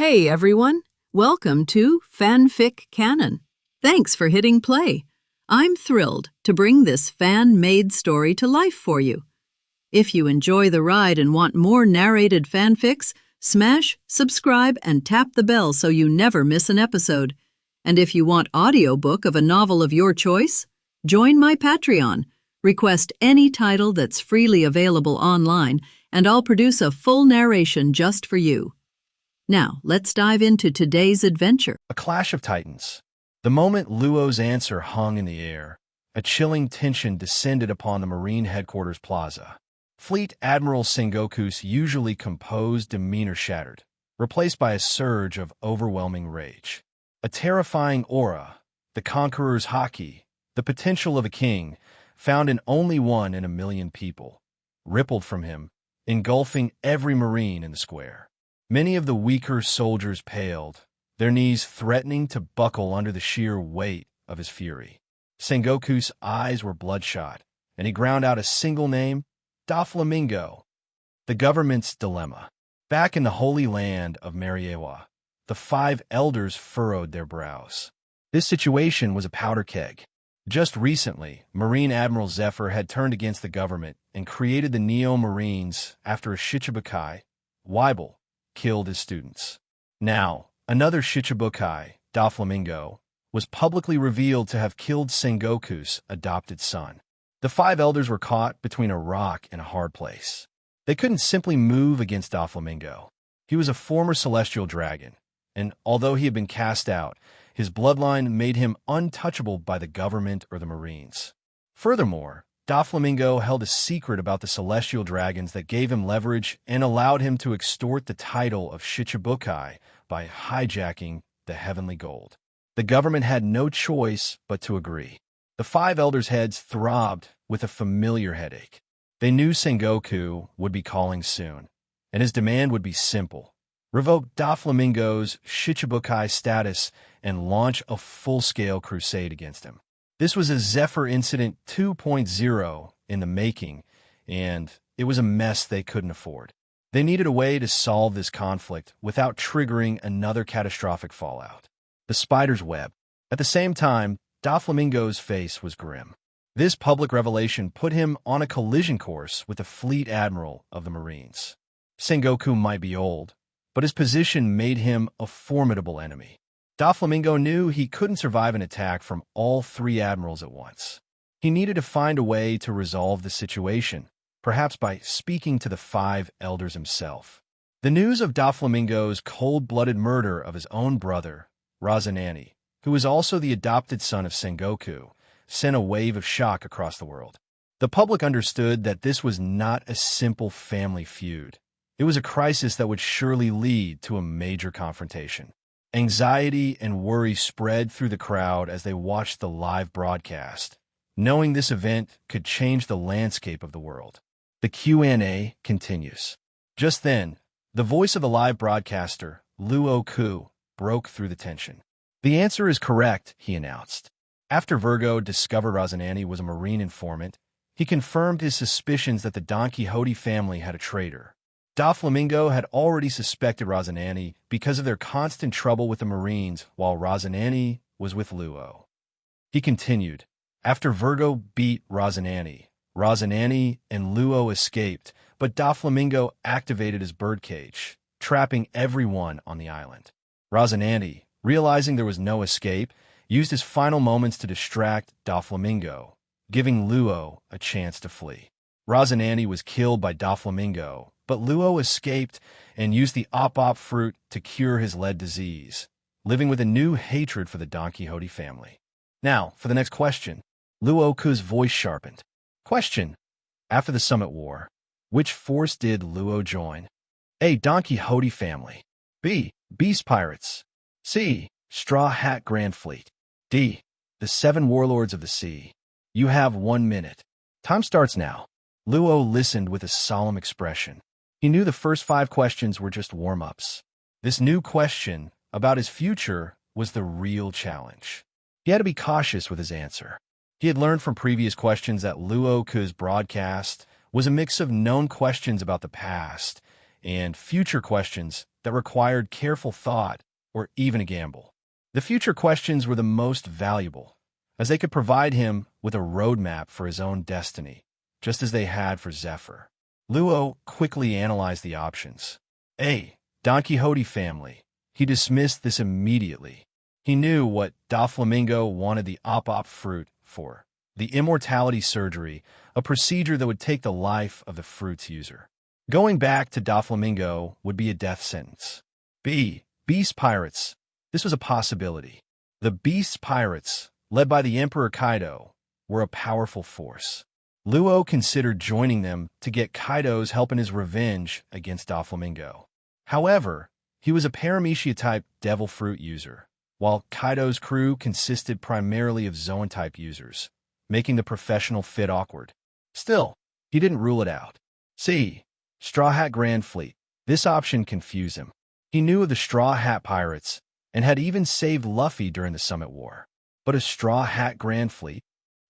Hey everyone, welcome to FanFic Canon. Thanks for hitting play. I'm thrilled to bring this fan-made story to life for you. If you enjoy the ride and want more narrated fanfics, smash, subscribe, and tap the bell so you never miss an episode. And if you want audiobook of a novel of your choice, join my Patreon. Request any title that's freely available online, and I'll produce a full narration just for you. Now, let's dive into today's adventure. A clash of titans. The moment Luo's answer hung in the air, a chilling tension descended upon the Marine headquarters plaza. Fleet Admiral Sengoku's usually composed demeanor shattered, replaced by a surge of overwhelming rage. A terrifying aura, the conqueror's haki, the potential of a king, found in only one in a million people, rippled from him, engulfing every Marine in the square. Many of the weaker soldiers paled, their knees threatening to buckle under the sheer weight of his fury. Sengoku's eyes were bloodshot, and he ground out a single name, Doflamingo. The government's dilemma. Back in the holy land of Marineford, the five elders furrowed their brows. This situation was a powder keg. Just recently, Marine Admiral Zephyr had turned against the government and created the Neo-Marines after a Shichibukai, Whitebeard, killed his students. Now, another Shichibukai, Doflamingo, was publicly revealed to have killed Sengoku's adopted son. The five elders were caught between a rock and a hard place. They couldn't simply move against Doflamingo. He was a former celestial dragon, and although he had been cast out, his bloodline made him untouchable by the government or the Marines. Furthermore, Doflamingo held a secret about the celestial dragons that gave him leverage and allowed him to extort the title of Shichibukai by hijacking the heavenly gold. The government had no choice but to agree. The five elders' heads throbbed with a familiar headache. They knew Sengoku would be calling soon, and his demand would be simple: revoke Doflamingo's Shichibukai status and launch a full-scale crusade against him. This was a Zephyr Incident 2.0 in the making, and it was a mess they couldn't afford. They needed a way to solve this conflict without triggering another catastrophic fallout. The spider's web. At the same time, Doflamingo's face was grim. This public revelation put him on a collision course with the Fleet Admiral of the Marines. Sengoku might be old, but his position made him a formidable enemy. Doflamingo knew he couldn't survive an attack from all three admirals at once. He needed to find a way to resolve the situation, perhaps by speaking to the five elders himself. The news of Doflamingo's cold-blooded murder of his own brother, Rosinante, who was also the adopted son of Sengoku, sent a wave of shock across the world. The public understood that this was not a simple family feud. It was a crisis that would surely lead to a major confrontation. Anxiety and worry spread through the crowd as they watched the live broadcast, knowing this event could change the landscape of the world. The Q&A continues. Just then, the voice of the live broadcaster, Luo Ke, broke through the tension. "The answer is correct," he announced. After Virgo discovered Rosinante was a Marine informant, he confirmed his suspicions that the Don Quixote family had a traitor. Doflamingo had already suspected Rosinante because of their constant trouble with the Marines while Rosinante was with Luo. He continued, "After Virgo beat Rosinante, Rosinante and Luo escaped, but Doflamingo activated his birdcage, trapping everyone on the island. Rosinante, realizing there was no escape, used his final moments to distract Doflamingo, giving Luo a chance to flee. Rosinante was killed by Doflamingo, but Luo escaped and used the op fruit to cure his lead disease, living with a new hatred for the Don Quixote family." Now, for the next question. Luo Ke's voice sharpened. Question: after the Summit War, which force did Luo join? A. Don Quixote family. B. Beast Pirates. C. Straw Hat Grand Fleet. D. The Seven Warlords of the Sea. You have 1 minute. Time starts now. Luo listened with a solemn expression. He knew the first 5 questions were just warm-ups. This new question about his future was the real challenge. He had to be cautious with his answer. He had learned from previous questions that Luo Ke's broadcast was a mix of known questions about the past and future questions that required careful thought or even a gamble. The future questions were the most valuable, as they could provide him with a roadmap for his own destiny, just as they had for Zephyr. Luo quickly analyzed the options. A. Don Quixote family. He dismissed this immediately. He knew what Doflamingo wanted the op fruit for: the immortality surgery, a procedure that would take the life of the fruit's user. Going back to Doflamingo would be a death sentence. B. Beast pirates. This was a possibility. The Beast pirates, led by the Emperor Kaido, were a powerful force. Luo considered joining them to get Kaido's help in his revenge against Doflamingo. However, he was a Paramecia-type devil fruit user, while Kaido's crew consisted primarily of Zoan-type users, making the professional fit awkward. Still, he didn't rule it out. C. Straw Hat Grand Fleet. This option confused him. He knew of the Straw Hat Pirates and had even saved Luffy during the Summit War. But a Straw Hat Grand Fleet?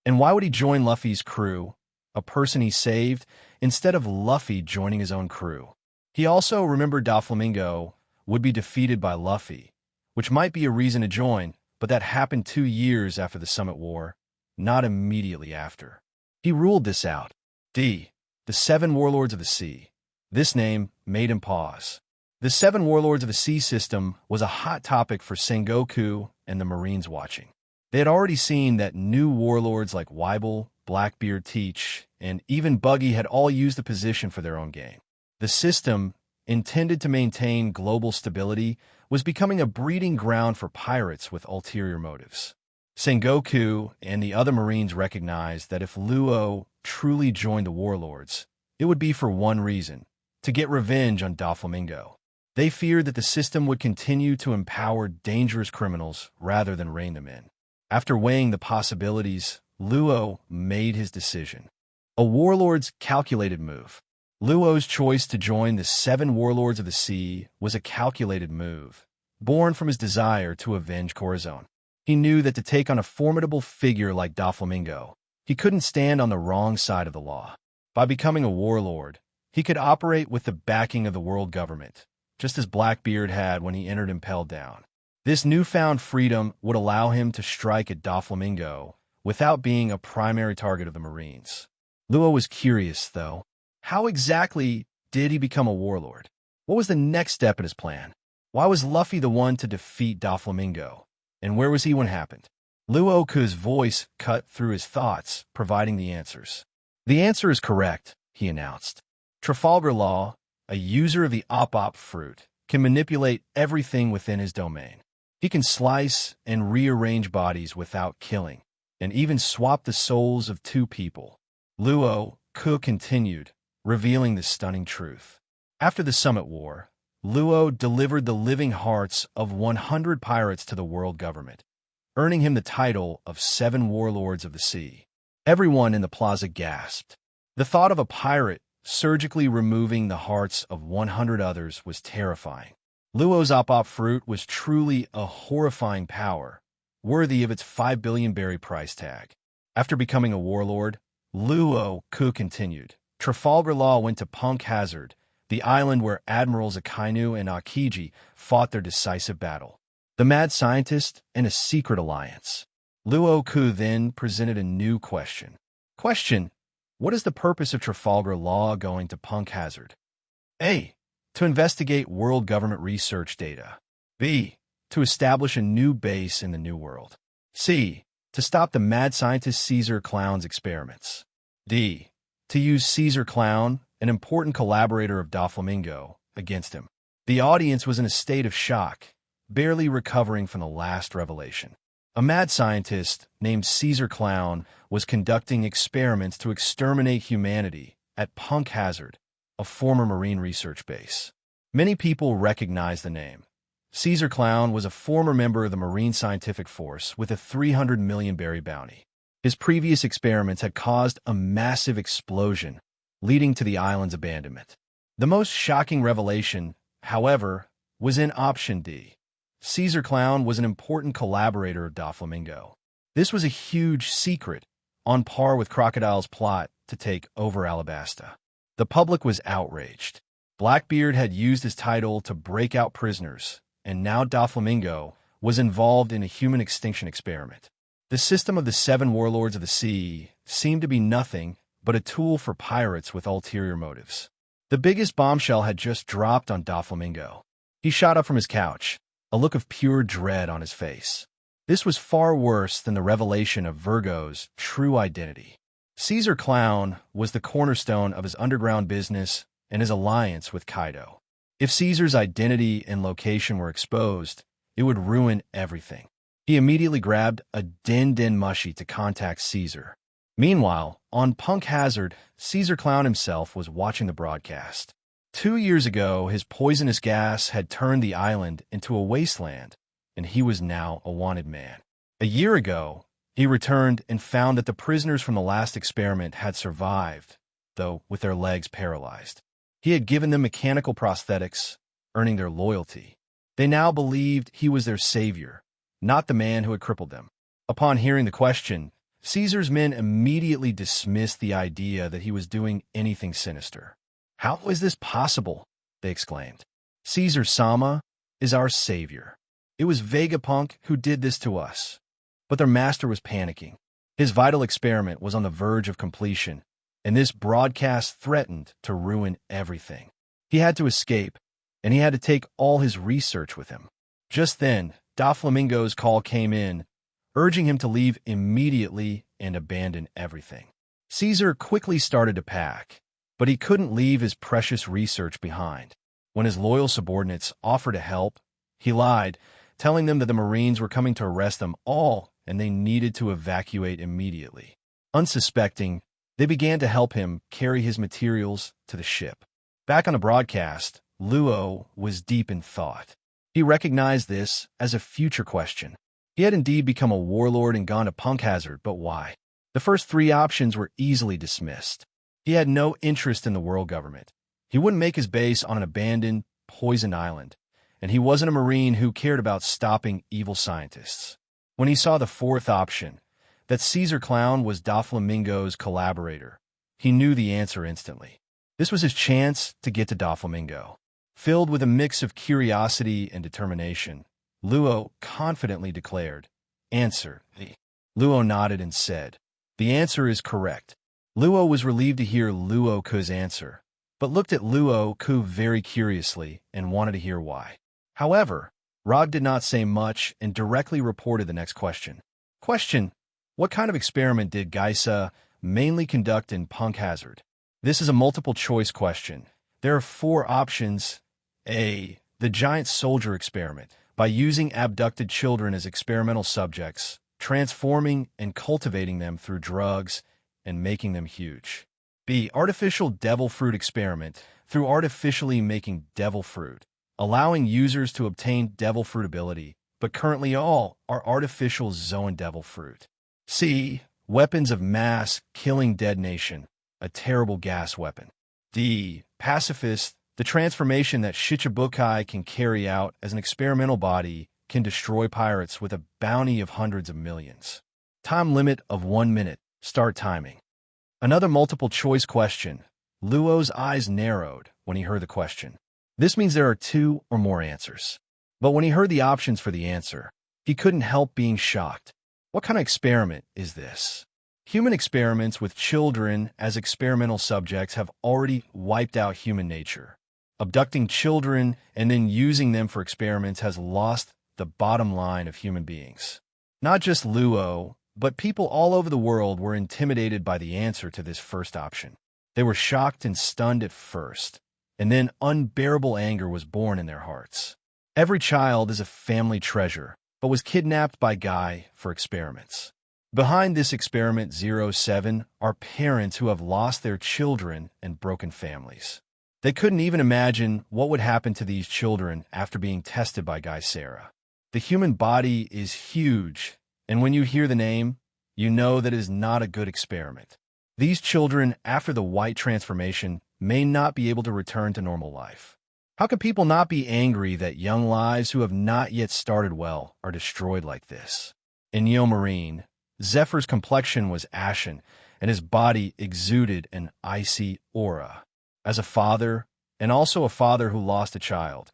And why would he join Luffy's crew, a person he saved, instead of Luffy joining his own crew? He also remembered Doflamingo would be defeated by Luffy, which might be a reason to join, but that happened 2 years after the Summit War, not immediately after. He ruled this out. D. The 7 Warlords of the Sea. This name made him pause. The 7 Warlords of the Sea system was a hot topic for Sengoku and the Marines watching. They had already seen that new warlords like Whitebeard, Blackbeard, Teach, and even Buggy had all used the position for their own gain. The system, intended to maintain global stability, was becoming a breeding ground for pirates with ulterior motives. Sengoku and the other Marines recognized that if Luo truly joined the warlords, it would be for one reason: to get revenge on Doflamingo. They feared that the system would continue to empower dangerous criminals rather than rein them in. After weighing the possibilities, Luo made his decision. A warlord's calculated move. Luo's choice to join the 7 Warlords of the Sea was a calculated move, born from his desire to avenge Corazon. He knew that to take on a formidable figure like Doflamingo, he couldn't stand on the wrong side of the law. By becoming a warlord, he could operate with the backing of the world government, just as Blackbeard had when he entered Impelled Down. This newfound freedom would allow him to strike at Doflamingo without being a primary target of the Marines. Luo was curious, though. How exactly did he become a warlord? What was the next step in his plan? Why was Luffy the one to defeat Doflamingo? And where was he when it happened? Luo Ke's voice cut through his thoughts, providing the answers. The answer is correct, he announced. Trafalgar Law, a user of the op fruit, can manipulate everything within his domain. He can slice and rearrange bodies without killing, and even swap the souls of 2 people. Luo Ke continued, revealing the stunning truth. After the Summit War, Luo delivered the living hearts of 100 pirates to the world government, earning him the title of 7 Warlords of the Sea. Everyone in the plaza gasped. The thought of a pirate surgically removing the hearts of 100 others was terrifying. Luo's op fruit was truly a horrifying power, worthy of its 5 billion berry price tag. After becoming a warlord, Luo Ke continued. Trafalgar Law went to Punk Hazard, the island where Admirals Akainu and Aokiji fought their decisive battle. The mad scientist and a secret alliance. Luo Ke then presented a new question. What is the purpose of Trafalgar Law going to Punk Hazard? A. To investigate world government research data. B. To establish a new base in the New World. C. To stop the mad scientist Caesar Clown's experiments. D. To use Caesar Clown, an important collaborator of Doflamingo, against him. The audience was in a state of shock, barely recovering from the last revelation. A mad scientist named Caesar Clown was conducting experiments to exterminate humanity at Punk Hazard, a former Marine research base. Many people recognize the name. Caesar Clown was a former member of the Marine Scientific Force with a 300 million berry bounty. His previous experiments had caused a massive explosion, leading to the island's abandonment. The most shocking revelation, however, was in option D. Caesar Clown was an important collaborator of Doflamingo. This was a huge secret, on par with Crocodile's plot to take over Alabasta. The public was outraged. Blackbeard had used his title to break out prisoners, and now Doflamingo was involved in a human extinction experiment. The system of the 7 warlords of the sea seemed to be nothing but a tool for pirates with ulterior motives. The biggest bombshell had just dropped on Doflamingo. He shot up from his couch, a look of pure dread on his face. This was far worse than the revelation of Virgo's true identity. Caesar Clown was the cornerstone of his underground business and his alliance with Kaido. If Caesar's identity and location were exposed, it would ruin everything. He immediately grabbed a din mushy to contact Caesar. Meanwhile, on Punk Hazard, Caesar Clown himself was watching the broadcast. 2 years ago, his poisonous gas had turned the island into a wasteland, and he was now a wanted man. A year ago, he returned and found that the prisoners from the last experiment had survived, though with their legs paralyzed. He had given them mechanical prosthetics, earning their loyalty. They now believed he was their savior, not the man who had crippled them. Upon hearing the question, Caesar's men immediately dismissed the idea that he was doing anything sinister. "How is this possible?" they exclaimed. "Caesar-sama is our savior. It was Vegapunk who did this to us." But their master was panicking. His vital experiment was on the verge of completion, and this broadcast threatened to ruin everything. He had to escape, and he had to take all his research with him. Just then, Doflamingo's call came in, urging him to leave immediately and abandon everything. Caesar quickly started to pack, but he couldn't leave his precious research behind. When his loyal subordinates offered to help, he lied, telling them that the Marines were coming to arrest them all and they needed to evacuate immediately. Unsuspecting, they began to help him carry his materials to the ship. Back on the broadcast, Luo was deep in thought. He recognized this as a future question. He had indeed become a warlord and gone to Punk Hazard, but why? The first 3 options were easily dismissed. He had no interest in the world government. He wouldn't make his base on an abandoned, poisoned island, and he wasn't a Marine who cared about stopping evil scientists. When he saw the 4th option, that Caesar Clown was Doflamingo's collaborator, he knew the answer instantly. This was his chance to get to Doflamingo. Filled with a mix of curiosity and determination, Luo confidently declared, "Answer the." Luo nodded and said, "The answer is correct." Luo was relieved to hear Luo Ke's answer, but looked at Luo Ke very curiously and wanted to hear why. However, Rog did not say much and directly reported the next question. Question: what kind of experiment did Geisa mainly conduct in Punk Hazard? This is a multiple-choice question. There are 4 options. A. The giant soldier experiment, by using abducted children as experimental subjects, transforming and cultivating them through drugs, and making them huge. B. Artificial devil fruit experiment, through artificially making devil fruit, allowing users to obtain devil fruit ability, but currently all are artificial Zoan devil fruit. C. Weapons of mass killing detonation, a terrible gas weapon. D. Pacifist, the transformation that Shichibukai can carry out as an experimental body can destroy pirates with a bounty of hundreds of millions. Time limit of 1 minute. Start timing. Another multiple-choice question. Luo's eyes narrowed when he heard the question. This means there are 2 or more answers. But when he heard the options for the answer, he couldn't help being shocked. What kind of experiment is this? Human experiments with children as experimental subjects have already wiped out human nature. Abducting children and then using them for experiments has lost the bottom line of human beings. Not just Luo, but people all over the world were intimidated by the answer to this first option. They were shocked and stunned at first, and then unbearable anger was born in their hearts. Every child is a family treasure, but was kidnapped by Guy for experiments. Behind this experiment 07 are parents who have lost their children and broken families. They couldn't even imagine what would happen to these children after being tested by Guy Sarah. The human body is huge, and when you hear the name, you know that it is not a good experiment. These children, after the white transformation, may not be able to return to normal life. How can people not be angry that young lives who have not yet started well are destroyed like this? In Yo Marine, Zephyr's complexion was ashen, and his body exuded an icy aura. As a father and also a father who lost a child.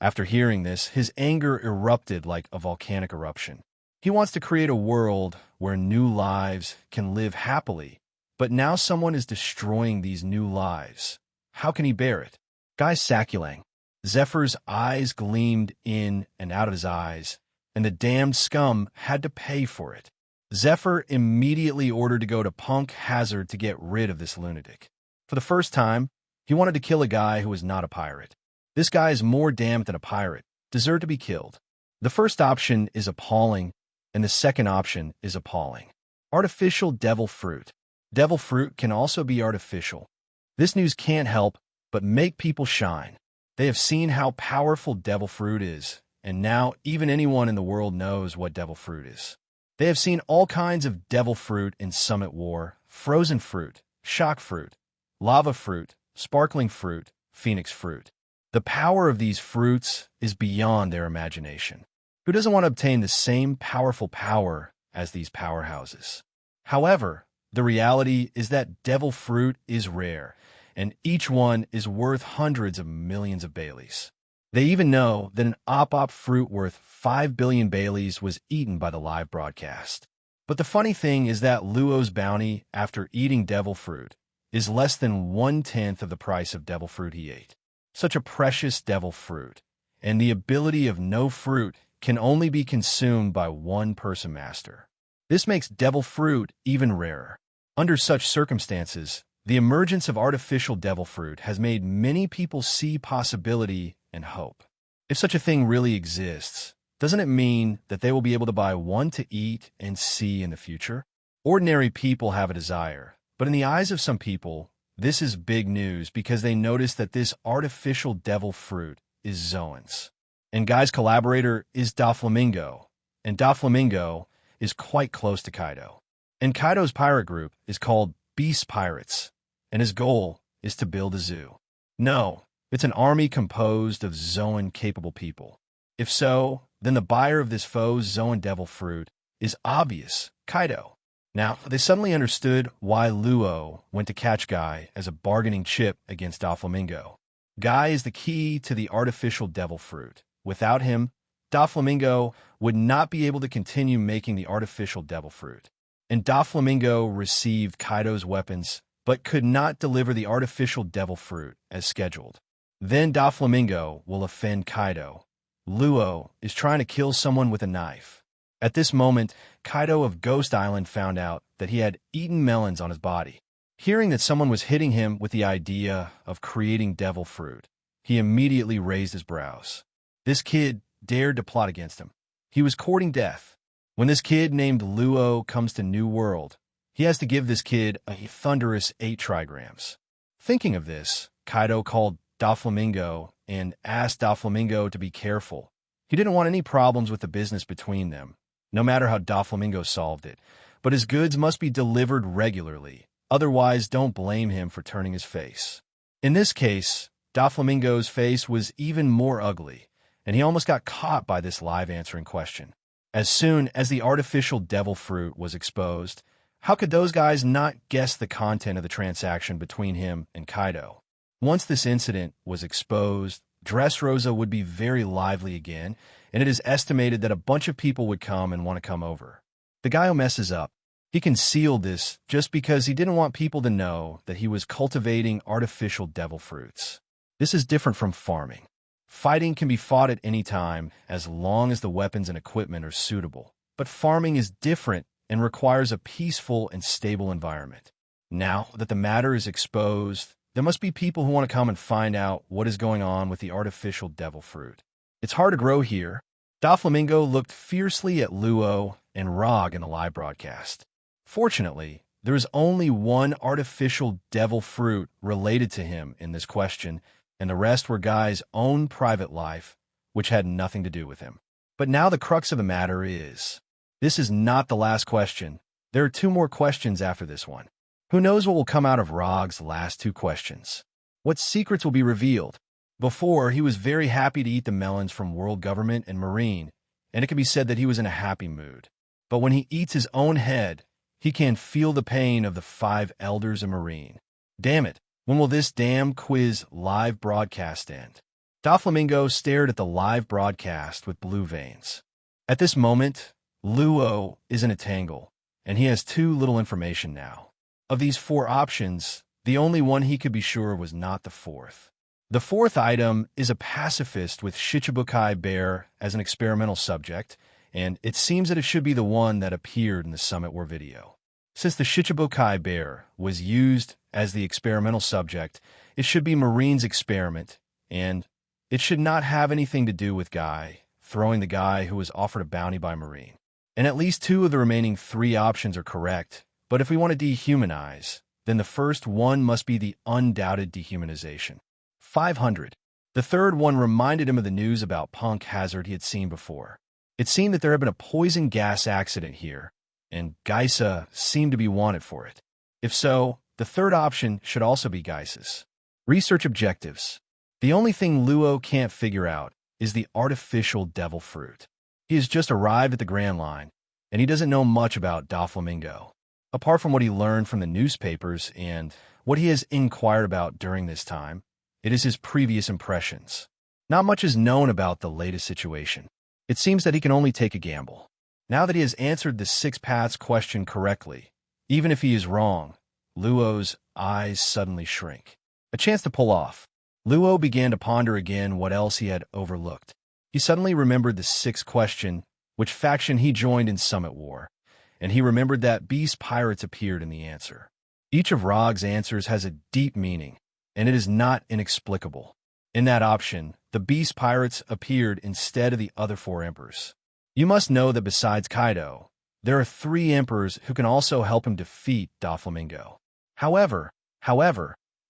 After hearing this, his anger erupted like a volcanic eruption. He wants to create a world where new lives can live happily, but now someone is destroying these new lives. How can he bear it? Guy Sakulang. Zephyr's eyes gleamed in and out of his eyes, and the damned scum had to pay for it. Zephyr immediately ordered to go to Punk Hazard to get rid of this lunatic. For the first time, he wanted to kill a guy who was not a pirate. This guy is more damned than a pirate, deserved to be killed. The first option is appalling, and the second option is appalling. Artificial devil fruit. Devil fruit can also be artificial. This news can't help but make people shine. They have seen how powerful devil fruit is, and now even anyone in the world knows what devil fruit is. They have seen all kinds of devil fruit in Summit War: frozen fruit, shock fruit, lava fruit, sparkling fruit, phoenix fruit. The power of these fruits is beyond their imagination. Who doesn't want to obtain the same powerful power as these powerhouses? However, the reality is that devil fruit is rare, and each one is worth hundreds of millions of Baileys. They even know that an op fruit worth 5 billion Baileys was eaten by the live broadcast. But the funny thing is that Luo's bounty after eating devil fruit is less than 1/10 of the price of devil fruit he ate. Such a precious devil fruit, and the ability of no fruit can only be consumed by one person master. This makes devil fruit even rarer. Under such circumstances, the emergence of artificial devil fruit has made many people see possibility and hope. If such a thing really exists, doesn't it mean that they will be able to buy one to eat and see in the future? Ordinary people have a desire, but in the eyes of some people, this is big news because they notice that this artificial devil fruit is Zoan's. And Guy's collaborator is Doflamingo, and Doflamingo is quite close to Kaido. And Kaido's pirate group is called Beast Pirates, and his goal is to build a zoo. No, it's an army composed of Zoan-capable people. If so, then the buyer of this foe's Zoan devil fruit is obvious, Kaido. Now, they suddenly understood why Luo went to catch Guy as a bargaining chip against Doflamingo. Guy is the key to the artificial devil fruit. Without him, Doflamingo would not be able to continue making the artificial devil fruit. And Doflamingo received Kaido's weapons, but could not deliver the artificial devil fruit as scheduled. Then Doflamingo will offend Kaido. Luo is trying to kill someone with a knife. At this moment, Kaido of Ghost Island found out that he had eaten melons on his body. Hearing that someone was hitting him with the idea of creating devil fruit, he immediately raised his brows. This kid dared to plot against him. He was courting death. When this kid named Luo comes to New World, he has to give this kid a thunderous 8 trigrams. Thinking of this, Kaido called Doflamingo and asked Doflamingo to be careful. He didn't want any problems with the business between them, no matter how Doflamingo solved it, but his goods must be delivered regularly, otherwise don't blame him for turning his face. In this case, Doflamingo's face was even more ugly, and he almost got caught by this live answering question. As soon as the artificial devil fruit was exposed, how could those guys not guess the content of the transaction between him and Kaido? Once this incident was exposed, Dressrosa would be very lively again, and it is estimated that a bunch of people would come and want to come over. The guy who messes up, he concealed this just because he didn't want people to know that he was cultivating artificial devil fruits. This is different from farming. Fighting can be fought at any time as long as the weapons and equipment are suitable, but farming is different and requires a peaceful and stable environment. Now that the matter is exposed, there must be people who want to come and find out what is going on with the artificial devil fruit. It's hard to grow here. Doflamingo looked fiercely at Luo and Rog in the live broadcast. Fortunately, there is only one artificial devil fruit related to him in this question, and the rest were Guy's own private life, which had nothing to do with him. But now the crux of the matter is, this is not the last question. There are 2 more questions after this one. Who knows what will come out of Rog's last 2 questions? What secrets will be revealed? Before, he was very happy to eat the melons from world government and marine, and it can be said that he was in a happy mood. But when he eats his own head, he can feel the pain of the 5 elders and marine. Damn it, When will this damn quiz live broadcast end? Doflamingo stared at the live broadcast with blue veins. At this moment, Luo is in a tangle, and he has too little information now. Of these 4 options, the only one he could be sure was not the 4th. The 4th item is a pacifist with Shichibukai bear as an experimental subject, and it seems that it should be the one that appeared in the Summit War video. Since the Shichibukai bear was used as the experimental subject, it should be Marine's experiment, and it should not have anything to do with Guy throwing the guy who was offered a bounty by Marine. And at least 2 of the remaining 3 options are correct, but if we want to dehumanize, then the first one must be the undoubted dehumanization. 500. The 3rd one reminded him of the news about punk hazard he had seen before. It seemed that there had been a poison gas accident here, and Geisa seemed to be wanted for it. If so, the 3rd option should also be Geisa's. Research objectives. The only thing Luo can't figure out is the artificial devil fruit. He has just arrived at the Grand Line, and he doesn't know much about Doflamingo, apart from what he learned from the newspapers and what he has inquired about during this time. It is his previous impressions. Not much is known about the latest situation. It seems that he can only take a gamble. Now that he has answered the 6 paths question correctly, even if he is wrong, Luo's eyes suddenly shrink. A chance to pull off. Luo began to ponder again what else he had overlooked. He suddenly remembered the 6th question, which faction he joined in Summit War, and he remembered that beast pirates appeared in the answer. Each of Rog's answers has a deep meaning, and it is not inexplicable. In that option, the beast pirates appeared instead of the other 4 emperors. You must know that besides Kaido, there are 3 emperors who can also help him defeat Doflamingo. However,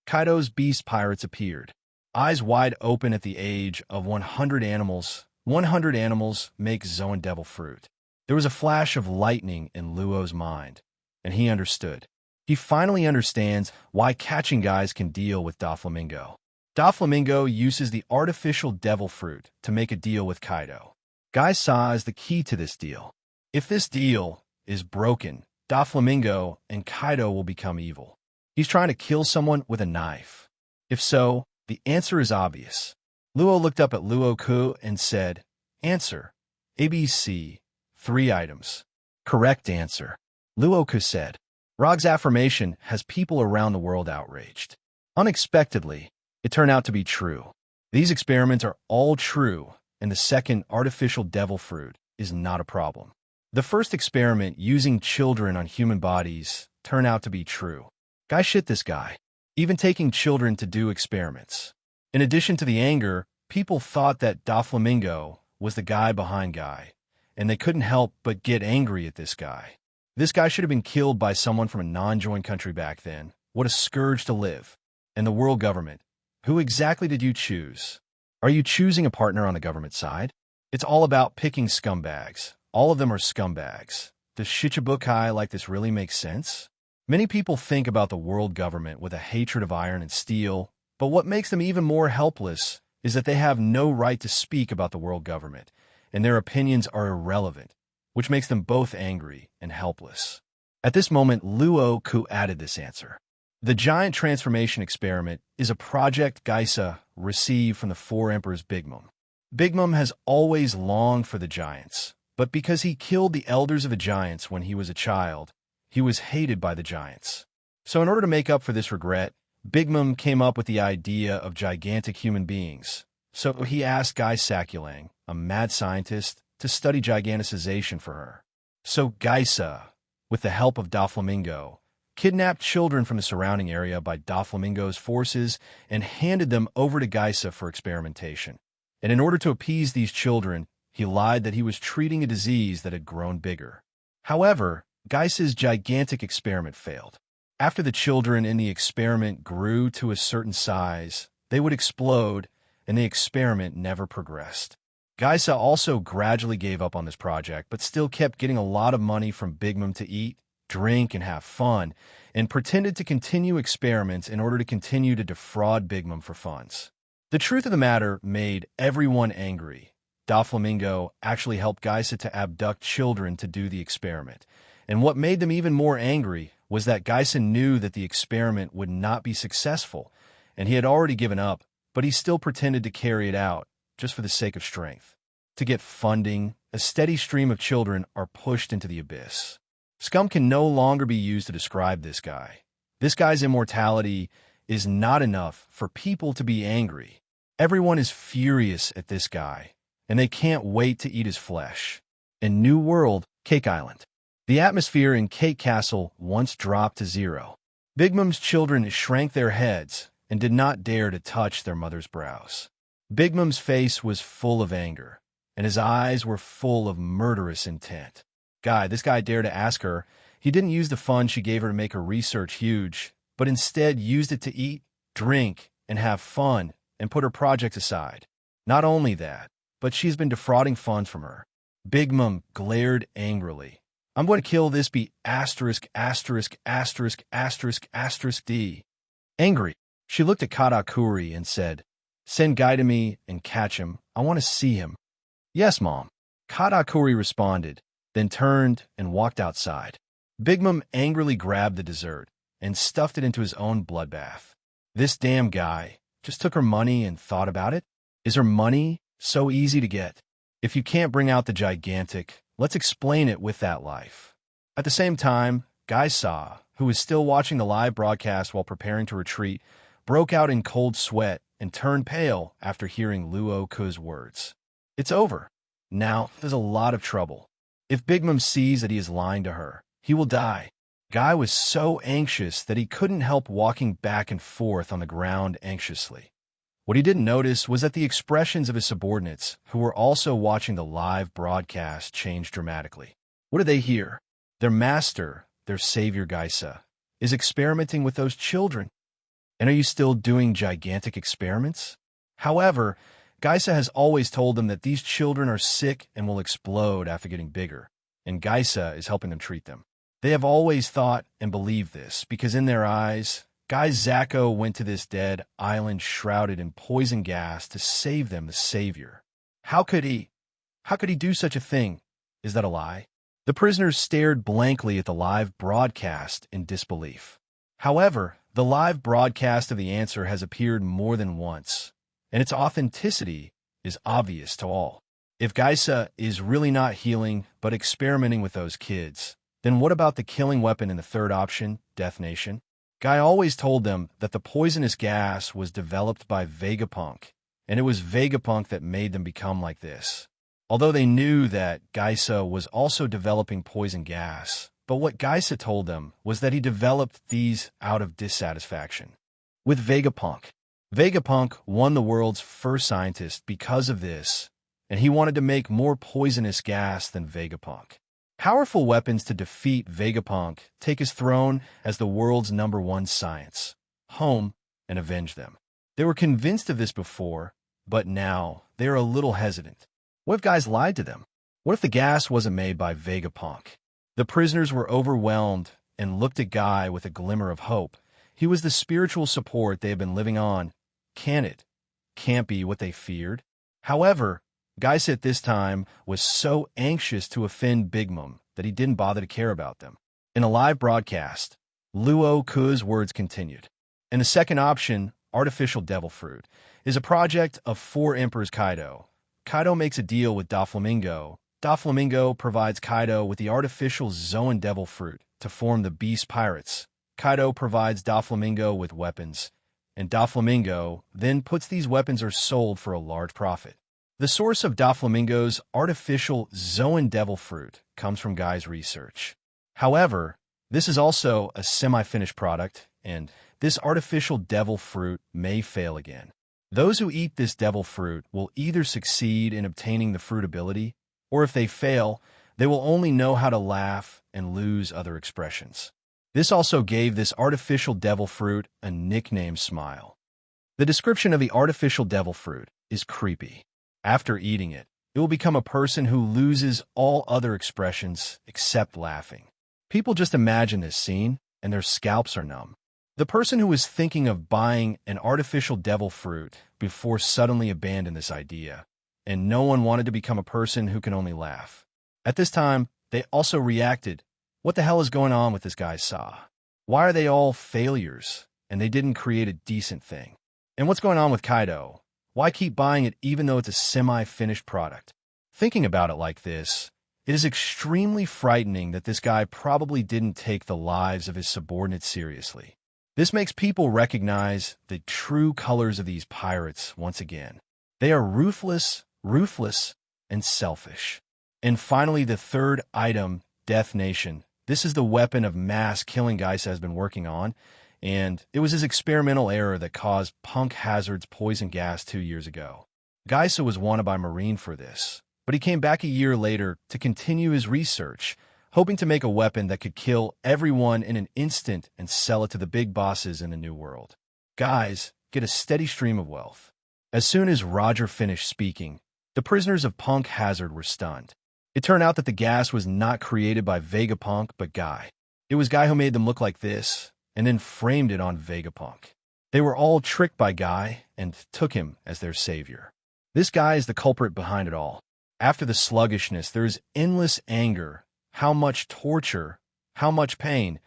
Kaido's beast pirates appeared. Eyes wide open at the age of 100 animals. 100 animals make Zoan devil fruit. There was a flash of lightning in Luo's mind, and he understood. He finally understands why catching guys can deal with Doflamingo. Doflamingo uses the artificial devil fruit to make a deal with Kaido. Guy Sa is the key to this deal. If this deal is broken, Doflamingo and Kaido will become evil. He's trying to kill someone with a knife. If so, the answer is obvious. Luo looked up at Luo Ke and said, "Answer. ABC. 3 items." "Correct answer," Luo Ke said. Rog's affirmation has people around the world outraged. Unexpectedly, it turned out to be true. These experiments are all true, and the 2nd artificial devil fruit is not a problem. The 1st experiment using children on human bodies turned out to be true. Guy shit this guy, even taking children to do experiments. In addition to the anger, people thought that Doflamingo was the guy behind Guy, and they couldn't help but get angry at this guy. This guy should have been killed by someone from a non-joined country back then. What a scourge to live. And the world government. Who exactly did you choose? Are you choosing a partner on the government side? It's all about picking scumbags. All of them are scumbags. Does Shichibukai like this really make sense? Many people think about the world government with a hatred of iron and steel, but what makes them even more helpless is that they have no right to speak about the world government, and their opinions are irrelevant, which makes them both angry and helpless. At this moment, Luo Ke added this answer. The giant transformation experiment is a project Geisa received from the 4 emperors Big Mom. Big Mom has always longed for the giants, but because he killed the elders of the giants when he was a child, he was hated by the giants. So in order to make up for this regret, Big Mom came up with the idea of gigantic human beings. So he asked Guy Sakulang, a mad scientist, to study giganticization for her. So Geisa, with the help of Doflamingo, kidnapped children from the surrounding area by Doflamingo's forces and handed them over to Geisa for experimentation. And in order to appease these children, he lied that he was treating a disease that had grown bigger. However, Geisa's gigantic experiment failed. After the children in the experiment grew to a certain size, they would explode, and the experiment never progressed. Geisa also gradually gave up on this project, but still kept getting a lot of money from Big Mom to eat, drink, and have fun, and pretended to continue experiments in order to continue to defraud Big Mom for funds. The truth of the matter made everyone angry. Doflamingo actually helped Geisa to abduct children to do the experiment, And what made them even more angry was that Geisa knew that the experiment would not be successful, and he had already given up, but he still pretended to carry it out, just for the sake of strength. To get funding, a steady stream of children are pushed into the abyss. Scum can no longer be used to describe this guy. This guy's immortality is not enough for people to be angry. Everyone is furious at this guy, and they can't wait to eat his flesh. In New World, Cake Island. The atmosphere in Cake Castle once dropped to zero. Big Mom's children shrank their heads and did not dare to touch their mother's brows. Big Mom's face was full of anger, and his eyes were full of murderous intent. This guy dared to ask her. He didn't use the fund she gave her to make her research huge, but instead used it to eat, drink, and have fun, and put her project aside. Not only that, but she's been defrauding funds from her. Big Mom glared angrily. I'm going to kill this B asterisk asterisk asterisk asterisk asterisk D. Angry, she looked at Katakuri and said, Send Guy to me and catch him. I want to see him. Yes, Mom. Katakuri responded, then turned and walked outside. Big Mom angrily grabbed the dessert and stuffed it into his own bloodbath. This damn guy just took her money and thought about it? Is her money so easy to get? If you can't bring out the gigantic, let's explain it with that life. At the same time, Geisa, who was still watching the live broadcast while preparing to retreat, broke out in cold sweat and turned pale after hearing Luo Ke's words. It's over. Now, there's a lot of trouble. If Big Mom sees that he is lying to her, he will die. Guy was so anxious that he couldn't help walking back and forth on the ground anxiously. What he didn't notice was that the expressions of his subordinates, who were also watching the live broadcast, changed dramatically. What do they hear? Their master, their savior Geisa, is experimenting with those children. And are you still doing gigantic experiments? However, Geisa has always told them that these children are sick and will explode after getting bigger, and Geisa is helping them treat them. They have always thought and believed this, because in their eyes, Guy Zacco went to this dead island shrouded in poison gas to save them, the savior. How could he do such a thing? Is that a lie? The prisoners stared blankly at the live broadcast in disbelief. However, the live broadcast of the answer has appeared more than once, and its authenticity is obvious to all. If Geisa is really not healing but experimenting with those kids, then what about the killing weapon in the third option, Death Nation? Guy always told them that the poisonous gas was developed by Vegapunk, and it was Vegapunk that made them become like this. Although they knew that Geisa was also developing poison gas, but what Geisa told them was that he developed these out of dissatisfaction with Vegapunk. Vegapunk won the world's first scientist because of this, and he wanted to make more poisonous gas than Vegapunk. Powerful weapons to defeat Vegapunk take his throne as the world's #1 science, home, and avenge them. They were convinced of this before, but now they are a little hesitant. What if guys lied to them? What if the gas wasn't made by Vegapunk? The prisoners were overwhelmed and looked at Guy with a glimmer of hope. He was the spiritual support they had been living on. Can't be what they feared. However, Geisa at this time was so anxious to offend Big Mom that he didn't bother to care about them. In a live broadcast, Luo Ke's words continued. And the second option, artificial devil fruit, is a project of 4 Emperors Kaido. Kaido makes a deal with Doflamingo. Doflamingo provides Kaido with the artificial Zoan devil fruit to form the Beast Pirates. Kaido provides Doflamingo with weapons, and Doflamingo then puts these weapons are sold for a large profit. The source of Doflamingo's artificial Zoan devil fruit comes from Guy's research. However, this is also a semi-finished product, and this artificial devil fruit may fail again. Those who eat this devil fruit will either succeed in obtaining the fruit ability, or if they fail, they will only know how to laugh and lose other expressions. This also gave this artificial devil fruit a nickname Smile. The description of the artificial devil fruit is creepy. After eating it, it will become a person who loses all other expressions except laughing. People just imagine this scene, and their scalps are numb. The person who was thinking of buying an artificial devil fruit before suddenly abandoned this idea, and no one wanted to become a person who can only laugh. At this time, they also reacted What the hell is going on with this guy Sa? Why are they all failures, and they didn't create a decent thing? And what's going on with Kaido? Why keep buying it even though it's a semi-finished product? Thinking about it like this, it is extremely frightening that this guy probably didn't take the lives of his subordinates seriously. This makes people recognize the true colors of these pirates once again. They are ruthless, and selfish. And finally, the third item, Death Nation. This is the weapon of mass killing Geisa has been working on, and it was his experimental error that caused Punk Hazard's poison gas 2 years ago. Geisa was wanted by Marine for this, but he came back a year later to continue his research, hoping to make a weapon that could kill everyone in an instant and sell it to the big bosses in the New World. Guys, get a steady stream of wealth. As soon as Roger finished speaking, the prisoners of Punk Hazard were stunned. It turned out that the gas was not created by Vegapunk, but Guy. It was Guy who made them look like this, and then framed it on Vegapunk. They were all tricked by Guy and took him as their savior. This guy is the culprit behind it all. After the sluggishness, there is endless anger, how much torture, how much pain,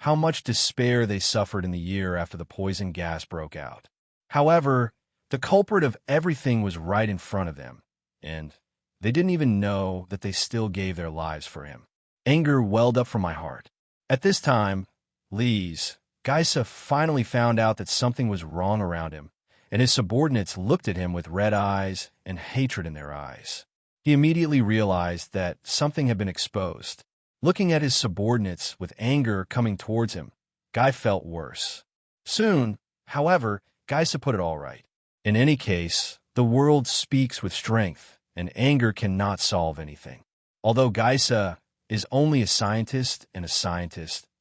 how much despair they suffered in the year after the poison gas broke out. However, the culprit of everything was right in front of them, and they didn't even know that they still gave their lives for him. Anger welled up from my heart. At this time, Geisa finally found out that something was wrong around him, and his subordinates looked at him with red eyes and hatred in their eyes. He immediately realized that something had been exposed. Looking at his subordinates with anger coming towards him, Guy felt worse. Soon, however, Geisa put it all right. In any case, the world speaks with strength, and anger cannot solve anything. Although Geisa is only a scientist,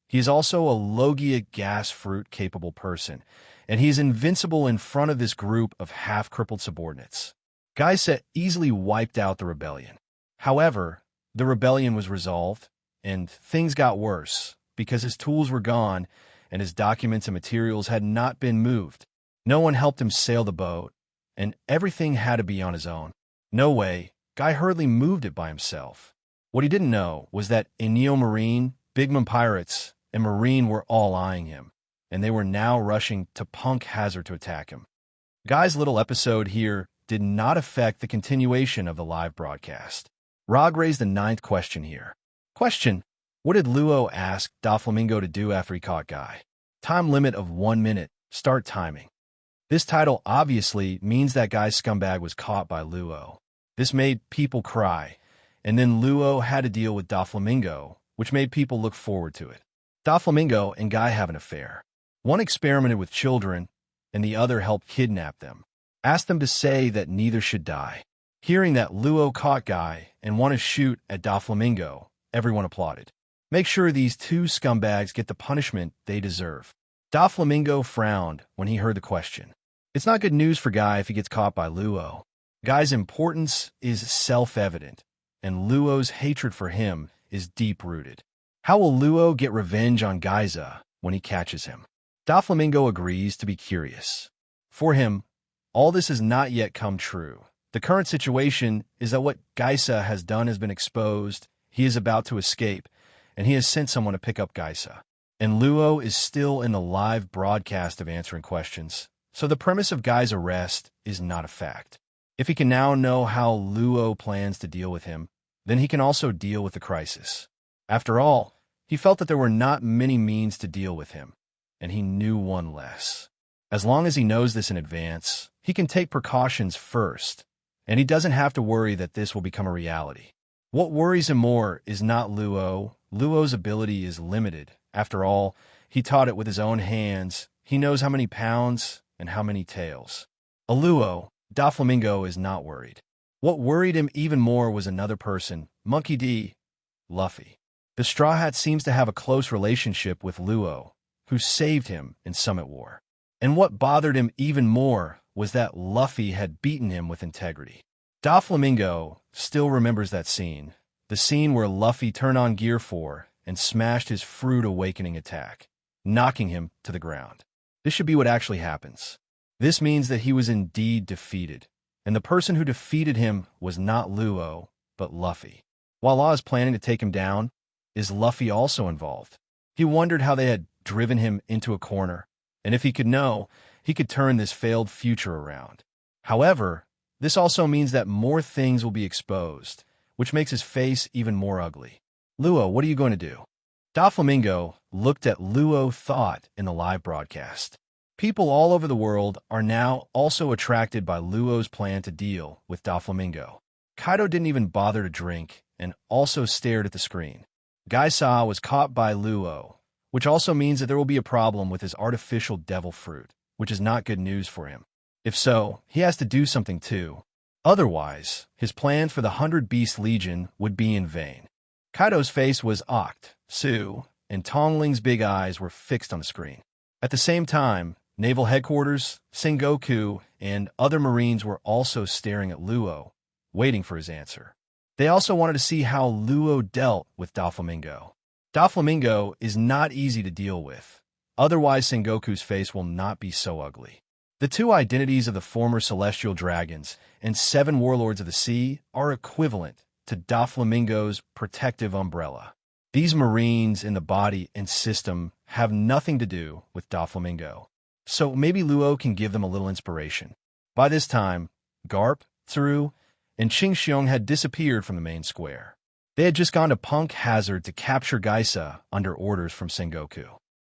he is also a Logia gas fruit-capable person, and he is invincible in front of this group of half-crippled subordinates. Geisa easily wiped out the rebellion. However, the rebellion was resolved, and things got worse because his tools were gone and his documents and materials had not been moved. No one helped him sail the boat, and everything had to be on his own. No way, Guy hardly moved it by himself. What he didn't know was that Neo Marine, Bigman Pirates, and Marine were all eyeing him, and they were now rushing to Punk Hazard to attack him. Guy's little episode here did not affect the continuation of the live broadcast. Rog raised the 9th question here. Question: what did Luo ask Doflamingo to do after he caught Guy? Time limit of 1 minute. Start timing. This title obviously means that Guy's scumbag was caught by Luo. This made people cry, and then Luo had to deal with Doflamingo, which made people look forward to it. Doflamingo and Guy have an affair. One experimented with children, and the other helped kidnap them. Asked them to say that neither should die. Hearing that Luo caught Guy and want to shoot at Doflamingo, everyone applauded. Make sure these two scumbags get the punishment they deserve. Doflamingo frowned when he heard the question. It's not good news for Guy if he gets caught by Luo. Guy's importance is self-evident, and Luo's hatred for him is deep-rooted. How will Luo get revenge on Geisa when he catches him? Doflamingo agrees to be curious. For him, all this has not yet come true. The current situation is that what Geisa has done has been exposed, he is about to escape, and he has sent someone to pick up Geisa. And Luo is still in the live broadcast of answering questions, so the premise of Guy's arrest is not a fact. If he can now know how Luo plans to deal with him, then he can also deal with the crisis. After all, he felt that there were not many means to deal with him, and he knew one less. As long as he knows this in advance, he can take precautions first, and he doesn't have to worry that this will become a reality. What worries him more is not Luo. Luo's ability is limited. After all, he taught it with his own hands. He knows how many pounds and how many tails. A Luo, Doflamingo is not worried. What worried him even more was another person, Monkey D. Luffy. The Straw Hat seems to have a close relationship with Luo, who saved him in Summit War. And what bothered him even more was that Luffy had beaten him with integrity. Doflamingo still remembers that scene, the scene where Luffy turned on Gear 4 and smashed his Fruit Awakening attack, knocking him to the ground. This should be what actually happens. This means that he was indeed defeated, and the person who defeated him was not Luo, but Luffy. While Law is planning to take him down, Is Luffy also involved? He wondered how they had driven him into a corner, and if he could know, he could turn this failed future around. However, this also means that more things will be exposed, which makes his face even more ugly. Luo, what are you going to do? Doflamingo looked at Luo thought in the live broadcast. People all over the world are now also attracted by Luo's plan to deal with Doflamingo. Kaido didn't even bother to drink and also stared at the screen. Gaisa was caught by Luo, which also means that there will be a problem with his artificial devil fruit, which is not good news for him. If so, he has to do something too. Otherwise, his plans for the 100 Beast Legion would be in vain. Kaido's face was ocked, Su, and Tongling's big eyes were fixed on the screen. At the same time, Naval Headquarters, Sengoku, and other Marines were also staring at Luo, waiting for his answer. They also wanted to see how Luo dealt with Doflamingo. Doflamingo is not easy to deal with. Otherwise, Sengoku's face will not be so ugly. The two identities of the former Celestial Dragons and 7 Warlords of the Sea are equivalent to Doflamingo's protective umbrella. These Marines in the body and system have nothing to do with Doflamingo. So maybe Luo can give them a little inspiration. By this time, Garp, Tsuru, and Qingxiong had disappeared from the main square. They had just gone to Punk Hazard to capture Gaisa under orders from Sengoku.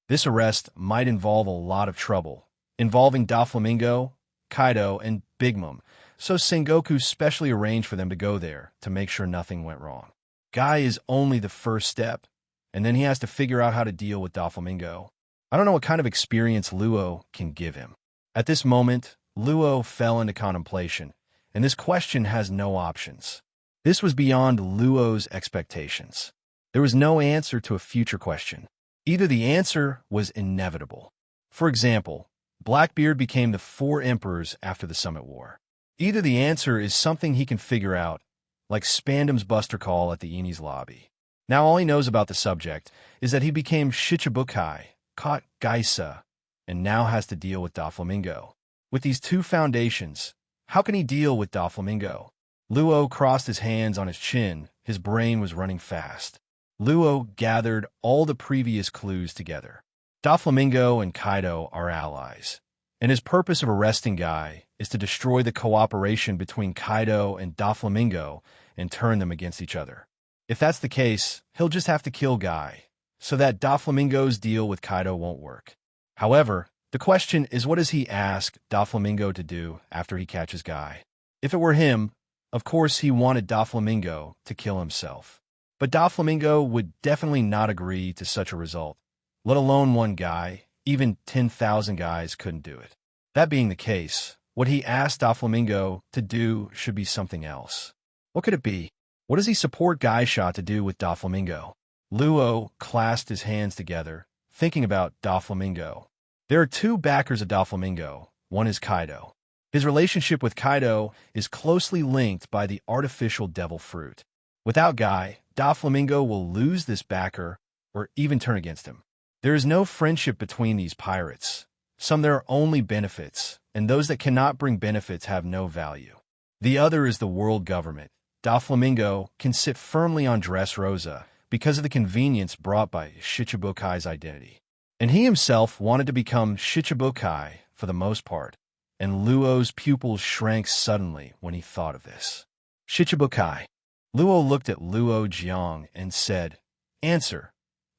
This arrest might involve a lot of trouble, involving Doflamingo, Kaido, and Big Mom, so Sengoku specially arranged for them to go there to make sure nothing went wrong. Guy is only the first step, and then he has to figure out how to deal with Doflamingo. I don't know what kind of experience Luo can give him. At this moment, Luo fell into contemplation, and this question has no options. This was beyond Luo's expectations. There was no answer to a future question. Either the answer was inevitable. For example, Blackbeard became the 4 emperors after the Summit War. Either the answer is something he can figure out, like Spandam's Buster Call at the Eni's lobby. Now all he knows about the subject is that he became Shichibukai, caught Gaisa, and now has to deal with Doflamingo. With these 2 foundations, how can he deal with Doflamingo? Luo crossed his hands on his chin. His brain was running fast. Luo gathered all the previous clues together. Doflamingo and Kaido are allies, and his purpose of arresting Guy is to destroy the cooperation between Kaido and Doflamingo and turn them against each other. If that's the case, he'll just have to kill Guy, so that Doflamingo's deal with Kaido won't work. However, the question is, what does he ask Doflamingo to do after he catches Guy? If it were him, of course he wanted Doflamingo to kill himself. But Doflamingo would definitely not agree to such a result, let alone one guy. Even 10,000 guys couldn't do it. That being the case, what he asked Doflamingo to do should be something else. What could it be? What does he support Gaisha to do with Doflamingo? Luo clasped his hands together, thinking about Doflamingo. There are 2 backers of Doflamingo. One is Kaido. His relationship with Kaido is closely linked by the artificial devil fruit. Without Guy, Doflamingo will lose this backer or even turn against him. There is no friendship between these pirates. Some there are only benefits, and those that cannot bring benefits have no value. The other is the world government. Doflamingo can sit firmly on Dressrosa because of the convenience brought by Shichibukai's identity. And he himself wanted to become Shichibukai for the most part, and Luo's pupils shrank suddenly when he thought of this. Shichibukai. Luo looked at Luo Jiang and said, "Answer.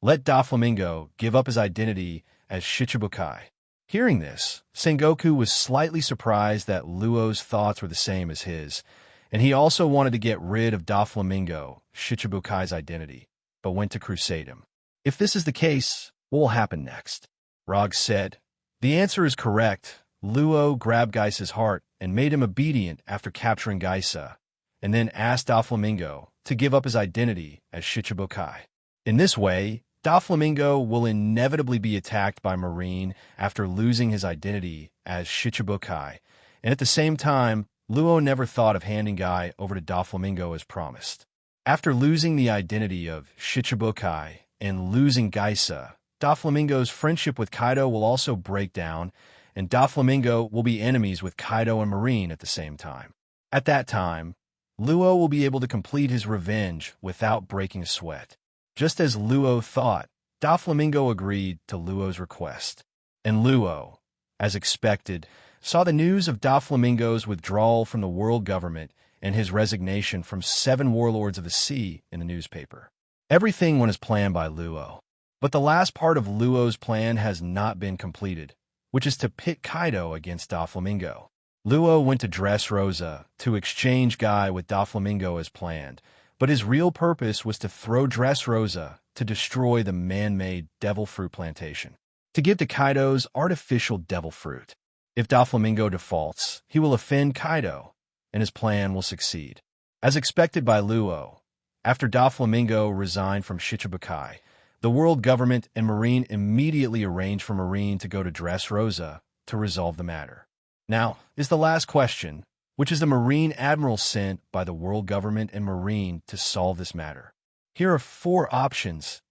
Let Doflamingo give up his identity as Shichibukai." Hearing this, Sengoku was slightly surprised that Luo's thoughts were the same as his, and he also wanted to get rid of Doflamingo, Shichibukai's identity, but went to crusade him. If this is the case, what will happen next? Rog said. The answer is correct. Luo grabbed Gaisa's heart and made him obedient after capturing Gaisa, and then asked Doflamingo to give up his identity as Shichibukai. In this way, Doflamingo will inevitably be attacked by Marine after losing his identity as Shichibukai, and at the same time, Luo never thought of handing Guy over to Doflamingo as promised. After losing the identity of Shichibukai and losing Gaisa, Doflamingo's friendship with Kaido will also break down, and Doflamingo will be enemies with Kaido and Marine at the same time. At that time, Luo will be able to complete his revenge without breaking a sweat. Just as Luo thought, Doflamingo agreed to Luo's request. And Luo, as expected, saw the news of Doflamingo's withdrawal from the world government and his resignation from 7 warlords of the sea in the newspaper. Everything went as planned by Luo. But the last part of Luo's plan has not been completed, which is to pit Kaido against Doflamingo. Luo went to Dressrosa to exchange Guy with Doflamingo as planned, but his real purpose was to throw Dressrosa to destroy the man-made devil fruit plantation, to give to Kaido's artificial devil fruit. If Doflamingo defaults, he will offend Kaido, and his plan will succeed. As expected by Luo, after Doflamingo resigned from Shichibukai, the world government and Marine immediately arranged for Marine to go to Dressrosa to resolve the matter. Now is the last question, which is the Marine Admiral sent by the world government and Marine to solve this matter. Here are 4 options.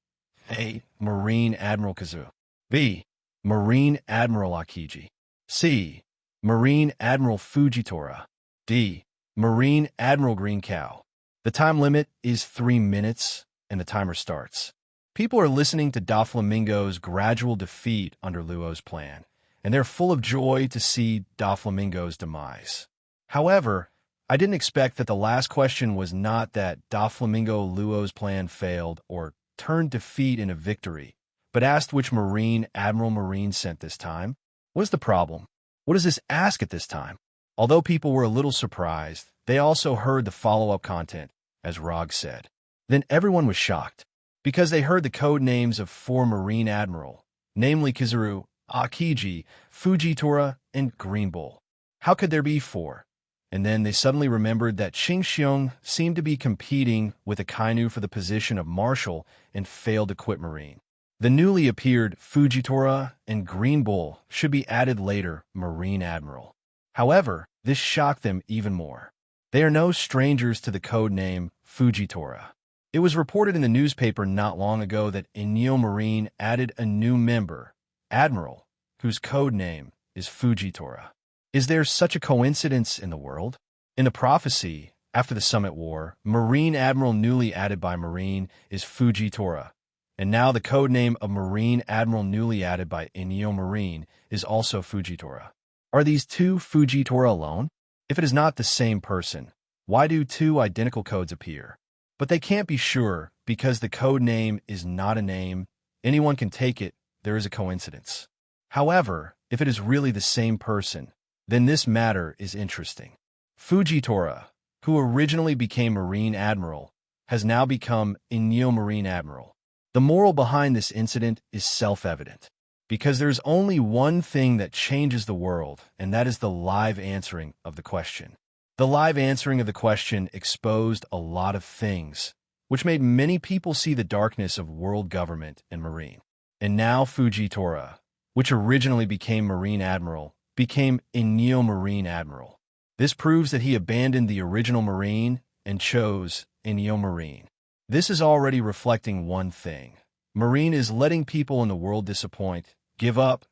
A. Marine Admiral Kazu. B. Marine Admiral Akiji. C. Marine Admiral Fujitora. D. Marine Admiral Green Cow. The time limit is 3 minutes, and the timer starts. People are listening to Doflamingo's gradual defeat under Luo's plan, and they're full of joy to see Doflamingo's demise. However, I didn't expect that the last question was not that Doflamingo Luo's plan failed or turned defeat into victory, but asked which Marine Admiral Marine sent this time. What is the problem? What does this ask at this time? Although people were a little surprised, they also heard the follow-up content, as Rog said. Then everyone was shocked, because they heard the code names of 4 Marine Admiral, namely Kizaru, Akiji, Fujitora, and Green Bull. How could there be 4? And then they suddenly remembered that Qingxiong seemed to be competing with Akainu for the position of marshal and failed to quit Marine. The newly appeared Fujitora and Green Bull should be added later, Marine Admiral. However, this shocked them even more. They are no strangers to the code name Fujitora. It was reported in the newspaper not long ago that Inyo Marine added a new member, Admiral, whose code name is Fujitora. Is there such a coincidence in the world? In the prophecy, after the Summit War, Marine Admiral newly added by Marine is Fujitora, and now the code name of Marine Admiral newly added by Inyo Marine is also Fujitora. Are these 2 Fujitora alone? If it is not the same person, why do 2 identical codes appear? But they can't be sure because the code name is not a name. Anyone can take it. There is a coincidence. However, if it is really the same person, then this matter is interesting. Fujitora, who originally became Marine Admiral, has now become Inyo Marine Admiral. The moral behind this incident is self-evident, because there's only one thing that changes the world, and that is the live answering of the question. The live answering of the question exposed a lot of things, which made many people see the darkness of world government and Marine. And now Fujitora, which originally became Marine Admiral, became Inyo Marine Admiral. This proves that he abandoned the original Marine and chose Inyo Marine. This is already reflecting one thing. Marine is letting people in the world disappoint, give up,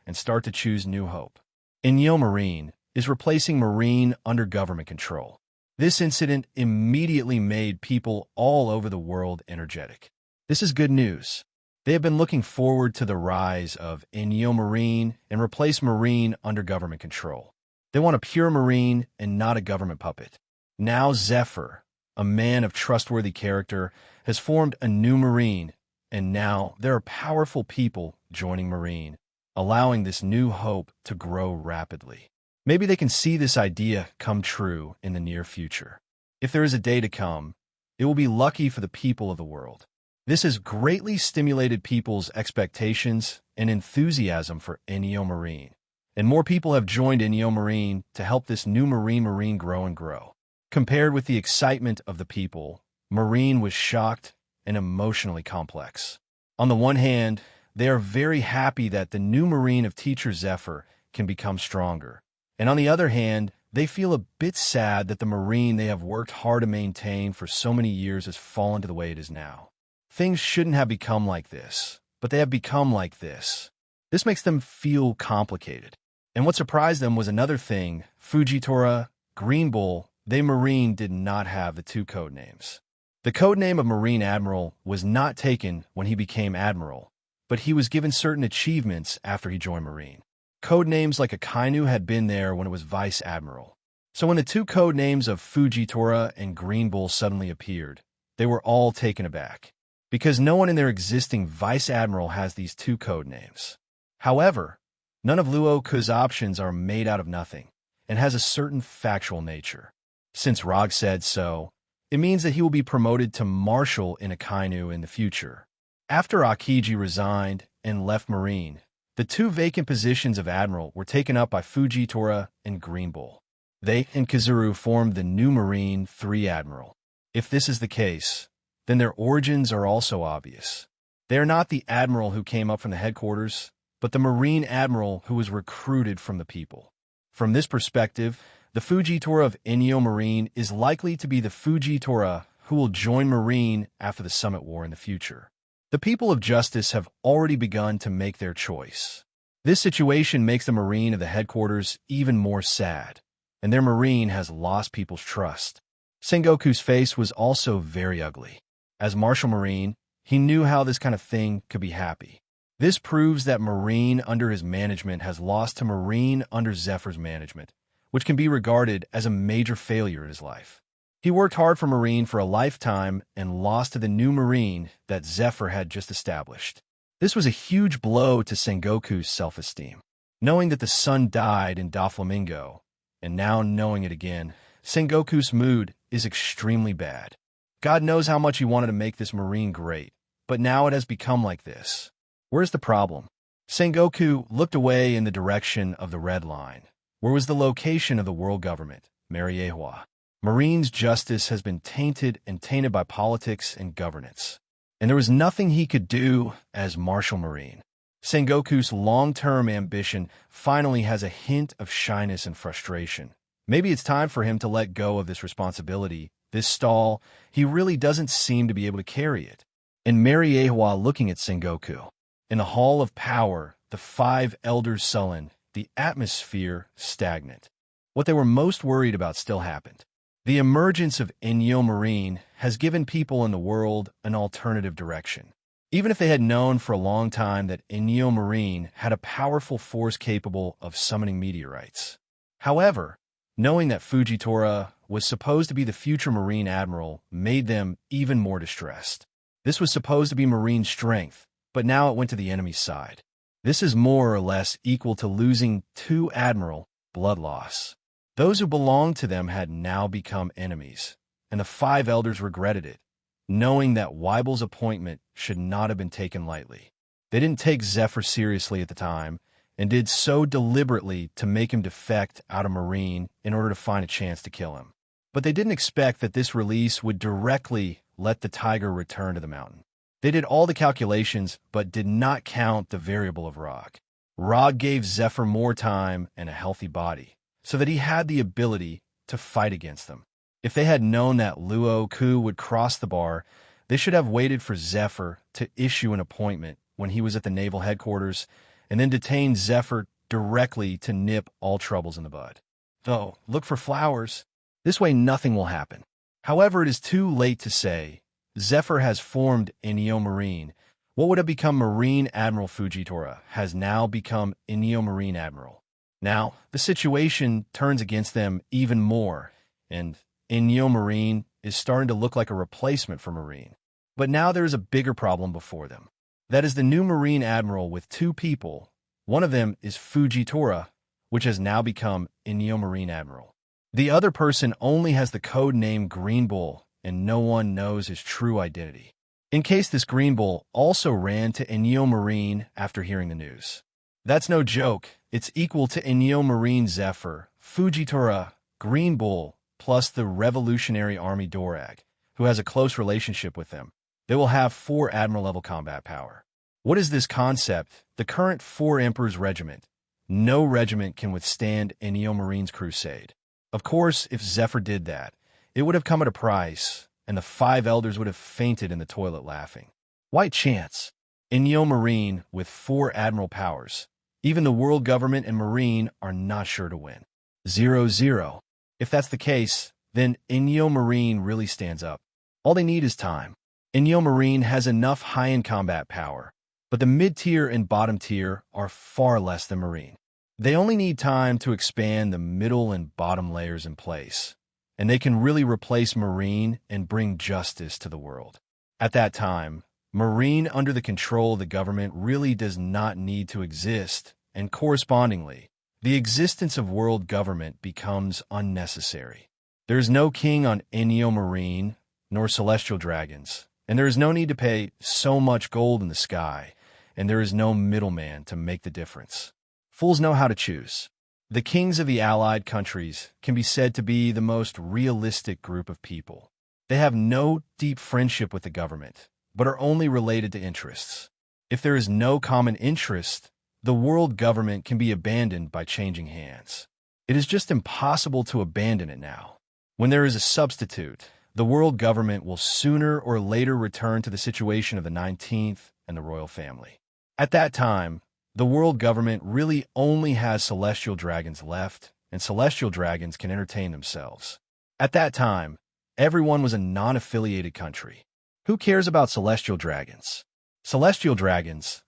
and start to choose new hope. Inyo Marine is replacing Marine under government control. This incident immediately made people all over the world energetic. This is good news. They have been looking forward to the rise of Inyo Marine and replace Marine under government control. They want a pure Marine and not a government puppet. Now Zephyr, a man of trustworthy character, has formed a new Marine, and now there are powerful people joining Marine, allowing this new hope to grow rapidly. Maybe they can see this idea come true in the near future. If there is a day to come, it will be lucky for the people of the world. This has greatly stimulated people's expectations and enthusiasm for Inyo Marine, and more people have joined Inyo Marine to help this new Marine grow and grow. Compared with the excitement of the people, Marine was shocked and emotionally complex. On the one hand, they are very happy that the new Marine of Teacher Zephyr can become stronger. And on the other hand, they feel a bit sad that the Marine they have worked hard to maintain for so many years has fallen to the way it is now. Things shouldn't have become like this, but they have become like this. This makes them feel complicated. And what surprised them was another thing. Fujitora, Green Bull, they Marine did not have the 2 code names. The codename of Marine Admiral was not taken when he became Admiral, but he was given certain achievements after he joined Marine. Codenames like Akainu had been there when it was Vice Admiral. So when the two codenames of Fujitora and Green Bull suddenly appeared, they were all taken aback, because no one in their existing Vice Admiral has these two codenames. However, none of Luo Ke's options are made out of nothing, and has a certain factual nature. Since Rog said so, it means that he will be promoted to marshal in Akainu in the future. After Akiji resigned and left Marine, the two vacant positions of Admiral were taken up by Fujitora and Green Bull. They and Kazuru formed the new Marine 3 Admiral. If this is the case, then their origins are also obvious. They are not the Admiral who came up from the headquarters, but the Marine Admiral who was recruited from the people. From this perspective, the Fujitora of Inyo Marine is likely to be the Fujitora who will join Marine after the Summit War in the future. The people of Justice have already begun to make their choice. This situation makes the Marine of the headquarters even more sad, and their Marine has lost people's trust. Sengoku's face was also very ugly. As Marshal Marine, he knew how this kind of thing could be happy. This proves that Marine under his management has lost to Marine under Zephyr's management, which can be regarded as a major failure in his life. He worked hard for Marine for a lifetime and lost to the new Marine that Zephyr had just established. This was a huge blow to Sengoku's self-esteem. Knowing that the son died in Doflamingo, and now knowing it again, Sengoku's mood is extremely bad. God knows how much he wanted to make this Marine great, but now it has become like this. Where's the problem? Sengoku looked away in the direction of the red line, where was the location of the world government, Marineford. Marine's justice has been tainted by politics and governance, and there was nothing he could do as Marshal Marine. Sengoku's long-term ambition finally has a hint of shyness and frustration. Maybe it's time for him to let go of this responsibility, this stall. He really doesn't seem to be able to carry it. And Marineford looking at Sengoku. In the Hall of Power, the 5 elders sullen, the atmosphere stagnant. What they were most worried about still happened. The emergence of Inyo Marine has given people in the world an alternative direction. Even if they had known for a long time that Inyo Marine had a powerful force capable of summoning meteorites. However, knowing that Fujitora was supposed to be the future Marine Admiral made them even more distressed. This was supposed to be Marine's strength, but now it went to the enemy's side. This is more or less equal to losing 2 Admiral, blood loss. Those who belonged to them had now become enemies, and the 5 elders regretted it, knowing that Weibel's appointment should not have been taken lightly. They didn't take Zephyr seriously at the time, and did so deliberately to make him defect out of Marine in order to find a chance to kill him. But they didn't expect that this release would directly let the tiger return to the mountain. They did all the calculations, but did not count the variable of Rog. Rog gave Zephyr more time and a healthy body, so that he had the ability to fight against them. If they had known that Luo Ke would cross the bar, they should have waited for Zephyr to issue an appointment when he was at the naval headquarters, and then detained Zephyr directly to nip all troubles in the bud. Though, look for flowers. This way nothing will happen. However, it is too late to say. Zephyr has formed Inyo Marine. What would have become Marine Admiral Fujitora has now become Inyo Marine Admiral. Now, the situation turns against them even more, and Inyo Marine is starting to look like a replacement for Marine. But now there is a bigger problem before them. That is the new Marine Admiral with 2 people. One of them is Fujitora, which has now become Inyo Marine Admiral. The other person only has the code name Green Bull, and no one knows his true identity. In case this Green Bull also ran to Inyo Marine after hearing the news. That's no joke. It's equal to Inyo Marine Zephyr, Fujitora, Green Bull, plus the Revolutionary Army Dorag, who has a close relationship with them. They will have 4 Admiral-level combat power. What is this concept? The current 4 Emperors Regiment. No regiment can withstand Inyo Marine's crusade. Of course, if Zephyr did that, it would have come at a price, and the 5 elders would have fainted in the toilet laughing. Why chance? Inyo Marine with 4 Admiral powers. Even the world government and Marine are not sure to win. 0-0. If that's the case, then Inyo Marine really stands up. All they need is time. Inyo Marine has enough high-end combat power, but the mid-tier and bottom tier are far less than Marine. They only need time to expand the middle and bottom layers in place, and they can really replace Marine and bring justice to the world. At that time, Marine under the control of the government really does not need to exist, and correspondingly, the existence of world government becomes unnecessary. There is no king on Inyo Marine, nor celestial dragons, and there is no need to pay so much gold in the sky, and there is no middleman to make the difference. Fools know how to choose. The kings of the allied countries can be said to be the most realistic group of people. They have no deep friendship with the government, but are only related to interests. If there is no common interest, the world government can be abandoned by changing hands. It is just impossible to abandon it now. When there is a substitute, the world government will sooner or later return to the situation of the 19th and the royal family. At that time, the world government really only has celestial dragons left, and celestial dragons can entertain themselves. At that time, everyone was a non-affiliated country. Who cares about celestial dragons? Celestial dragons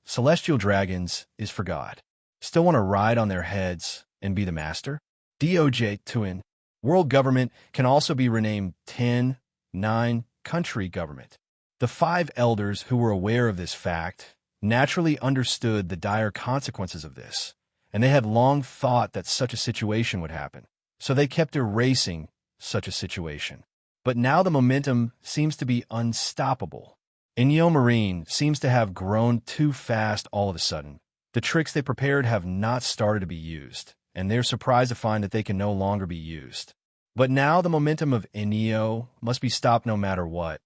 is for God. Still want to ride on their heads and be the master? Doj Tuin. World government can also be renamed 10-9 country government. The 5 elders who were aware of this fact naturally understood the dire consequences of this, and they had long thought that such a situation would happen, so they kept erasing such a situation. But now the momentum seems to be unstoppable. Inyo Marine seems to have grown too fast all of a sudden. The tricks they prepared have not started to be used, and they're surprised to find that they can no longer be used. But now the momentum of Inyo must be stopped no matter what.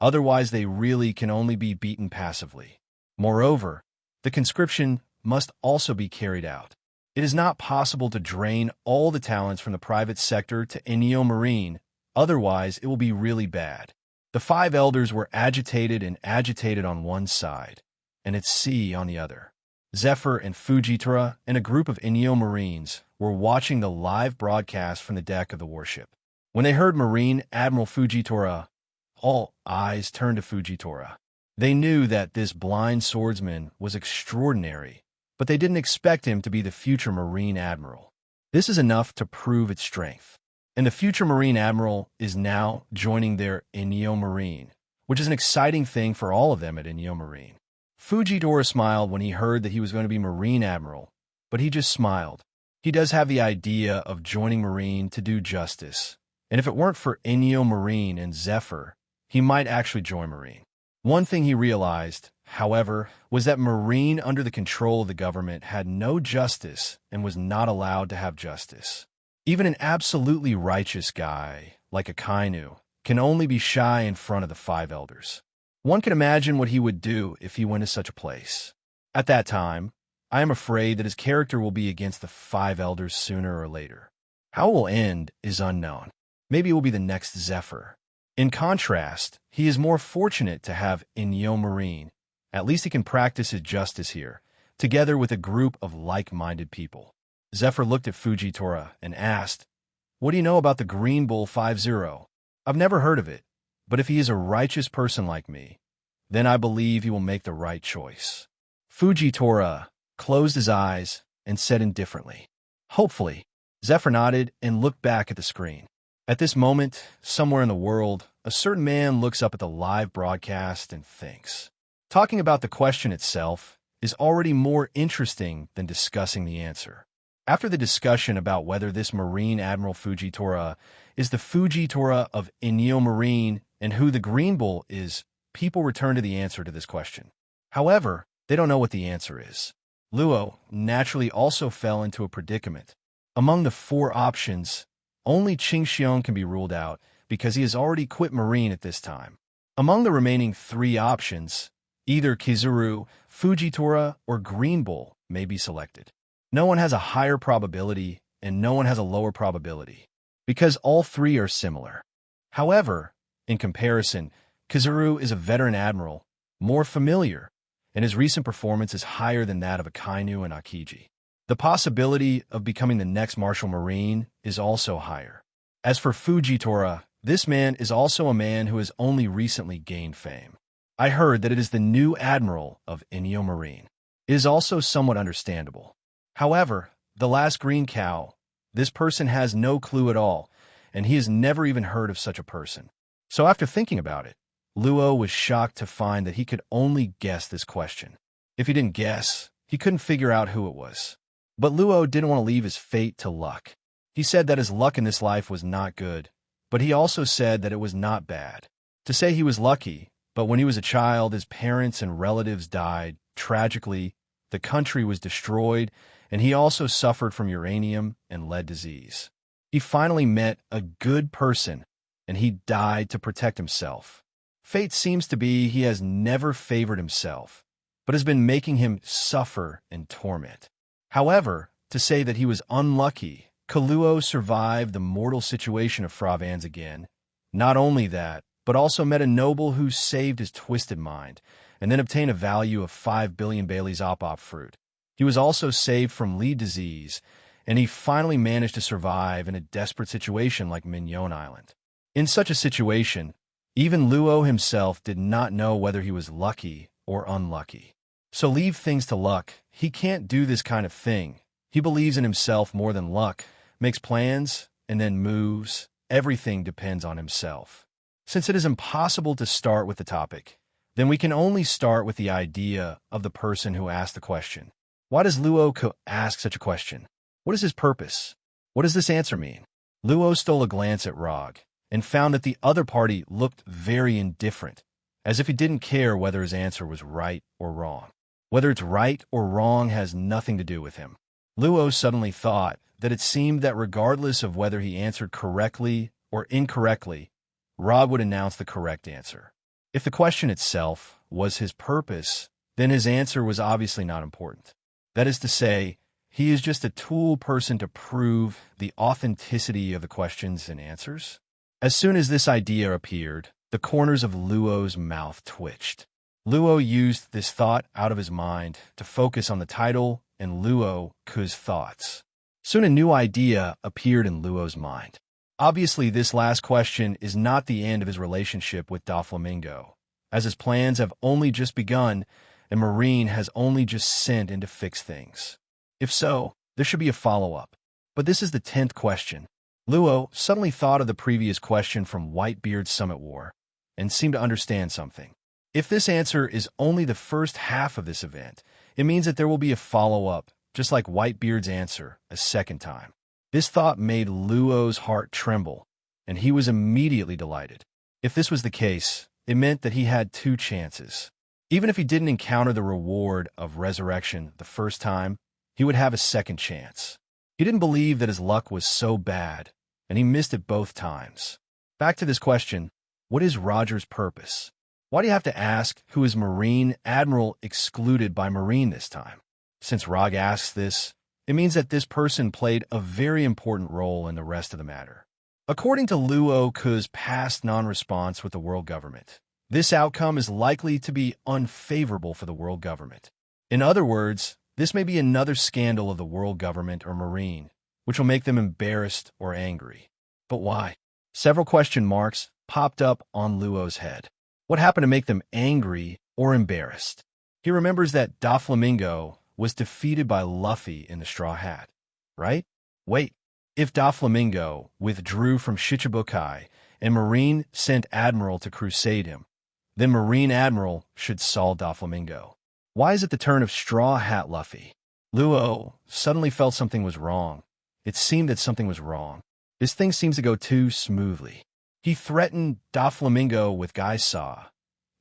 Otherwise, they really can only be beaten passively. Moreover, the conscription must also be carried out. It is not possible to drain all the talents from the private sector to Inyo Marine, otherwise it will be really bad. The 5 elders were agitated on one side, and its sea on the other. Zephyr and Fujitora and a group of Inyo Marines were watching the live broadcast from the deck of the warship. When they heard Marine Admiral Fujitora, all eyes turned to Fujitora. They knew that this blind swordsman was extraordinary, but they didn't expect him to be the future Marine Admiral. This is enough to prove its strength. And the future Marine Admiral is now joining their Inyo Marine, which is an exciting thing for all of them at Inyo Marine. Fujitora smiled when he heard that he was going to be Marine Admiral, but he just smiled. He does have the idea of joining Marine to do justice, and if it weren't for Inyo Marine and Zephyr, he might actually join Marine. One thing he realized, however, was that Marine under the control of the government had no justice and was not allowed to have justice. Even an absolutely righteous guy, like Akainu, can only be shy in front of the 5 elders. One can imagine what he would do if he went to such a place. At that time, I am afraid that his character will be against the 5 elders sooner or later. How it will end is unknown. Maybe it will be the next Zephyr. In contrast, he is more fortunate to have Inyo Marine. At least he can practice his justice here, together with a group of like-minded people. Zephyr looked at Fujitora and asked, "What do you know about the Green Bull 50? I've never heard of it, but if he is a righteous person like me, then I believe he will make the right choice." Fujitora closed his eyes and said indifferently, "Hopefully." Zephyr nodded and looked back at the screen. At this moment, somewhere in the world, a certain man looks up at the live broadcast and thinks. Talking about the question itself is already more interesting than discussing the answer. After the discussion about whether this Marine Admiral Fujitora is the Fujitora of Inyo Marine and who the Green Bull is, people return to the answer to this question. However, they don't know what the answer is. Luo naturally also fell into a predicament. Among the 4 options, only Qingxiong can be ruled out because he has already quit Marine at this time. Among the remaining 3 options, either Kizuru, Fujitora, or Green Bull may be selected. No one has a higher probability and no one has a lower probability, because all 3 are similar. However, in comparison, Kizuru is a veteran admiral, more familiar, and his recent performance is higher than that of Akainu and Akiji. The possibility of becoming the next Marshal Marine is also higher. As for Fujitora, This man is also a man who has only recently gained fame. I heard that it is the new Admiral of Inyo Marine. It is also somewhat understandable. However, the last green cow, this person has no clue at all, and he has never even heard of such a person. So after thinking about it, Luo was shocked to find that he could only guess this question. If he didn't guess, he couldn't figure out who it was. But Luo didn't want to leave his fate to luck. He said that his luck in this life was not good, but he also said that it was not bad. To say he was lucky, but when he was a child, his parents and relatives died. Tragically, the country was destroyed, and he also suffered from uranium and lead disease. He finally met a good person, and he died to protect himself. Fate seems to be he has never favored himself, but has been making him suffer and torment. However, to say that he was unlucky, Luo survived the mortal situation of Flevance again. Not only that, but also met a noble who saved his twisted mind, and then obtained a value of 5 billion Bailey's op fruit. He was also saved from lead disease, and he finally managed to survive in a desperate situation like Mignon Island. In such a situation, even Luo himself did not know whether he was lucky or unlucky. So leave things to luck. He can't do this kind of thing. He believes in himself more than luck, makes plans, and then moves. Everything depends on himself. Since it is impossible to start with the topic, then we can only start with the idea of the person who asked the question. Why does Luo Ke ask such a question? What is his purpose? What does this answer mean? Luo stole a glance at Rog and found that the other party looked very indifferent, as if he didn't care whether his answer was right or wrong. Whether it's right or wrong has nothing to do with him. Luo suddenly thought that it seemed that regardless of whether he answered correctly or incorrectly, Rog would announce the correct answer. If the question itself was his purpose, then his answer was obviously not important. That is to say, he is just a tool person to prove the authenticity of the questions and answers. As soon as this idea appeared, the corners of Luo's mouth twitched. Luo used this thought out of his mind to focus on the title and Luo Ke's thoughts. Soon a new idea appeared in Luo's mind. Obviously, this last question is not the end of his relationship with Doflamingo, as his plans have only just begun and Marine has only just sent in to fix things. If so, there should be a follow-up. But this is the 10th question. Luo suddenly thought of the previous question from Whitebeard's Summit War and seemed to understand something. If this answer is only the first half of this event, it means that there will be a follow-up, just like Whitebeard's answer, a second time. This thought made Luo's heart tremble, and he was immediately delighted. If this was the case, it meant that he had 2 chances. Even if he didn't encounter the reward of resurrection the first time, he would have a second chance. He didn't believe that his luck was so bad, and he missed it both times. Back to this question, what is Roger's purpose? Why do you have to ask who is Marine Admiral excluded by Marine this time? Since Rog asks this, it means that this person played a very important role in the rest of the matter. According to Luo Ke's past non-response with the world government, this outcome is likely to be unfavorable for the world government. In other words, this may be another scandal of the world government or Marine, which will make them embarrassed or angry. But why? Several question marks popped up on Luo's head. What happened to make them angry or embarrassed? He remembers that Doflamingo was defeated by Luffy in the Straw Hat, right? Wait, if Doflamingo withdrew from Shichibukai and Marine sent Admiral to crusade him, then Marine Admiral should solve Doflamingo. Why is it the turn of Straw Hat Luffy? Luo suddenly felt something was wrong. It seemed that something was wrong. This thing seems to go too smoothly. He threatened Doflamingo with Guy Saw,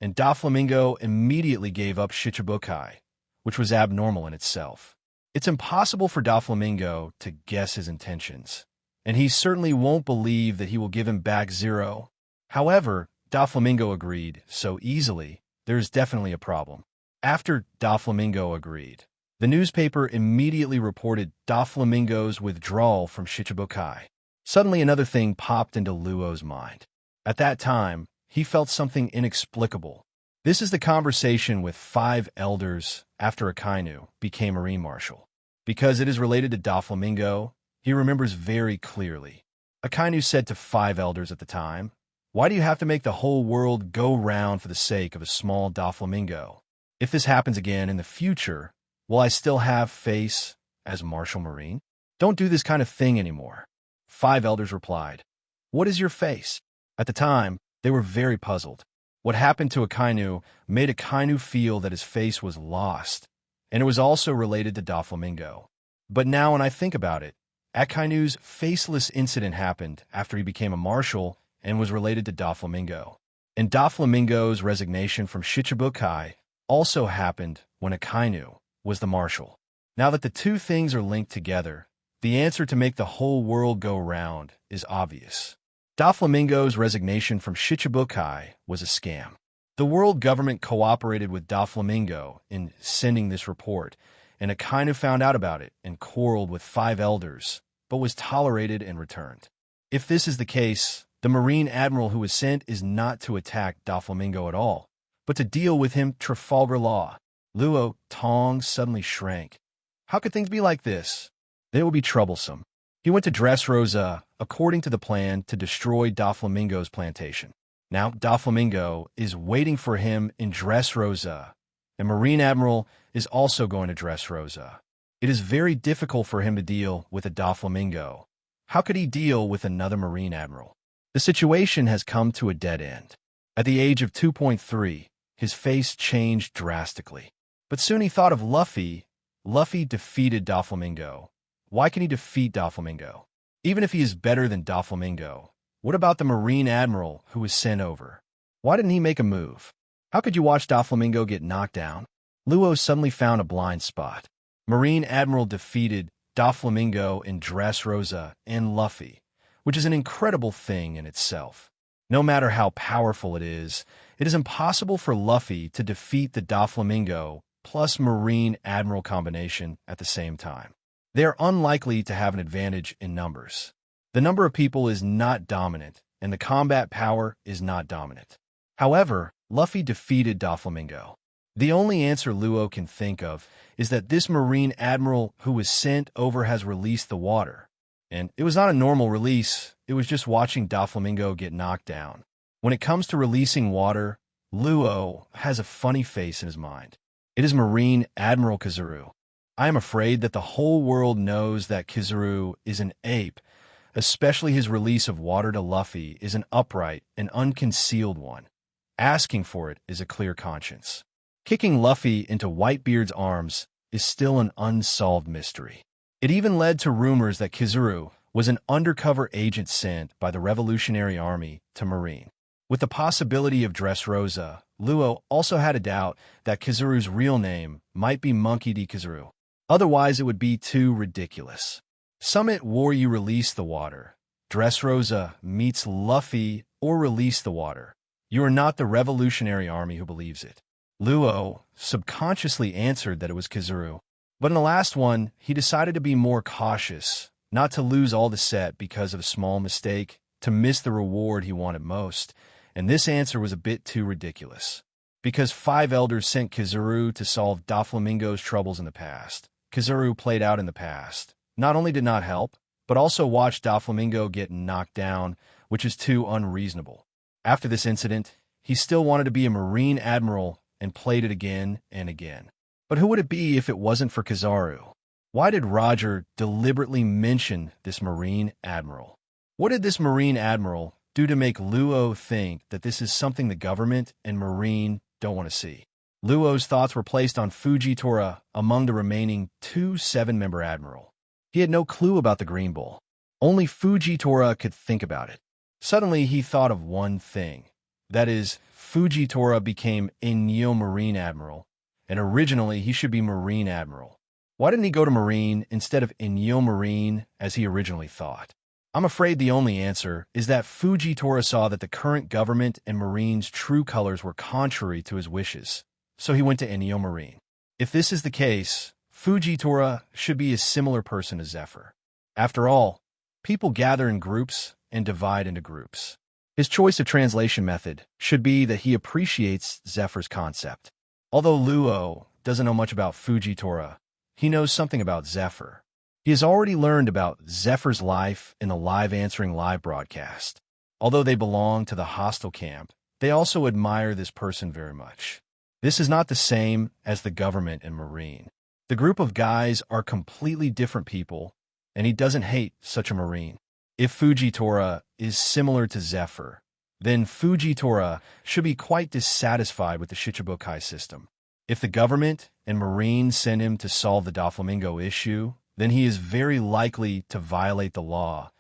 and Doflamingo immediately gave up Shichibukai, which was abnormal in itself. It's impossible for Doflamingo to guess his intentions, and he certainly won't believe that he will give him back 0. However, Doflamingo agreed so easily, there is definitely a problem. After Doflamingo agreed, the newspaper immediately reported Doflamingo's withdrawal from Shichibukai. Suddenly another thing popped into Luo's mind. At that time, he felt something inexplicable. This is the conversation with 5 elders after Akainu became Marine Marshal. Because it is related to Doflamingo, he remembers very clearly. Akainu said to 5 elders at the time. Why do you have to make the whole world go round for the sake of a small Doflamingo? If this happens again in the future, will I still have face as Marshal Marine? Don't do this kind of thing anymore. 5 elders replied. What is your face? At the time, they were very puzzled. What happened to Akainu made Akainu feel that his face was lost, and it was also related to Doflamingo. But now when I think about it, Akainu's faceless incident happened after he became a marshal and was related to Doflamingo. And Doflamingo's resignation from Shichibukai also happened when Akainu was the marshal. Now that the two things are linked together, the answer to make the whole world go round is obvious. Doflamingo's resignation from Shichibukai was a scam. The world government cooperated with Doflamingo in sending this report, and Akainu found out about it and quarreled with 5 elders, but was tolerated and returned. If this is the case, the Marine Admiral who was sent is not to attack Doflamingo at all, but to deal with him Trafalgar Law. Luo Tong suddenly shrank. How could things be like this? They will be troublesome. He went to Dressrosa, according to the plan, to destroy Doflamingo's plantation. Now Doflamingo is waiting for him in Dressrosa, and Marine Admiral is also going to Dressrosa. It is very difficult for him to deal with a Doflamingo. How could he deal with another Marine Admiral? The situation has come to a dead end. At the age of 2.3, his face changed drastically. But soon he thought of Luffy. Luffy defeated Doflamingo. Why can he defeat Doflamingo? Even if he is better than Doflamingo, what about the Marine Admiral who was sent over? Why didn't he make a move? How could you watch Doflamingo get knocked down? Luo suddenly found a blind spot. Marine Admiral defeated Doflamingo in Dressrosa and Luffy, which is an incredible thing in itself. No matter how powerful it is impossible for Luffy to defeat the Doflamingo plus Marine Admiral combination at the same time. They are unlikely to have an advantage in numbers. The number of people is not dominant, and the combat power is not dominant. However, Luffy defeated Doflamingo. The only answer Luo can think of is that this Marine Admiral who was sent over has released the water. And it was not a normal release, it was just watching Doflamingo get knocked down. When it comes to releasing water, Luo has a funny face in his mind. It is Marine Admiral Kizaru. I am afraid that the whole world knows that Kizaru is an ape, especially his release of water to Luffy is an upright and unconcealed one. Asking for it is a clear conscience. Kicking Luffy into Whitebeard's arms is still an unsolved mystery. It even led to rumors that Kizaru was an undercover agent sent by the Revolutionary Army to Marine. With the possibility of Dressrosa, Luo also had a doubt that Kizaru's real name might be Monkey D. Kizaru. Otherwise, it would be too ridiculous. Summit War You Release the Water. Dressrosa meets Luffy or Release the Water. You are not the Revolutionary Army who believes it. Luo subconsciously answered that it was Kizaru. But in the last one, he decided to be more cautious, not to lose all the set because of a small mistake, to miss the reward he wanted most, and this answer was a bit too ridiculous. Because 5 elders sent Kizaru to solve Doflamingo's troubles in the past. Kizaru played out in the past. Not only did not help, but also watched Doflamingo get knocked down, which is too unreasonable. After this incident, he still wanted to be a Marine Admiral and played it again and again. But who would it be if it wasn't for Kizaru? Why did Roger deliberately mention this Marine Admiral? What did this Marine Admiral do to make Luo think that this is something the government and Marine don't want to see? Luo's thoughts were placed on Fujitora among the remaining 2 7-member Admiral. He had no clue about the Green Bull. Only Fujitora could think about it. Suddenly, he thought of one thing. That is, Fujitora became Enyo Marine Admiral, and originally he should be Marine Admiral. Why didn't he go to Marine instead of Enyo Marine as he originally thought? I'm afraid the only answer is that Fujitora saw that the current government and Marine's true colors were contrary to his wishes, so he went to Enyo Marine. If this is the case, Fujitora should be a similar person to Zephyr. After all, people gather in groups and divide into groups. His choice of translation method should be that he appreciates Zephyr's concept. Although Luo doesn't know much about Fujitora, he knows something about Zephyr. He has already learned about Zephyr's life in the live answering live broadcast. Although they belong to the hostile camp, they also admire this person very much. This is not the same as the government and Marine. The group of guys are completely different people, and he doesn't hate such a Marine. If Fujitora is similar to Zephyr, then Fujitora should be quite dissatisfied with the Shichibukai system. If the government and Marine send him to solve the Doflamingo issue, then he is very likely to violate the law,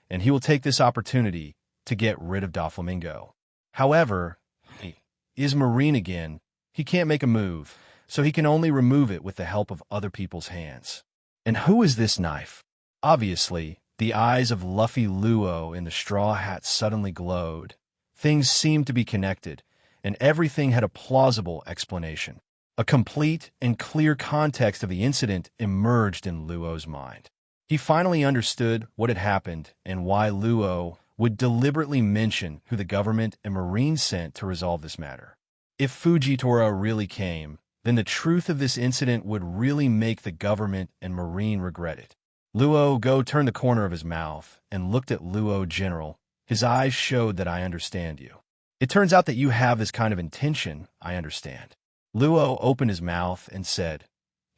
and he will take this opportunity to get rid of Doflamingo. However, he is Marine again. He can't make a move, so he can only remove it with the help of other people's hands. And who is this knife? Obviously, the eyes of Luffy Luo in the straw hat suddenly glowed. Things seemed to be connected, and everything had a plausible explanation. A complete and clear context of the incident emerged in Luo's mind. He finally understood what had happened and why Luo would deliberately mention who the government and Marine sent to resolve this matter. If Fujitora really came, then the truth of this incident would really make the government and Marine regret it. Luo Ke turned the corner of his mouth and looked at Luo General. His eyes showed that I understand you. It turns out that you have this kind of intention, I understand. Luo opened his mouth and said,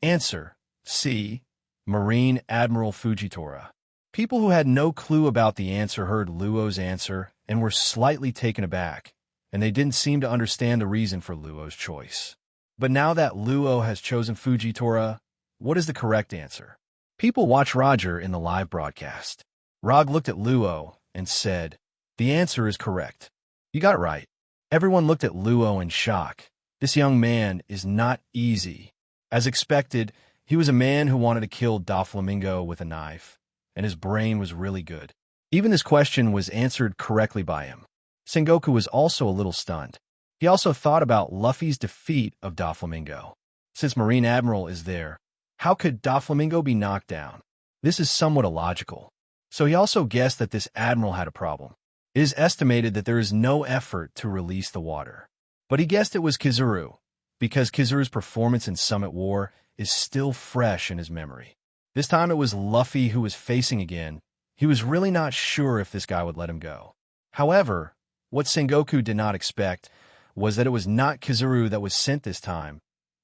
Answer, C. Marine Admiral Fujitora. People who had no clue about the answer heard Luo's answer and were slightly taken aback, and they didn't seem to understand the reason for Luo's choice. But now that Luo has chosen Fujitora, what is the correct answer? People watch Roger in the live broadcast. Rog looked at Luo and said, The answer is correct. You got it right. Everyone looked at Luo in shock. This young man is not easy. As expected, he was a man who wanted to kill Doflamingo with a knife, and his brain was really good. Even this question was answered correctly by him. Sengoku was also a little stunned. He also thought about Luffy's defeat of Doflamingo. Since Marine Admiral is there, how could Doflamingo be knocked down? This is somewhat illogical. So he also guessed that this Admiral had a problem. It is estimated that there is no effort to release the water. But he guessed it was Kizaru, because Kizaru's performance in Summit War is still fresh in his memory. This time it was Luffy who was facing again. He was really not sure if this guy would let him go. However, what Sengoku did not expect was that it was not Kizaru that was sent this time,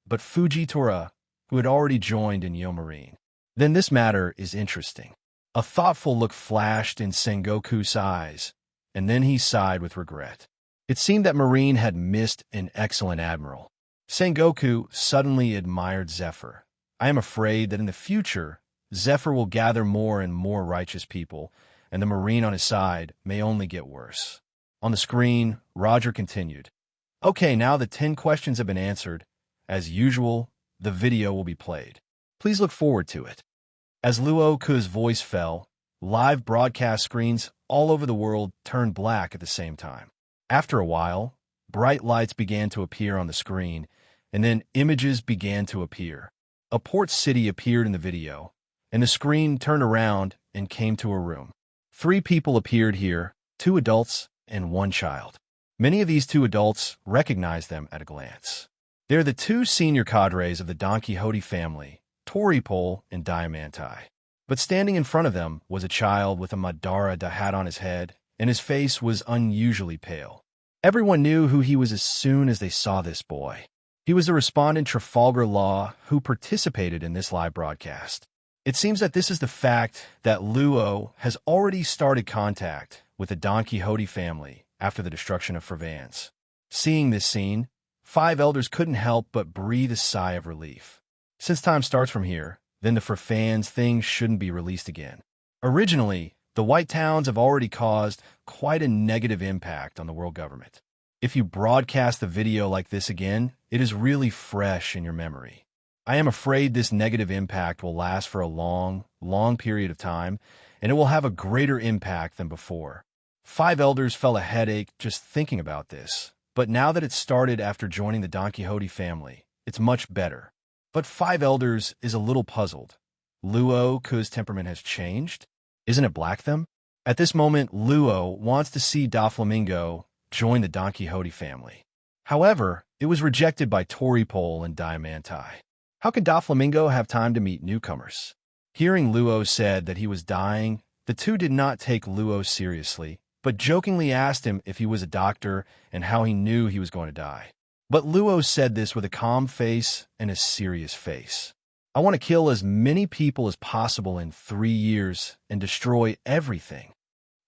but Fujitora, who had already joined in Yomarine. Then this matter is interesting. A thoughtful look flashed in Sengoku's eyes, and then he sighed with regret. It seemed that Marine had missed an excellent admiral. Sengoku suddenly admired Zephyr. I am afraid that in the future, Zephyr will gather more and more righteous people, and the Marine on his side may only get worse. On the screen, Roger continued. Okay, now the 10 questions have been answered. As usual, the video will be played. Please look forward to it. As Luo Ke's voice fell, live broadcast screens all over the world turned black at the same time. After a while, bright lights began to appear on the screen, and then images began to appear. A port city appeared in the video, and the screen turned around and came to a room. 3 people appeared here, 2 adults and 1 child. Many of these 2 adults recognized them at a glance. They're the 2 senior cadres of the Don Quixote family, Toripole and Diamanti. But standing in front of them was a child with a Madara hat on his head, and his face was unusually pale. Everyone knew who he was as soon as they saw this boy. He was the respondent Trafalgar Law who participated in this live broadcast. It seems that this is the fact that Luo has already started contact with the Don Quixote family after the destruction of Flevance. Seeing this scene, 5 elders couldn't help but breathe a sigh of relief. Since time starts from here, then the Flevance thing shouldn't be released again. Originally, the White Towns have already caused quite a negative impact on the world government. If you broadcast the video like this again, it is really fresh in your memory. I am afraid this negative impact will last for a long period of time, and it will have a greater impact than before. 5 elders felt a headache just thinking about this, but now that it started after joining the Don Quixote family, it's much better. But 5 elders is a little puzzled. Luo Ke's temperament has changed? Isn't it black them? At this moment, Luo wants to see Doflamingo join the Don Quixote family. However, it was rejected by Toripole and Diamanti. How could Doflamingo have time to meet newcomers? Hearing Luo said that he was dying, the two did not take Luo seriously, but jokingly asked him if he was a doctor and how he knew he was going to die. But Luo said this with a calm face and a serious face. I want to kill as many people as possible in 3 years and destroy everything.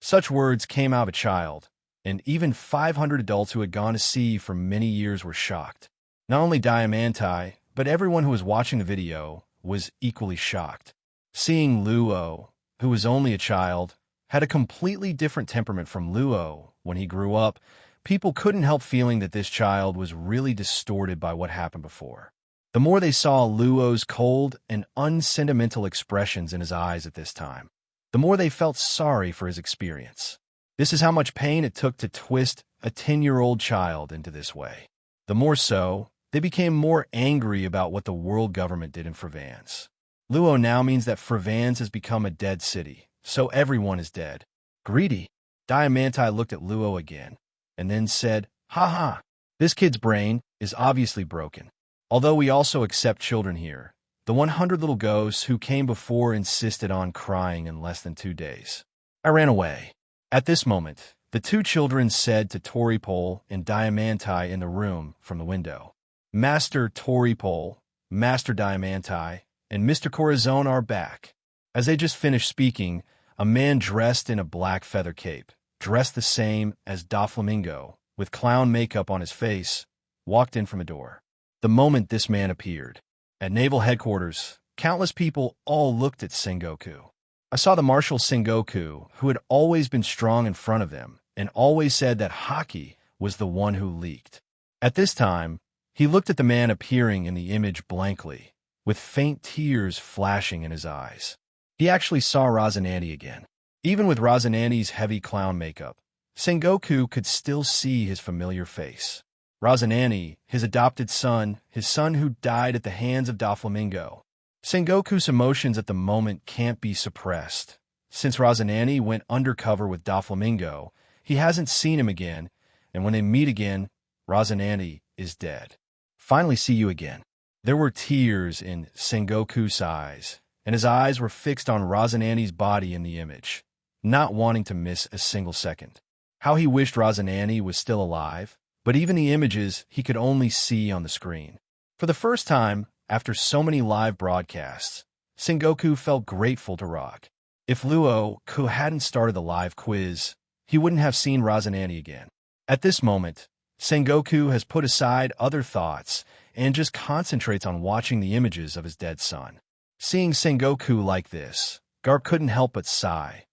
Such words came out of a child, and even 500 adults who had gone to sea for many years were shocked. Not only Diamanti, but everyone who was watching the video was equally shocked. Seeing Luo, who was only a child, had a completely different temperament from Luo when he grew up, people couldn't help feeling that this child was really distorted by what happened before. The more they saw Luo's cold and unsentimental expressions in his eyes at this time, the more they felt sorry for his experience. This is how much pain it took to twist a 10-year-old child into this way. The more so, they became more angry about what the world government did in Flevance. Luo now means that Flevance has become a dead city, so everyone is dead. Greedy, Diamanti looked at Luo again, and then said, "Ha ha, this kid's brain is obviously broken. Although we also accept children here, the 100 little ghosts who came before insisted on crying in less than 2 days. I ran away." At this moment, the two children said to Toripole and Diamanti in the room from the window, "Master Toripole, Master Diamanti, and Mr. Corazon are back." As they just finished speaking, a man dressed in a black feather cape, dressed the same as Doflamingo, with clown makeup on his face, walked in from a door. The moment this man appeared, at naval headquarters, countless people all looked at Sengoku. I saw the Marshal Sengoku, who had always been strong in front of them, and always said that Haki was the one who leaked. At this time, he looked at the man appearing in the image blankly, with faint tears flashing in his eyes. He actually saw Rosinante again. Even with Rosinante's heavy clown makeup, Sengoku could still see his familiar face. Rosinante, his adopted son, his son who died at the hands of Doflamingo. Sengoku's emotions at the moment can't be suppressed. Since Rosinante went undercover with Doflamingo, he hasn't seen him again, and when they meet again, Rosinante is dead. "Finally see you again." There were tears in Sengoku's eyes, and his eyes were fixed on Rosinante's body in the image, not wanting to miss a single second. How he wished Rosinante was still alive, but even the images he could only see on the screen. For the first time, after so many live broadcasts, Sengoku felt grateful to Rock. If Luo Ke hadn't started the live quiz, he wouldn't have seen Rosinante again. At this moment, Sengoku has put aside other thoughts and just concentrates on watching the images of his dead son. Seeing Sengoku like this, Garp couldn't help but sigh,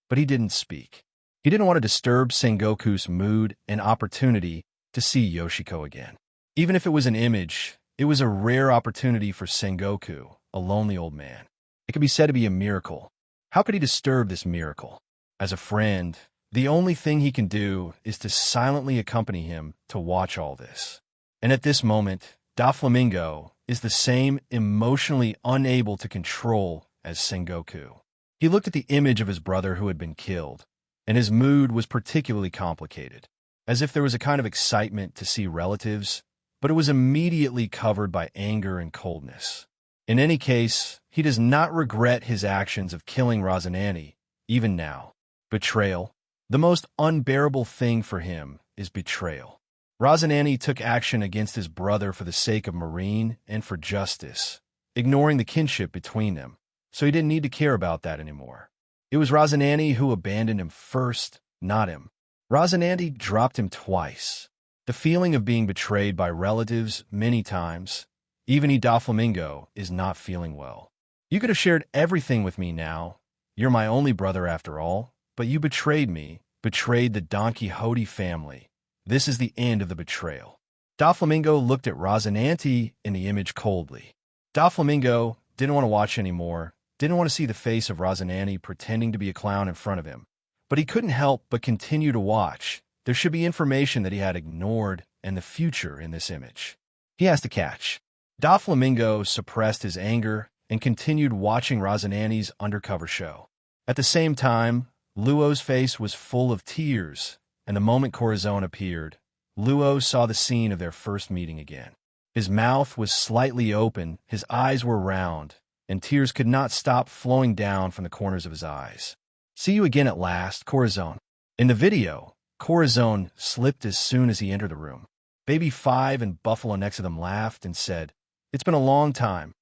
but he didn't speak. He didn't want to disturb Sengoku's mood and opportunity to see Yoshiko again. Even if it was an image, it was a rare opportunity for Sengoku, a lonely old man. It could be said to be a miracle. How could he disturb this miracle? As a friend, the only thing he can do is to silently accompany him to watch all this. And at this moment, Doflamingo is the same emotionally unable to control as Sengoku. He looked at the image of his brother who had been killed, and his mood was particularly complicated, as if there was a kind of excitement to see relatives, but it was immediately covered by anger and coldness. In any case, he does not regret his actions of killing Rosinante, even now. Betrayal. The most unbearable thing for him is betrayal. Rosinante took action against his brother for the sake of Marine and for justice, ignoring the kinship between them, so he didn't need to care about that anymore. It was Rosinante who abandoned him first, not him. Rosinante dropped him twice. The feeling of being betrayed by relatives many times, even Doflamingo, is not feeling well. You could have shared everything with me now. You're my only brother after all, but you betrayed me, betrayed the Don Quixote family. This is the end of the betrayal. Doflamingo looked at Rosinante in the image coldly. Doflamingo didn't want to watch anymore, didn't want to see the face of Rosinante pretending to be a clown in front of him. But he couldn't help but continue to watch. There should be information that he had ignored and the future in this image. He has to catch. Doflamingo suppressed his anger and continued watching Rosinante's undercover show. At the same time, Luo's face was full of tears, and the moment Corazon appeared, Luo saw the scene of their first meeting again. His mouth was slightly open, his eyes were round, and tears could not stop flowing down from the corners of his eyes. "See you again at last, Corazon." In the video, Corazon slipped as soon as he entered the room. Baby 5 and Buffalo next to them laughed and said, "It's been a long time."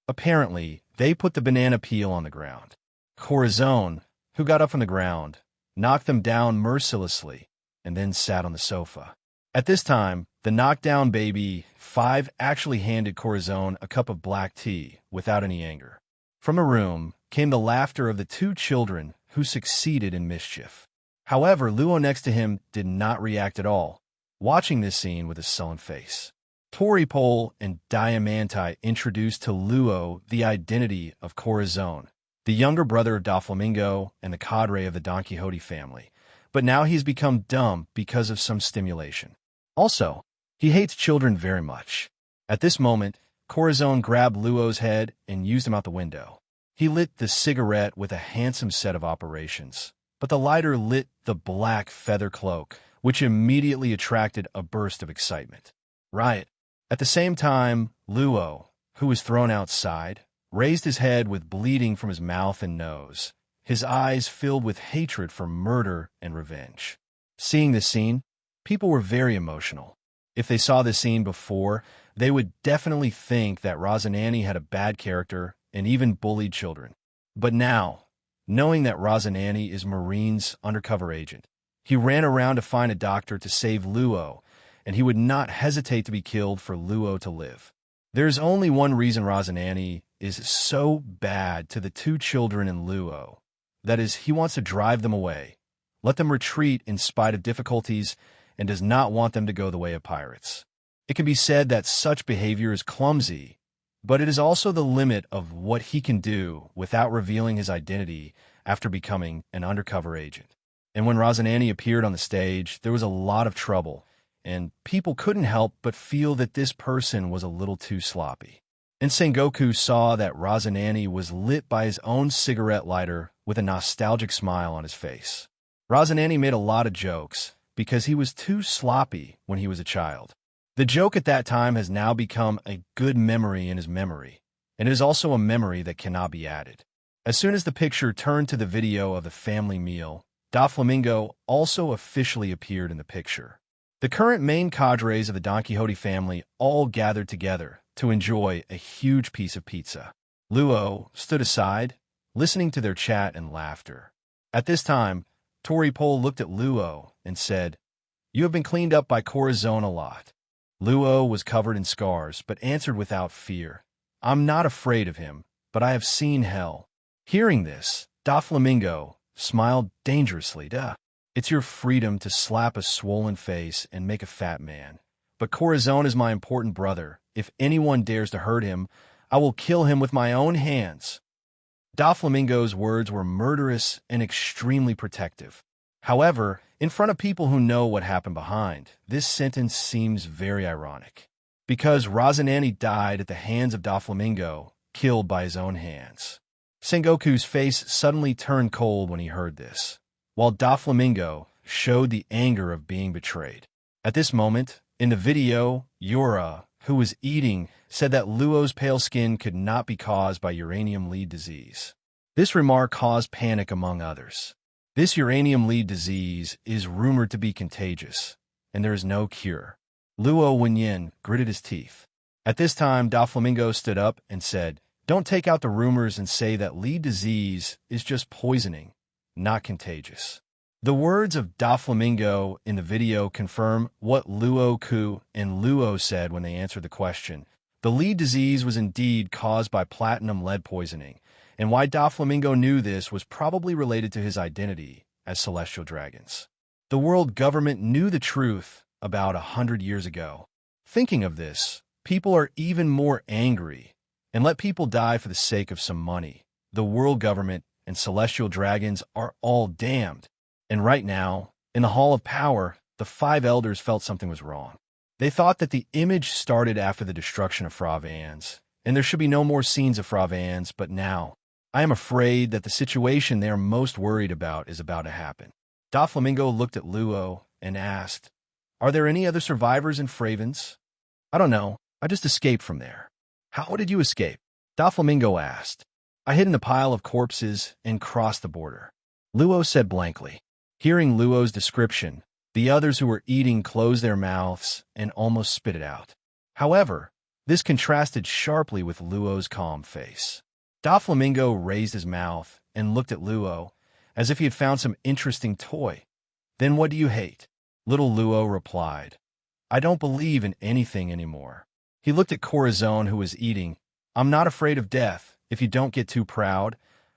Apparently, they put the banana peel on the ground. Corazon, who got up from the ground, knocked them down mercilessly and then sat on the sofa. At this time, the knockdown baby 5 actually handed Corazon a cup of black tea without any anger. From a room came the laughter of the 2 children who succeeded in mischief. However, Luo next to him did not react at all, watching this scene with a sullen face. Toripole and Diamante introduced to Luo the identity of Corazon, the younger brother of Doflamingo and the cadre of the Don Quixote family, but now he's become dumb because of some stimulation. Also, he hates children very much. At this moment, Corazon grabbed Luo's head and used him out the window. He lit the cigarette with a handsome set of operations, but the lighter lit the black feather cloak, which immediately attracted a burst of excitement. Riot. At the same time, Luo, who was thrown outside, raised his head with bleeding from his mouth and nose, his eyes filled with hatred for murder and revenge. Seeing this scene, people were very emotional. If they saw this scene before, they would definitely think that Rosinante had a bad character and even bullied children. But now, knowing that Rosinante is Marine's undercover agent, he ran around to find a doctor to save Luo, and he would not hesitate to be killed for Luo to live. There's only one reason Rosinante is so bad to the 2 children in Luo. That is, he wants to drive them away, let them retreat in spite of difficulties, and does not want them to go the way of pirates. It can be said that such behavior is clumsy, but it is also the limit of what he can do without revealing his identity after becoming an undercover agent. And when Rosinante appeared on the stage, there was a lot of trouble, and people couldn't help but feel that this person was a little too sloppy. And Sengoku saw that Rosinante was lit by his own cigarette lighter with a nostalgic smile on his face. Rosinante made a lot of jokes because he was too sloppy when he was a child. The joke at that time has now become a good memory in his memory, and it is also a memory that cannot be added. As soon as the picture turned to the video of the family meal, Doflamingo also officially appeared in the picture. The current main cadres of the Don Quixote family all gathered together to enjoy a huge piece of pizza. Luo stood aside, listening to their chat and laughter. At this time, Toripole looked at Luo and said, "You have been cleaned up by Corazon a lot." Luo was covered in scars, but answered without fear, "I'm not afraid of him, but I have seen hell." Hearing this, Doflamingo smiled dangerously. "Duh. It's your freedom to slap a swollen face and make a fat man. But Corazon is my important brother. If anyone dares to hurt him, I will kill him with my own hands." Doflamingo's words were murderous and extremely protective. However, in front of people who know what happened behind, this sentence seems very ironic. Because Rosinante died at the hands of Doflamingo, killed by his own hands. Sengoku's face suddenly turned cold when he heard this, while Doflamingo showed the anger of being betrayed. At this moment, in the video, Yura, who was eating, said that Luo's pale skin could not be caused by uranium lead disease. This remark caused panic among others. This uranium lead disease is rumored to be contagious, and there is no cure. Luo Wenyin gritted his teeth. At this time, Doflamingo stood up and said, "Don't take out the rumors and say that lead disease is just poisoning, not contagious." The words of Doflamingo in the video confirm what Luo Ke and Luo said when they answered the question. The lead disease was indeed caused by platinum lead poisoning, and why Doflamingo knew this was probably related to his identity as celestial dragons. The world government knew the truth about 100 years ago. Thinking of this, people are even more angry and let people die for the sake of some money. The world government and celestial dragons are all damned. And right now, in the Hall of Power, the 5 elders felt something was wrong. They thought that the image started after the destruction of Flevance, and there should be no more scenes of Flevance, but now, I am afraid that the situation they are most worried about is about to happen. Doflamingo looked at Luo and asked, "Are there any other survivors in Flevance?" "I don't know. I just escaped from there." "How did you escape?" Doflamingo asked. I hid in a pile of corpses and crossed the border. Luo said blankly. Hearing Luo's description, the others who were eating closed their mouths and almost spit it out. However, this contrasted sharply with Luo's calm face. Doflamingo raised his mouth and looked at Luo, as if he had found some interesting toy. Then what do you hate? Little Luo replied. I don't believe in anything anymore. He looked at Corazon, who was eating. I'm not afraid of death. If you don't get too proud,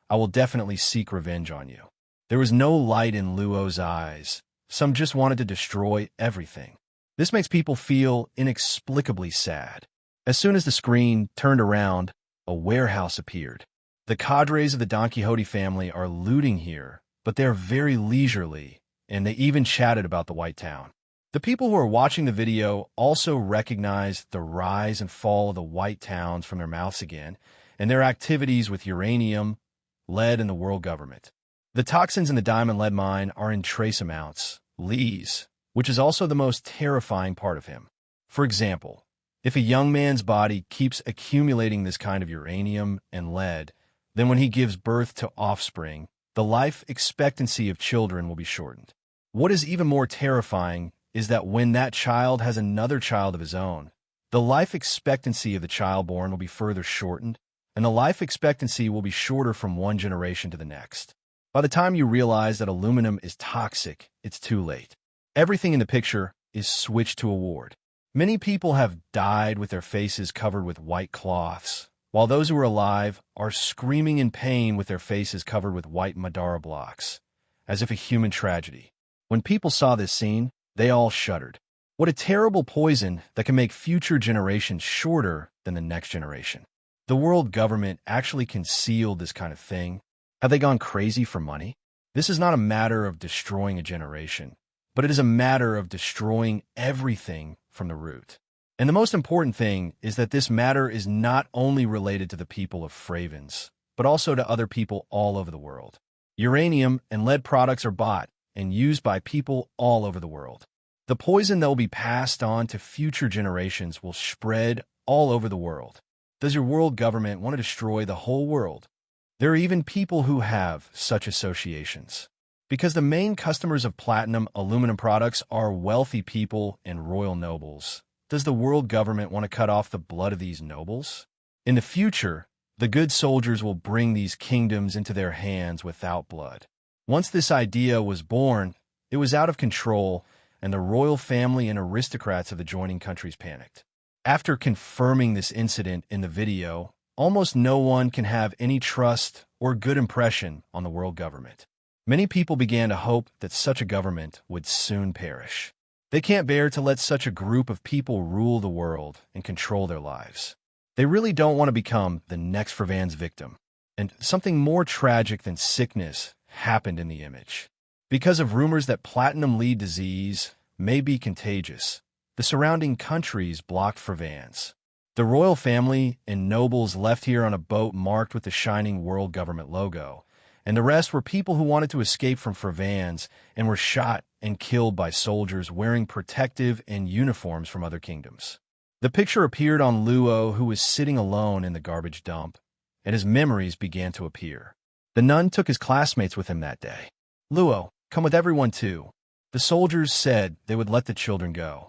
I will definitely seek revenge on you. There was no light in Luo's eyes. Some just wanted to destroy everything. This makes people feel inexplicably sad. As soon as the screen turned around, a warehouse appeared. The cadres of the Don Quixote family are looting here, but they're very leisurely, and they even chatted about the White Town. The people who are watching the video also recognized the rise and fall of the White Towns from their mouths again, and their activities with uranium, lead, and the world government. The toxins in the diamond lead mine are in trace amounts, Lee's, which is also the most terrifying part of him. For example, if a young man's body keeps accumulating this kind of uranium and lead, then when he gives birth to offspring, the life expectancy of children will be shortened. What is even more terrifying is that when that child has another child of his own, the life expectancy of the child born will be further shortened, and the life expectancy will be shorter from one generation to the next. By the time you realize that aluminum is toxic, it's too late. Everything in the picture is switched to a ward. Many people have died with their faces covered with white cloths, while those who are alive are screaming in pain with their faces covered with white Madara blocks, as if a human tragedy. When people saw this scene, they all shuddered. What a terrible poison that can make future generations shorter than the next generation. The world government actually concealed this kind of thing. Have they gone crazy for money? This is not a matter of destroying a generation, but it is a matter of destroying everything from the root. And the most important thing is that this matter is not only related to the people of Flevance, but also to other people all over the world. Uranium and lead products are bought and used by people all over the world. The poison that will be passed on to future generations will spread all over the world. Does your world government want to destroy the whole world? There are even people who have such associations. Because the main customers of platinum aluminum products are wealthy people and royal nobles. Does the world government want to cut off the blood of these nobles? In the future, the good soldiers will bring these kingdoms into their hands without blood. Once this idea was born, it was out of control, and the royal family and aristocrats of the joining countries panicked. After confirming this incident in the video, almost no one can have any trust or good impression on the world government. Many people began to hope that such a government would soon perish. They can't bear to let such a group of people rule the world and control their lives. They really don't want to become the next Flevance victim. And something more tragic than sickness happened in the image. Because of rumors that platinum lead disease may be contagious, the surrounding countries blocked Flevance. The royal family and nobles left here on a boat marked with the shining world government logo, and the rest were people who wanted to escape from Flevance and were shot and killed by soldiers wearing protective and uniforms from other kingdoms. The picture appeared on Luo, who was sitting alone in the garbage dump, and his memories began to appear. The nun took his classmates with him that day. Luo, come with everyone too. The soldiers said they would let the children go.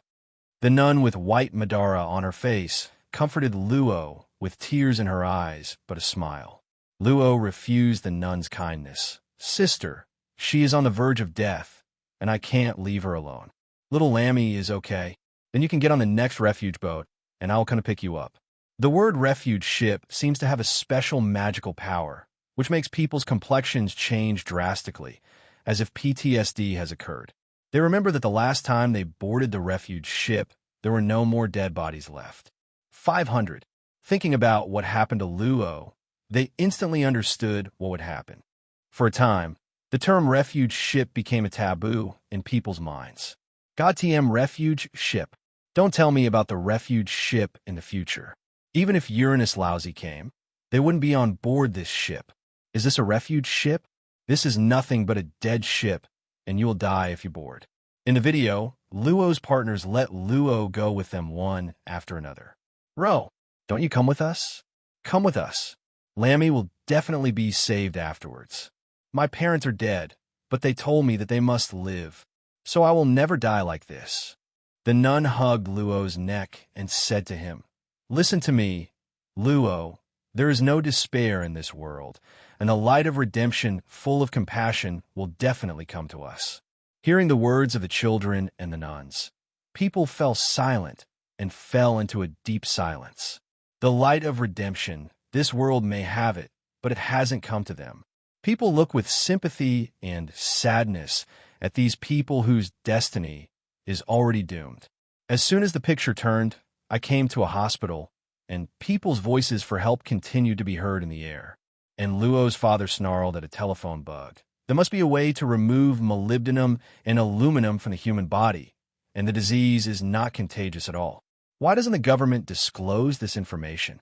The nun with white Madara on her face comforted Luo with tears in her eyes, but a smile. Luo refused the nun's kindness. Sister, she is on the verge of death, and I can't leave her alone. Little Lammy is okay. Then you can get on the next refuge boat, and I'll come to pick you up. The word refuge ship seems to have a special magical power, which makes people's complexions change drastically, as if PTSD has occurred. They remember that the last time they boarded the refuge ship, there were no more dead bodies left. 500. Thinking about what happened to Luo, they instantly understood what would happen. For a time, the term refuge ship became a taboo in people's minds. Goddamn refuge ship. Don't tell me about the refuge ship in the future. Even if Uranus Lousy came, they wouldn't be on board this ship. Is this a refuge ship? This is nothing but a dead ship, and you will die if you board. In the video, Luo's partners let Luo go with them one after another. Ro, don't you come with us? Come with us. Lammy will definitely be saved afterwards. My parents are dead, but they told me that they must live, so I will never die like this." The nun hugged Luo's neck and said to him, "Listen to me, Luo. There is no despair in this world, and the light of redemption, full of compassion, will definitely come to us." Hearing the words of the children and the nuns, people fell silent and fell into a deep silence. The light of redemption, this world may have it, but it hasn't come to them. People look with sympathy and sadness at these people whose destiny is already doomed. As soon as the picture turned, I came to a hospital, and people's voices for help continued to be heard in the air. And Luo's father snarled at a telephone bug. There must be a way to remove molybdenum and aluminum from the human body, and the disease is not contagious at all. Why doesn't the government disclose this information?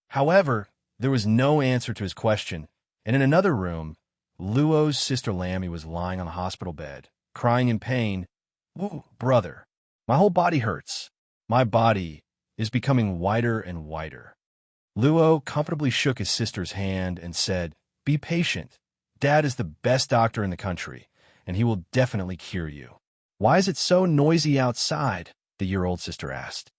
However, there was no answer to his question, and in another room, Luo's sister Lammy was lying on the hospital bed, crying in pain. "Ooh, brother, my whole body hurts. My body is becoming whiter and whiter." Luo comfortably shook his sister's hand and said, "Be patient. Dad is the best doctor in the country, and he will definitely cure you." "Why is it so noisy outside?" the year-old sister asked.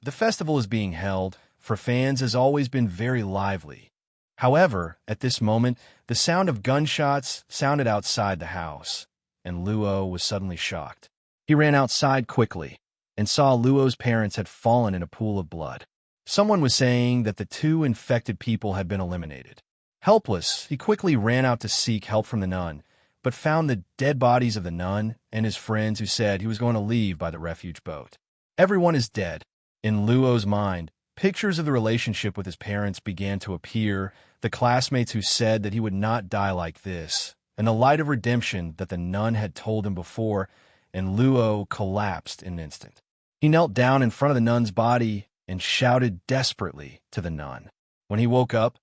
The festival is being held. For fans has always been very lively. However, at this moment, the sound of gunshots sounded outside the house, and Luo was suddenly shocked. He ran outside quickly and saw Luo's parents had fallen in a pool of blood. Someone was saying that the 2 infected people had been eliminated. Helpless, he quickly ran out to seek help from the nun, but found the dead bodies of the nun and his friends who said he was going to leave by the refuge boat. Everyone is dead. In Luo's mind, pictures of the relationship with his parents began to appear, the classmates who said that he would not die like this, and the light of redemption that the nun had told him before, and Luo collapsed in an instant. He knelt down in front of the nun's body and shouted desperately to the nun. When he woke up,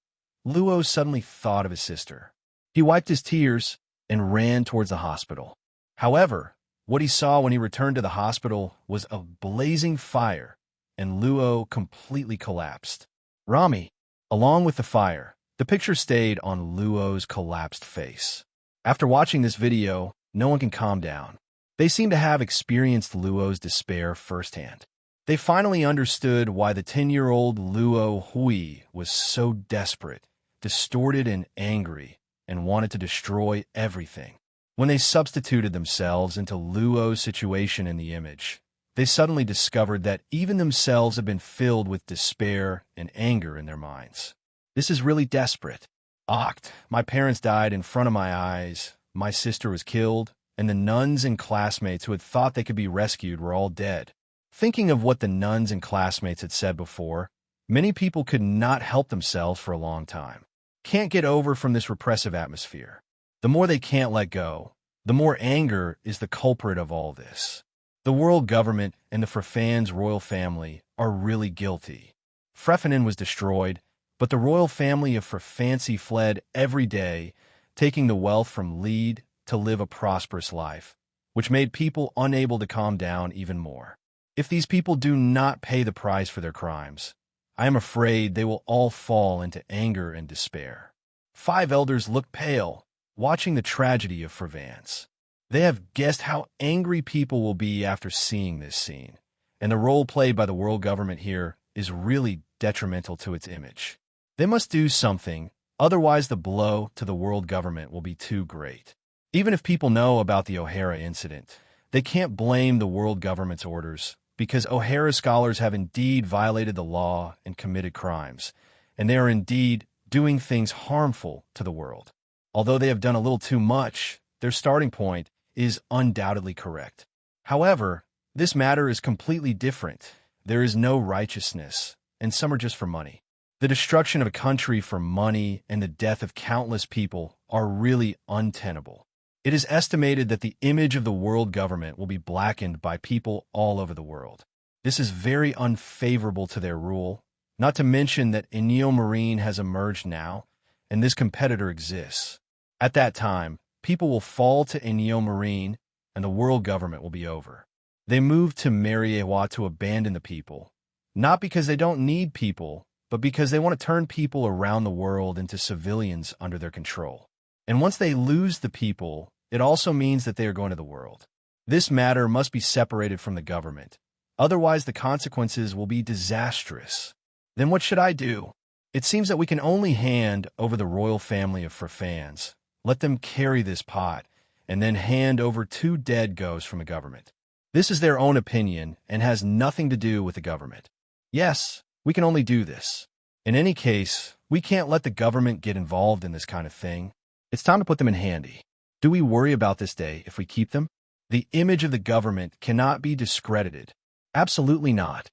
Luo suddenly thought of his sister. He wiped his tears and ran towards the hospital. However, what he saw when he returned to the hospital was a blazing fire, and Luo completely collapsed. Rami, along with the fire, the picture stayed on Luo's collapsed face. After watching this video, no one can calm down. They seem to have experienced Luo's despair firsthand. They finally understood why the 10-year-old Luo Hui was so desperate, distorted and angry, and wanted to destroy everything. When they substituted themselves into Luo's situation in the image, they suddenly discovered that even themselves have been filled with despair and anger in their minds. This is really desperate. My parents died in front of my eyes, my sister was killed, and the nuns and classmates who had thought they could be rescued were all dead. Thinking of what the nuns and classmates had said before, many people could not help themselves for a long time. Can't get over from this repressive atmosphere. The more they can't let go, the more anger is the culprit of all this. The world government and the Flevance royal family are really guilty. Flevance was destroyed, but the royal family of Flevance fled every day, taking the wealth from Lead to live a prosperous life, which made people unable to calm down even more. If these people do not pay the price for their crimes, I am afraid they will all fall into anger and despair. 5 elders look pale, watching the tragedy of Flevance. They have guessed how angry people will be after seeing this scene, and the role played by the world government here is really detrimental to its image. They must do something, otherwise the blow to the world government will be too great. Even if people know about the O'Hara incident, they can't blame the world government's orders, because O'Hara scholars have indeed violated the law and committed crimes, and they are indeed doing things harmful to the world. Although they have done a little too much, their starting point is undoubtedly correct. However, this matter is completely different. There is no righteousness, and some are just for money. The destruction of a country for money and the death of countless people are really untenable. It is estimated that the image of the world government will be blackened by people all over the world. This is very unfavorable to their rule, not to mention that Inyo Marine has emerged now, and this competitor exists. At that time, people will fall to Inyo Marine, and the world government will be over. They moved to Mariewa to abandon the people, not because they don't need people, but because they want to turn people around the world into civilians under their control. And once they lose the people, it also means that they are going to the world. This matter must be separated from the government. Otherwise, the consequences will be disastrous. Then what should I do? It seems that we can only hand over the royal family of Flevance, let them carry this pot, and then hand over 2 dead ghosts from the government. This is their own opinion and has nothing to do with the government. Yes, we can only do this. In any case, we can't let the government get involved in this kind of thing. It's time to put them in handy. Do we worry about this day if we keep them? The image of the government cannot be discredited. Absolutely not.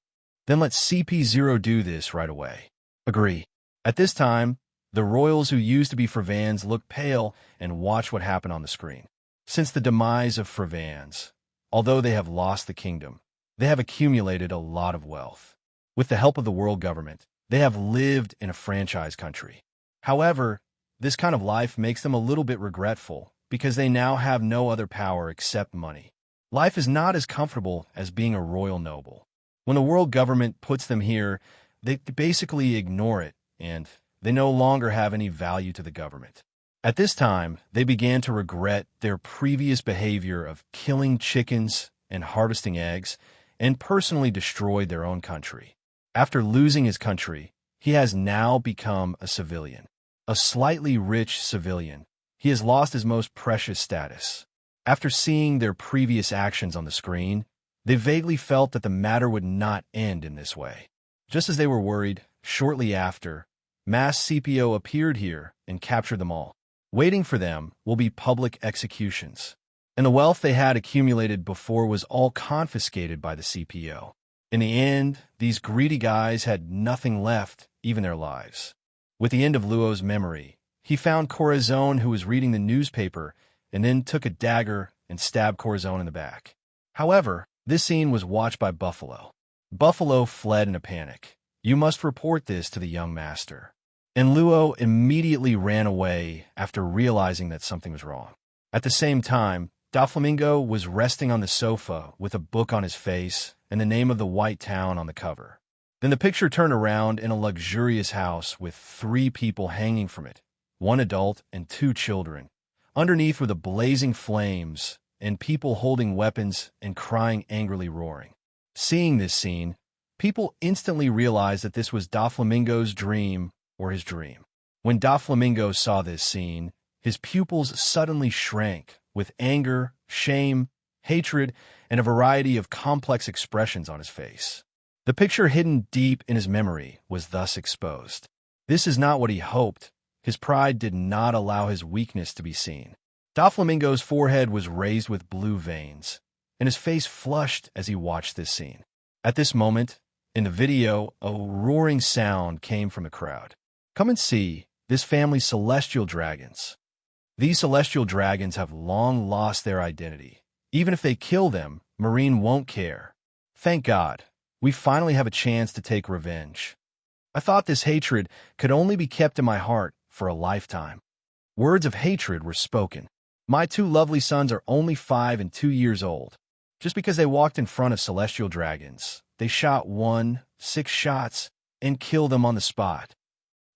Then let CP0 do this right away. Agree. At this time, the royals who used to be Flevance look pale and watch what happened on the screen. Since the demise of Flevance, although they have lost the kingdom, they have accumulated a lot of wealth. With the help of the world government, they have lived in a franchise country. However, this kind of life makes them a little bit regretful because they now have no other power except money. Life is not as comfortable as being a royal noble. When the world government puts them here, they basically ignore it, and they no longer have any value to the government. At this time, they began to regret their previous behavior of killing chickens and harvesting eggs, and personally destroyed their own country. After losing his country, he has now become a civilian. A slightly rich civilian. He has lost his most precious status. After seeing their previous actions on the screen, they vaguely felt that the matter would not end in this way. Just as they were worried, shortly after, mass CPO appeared here and captured them all. Waiting for them will be public executions. And the wealth they had accumulated before was all confiscated by the CPO. In the end, these greedy guys had nothing left, even their lives. With the end of Luo's memory, he found Corazon, who was reading the newspaper, and then took a dagger and stabbed Corazon in the back. However, this scene was watched by Buffalo. Buffalo fled in a panic. You must report this to the young master. And Luo immediately ran away after realizing that something was wrong. At the same time, Doflamingo was resting on the sofa with a book on his face and the name of the white town on the cover. Then the picture turned around in a luxurious house with 3 people hanging from it, 1 adult and 2 children. Underneath were the blazing flames and people holding weapons and crying angrily roaring. Seeing this scene, people instantly realized that this was Doflamingo's dream or his dream. When Doflamingo saw this scene, his pupils suddenly shrank with anger, shame, hatred, and a variety of complex expressions on his face. The picture hidden deep in his memory was thus exposed. This is not what he hoped. His pride did not allow his weakness to be seen. Doflamingo's forehead was raised with blue veins, and his face flushed as he watched this scene. At this moment, in the video, a roaring sound came from the crowd. Come and see this family's celestial dragons. These celestial dragons have long lost their identity. Even if they kill them, Marine won't care. Thank God, we finally have a chance to take revenge. I thought this hatred could only be kept in my heart for a lifetime. Words of hatred were spoken. My 2 lovely sons are only 5 and 2 years old. Just because they walked in front of celestial dragons, they shot 6 shots and killed them on the spot.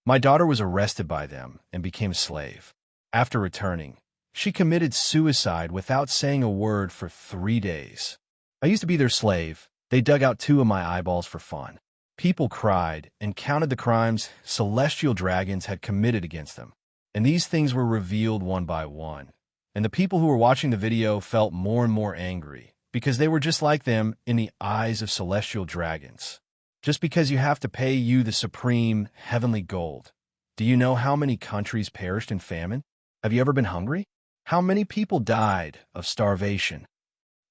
My daughter was arrested by them and became a slave. After returning, she committed suicide without saying a word for 3 days. I used to be their slave. They dug out 2 of my eyeballs for fun. People cried and counted the crimes celestial dragons had committed against them. And these things were revealed one by one. And the people who were watching the video felt more and more angry because they were just like them in the eyes of celestial dragons. Just because you have to pay you the supreme heavenly gold. Do you know how many countries perished in famine? Have you ever been hungry? How many people died of starvation?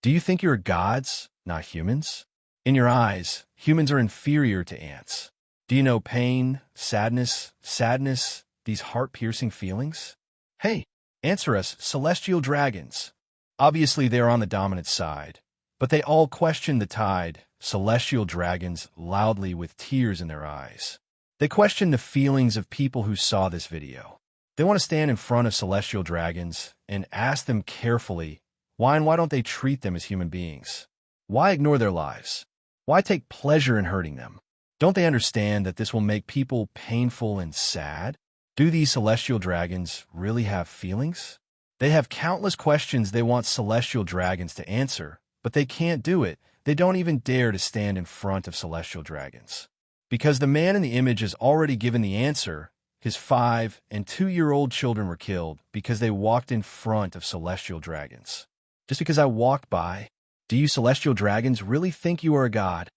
Do you think you're gods, not humans? In your eyes, humans are inferior to ants. Do you know pain, sadness, these heart-piercing feelings? Hey, answer us, celestial dragons. Obviously, they're on the dominant side, but they all question the tide, celestial dragons loudly with tears in their eyes. They question the feelings of people who saw this video. They want to stand in front of celestial dragons and ask them carefully why and why don't they treat them as human beings? Why ignore their lives? Why take pleasure in hurting them? Don't they understand that this will make people painful and sad? Do these celestial dragons really have feelings? They have countless questions they want celestial dragons to answer, but they can't do it. They don't even dare to stand in front of celestial dragons. Because the man in the image has already given the answer. His 5- and 2-year-old children were killed because they walked in front of celestial dragons. Just because I walked by, do you celestial dragons really think you are a god?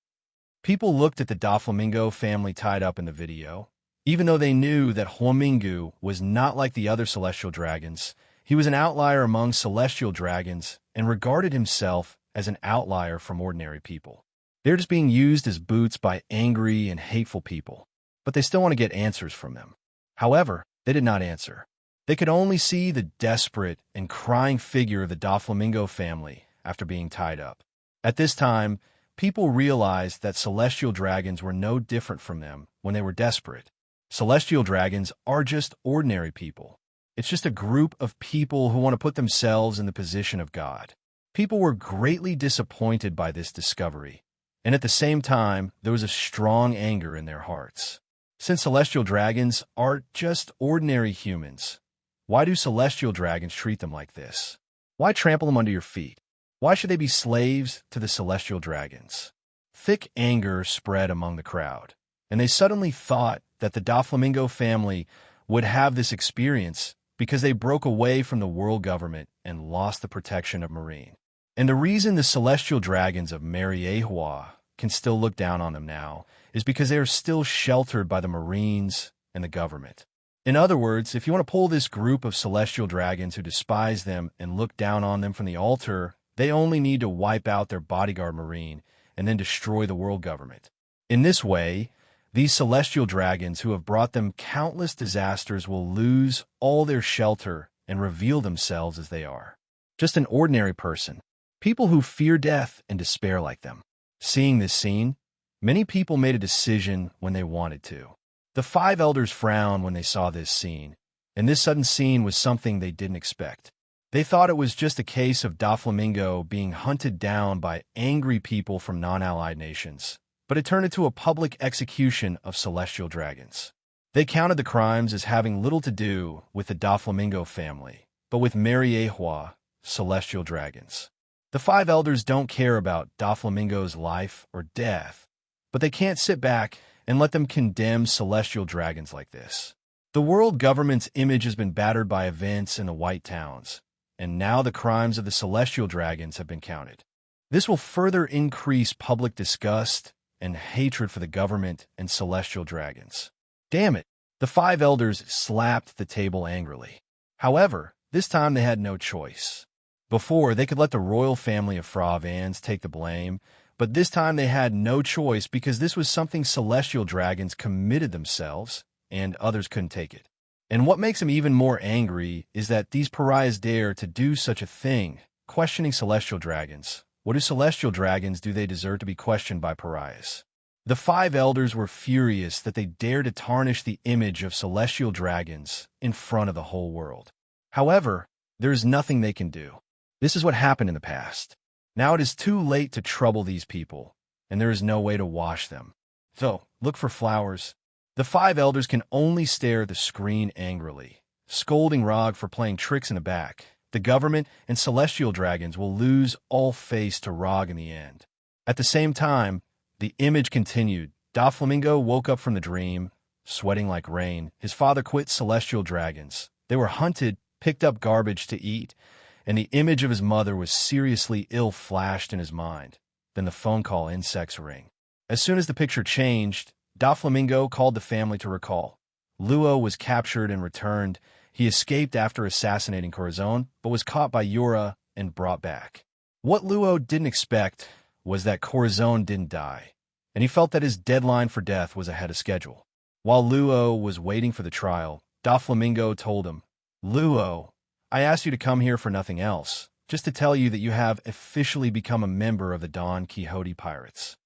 People looked at the Doflamingo family tied up in the video. Even though they knew that Doflamingo was not like the other celestial dragons, he was an outlier among celestial dragons and regarded himself as an outlier from ordinary people. They're just being used as boots by angry and hateful people, but they still want to get answers from them. However, they did not answer. They could only see the desperate and crying figure of the Doflamingo family after being tied up. At this time, people realized that celestial dragons were no different from them when they were desperate. Celestial dragons are just ordinary people. It's just a group of people who want to put themselves in the position of God. People were greatly disappointed by this discovery, and at the same time, there was a strong anger in their hearts. Since celestial dragons are just ordinary humans, why do celestial dragons treat them like this? Why trample them under your feet? Why should they be slaves to the celestial dragons? Thick anger spread among the crowd, and they suddenly thought that the Doflamingo family would have this experience because they broke away from the world government and lost the protection of Marine. And the reason the celestial dragons of Marineford can still look down on them now is because they are still sheltered by the Marines and the government. In other words, if you want to pull this group of celestial dragons who despise them and look down on them from the altar, they only need to wipe out their bodyguard Marine and then destroy the world government. In this way, these celestial dragons who have brought them countless disasters will lose all their shelter and reveal themselves as they are. Just an ordinary person. People who fear death and despair like them. Seeing this scene, many people made a decision when they wanted to. The 5 elders frowned when they saw this scene, and this sudden scene was something they didn't expect. They thought it was just a case of Doflamingo being hunted down by angry people from non-allied nations, but it turned into a public execution of celestial dragons. They counted the crimes as having little to do with the Doflamingo family, but with Marineford celestial dragons. The 5 elders don't care about Doflamingo's life or death, but they can't sit back and let them condemn celestial dragons like this. The world government's image has been battered by events in the White Towns, and now the crimes of the celestial dragons have been counted. This will further increase public disgust and hatred for the government and celestial dragons. Damn it! The 5 elders slapped the table angrily. However, this time they had no choice. Before, they could let the royal family of Flevance take the blame, but this time they had no choice because this was something celestial dragons committed themselves, and others couldn't take it. And what makes them even more angry is that these pariahs dare to do such a thing, questioning celestial dragons. What do celestial dragons do they deserve to be questioned by pariahs? The 5 elders were furious that they dared to tarnish the image of celestial dragons in front of the whole world. However, there is nothing they can do. This is what happened in the past. Now it is too late to trouble these people, and there is no way to wash them. So, look for flowers. The 5 elders can only stare at the screen angrily, scolding Rog for playing tricks in the back. The government and celestial dragons will lose all face to Rog in the end. At the same time, the image continued. Doflamingo woke up from the dream, sweating like rain. His father quit celestial dragons. They were hunted, picked up garbage to eat, and the image of his mother was seriously ill flashed in his mind. Then the phone call insects ring. As soon as the picture changed, Doflamingo called the family to recall. Luo was captured and returned. He escaped after assassinating Corazon, but was caught by Yura and brought back. What Luo didn't expect was that Corazon didn't die, and he felt that his deadline for death was ahead of schedule. While Luo was waiting for the trial, Doflamingo told him, "Luo, I asked you to come here for nothing else, just to tell you that you have officially become a member of the Don Quixote Pirates."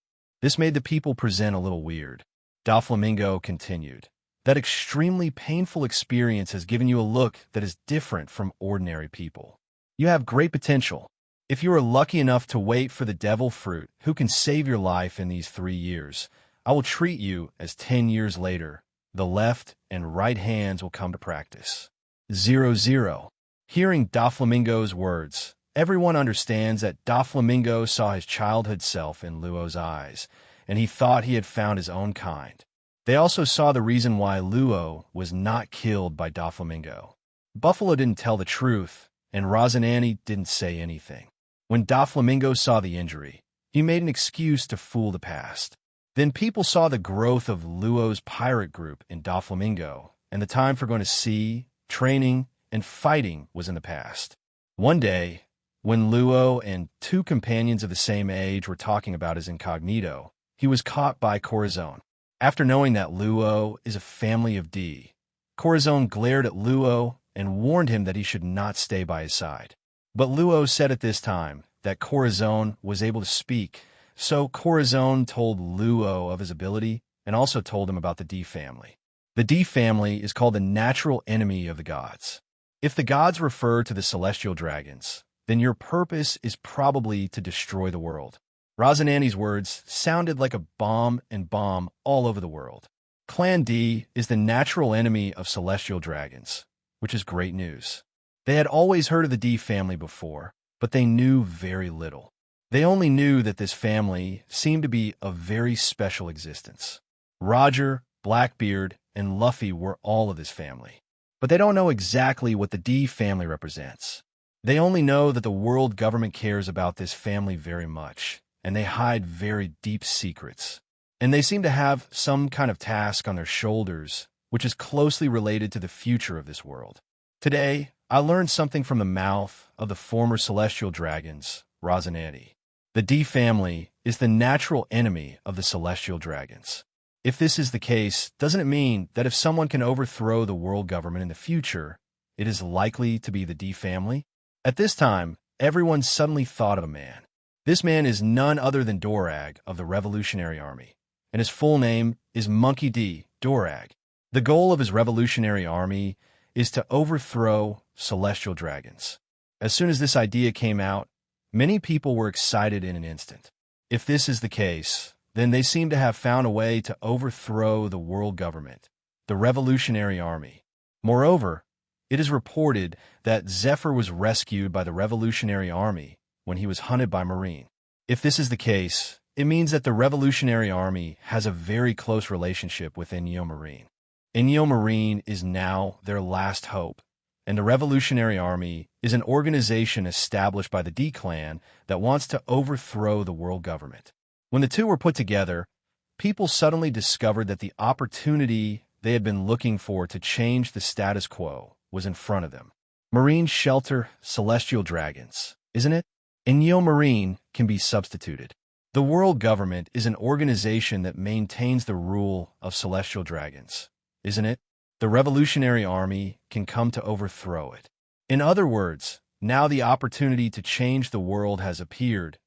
This made the people present a little weird. Doflamingo continued, "That extremely painful experience has given you a look that is different from ordinary people. You have great potential. If you are lucky enough to wait for the devil fruit, who can save your life in these 3 years, I will treat you as 10 years later, the left and right hands will come to practice. 00. Hearing Doflamingo's words, everyone understands that Doflamingo saw his childhood self in Luo's eyes, and he thought he had found his own kind. They also saw the reason why Luo was not killed by Doflamingo. Buffalo didn't tell the truth, and Rosinante didn't say anything. When Doflamingo saw the injury, he made an excuse to fool the past. Then people saw the growth of Luo's pirate group in Doflamingo, and the time for going to sea, training, and fighting was in the past. One day, when Luo and two companions of the same age were talking about his incognito, he was caught by Corazon. After knowing that Luo is a family of D, Corazon glared at Luo and warned him that he should not stay by his side. But Luo said at this time that Corazon was able to speak, so Corazon told Luo of his ability and also told him about the D family. The D family is called the natural enemy of the gods. If the gods refer to the celestial dragons, then your purpose is probably to destroy the world. Rosinante's words sounded like a bomb and bomb all over the world. Clan D is the natural enemy of celestial dragons, which is great news. They had always heard of the D family before, but they knew very little. They only knew that this family seemed to be a very special existence. Roger, Blackbeard, and Luffy were all of this family. But they don't know exactly what the D family represents. They only know that the world government cares about this family very much, and they hide very deep secrets. And they seem to have some kind of task on their shoulders, which is closely related to the future of this world. Today, I learned something from the mouth of the former celestial dragons, Rosinante. The D family is the natural enemy of the celestial dragons. If this is the case, doesn't it mean that if someone can overthrow the world government in the future, it is likely to be the D family? At this time, everyone suddenly thought of a man. This man is none other than Dorag of the Revolutionary Army, and his full name is Monkey D. Dorag. The goal of his Revolutionary Army is to overthrow celestial dragons. As soon as this idea came out, many people were excited in an instant. If this is the case, then they seem to have found a way to overthrow the world government, the Revolutionary Army. Moreover, it is reported that Zephyr was rescued by the Revolutionary Army when he was hunted by Marine. If this is the case, it means that the Revolutionary Army has a very close relationship with Inyo Marine. Inyo Marine is now their last hope, and the Revolutionary Army is an organization established by the D-Clan that wants to overthrow the world government. When the two were put together, people suddenly discovered that the opportunity they had been looking for to change the status quo was in front of them. Marines shelter celestial dragons, isn't it? Inyo Marine can be substituted. The world government is an organization that maintains the rule of celestial dragons, isn't it? The Revolutionary Army can come to overthrow it. In other words, now the opportunity to change the world has appeared,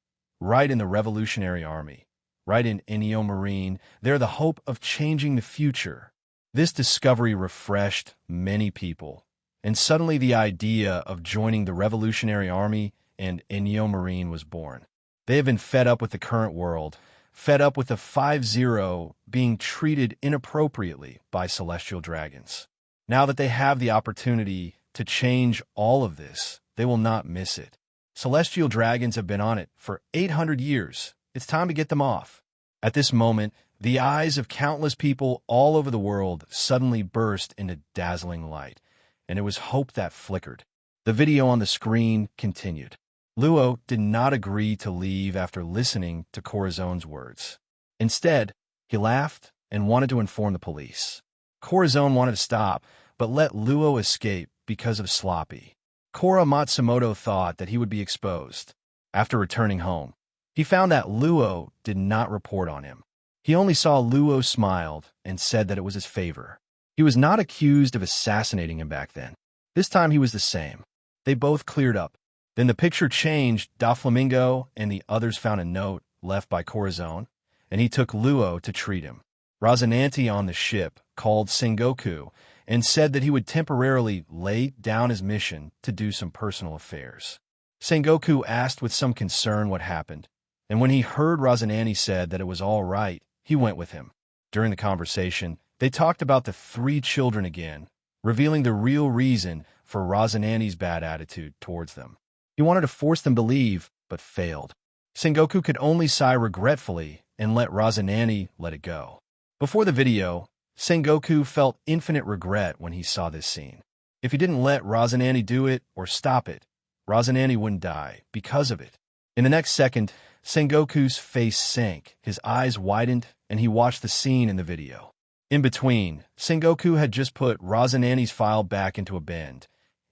right in the Revolutionary Army, right in Inyo Marine. They're the hope of changing the future. This discovery refreshed many people, and suddenly the idea of joining the Revolutionary Army and Inyo Marine was born. They have been fed up with the current world, fed up with the 5-0 being treated inappropriately by celestial dragons. Now that they have the opportunity to change all of this, they will not miss it. Celestial dragons have been on it for 800 years. It's time to get them off. At this moment, the eyes of countless people all over the world suddenly burst into dazzling light, and it was hope that flickered. The video on the screen continued. Luo did not agree to leave after listening to Corazon's words. Instead, he laughed and wanted to inform the police. Corazon wanted to stop, but let Luo escape because of Sloppy. Kora Matsumoto thought that he would be exposed. After returning home, he found that Luo did not report on him. He only saw Luo smiled and said that it was his favor. He was not accused of assassinating him back then. This time he was the same. They both cleared up. Then the picture changed. Doflamingo and the others found a note left by Corazon, and he took Luo to treat him. Rosinante on the ship called Sengoku and said that he would temporarily lay down his mission to do some personal affairs. Sengoku asked with some concern what happened, and when he heard Rosinante said that it was all right, he went with him. During the conversation, they talked about the 3 children again, revealing the real reason for Rosinante's bad attitude towards them. He wanted to force them to leave, but failed. Sengoku could only sigh regretfully and let Rosinante let it go. Before the video, Sengoku felt infinite regret when he saw this scene. If he didn't let Rosinante do it or stop it, Rosinante wouldn't die because of it. In the next second, Sengoku's face sank, his eyes widened, and he watched the scene in the video. In between, Sengoku had just put Rosinante's file back into a bin,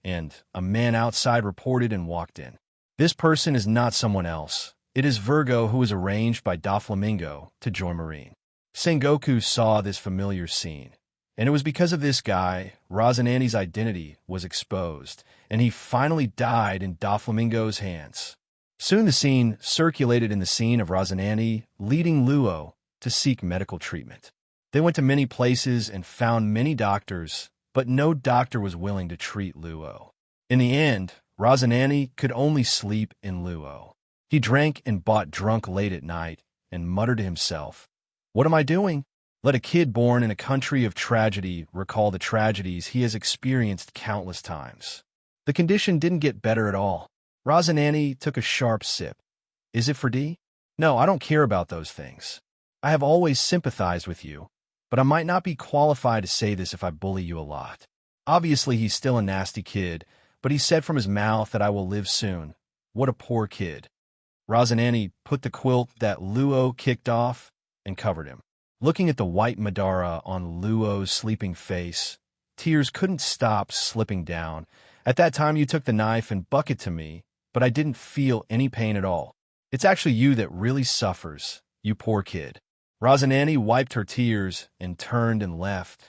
and a man outside reported and walked in. This person is not someone else. It is Virgo, who was arranged by Doflamingo to join Marine. Sengoku saw this familiar scene, and it was because of this guy Rosinante's identity was exposed, and he finally died in Doflamingo's hands. Soon the scene circulated in the scene of Rosinante leading Luo to seek medical treatment. They went to many places and found many doctors, but no doctor was willing to treat Luo. In the end, Rosinante could only sleep in Luo. He drank and bought drunk late at night and muttered to himself, "What am I doing?" Let a kid born in a country of tragedy recall the tragedies he has experienced countless times. The condition didn't get better at all. Rosinante took a sharp sip. "Is it for D? No, I don't care about those things. I have always sympathized with you, but I might not be qualified to say this if I bully you a lot." Obviously, he's still a nasty kid, but he said from his mouth that I will live soon. What a poor kid. Rosinante put the quilt that Luo kicked off and covered him. Looking at the white Madara on Luo's sleeping face, tears couldn't stop slipping down. "At that time you took the knife and bucket to me, but I didn't feel any pain at all. It's actually you that really suffers, you poor kid." Rosinante wiped her tears and turned and left,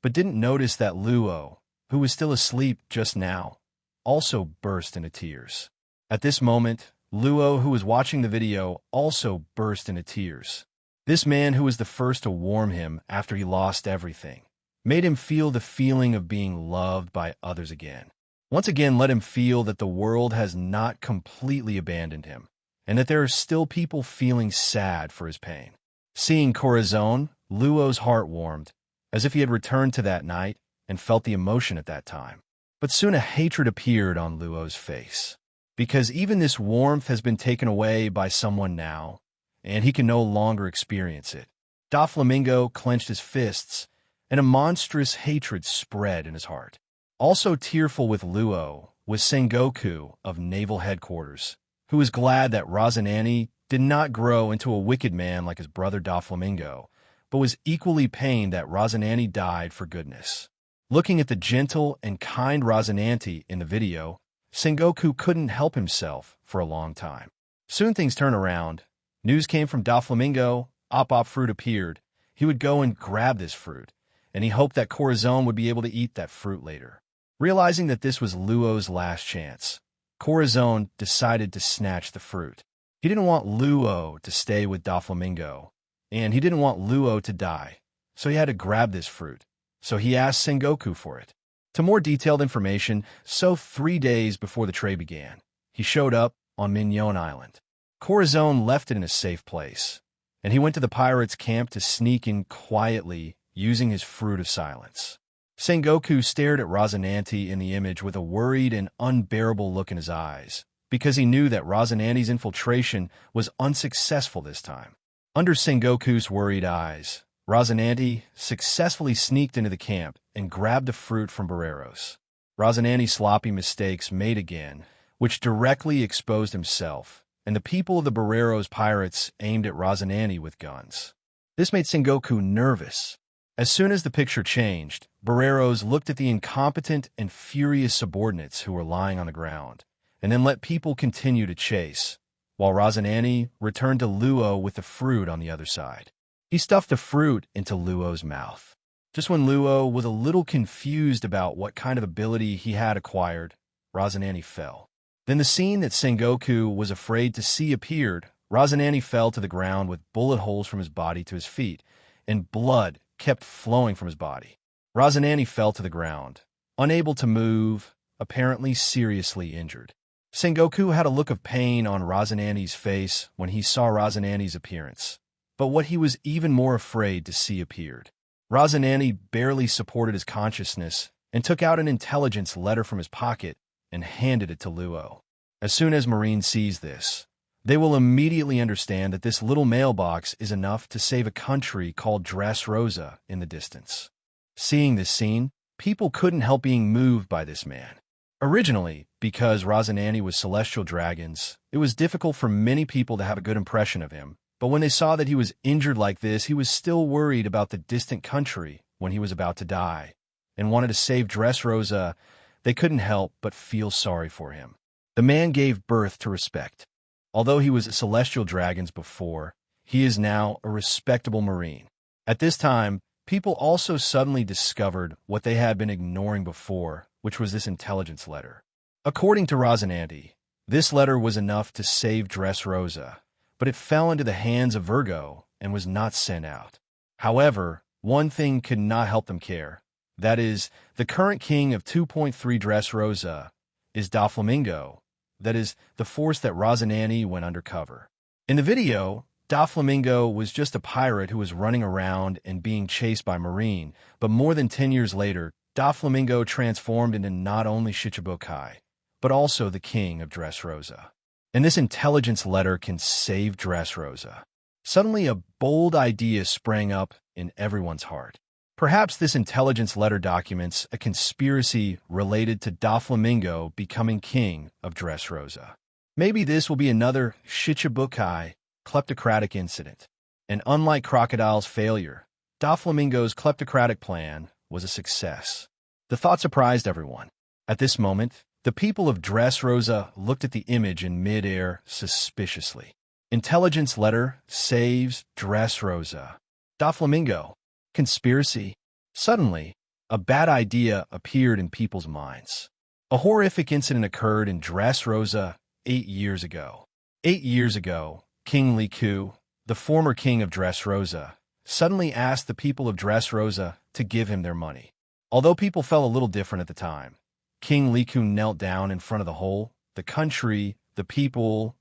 but didn't notice that Luo, who was still asleep just now, also burst into tears. At this moment, Luo, who was watching the video, also burst into tears. This man, who was the first to warm him after he lost everything, made him feel the feeling of being loved by others again. Once again, let him feel that the world has not completely abandoned him, and that there are still people feeling sad for his pain. Seeing Corazon, Luo's heart warmed, as if he had returned to that night and felt the emotion at that time. But soon a hatred appeared on Luo's face, because even this warmth has been taken away by someone now, and he can no longer experience it. Doflamingo clenched his fists, and a monstrous hatred spread in his heart. Also tearful with Luo was Sengoku of Naval Headquarters, who was glad that Rosinante did not grow into a wicked man like his brother Doflamingo, but was equally pained that Rosinante died for goodness. Looking at the gentle and kind Rosinante in the video, Sengoku couldn't help himself for a long time. Soon things turned around. News came from Doflamingo. Op fruit appeared. He would go and grab this fruit, and he hoped that Corazon would be able to eat that fruit later. Realizing that this was Luo's last chance, Corazon decided to snatch the fruit. He didn't want Luo to stay with Doflamingo, and he didn't want Luo to die, so he had to grab this fruit. So he asked Sengoku for it. To more detailed information, 3 days before the tray began, he showed up on Mignon Island. Corazon left it in a safe place, and he went to the pirates' camp to sneak in quietly using his fruit of silence. Sengoku stared at Rosinante in the image with a worried and unbearable look in his eyes, because he knew that Rosinante's infiltration was unsuccessful this time. Under Sengoku's worried eyes, Rosinante successfully sneaked into the camp and grabbed the fruit from Barreros. Rosinante's sloppy mistakes made again, which directly exposed himself, and the people of the Barreros pirates aimed at Rosinante with guns. This made Sengoku nervous. As soon as the picture changed, Barreros looked at the incompetent and furious subordinates who were lying on the ground, and then let people continue to chase, while Rosinante returned to Luo with the fruit on the other side. He stuffed the fruit into Luo's mouth. Just when Luo was a little confused about what kind of ability he had acquired, Rosinante fell. Then the scene that Sengoku was afraid to see appeared. Rosinante fell to the ground with bullet holes from his body to his feet, and blood kept flowing from his body. Rosinante fell to the ground, unable to move, apparently seriously injured. Sengoku had a look of pain on Rosinante's face when he saw Rosinante's appearance. But what he was even more afraid to see appeared. Rosinante barely supported his consciousness and took out an intelligence letter from his pocket and handed it to Luo. As soon as Marine sees this, they will immediately understand that this little mailbox is enough to save a country called Dressrosa in the distance. Seeing this scene, people couldn't help being moved by this man. Originally, because Rosinante was celestial dragons, it was difficult for many people to have a good impression of him. But when they saw that he was injured like this, he was still worried about the distant country when he was about to die, and wanted to save Dressrosa. They couldn't help but feel sorry for him. The man gave birth to respect. Although he was a celestial dragons before, he is now a respectable Marine. At this time, people also suddenly discovered what they had been ignoring before, which was this intelligence letter. According to Rosinante, this letter was enough to save Dressrosa, but it fell into the hands of Virgo and was not sent out. However, one thing could not help them care. That is, the current king of 2.3 Dressrosa is Doflamingo. That is, the force that Rosinante went undercover. In the video, Doflamingo was just a pirate who was running around and being chased by Marine, but more than 10 years later, Doflamingo transformed into not only Shichibukai, but also the king of Dressrosa. And this intelligence letter can save Dressrosa. Suddenly, a bold idea sprang up in everyone's heart. Perhaps this intelligence letter documents a conspiracy related to Doflamingo becoming king of Dressrosa. Maybe this will be another Shichibukai kleptocratic incident. And unlike Crocodile's failure, Doflamingo's kleptocratic plan was a success. The thought surprised everyone. At this moment, the people of Dressrosa looked at the image in mid-air suspiciously. Intelligence letter saves Dressrosa. Doflamingo. Conspiracy. Suddenly, a bad idea appeared in people's minds. A horrific incident occurred in Dressrosa 8 years ago. 8 years ago, King Luo Ke, the former king of Dressrosa, suddenly asked the people of Dressrosa to give him their money. Although people felt a little different at the time, King Luo Ke knelt down in front of the whole, the country, the people,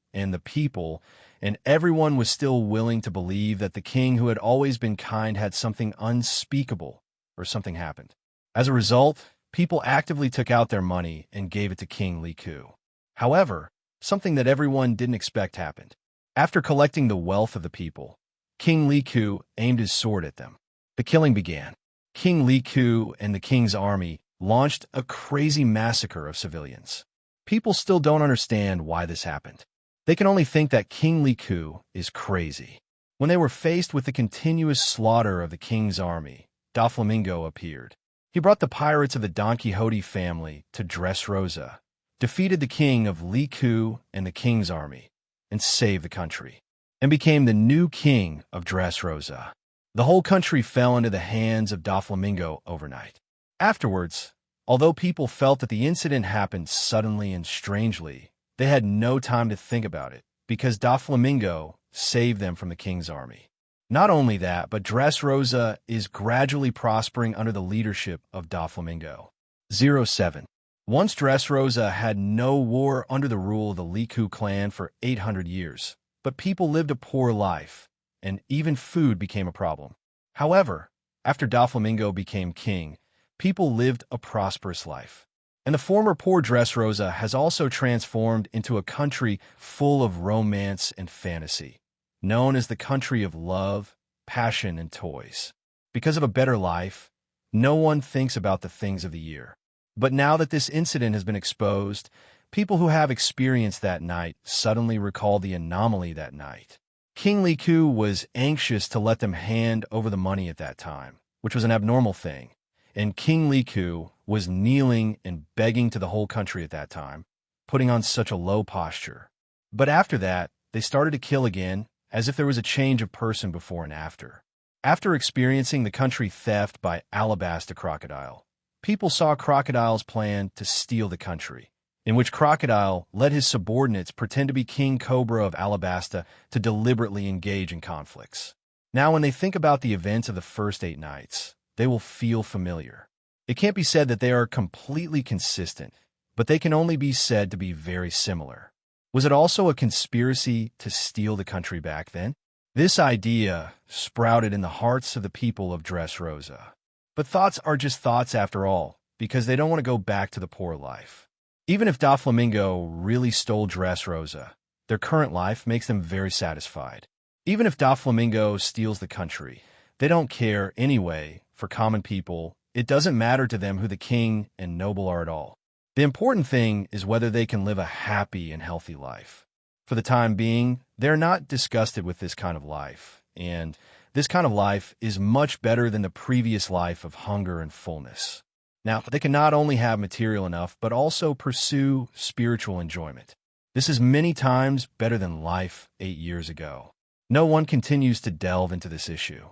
and everyone was still willing to believe that the king who had always been kind had something unspeakable, or something happened. As a result, people actively took out their money and gave it to King Luo Ke. However, something that everyone didn't expect happened. After collecting the wealth of the people, King Luo Ke aimed his sword at them. The killing began. King Luo Ke and the king's army launched a crazy massacre of civilians. People still don't understand why this happened. They can only think that King Luo Ke is crazy. When they were faced with the continuous slaughter of the king's army, Doflamingo appeared. He brought the pirates of the Don Quixote family to Dressrosa, defeated the king of Luo Ke and the king's army, and saved the country, and became the new king of Dressrosa. The whole country fell into the hands of Doflamingo overnight. Afterwards, although people felt that the incident happened suddenly and strangely, they had no time to think about it, because Doflamingo saved them from the king's army. Not only that, but Dressrosa is gradually prospering under the leadership of Doflamingo. 07. Once Dressrosa had no war under the rule of the Luo Ke clan for 800 years, but people lived a poor life, and even food became a problem. However, after Doflamingo became king, people lived a prosperous life. And the former poor Dressrosa has also transformed into a country full of romance and fantasy, known as the country of love, passion, and toys. Because of a better life, no one thinks about the things of the year. But now that this incident has been exposed, people who have experienced that night suddenly recall the anomaly that night. King Luo Ke was anxious to let them hand over the money at that time, which was an abnormal thing. And King Luo Ke was kneeling and begging to the whole country at that time, putting on such a low posture. But after that, they started to kill again, as if there was a change of person before and after. After experiencing the country theft by Alabasta Crocodile, people saw Crocodile's plan to steal the country, in which Crocodile let his subordinates pretend to be King Cobra of Alabasta to deliberately engage in conflicts. Now, when they think about the events of the first 8 nights, they will feel familiar. It can't be said that they are completely consistent, but they can only be said to be very similar. Was it also a conspiracy to steal the country back then? This idea sprouted in the hearts of the people of Dressrosa. But thoughts are just thoughts after all, because they don't want to go back to the poor life. Even if Doflamingo really stole Dressrosa, their current life makes them very satisfied. Even if Doflamingo steals the country, they don't care anyway. For common people, it doesn't matter to them who the king and noble are at all. The important thing is whether they can live a happy and healthy life. For the time being, they're not disgusted with this kind of life, and this kind of life is much better than the previous life of hunger and fullness. Now, they can not only have material enough, but also pursue spiritual enjoyment. This is many times better than life 8 years ago. No one continues to delve into this issue.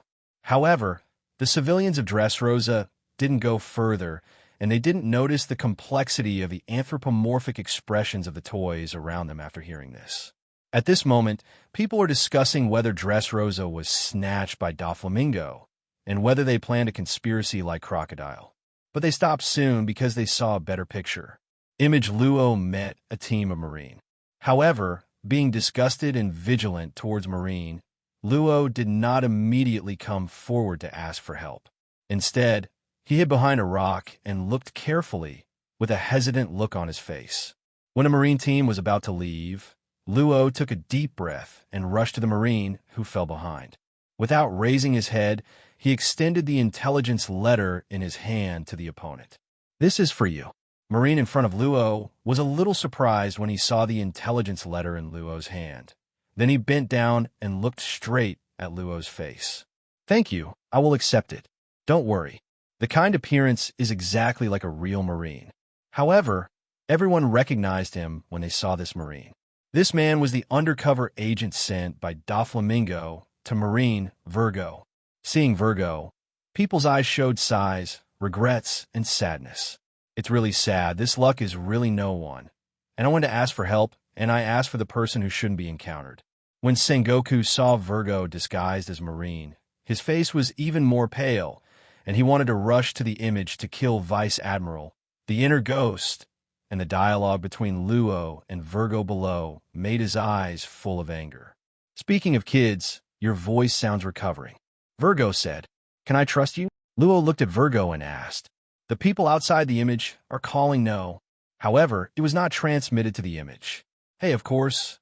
However, the civilians of Dressrosa didn't go further, and they didn't notice the complexity of the anthropomorphic expressions of the toys around them after hearing this. At this moment, people are discussing whether Dressrosa was snatched by Doflamingo, and whether they planned a conspiracy like Crocodile. But they stopped soon because they saw a better picture. Image Luo met a team of Marine. However, being disgusted and vigilant towards Marine, Luo did not immediately come forward to ask for help. Instead, he hid behind a rock and looked carefully, with a hesitant look on his face. When a Marine team was about to leave, Luo took a deep breath and rushed to the Marine who fell behind. Without raising his head, he extended the intelligence letter in his hand to the opponent. "This is for you." Marine in front of Luo was a little surprised when he saw the intelligence letter in Luo's hand. Then he bent down and looked straight at Luo's face. "Thank you, I will accept it. Don't worry." The kind appearance is exactly like a real Marine. However, everyone recognized him when they saw this Marine. This man was the undercover agent sent by Doflamingo to Marine Virgo. Seeing Virgo, people's eyes showed sighs, regrets, and sadness. "It's really sad. This luck is really no one. And I wanted to ask for help, and I asked for the person who shouldn't be encountered." When Sengoku saw Virgo disguised as Marine, his face was even more pale, and he wanted to rush to the image to kill Vice Admiral, the inner ghost, and the dialogue between Luo and Virgo below made his eyes full of anger. "Speaking of kids, your voice sounds recovering," Virgo said. "Can I trust you?" Luo looked at Virgo and asked. "The people outside the image are calling no." However, it was not transmitted to the image. "Hey, of course,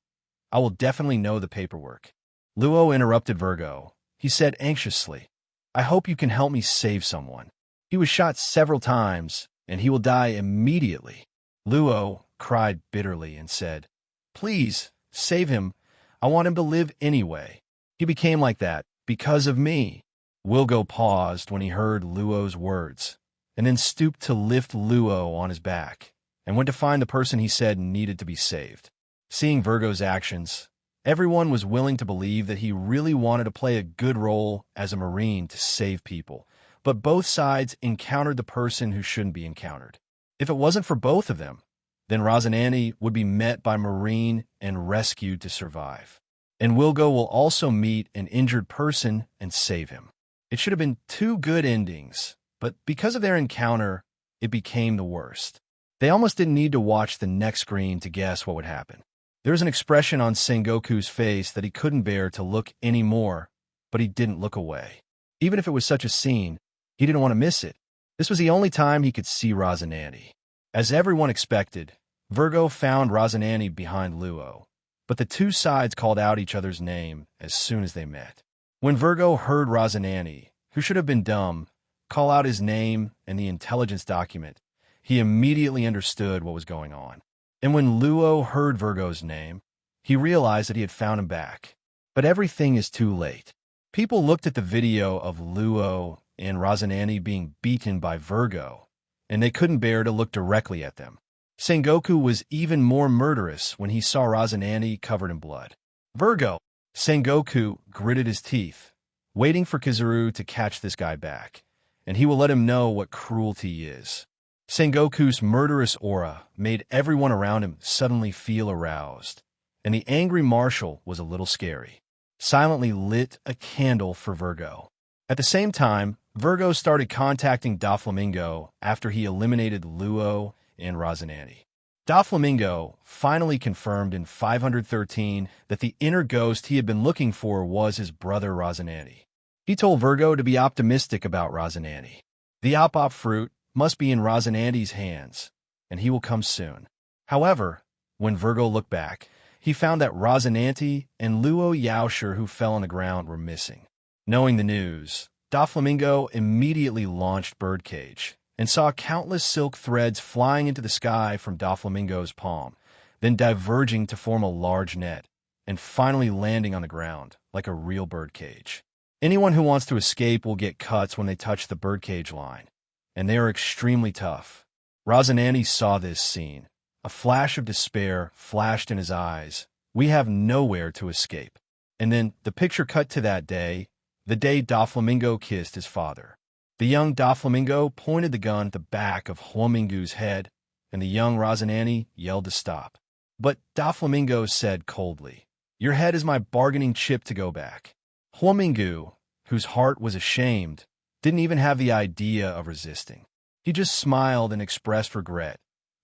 I will definitely know the paperwork." Luo interrupted Virgo. He said anxiously, "I hope you can help me save someone. He was shot several times, and he will die immediately." Luo cried bitterly and said, "Please, save him. I want him to live anyway. He became like that because of me." Wilgo paused when he heard Luo's words, and then stooped to lift Luo on his back, and went to find the person he said needed to be saved. Seeing Virgo's actions, everyone was willing to believe that he really wanted to play a good role as a Marine to save people, but both sides encountered the person who shouldn't be encountered. If it wasn't for both of them, then Rosinante would be met by Marine and rescued to survive. And Wilgo will also meet an injured person and save him. It should have been two good endings, but because of their encounter, it became the worst. They almost didn't need to watch the next screen to guess what would happen. There was an expression on Sengoku's face that he couldn't bear to look anymore, but he didn't look away. Even if it was such a scene, he didn't want to miss it. This was the only time he could see Rosinante. As everyone expected, Virgo found Rosinante behind Luo, but the two sides called out each other's name as soon as they met. When Virgo heard Rosinante, who should have been dumb, call out his name and the intelligence document, he immediately understood what was going on. And when Luo heard Virgo's name, he realized that he had found him back. But everything is too late. People looked at the video of Luo and Rosinante being beaten by Virgo, and they couldn't bear to look directly at them. Sengoku was even more murderous when he saw Rosinante covered in blood. "Virgo!" Sengoku gritted his teeth, waiting for Kizaru to catch this guy back, and he will let him know what cruelty is. Sengoku's murderous aura made everyone around him suddenly feel aroused, and the angry marshal was a little scary. Silently lit a candle for Virgo. At the same time, Virgo started contacting Doflamingo after he eliminated Luo and Rosinante. Doflamingo finally confirmed in 513 that the inner ghost he had been looking for was his brother Rosinante. He told Virgo to be optimistic about Rosinante. The op fruit must be in Rosinante's hands, and he will come soon. However, when Virgo looked back, he found that Rosinante and Luo Ke, who fell on the ground, were missing. Knowing the news, Doflamingo immediately launched Birdcage and saw countless silk threads flying into the sky from Doflamingo's palm, then diverging to form a large net, and finally landing on the ground like a real birdcage. Anyone who wants to escape will get cuts when they touch the birdcage line, and they are extremely tough. Rosinante saw this scene. A flash of despair flashed in his eyes. We have nowhere to escape. And then the picture cut to that day, the day Doflamingo kissed his father. The young Doflamingo pointed the gun at the back of Huamingu's head, and the young Rosinante yelled to stop. But Doflamingo said coldly, "Your head is my bargaining chip to go back." Huamingu, whose heart was ashamed, didn't even have the idea of resisting. He just smiled and expressed regret.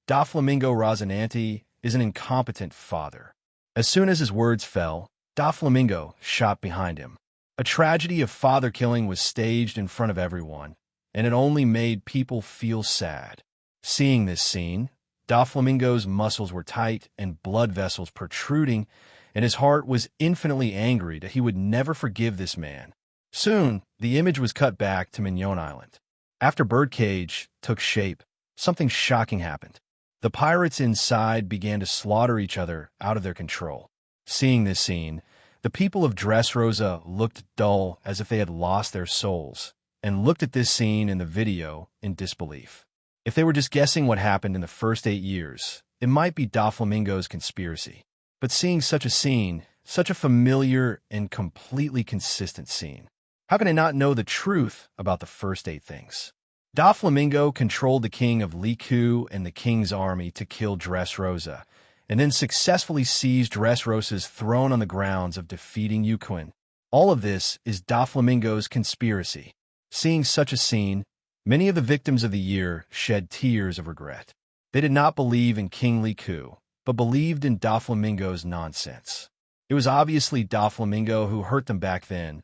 Doflamingo Rosinante is an incompetent father. As soon as his words fell, Doflamingo shot behind him. A tragedy of father killing was staged in front of everyone, and it only made people feel sad. Seeing this scene, Doflamingo's muscles were tight and blood vessels protruding, and his heart was infinitely angry that he would never forgive this man. Soon, the image was cut back to Mignon Island. After Birdcage took shape, something shocking happened. The pirates inside began to slaughter each other out of their control. Seeing this scene, the people of Dressrosa looked dull as if they had lost their souls, and looked at this scene in the video in disbelief. If they were just guessing what happened in the first 8 years, it might be Doflamingo's conspiracy. But seeing such a scene, such a familiar and completely consistent scene, how can I not know the truth about the first 8 things? Doflamingo controlled the king of Luo Ke and the king's army to kill Dressrosa, and then successfully seized Dressrosa's throne on the grounds of defeating Yuquin. All of this is Doflamingo's conspiracy. Seeing such a scene, many of the victims of the year shed tears of regret. They did not believe in King Luo Ke, but believed in Doflamingo's nonsense. It was obviously Doflamingo who hurt them back then,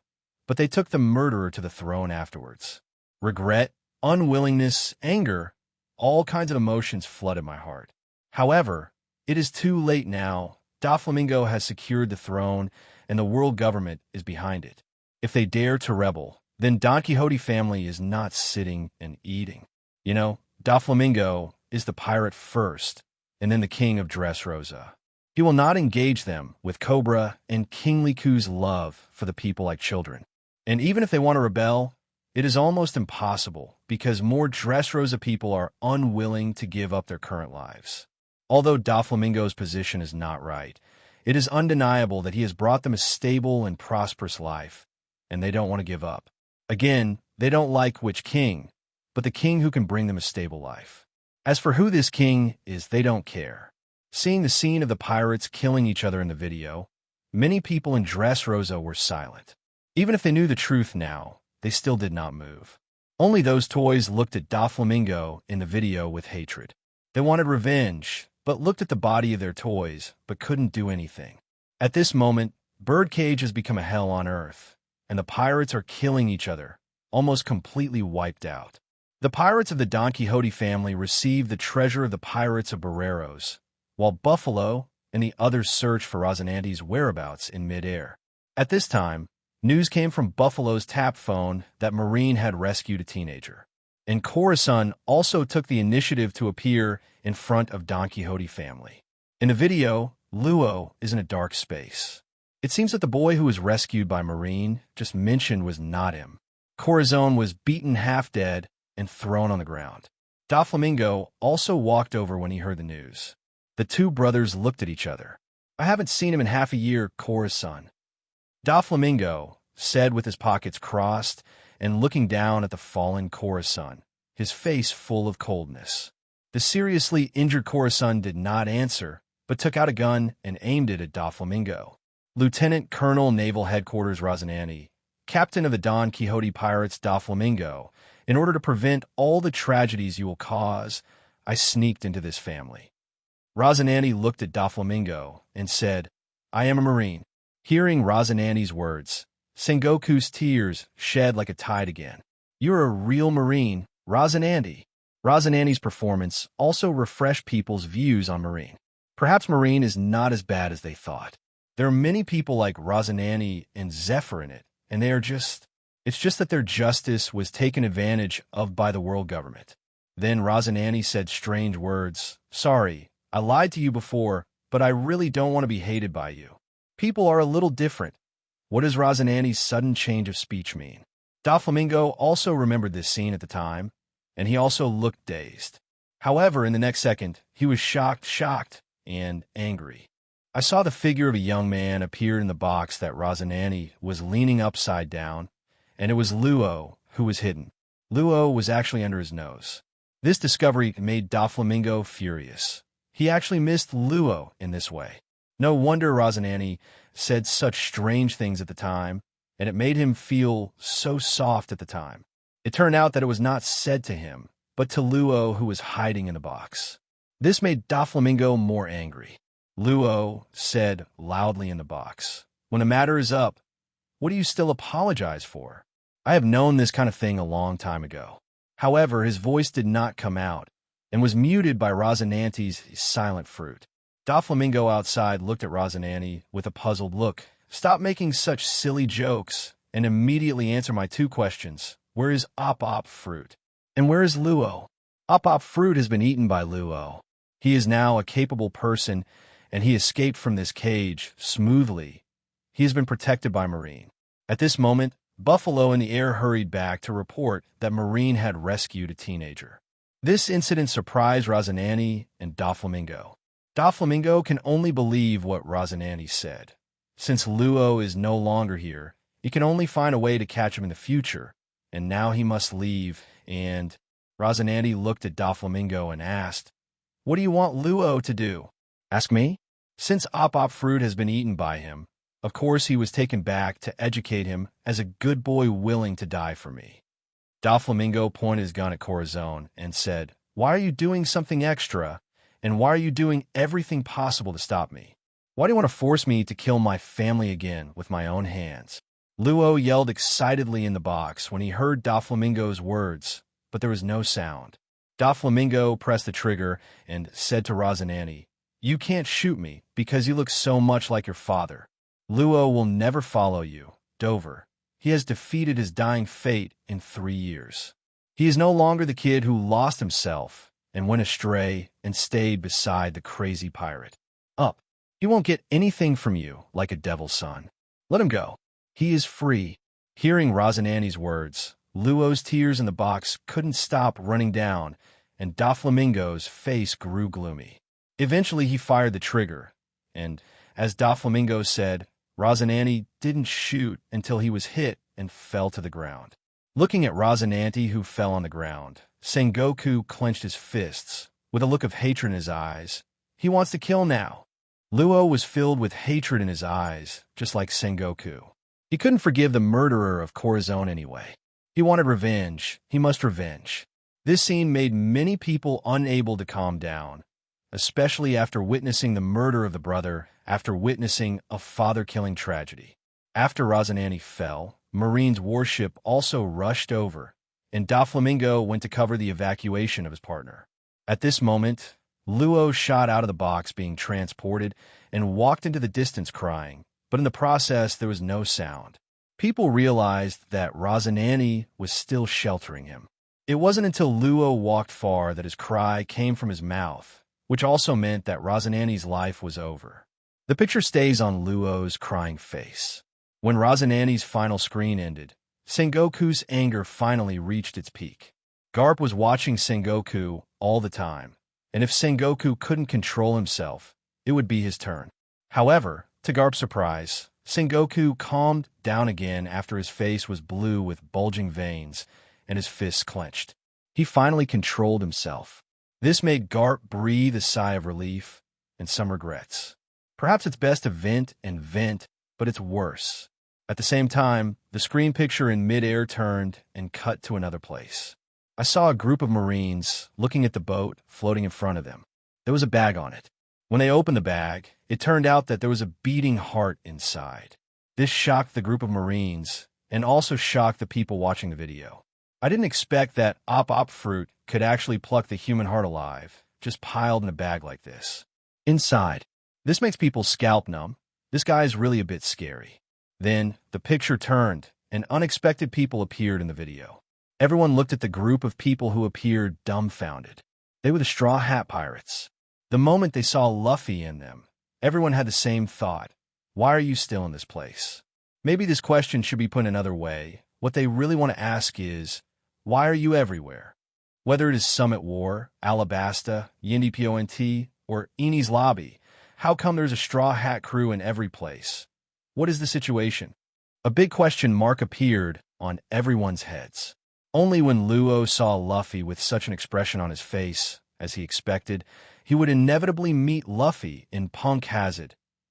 but they took the murderer to the throne afterwards. Regret, unwillingness, anger, all kinds of emotions flooded my heart. However, it is too late now. Doflamingo has secured the throne, and the world government is behind it. If they dare to rebel, then Don Quixote family is not sitting and eating. You know, Doflamingo is the pirate first, and then the king of Dressrosa. He will not engage them with Cobra and King Luo Ke's love for the people like children. And even if they want to rebel, it is almost impossible because more Dressrosa people are unwilling to give up their current lives. Although Doflamingo's position is not right, it is undeniable that he has brought them a stable and prosperous life, and they don't want to give up. Again, they don't like which king, but the king who can bring them a stable life. As for who this king is, they don't care. Seeing the scene of the pirates killing each other in the video, many people in Dressrosa were silent. Even if they knew the truth now, they still did not move. Only those toys looked at Doflamingo in the video with hatred. They wanted revenge, but looked at the body of their toys, but couldn't do anything. At this moment, Birdcage has become a hell on earth, and the pirates are killing each other, almost completely wiped out. The pirates of the Don Quixote family receive the treasure of the pirates of Barreros, while Buffalo and the others search for Rosinante's whereabouts in midair. At this time, news came from Buffalo's tap phone that Marine had rescued a teenager. And Corazon also took the initiative to appear in front of Don Quixote family. In the video, Luo is in a dark space. It seems that the boy who was rescued by Marine just mentioned was not him. Corazon was beaten half dead and thrown on the ground. Doflamingo also walked over when he heard the news. The two brothers looked at each other. "I haven't seen him in half a year, Corazon." Doflamingo said with his pockets crossed and looking down at the fallen Corazon, his face full of coldness. The seriously injured Corazon did not answer, but took out a gun and aimed it at Doflamingo. Lieutenant Colonel Naval Headquarters Rosinante, captain of the Don Quixote pirates Doflamingo, in order to prevent all the tragedies you will cause, I sneaked into this family. Rosinante looked at Doflamingo and said, I am a Marine. Hearing Rosinante's words, Sengoku's tears shed like a tide again. You're a real Marine, Rosinante. Rosinante's performance also refreshed people's views on Marine. Perhaps Marine is not as bad as they thought. There are many people like Rosinante and Zephyr in it, and it's just that their justice was taken advantage of by the world government. Then Rosinante said strange words. Sorry, I lied to you before, but I really don't want to be hated by you. People are a little different. What does Rosinante's sudden change of speech mean? Doflamingo also remembered this scene at the time, and he also looked dazed. However, in the next second, he was shocked, and angry. I saw the figure of a young man appear in the box that Rosinante was leaning upside down, and it was Luo who was hidden. Luo was actually under his nose. This discovery made Doflamingo furious. He actually missed Luo in this way. No wonder Rosinante said such strange things at the time, and it made him feel so soft at the time. It turned out that it was not said to him, but to Luo who was hiding in the box. This made Doflamingo more angry. Luo said loudly in the box, When a matter is up, what do you still apologize for? I have known this kind of thing a long time ago. However, his voice did not come out, and was muted by Rosinante's silent fruit. Doflamingo outside looked at Rosinante with a puzzled look. Stop making such silly jokes, and immediately answer my two questions. Where is Op Fruit? And where is Luo? Op Fruit has been eaten by Luo. He is now a capable person, and he escaped from this cage smoothly. He has been protected by Marine. At this moment, Buffalo in the air hurried back to report that Marine had rescued a teenager. This incident surprised Rosinante and Doflamingo. Doflamingo can only believe what Rosinante said. Since Luo is no longer here, he can only find a way to catch him in the future, and now he must leave, and Rosinante looked at Doflamingo and asked, What do you want Luo to do? Ask me? Since Op Fruit has been eaten by him, of course he was taken back to educate him as a good boy willing to die for me. Doflamingo pointed his gun at Corazon and said, Why are you doing something extra, and why are you doing everything possible to stop me? Why do you want to force me to kill my family again with my own hands? Luo yelled excitedly in the box when he heard Doflamingo's words, but there was no sound. Doflamingo pressed the trigger and said to Rosinante, You can't shoot me because you look so much like your father. Luo will never follow you, Dover. He has defeated his dying fate in 3 years. He is no longer the kid who lost himself and went astray and stayed beside the crazy pirate. Up. He won't get anything from you like a devil's son. Let him go. He is free. Hearing Rosinante's words, Luo's tears in the box couldn't stop running down, and Doflamingo's face grew gloomy. Eventually he fired the trigger, and, as Doflamingo said, Rosinante didn't shoot until he was hit and fell to the ground. Looking at Rosinante, who fell on the ground, Sengoku clenched his fists, with a look of hatred in his eyes. He wants to kill now. Luo was filled with hatred in his eyes, just like Sengoku. He couldn't forgive the murderer of Corazon anyway. He wanted revenge. He must revenge. This scene made many people unable to calm down, especially after witnessing the murder of the brother, after witnessing a father-killing tragedy. After Rosinante fell, Marine's warship also rushed over, and Doflamingo went to cover the evacuation of his partner. At this moment, Luo shot out of the box being transported and walked into the distance crying, but in the process there was no sound. People realized that Rosinante was still sheltering him. It wasn't until Luo walked far that his cry came from his mouth, which also meant that Rosinante's life was over. The picture stays on Luo's crying face. When Rosinante's final screen ended, Sengoku's anger finally reached its peak. Garp was watching Sengoku all the time, and if Sengoku couldn't control himself, it would be his turn. However, to Garp's surprise, Sengoku calmed down again after his face was blue with bulging veins and his fists clenched. He finally controlled himself. This made Garp breathe a sigh of relief and some regrets. Perhaps it's best to vent and vent, but it's worse. At the same time, the screen picture in mid-air turned and cut to another place. I saw a group of Marines looking at the boat floating in front of them. There was a bag on it. When they opened the bag, it turned out that there was a beating heart inside. This shocked the group of Marines and also shocked the people watching the video. I didn't expect that op fruit could actually pluck the human heart alive, just piled in a bag like this. Inside, this makes people scalp numb. This guy is really a bit scary. Then, the picture turned, and unexpected people appeared in the video. Everyone looked at the group of people who appeared dumbfounded. They were the Straw Hat Pirates. The moment they saw Luffy in them, everyone had the same thought. Why are you still in this place? Maybe this question should be put another way. What they really want to ask is, why are you everywhere? Whether it is Summit War, Alabasta, Yindi Pont, or Eni's Lobby, how come there's a Straw Hat crew in every place? What is the situation? A big question mark appeared on everyone's heads. Only when Luo saw Luffy with such an expression on his face, as he expected, he would inevitably meet Luffy in Portgas.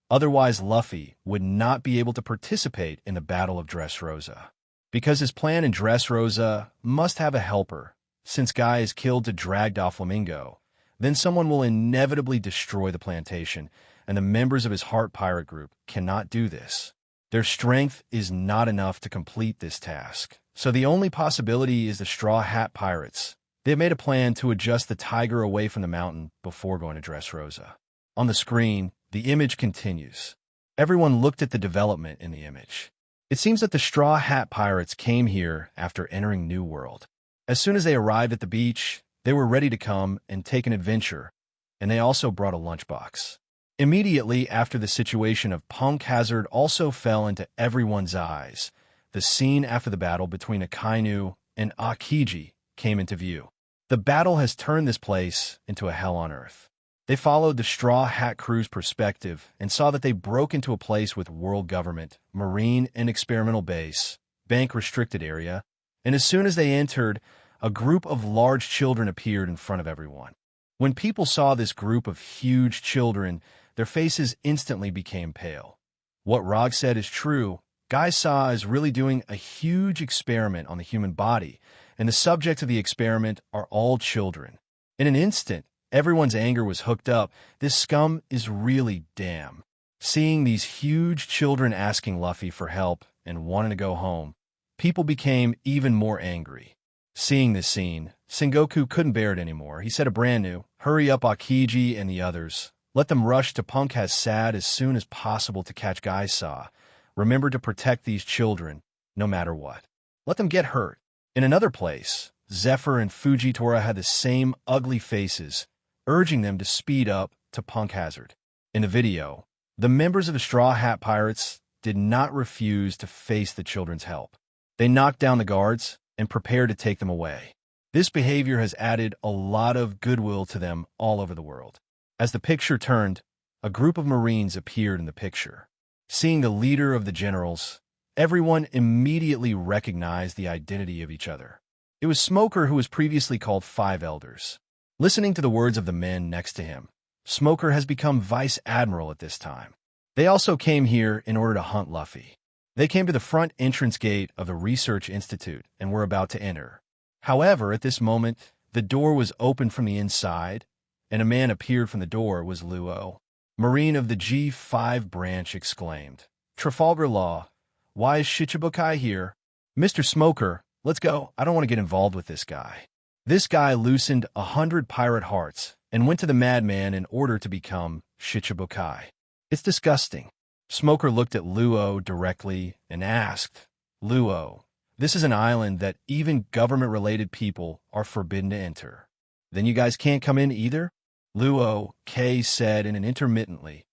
Otherwise, Luffy would not be able to participate in the Battle of Dressrosa. Because his plan in Dressrosa must have a helper. Since Guy is killed to drag Doflamingo, then someone will inevitably destroy the plantation, and the members of his Heart Pirate group cannot do this. Their strength is not enough to complete this task. So the only possibility is the Straw Hat Pirates. They have made a plan to adjust the tiger away from the mountain before going to Dressrosa. On the screen, the image continues. Everyone looked at the development in the image. It seems that the Straw Hat Pirates came here after entering New World. As soon as they arrived at the beach, they were ready to come and take an adventure, and they also brought a lunchbox. Immediately after the situation of Portgas also fell into everyone's eyes, the scene after the battle between Akainu and Akiji came into view. The battle has turned this place into a hell on earth. They followed the Straw Hat crew's perspective and saw that they broke into a place with world government, marine and experimental base, bank restricted area, and as soon as they entered, a group of large children appeared in front of everyone. When people saw this group of huge children, their faces instantly became pale. What Rog said is true. Guy Sa is really doing a huge experiment on the human body, and the subjects of the experiment are all children. In an instant, everyone's anger was hooked up. This scum is really damn. Seeing these huge children asking Luffy for help and wanting to go home, people became even more angry. Seeing this scene, Sengoku couldn't bear it anymore. He said a brand new, "Hurry up Akiji and the others. Let them rush to Portgas Sad as soon as possible to catch Guy Sa. Remember to protect these children, no matter what. Let them get hurt." In another place, Zephyr and Fujitora had the same ugly faces, urging them to speed up to Portgas. In the video, the members of the Straw Hat Pirates did not refuse to face the children's help. They knocked down the guards and prepared to take them away. This behavior has added a lot of goodwill to them all over the world. As the picture turned, a group of Marines appeared in the picture. Seeing the leader of the generals, everyone immediately recognized the identity of each other. It was Smoker, who was previously called Five Elders. Listening to the words of the men next to him, Smoker has become Vice Admiral at this time. They also came here in order to hunt Luffy. They came to the front entrance gate of the Research Institute and were about to enter. However, at this moment, the door was opened from the inside, and a man appeared from the door. It was Luo. Marine of the G5 branch exclaimed, "Trafalgar Law, why is Shichibukai here? Mr. Smoker, let's go. I don't want to get involved with this guy." This guy loosened 100 pirate hearts and went to the madman in order to become Shichibukai. It's disgusting. Smoker looked at Luo directly and asked, "Luo, this is an island that even government-related people are forbidden to enter. Then you guys can't come in either?" Luo Ke said in an intermittently,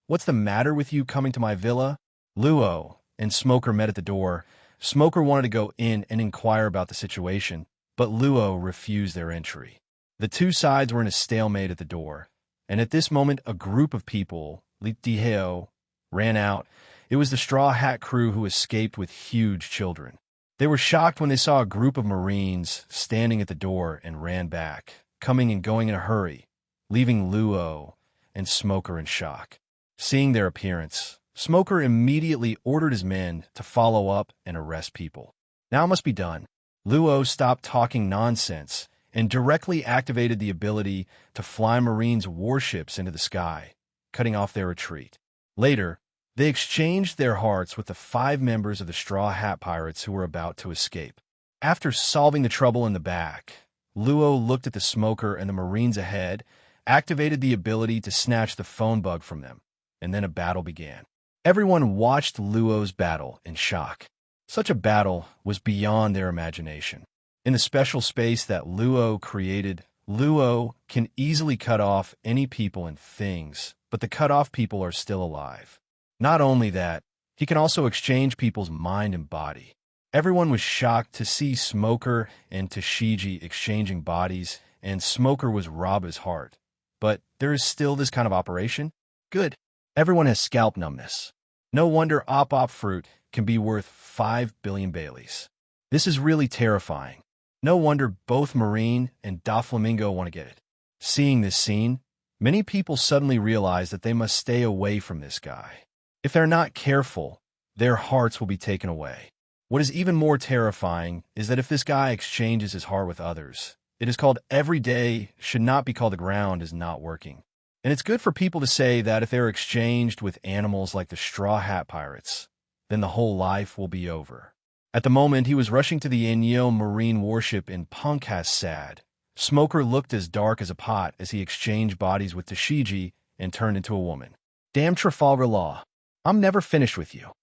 "What's the matter with you coming to my villa?" Luo and Smoker met at the door. Smoker wanted to go in and inquire about the situation, but Luo refused their entry. The two sides were in a stalemate at the door, and at this moment a group of people, Litiheo, ran out. It was the Straw Hat crew who escaped with huge children. They were shocked when they saw a group of Marines standing at the door and ran back, coming and going in a hurry, leaving Luo and Smoker in shock. Seeing their appearance, Smoker immediately ordered his men to follow up and arrest people. Now it must be done. Luo stopped talking nonsense and directly activated the ability to fly Marines' warships into the sky, cutting off their retreat. Later, they exchanged their hearts with the 5 members of the Straw Hat Pirates who were about to escape. After solving the trouble in the back, Luo looked at the smoker and the Marines ahead, activated the ability to snatch the phone bug from them, and then a battle began. Everyone watched Luo's battle in shock. Such a battle was beyond their imagination. In the special space that Luo created, Luo can easily cut off any people and things, but the cut-off people are still alive. Not only that, he can also exchange people's mind and body. Everyone was shocked to see Smoker and Tashigi exchanging bodies, and Smoker was Raba's heart. But there is still this kind of operation? Good. Everyone has scalp numbness. No wonder Op fruit can be worth 5 billion Baileys. This is really terrifying. No wonder both Marine and Doflamingo want to get it. Seeing this scene, many people suddenly realize that they must stay away from this guy. If they're not careful, their hearts will be taken away. What is even more terrifying is that if this guy exchanges his heart with others, it is called every day should not be called the ground is not working. And it's good for people to say that if they're exchanged with animals like the Straw Hat Pirates, then the whole life will be over. At the moment, he was rushing to the Inyo Marine warship in Portgas sad. Smoker looked as dark as a pot as he exchanged bodies with Tashigi and turned into a woman. Damn Trafalgar Law. I'm never finished with you.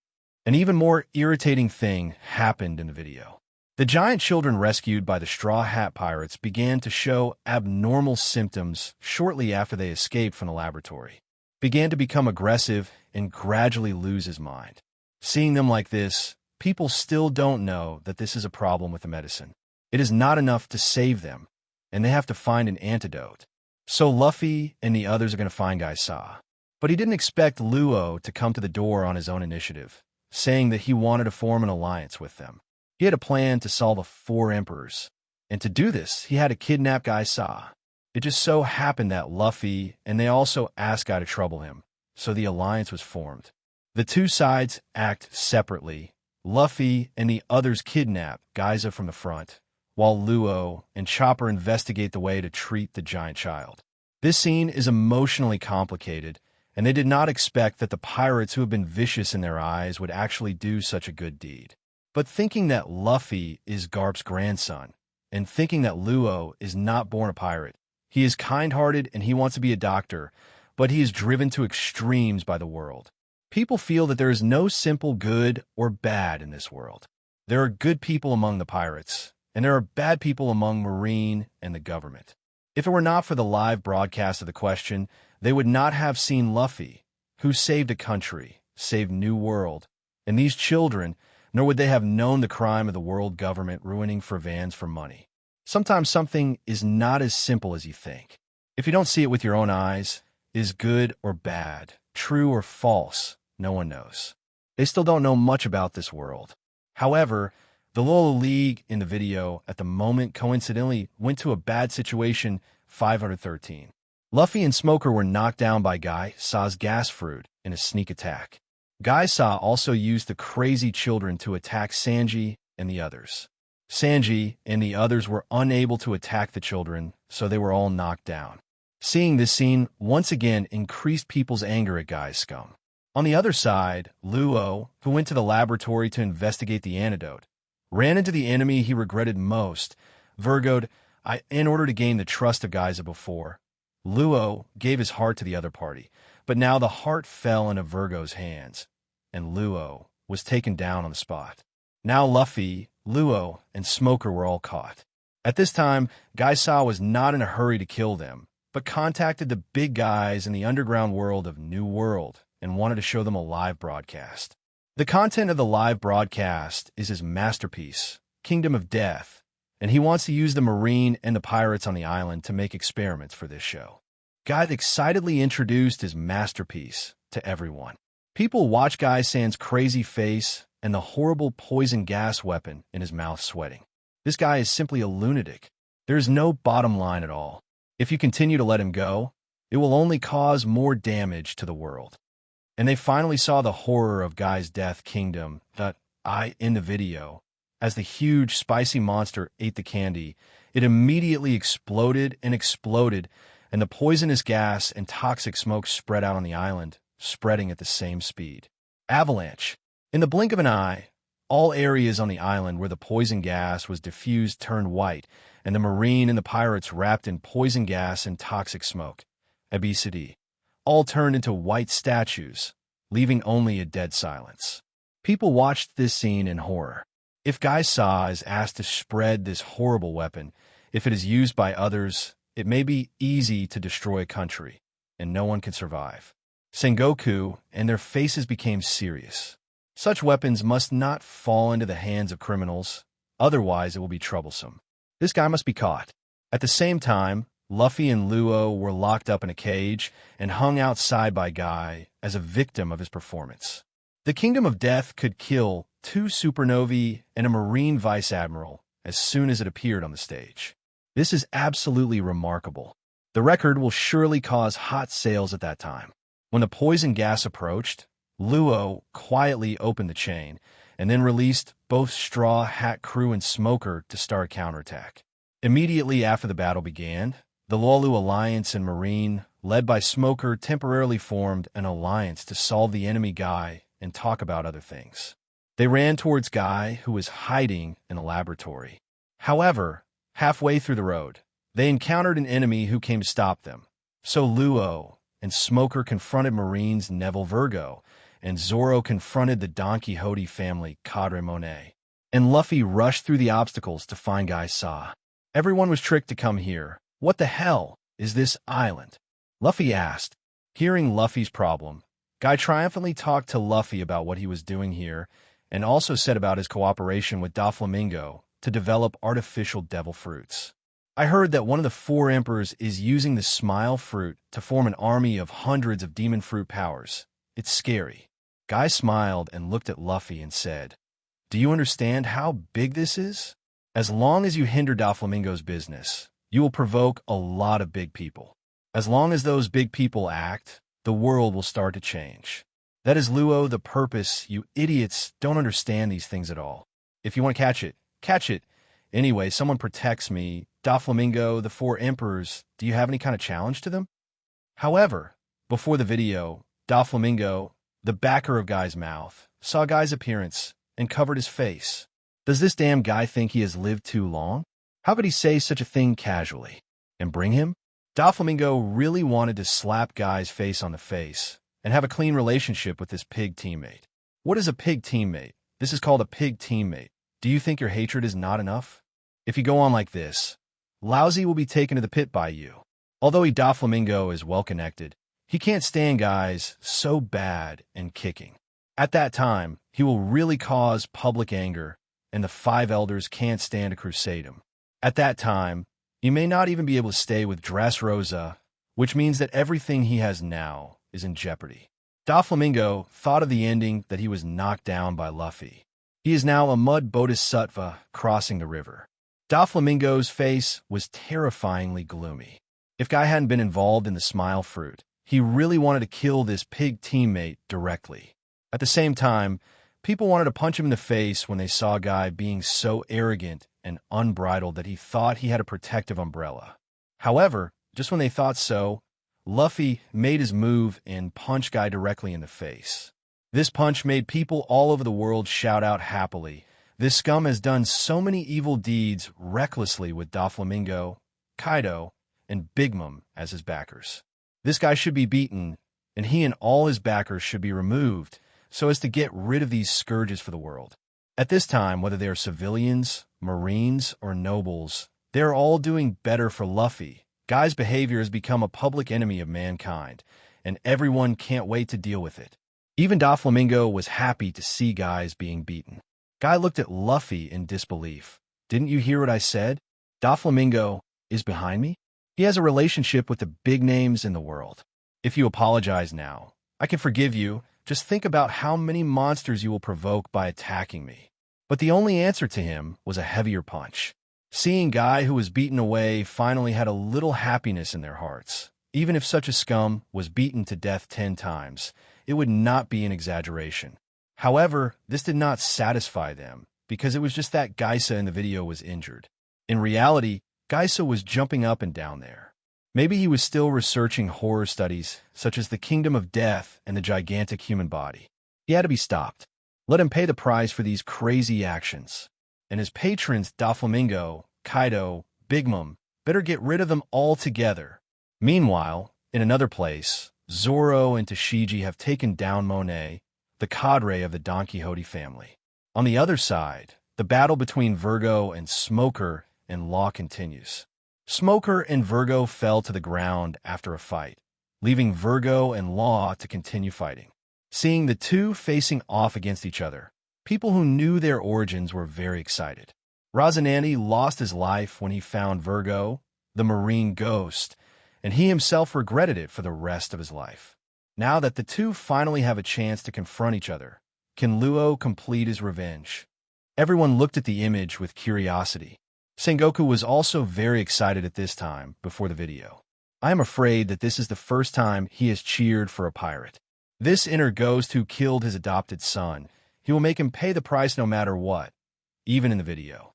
An even more irritating thing happened in the video. The giant children rescued by the Straw Hat Pirates began to show abnormal symptoms shortly after they escaped from the laboratory, began to become aggressive and gradually lose his mind. Seeing them like this, people still don't know that this is a problem with the medicine. It is not enough to save them, and they have to find an antidote. So Luffy and the others are going to find Guy Sa. But he didn't expect Luo to come to the door on his own initiative, saying that he wanted to form an alliance with them. He had a plan to solve the 4 emperors, and to do this, he had to kidnap Guy Sa. It just so happened that Luffy and they also asked Guy to trouble him, so the alliance was formed. The 2 sides act separately. Luffy and the others kidnap Gaiza from the front, while Luo and Chopper investigate the way to treat the giant child. This scene is emotionally complicated, and they did not expect that the pirates who have been vicious in their eyes would actually do such a good deed. But thinking that Luffy is Garp's grandson, and thinking that Luo is not born a pirate, he is kind-hearted and he wants to be a doctor, but he is driven to extremes by the world. People feel that there is no simple good or bad in this world. There are good people among the pirates, and there are bad people among Marine and the government. If it were not for the live broadcast of the question, they would not have seen Luffy, who saved a country, saved New World, and these children, nor would they have known the crime of the world government ruining Flevance for money. Sometimes something is not as simple as you think. If you don't see it with your own eyes, is good or bad, true or false, no one knows. They still don't know much about this world. However, the Lola League in the video at the moment coincidentally went to a bad situation 513. Luffy and Smoker were knocked down by Guy Sa's gas fruit in a sneak attack. Guy Sa also used the crazy children to attack Sanji and the others. Sanji and the others were unable to attack the children, so they were all knocked down. Seeing this scene once again increased people's anger at Guy's scum. On the other side, Luo, who went to the laboratory to investigate the antidote, ran into the enemy he regretted most, Virgo'd, in order to gain the trust of Gaiza before. Luo gave his heart to the other party, but now the heart fell into Virgo's hands, and Luo was taken down on the spot. Now Luffy, Luo, and Smoker were all caught. At this time, Guy Sa was not in a hurry to kill them, but contacted the big guys in the underground world of New World and wanted to show them a live broadcast. The content of the live broadcast is his masterpiece, Kingdom of Death, and he wants to use the Marine and the pirates on the island to make experiments for this show. Guy excitedly introduced his masterpiece to everyone. People watch Guy San's crazy face and the horrible poison gas weapon in his mouth sweating. This guy is simply a lunatic. There is no bottom line at all. If you continue to let him go, it will only cause more damage to the world. And they finally saw the horror of Guy's death kingdom in the video. As the huge spicy monster ate the candy, it immediately exploded and exploded and the poisonous gas and toxic smoke spread out on the island, spreading at the same speed. Avalanche. In the blink of an eye, all areas on the island where the poison gas was diffused turned white, and the marine and the pirates wrapped in poison gas and toxic smoke, obesity, all turned into white statues, leaving only a dead silence. People watched this scene in horror. If Guy Sa is asked to spread this horrible weapon, if it is used by others, it may be easy to destroy a country, and no one can survive. Sengoku and their faces became serious. Such weapons must not fall into the hands of criminals, otherwise it will be troublesome. This guy must be caught. At the same time, Luffy and Luo were locked up in a cage and hung outside by Guy as a victim of his performance. The Kingdom of Death could kill 2 supernovae and a Marine Vice Admiral as soon as it appeared on the stage. This is absolutely remarkable. The record will surely cause hot sales at that time. When the poison gas approached, Luo quietly opened the chain and then released both Straw Hat Crew and Smoker to start a counterattack. Immediately after the battle began, the Luolu Alliance and Marine, led by Smoker, temporarily formed an alliance to solve the enemy Guy and talk about other things. They ran towards Guy, who was hiding in a laboratory. However, halfway through the road, they encountered an enemy who came to stop them. So Luo and Smoker confronted Marine's Neville Virgo, and Zoro confronted the Don Quixote family Cadre Monet. And Luffy rushed through the obstacles to find Guy Sa. Everyone was tricked to come here. What the hell is this island? Luffy asked. Hearing Luffy's problem, Guy triumphantly talked to Luffy about what he was doing here, and also said about his cooperation with Doflamingo to develop artificial devil fruits. I heard that one of the 4 emperors is using the smile fruit to form an army of hundreds of demon fruit powers. It's scary. Guy smiled and looked at Luffy and said, "Do you understand how big this is? As long as you hinder Doflamingo's business, you will provoke a lot of big people. As long as those big people act, the world will start to change. That is, Luo, the purpose. You idiots don't understand these things at all. If you want to catch it, catch it. Anyway, someone protects me. Doflamingo, the 4 emperors, do you have any kind of challenge to them?" However, before the video, Doflamingo, the backer of Guy's mouth, saw Guy's appearance and covered his face. Does this damn guy think he has lived too long? How could he say such a thing casually? And bring him? Doflamingo really wanted to slap Guy's face on the face and have a clean relationship with this pig teammate. What is a pig teammate? This is called a pig teammate. Do you think your hatred is not enough? If you go on like this, Lousy will be taken to the pit by you. Although Doflamingo is well-connected, he can't stand guys so bad and kicking. At that time, he will really cause public anger, and the 5 elders can't stand to crusade him. At that time, he may not even be able to stay with Dressrosa, which means that everything he has now is in jeopardy. Doflamingo thought of the ending that he was knocked down by Luffy. He is now a mud bodhisattva crossing the river. Doflamingo's face was terrifyingly gloomy. If Guy hadn't been involved in the smile fruit, he really wanted to kill this pig teammate directly. At the same time, people wanted to punch him in the face when they saw Guy being so arrogant and unbridled that he thought he had a protective umbrella. However, just when they thought so, Luffy made his move and punched Guy directly in the face. This punch made people all over the world shout out happily. This scum has done so many evil deeds recklessly with Doflamingo, Kaido, and Big Mom as his backers. This guy should be beaten, and he and all his backers should be removed so as to get rid of these scourges for the world. At this time, whether they are civilians, Marines, or nobles, they are all doing better for Luffy. Guy's behavior has become a public enemy of mankind, and everyone can't wait to deal with it. Even Doflamingo was happy to see Guys being beaten. Guy looked at Luffy in disbelief. Didn't you hear what I said? Doflamingo is behind me? He has a relationship with the big names in the world. If you apologize now, I can forgive you. Just think about how many monsters you will provoke by attacking me. But the only answer to him was a heavier punch. Seeing Guy, who was beaten away, finally had a little happiness in their hearts. Even if such a scum was beaten to death 10 times, it would not be an exaggeration. However, this did not satisfy them, because it was just that Gaisa in the video was injured. In reality, Gaisa was jumping up and down there. Maybe he was still researching horror studies, such as the kingdom of death and the gigantic human body. He had to be stopped. Let him pay the price for these crazy actions. And his patrons, Doflamingo, Kaido, Big Mom, better get rid of them altogether. Meanwhile, in another place, Zoro and Tashigi have taken down Monet, the cadre of the Don Quixote family. On the other side, the battle between Virgo and Smoker and Law continues. Smoker and Virgo fell to the ground after a fight, leaving Virgo and Law to continue fighting. Seeing the two facing off against each other, people who knew their origins were very excited. Rosinante lost his life when he found Virgo, the marine ghost, and he himself regretted it for the rest of his life. Now that the two finally have a chance to confront each other, can Luo complete his revenge? Everyone looked at the image with curiosity. Sengoku was also very excited at this time before the video. I am afraid that this is the first time he has cheered for a pirate. This inner ghost who killed his adopted son, he will make him pay the price no matter what, even in the video.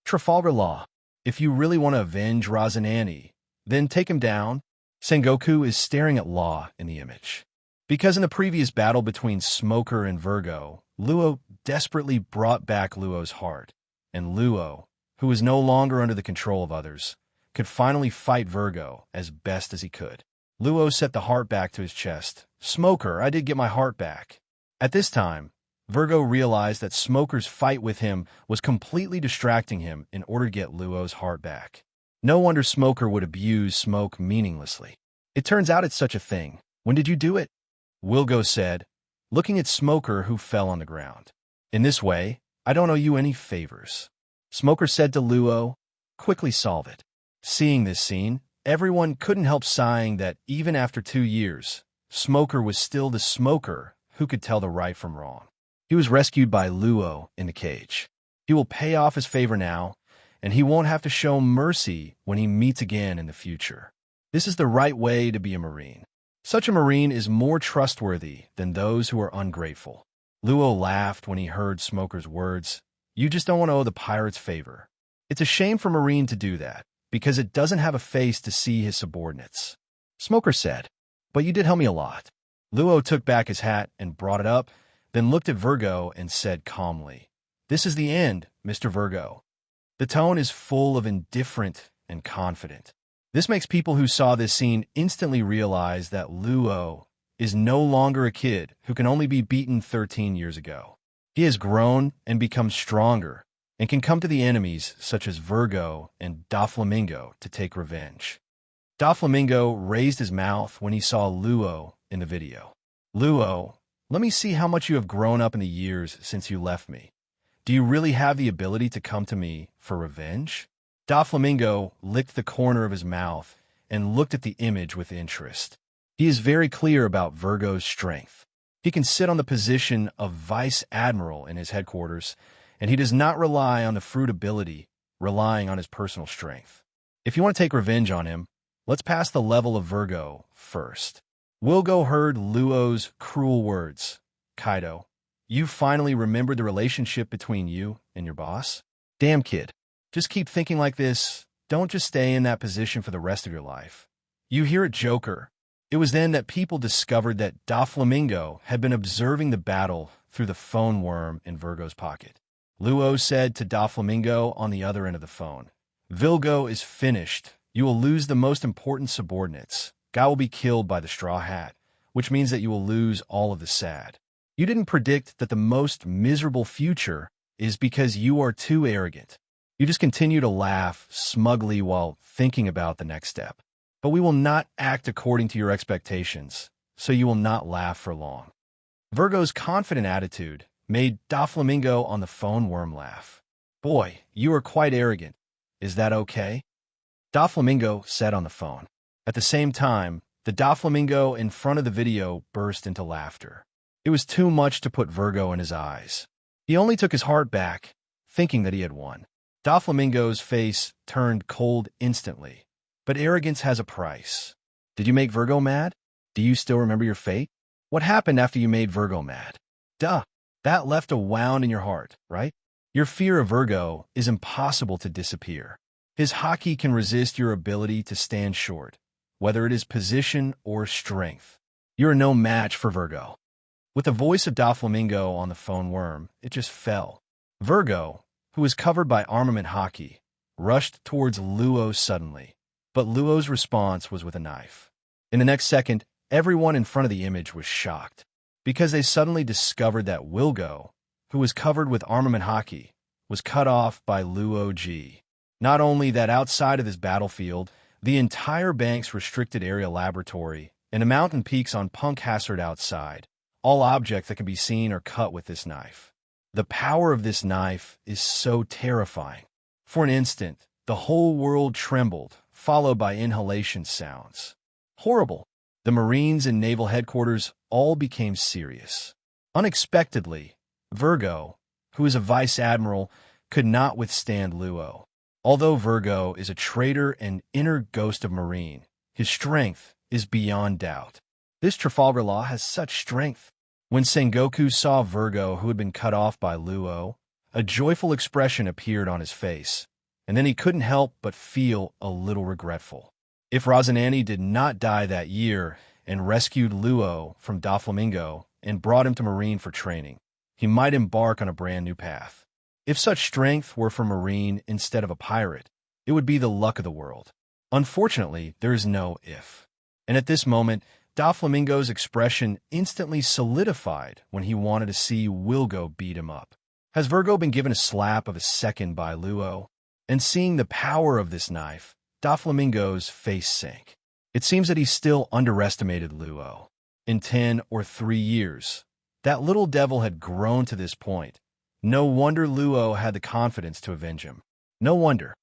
Trafalgar Law, if you really want to avenge Rosinante, then take him down. Sengoku is staring at Law in the image. Because in the previous battle between Smoker and Virgo, Luo desperately brought back Luo's heart, and Luo, who was no longer under the control of others, could finally fight Virgo as best as he could. Luo set the heart back to his chest. Smoker, I did get my heart back. At this time, Virgo realized that Smoker's fight with him was completely distracting him in order to get Luo's heart back. No wonder Smoker would abuse Smoke meaninglessly. It turns out it's such a thing. When did you do it? Wilgo said, looking at Smoker who fell on the ground. In this way, I don't owe you any favors. Smoker said to Luo, quickly solve it. Seeing this scene, everyone couldn't help sighing that even after 2 years, Smoker was still the Smoker who could tell the right from wrong. He was rescued by Luo in the cage. He will pay off his favor now, and he won't have to show mercy when he meets again in the future. This is the right way to be a Marine. Such a Marine is more trustworthy than those who are ungrateful. Luo laughed when he heard Smoker's words. You just don't want to owe the pirates favor. It's a shame for Marine to do that, because it doesn't have a face to see his subordinates. Smoker said, but you did help me a lot. Luo took back his hat and brought it up, then looked at Virgo and said calmly, this is the end, Mr. Virgo. The tone is full of indifferent and confident. This makes people who saw this scene instantly realize that Luo is no longer a kid who can only be beaten 13 years ago. He has grown and become stronger and can come to the enemies such as Virgo and Doflamingo to take revenge. Doflamingo raised his mouth when he saw Luo in the video. Luo, let me see how much you have grown up in the years since you left me. Do you really have the ability to come to me for revenge? Doflamingo licked the corner of his mouth and looked at the image with interest. He is very clear about Virgo's strength. He can sit on the position of Vice Admiral in his headquarters, and he does not rely on the fruit ability, relying on his personal strength. If you want to take revenge on him, let's pass the level of Virgo first. Wilgo heard Luo's cruel words. Kaido, you finally remembered the relationship between you and your boss? Damn, kid. Just keep thinking like this. Don't just stay in that position for the rest of your life. You hear it, Joker. It was then that people discovered that Doflamingo had been observing the battle through the phone worm in Virgo's pocket. Luo said to Doflamingo on the other end of the phone, Virgo is finished. You will lose the most important subordinates. Guy will be killed by the Straw Hat, which means that you will lose all of the sad. You didn't predict that the most miserable future is because you are too arrogant. You just continue to laugh smugly while thinking about the next step. But we will not act according to your expectations, so you will not laugh for long. Virgo's confident attitude made Doflamingo on the phone worm laugh. Boy, you are quite arrogant. Is that okay? Doflamingo said on the phone. At the same time, the Doflamingo in front of the video burst into laughter. It was too much to put Virgo in his eyes. He only took his heart back, thinking that he had won. Doflamingo's face turned cold instantly. But arrogance has a price. Did you make Virgo mad? Do you still remember your fate? What happened after you made Virgo mad? Duh, that left a wound in your heart, right? Your fear of Virgo is impossible to disappear. His haki can resist your ability to stand short. whether it is position or strength. You're no match for Virgo. With the voice of Doflamingo on the phone worm, it just fell. Virgo, who was covered by armament hockey, rushed towards Luo suddenly, but Luo's response was with a knife. In the next second, everyone in front of the image was shocked, because they suddenly discovered that Wilgo, who was covered with armament hockey, was cut off by Luo Ke. Not only that, outside of this battlefield, the entire bank's restricted area laboratory and the mountain peaks on Punk Hazard outside, all objects that can be seen are cut with this knife. The power of this knife is so terrifying. For an instant, the whole world trembled, followed by inhalation sounds. Horrible. The Marines and Naval Headquarters all became serious. Unexpectedly, Virgo, who is a Vice Admiral, could not withstand Luo. Although Virgo is a traitor and inner ghost of Marine, his strength is beyond doubt. This Trafalgar Law has such strength. When Sengoku saw Virgo, who had been cut off by Luo, a joyful expression appeared on his face, and then he couldn't help but feel a little regretful. If Rosinante did not die that year and rescued Luo from Doflamingo and brought him to Marine for training, he might embark on a brand new path. If such strength were for Marine instead of a pirate, it would be the luck of the world. Unfortunately, there is no if. And at this moment, Doflamingo's expression instantly solidified when he wanted to see Wilgo beat him up. Has Virgo been given a slap of a second by Luo? And seeing the power of this knife, Doflamingo's face sank. It seems that he still underestimated Luo. In 10 or 3 years, that little devil had grown to this point. No wonder Luo had the confidence to avenge him. No wonder.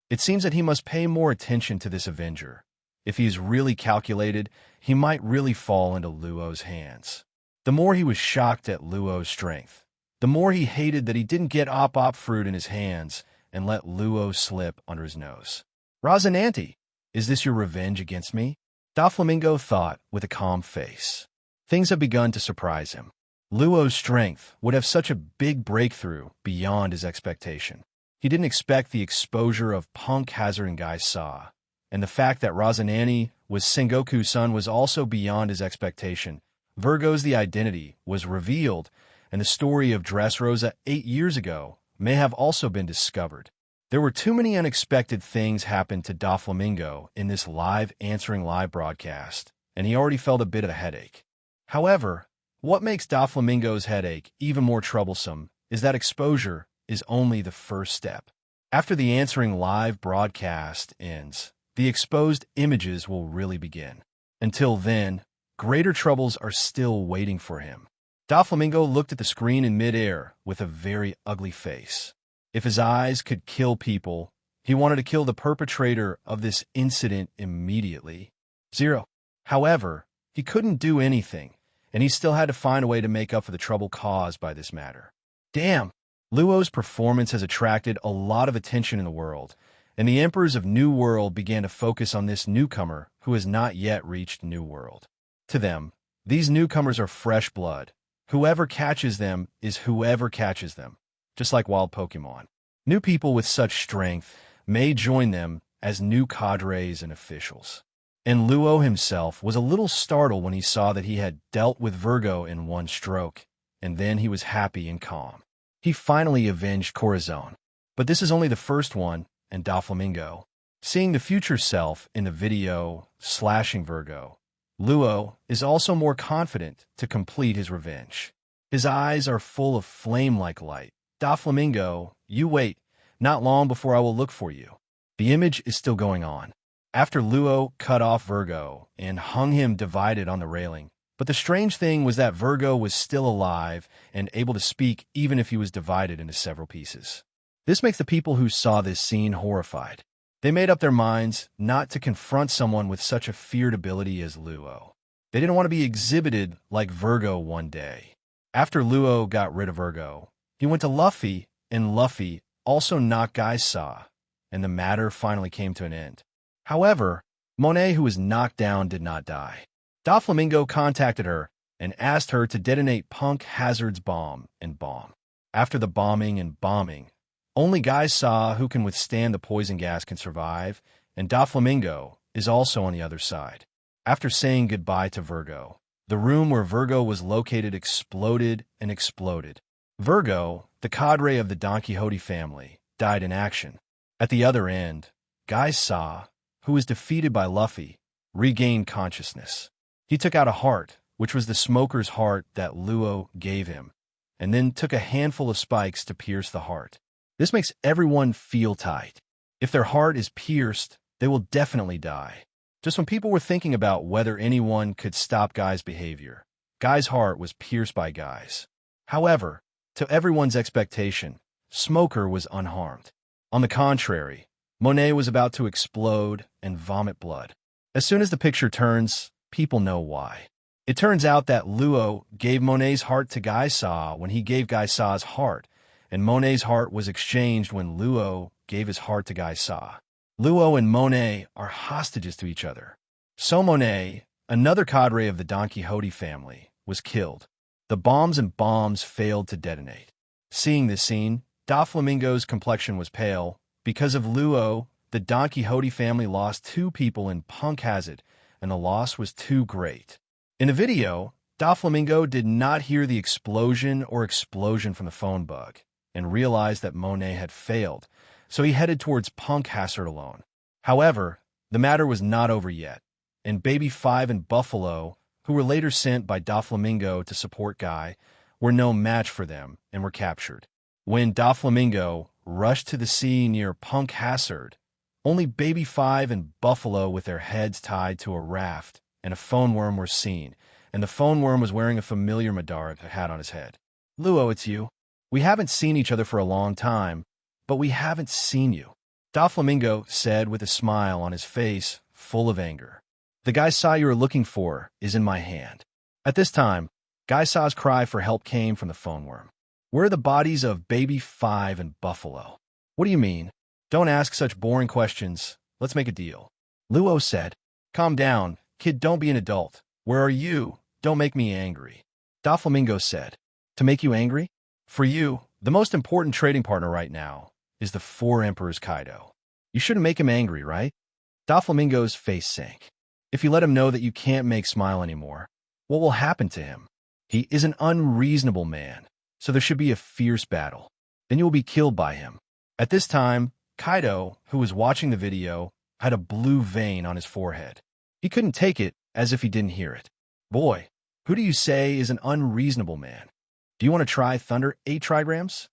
It seems that he must pay more attention to this avenger. If he is really calculated, he might really fall into Luo's hands. The more he was shocked at Luo's strength, the more he hated that he didn't get op fruit in his hands and let Luo slip under his nose. Rosinante, is this your revenge against me? Doflamingo thought with a calm face. Things have begun to surprise him. Luo's strength would have such a big breakthrough beyond his expectation. He didn't expect the exposure of Punk Hazard and Guy Saw, and the fact that Rosinante was Sengoku's son was also beyond his expectation. Virgo's the identity was revealed, and the story of Dressrosa 8 years ago may have also been discovered. There were too many unexpected things happen to Doflamingo in this answering live broadcast, and he already felt a bit of a headache. However, what makes Doflamingo's headache even more troublesome is that exposure is only the first step. After the answering live broadcast ends, the exposed images will really begin. Until then, greater troubles are still waiting for him. Doflamingo looked at the screen in midair with a very ugly face. If his eyes could kill people, he wanted to kill the perpetrator of this incident immediately. 0. However, he couldn't do anything, and he still had to find a way to make up for the trouble caused by this matter. Damn! Luo's performance has attracted a lot of attention in the world, and the emperors of New World began to focus on this newcomer who has not yet reached New World. To them, these newcomers are fresh blood. Whoever catches them is whoever catches them, just like wild Pokemon. New people with such strength may join them as new cadres and officials. And Luo himself was a little startled when he saw that he had dealt with Virgo in one stroke, and then he was happy and calm. He finally avenged Corazon. But this is only the first one, and Doflamingo. Seeing the future self in the video slashing Virgo, Luo is also more confident to complete his revenge. His eyes are full of flame-like light. Doflamingo, you wait. Not long before I will look for you. The image is still going on. After Luo cut off Virgo and hung him divided on the railing. But the strange thing was that Virgo was still alive and able to speak even if he was divided into several pieces. This makes the people who saw this scene horrified. They made up their minds not to confront someone with such a feared ability as Luo. They didn't want to be exhibited like Virgo one day. After Luo got rid of Virgo, he went to Luffy, and Luffy also knocked Guy Saw, and the matter finally came to an end. However, Monet, who was knocked down, did not die. Doflamingo contacted her and asked her to detonate Punk Hazard's bomb and bomb. After the bombing and bombing, only Guy Saw, who can withstand the poison gas, can survive, and Doflamingo, is also on the other side. After saying goodbye to Virgo, the room where Virgo was located exploded and exploded. Virgo, the cadre of the Don Quixote family, died in action. At the other end, Guy Sa, who was defeated by Luffy, regained consciousness. He took out a heart, which was the smoker's heart that Luo gave him, and then took a handful of spikes to pierce the heart. This makes everyone feel tight. If their heart is pierced, they will definitely die. Just when people were thinking about whether anyone could stop Guy's behavior, Guy's heart was pierced by Guy's. However, to everyone's expectation, Smoker was unharmed. On the contrary, Monet was about to explode and vomit blood. As soon as the picture turns, people know why. It turns out that Luo gave Monet's heart to Guy Sa when he gave Guy Sa's heart, and Monet's heart was exchanged when Luo gave his heart to Guy Sa. Luo and Monet are hostages to each other. So Monet, another cadre of the Don Quixote family, was killed. The bombs failed to detonate. Seeing this scene, Doflamingo's complexion was pale. Because of Luo, the Don Quixote family lost 2 people in Punk Hazard, and the loss was too great. In the video, Doflamingo did not hear the explosion from the phone bug and realized that Monet had failed, so he headed towards Punk Hazard alone. However, the matter was not over yet, and Baby 5 and Buffalo, who were later sent by Doflamingo to support Guy, were no match for them and were captured. When Doflamingo rushed to the sea near Punk Hazard, only Baby 5 and Buffalo with their heads tied to a raft and a phone worm were seen, and the phone worm was wearing a familiar Madara hat on his head. Luo, it's you. We haven't seen each other for a long time, but we haven't seen you, Doflamingo said with a smile on his face full of anger. The Guy Sa you are looking for is in my hand. At this time, Guy Sa's cry for help came from the phone worm. Where are the bodies of Baby 5 and Buffalo? What do you mean? Don't ask such boring questions. Let's make a deal. Luo said. Calm down. Kid, don't be an adult. Where are you? Don't make me angry. Doflamingo said. To make you angry? For you, the most important trading partner right now is the 4 Emperors Kaido. You shouldn't make him angry, right? Doflamingo's face sank. If you let him know that you can't make Smile anymore, what will happen to him? He is an unreasonable man, so there should be a fierce battle. Then you will be killed by him. At this time, Kaido, who was watching the video, had a blue vein on his forehead. He couldn't take it as if he didn't hear it. Boy, who do you say is an unreasonable man? Do you want to try Thunder 8 trigrams?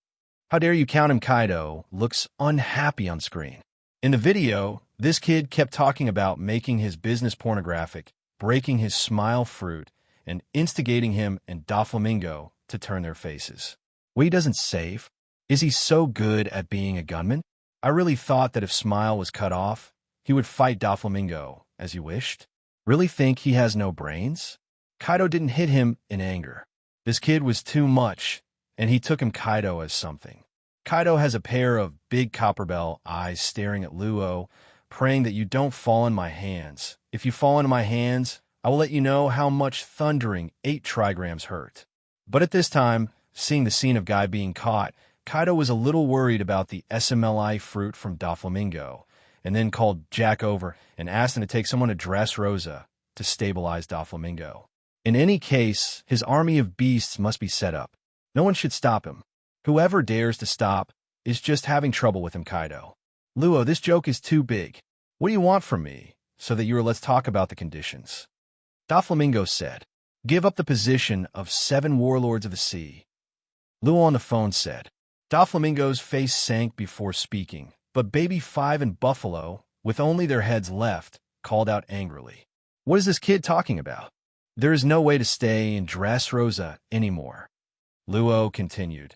How dare you count him? Kaido looks unhappy on screen. In the video, this kid kept talking about making his business pornographic, breaking his smile fruit, and instigating him and Doflamingo to turn their faces. Well, he doesn't save. Is he so good at being a gunman? I really thought that if Smile was cut off, he would fight Doflamingo as he wished. Really think he has no brains? Kaido didn't hit him in anger. This kid was too much, and he took him Kaido as something. Kaido has a pair of big copperbell eyes staring at Luo, praying that you don't fall in my hands. If you fall into my hands, I will let you know how much thundering 8 trigrams hurt. But at this time, seeing the scene of Guy being caught, Kaido was a little worried about the SMLI fruit from Doflamingo, and then called Jack over and asked him to take someone to Dressrosa to stabilize Doflamingo. In any case, his army of beasts must be set up. No one should stop him. Whoever dares to stop is just having trouble with him, Kaido. Luo, this joke is too big. What do you want from me? So that let's talk about the conditions. Doflamingo said, give up the position of 7 warlords of the sea. Luo on the phone said. Doflamingo's face sank before speaking, but Baby 5 and Buffalo, with only their heads left, called out angrily. What is this kid talking about? There is no way to stay in Dressrosa anymore. Luo continued.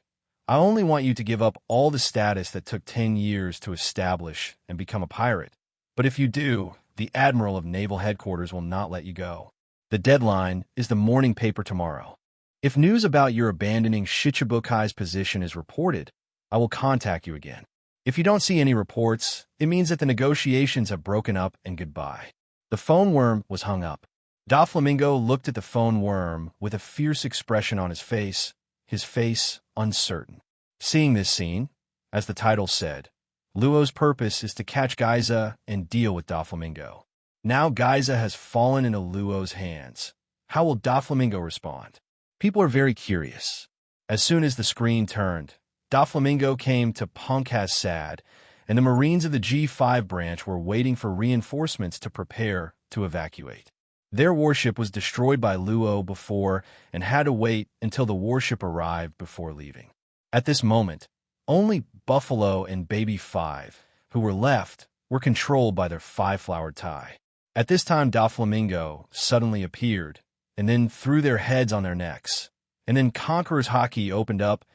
I only want you to give up all the status that took 10 years to establish and become a pirate. But if you do, the Admiral of Naval Headquarters will not let you go. The deadline is the morning paper tomorrow. If news about your abandoning Shichibukai's position is reported, I will contact you again. If you don't see any reports, it means that the negotiations have broken up and goodbye. The phone worm was hung up. Doflamingo looked at the phone worm with a fierce expression on his face uncertain. Seeing this scene, as the title said, Luo's purpose is to catch Gaiza and deal with Doflamingo. Now Gaiza has fallen into Luo's hands. How will Doflamingo respond? People are very curious. As soon as the screen turned, Doflamingo came to Portgas sad, and the Marines of the G5 branch were waiting for reinforcements to prepare to evacuate. Their warship was destroyed by Luo before and had to wait until the warship arrived before leaving. At this moment, only Buffalo and Baby 5, who were left, were controlled by their 5-flowered tie. At this time, Doflamingo suddenly appeared, and then threw their heads on their necks. And then Conqueror's Haki opened up,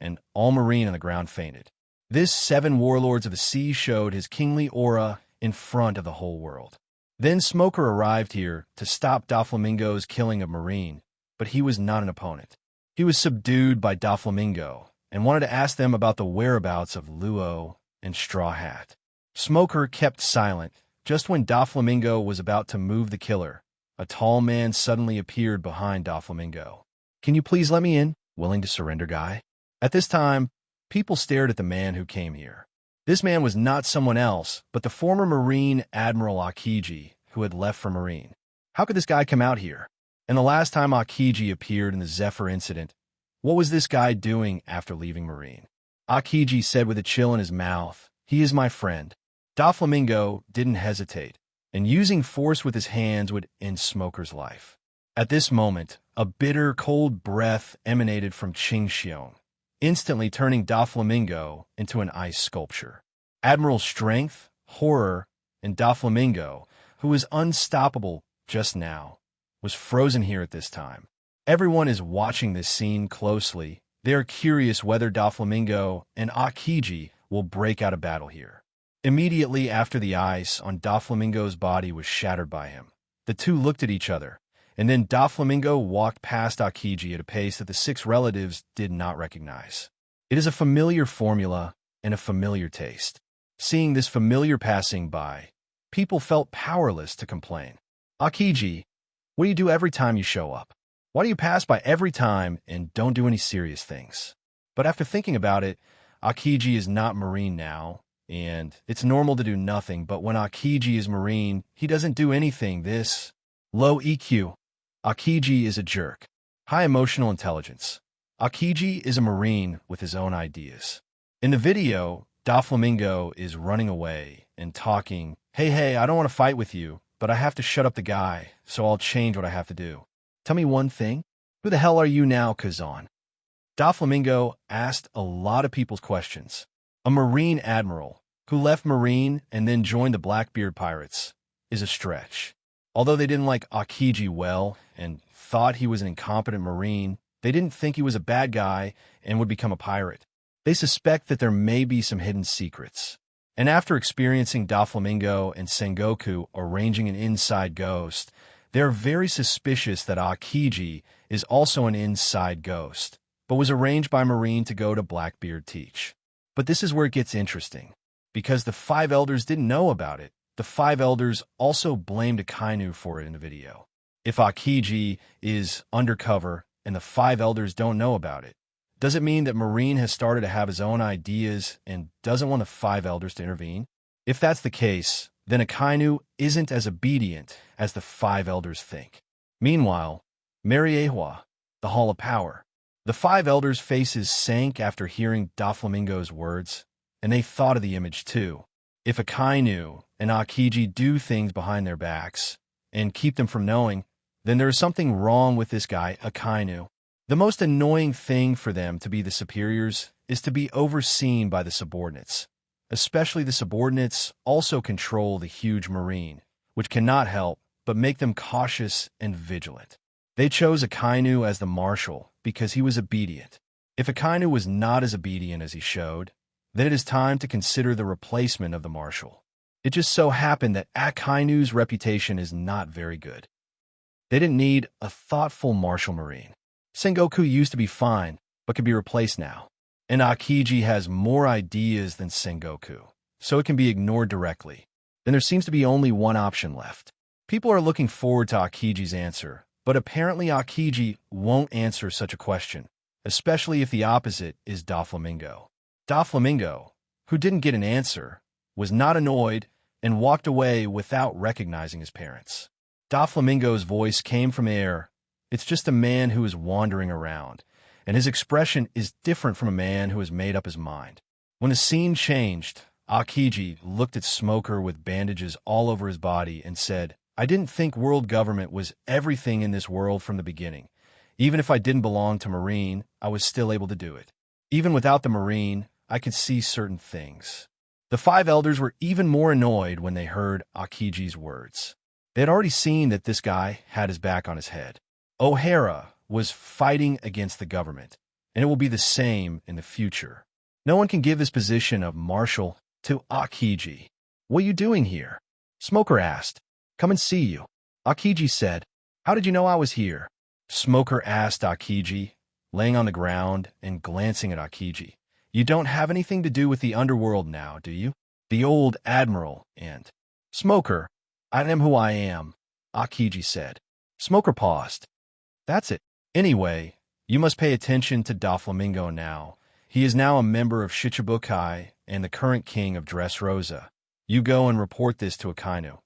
and all Marine on the ground fainted. This 7 warlords of the sea showed his kingly aura in front of the whole world. Then Smoker arrived here to stop Doflamingo's killing of Marine, but he was not an opponent. He was subdued by Doflamingo and wanted to ask them about the whereabouts of Luo and Straw Hat. Smoker kept silent. Just when Doflamingo was about to move the killer, a tall man suddenly appeared behind Doflamingo. "Can you please let me in? Willing to surrender, guy?" At this time, people stared at the man who came here. This man was not someone else, but the former Marine Admiral Akiji, who had left for Marine. How could this guy come out here? And the last time Akiji appeared in the Zephyr incident, what was this guy doing after leaving Marine? Akiji said with a chill in his mouth, "He is my friend." Doflamingo didn't hesitate, and using force with his hands would end Smoker's life. At this moment, a bitter, cold breath emanated from Qingxiong, instantly turning Doflamingo into an ice sculpture. Admiral's strength, horror, and Doflamingo, who was unstoppable just now, was frozen here at this time. Everyone is watching this scene closely. They are curious whether Doflamingo and Akiji will break out a battle here. Immediately after the ice on Doflamingo's body was shattered by him, the two looked at each other, and then Doflamingo walked past Akiji at a pace that the 6 relatives did not recognize. It is a familiar formula and a familiar taste. Seeing this familiar passing by, people felt powerless to complain. "Akiji, what do you do every time you show up? Why do you pass by every time and don't do any serious things?" But after thinking about it, Akiji is not Marine now, and it's normal to do nothing, but when Akiji is Marine, he doesn't do anything. This low EQ. Akiji is a jerk. High emotional intelligence. Akiji is a Marine with his own ideas. In the video, Doflamingo is running away and talking, hey, I don't want to fight with you, but I have to shut up the guy, so I'll change what I have to do. Tell me one thing. Who the hell are you now, Kazan? Doflamingo asked a lot of people's questions. A Marine Admiral, who left Marine and then joined the Blackbeard pirates, is a stretch. Although they didn't like Akiji well and thought he was an incompetent Marine, they didn't think he was a bad guy and would become a pirate. They suspect that there may be some hidden secrets. And after experiencing Doflamingo and Sengoku arranging an inside ghost, they're very suspicious that Akiji is also an inside ghost, but was arranged by Marine to go to Blackbeard teach. But this is where it gets interesting, because the 5 elders didn't know about it. The 5 elders also blamed Akainu for it in the video. If Akiji is undercover and the 5 elders don't know about it, does it mean that Marine has started to have his own ideas and doesn't want the 5 elders to intervene? If that's the case, then Akainu isn't as obedient as the 5 elders think. Meanwhile, Mariehua, the Hall of Power. The 5 elders' faces sank after hearing Doflamingo's words, and they thought of the image too. If Akainu and Akiji do things behind their backs and keep them from knowing, then there is something wrong with this guy, Akainu. The most annoying thing for them to be the superiors is to be overseen by the subordinates. Especially the subordinates also control the huge Marine, which cannot help but make them cautious and vigilant. They chose Akainu as the marshal because he was obedient. If Akainu was not as obedient as he showed, then it is time to consider the replacement of the marshal. It just so happened that Akainu's reputation is not very good. They didn't need a thoughtful martial Marine. Sengoku used to be fine, but could be replaced now. And Akiji has more ideas than Sengoku, so it can be ignored directly. Then there seems to be only one option left. People are looking forward to Akiji's answer, but apparently Akiji won't answer such a question, especially if the opposite is Doflamingo. Doflamingo, who didn't get an answer, was not annoyed and walked away without recognizing his parents. Doflamingo's voice came from air. It's just a man who is wandering around, and his expression is different from a man who has made up his mind. When the scene changed, Akiji looked at Smoker with bandages all over his body and said, "I didn't think world government was everything in this world from the beginning. Even if I didn't belong to Marine, I was still able to do it. Even without the Marine, I could see certain things." The five elders were even more annoyed when they heard Akiji's words. They had already seen that this guy had his back on his head. O'Hara was fighting against the government, and it will be the same in the future. No one can give his position of marshal to Akiji. "What are you doing here?" Smoker asked. "Come and see you." Akiji said. "How did you know I was here?" Smoker asked Akiji, laying on the ground and glancing at Akiji. "You don't have anything to do with the underworld now, do you? The old Admiral and—" Smoker, "I am who I am," Akiji said. Smoker paused. "That's it. Anyway, you must pay attention to Doflamingo now. He is now a member of Shichibukai and the current king of Dressrosa. You go and report this to Akainu.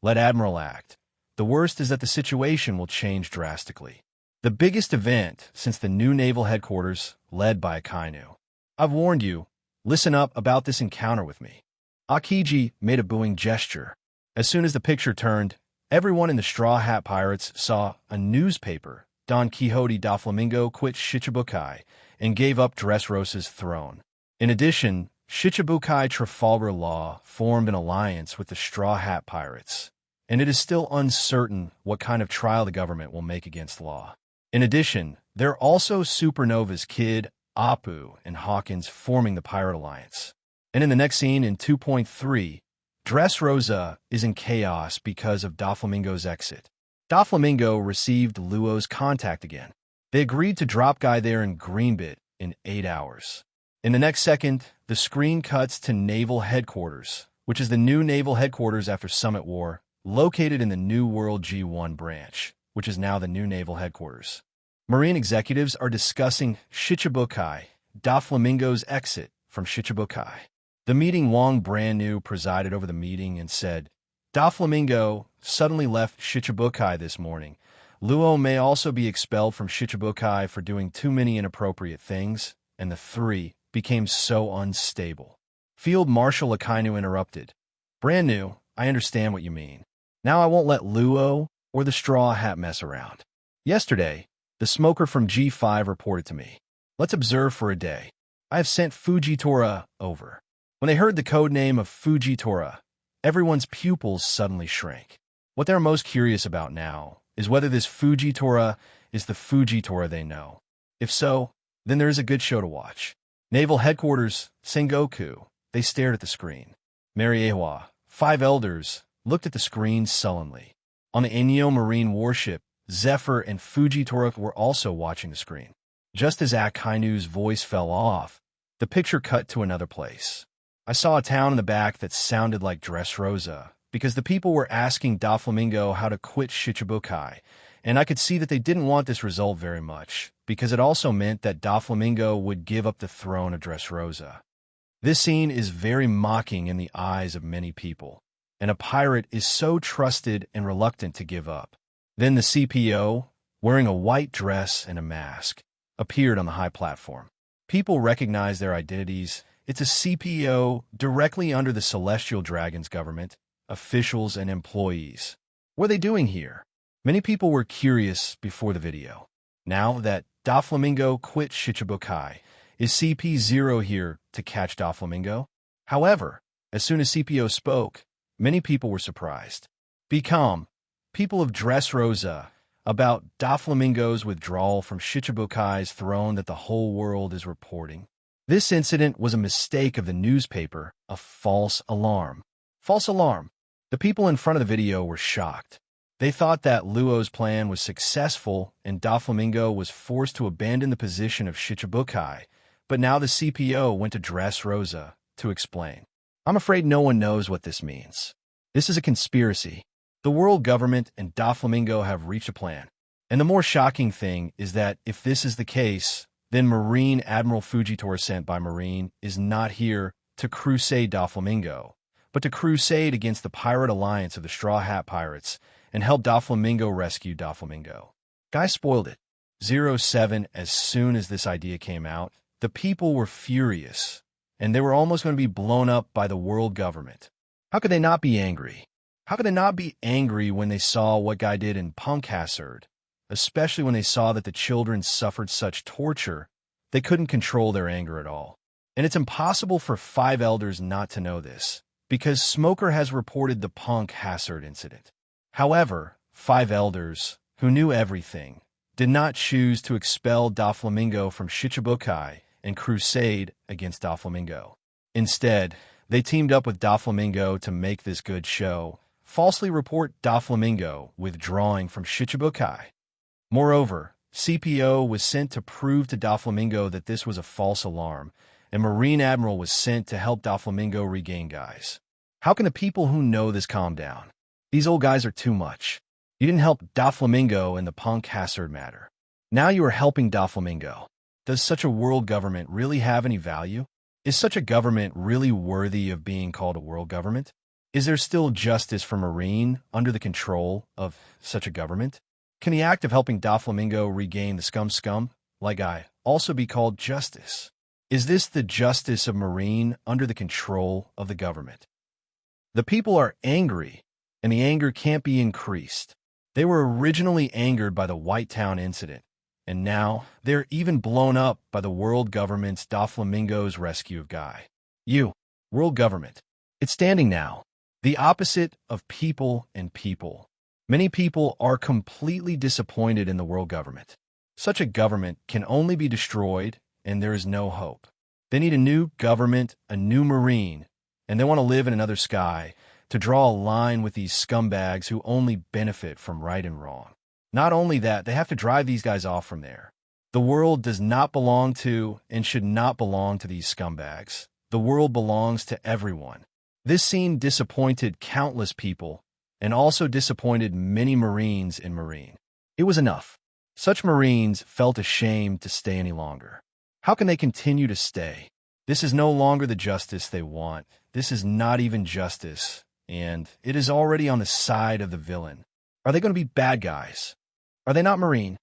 Let Admiral act. The worst is that the situation will change drastically. The biggest event since the new naval headquarters led by Akainu. I've warned you. Listen up about this encounter with me." Akiji made a booing gesture. As soon as the picture turned, everyone in the Straw Hat Pirates saw a newspaper. Don Quixote Doflamingo quit Shichibukai and gave up Dressrosa's throne. In addition, Shichibukai Trafalgar Law formed an alliance with the Straw Hat Pirates, and it is still uncertain what kind of trial the government will make against Law. In addition, there are also Supernova's Kid, Apu, and Hawkins forming the Pirate Alliance. And in the next scene in 2.3, Dressrosa is in chaos because of Doflamingo's exit. Doflamingo received Luo's contact again. They agreed to drop Guy there in Greenbit in 8 hours. In the next second, the screen cuts to Naval Headquarters, which is the new naval headquarters after Summit War, located in the New World G1 branch, which is now the new naval headquarters. Marine executives are discussing Shichibukai, Doflamingo's exit from Shichibukai. The meeting Wong Brand New presided over the meeting and said, "Doflamingo suddenly left Shichibukai this morning. Luo may also be expelled from Shichibukai for doing too many inappropriate things, and the three became so unstable." Field Marshal Akainu interrupted. "Brand New, I understand what you mean. Now I won't let Luo or the Straw Hat mess around. Yesterday, the smoker from G5 reported to me. Let's observe for a day. I have sent Fujitora over." When they heard the code name of Fujitora, everyone's pupils suddenly shrank. What they're most curious about now is whether this Fujitora is the Fujitora they know. If so, then there is a good show to watch. Naval Headquarters, Sengoku. They stared at the screen. Mariewa, five elders, looked at the screen sullenly. On the Enyo Marine warship, Zephyr and Fujitora were also watching the screen. Just as Akainu's voice fell off, the picture cut to another place. I saw a town in the back that sounded like Dressrosa, because the people were asking Doflamingo how to quit Shichibukai, and I could see that they didn't want this result very much, because it also meant that Doflamingo would give up the throne of Dressrosa. This scene is very mocking in the eyes of many people, and a pirate is so trusted and reluctant to give up. Then the CPO, wearing a white dress and a mask, appeared on the high platform. People recognized their identities. It's a CPO directly under the Celestial Dragon's government, officials and employees. What are they doing here? Many people were curious before the video. Now that Doflamingo quit Shichibukai, is CP0 here to catch Doflamingo? However, as soon as CPO spoke, many people were surprised. Be calm, people of Dressrosa, about Doflamingo's withdrawal from Shichibukai's throne that the whole world is reporting. This incident was a mistake of the newspaper, a false alarm. False alarm. The people in front of the video were shocked. They thought that Luo's plan was successful and Doflamingo was forced to abandon the position of Shichibukai, but now the CPO went to Dressrosa to explain. I'm afraid no one knows what this means. This is a conspiracy. The world government and Doflamingo have reached a plan. And the more shocking thing is that if this is the case, then Marine Admiral Fujitora sent by Marine is not here to crusade Doflamingo, but to crusade against the pirate alliance of the Straw Hat Pirates and help Doflamingo rescue Doflamingo. Guy spoiled it. 07, as soon as this idea came out, the people were furious, and they were almost going to be blown up by the world government. How could they not be angry? How could they not be angry when they saw what Guy did in Punkhassard, especially when they saw that the children suffered such torture, they couldn't control their anger at all. And it's impossible for 5 elders not to know this, because Smoker has reported the Punkhassard incident. However, 5 elders, who knew everything, did not choose to expel Doflamingo from Shichibukai and crusade against Doflamingo. Instead, they teamed up with Doflamingo to make this good show, falsely report Doflamingo withdrawing from Shichibukai. Moreover, CPO was sent to prove to Doflamingo that this was a false alarm, and Marine Admiral was sent to help Doflamingo regain guys. How can the people who know this calm down? These old guys are too much. You didn't help Doflamingo in the Punkhassard matter. Now you are helping Doflamingo. Does such a world government really have any value? Is such a government really worthy of being called a world government? Is there still justice for Marine under the control of such a government? Can the act of helping Doflamingo regain the scum like I also be called justice? Is this the justice of Marine under the control of the government? The people are angry, and the anger can't be increased. They were originally angered by the White Town incident, and now they're even blown up by the world government's Doflamingo's rescue of Guy. World government. It's standing now. The opposite of people and people. Many people are completely disappointed in the world government. Such a government can only be destroyed, and there is no hope. They need a new government, a new Marine, and they want to live in another sky to draw a line with these scumbags who only benefit from right and wrong. Not only that, they have to drive these guys off from there. The world does not belong to and should not belong to these scumbags. The world belongs to everyone. This scene disappointed countless people and also disappointed many Marines in Marine. It was enough. Such Marines felt ashamed to stay any longer. How can they continue to stay? This is no longer the justice they want. This is not even justice, and it is already on the side of the villain. Are they going to be bad guys? Are they not Marine?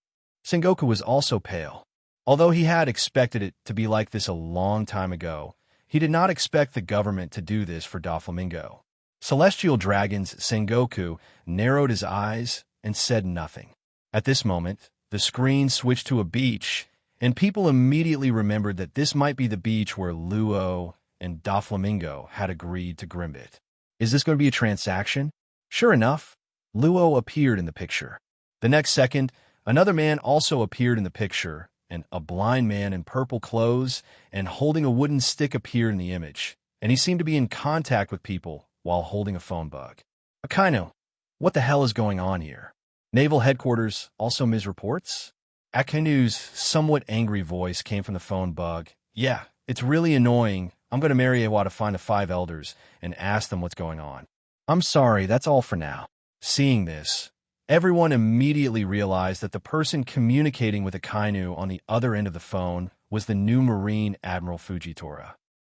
Sengoku was also pale. Although he had expected it to be like this a long time ago, he did not expect the government to do this for Doflamingo. Celestial Dragon's Sengoku narrowed his eyes and said nothing. At this moment, the screen switched to a beach, and people immediately remembered that this might be the beach where Luo and Doflamingo had agreed to Grimbit. Is this going to be a transaction? Sure enough, Luo appeared in the picture. The next second, another man also appeared in the picture, and a blind man in purple clothes and holding a wooden stick appeared in the image, and he seemed to be in contact with people while holding a phone bug. Akainu, what the hell is going on here? Naval Headquarters also misreports? Akainu's somewhat angry voice came from the phone bug. Yeah, it's really annoying. I'm going to Mariawa to find the 5 elders and ask them what's going on. I'm sorry, that's all for now. Seeing this, everyone immediately realized that the person communicating with Akainu on the other end of the phone was the new Marine Admiral Fujitora.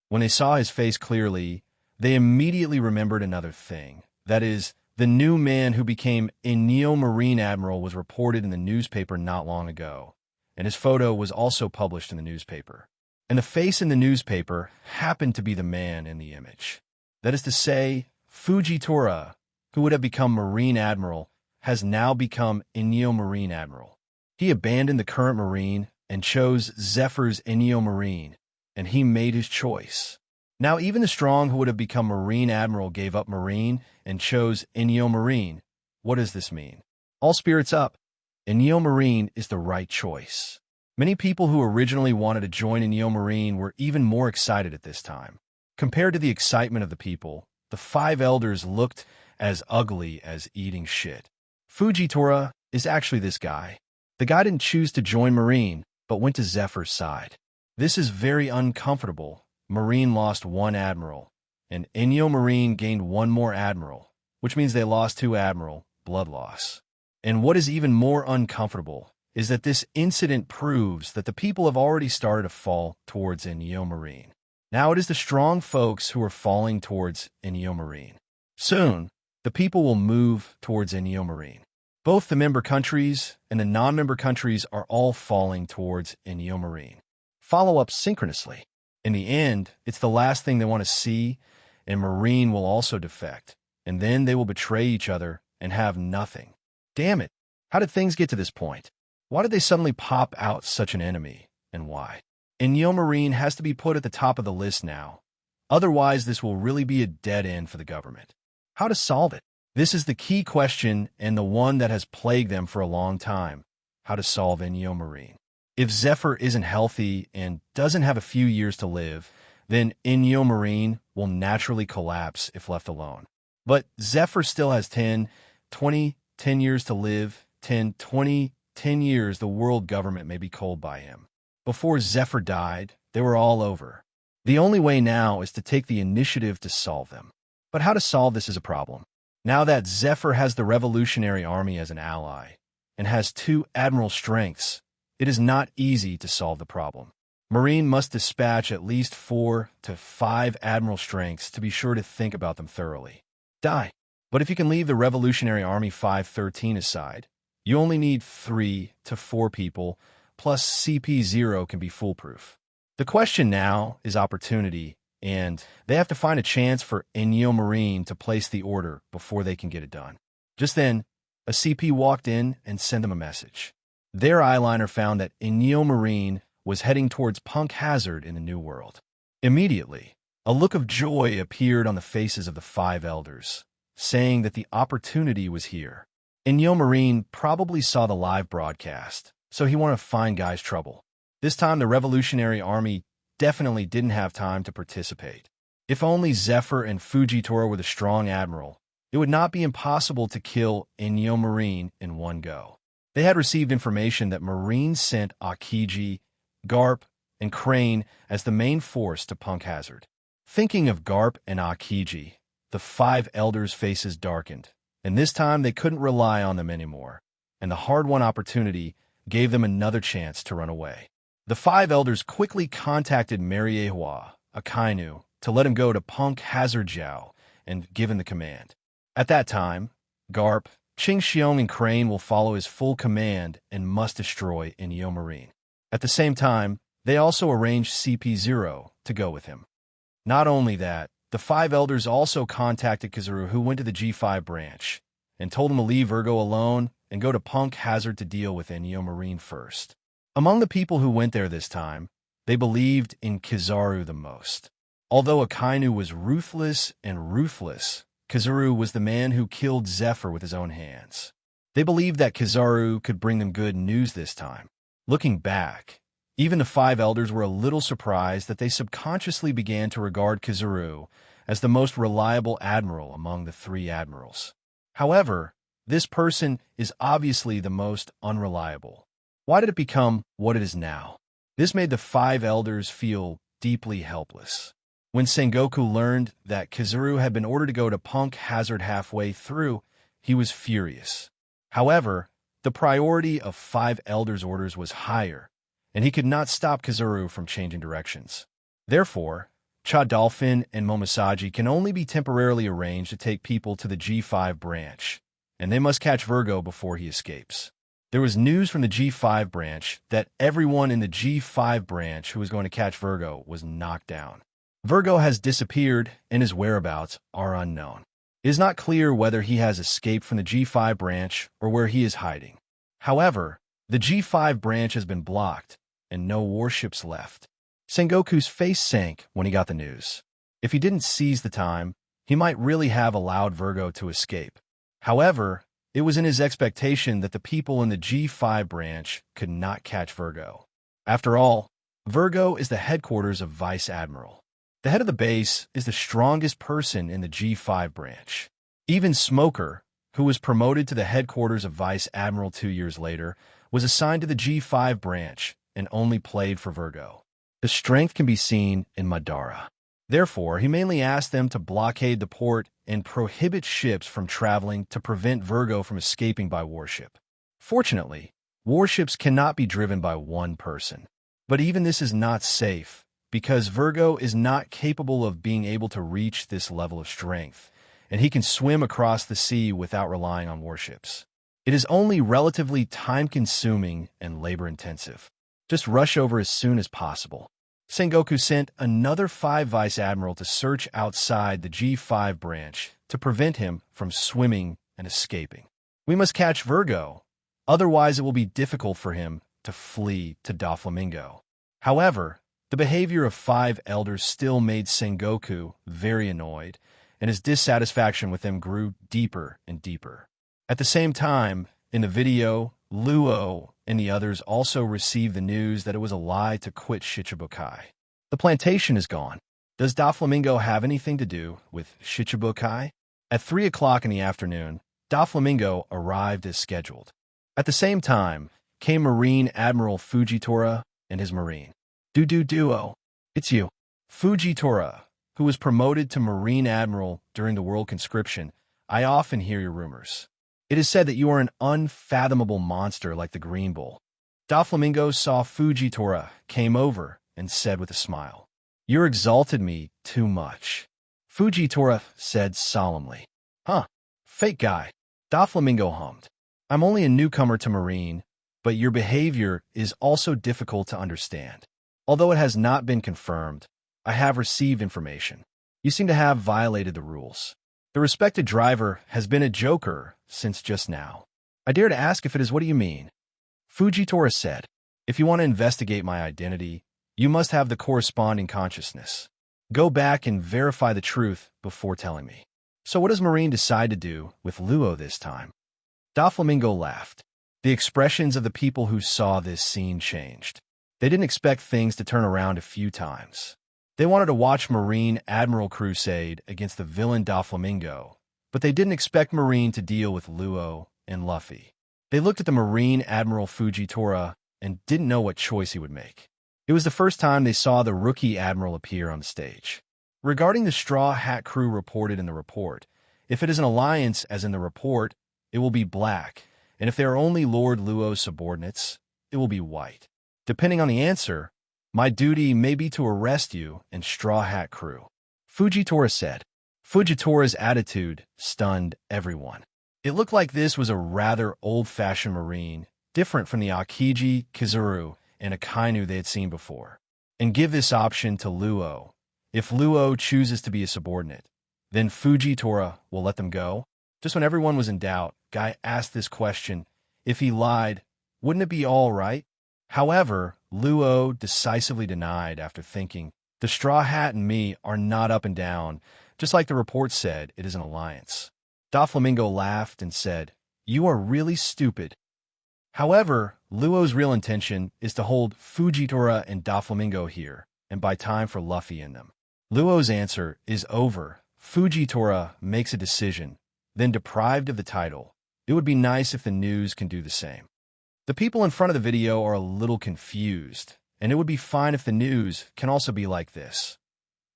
When they saw his face clearly, they immediately remembered another thing. That is, the new man who became a Neo-Marine Admiral was reported in the newspaper not long ago, and his photo was also published in the newspaper. And the face in the newspaper happened to be the man in the image. That is to say, Fujitora, who would have become Marine Admiral, has now become Enyo Marine Admiral. He abandoned the current Marine and chose Zephyr's Enyo Marine, and he made his choice. Now even the strong who would have become Marine Admiral gave up Marine and chose Enyo Marine. What does this mean? All spirits up. Enyo Marine is the right choice. Many people who originally wanted to join Enyo Marine were even more excited at this time. Compared to the excitement of the people, the 5 elders looked as ugly as eating shit. Fujitora is actually this guy. The guy didn't choose to join Marine, but went to Zephyr's side. This is very uncomfortable. Marine lost 1 admiral, and Enyo Marine gained 1 more admiral, which means they lost 2 admiral, blood loss. And what is even more uncomfortable is that this incident proves that the people have already started to fall towards Enyo Marine. Now it is the strong folks who are falling towards Marine. Soon, the people will move towards Marine. Both the member countries and the non-member countries are all falling towards Marine. Follow up synchronously. In the end, it's the last thing they want to see, and Marine will also defect, and then they will betray each other and have nothing. Damn it! How did things get to this point? Why did they suddenly pop out such an enemy, and why? Marine has to be put at the top of the list now. Otherwise, this will really be a dead end for the government. How to solve it? This is the key question and the one that has plagued them for a long time. How to solve Marine. If Zephyr isn't healthy and doesn't have a few years to live, then Marine will naturally collapse if left alone. But Zephyr still has 10 years to live, 10 years the world government may be cold by him. Before Zephyr died, they were all over. The only way now is to take the initiative to solve them. But how to solve this is a problem. Now that Zephyr has the Revolutionary Army as an ally, and has 2 admiral strengths, it is not easy to solve the problem. Marine must dispatch at least 4 to 5 admiral strengths to be sure to think about them thoroughly. But if you can leave the Revolutionary Army 513 aside, you only need 3 to 4 people, plus CP0 can be foolproof. The question now is opportunity, and they have to find a chance for Marine to place the order before they can get it done. Just then, a CP walked in and sent them a message. Their eyeliner found that Marine was heading towards Punk Hazard in the New World. Immediately, a look of joy appeared on the faces of the 5 elders, saying that the opportunity was here. Marine probably saw the live broadcast, so he wanted to find Guy's trouble. This time the Revolutionary Army definitely didn't have time to participate. If only Zephyr and Fujitora were the strong admiral, it would not be impossible to kill Marine in one go. They had received information that Marine sent Akiji, Garp, and Crane as the main force to Punk Hazard. Thinking of Garp and Akiji, the 5 elders' faces darkened, and this time they couldn't rely on them anymore, and the hard-won opportunity gave them another chance to run away. The 5 elders quickly contacted Mariehua, Akainu, to let him go to Punk Hazard Jiao and give him the command. At that time, Garp, Ching Xiong, and Crane will follow his full command and must destroy Marine. At the same time, they also arranged CP0 to go with him. Not only that, the 5 elders also contacted Kizaru, who went to the G5 branch, and told him to leave Virgo alone and go to Punk Hazard to deal with Marine first. Among the people who went there this time, they believed in Kizaru the most. Although Akainu was ruthless, Kizaru was the man who killed Zephyr with his own hands. They believed that Kizaru could bring them good news this time. Looking back, even the 5 elders were a little surprised that they subconsciously began to regard Kizaru as the most reliable admiral among the 3 admirals. However, this person is obviously the most unreliable. Why did it become what it is now? This made the 5 elders feel deeply helpless. When Sengoku learned that Kizaru had been ordered to go to Punk Hazard halfway through, he was furious. However, the priority of 5 elders' orders was higher, and he could not stop Kizaru from changing directions. Therefore, Cha Dolphin and Momosaji can only be temporarily arranged to take people to the G5 branch, and they must catch Virgo before he escapes. There was news from the G5 branch that everyone in the G5 branch who was going to catch Virgo was knocked down. Virgo has disappeared, and his whereabouts are unknown. It is not clear whether he has escaped from the G5 branch or where he is hiding. However, the G5 branch has been blocked, and no warships left. Sengoku's face sank when he got the news. If he didn't seize the time, he might really have allowed Virgo to escape. However, it was in his expectation that the people in the G5 branch could not catch Virgo. After all, Virgo is the headquarters of Vice Admiral. The head of the base is the strongest person in the G5 branch. Even Smoker, who was promoted to the headquarters of Vice Admiral 2 years later, was assigned to the G5 branch and only played for Virgo. The strength can be seen in Madara. Therefore, he mainly asked them to blockade the port and prohibit ships from traveling to prevent Virgo from escaping by warship. Fortunately, warships cannot be driven by one person. But even this is not safe, because Virgo is not capable of being able to reach this level of strength, and he can swim across the sea without relying on warships. It is only relatively time-consuming and labor-intensive. Just rush over as soon as possible. Sengoku sent another 5 vice admiral to search outside the G5 branch to prevent him from swimming and escaping. We must catch Virgo, otherwise it will be difficult for him to flee to Doflamingo. However, the behavior of 5 elders still made Sengoku very annoyed, and his dissatisfaction with them grew deeper and deeper. At the same time, in the video, Luo and the others also received the news that it was a lie to quit Shichibukai. The plantation is gone. Does Doflamingo have anything to do with Shichibukai? At 3 o'clock in the afternoon, Doflamingo arrived as scheduled. At the same time, came Marine Admiral Fujitora and his marine. Duo, it's you. Fujitora, who was promoted to Marine Admiral during the World Conscription. I often hear your rumors. It is said that you are an unfathomable monster like the Green Bull. Doflamingo saw Fujitora, came over, and said with a smile, "You exalted me too much." Fujitora said solemnly, "Huh, fake guy." Doflamingo hummed, "I'm only a newcomer to Marine, but your behavior is also difficult to understand. Although it has not been confirmed, I have received information. You seem to have violated the rules. The respected driver has been a joker since just now. I dare to ask if it is what do you mean?" Fujitora said, "If you want to investigate my identity, you must have the corresponding consciousness. Go back and verify the truth before telling me." So what does Marine decide to do with Luo this time? Doflamingo laughed. The expressions of the people who saw this scene changed. They didn't expect things to turn around a few times. They wanted to watch Marine Admiral crusade against the villain Doflamingo, but they didn't expect Marine to deal with Luo and Luffy. They looked at the Marine Admiral Fujitora and didn't know what choice he would make. It was the first time they saw the rookie Admiral appear on the stage. Regarding the Straw Hat crew reported in the report, if it is an alliance as in the report, it will be black, and if they are only Lord Luo's subordinates, it will be white. Depending on the answer, my duty may be to arrest you and Straw Hat crew," Fujitora said. Fujitora's attitude stunned everyone. It looked like this was a rather old-fashioned Marine, different from the Akiji, Kizuru, and Akainu they had seen before. And give this option to Luo. If Luo chooses to be a subordinate, then Fujitora will let them go? Just when everyone was in doubt, Guy asked this question. If he lied, wouldn't it be all right? However, Luo decisively denied after thinking, "The Straw Hat and me are not up and down. Just like the report said, it is an alliance." Doflamingo laughed and said, "You are really stupid." However, Luo's real intention is to hold Fujitora and Doflamingo here and buy time for Luffy and them. Luo's answer is over. Fujitora makes a decision, then deprived of the title. It would be nice if the news can do the same. The people in front of the video are a little confused, and it would be fine if the news can also be like this.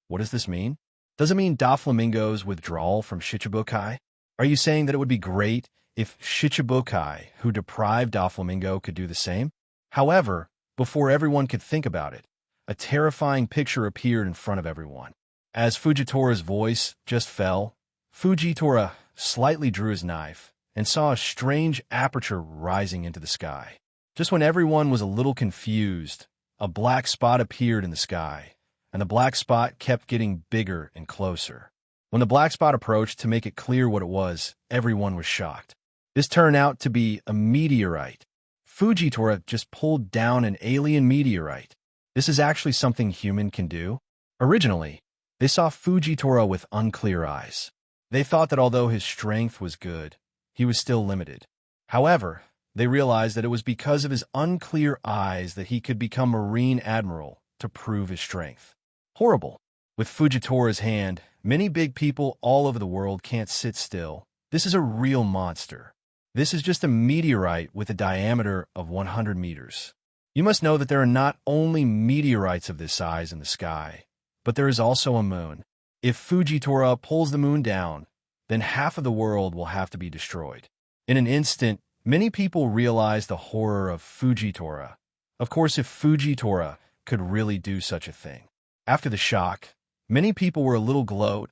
What does this mean? Does it mean Doflamingo's withdrawal from Shichibukai? Are you saying that it would be great if Shichibukai, who deprived Doflamingo, could do the same? However, before everyone could think about it, a terrifying picture appeared in front of everyone. As Fujitora's voice just fell, Fujitora slightly drew his knife and saw a strange aperture rising into the sky. Just when everyone was a little confused, a black spot appeared in the sky, and the black spot kept getting bigger and closer. When the black spot approached to make it clear what it was, everyone was shocked. This turned out to be a meteorite. Fujitora just pulled down an alien meteorite. This is actually something human can do. Originally, they saw Fujitora with unclear eyes. They thought that although his strength was good, he was still limited. However, they realized that it was because of his unclear eyes that he could become Marine Admiral to prove his strength. Horrible. With Fujitora's hand, many big people all over the world can't sit still. This is a real monster. This is just a meteorite with a diameter of 100 meters. You must know that there are not only meteorites of this size in the sky, but there is also a moon. If Fujitora pulls the moon down, then half of the world will have to be destroyed. In an instant, many people realized the horror of Fujitora. Of course, if Fujitora could really do such a thing. After the shock, many people were a little glowed,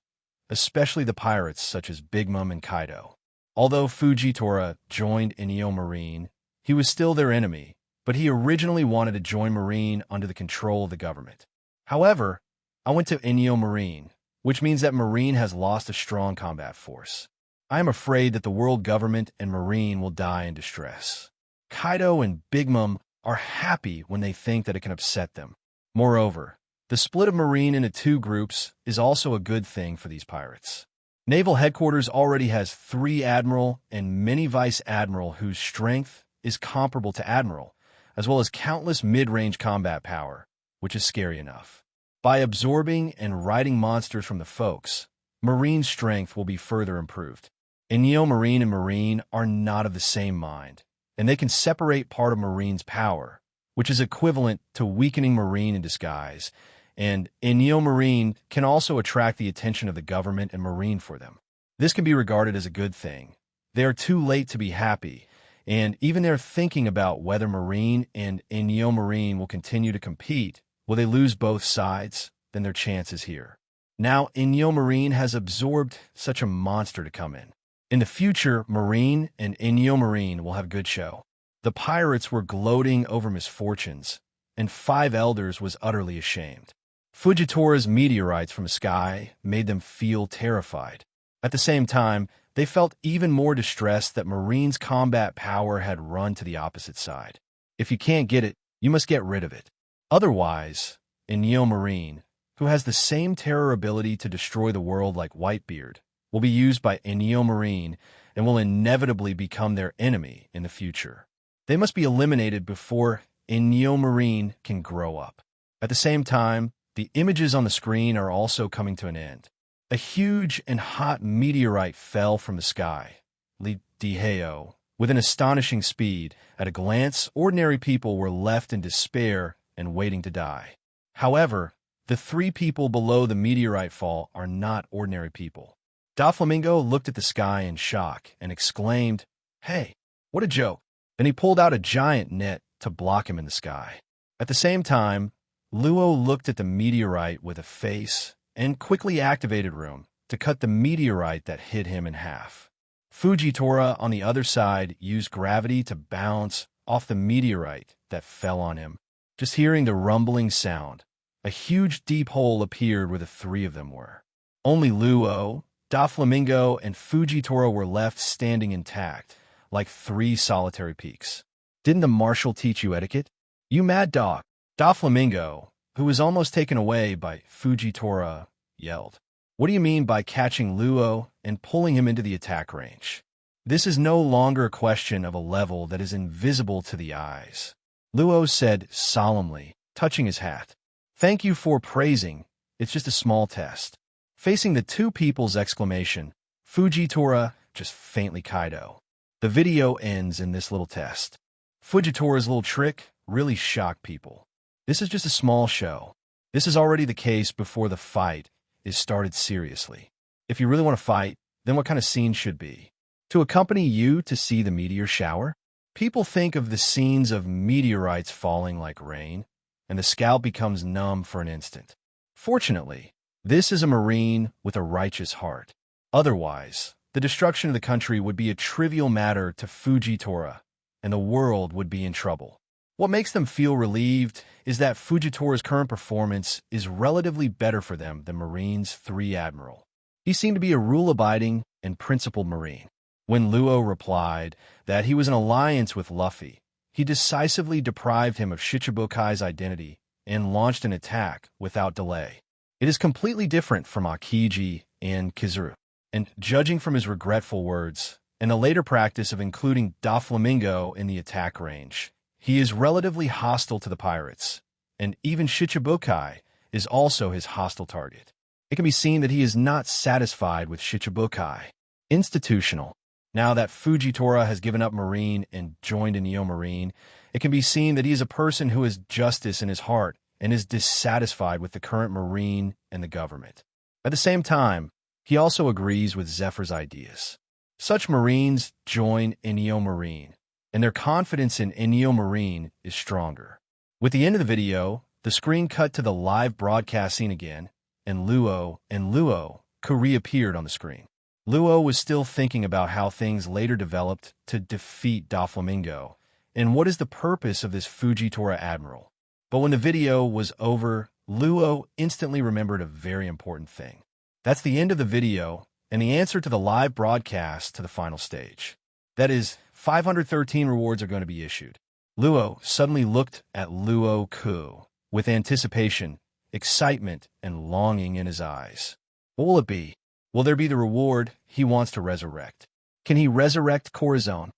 especially the pirates such as Big Mom and Kaido. Although Fujitora joined Inyo Marine, he was still their enemy, but he originally wanted to join Marine under the control of the government. However, I went to Inyo Marine, which means that Marine has lost a strong combat force. I am afraid that the world government and Marine will die in distress. Kaido and Big Mom are happy when they think that it can upset them. Moreover, the split of Marine into two groups is also a good thing for these pirates. Naval Headquarters already has 3 Admiral and many Vice Admiral whose strength is comparable to Admiral, as well as countless mid-range combat power, which is scary enough. By absorbing and riding monsters from the folks, Marine strength will be further improved. Inyo Marine and Marine are not of the same mind, and they can separate part of Marine's power, which is equivalent to weakening Marine in disguise, and Inyo Marine can also attract the attention of the government and Marine for them. This can be regarded as a good thing. They are too late to be happy, and even they're thinking about whether Marine and Inyo Marine will continue to compete. Will they lose both sides? Then their chance is here. Now Inyo Marine has absorbed such a monster to come in. In the future, Marine and Inyo Marine will have good show. The pirates were gloating over misfortunes, and 5 elders was utterly ashamed. Fujitora's meteorites from the sky made them feel terrified. At the same time, they felt even more distressed that Marine's combat power had run to the opposite side. If you can't get it, you must get rid of it. Otherwise, Inyo Marine, who has the same terror ability to destroy the world like Whitebeard, will be used by Inyo Marine and will inevitably become their enemy in the future. They must be eliminated before Inyo Marine can grow up. At the same time, the images on the screen are also coming to an end. A huge and hot meteorite fell from the sky, Diheo, with an astonishing speed. At a glance, ordinary people were left in despair and waiting to die. However, the 3 people below the meteorite fall are not ordinary people. Doflamingo looked at the sky in shock and exclaimed, "Hey, what a joke." Then he pulled out a giant net to block him in the sky. At the same time, Luo looked at the meteorite with a face and quickly activated room to cut the meteorite that hit him in half. Fujitora, on the other side, used gravity to bounce off the meteorite that fell on him. Just hearing the rumbling sound, a huge deep hole appeared where the 3 of them were. Only Luo, Doflamingo, and Fujitora were left standing intact, like 3 solitary peaks. Didn't the marshal teach you etiquette? You mad dog! Doflamingo, who was almost taken away by Fujitora, yelled. What do you mean by catching Luo and pulling him into the attack range? This is no longer a question of a level that is invisible to the eyes. Luo said solemnly, touching his hat. Thank you for praising. It's just a small test. Facing the 2 people's exclamation, Fujitora just faintly Kaido. The video ends in this little test. Fujitora's little trick really shocked people. This is just a small show. This is already the case before the fight is started seriously. If you really want to fight, then what kind of scene should be? To accompany you to see the meteor shower? People think of the scenes of meteorites falling like rain, and the scalp becomes numb for an instant. Fortunately, this is a Marine with a righteous heart. Otherwise, the destruction of the country would be a trivial matter to Fujitora, and the world would be in trouble. What makes them feel relieved is that Fujitora's current performance is relatively better for them than Marine's 3 Admiral. He seemed to be a rule-abiding and principled Marine. When Luo replied that he was in alliance with Luffy, he decisively deprived him of Shichibukai's identity and launched an attack without delay. It is completely different from Akiji and Kizuru, and judging from his regretful words and the later practice of including Doflamingo in the attack range, he is relatively hostile to the pirates, and even Shichibukai is also his hostile target. It can be seen that he is not satisfied with Shichibukai. Institutional. Now that Fujitora has given up Marine and joined Inyo Marine, it can be seen that he is a person who has justice in his heart and is dissatisfied with the current Marine and the government. At the same time, he also agrees with Zephyr's ideas. Such Marines join Inyo Marine, and their confidence in Inyo Marine is stronger. With the end of the video, The screen cut to the live broadcast scene again, and Luo Ke reappeared on the screen. Luo was still thinking about how things later developed to defeat Doflamingo, and what is the purpose of this Fujitora Admiral. But when the video was over, Luo instantly remembered a very important thing. That's the end of the video, and the answer to the live broadcast to the final stage. That is, 513 rewards are going to be issued. Luo suddenly looked at Luo Ke with anticipation, excitement, and longing in his eyes. What will it be? Will there be the reward he wants to resurrect? Can he resurrect Corazon?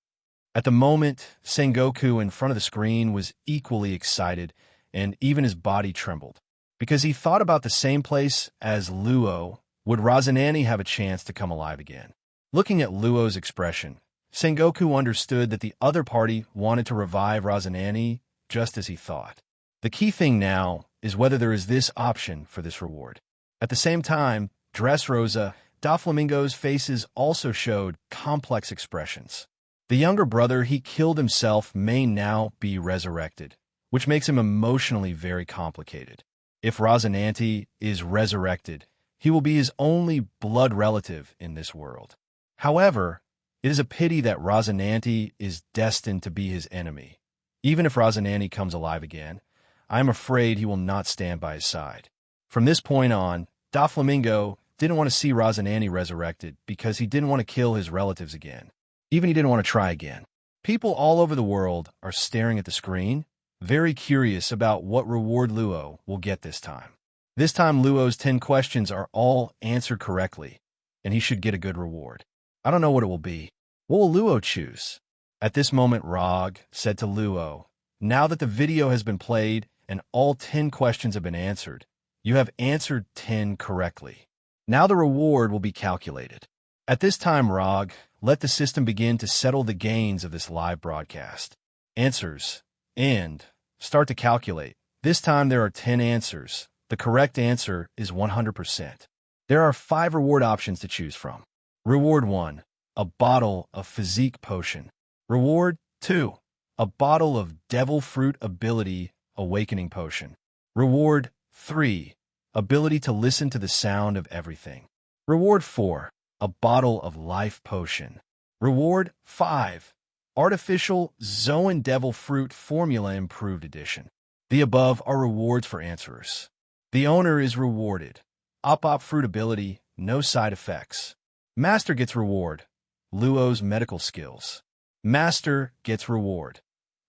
At the moment, Sengoku in front of the screen was equally excited, and even his body trembled. Because he thought about the same place as Luo, would Rosinante have a chance to come alive again? Looking at Luo's expression, Sengoku understood that the other party wanted to revive Rosinante just as he thought. The key thing now is whether there is this option for this reward. At the same time, Dressrosa, Doflamingo's faces also showed complex expressions. The younger brother he killed himself may now be resurrected, which makes him emotionally very complicated. If Rosinante is resurrected, he will be his only blood relative in this world. However, it is a pity that Rosinante is destined to be his enemy. Even if Rosinante comes alive again, I am afraid he will not stand by his side. From this point on, Doflamingo didn't want to see Rosinante resurrected because he didn't want to kill his relatives again. Even he didn't want to try again. People all over the world are staring at the screen, very curious about what reward Luo will get this time. This time Luo's 10 questions are all answered correctly, and he should get a good reward. I don't know what it will be. What will Luo choose? At this moment, Rog said to Luo, "Now that the video has been played and all 10 questions have been answered, you have answered 10 correctly. Now the reward will be calculated." At this time, Rog let the system begin to settle the gains of this live broadcast. Answers, and start to calculate. This time there are 10 answers. The correct answer is 100%. There are 5 reward options to choose from. Reward 1, a bottle of physique potion. Reward 2, a bottle of devil fruit ability awakening potion. Reward 3, ability to listen to the sound of everything. Reward 4, a bottle of life potion. Reward 5, artificial Zoan devil fruit formula improved edition. The above are rewards for answerers. The owner is rewarded. Op fruit ability, no side effects. Master gets reward. Luo's medical skills. Master gets reward.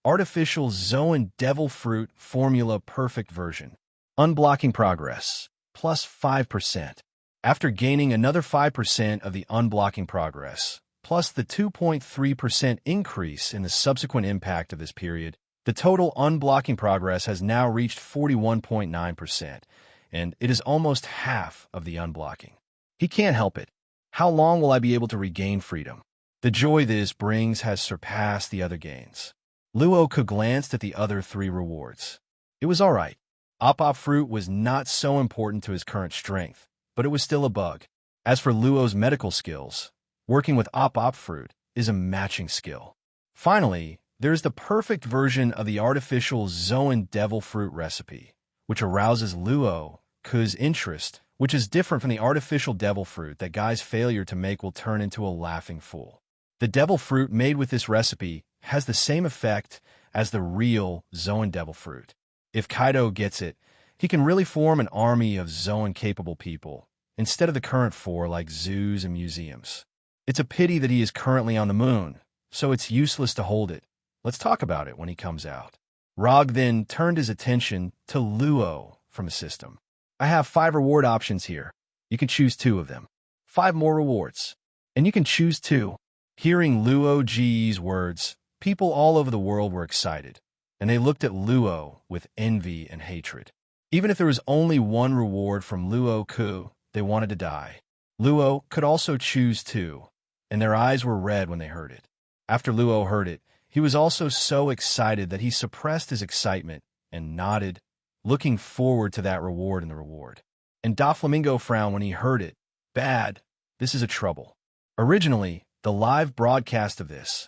Artificial Zoan devil fruit formula perfect version. Unblocking progress, plus 5%. After gaining another 5% of the unblocking progress, plus the 2.3% increase in the subsequent impact of this period, the total unblocking progress has now reached 41.9%, and it is almost half of the unblocking. He can't help it. How long will I be able to regain freedom? The joy this brings has surpassed the other gains. Luo Ke glanced at the other 3 rewards. It was all right. Op fruit was not so important to his current strength, but it was still a bug. As for Luo's medical skills, working with op fruit is a matching skill. Finally, there's the perfect version of the artificial Zoan devil fruit recipe, which arouses Luo Ke's interest, which is different from the artificial devil fruit that Guy's failure to make will turn into a laughing fool. The devil fruit made with this recipe has the same effect as the real Zoan devil fruit. If Kaido gets it, he can really form an army of Zoan-capable people, instead of the current 4 like zoos and museums. It's a pity that he is currently on the moon, so it's useless to hold it. Let's talk about it when he comes out. Rog then turned his attention to Luo from the system. I have 5 reward options here. You can choose 2 of them. 5 more rewards. And you can choose 2. Hearing Luo Ke's words, people all over the world were excited, and they looked at Luo with envy and hatred. Even if there was only 1 reward from Luo Ke, they wanted to die. Luo could also choose 2, and their eyes were red when they heard it. After Luo heard it, he was also so excited that he suppressed his excitement and nodded, looking forward to that reward and the reward. And Doflamingo frowned when he heard it. Bad. This is a trouble. Originally, the live broadcast of this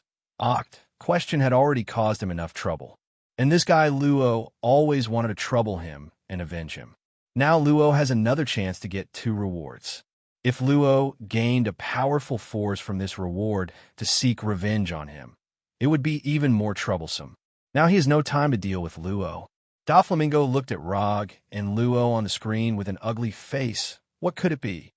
question had already caused him enough trouble. And this guy Luo always wanted to trouble him and avenge him. Now Luo has another chance to get 2 rewards. If Luo gained a powerful force from this reward to seek revenge on him, it would be even more troublesome. Now he has no time to deal with Luo. Doflamingo looked at Rog and Luo on the screen with an ugly face. What could it be?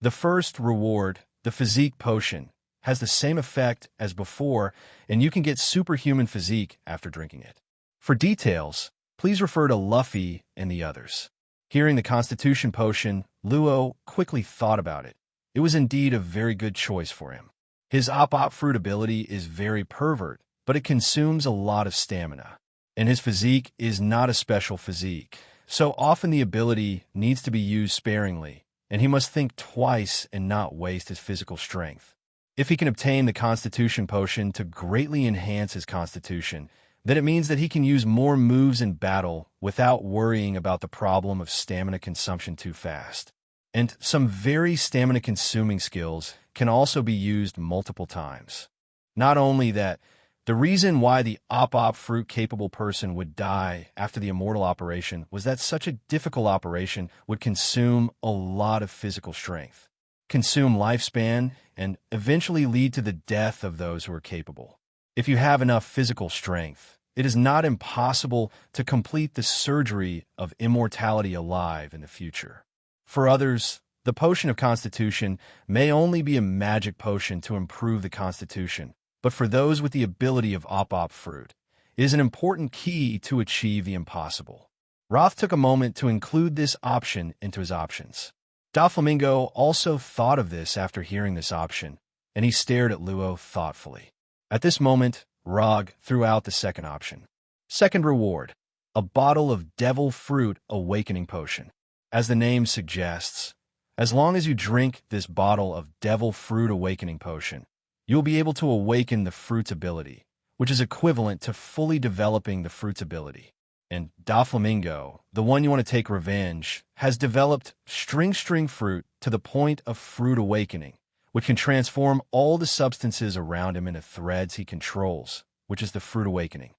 The first reward, the physique potion, has the same effect as before, and you can get superhuman physique after drinking it. For details, please refer to Luffy and the others. Hearing the Constitution potion, Luo quickly thought about it. It was indeed a very good choice for him. His op fruit ability is very pervert, but it consumes a lot of stamina. And his physique is not a special physique, so often the ability needs to be used sparingly, and he must think twice and not waste his physical strength. If he can obtain the Constitution potion to greatly enhance his constitution, then it means that he can use more moves in battle without worrying about the problem of stamina consumption too fast. And some very stamina-consuming skills can also be used multiple times. Not only that, the reason why the op fruit-capable person would die after the immortal operation was that such a difficult operation would consume a lot of physical strength, consume lifespan, and eventually lead to the death of those who are capable. If you have enough physical strength, it is not impossible to complete the surgery of immortality alive in the future. For others, the potion of constitution may only be a magic potion to improve the constitution, but for those with the ability of op fruit, it is an important key to achieve the impossible. Roth took a moment to include this option into his options. Doflamingo also thought of this after hearing this option, and he stared at Luo thoughtfully. At this moment, Rog threw out the second option. Second reward, a bottle of devil fruit awakening potion. As the name suggests, as long as you drink this bottle of devil fruit awakening potion, you'll be able to awaken the fruit's ability, which is equivalent to fully developing the fruit's ability. And Doflamingo, the one you want to take revenge, has developed string fruit to the point of fruit awakening, which can transform all the substances around him into threads he controls, which is the fruit awakening.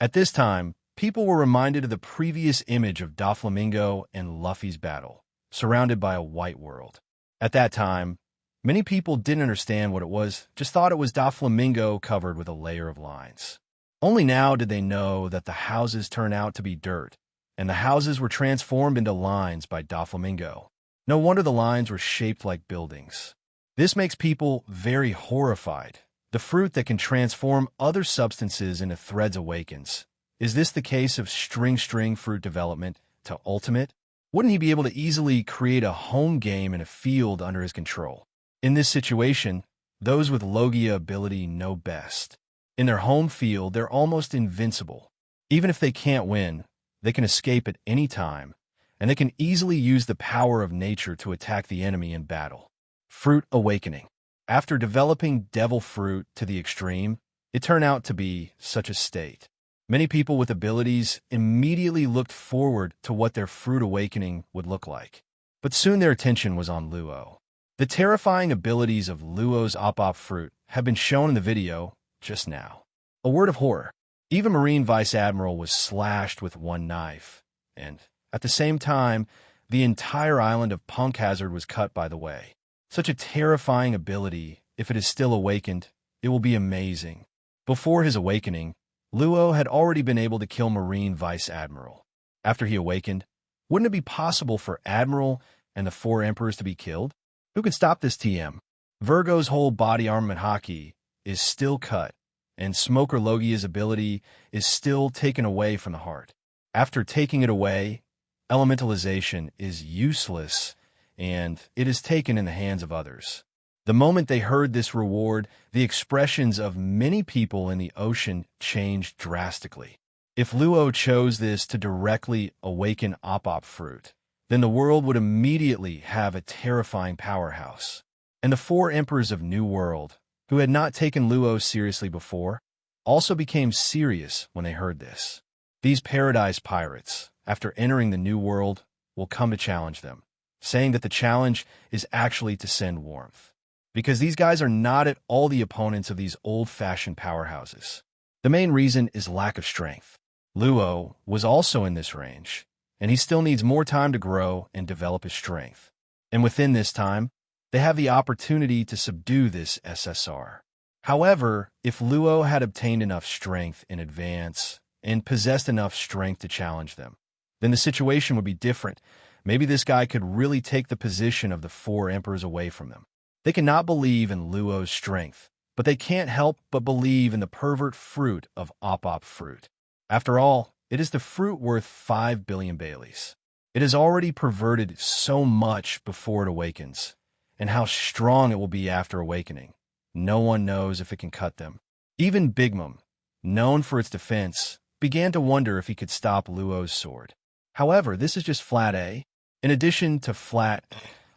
At this time, people were reminded of the previous image of Doflamingo and Luffy's battle, surrounded by a white world. At that time, many people didn't understand what it was, just thought it was Doflamingo covered with a layer of lines. Only now did they know that the houses turned out to be dirt, and the houses were transformed into lines by Doflamingo. No wonder the lines were shaped like buildings. This makes people very horrified. The fruit that can transform other substances into threads awakens. Is this the case of string fruit development to ultimate? Wouldn't he be able to easily create a home game in a field under his control? In this situation, those with Logia ability know best. In their home field, they're almost invincible. Even if they can't win, they can escape at any time, and they can easily use the power of nature to attack the enemy in battle. Fruit awakening. After developing devil fruit to the extreme, it turned out to be such a state. Many people with abilities immediately looked forward to what their fruit awakening would look like. But soon their attention was on Luo. The terrifying abilities of Luo's op fruit have been shown in the video just now. A word of horror. Even Marine Vice Admiral was slashed with one knife, and at the same time, the entire island of Punk Hazard was cut by the way. Such a terrifying ability, if it is still awakened, it will be amazing. Before his awakening, Luo had already been able to kill Marine Vice Admiral. After he awakened, wouldn't it be possible for Admiral and the 4 Emperors to be killed? Who can stop this TM? Virgo's whole body armament haki is still cut, and Smoker Logia's ability is still taken away from the heart. After taking it away, elementalization is useless, and it is taken in the hands of others. The moment they heard this reward, the expressions of many people in the ocean changed drastically. If Luo chose this to directly awaken op fruit, then the world would immediately have a terrifying powerhouse. And the 4 Emperors of New World, who had not taken Luo seriously before, also became serious when they heard this. These Paradise Pirates, after entering the New World, will come to challenge them, saying that the challenge is actually to send warmth. Because these guys are not at all the opponents of these old-fashioned powerhouses. The main reason is lack of strength. Luo was also in this range, and he still needs more time to grow and develop his strength. And within this time, they have the opportunity to subdue this SSR. However, if Luo had obtained enough strength in advance and possessed enough strength to challenge them, then the situation would be different. Maybe this guy could really take the position of the four emperors away from them. They cannot believe in Luo's strength, but they can't help but believe in the pervert fruit of op fruit. After all, it is the fruit worth 5 billion Baileys. It has already perverted so much before it awakens, and how strong it will be after awakening. No one knows if it can cut them. Even Big Mom, known for its defense, began to wonder if he could stop Luo's sword. However, this is just flat A. In addition to flat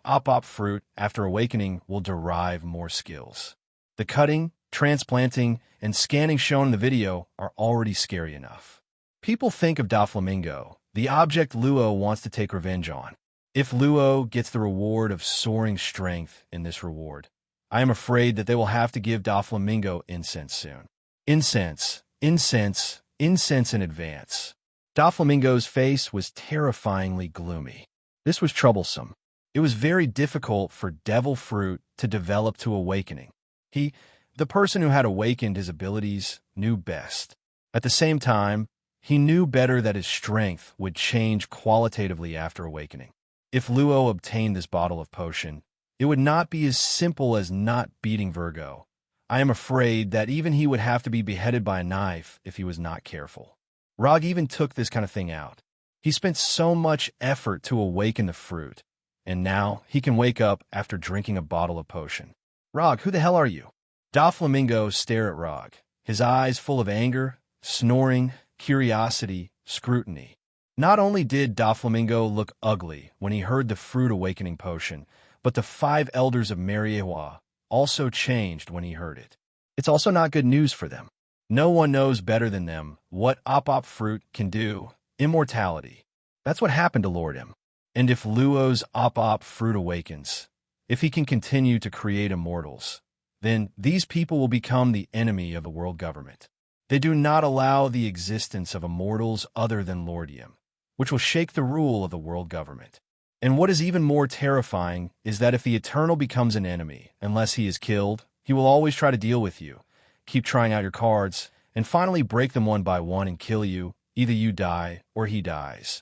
op fruit, after awakening will derive more skills. The cutting, transplanting, and scanning shown in the video are already scary enough. People think of Doflamingo, the object Luo wants to take revenge on. If Luo gets the reward of soaring strength in this reward, I am afraid that they will have to give Doflamingo incense soon. Incense in advance. Doflamingo's face was terrifyingly gloomy. This was troublesome. It was very difficult for Devil Fruit to develop to awakening. The person who had awakened his abilities, knew best. At the same time, he knew better that his strength would change qualitatively after awakening. If Luo obtained this bottle of potion, it would not be as simple as not beating Virgo. I am afraid that even he would have to be beheaded by a knife if he was not careful. Rog even took this kind of thing out. He spent so much effort to awaken the fruit, and now he can wake up after drinking a bottle of potion. Rog, who the hell are you? Doflamingo stared at Rog, his eyes full of anger, snoring, curiosity, scrutiny. Not only did Doflamingo look ugly when he heard the fruit awakening potion, but the 5 elders of Marineford also changed when he heard it. It's also not good news for them. No one knows better than them what op fruit can do. Immortality. That's what happened to Lord M. And if Luo's op fruit awakens, if he can continue to create immortals, then these people will become the enemy of the world government. They do not allow the existence of immortals other than Lord Yim, which will shake the rule of the world government. And what is even more terrifying is that if the Eternal becomes an enemy, unless he is killed, he will always try to deal with you, keep trying out your cards, and finally break them one by one and kill you. Either you die or he dies.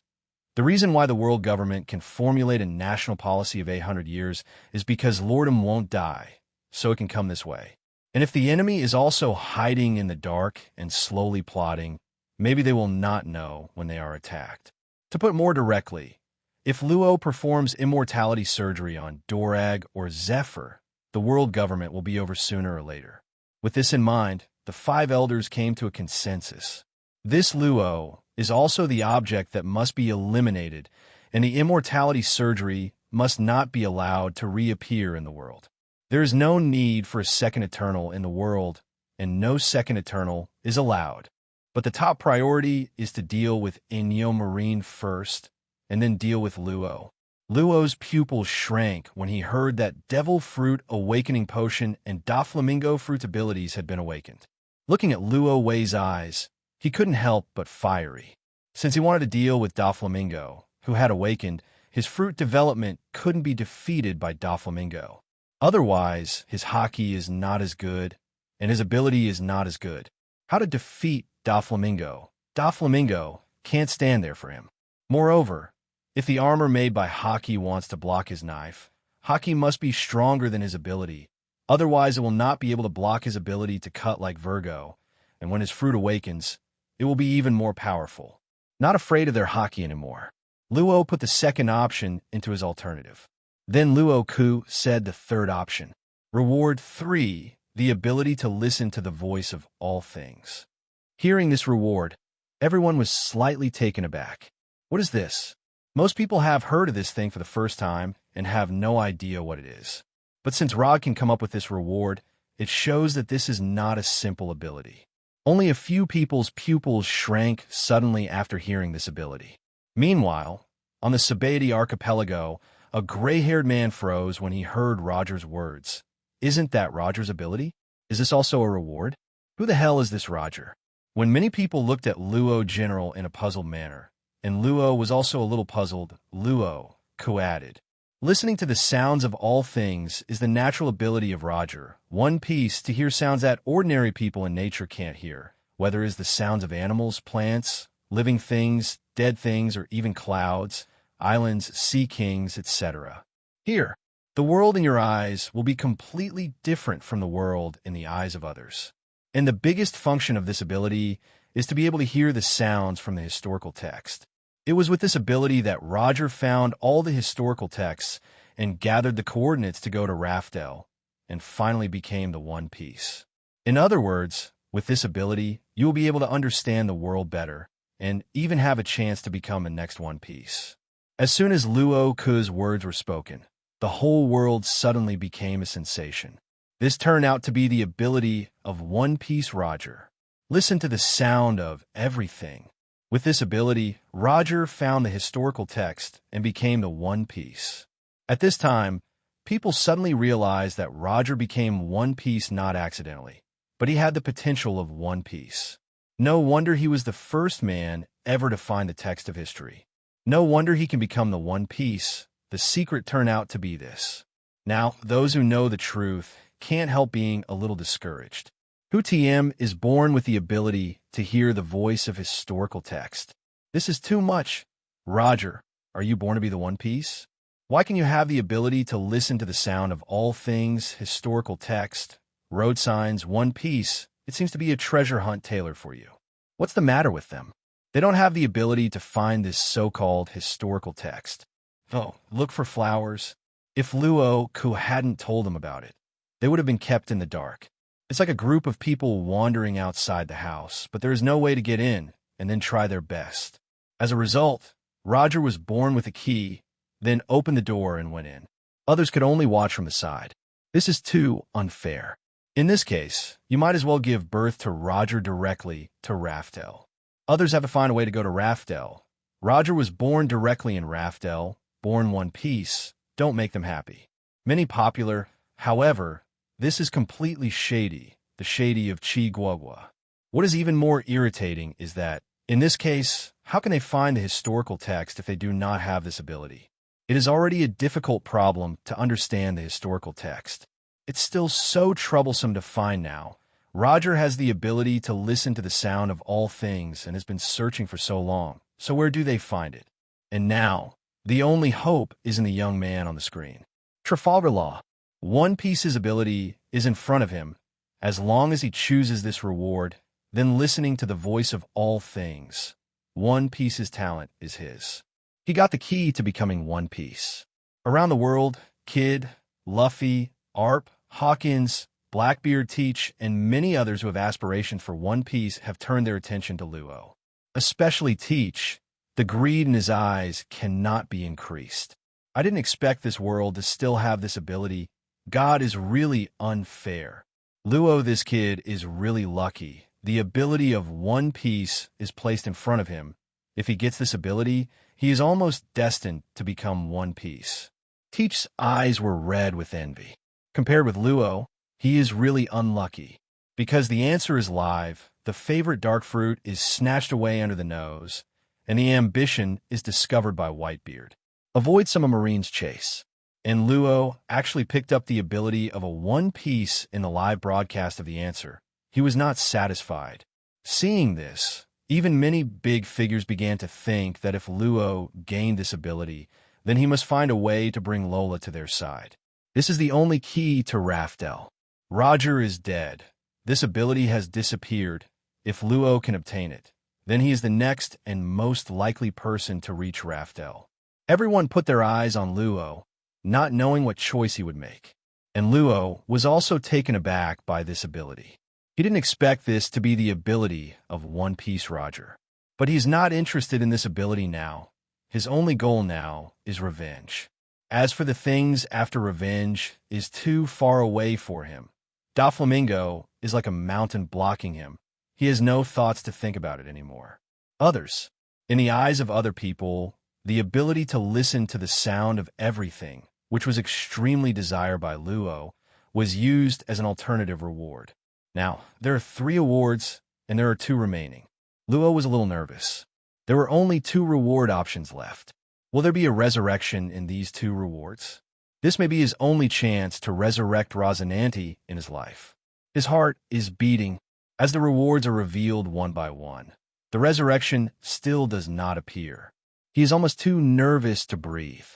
The reason why the world government can formulate a national policy of 800 years is because Lordom won't die, so it can come this way. And if the enemy is also hiding in the dark and slowly plotting, maybe they will not know when they are attacked. To put more directly, if Luo performs immortality surgery on Dorag or Zephyr, the world government will be over sooner or later. With this in mind, the 5 elders came to a consensus. This Luo is also the object that must be eliminated, and the immortality surgery must not be allowed to reappear in the world. There is no need for a second Eternal in the world, and no second Eternal is allowed. But the top priority is to deal with Inyo Marine first, and then deal with Luo. Luo's pupils shrank when he heard that Devil Fruit Awakening Potion and Doflamingo Fruit's abilities had been awakened. Looking at Luo Wei's eyes, he couldn't help but fiery. Since he wanted to deal with Doflamingo, who had awakened, his fruit development couldn't be defeated by Doflamingo. Otherwise, his hockey is not as good, and his ability is not as good. How to defeat Doflamingo? Doflamingo can't stand there for him. Moreover, if the armor made by Hockey wants to block his knife, Hockey must be stronger than his ability. Otherwise, it will not be able to block his ability to cut like Virgo, and when his fruit awakens, it will be even more powerful. Not afraid of their Hockey anymore. Luo put the second option into his alternative. Then Luo Ke said the third option. Reward 3, the ability to listen to the voice of all things. Hearing this reward, everyone was slightly taken aback. What is this? Most people have heard of this thing for the first time and have no idea what it is. But since Rod can come up with this reward, it shows that this is not a simple ability. Only a few people's pupils shrank suddenly after hearing this ability. Meanwhile, on the Sabaody archipelago, a gray-haired man froze when he heard Roger's words. Isn't that Roger's ability? Is this also a reward? Who the hell is this Roger? When many people looked at Luo General in a puzzled manner, and Luo was also a little puzzled, Luo Ke added, "Listening to the sounds of all things is the natural ability of Roger, one piece, to hear sounds that ordinary people in nature can't hear, whether it is the sounds of animals, plants, living things, dead things, or even clouds, islands, sea kings, etc. Here, the world in your eyes will be completely different from the world in the eyes of others. And the biggest function of this ability is to be able to hear the sounds from the historical text. It was with this ability that Roger found all the historical texts and gathered the coordinates to go to Raftel, and finally became the One Piece. In other words, with this ability, you will be able to understand the world better, and even have a chance to become the next One Piece." As soon as Luo Ke's words were spoken, the whole world suddenly became a sensation. This turned out to be the ability of One Piece Roger. Listen to the sound of everything. With this ability, Roger found the historical text and became the One Piece. At this time, people suddenly realized that Roger became One Piece not accidentally, but he had the potential of One Piece. No wonder he was the first man ever to find the text of history. No wonder he can become the One Piece. The secret turned out to be this. Now, those who know the truth can't help being a little discouraged. HUTM is born with the ability to hear the voice of historical text. This is too much. Roger, are you born to be the One Piece? Why can you have the ability to listen to the sound of all things, historical text, road signs, One Piece? It seems to be a treasure hunt tailored for you. What's the matter with them? They don't have the ability to find this so-called historical text. Oh, look for flowers. If Luo Ke hadn't told them about it, they would have been kept in the dark. It's like a group of people wandering outside the house, but there is no way to get in, and then try their best. As a result, Roger was born with a key, then opened the door and went in. Others could only watch from the side. This is too unfair. In this case, you might as well give birth to Roger directly to Raftel. Others have to find a way to go to Raftel. Roger was born directly in Raftel, born One Piece. Don't make them happy. Many popular, however, this is completely shady, the shady of Chi Guogua. What is even more irritating is that, in this case, how can they find the historical text if they do not have this ability? It is already a difficult problem to understand the historical text. It's still so troublesome to find now. Roger has the ability to listen to the sound of all things and has been searching for so long. So where do they find it? And now, the only hope is in the young man on the screen. Trafalgar Law. One Piece's ability is in front of him. As long as he chooses this reward, then listening to the voice of all things, One Piece's talent is his. He got the key to becoming One Piece. Around the world, Kid, Luffy, Arp, Hawkins, Blackbeard, Teach, and many others who have aspirations for One Piece have turned their attention to Luo. Especially Teach. The greed in his eyes cannot be increased. I didn't expect this world to still have this ability. God is really unfair. Luo, this kid, is really lucky. The ability of One Piece is placed in front of him. If he gets this ability, he is almost destined to become One Piece. Teach's eyes were red with envy. Compared with Luo, he is really unlucky. Because the answer is live, the favorite dark fruit is snatched away under the nose, and the ambition is discovered by Whitebeard. Avoid some of Marine's chase. And Luo actually picked up the ability of a One Piece in the live broadcast of the answer. He was not satisfied. Seeing this, even many big figures began to think that if Luo gained this ability, then he must find a way to bring Lola to their side. This is the only key to Raftel. Roger is dead. This ability has disappeared. If Luo can obtain it, then he is the next and most likely person to reach Raftel. Everyone put their eyes on Luo, not knowing what choice he would make. And Luo was also taken aback by this ability. He didn't expect this to be the ability of One Piece Roger. But he's not interested in this ability now. His only goal now is revenge. As for the things after revenge is too far away for him. Doflamingo is like a mountain blocking him. He has no thoughts to think about it anymore. Others. In the eyes of other people, the ability to listen to the sound of everything, which was extremely desired by Luo, was used as an alternative reward. Now, there are 3 awards, and there are 2 remaining. Luo was a little nervous. There were only 2 reward options left. Will there be a resurrection in these 2 rewards? This may be his only chance to resurrect Rosinante in his life. His heart is beating as the rewards are revealed one by one. The resurrection still does not appear. He is almost too nervous to breathe.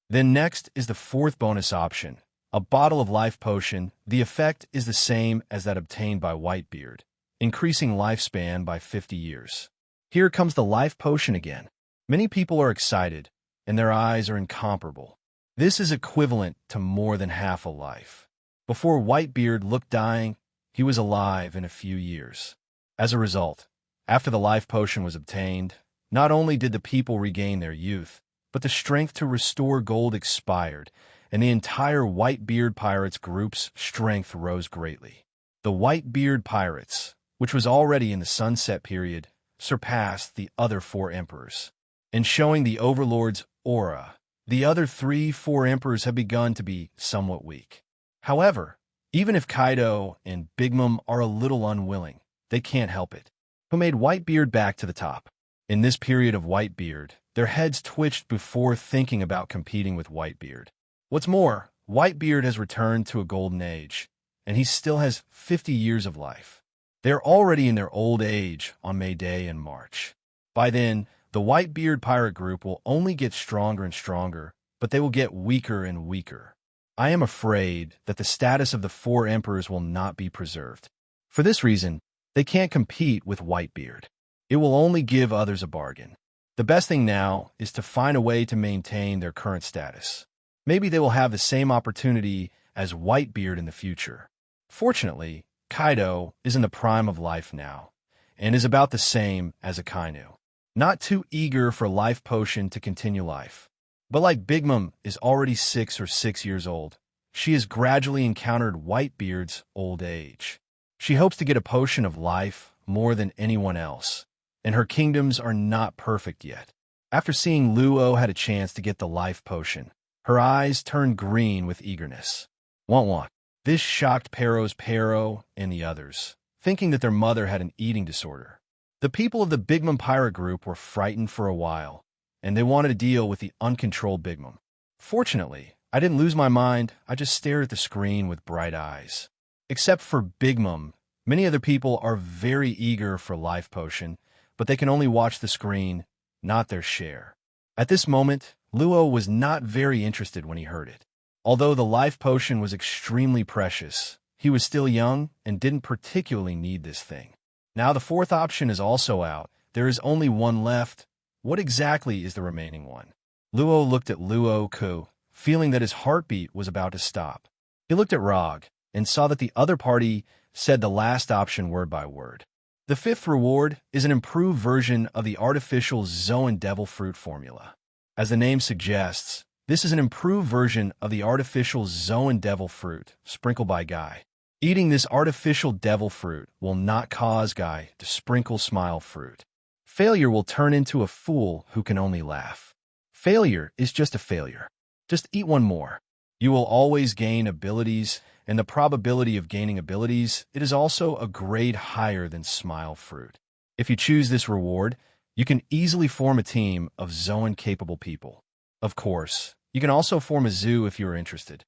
Then next is the 4th bonus option, a bottle of life potion. The effect is the same as that obtained by Whitebeard, increasing lifespan by 50 years. Here comes the life potion again. Many people are excited, and their eyes are incomparable. This is equivalent to more than half a life. Before Whitebeard looked dying, he was alive in a few years. As a result, after the life potion was obtained, not only did the people regain their youth, but the strength to restore gold expired, and the entire Whitebeard pirates group's strength rose greatly. The Whitebeard pirates, which was already in the sunset period, surpassed the other 4 emperors. In showing the overlord's aura, the other 4 emperors have begun to be somewhat weak. However, even if Kaido and Big Mom are a little unwilling, they can't help it. Who made Whitebeard back to the top? In this period of Whitebeard, their heads twitched before thinking about competing with Whitebeard. What's more, Whitebeard has returned to a golden age, and he still has 50 years of life. They're already in their old age on May Day in March. By then, the Whitebeard pirate group will only get stronger and stronger, but they will get weaker and weaker. I am afraid that the status of the 4 emperors will not be preserved. For this reason, they can't compete with Whitebeard. It will only give others a bargain. The best thing now is to find a way to maintain their current status. Maybe they will have the same opportunity as Whitebeard in the future. Fortunately, Kaido is in the prime of life now, and is about the same as Akainu. Not too eager for life potion to continue life. But like Big Mom is already 6 years old, she has gradually encountered Whitebeard's old age. She hopes to get a potion of life more than anyone else, and her kingdoms are not perfect yet. After seeing Luo had a chance to get the life potion, her eyes turned green with eagerness. Want. This shocked Pero and the others, thinking that their mother had an eating disorder. The people of the Big Mom pirate group were frightened for a while, and they wanted to deal with the uncontrolled Big Mom. Fortunately, I didn't lose my mind. I just stared at the screen with bright eyes. Except for Big Mom, many other people are very eager for life potion, but they can only watch the screen, not their share. At this moment, Luo was not very interested when he heard it. Although the life potion was extremely precious, he was still young and didn't particularly need this thing. Now the 4th option is also out. There is only 1 left. What exactly is the remaining one? Luo looked at Luo Ke, feeling that his heartbeat was about to stop. He looked at Rog and saw that the other party said the last option word by word. The 5th reward is an improved version of the artificial Zoan Devil Fruit formula. As the name suggests, this is an improved version of the artificial Zoan Devil Fruit sprinkled by Guy. Eating this artificial devil fruit will not cause Guy to sprinkle smile fruit. Failure will turn into a fool who can only laugh. Failure is just a failure. Just eat 1 more. You will always gain abilities, and the probability of gaining abilities, it is also a grade higher than smile fruit. If you choose this reward, you can easily form a team of Zoan-capable people. Of course, you can also form a zoo if you are interested.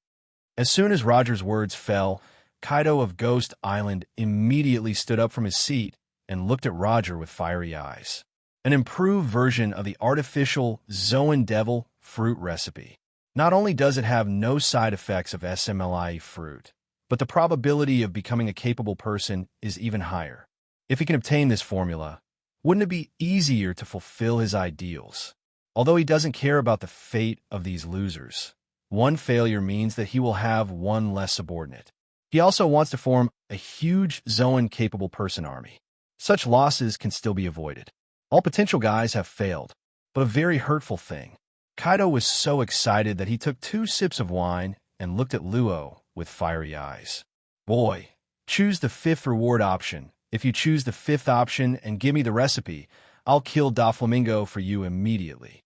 As soon as Roger's words fell, Kaido of Ghost Island immediately stood up from his seat and looked at Roger with fiery eyes. An improved version of the artificial Zoan Devil Fruit recipe. Not only does it have no side effects of SMLI fruit, but the probability of becoming a capable person is even higher. If he can obtain this formula, wouldn't it be easier to fulfill his ideals? Although he doesn't care about the fate of these losers, 1 failure means that he will have 1 less subordinate. He also wants to form a huge Zoan-capable person army. Such losses can still be avoided. All potential guys have failed, but a very hurtful thing. Kaido was so excited that he took 2 sips of wine and looked at Luo with fiery eyes. Boy, choose the 5th reward option. If you choose the 5th option and give me the recipe, I'll kill Doflamingo for you immediately.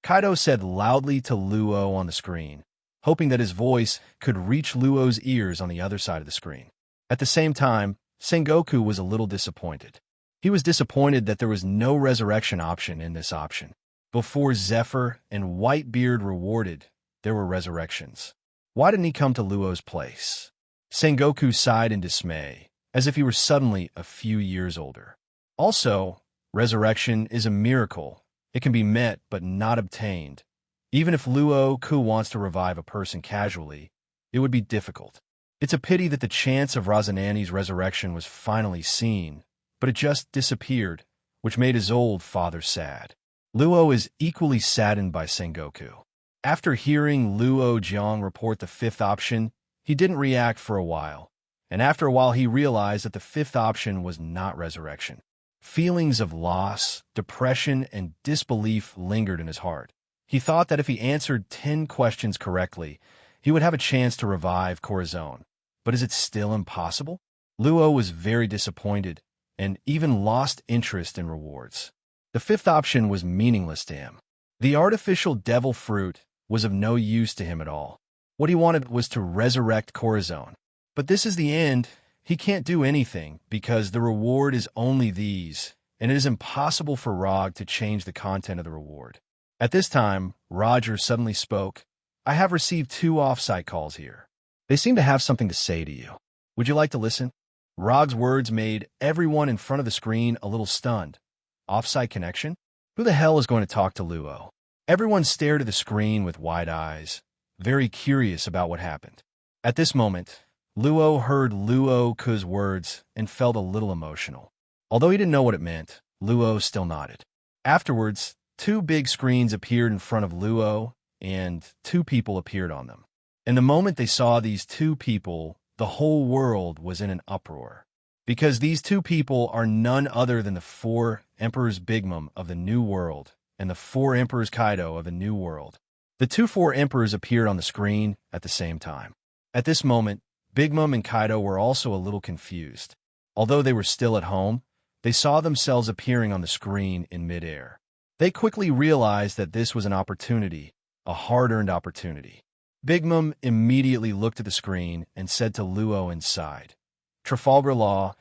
Kaido said loudly to Luo on the screen, hoping that his voice could reach Luo's ears on the other side of the screen. At the same time, Sengoku was a little disappointed. He was disappointed that there was no resurrection option in this option. Before Zephyr and Whitebeard rewarded, there were resurrections. Why didn't he come to Luo's place? Sengoku sighed in dismay, as if he were suddenly a few years older. Also, resurrection is a miracle. It can be met but not obtained. Even if Luo Ke wants to revive a person casually, it would be difficult. It's a pity that the chance of Rosinante's resurrection was finally seen, but it just disappeared, which made his old father sad. Luo is equally saddened by Sengoku. After hearing Luo Jiang report the fifth option, he didn't react for a while, and after a while he realized that the fifth option was not resurrection. Feelings of loss, depression, and disbelief lingered in his heart. He thought that if he answered 10 questions correctly, he would have a chance to revive Corazon. But is it still impossible? Luo was very disappointed, and even lost interest in rewards. The fifth option was meaningless to him. The artificial devil fruit was of no use to him at all. What he wanted was to resurrect Corazon. But this is the end. He can't do anything because the reward is only these, and it is impossible for Rog to change the content of the reward. At this time, Roger suddenly spoke. I have received 2 off-site calls here. They seem to have something to say to you. Would you like to listen? Rog's words made everyone in front of the screen a little stunned. Off-site connection? Who the hell is going to talk to Luo? Everyone stared at the screen with wide eyes, very curious about what happened. At this moment, Luo heard Luo Ke's words and felt a little emotional. Although he didn't know what it meant, Luo still nodded. Afterwards, 2 big screens appeared in front of Luo, and 2 people appeared on them. And the moment they saw these 2 people, the whole world was in an uproar. Because these 2 people are none other than the 4 Emperors Big Mom of the New World and the 4 Emperors Kaido of the New World. The 4 Emperors appeared on the screen at the same time. At this moment, Big Mom and Kaido were also a little confused. Although they were still at home, they saw themselves appearing on the screen in midair. They quickly realized that this was an opportunity, a hard-earned opportunity. Big Mom immediately looked at the screen and said to Luo inside, Trafalgar Law,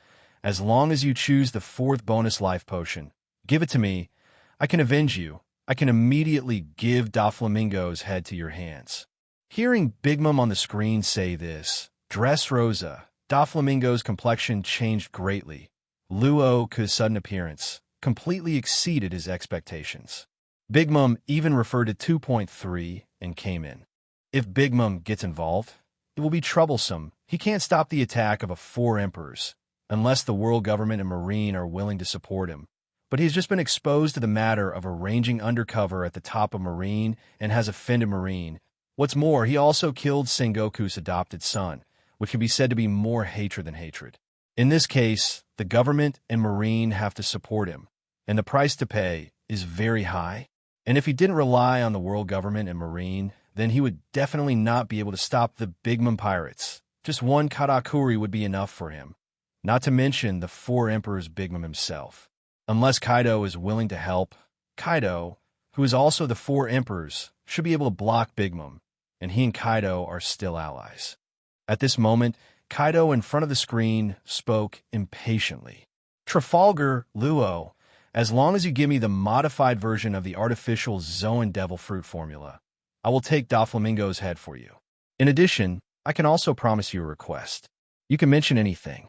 as long as you choose the 4th bonus life potion, give it to me. I can avenge you. I can immediately give Doflamingo's head to your hands. Hearing Big Mom on the screen say this, Dressrosa, Doflamingo's complexion changed greatly. Luo Ke's sudden appearance completely exceeded his expectations. Big Mom even referred to 2.3 and came in. If Big Mom gets involved, it will be troublesome. He can't stop the attack of 4 emperors, unless the world government and Marine are willing to support him. But he's just been exposed to the matter of arranging undercover at the top of Marine and has offended Marine. What's more, he also killed Sengoku's adopted son, which can be said to be more hatred than hatred. In this case, the government and Marine have to support him, and the price to pay is very high. And if he didn't rely on the world government and Marine, then he would definitely not be able to stop the Big Mom pirates. Just 1 Karakuri would be enough for him, not to mention the 4 Emperors Big Mom himself. Unless Kaido is willing to help, Kaido, who is also the 4 Emperors, should be able to block Big Mom, and he and Kaido are still allies. At this moment, Kaido in front of the screen spoke impatiently. Trafalgar, Luo, as long as you give me the modified version of the artificial Zoan Devil Fruit formula, I will take Doflamingo's head for you. In addition, I can also promise you a request. You can mention anything.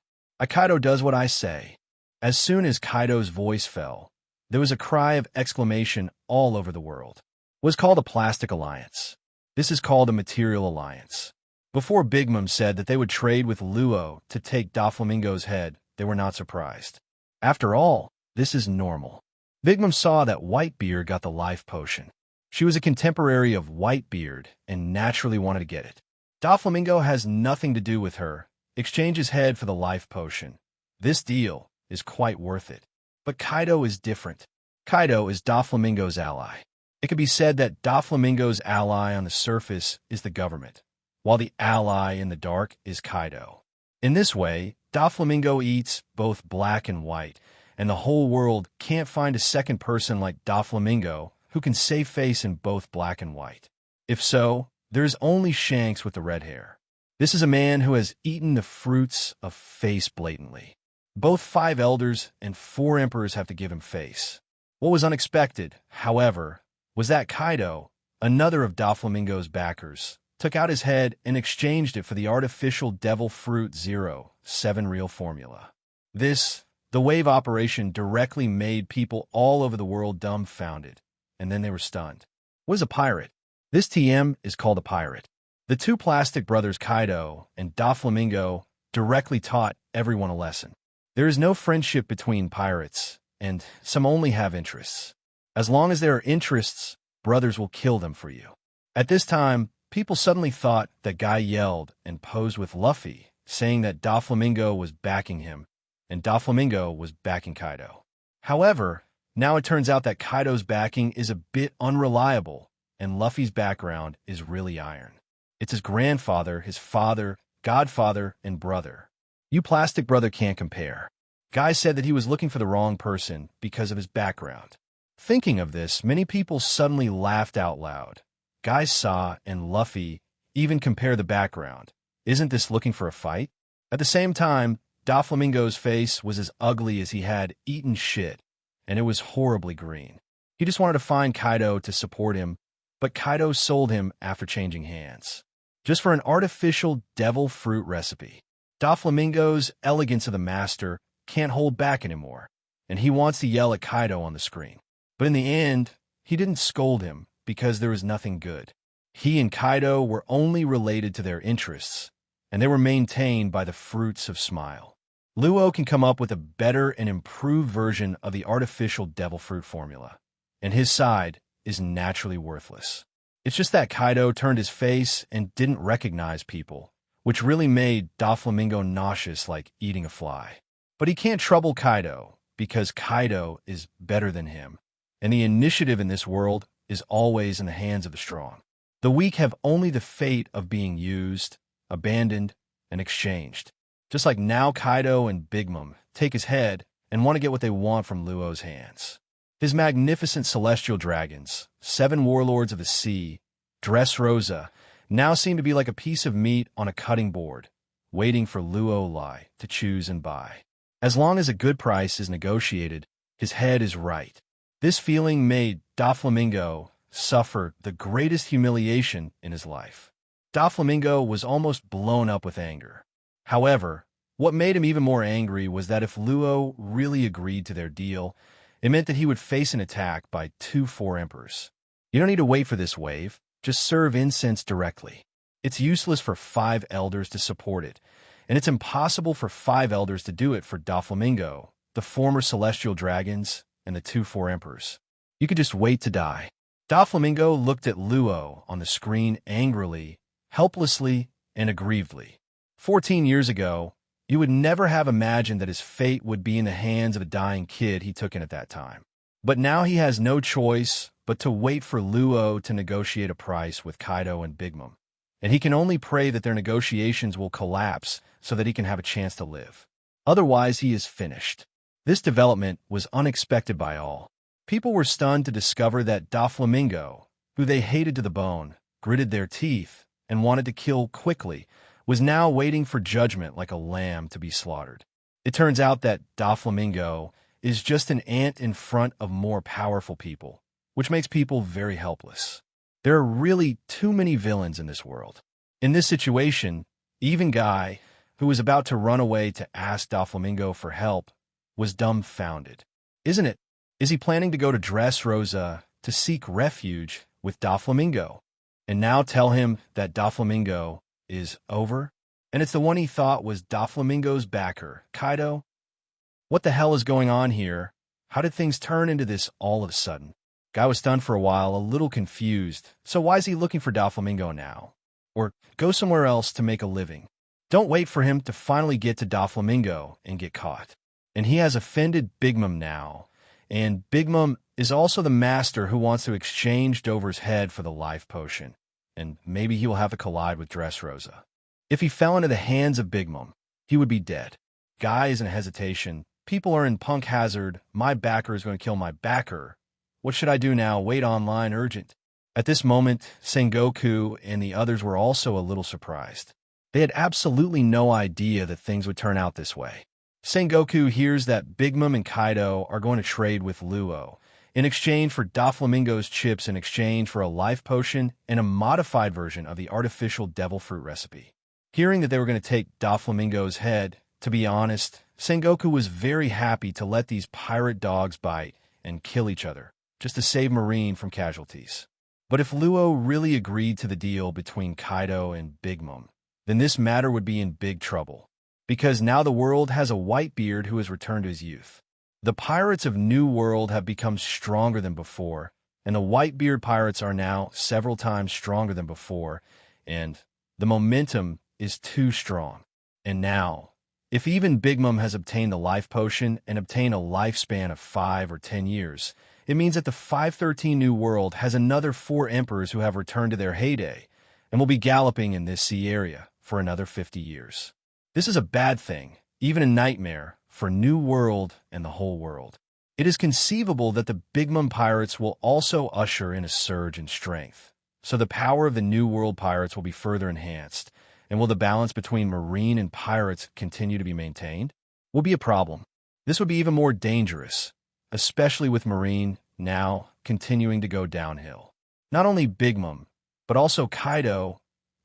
Kaido does what I say. As soon as Kaido's voice fell, there was a cry of exclamation all over the world. It was called a plastic alliance. This is called a material alliance. Before Big Mom said that they would trade with Luo to take Doflamingo's head, they were not surprised. After all, this is normal. Big Mom saw that Whitebeard got the life potion. She was a contemporary of Whitebeard and naturally wanted to get it. Doflamingo has nothing to do with her. Exchange his head for the life potion. This deal is quite worth it. But Kaido is different. Kaido is Doflamingo's ally. It could be said that Doflamingo's ally on the surface is the government, while the ally in the dark is Kaido. In this way, Doflamingo eats both black and white, and the whole world can't find a second person like Doflamingo who can save face in both black and white. If so, there is only Shanks with the red hair. This is a man who has eaten the fruits of face blatantly. Both 5 elders and 4 emperors have to give him face. What was unexpected, however, was that Kaido, another of Doflamingo's backers, took out his head and exchanged it for the artificial Devil Fruit 7 real formula. The wave operation directly made people all over the world dumbfounded, and then they were stunned. What is a pirate? This TM is called a pirate. The 2 plastic brothers Kaido and Doflamingo directly taught everyone a lesson. There is no friendship between pirates, and some only have interests. As long as there are interests, brothers will kill them for you. At this time, people suddenly thought that Guy yelled and posed with Luffy, saying that Doflamingo was backing him, and Doflamingo was backing Kaido. However, now it turns out that Kaido's backing is a bit unreliable, and Luffy's background is really iron. It's his grandfather, his father, godfather, and brother. You plastic brother can't compare. Guy said that he was looking for the wrong person because of his background. Thinking of this, many people suddenly laughed out loud. Guy saw and Luffy even compare the background. Isn't this looking for a fight? At the same time, Doflamingo's face was as ugly as he had eaten shit, and it was horribly green. He just wanted to find Kaido to support him, but Kaido sold him after changing hands. Just for an artificial devil fruit recipe. Doflamingo's elegance of the master can't hold back anymore, and he wants to yell at Kaido on the screen. But in the end, he didn't scold him because there was nothing good. He and Kaido were only related to their interests, and they were maintained by the fruits of smile. Luo can come up with a better and improved version of the artificial devil fruit formula, and his side is naturally worthless. It's just that Kaido turned his face and didn't recognize people, which really made Doflamingo nauseous like eating a fly. But he can't trouble Kaido, because Kaido is better than him, and the initiative in this world is always in the hands of the strong. The weak have only the fate of being used, abandoned, and exchanged. Just like now Kaido and Big Mom take his head and want to get what they want from Luo's hands. His magnificent celestial dragons, 7 warlords of the sea, Dressrosa, now seem to be like a piece of meat on a cutting board, waiting for Luo Lai to choose and buy. As long as a good price is negotiated, his head is right. This feeling made Doflamingo suffer the greatest humiliation in his life. Doflamingo was almost blown up with anger. However, what made him even more angry was that if Luo really agreed to their deal, it meant that he would face an attack by 2 4 emperors. You don't need to wait for this wave, just serve incense directly. It's useless for 5 elders to support it, and it's impossible for 5 elders to do it for Doflamingo, the former celestial dragons, and the 2 4 emperors. You could just wait to die. Doflamingo looked at Luo on the screen angrily, helplessly, and aggrievedly. 14 years ago, you would never have imagined that his fate would be in the hands of a dying kid he took in at that time. But now he has no choice but to wait for Luo to negotiate a price with Kaido and Big Mom. And he can only pray that their negotiations will collapse so that he can have a chance to live. Otherwise, he is finished. This development was unexpected by all. People were stunned to discover that Doflamingo, who they hated to the bone, gritted their teeth, and wanted to kill quickly, was now waiting for judgment like a lamb to be slaughtered. It turns out that Doflamingo is just an ant in front of more powerful people, which makes people very helpless. There are really too many villains in this world. In this situation, even Guy, who was about to run away to ask Doflamingo for help, was dumbfounded. Isn't it? Is he planning to go to Dressrosa to seek refuge with Doflamingo, and now tell him that Doflamingo is over? And it's the one he thought was Doflamingo's backer, Kaido? What the hell is going on here? How did things turn into this all of a sudden? Guy was stunned for a while, a little confused. So why is he looking for Doflamingo now? Or go somewhere else to make a living? Don't wait for him to finally get to Doflamingo and get caught. And he has offended Big Mom now. And Big Mom is also the master who wants to exchange Dover's head for the life potion. And maybe he will have to collide with Dressrosa. If he fell into the hands of Big Mom, he would be dead. Guy is in hesitation. People are in punk hazard. My backer is going to kill my backer. What should I do now? Wait online, urgent. At this moment, Sengoku and the others were also a little surprised. They had absolutely no idea that things would turn out this way. Sengoku hears that Big Mom and Kaido are going to trade with Luo in exchange for Doflamingo's chips, in exchange for a life potion and a modified version of the artificial devil fruit recipe. Hearing that they were going to take Doflamingo's head, to be honest, Sengoku was very happy to let these pirate dogs bite and kill each other, just to save Marine from casualties. But if Luo really agreed to the deal between Kaido and Big Mom, then this matter would be in big trouble, because now the world has a Whitebeard who has returned to his youth. The pirates of New World have become stronger than before, and the Whitebeard pirates are now several times stronger than before, and the momentum is too strong. And now, if even Big Mom has obtained the life potion and obtained a lifespan of 5 or 10 years, it means that the 513 New World has another 4 emperors who have returned to their heyday and will be galloping in this sea area for another 50 years. This is a bad thing, even a nightmare, for New World and the whole world. It is conceivable that the Big Mom pirates will also usher in a surge in strength, so the power of the New World pirates will be further enhanced, and will the balance between Marine and pirates continue to be maintained? Will be a problem. This would be even more dangerous, especially with Marine now continuing to go downhill. Not only Big Mom, but also Kaido.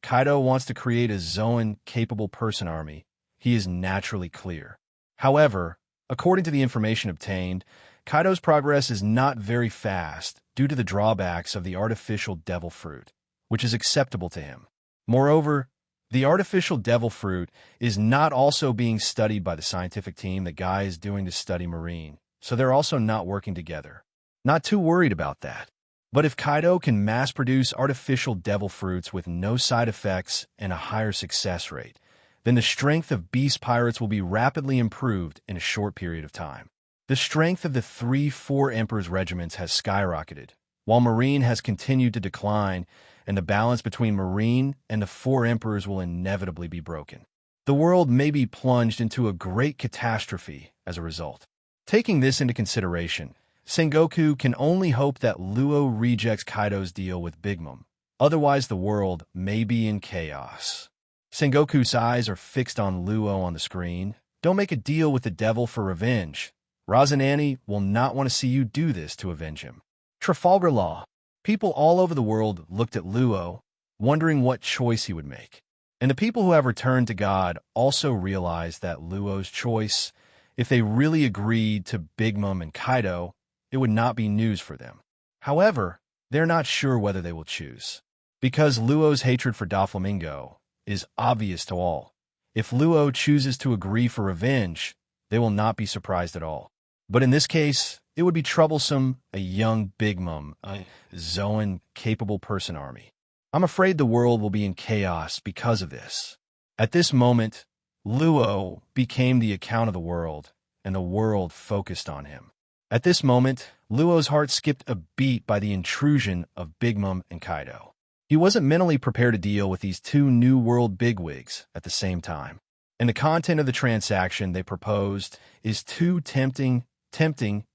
Kaido wants to create a Zoan-capable person army. He is naturally clear. However, according to the information obtained, Kaido's progress is not very fast due to the drawbacks of the artificial devil fruit, which is acceptable to him. Moreover, the artificial devil fruit is not also being studied by the scientific team that Guy is doing to study Marine, so they're also not working together. Not too worried about that. But if Kaido can mass-produce artificial devil fruits with no side effects and a higher success rate, then the strength of beast pirates will be rapidly improved in a short period of time. The strength of the 3-4 Emperors regiments has skyrocketed, while Marine has continued to decline, and the balance between Marine and the 4 Emperors will inevitably be broken. The world may be plunged into a great catastrophe as a result. Taking this into consideration, Sengoku can only hope that Luo rejects Kaido's deal with Big Mom. Otherwise, the world may be in chaos. Sengoku's eyes are fixed on Luo on the screen. Don't make a deal with the devil for revenge. Rosinante will not want to see you do this to avenge him. Trafalgar Law. People all over the world looked at Luo, wondering what choice he would make. And the people who have returned to God also realized that Luo's choice, if they really agreed to Big Mom and Kaido, it would not be news for them. However, they're not sure whether they will choose, because Luo's hatred for Doflamingo is obvious to all. If Luo chooses to agree for revenge, they will not be surprised at all. But in this case, it would be troublesome, a young Big Mom, a Zoan-capable person army. I'm afraid the world will be in chaos because of this. At this moment, Luo became the account of the world, and the world focused on him. At this moment, Luo's heart skipped a beat by the intrusion of Big Mom and Kaido. He wasn't mentally prepared to deal with these 2 New World bigwigs at the same time. And the content of the transaction they proposed is too tempting,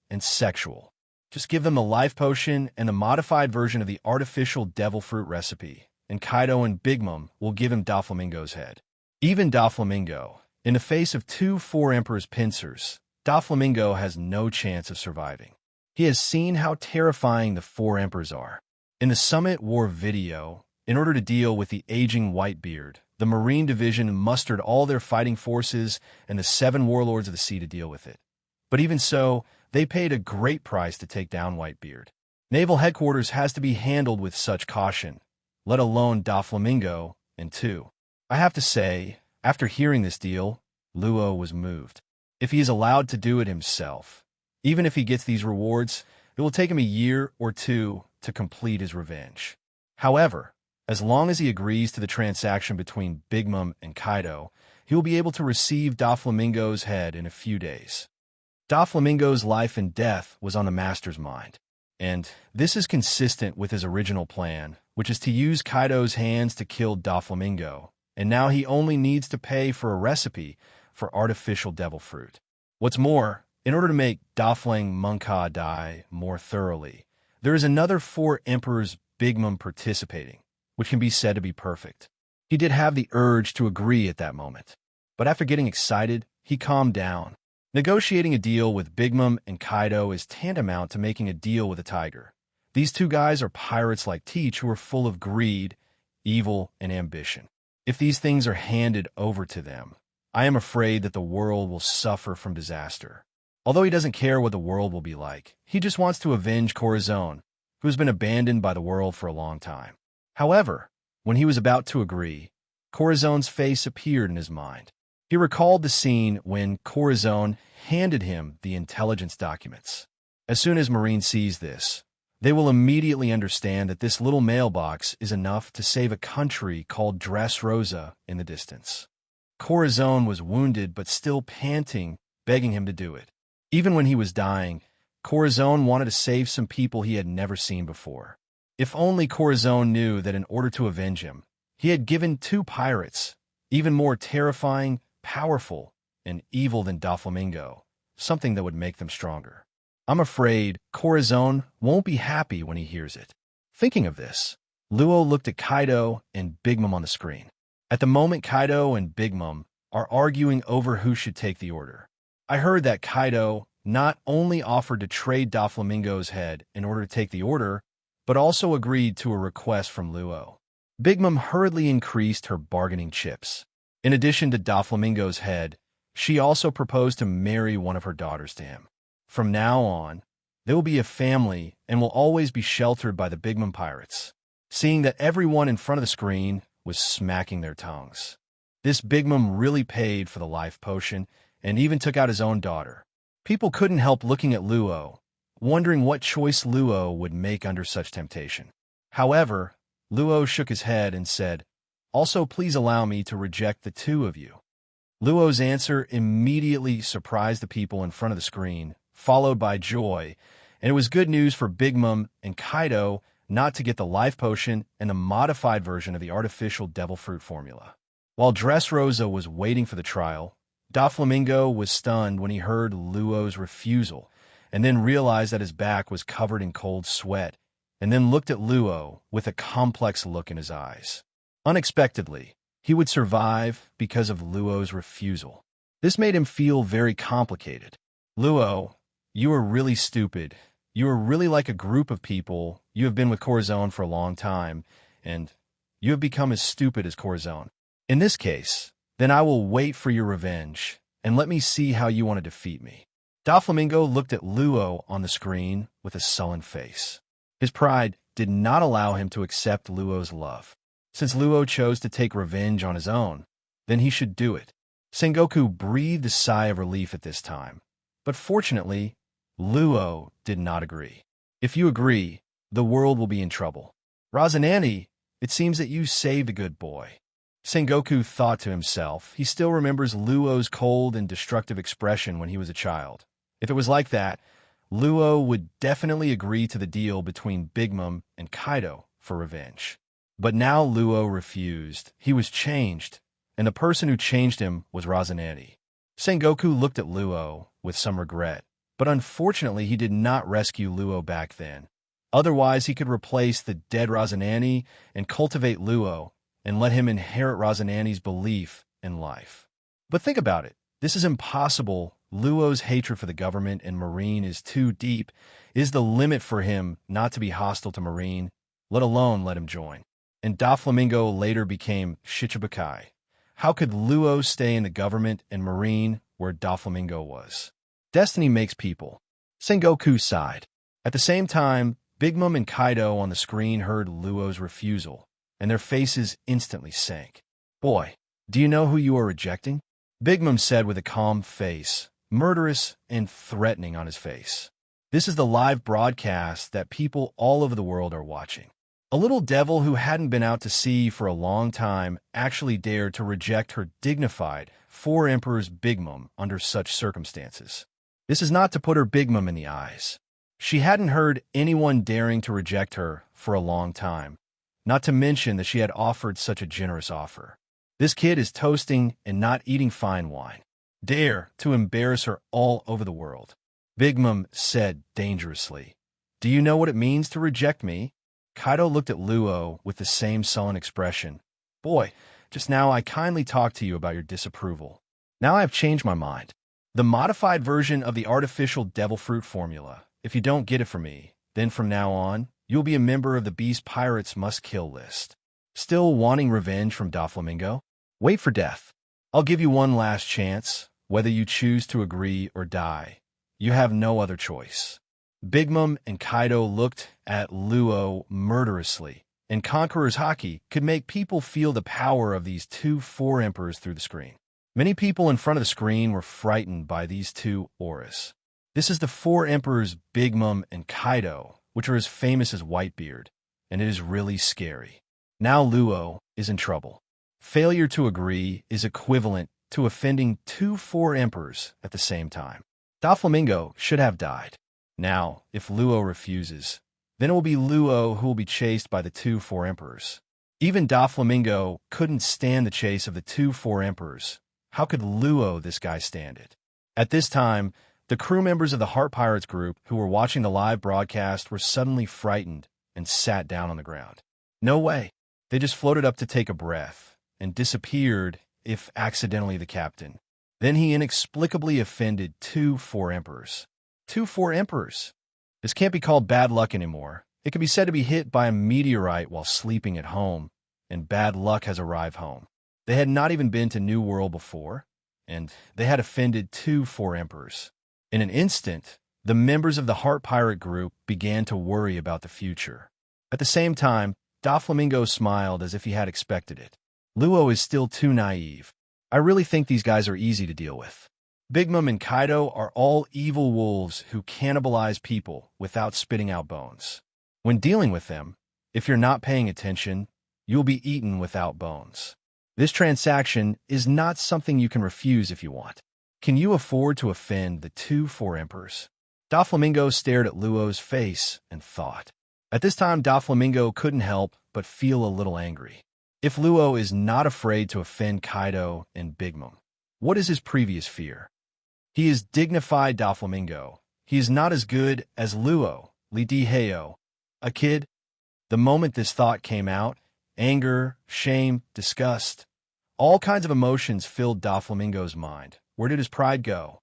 and sexual. Just give them the life potion and the modified version of the artificial devil fruit recipe, and Kaido and Big Mom will give him Doflamingo's head. Even Doflamingo, in the face of 2 4 Emperor's pincers, Doflamingo has no chance of surviving. He has seen how terrifying the 4 Emperors are. In the Summit War video, in order to deal with the aging Whitebeard, the Marine Division mustered all their fighting forces and the 7 warlords of the sea to deal with it. But even so, they paid a great price to take down Whitebeard. Naval headquarters has to be handled with such caution, let alone Doflamingo and 2. I have to say, after hearing this deal, Luo was moved. If he is allowed to do it himself, even if he gets these rewards, it will take him a year or 2 to complete his revenge. However, as long as he agrees to the transaction between Big Mom and Kaido, he will be able to receive Doflamingo's head in a few days. Doflamingo's life and death was on the master's mind, and this is consistent with his original plan, which is to use Kaido's hands to kill Doflamingo, and now he only needs to pay for a recipe for artificial devil fruit. What's more, in order to make Doflamingo die more thoroughly, there is another 4 Emperors Big Mom participating, which can be said to be perfect. He did have the urge to agree at that moment, but after getting excited, he calmed down. Negotiating a deal with Big Mom and Kaido is tantamount to making a deal with a tiger. These two guys are pirates like Teach who are full of greed, evil, and ambition. If these things are handed over to them, I am afraid that the world will suffer from disaster. Although he doesn't care what the world will be like, he just wants to avenge Corazon, who has been abandoned by the world for a long time. However, when he was about to agree, Corazon's face appeared in his mind. He recalled the scene when Corazon handed him the intelligence documents. As soon as Marine sees this, they will immediately understand that this little mailbox is enough to save a country called Dressrosa in the distance. Corazon was wounded but still panting, begging him to do it. Even when he was dying, Corazon wanted to save some people he had never seen before. If only Corazon knew that in order to avenge him, he had given two pirates, even more terrifying, powerful, and evil than Doflamingo, something that would make them stronger. I'm afraid Corazon won't be happy when he hears it. Thinking of this, Luo looked at Kaido and Big Mom on the screen. At the moment, Kaido and Big Mom are arguing over who should take the order. I heard that Kaido not only offered to trade Doflamingo's head in order to take the order, but also agreed to a request from Luo. Big Mom hurriedly increased her bargaining chips. In addition to Doflamingo's head, she also proposed to marry one of her daughters to him. From now on, they will be a family and will always be sheltered by the Big Mom pirates. Seeing that everyone in front of the screen was smacking their tongues. This Big Mom really paid for the life potion and even took out his own daughter. People couldn't help looking at Luo, wondering what choice Luo would make under such temptation. However, Luo shook his head and said, "Also, please allow me to reject the two of you." Luo's answer immediately surprised the people in front of the screen, followed by joy, and it was good news for Big Mom and Kaido not to get the life potion and the modified version of the artificial devil fruit formula. While Dressrosa was waiting for the trial, Doflamingo was stunned when he heard Luo's refusal, and then realized that his back was covered in cold sweat, and then looked at Luo with a complex look in his eyes. Unexpectedly, he would survive because of Luo's refusal. This made him feel very complicated. "Luo, you are really stupid. You are really like a group of people. You have been with Corazon for a long time, and you have become as stupid as Corazon. In this case, then I will wait for your revenge, and let me see how you want to defeat me." Doflamingo looked at Luo on the screen with a sullen face. His pride did not allow him to accept Luo's love. Since Luo chose to take revenge on his own, then he should do it. Sengoku breathed a sigh of relief at this time, but fortunately, Luo did not agree. "If you agree, the world will be in trouble. Rosinante, it seems that you saved a good boy." Sengoku thought to himself. He still remembers Luo's cold and destructive expression when he was a child. If it was like that, Luo would definitely agree to the deal between Big Mom and Kaido for revenge. But now Luo refused. He was changed, and the person who changed him was Rosinante. Sengoku looked at Luo with some regret, but unfortunately he did not rescue Luo back then. Otherwise, he could replace the dead Rosinante and cultivate Luo and let him inherit Rosinante's belief in life. But think about it. This is impossible. Luo's hatred for the government and Marine is too deep. Is the limit for him not to be hostile to Marine, let alone let him join. And Doflamingo later became Shichibukai. How could Luo stay in the government and Marine where Doflamingo was? Destiny makes people. Sengoku sighed. At the same time, Big Mom and Kaido on the screen heard Luo's refusal, and their faces instantly sank. "Boy, do you know who you are rejecting?" Big Mom said with a calm face, murderous and threatening on his face. "This is the live broadcast that people all over the world are watching." A little devil who hadn't been out to sea for a long time actually dared to reject her dignified Four Emperors Big Mom under such circumstances. This is not to put her Big Mom in the eyes. She hadn't heard anyone daring to reject her for a long time, not to mention that she had offered such a generous offer. This kid is toasting and not eating fine wine. Dare to embarrass her all over the world. Big Mom said dangerously, "Do you know what it means to reject me?" Kaido looked at Luo with the same sullen expression. "Boy, just now I kindly talked to you about your disapproval. Now I have changed my mind. The modified version of the artificial devil fruit formula. If you don't get it from me, then from now on, you'll be a member of the Beast Pirates must-kill list. Still wanting revenge from Doflamingo? Wait for death. I'll give you one last chance, whether you choose to agree or die. You have no other choice. Big Mom and Kaido looked at Luo murderously, and Conqueror's Haki could make people feel the power of these two four emperors through the screen. Many people in front of the screen were frightened by these two auras. This is the four emperors Big Mom and Kaido, which are as famous as Whitebeard, and it is really scary. Now Luo is in trouble. Failure to agree is equivalent to offending two four emperors at the same time. Doflamingo should have died. Now, if Luo refuses, then it will be Luo who will be chased by the two four emperors. Even Doflamingo couldn't stand the chase of the two four emperors. How could Luo, this guy, stand it? At this time, the crew members of the Heart Pirates group who were watching the live broadcast were suddenly frightened and sat down on the ground. No way. They just floated up to take a breath and disappeared, if accidentally the captain. Then he inexplicably offended two four emperors. Two four emperors. This can't be called bad luck anymore. It can be said to be hit by a meteorite while sleeping at home, and bad luck has arrived home. They had not even been to New World before, and they had offended two four emperors. In an instant, the members of the Heart Pirate group began to worry about the future. At the same time, Doflamingo smiled as if he had expected it. Luo is still too naive. I really think these guys are easy to deal with. Big Mom and Kaido are all evil wolves who cannibalize people without spitting out bones. When dealing with them, if you're not paying attention, you'll be eaten without bones. This transaction is not something you can refuse if you want. Can you afford to offend the two four emperors? Doflamingo stared at Luo's face and thought. At this time, Doflamingo couldn't help but feel a little angry. If Luo is not afraid to offend Kaido and Big Mom, what is his previous fear? He is dignified Doflamingo. He is not as good as Luo, Li Diheo, a kid. The moment this thought came out, anger, shame, disgust, all kinds of emotions filled Doflamingo's mind. Where did his pride go?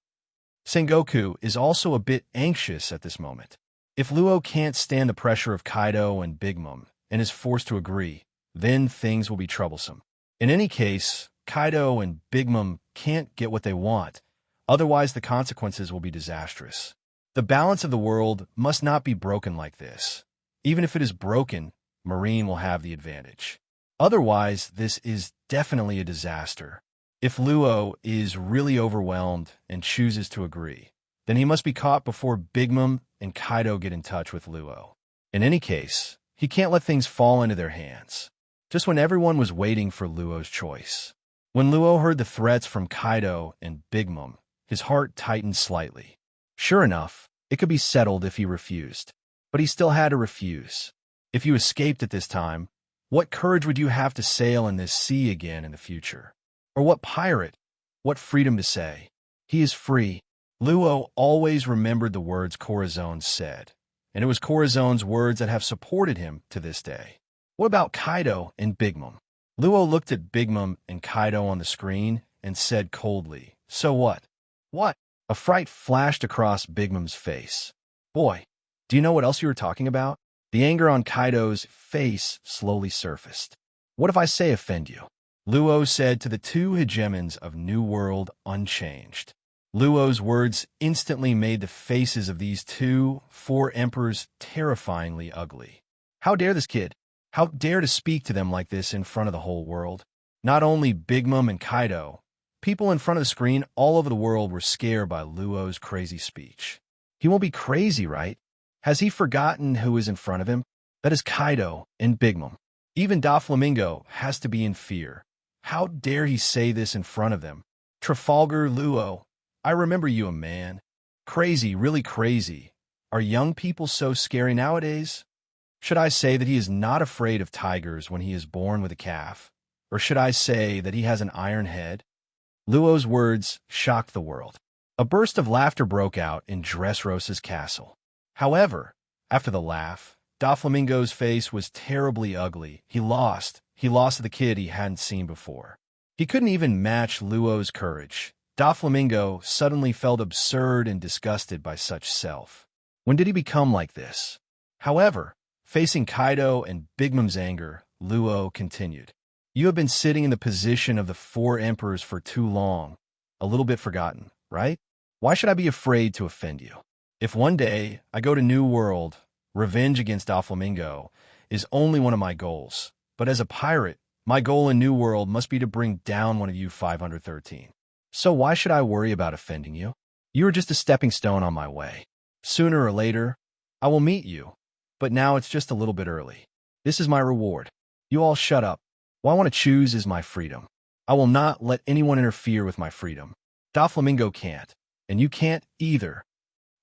Sengoku is also a bit anxious at this moment. If Luo can't stand the pressure of Kaido and Big Mom and is forced to agree, then things will be troublesome. In any case, Kaido and Big Mom can't get what they want, otherwise the consequences will be disastrous. The balance of the world must not be broken like this. Even if it is broken, Marine will have the advantage. Otherwise, this is definitely a disaster. If Luo is really overwhelmed and chooses to agree, then he must be caught before Big Mom and Kaido get in touch with Luo. In any case, he can't let things fall into their hands. Just when everyone was waiting for Luo's choice. When Luo heard the threats from Kaido and Big Mom, his heart tightened slightly. Sure enough, it could be settled if he refused. But he still had to refuse. If you escaped at this time, what courage would you have to sail in this sea again in the future? Or what pirate? What freedom to say? He is free. Luo always remembered the words Corazon said, and it was Corazon's words that have supported him to this day. What about Kaido and Big Mom? Luo looked at Big Mom and Kaido on the screen and said coldly, "So what?" "What?" A fright flashed across Big Mom's face. "Boy, do you know what else you were talking about?" The anger on Kaido's face slowly surfaced. "What if I say offend you?" Luo said to the two hegemons of New World unchanged. Luo's words instantly made the faces of these two four emperors terrifyingly ugly. How dare this kid? How dare to speak to them like this in front of the whole world? Not only Big Mom and Kaido, people in front of the screen all over the world were scared by Luo's crazy speech. He won't be crazy, right? Has he forgotten who is in front of him? That is Kaido and Big Mom. Even Doflamingo has to be in fear. How dare he say this in front of them? Trafalgar Luo, I remember you a man. Crazy, really crazy. Are young people so scary nowadays? Should I say that he is not afraid of tigers when he is born with a calf? Or should I say that he has an iron head? Luo's words shocked the world. A burst of laughter broke out in Dressrosa's castle. However, after the laugh, Doflamingo's face was terribly ugly. He lost to the kid he hadn't seen before. He couldn't even match Luo's courage. Doflamingo suddenly felt absurd and disgusted by such self. When did he become like this? However, facing Kaido and Big Mom's anger, Luo continued. You have been sitting in the position of the four emperors for too long, a little bit forgotten, right? Why should I be afraid to offend you? If one day I go to New World, revenge against Doflamingo is only one of my goals. But as a pirate, my goal in New World must be to bring down one of you 513. So why should I worry about offending you? You are just a stepping stone on my way. Sooner or later, I will meet you. But now it's just a little bit early. This is my reward. You all shut up. What I want to choose is my freedom. I will not let anyone interfere with my freedom. Doflamingo can't, and you can't either.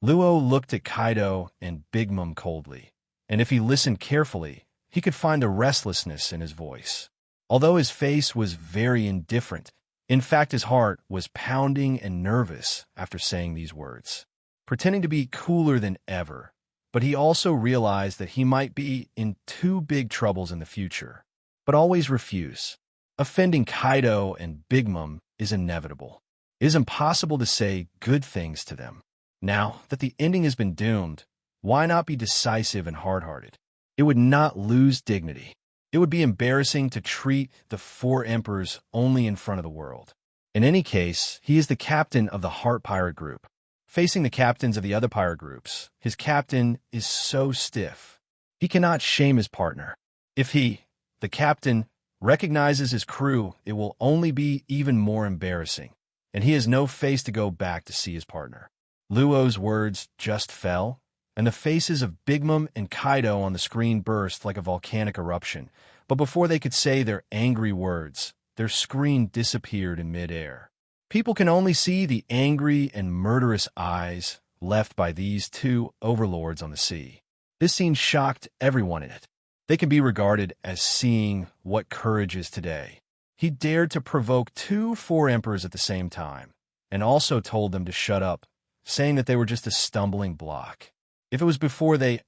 Luo looked at Kaido and Big Mom coldly, and if he listened carefully, he could find a restlessness in his voice. Although his face was very indifferent, in fact his heart was pounding and nervous after saying these words, pretending to be cooler than ever. But he also realized that he might be in two big troubles in the future, but always refuse. Offending Kaido and Big Mom is inevitable. It is impossible to say good things to them. Now that the ending has been doomed, why not be decisive and hard-hearted? It would not lose dignity. It would be embarrassing to treat the four emperors only in front of the world. In any case, he is the captain of the Heart Pirate Group. Facing the captains of the other pirate groups, his captain is so stiff. He cannot shame his partner. If he, the captain, recognizes his crew, it will only be even more embarrassing, and he has no face to go back to see his partner. Luo's words just fell, and the faces of Big Mom and Kaido on the screen burst like a volcanic eruption. But before they could say their angry words, their screen disappeared in midair. People can only see the angry and murderous eyes left by these two overlords on the sea. This scene shocked everyone in it. They can be regarded as seeing what courage is today. He dared to provoke two four emperors at the same time, and also told them to shut up, saying that they were just a stumbling block. If it was before they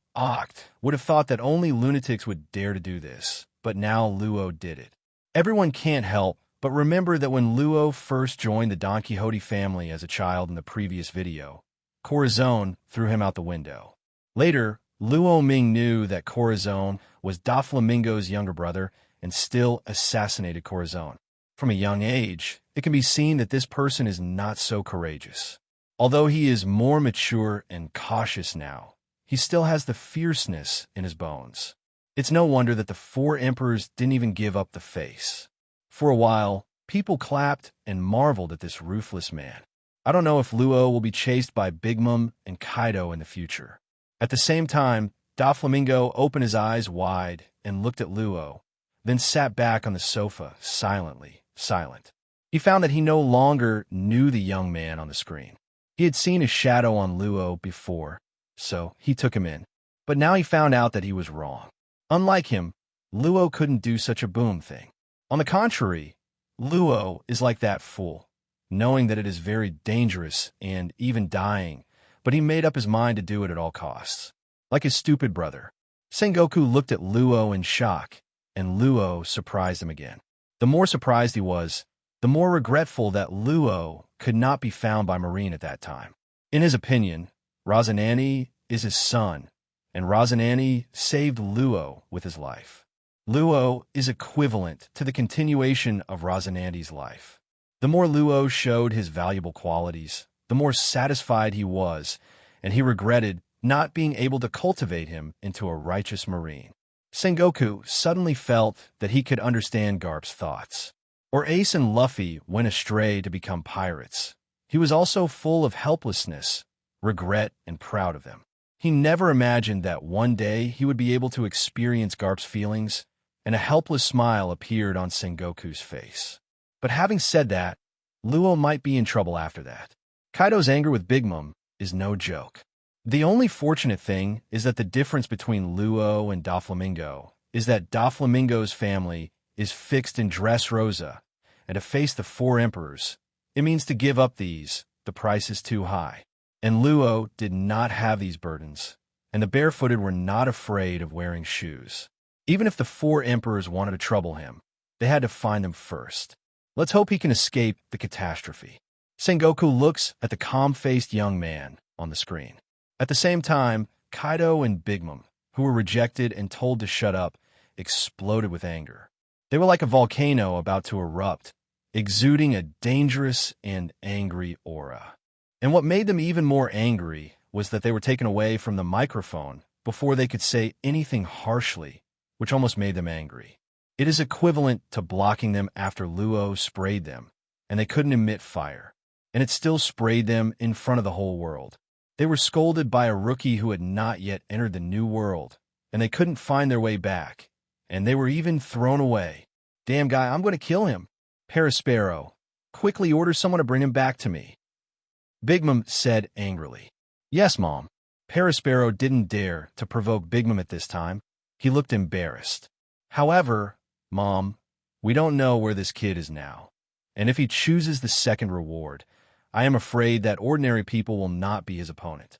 would have thought that only lunatics would dare to do this, but now Luo did it. Everyone can't help but remember that when Luo first joined the Don Quixote family as a child in the previous video, Corazon threw him out the window. Later, Luo Ming knew that Corazon was Doflamingo's younger brother and still assassinated Corazon. From a young age, it can be seen that this person is not so courageous. Although he is more mature and cautious now, he still has the fierceness in his bones. It's no wonder that the four emperors didn't even give up the face. For a while, people clapped and marveled at this ruthless man. I don't know if Luo will be chased by Big Mom and Kaido in the future. At the same time, Doflamingo opened his eyes wide and looked at Luo, then sat back on the sofa, silent. He found that he no longer knew the young man on the screen. He had seen his shadow on Luo before, so he took him in. But now he found out that he was wrong. Unlike him, Luo couldn't do such a boom thing. On the contrary, Luo is like that fool, knowing that it is very dangerous and even dying, but he made up his mind to do it at all costs. Like his stupid brother, Sengoku looked at Luo in shock, and Luo surprised him again. The more surprised he was, the more regretful that Luo could not be found by Marine at that time. In his opinion, Rosinante is his son, and Rosinante saved Luo with his life. Luo is equivalent to the continuation of Rosinante's life. The more Luo showed his valuable qualities, the more satisfied he was, and he regretted not being able to cultivate him into a righteous Marine. Sengoku suddenly felt that he could understand Garp's thoughts. Or Ace and Luffy went astray to become pirates. He was also full of helplessness, regret, and proud of them. He never imagined that one day he would be able to experience Garp's feelings, and a helpless smile appeared on Sengoku's face. But having said that, Luo might be in trouble after that. Kaido's anger with Big Mom is no joke. The only fortunate thing is that the difference between Luo and Doflamingo is that Doflamingo's family is fixed in Dressrosa, and to face the four emperors, it means to give up these, the price is too high. And Luo did not have these burdens, and the barefooted were not afraid of wearing shoes. Even if the four emperors wanted to trouble him, they had to find them first. Let's hope he can escape the catastrophe. Sengoku looks at the calm-faced young man on the screen. At the same time, Kaido and Big Mom, who were rejected and told to shut up, exploded with anger. They were like a volcano about to erupt, exuding a dangerous and angry aura. And what made them even more angry was that they were taken away from the microphone before they could say anything harshly, which almost made them angry. It is equivalent to blocking them after Luo sprayed them, and they couldn't emit fire, and it still sprayed them in front of the whole world. They were scolded by a rookie who had not yet entered the new world, and they couldn't find their way back, and they were even thrown away. Damn guy, I'm going to kill him. Paraspero, quickly order someone to bring him back to me. Big Mom said angrily. Yes, Mom. Paraspero didn't dare to provoke Big Mom at this time. He looked embarrassed. However, Mom, we don't know where this kid is now, and if he chooses the second reward, I am afraid that ordinary people will not be his opponent.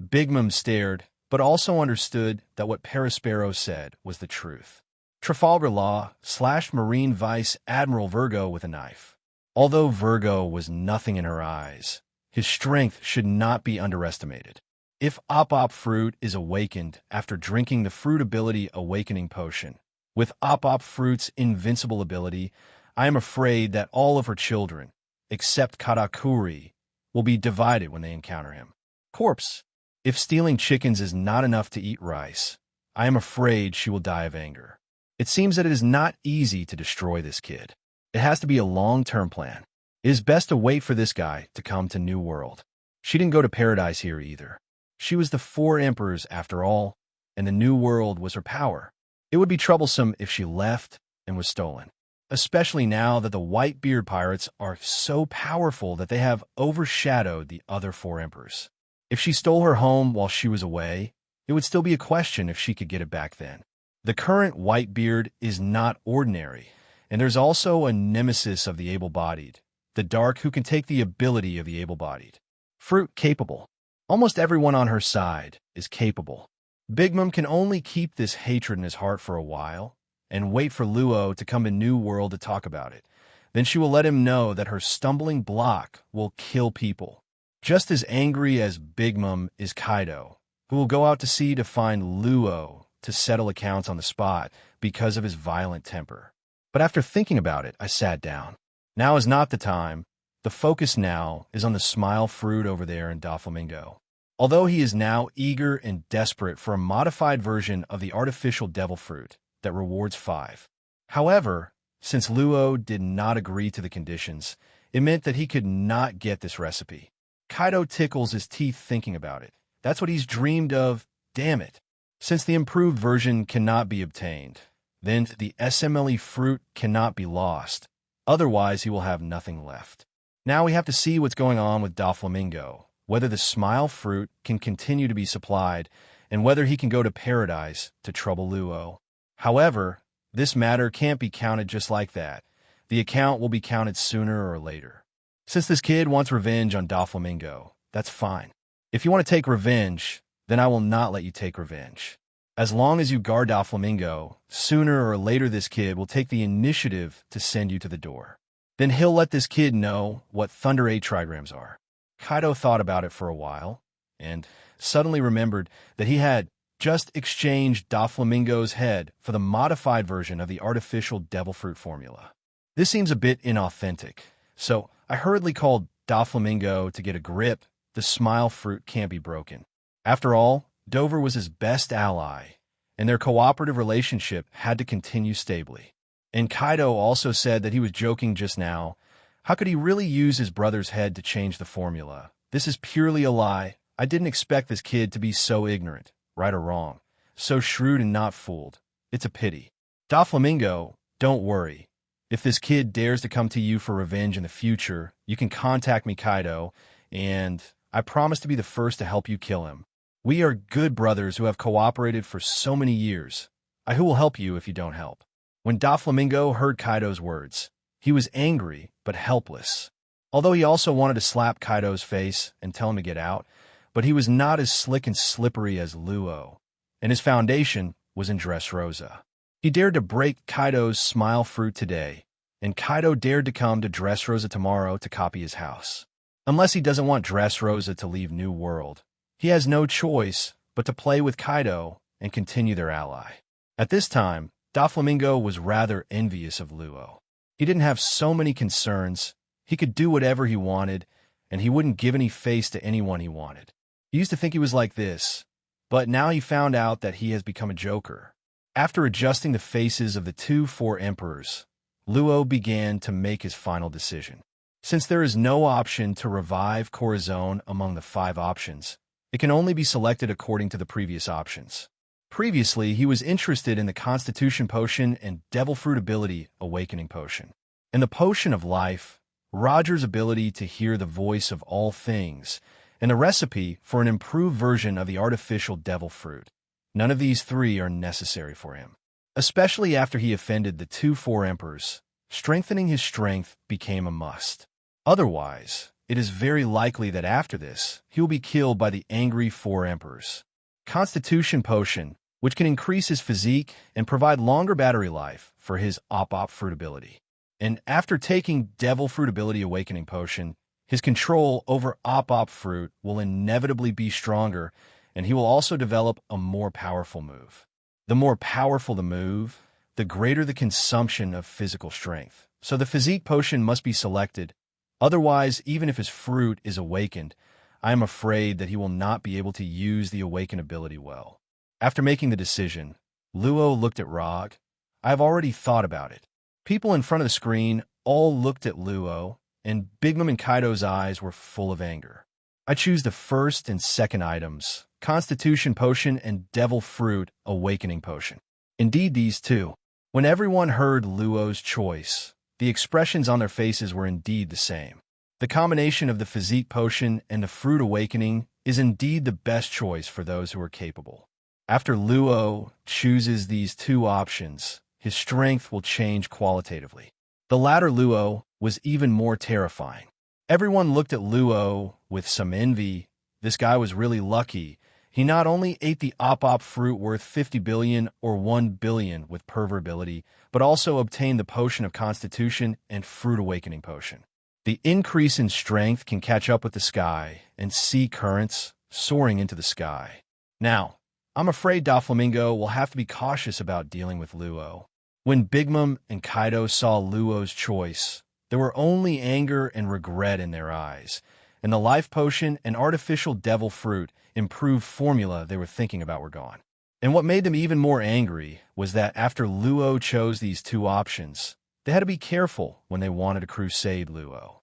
Big Mom stared, but also understood that what Paraspero said was the truth. Trafalgar Law slashed Marine Vice Admiral Virgo with a knife. Although Virgo was nothing in her eyes, his strength should not be underestimated. If Op Fruit is awakened after drinking the Fruit Ability Awakening Potion, with Op Fruit's invincible ability, I am afraid that all of her children, except Katakuri, will be divided when they encounter him. Corpse. If stealing chickens is not enough to eat rice, I am afraid she will die of anger. It seems that it is not easy to destroy this kid. It has to be a long-term plan. It is best to wait for this guy to come to New World. She didn't go to paradise here either. She was the 4 emperors after all, and the New World was her power. It would be troublesome if she left and was stolen, especially now that the Whitebeard pirates are so powerful that they have overshadowed the other 4 emperors. If she stole her home while she was away, it would still be a question if she could get it back then. The current Whitebeard is not ordinary, and there's also a nemesis of the able-bodied, the Dark, who can take the ability of the able-bodied. Fruit capable. Almost everyone on her side is capable. Big Mom can only keep this hatred in his heart for a while, and wait for Luo to come to New World to talk about it. Then she will let him know that her stumbling block will kill people. Just as angry as Big Mom is Kaido, who will go out to sea to find Luo to settle accounts on the spot because of his violent temper. But after thinking about it, I sat down. Now is not the time. The focus now is on the smile fruit over there in Doflamingo. Although he is now eager and desperate for a modified version of the artificial devil fruit that rewards 5. However, since Luo did not agree to the conditions, it meant that he could not get this recipe. Kaido tickles his teeth thinking about it. That's what he's dreamed of, damn it. Since the improved version cannot be obtained, then the SMLE fruit cannot be lost. Otherwise, he will have nothing left. Now we have to see what's going on with Doflamingo, whether the smile fruit can continue to be supplied, and whether he can go to paradise to trouble Luo. However, this matter can't be counted just like that. The account will be counted sooner or later. Since this kid wants revenge on Doflamingo, that's fine. If you want to take revenge, then I will not let you take revenge. As long as you guard Doflamingo, sooner or later this kid will take the initiative to send you to the door. Then he'll let this kid know what Thunder 8 trigrams are. Kaido thought about it for a while, and suddenly remembered that he had just exchanged Doflamingo's head for the modified version of the artificial devil fruit formula. This seems a bit inauthentic, so I hurriedly called Doflamingo to get a grip. The smile fruit can't be broken. After all, Dover was his best ally, and their cooperative relationship had to continue stably. And Kaido also said that he was joking just now. How could he really use his brother's head to change the formula? This is purely a lie. I didn't expect this kid to be so ignorant, right or wrong, so shrewd and not fooled. It's a pity. Doflamingo, don't worry. If this kid dares to come to you for revenge in the future, you can contact me, Kaido, and I promise to be the first to help you kill him. We are good brothers who have cooperated for so many years. Who will help you if you don't help. When Doflamingo heard Kaido's words, he was angry but helpless. Although he also wanted to slap Kaido's face and tell him to get out, but he was not as slick and slippery as Luo, and his foundation was in Dressrosa. He dared to break Kaido's smile fruit today, and Kaido dared to come to Dressrosa tomorrow to copy his house. Unless he doesn't want Dressrosa to leave New World, he has no choice but to play with Kaido and continue their ally. At this time, Doflamingo was rather envious of Luo. He didn't have so many concerns, he could do whatever he wanted, and he wouldn't give any face to anyone he wanted. He used to think he was like this, but now he found out that he has become a joker. After adjusting the faces of the 4 emperors, Luo began to make his final decision. Since there is no option to revive Corazon among the 5 options, it can only be selected according to the previous options. Previously, he was interested in the Constitution Potion and Devil Fruit Ability Awakening Potion. In the Potion of Life, Roger's ability to hear the voice of all things, and the recipe for an improved version of the artificial Devil Fruit. None of these 3 are necessary for him. Especially after he offended the 4 emperors, strengthening his strength became a must. Otherwise, it is very likely that after this, he will be killed by the angry 4 emperors. Constitution Potion, which can increase his physique and provide longer battery life for his Op Fruit ability. And after taking Devil Fruit Ability Awakening Potion, his control over Op Fruit will inevitably be stronger, and he will also develop a more powerful move. The more powerful the move, the greater the consumption of physical strength. So the Physique Potion must be selected. Otherwise, even if his fruit is awakened, I am afraid that he will not be able to use the awakened ability well. After making the decision, Luo looked at Rog. I have already thought about it. People in front of the screen all looked at Luo, and Big Mom and Kaido's eyes were full of anger. I choose the first and second items, Constitution Potion and Devil Fruit Awakening Potion. Indeed, these 2. When everyone heard Luo's choice, the expressions on their faces were indeed the same. The combination of the Physique Potion and the Fruit Awakening is indeed the best choice for those who are capable. After Luo chooses these 2 options, his strength will change qualitatively. The latter Luo was even more terrifying. Everyone looked at Luo with some envy. This guy was really lucky. He not only ate the Op Fruit worth 50 billion or 1 billion with pervertibility, but also obtained the Potion of Constitution and Fruit Awakening Potion. The increase in strength can catch up with the sky and sea currents soaring into the sky. Now, I'm afraid Doflamingo will have to be cautious about dealing with Luo. When Big Mom and Kaido saw Luo's choice, there were only anger and regret in their eyes, and the Life Potion and artificial Devil Fruit improved formula they were thinking about were gone. And what made them even more angry was that after Luo chose these 2 options, they had to be careful when they wanted to crusade Luo.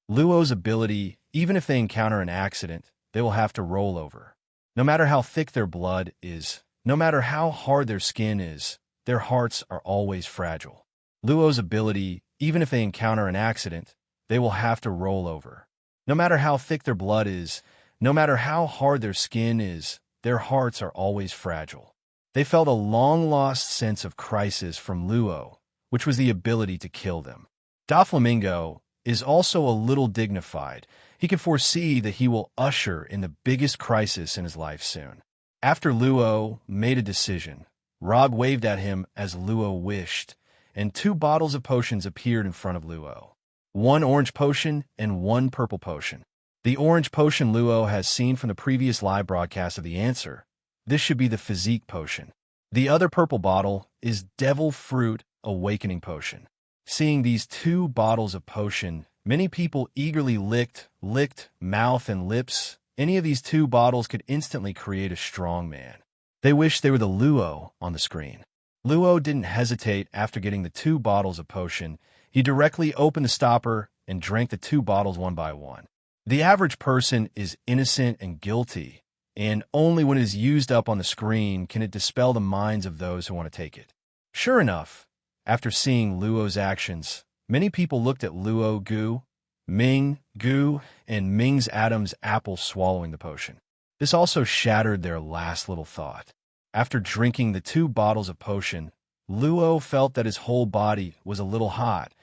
Luo's ability, even if they encounter an accident, they will have to roll over. No matter how thick their blood is, no matter how hard their skin is, their hearts are always fragile. Luo's ability, even if they encounter an accident, they will have to roll over. No matter how thick their blood is, no matter how hard their skin is, their hearts are always fragile. They felt a long-lost sense of crisis from Luo, which was the ability to kill them. Doflamingo is also a little dignified. He can foresee that he will usher in the biggest crisis in his life soon. After Luo made a decision, Rog waved at him as Luo wished, and 2 bottles of potions appeared in front of Luo. 1 orange potion and 1 purple potion. The orange potion Luo has seen from the previous live broadcast of the answer. This should be the Physique Potion. The other purple bottle is Devil Fruit Awakening Potion. Seeing these 2 bottles of potion, many people eagerly licked mouth and lips. Any of these 2 bottles could instantly create a strong man. They wished they were the Luo on the screen. Luo didn't hesitate after getting the 2 bottles of potion. He directly opened the stopper and drank the 2 bottles one by one. The average person is innocent and guilty, and only when it is used up on the screen can it dispel the minds of those who want to take it. Sure enough, after seeing Luo's actions, many people looked at Luo Gu, Ming Gu, and Ming's Adam's apple swallowing the potion. This also shattered their last little thought. After drinking the 2 bottles of potion, Luo felt that his whole body was a little hot,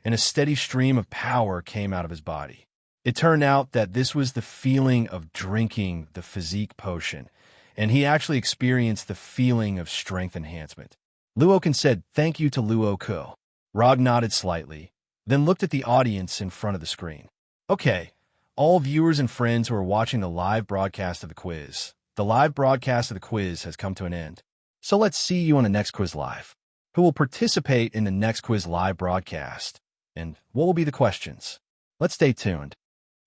and a steady stream of power came out of his body. It turned out that this was the feeling of drinking the Physique Potion, and he actually experienced the feeling of strength enhancement. Luo Ke said thank you to Luo Ke. Rog nodded slightly, then looked at the audience in front of the screen. Okay, all viewers and friends who are watching the live broadcast of the quiz. The live broadcast of the quiz has come to an end. So let's see you on the next quiz live. Who will participate in the next quiz live broadcast? And what will be the questions? Let's stay tuned.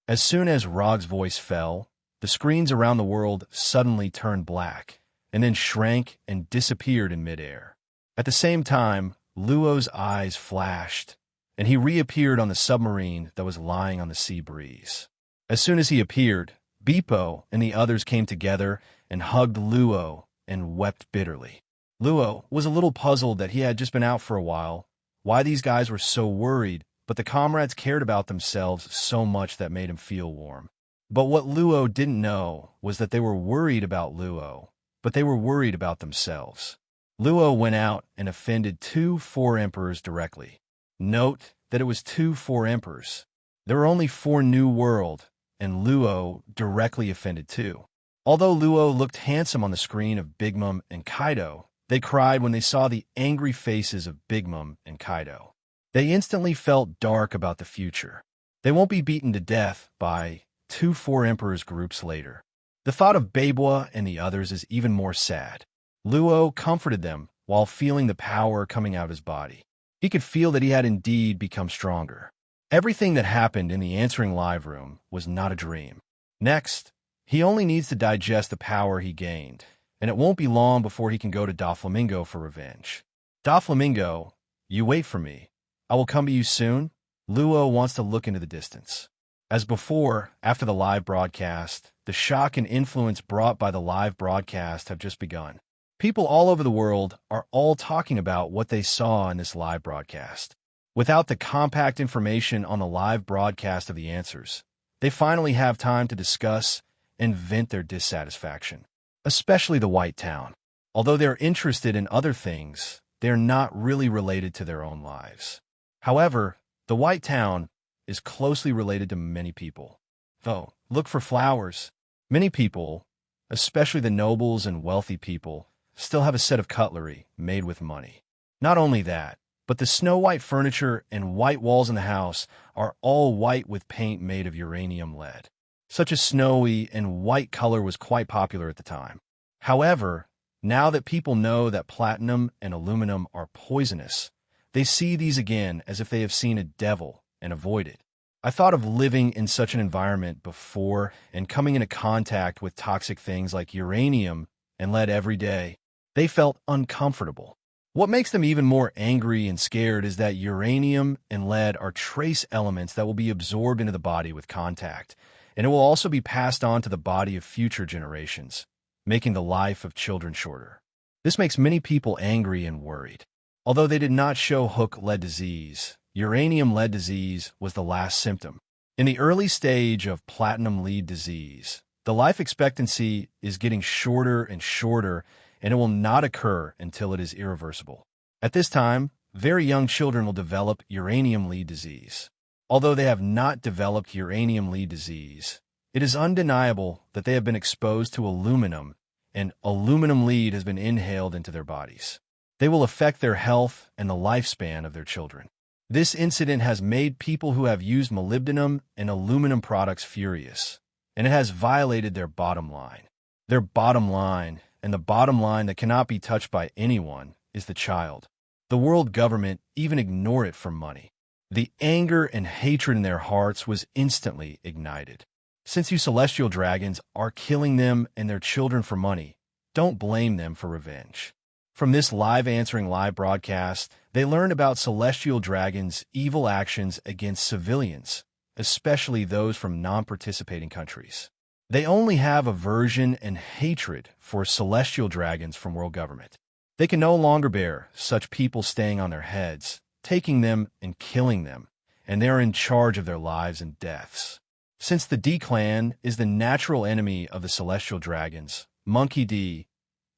As soon as Rog's voice fell, the screens around the world suddenly turned black, and then shrank and disappeared in midair. At the same time, Luo's eyes flashed, and he reappeared on the submarine that was lying on the sea breeze. As soon as he appeared, Beepo and the others came together and hugged Luo and wept bitterly. Luo was a little puzzled that he had just been out for a while, why these guys were so worried, but the comrades cared about themselves so much that made him feel warm. But what Luo didn't know was that they were worried about Luo, but they were worried about themselves. Luo went out and offended 2 4 emperors directly. Note that it was 2 4 emperors. There were only 4 New World, and Luo directly offended 2. Although Luo looked handsome on the screen of Big Mom and Kaido, they cried when they saw the angry faces of Big Mom and Kaido. They instantly felt dark about the future. They won't be beaten to death by 2 4 emperors groups later. The thought of Beiboa and the others is even more sad. Luo comforted them while feeling the power coming out of his body. He could feel that he had indeed become stronger. Everything that happened in the answering live room was not a dream. Next, he only needs to digest the power he gained, and it won't be long before he can go to Doflamingo for revenge. Doflamingo, you wait for me. I will come to you soon. Luo wants to look into the distance. As before, after the live broadcast, the shock and influence brought by the live broadcast have just begun. People all over the world are all talking about what they saw in this live broadcast. Without the compact information on the live broadcast of the answers, they finally have time to discuss and vent their dissatisfaction, especially the White Town. Although they're interested in other things, they're not really related to their own lives. However, the White Town is closely related to many people. Oh, look for flowers. Many people, especially the nobles and wealthy people, still have a set of cutlery made with money. Not only that, but the snow-white furniture and white walls in the house are all white with paint made of uranium lead. Such a snowy and white color was quite popular at the time. However, now that people know that platinum and aluminum are poisonous, they see these again as if they have seen a devil and avoid it. I thought of living in such an environment before and coming into contact with toxic things like uranium and lead every day. They felt uncomfortable. What makes them even more angry and scared is that uranium and lead are trace elements that will be absorbed into the body with contact, and it will also be passed on to the body of future generations, making the life of children shorter. This makes many people angry and worried. Although they did not show hook lead disease, uranium lead disease was the last symptom. In the early stage of platinum lead disease, the life expectancy is getting shorter and shorter, and it will not occur until it is irreversible. At this time, very young children will develop uranium lead disease. Although they have not developed uranium lead disease, it is undeniable that they have been exposed to aluminum, and aluminum lead has been inhaled into their bodies. They will affect their health and the lifespan of their children. This incident has made people who have used molybdenum and aluminum products furious, and it has violated their bottom line. Their bottom line, and the bottom line that cannot be touched by anyone, is the child. The world government even ignore it for money. The anger and hatred in their hearts was instantly ignited. Since you celestial dragons are killing them and their children for money, don't blame them for revenge. From this live answering live broadcast, they learned about celestial dragons' evil actions against civilians, especially those from non-participating countries. They only have aversion and hatred for celestial dragons from world government. They can no longer bear such people staying on their heads, taking them and killing them, and they are in charge of their lives and deaths. Since the D-clan is the natural enemy of the celestial dragons, Monkey D,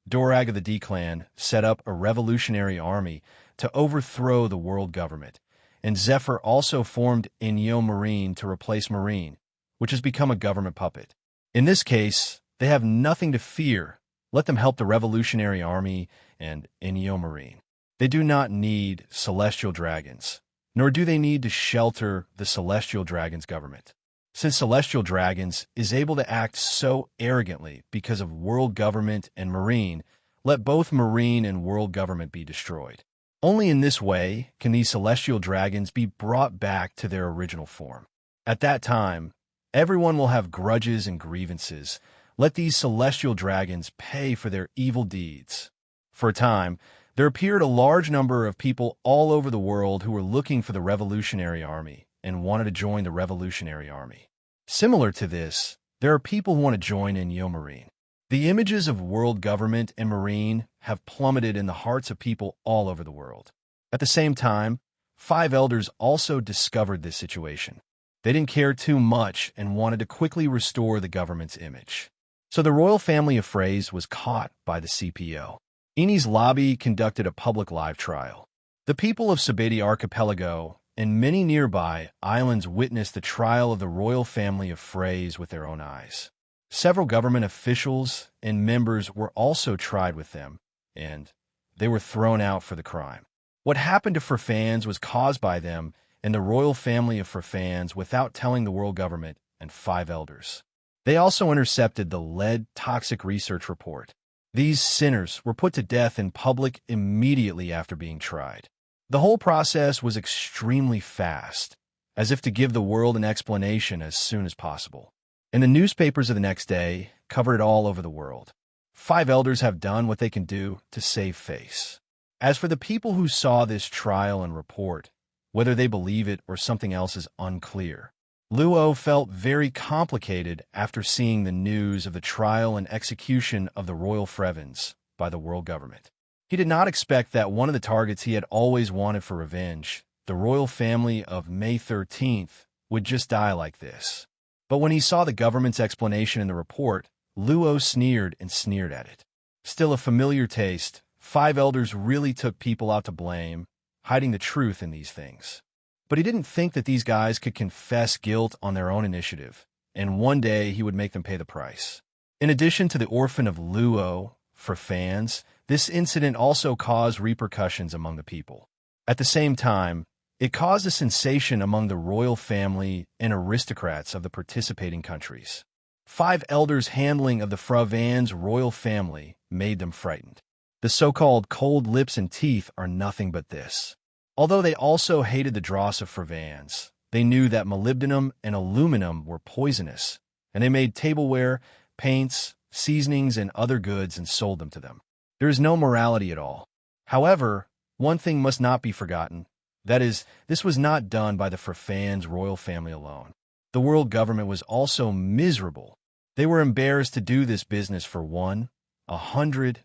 Dorag of the D-clan, set up a revolutionary army to overthrow the world government, and Zephyr also formed Inyo Marine to replace Marine, which has become a government puppet. In this case, they have nothing to fear. Let them help the revolutionary army and Inyo Marine. They do not need celestial dragons, nor do they need to shelter the celestial dragons' government. Since celestial dragons is able to act so arrogantly because of world government and marine, let both marine and world government be destroyed. Only in this way can these celestial dragons be brought back to their original form. At that time, everyone will have grudges and grievances. Let these celestial dragons pay for their evil deeds. For a time, there appeared a large number of people all over the world who were looking for the Revolutionary Army and wanted to join the Revolutionary Army. Similar to this, there are people who want to join in Marine. The images of world government and marine have plummeted in the hearts of people all over the world. At the same time, 5 elders also discovered this situation. They didn't care too much and wanted to quickly restore the government's image. So the royal family of Phrase was caught by the CPO. Eni's lobby conducted a public live trial. The people of Sabeti Archipelago and many nearby islands witnessed the trial of the royal family of Phrase with their own eyes. Several government officials and members were also tried with them, and they were thrown out for the crime. What happened to Flevance was caused by them and the royal family of Flevance without telling the world government and 5 elders. They also intercepted the lead toxic research report. These sinners were put to death in public immediately after being tried. The whole process was extremely fast, as if to give the world an explanation as soon as possible. And the newspapers of the next day covered it all over the world. 5 elders have done what they can do to save face. As for the people who saw this trial and report, whether they believe it or something else is unclear. Luo felt very complicated after seeing the news of the trial and execution of the royal Flevance by the world government. He did not expect that one of the targets he had always wanted for revenge, the royal family of May 13th, would just die like this. But when he saw the government's explanation in the report, Luo sneered and sneered at it. Still a familiar taste, 5 elders really took people out to blame, hiding the truth in these things. But he didn't think that these guys could confess guilt on their own initiative, and one day he would make them pay the price. In addition to the orphan of Luo, for fans, this incident also caused repercussions among the people. At the same time, it caused a sensation among the royal family and aristocrats of the participating countries. 5 elders' handling of the Flevance royal family made them frightened. The so-called cold lips and teeth are nothing but this. Although they also hated the dross of Flevance, they knew that molybdenum and aluminum were poisonous, and they made tableware, paints, seasonings, and other goods and sold them to them. There is no morality at all. However, one thing must not be forgotten. That is, this was not done by the Flevance royal family alone. The world government was also miserable. They were embarrassed to do this business for 100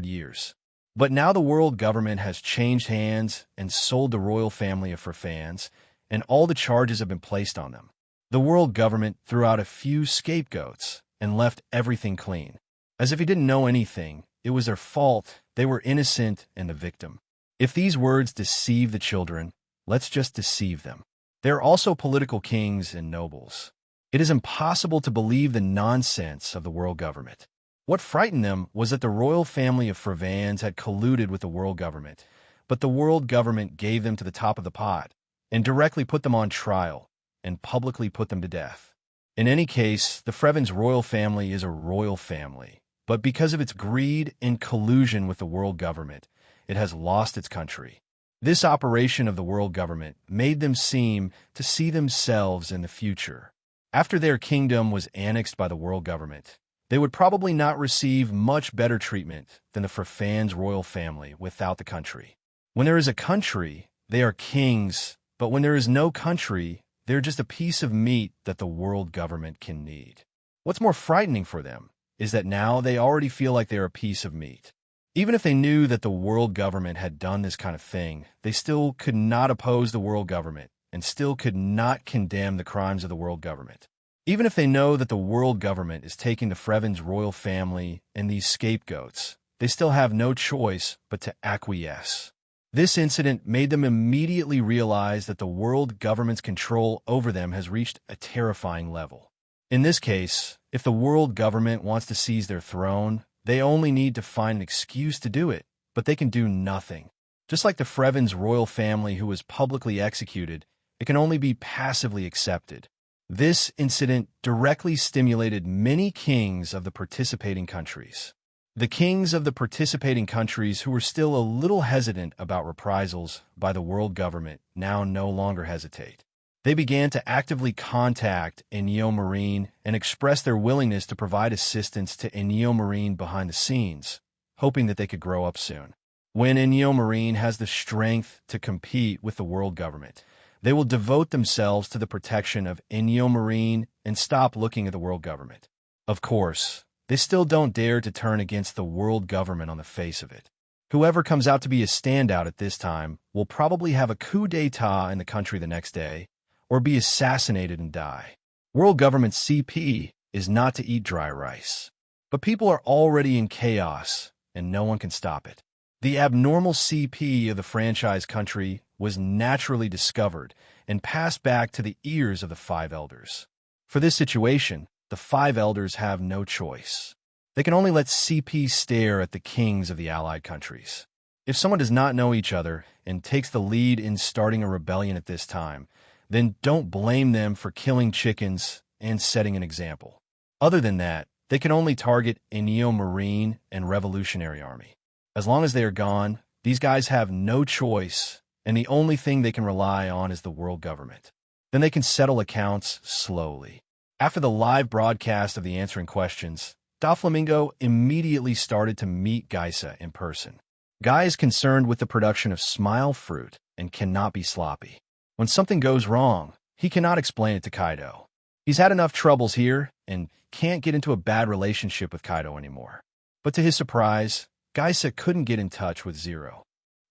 years. But now the world government has changed hands and sold the royal family of Flevance, and all the charges have been placed on them. The world government threw out a few scapegoats and left everything clean. As if he didn't know anything, it was their fault, they were innocent and the victim. If these words deceive the children, let's just deceive them. There are also political kings and nobles. It is impossible to believe the nonsense of the world government. What frightened them was that the royal family of Flevance had colluded with the world government, but the world government gave them to the top of the pot and directly put them on trial and publicly put them to death. In any case, the Flevance royal family is a royal family, but because of its greed and collusion with the world government, it has lost its country. This operation of the world government made them seem to see themselves in the future. After their kingdom was annexed by the world government, they would probably not receive much better treatment than the Flevance royal family without the country. When there is a country, they are kings, but when there is no country, they're just a piece of meat that the world government can need. What's more frightening for them is that now they already feel like they're a piece of meat. Even if they knew that the world government had done this kind of thing, they still could not oppose the world government and still could not condemn the crimes of the world government. Even if they know that the world government is taking the Flevance royal family and these scapegoats, they still have no choice but to acquiesce. This incident made them immediately realize that the world government's control over them has reached a terrifying level. In this case, if the world government wants to seize their throne, they only need to find an excuse to do it, but they can do nothing. Just like the Flevance royal family who was publicly executed, it can only be passively accepted. This incident directly stimulated many kings of the participating countries. The kings of the participating countries who were still a little hesitant about reprisals by the world government now no longer hesitate. They began to actively contact Enyo Marine and express their willingness to provide assistance to Enyo Marine behind the scenes, hoping that they could grow up soon. When Enyo Marine has the strength to compete with the world government, they will devote themselves to the protection of Enyo Marine and stop looking at the world government. Of course, they still don't dare to turn against the world government on the face of it. Whoever comes out to be a standout at this time will probably have a coup d'etat in the country the next day, or be assassinated and die. World government's CP is not to eat dry rice. But people are already in chaos, and no one can stop it. The abnormal CP of the franchise country was naturally discovered and passed back to the ears of the five elders. For this situation, the five elders have no choice. They can only let CP stare at the kings of the allied countries. If someone does not know each other and takes the lead in starting a rebellion at this time, then don't blame them for killing chickens and setting an example. Other than that, they can only target Enyo Marine and Revolutionary Army. As long as they are gone, these guys have no choice, and the only thing they can rely on is the world government. Then they can settle accounts slowly. After the live broadcast of the answering questions, Doflamingo immediately started to meet Gaisa in person. Guy is concerned with the production of smile fruit and cannot be sloppy. When something goes wrong, he cannot explain it to Kaido. He's had enough troubles here and can't get into a bad relationship with Kaido anymore. But to his surprise, Gaisa couldn't get in touch with Zero.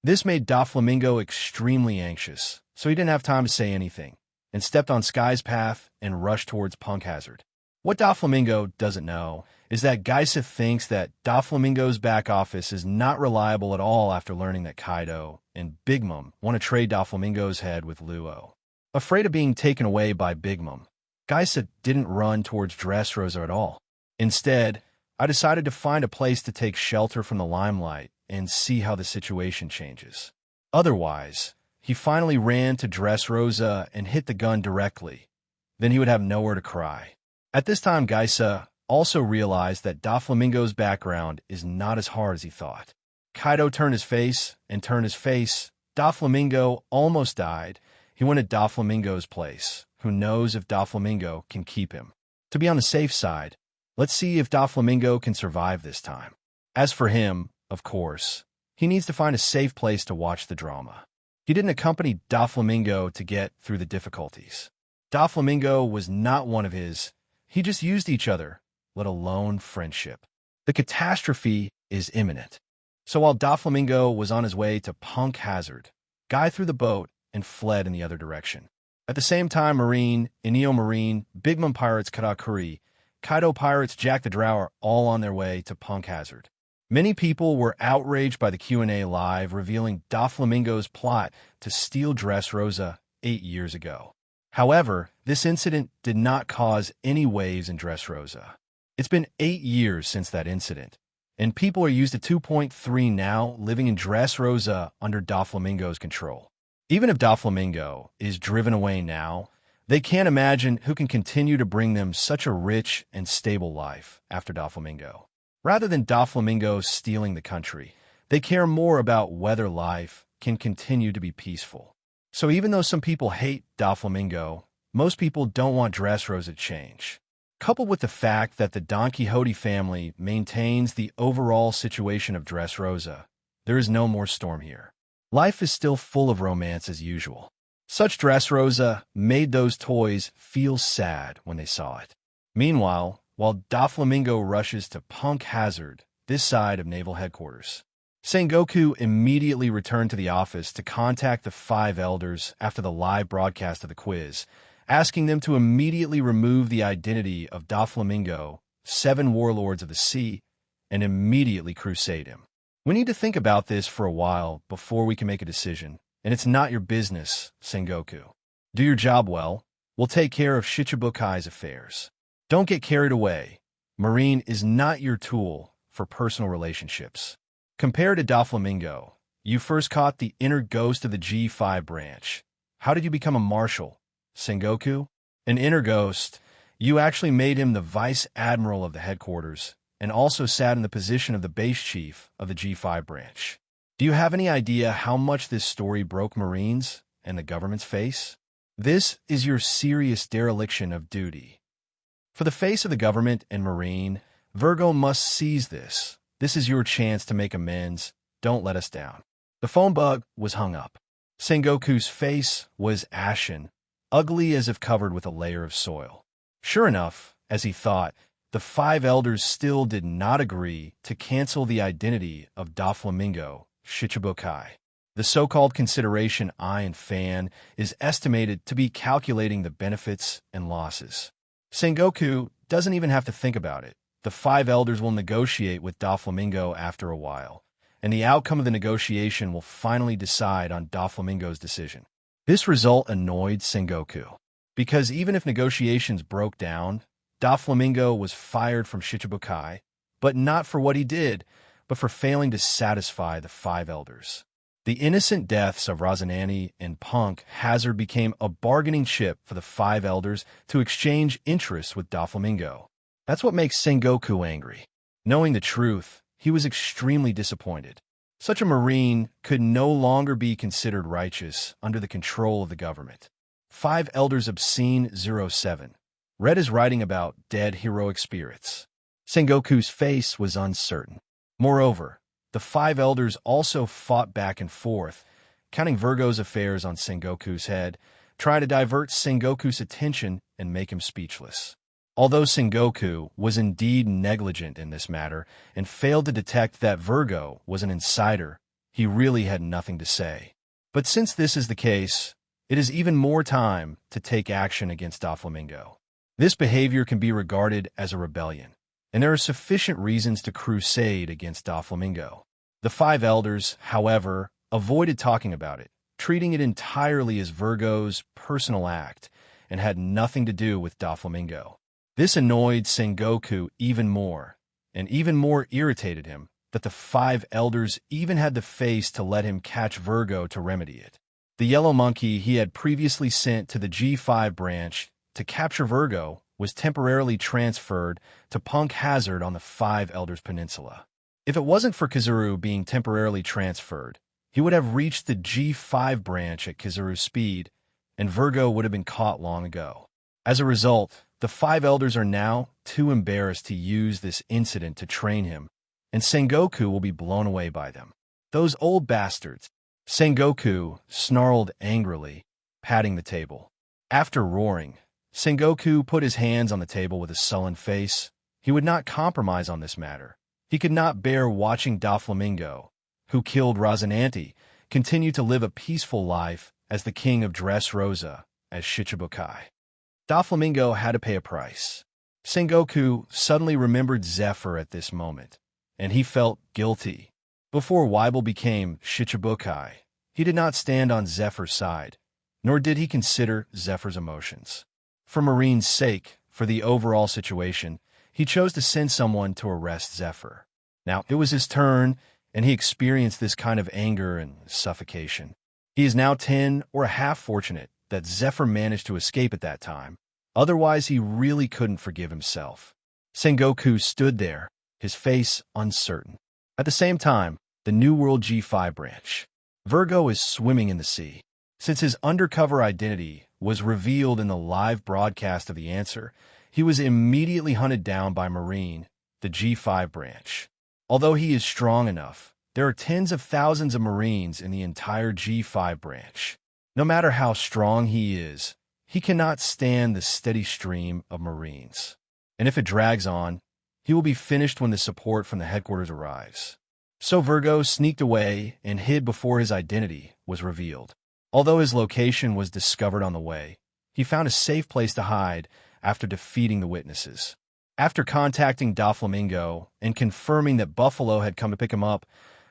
This made Doflamingo extremely anxious, so he didn't have time to say anything, and stepped on Sky's path and rushed towards Punk Hazard. What Doflamingo doesn't know is that Gaisa thinks that Doflamingo's back office is not reliable at all after learning that Kaido and Big Mom want to trade Doflamingo's head with Luo. Afraid of being taken away by Big Mom, Gaisa didn't run towards Dressrosa at all. Instead, I decided to find a place to take shelter from the limelight and see how the situation changes. Otherwise, he finally ran to Dressrosa and hit the gun directly. Then he would have nowhere to cry. At this time, Gaisa also realized that Doflamingo's background is not as hard as he thought. Kaido turned his face. Doflamingo almost died. He went at Doflamingo's place. Who knows if Doflamingo can keep him? To be on the safe side, let's see if Doflamingo can survive this time. As for him, of course, he needs to find a safe place to watch the drama. He didn't accompany Doflamingo to get through the difficulties. Doflamingo was not one of his. He just used each other, let alone friendship. The catastrophe is imminent. So while Doflamingo was on his way to Punk Hazard, Guy threw the boat and fled in the other direction. At the same time, Marine, Enyo Marine, Big Mom Pirates Karakuri, Kaido Pirates Jack the Drow are all on their way to Punk Hazard. Many people were outraged by the Q&A live revealing Doflamingo's plot to steal Dressrosa 8 years ago. However, this incident did not cause any waves in Dressrosa. It's been 8 years since that incident, and people are used to 2.3 now living in Dressrosa under Doflamingo's control. Even if Doflamingo is driven away now, they can't imagine who can continue to bring them such a rich and stable life after Doflamingo. Rather than Doflamingo stealing the country, they care more about whether life can continue to be peaceful. So even though some people hate Doflamingo, most people don't want Dressrosa to change. Coupled with the fact that the Don Quixote family maintains the overall situation of Dressrosa, there is no more storm here. Life is still full of romance as usual. Such Dressrosa made those toys feel sad when they saw it. Meanwhile, while Doflamingo rushes to Punk Hazard, this side of Naval Headquarters, Sengoku immediately returned to the office to contact the 5 elders after the live broadcast of the quiz, asking them to immediately remove the identity of Doflamingo, 7 warlords of the sea, and immediately crusade him. We need to think about this for a while before we can make a decision, and it's not your business, Sengoku. Do your job well. We'll take care of Shichibukai's affairs. Don't get carried away. Marine is not your tool for personal relationships. Compared to Doflamingo, you first caught the inner ghost of the G5 branch. How did you become a marshal, Sengoku? An inner ghost, you actually made him the vice admiral of the headquarters and also sat in the position of the base chief of the G5 branch. Do you have any idea how much this story broke Marines and the government's face? This is your serious dereliction of duty. For the face of the government and Marine, Virgo must seize this. This is your chance to make amends. Don't let us down. The phone bug was hung up. Sengoku's face was ashen, ugly as if covered with a layer of soil. Sure enough, as he thought, the 5 elders still did not agree to cancel the identity of Doflamingo, Shichibukai. The so-called consideration I and Fan is estimated to be calculating the benefits and losses. Sengoku doesn't even have to think about it. The 5 elders will negotiate with Doflamingo after a while, and the outcome of the negotiation will finally decide on Doflamingo's decision. This result annoyed Sengoku, because even if negotiations broke down, Doflamingo was fired from Shichibukai, but not for what he did, but for failing to satisfy the 5 elders. The innocent deaths of Rosinante and Punk Hazard became a bargaining chip for the 5 elders to exchange interests with Doflamingo. That's what makes Sengoku angry. Knowing the truth, he was extremely disappointed. Such a Marine could no longer be considered righteous under the control of the government. 5 elders obscene 07. Red is writing about dead heroic spirits. Sengoku's face was uncertain. Moreover, the 5 elders also fought back and forth, counting Virgo's affairs on Sengoku's head, trying to divert Sengoku's attention and make him speechless. Although Sengoku was indeed negligent in this matter and failed to detect that Virgo was an insider, he really had nothing to say. But since this is the case, it is even more time to take action against Doflamingo. This behavior can be regarded as a rebellion, and there are sufficient reasons to crusade against Doflamingo. The 5 elders, however, avoided talking about it, treating it entirely as Virgo's personal act and had nothing to do with Doflamingo. This annoyed Sengoku even more, and even more irritated him that the 5 elders even had the face to let him catch Virgo to remedy it. The yellow monkey he had previously sent to the G5 branch to capture Virgo was temporarily transferred to Punk Hazard on the 5 Elders Peninsula. If it wasn't for Kizuru being temporarily transferred, he would have reached the G5 branch at Kizuru's speed, and Virgo would have been caught long ago. As a result, the 5 elders are now too embarrassed to use this incident to train him, and Sengoku will be blown away by them. Those old bastards! Sengoku snarled angrily, patting the table. After roaring, Sengoku put his hands on the table with a sullen face. He would not compromise on this matter. He could not bear watching Doflamingo, who killed Rosinante, continue to live a peaceful life as the king of Dressrosa, as Shichibukai. Doflamingo had to pay a price. Sengoku suddenly remembered Zephyr at this moment, and he felt guilty. Before Weibel became Shichibukai, he did not stand on Zephyr's side, nor did he consider Zephyr's emotions. For Marine's sake, for the overall situation, he chose to send someone to arrest Zephyr. Now, it was his turn, and he experienced this kind of anger and suffocation. He is now 10 or a half fortunate that Zephyr managed to escape at that time. Otherwise, he really couldn't forgive himself. Sengoku stood there, his face uncertain. At the same time, the New World G5 branch. Virgo is swimming in the sea. Since his undercover identity was revealed in the live broadcast of the answer, he was immediately hunted down by Marine, the G5 branch. Although he is strong enough, there are tens of thousands of Marines in the entire G5 branch. No matter how strong he is, he cannot stand the steady stream of Marines. And if it drags on, he will be finished when the support from the headquarters arrives. So Virgo sneaked away and hid before his identity was revealed. Although his location was discovered on the way, he found a safe place to hide after defeating the witnesses. After contacting Doflamingo and confirming that Buffalo had come to pick him up,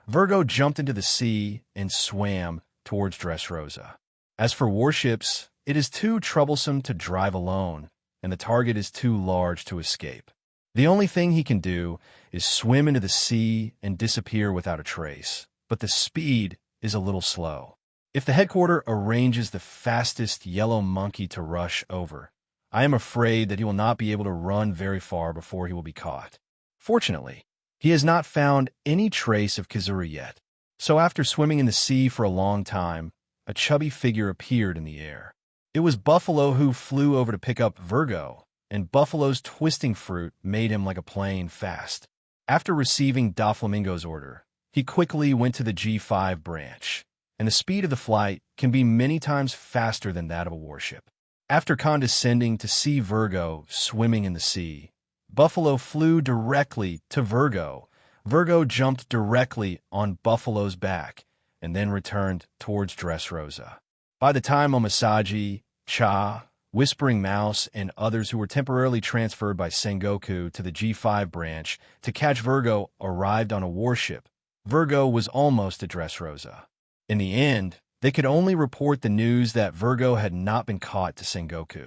Virgo jumped into the sea and swam towards Dressrosa. As for warships, it is too troublesome to drive alone, and the target is too large to escape. The only thing he can do is swim into the sea and disappear without a trace, but the speed is a little slow. If the headquarters arranges the fastest yellow monkey to rush over, I am afraid that he will not be able to run very far before he will be caught. Fortunately, he has not found any trace of Kizuru yet. So after swimming in the sea for a long time, a chubby figure appeared in the air. It was Buffalo, who flew over to pick up Virgo, and Buffalo's twisting fruit made him like a plane fast. After receiving Doflamingo's order, he quickly went to the G5 branch, and the speed of the flight can be many times faster than that of a warship. After condescending to see Virgo swimming in the sea, Buffalo flew directly to Virgo. Virgo jumped directly on Buffalo's back and then returned towards Dressrosa. By the time Omasagi, Cha, Whispering Mouse, and others who were temporarily transferred by Sengoku to the G5 branch to catch Virgo arrived on a warship, Virgo was almost at Dressrosa. In the end, they could only report the news that Virgo had not been caught to Sengoku.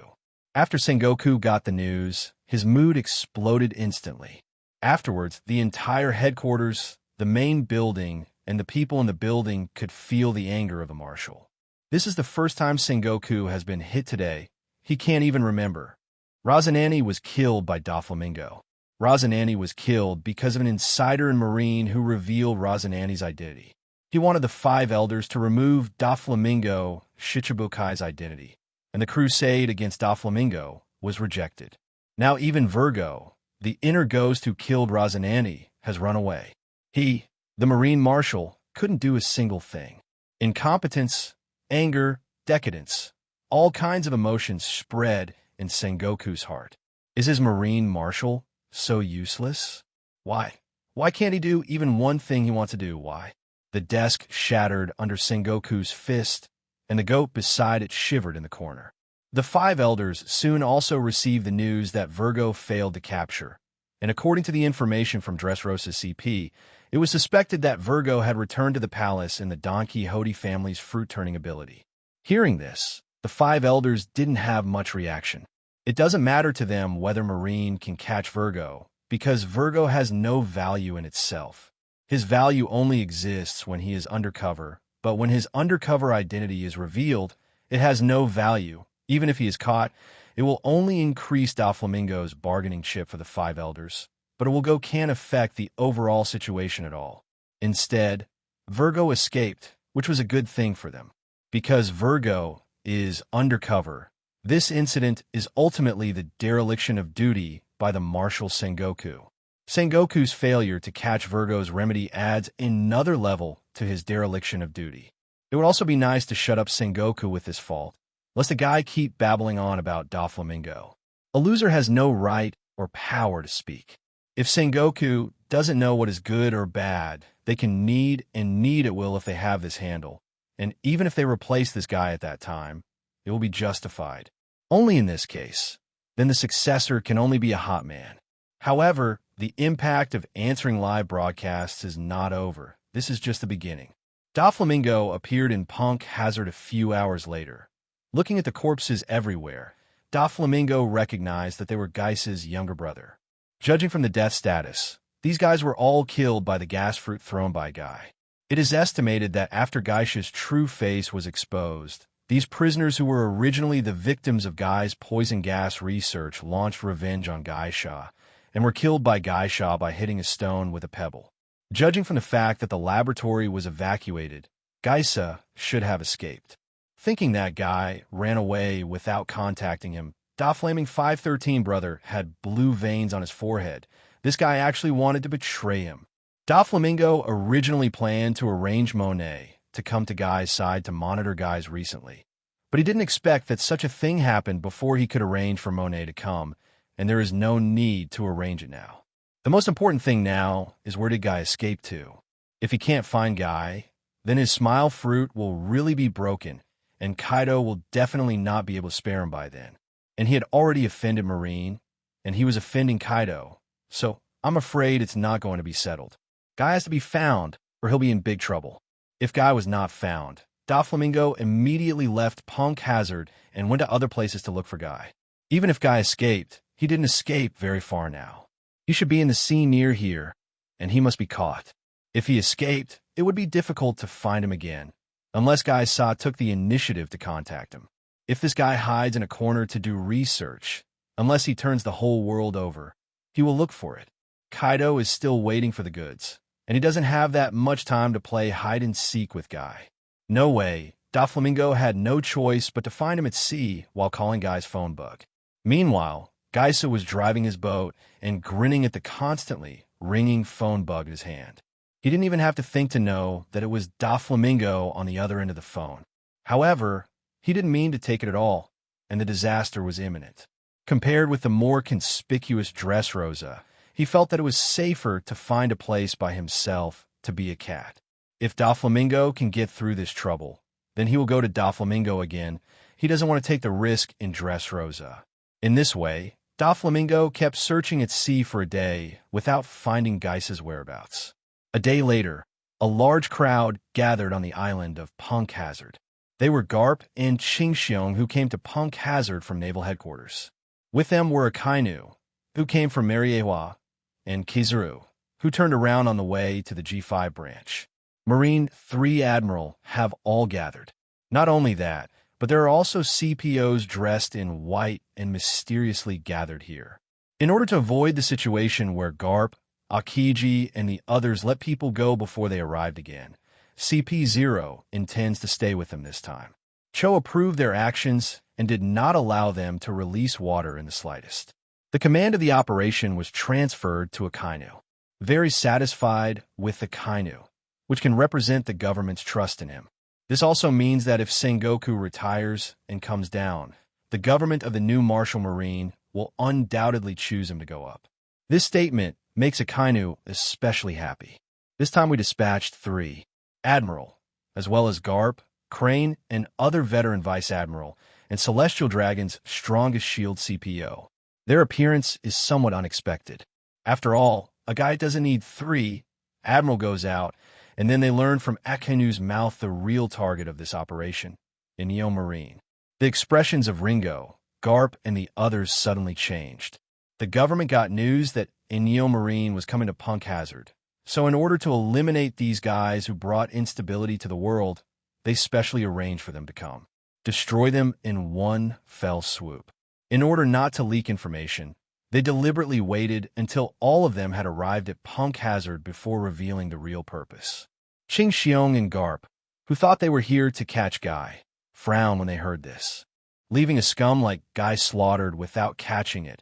After Sengoku got the news, his mood exploded instantly. Afterwards, the entire headquarters, the main building, and the people in the building could feel the anger of the marshal. This is the first time Sengoku has been hit today. He can't even remember. Rosinante was killed by Doflamingo. Rosinante was killed because of an insider in Marine who revealed Rosinante's identity. He wanted the five elders to remove Doflamingo Shichibukai's identity, and the crusade against Doflamingo was rejected. Now even Virgo, the inner ghost who killed Rosinante, has run away. He, the Marine Marshal, couldn't do a single thing. Incompetence, anger, decadence, all kinds of emotions spread in Sengoku's heart. Is his Marine Marshal so useless? Why? Why can't he do even one thing he wants to do? Why? The desk shattered under Sengoku's fist, and the goat beside it shivered in the corner. The five elders soon also received the news that Virgo failed to capture, and according to the information from Dressrosa CP, it was suspected that Virgo had returned to the palace in the Don Quixote family's fruit-turning ability. Hearing this, the five elders didn't have much reaction. It doesn't matter to them whether Marine can catch Virgo, because Virgo has no value in itself. His value only exists when he is undercover, but when his undercover identity is revealed, it has no value. Even if he is caught, it will only increase Doflamingo's bargaining chip for the five elders, but can't affect the overall situation at all. Instead, Virgo escaped, which was a good thing for them. Because Virgo is undercover, this incident is ultimately the dereliction of duty by the Marshal Sengoku. Sengoku's failure to catch Virgo's remedy adds another level to his dereliction of duty. It would also be nice to shut up Sengoku with this fault, lest the guy keep babbling on about Doflamingo. A loser has no right or power to speak. If Sengoku doesn't know what is good or bad, they can need at will if they have this handle, and even if they replace this guy at that time, it will be justified. Only in this case, then the successor can only be a hot man. However, the impact of answering live broadcasts is not over. This is just the beginning. Doflamingo appeared in Punk Hazard a few hours later. Looking at the corpses everywhere, Doflamingo recognized that they were Geis's younger brother. Judging from the death status, these guys were all killed by the gas fruit thrown by Guy. It is estimated that after Geis's true face was exposed, these prisoners who were originally the victims of Guy's poison gas research launched revenge on Geisha, and were killed by Geisha by hitting a stone with a pebble. Judging from the fact that the laboratory was evacuated, Geisha should have escaped. Thinking that Guy ran away without contacting him, Doflamingo 513 brother had blue veins on his forehead. This guy actually wanted to betray him. Doflamingo originally planned to arrange Monet to come to Guy's side to monitor Guy's recently, but he didn't expect that such a thing happened before he could arrange for Monet to come, and there is no need to arrange it now. The most important thing now is where did Guy escape to? If he can't find Guy, then his smile fruit will really be broken, and Kaido will definitely not be able to spare him by then. And he had already offended Marine, and he was offending Kaido, so I'm afraid it's not going to be settled. Guy has to be found, or he'll be in big trouble. If Guy was not found, Doflamingo immediately left Punk Hazard and went to other places to look for Guy. Even if Guy escaped, he didn't escape very far now. He should be in the sea near here, and he must be caught. If he escaped, it would be difficult to find him again, unless Guy took the initiative to contact him. If this guy hides in a corner to do research, unless he turns the whole world over, he will look for it. Kaido is still waiting for the goods, and he doesn't have that much time to play hide-and-seek with Guy. No way. Doflamingo had no choice but to find him at sea while calling Guy's phone bug. Meanwhile, Gaisa was driving his boat and grinning at the constantly ringing phone bug in his hand. He didn't even have to think to know that it was Doflamingo on the other end of the phone. However, he didn't mean to take it at all, and the disaster was imminent. Compared with the more conspicuous Dressrosa, he felt that it was safer to find a place by himself to be a cat. If Doflamingo can get through this trouble, then he will go to Doflamingo again. He doesn't want to take the risk in Dressrosa. In this way, Doflamingo kept searching at sea for a day without finding Geisa's whereabouts. A day later, a large crowd gathered on the island of Punk Hazard. They were Garp and Qingxiong, who came to Punk Hazard from naval headquarters. With them were Akainu, who came from Mariewa, and Kizaru, who turned around on the way to the G5 branch. Marine 3 Admiral have all gathered. Not only that, but there are also CPOs dressed in white and mysteriously gathered here. In order to avoid the situation where Garp, Akiji, and the others let people go before they arrived again, CP0 intends to stay with them this time. Cho approved their actions and did not allow them to release water in the slightest. The command of the operation was transferred to Akainu. Very satisfied with Akainu, which can represent the government's trust in him. This also means that if Sengoku retires and comes down, the government of the new Marshal Marine will undoubtedly choose him to go up. This statement makes Akainu especially happy. This time we dispatched 3 Admiral, as well as Garp, Crane, and other veteran Vice Admiral, and Celestial Dragon's strongest shield CPO. Their appearance is somewhat unexpected. After all, a guy doesn't need 3. Admiral goes out, and then they learn from Akainu's mouth the real target of this operation, Inyo Marine. The expressions of Ringo, Garp, and the others suddenly changed. The government got news that Inyo Marine was coming to Punk Hazard, so in order to eliminate these guys who brought instability to the world, they specially arranged for them to come. Destroy them in one fell swoop. In order not to leak information, they deliberately waited until all of them had arrived at Punk Hazard before revealing the real purpose. Qingxiong and Garp, who thought they were here to catch Guy, frowned when they heard this. Leaving a scum like Guy slaughtered without catching it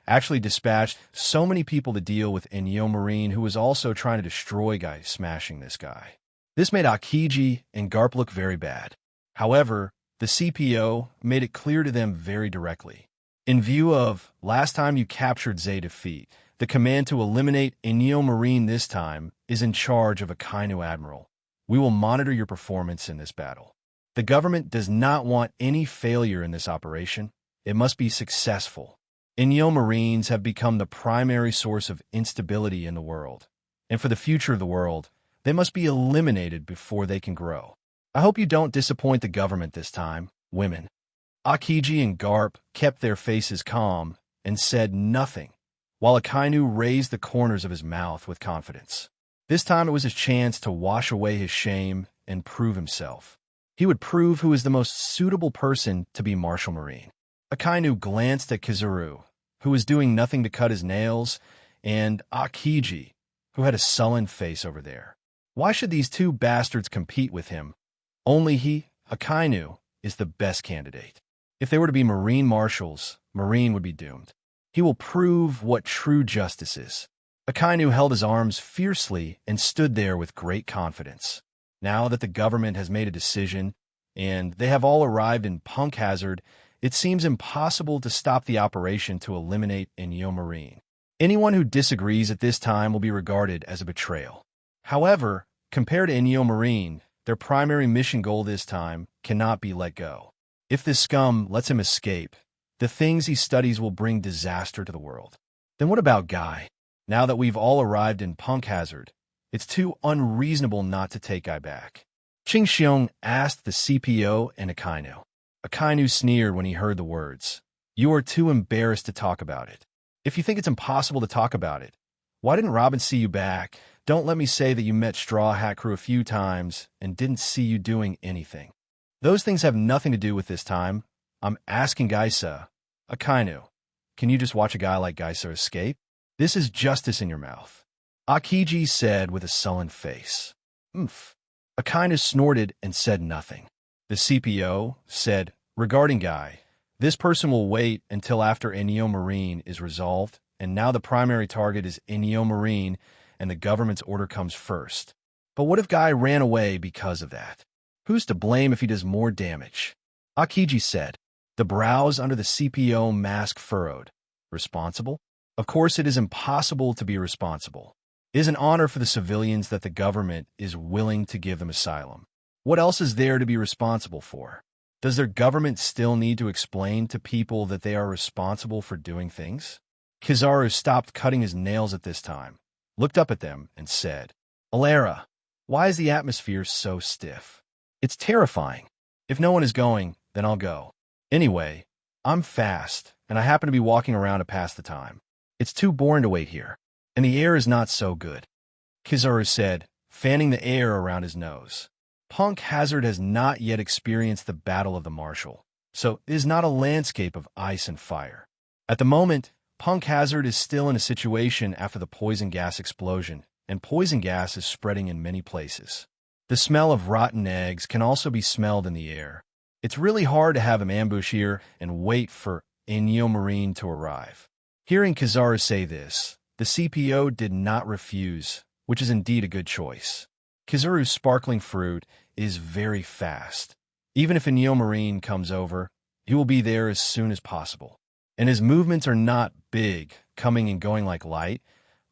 actually dispatched so many people to deal with Inyo Marine, who was also trying to destroy Guy, smashing this guy. This made Akiji and Garp look very bad. However, the CPO made it clear to them very directly. In view of last time you captured Zay defeat, the command to eliminate Inyo Marine this time is in charge of Akainu Admiral. We will monitor your performance in this battle. The government does not want any failure in this operation. It must be successful. Inyo Marines have become the primary source of instability in the world, and for the future of the world, they must be eliminated before they can grow. I hope you don't disappoint the government this time, women. Akiji and Garp kept their faces calm and said nothing, while Akainu raised the corners of his mouth with confidence. This time it was his chance to wash away his shame and prove himself. He would prove who is the most suitable person to be Marshal Marine. Akainu glanced at Kizaru, who was doing nothing to cut his nails, and Akiji, who had a sullen face over there. Why should these two bastards compete with him? Only he, Akainu, is the best candidate. If they were to be Marine Marshals, Marine would be doomed. He will prove what true justice is. Akainu held his arms fiercely and stood there with great confidence. Now that the government has made a decision, and they have all arrived in Punk Hazard, it seems impossible to stop the operation to eliminate Inyo Marine. Anyone who disagrees at this time will be regarded as a betrayal. However, compared to Inyo Marine, their primary mission goal this time cannot be let go. If this scum lets him escape, the things he studies will bring disaster to the world. Then what about Guy? Now that we've all arrived in Punk Hazard, it's too unreasonable not to take Guy back. Qingxiong asked the CPO and Akainu. Akainu sneered when he heard the words. You are too embarrassed to talk about it. If you think it's impossible to talk about it, why didn't Robin see you back? Don't let me say that you met Straw Hat Crew a few times and didn't see you doing anything. Those things have nothing to do with this time. I'm asking Gaisa. Akainu, can you just watch a guy like Gaisa escape? This is justice in your mouth. Akiji said with a sullen face. Oomph. Akainu snorted and said nothing. The CPO said, regarding Guy, this person will wait until after Inyo Marine is resolved, and now the primary target is Inyo Marine, and the government's order comes first. But what if Guy ran away because of that? Who's to blame if he does more damage? Akiji said. The brows under the CPO mask furrowed. Responsible? Of course it is impossible to be responsible. It is an honor for the civilians that the government is willing to give them asylum. What else is there to be responsible for? Does their government still need to explain to people that they are responsible for doing things? Kizaru stopped cutting his nails at this time, looked up at them, and said, Alara, why is the atmosphere so stiff? It's terrifying. If no one is going, then I'll go. Anyway, I'm fast, and I happen to be walking around to pass the time. It's too boring to wait here, and the air is not so good, Kizaru said, fanning the air around his nose. Punk Hazard has not yet experienced the Battle of the Marshal, so it is not a landscape of ice and fire. At the moment, Punk Hazard is still in a situation after the poison gas explosion, and poison gas is spreading in many places. The smell of rotten eggs can also be smelled in the air. It's really hard to have him ambush here and wait for Inyo Marine to arrive. Hearing Kizaru say this, the CPO did not refuse, which is indeed a good choice. Kizaru's sparkling fruit is very fast. Even if Inyo Marine comes over, he will be there as soon as possible. And his movements are not big, coming and going like light,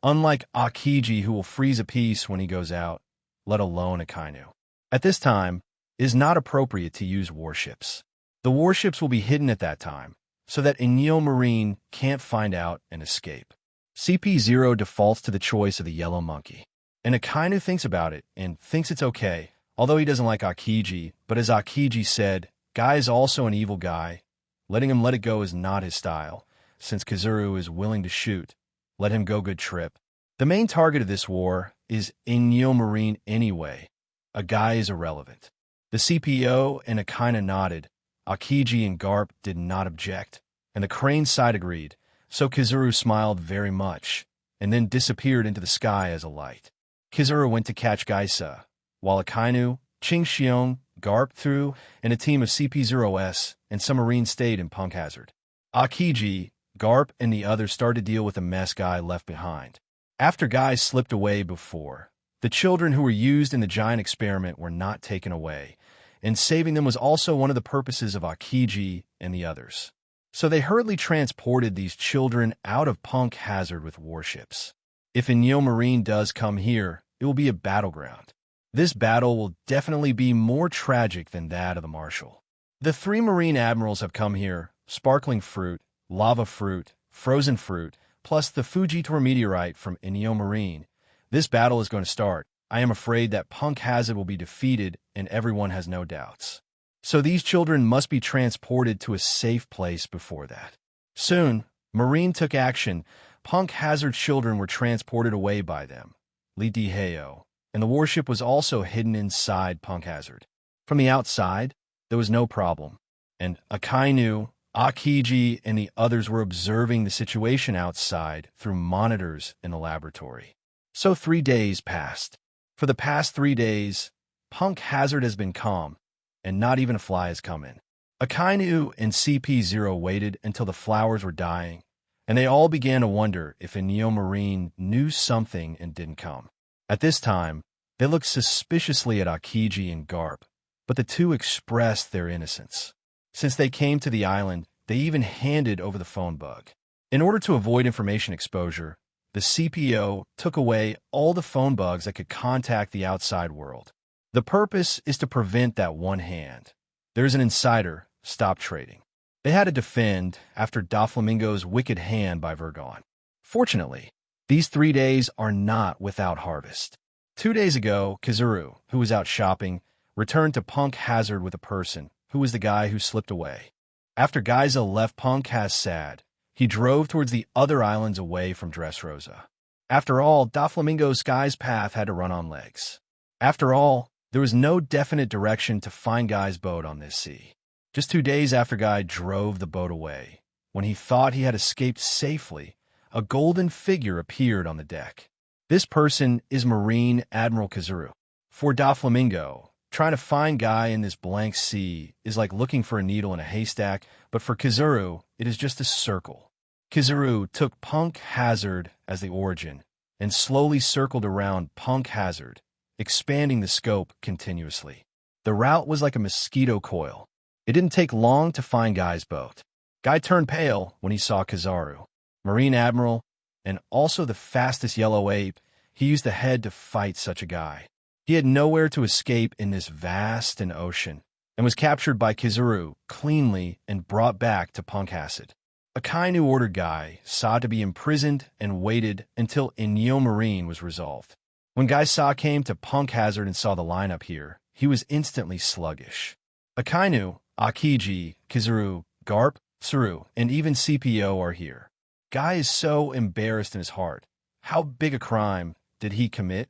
unlike Akiji, who will freeze a piece when he goes out, let alone Akainu. At this time, it is not appropriate to use warships. The warships will be hidden at that time, so that Inyo Marine can't find out and escape. CP0 defaults to the choice of the yellow monkey. And Akainu thinks about it and thinks it's okay, although he doesn't like Akiji, but as Akiji said, Guy is also an evil guy. Letting him let it go is not his style. Since Kizaru is willing to shoot, let him go, good trip. The main target of this war is Inyo Marine anyway. A guy is irrelevant. The CPO and Akainu nodded. Akiji and Garp did not object, and the crane side agreed, so Kizaru smiled very much, and then disappeared into the sky as a light. Kizaru went to catch Gaisa, while Akainu, Qingxiong, Garp through, and a team of CP0S and some Marines stayed in Punk Hazard. Akiji, Garp, and the others started to deal with the mess Guy left behind. After Guy slipped away before, the children who were used in the giant experiment were not taken away, and saving them was also one of the purposes of Akiji and the others. So they hurriedly transported these children out of Punk Hazard with warships. If Inyo Marine does come here, it will be a battleground. This battle will definitely be more tragic than that of the Marshal. The 3 Marine Admirals have come here, sparkling fruit, lava fruit, frozen fruit, plus the Fujitor meteorite from Inyo Marine. This battle is going to start. I am afraid that Punk Hazard will be defeated, and everyone has no doubts. So these children must be transported to a safe place before that. Soon, Marine took action. Punk Hazard children were transported away by them. Li Diheo, and the warship was also hidden inside Punk Hazard. From the outside, there was no problem, and Akainu, Akiji, and the others were observing the situation outside through monitors in the laboratory. So 3 days passed. For the past 3 days, Punk Hazard has been calm, and not even a fly has come in. Akainu and CP0 waited until the flowers were dying, and they all began to wonder if Inyo Marine knew something and didn't come. At this time, they looked suspiciously at Akiji and Garp, but the two expressed their innocence. Since they came to the island, they even handed over the phone bug. In order to avoid information exposure, the CPO took away all the phone bugs that could contact the outside world. The purpose is to prevent that one hand. There's an insider, stop trading. They had to defend after Doflamingo's wicked hand by Virgon. Fortunately, these 3 days are not without harvest. 2 days ago, Kizaru, who was out shopping, returned to Punk Hazard with a person, who was the guy who slipped away. After Gaisa left Punk Hazard, he drove towards the other islands away from Dressrosa. After all, Doflamingo's Guy's path had to run on legs. After all, there was no definite direction to find Guy's boat on this sea. Just 2 days after Guy drove the boat away, when he thought he had escaped safely, a golden figure appeared on the deck. This person is Marine Admiral Kizuru. For Doflamingo, trying to find Guy in this blank sea is like looking for a needle in a haystack, but for Kizuru, it is just a circle. Kizuru took Punk Hazard as the origin and slowly circled around Punk Hazard, expanding the scope continuously. The route was like a mosquito coil. It didn't take long to find Guy's boat. Guy turned pale when he saw Kizaru, Marine Admiral, and also the fastest yellow ape. He used the head to fight such a guy. He had nowhere to escape in this vast ocean, and was captured by Kizuru cleanly and brought back to Punk Acid. Akainu ordered Guy Sa to be imprisoned and waited until Inyo Marine was resolved. When Guy Sa came to Punk Hazard and saw the lineup here, he was instantly sluggish. Akainu, Akiji, Kizuru, Garp, Suru, and even CPO are here. Guy is so embarrassed in his heart. How big a crime did he commit?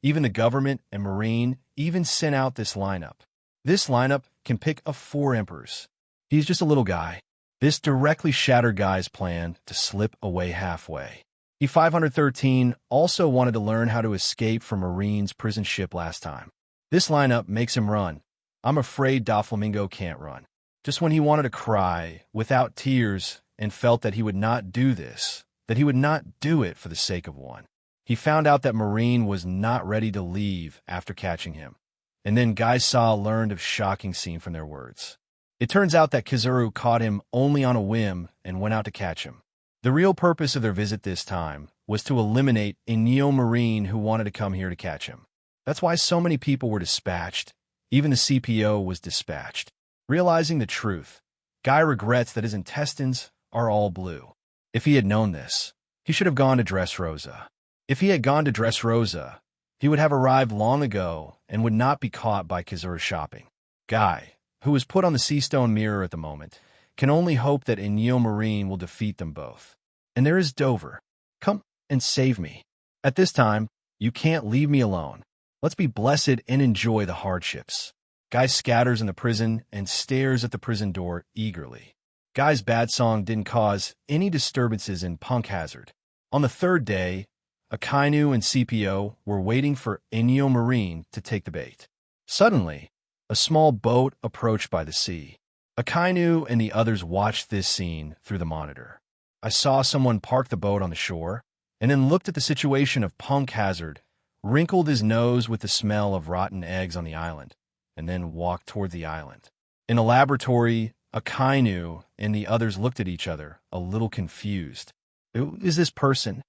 Even the government and Marine even sent out this lineup. This lineup can pick of 4 emperors. He's just a little guy. This directly shattered Guy's plan to slip away halfway. E513 also wanted to learn how to escape from Marine's prison ship last time. This lineup makes him run. I'm afraid Doflamingo can't run. Just when he wanted to cry without tears and felt that he would not do this, that he would not do it for the sake of one, he found out that Marine was not ready to leave after catching him. And then Guy Sa learned of shocking scene from their words. It turns out that Kizuru caught him only on a whim and went out to catch him. The real purpose of their visit this time was to eliminate Inyo Marine who wanted to come here to catch him. That's why so many people were dispatched. Even the CPO was dispatched. Realizing the truth, Guy regrets that his intestines are all blue. If he had known this, he should have gone to Dressrosa. If he had gone to Dressrosa, he would have arrived long ago and would not be caught by Kizuru shopping. Guy, who is put on the Seastone Mirror at the moment, can only hope that Inyo Marine will defeat them both. And there is Dover. Come and save me. At this time, you can't leave me alone. Let's be blessed and enjoy the hardships. Guy scatters in the prison and stares at the prison door eagerly. Guy's bad song didn't cause any disturbances in Punk Hazard. On the 3rd day, Akainu and CPO were waiting for Inyo Marine to take the bait. Suddenly, a small boat approached by the sea. Akainu and the others watched this scene through the monitor. I saw someone park the boat on the shore, and then looked at the situation of Punk Hazard, wrinkled his nose with the smell of rotten eggs on the island, and then walked toward the island. In the laboratory, Akainu and the others looked at each other, a little confused. Who is this person?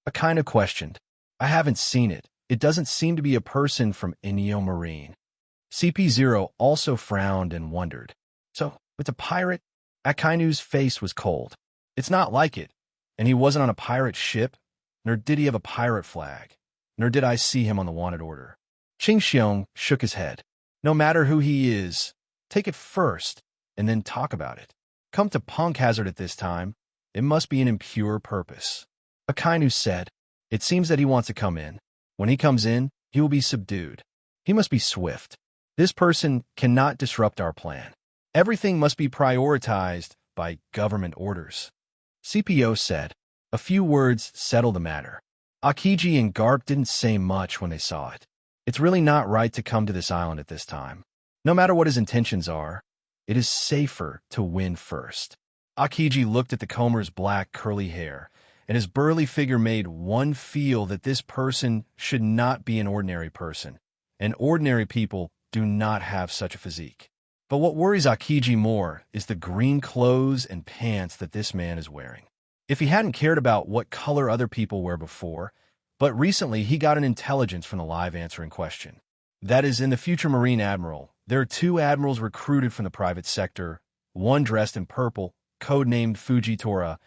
Akainu questioned. I haven't seen it. It doesn't seem to be a person from Inyo Marine. CP0 also frowned and wondered. So, it's a pirate? Akainu's face was cold. It's not like it. And he wasn't on a pirate ship, nor did he have a pirate flag, nor did I see him on the wanted order. Qingxiong shook his head. No matter who he is, take it first, and then talk about it. Come to Punk Hazard at this time. It must be an impure purpose. Akainu said, it seems that he wants to come in. When he comes in, he will be subdued. He must be swift. This person cannot disrupt our plan. Everything must be prioritized by government orders. CPO said. A few words settled the matter. Akiji and Garp didn't say much when they saw it. It's really not right to come to this island at this time. No matter what his intentions are, it is safer to win first. Akiji looked at the comber's black curly hair, and his burly figure made one feel that this person should not be an ordinary person, and ordinary people do not have such a physique. But what worries Akiji more is the green clothes and pants that this man is wearing. If he hadn't cared about what color other people wear before, but recently he got an intelligence from the live answering question. That is, in the future Marine Admiral, there are 2 admirals recruited from the private sector, one dressed in purple, codenamed Fujitora,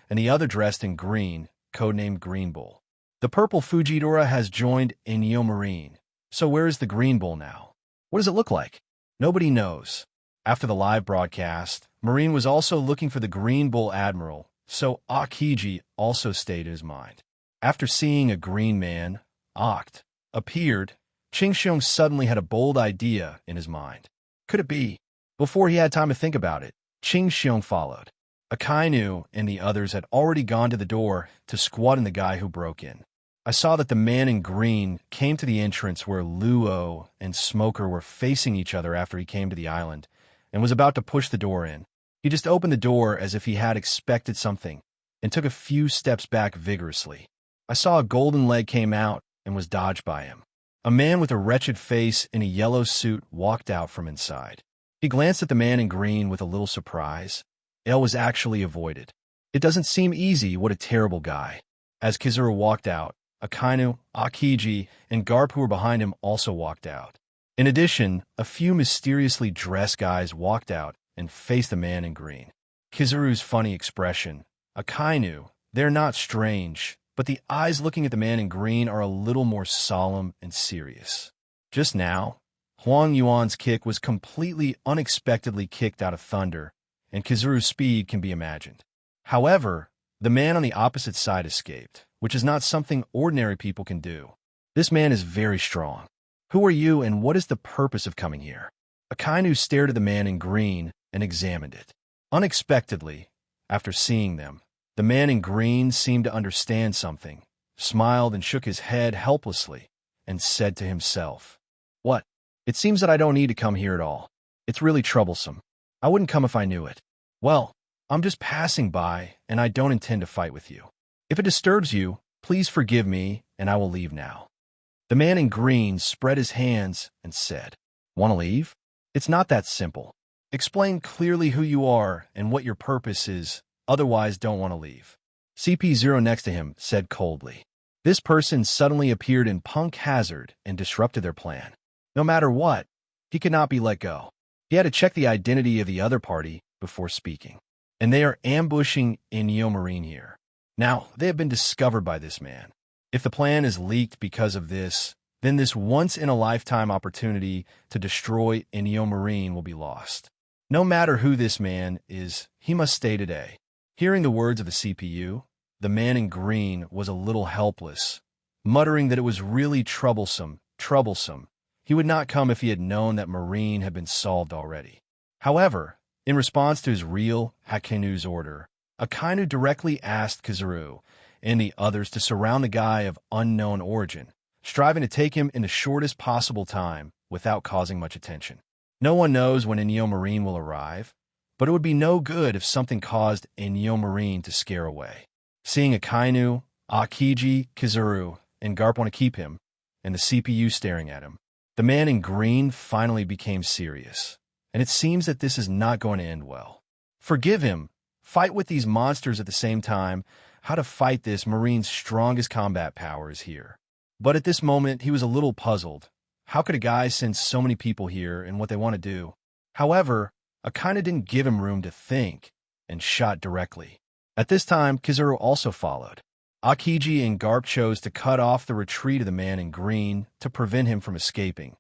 and the other dressed in green, codenamed Green Bull. The purple Fujitora has joined Inyo Marine. So where is the Green Bull now? What does it look like? Nobody knows. After the live broadcast, Marine was also looking for the Green Bull Admiral, so Akiji also stayed in his mind. After seeing a green man, Oct, appeared, Qingxiong suddenly had a bold idea in his mind. Could it be? Before he had time to think about it, Ching Xiong followed. Akainu and the others had already gone to the door to squat on the guy who broke in. I saw that the man in green came to the entrance where Luo and Smoker were facing each other after he came to the island, and was about to push the door in. He just opened the door as if he had expected something, and took a few steps back vigorously. I saw a golden leg came out and was dodged by him. A man with a wretched face in a yellow suit walked out from inside. He glanced at the man in green with a little surprise. L was actually avoided. It doesn't seem easy, what a terrible guy. As Kizuru walked out, Akainu, Akiji, and Garp who were behind him also walked out. In addition, a few mysteriously dressed guys walked out and faced the man in green. Kizuru's funny expression. Akainu, they're not strange, but the eyes looking at the man in green are a little more solemn and serious. Just now, Huang Yuan's kick was completely unexpectedly kicked out of thunder, and Kizuru's speed can be imagined. However, the man on the opposite side escaped, which is not something ordinary people can do. This man is very strong. Who are you and what is the purpose of coming here? Akainu stared at the man in green and examined it. Unexpectedly, after seeing them, the man in green seemed to understand something, smiled and shook his head helplessly, and said to himself, "What? It seems that I don't need to come here at all. It's really troublesome. I wouldn't come if I knew it. Well, I'm just passing by, and I don't intend to fight with you. If it disturbs you, please forgive me, and I will leave now." The man in green spread his hands and said, "Want to leave? It's not that simple. Explain clearly who you are and what your purpose is, otherwise don't want to leave." CP0 next to him said coldly. This person suddenly appeared in Punk Hazard and disrupted their plan. No matter what, he could not be let go. He had to check the identity of the other party before speaking. And they are ambushing Inyo Marine here. Now, they have been discovered by this man. If the plan is leaked because of this, then this once-in-a-lifetime opportunity to destroy Inyo Marine will be lost. No matter who this man is, he must stay today. Hearing the words of the CPU, the man in green was a little helpless, muttering that it was really troublesome. He would not come if he had known that Marine had been solved already. However, in response to his real Akainu's order, Akainu directly asked Kizuru and the others to surround the guy of unknown origin, striving to take him in the shortest possible time without causing much attention. No one knows when Inyo Marine will arrive, but it would be no good if something caused Inyo Marine to scare away. Seeing Akainu, Akiji, Kizuru, and Garp want to keep him, and the CPU staring at him, the man in green finally became serious, and it seems that this is not going to end well. Forgive him. Fight with these monsters at the same time. How to fight this Marine's strongest combat power is here. But at this moment, he was a little puzzled. How could a guy send so many people here and what they want to do? However, Akainu didn't give him room to think and shot directly. At this time, Kizuru also followed. Akiji and Garp chose to cut off the retreat of the man in green to prevent him from escaping,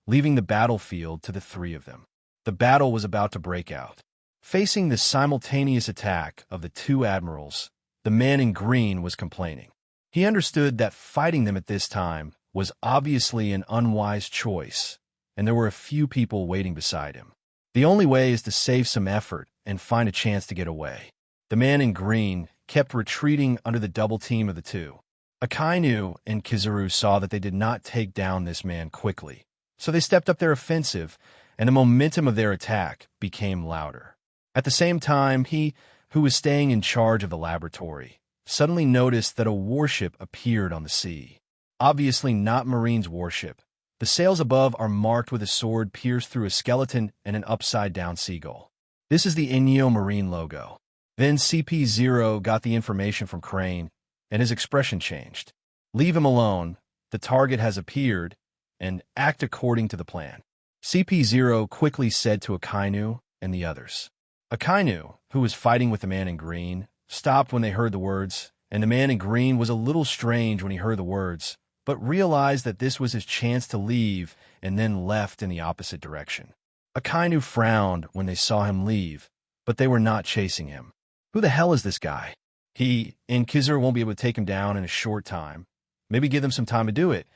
leaving the battlefield to the three of them. The battle was about to break out. Facing the simultaneous attack of the two admirals, the man in green was complaining. He understood that fighting them at this time was obviously an unwise choice, and there were a few people waiting beside him. The only way is to save some effort and find a chance to get away. The man in green kept retreating under the double team of the two. Akainu and Kizuru saw that they did not take down this man quickly, so they stepped up their offensive, and the momentum of their attack became louder. At the same time, he, who was staying in charge of the laboratory, suddenly noticed that a warship appeared on the sea. Obviously not Marine's warship. The sails above are marked with a sword pierced through a skeleton and an upside-down seagull. This is the Inyo Marine logo. Then CP0 got the information from Crane, and his expression changed. Leave him alone, the target has appeared, and act according to the plan. CP0 quickly said to Akainu and the others. Akainu, who was fighting with the man in green, stopped when they heard the words, and the man in green was a little strange when he heard the words, but realized that this was his chance to leave and then left in the opposite direction. Akainu frowned when they saw him leave, but they were not chasing him. Who the hell is this guy? He and Kizuru won't be able to take him down in a short time. Maybe give them some time to do it.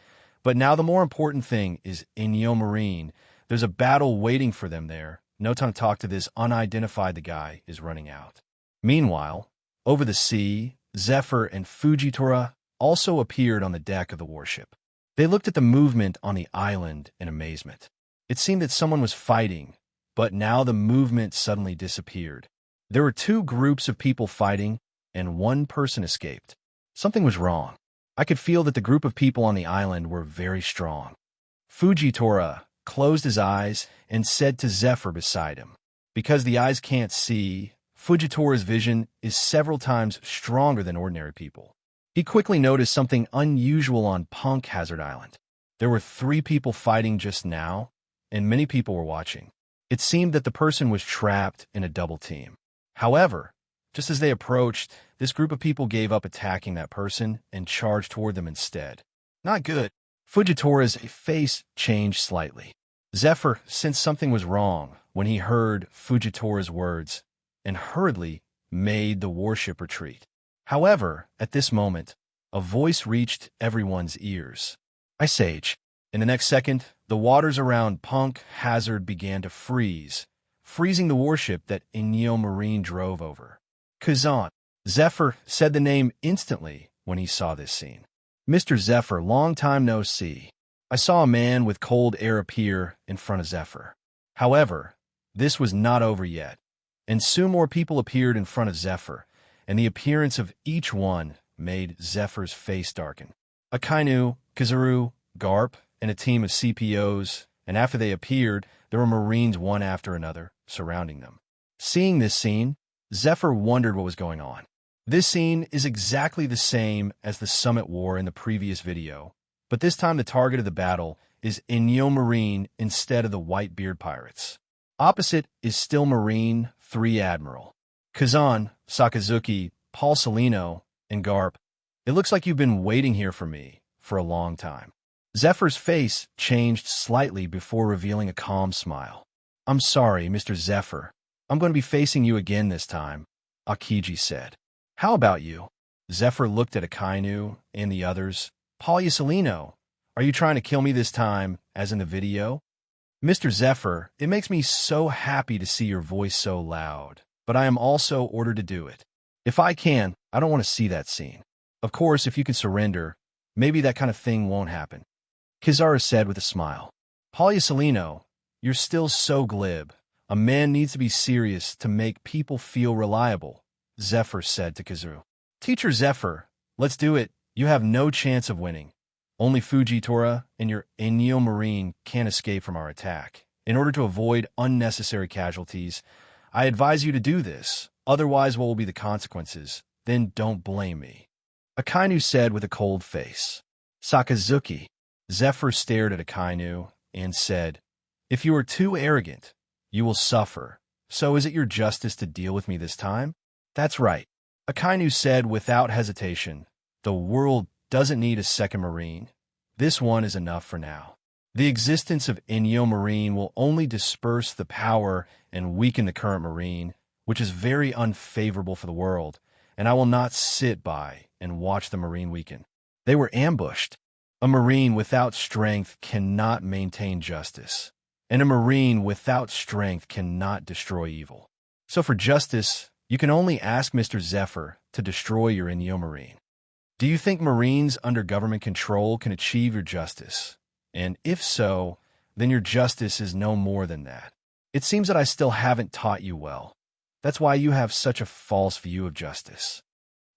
But now the more important thing is Inyo Marine. There's a battle waiting for them there, No time to talk to this unidentified the guy is running out. Meanwhile, over the sea, Zephyr and Fujitora also appeared on the deck of the warship. They looked at the movement on the island in amazement. It seemed that someone was fighting, but now the movement suddenly disappeared. There were two groups of people fighting, and one person escaped. Something was wrong. I could feel that the group of people on the island were very strong. Fujitora closed his eyes and said to Zephyr beside him, "Because the eyes can't see, Fujitora's vision is several times stronger than ordinary people." He quickly noticed something unusual on Punk Hazard Island. There were 3 people fighting just now, and many people were watching. It seemed that the person was trapped in a double team. However, just as they approached, this group of people gave up attacking that person and charged toward them instead. Not good. Fujitora's face changed slightly. Zephyr sensed something was wrong when he heard Fujitora's words and hurriedly made the warship retreat. However, at this moment, a voice reached everyone's ears. "Ice Age." In the next second, the waters around Punk Hazard began to freeze, freezing the warship that Inyo Marine drove over. Kazan. Zephyr said the name instantly when he saw this scene. "Mr. Zephyr, long time no see." I saw a man with cold air appear in front of Zephyr. However, this was not over yet, and soon more people appeared in front of Zephyr, and the appearance of each one made Zephyr's face darken. Akainu, Kizaru, Garp, and a team of CPOs, and after they appeared, there were Marines one after another, surrounding them. Seeing this scene, Zephyr wondered what was going on. This scene is exactly the same as the Summit War in the previous video, but this time the target of the battle is Inyo Marine instead of the Whitebeard pirates. Opposite is still Marine 3 Admiral. Kazan, Sakazuki, Paul Salino, and Garp. It looks like you've been waiting here for me for a long time. Zephyr's face changed slightly before revealing a calm smile. "I'm sorry, Mr. Zephyr. I'm going to be facing you again this time," Akiji said. "How about you?" Zephyr looked at Akainu and the others. "Paul Salino, are you trying to kill me this time, as in the video?" "Mr. Zephyr, it makes me so happy to see your voice so loud, but I am also ordered to do it. If I can, I don't want to see that scene. Of course, if you can surrender, maybe that kind of thing won't happen," Kizaru said with a smile. "Paul Salino, you're still so glib. A man needs to be serious to make people feel reliable," Zephyr said to Kizaru. "Teacher Zephyr, let's do it. You have no chance of winning. Only Fujitora and your Inyo Marine can't escape from our attack. In order to avoid unnecessary casualties, I advise you to do this. Otherwise, what will be the consequences? Then don't blame me," Akainu said with a cold face. "Sakazuki." Zephyr stared at Akainu and said, "If you are too arrogant, you will suffer. So is it your justice to deal with me this time?" "That's right," Akainu said without hesitation. "The world doesn't need a second Marine. This one is enough for now. The existence of Inyo Marine will only disperse the power and weaken the current Marine, which is very unfavorable for the world, and I will not sit by and watch the Marine weaken." They were ambushed. A Marine without strength cannot maintain justice, and a Marine without strength cannot destroy evil. So for justice, you can only ask Mr. Zephyr to destroy your Inyo Marine. Do you think Marines under government control can achieve your justice? And if so, then your justice is no more than that. It seems that I still haven't taught you well. That's why you have such a false view of justice,"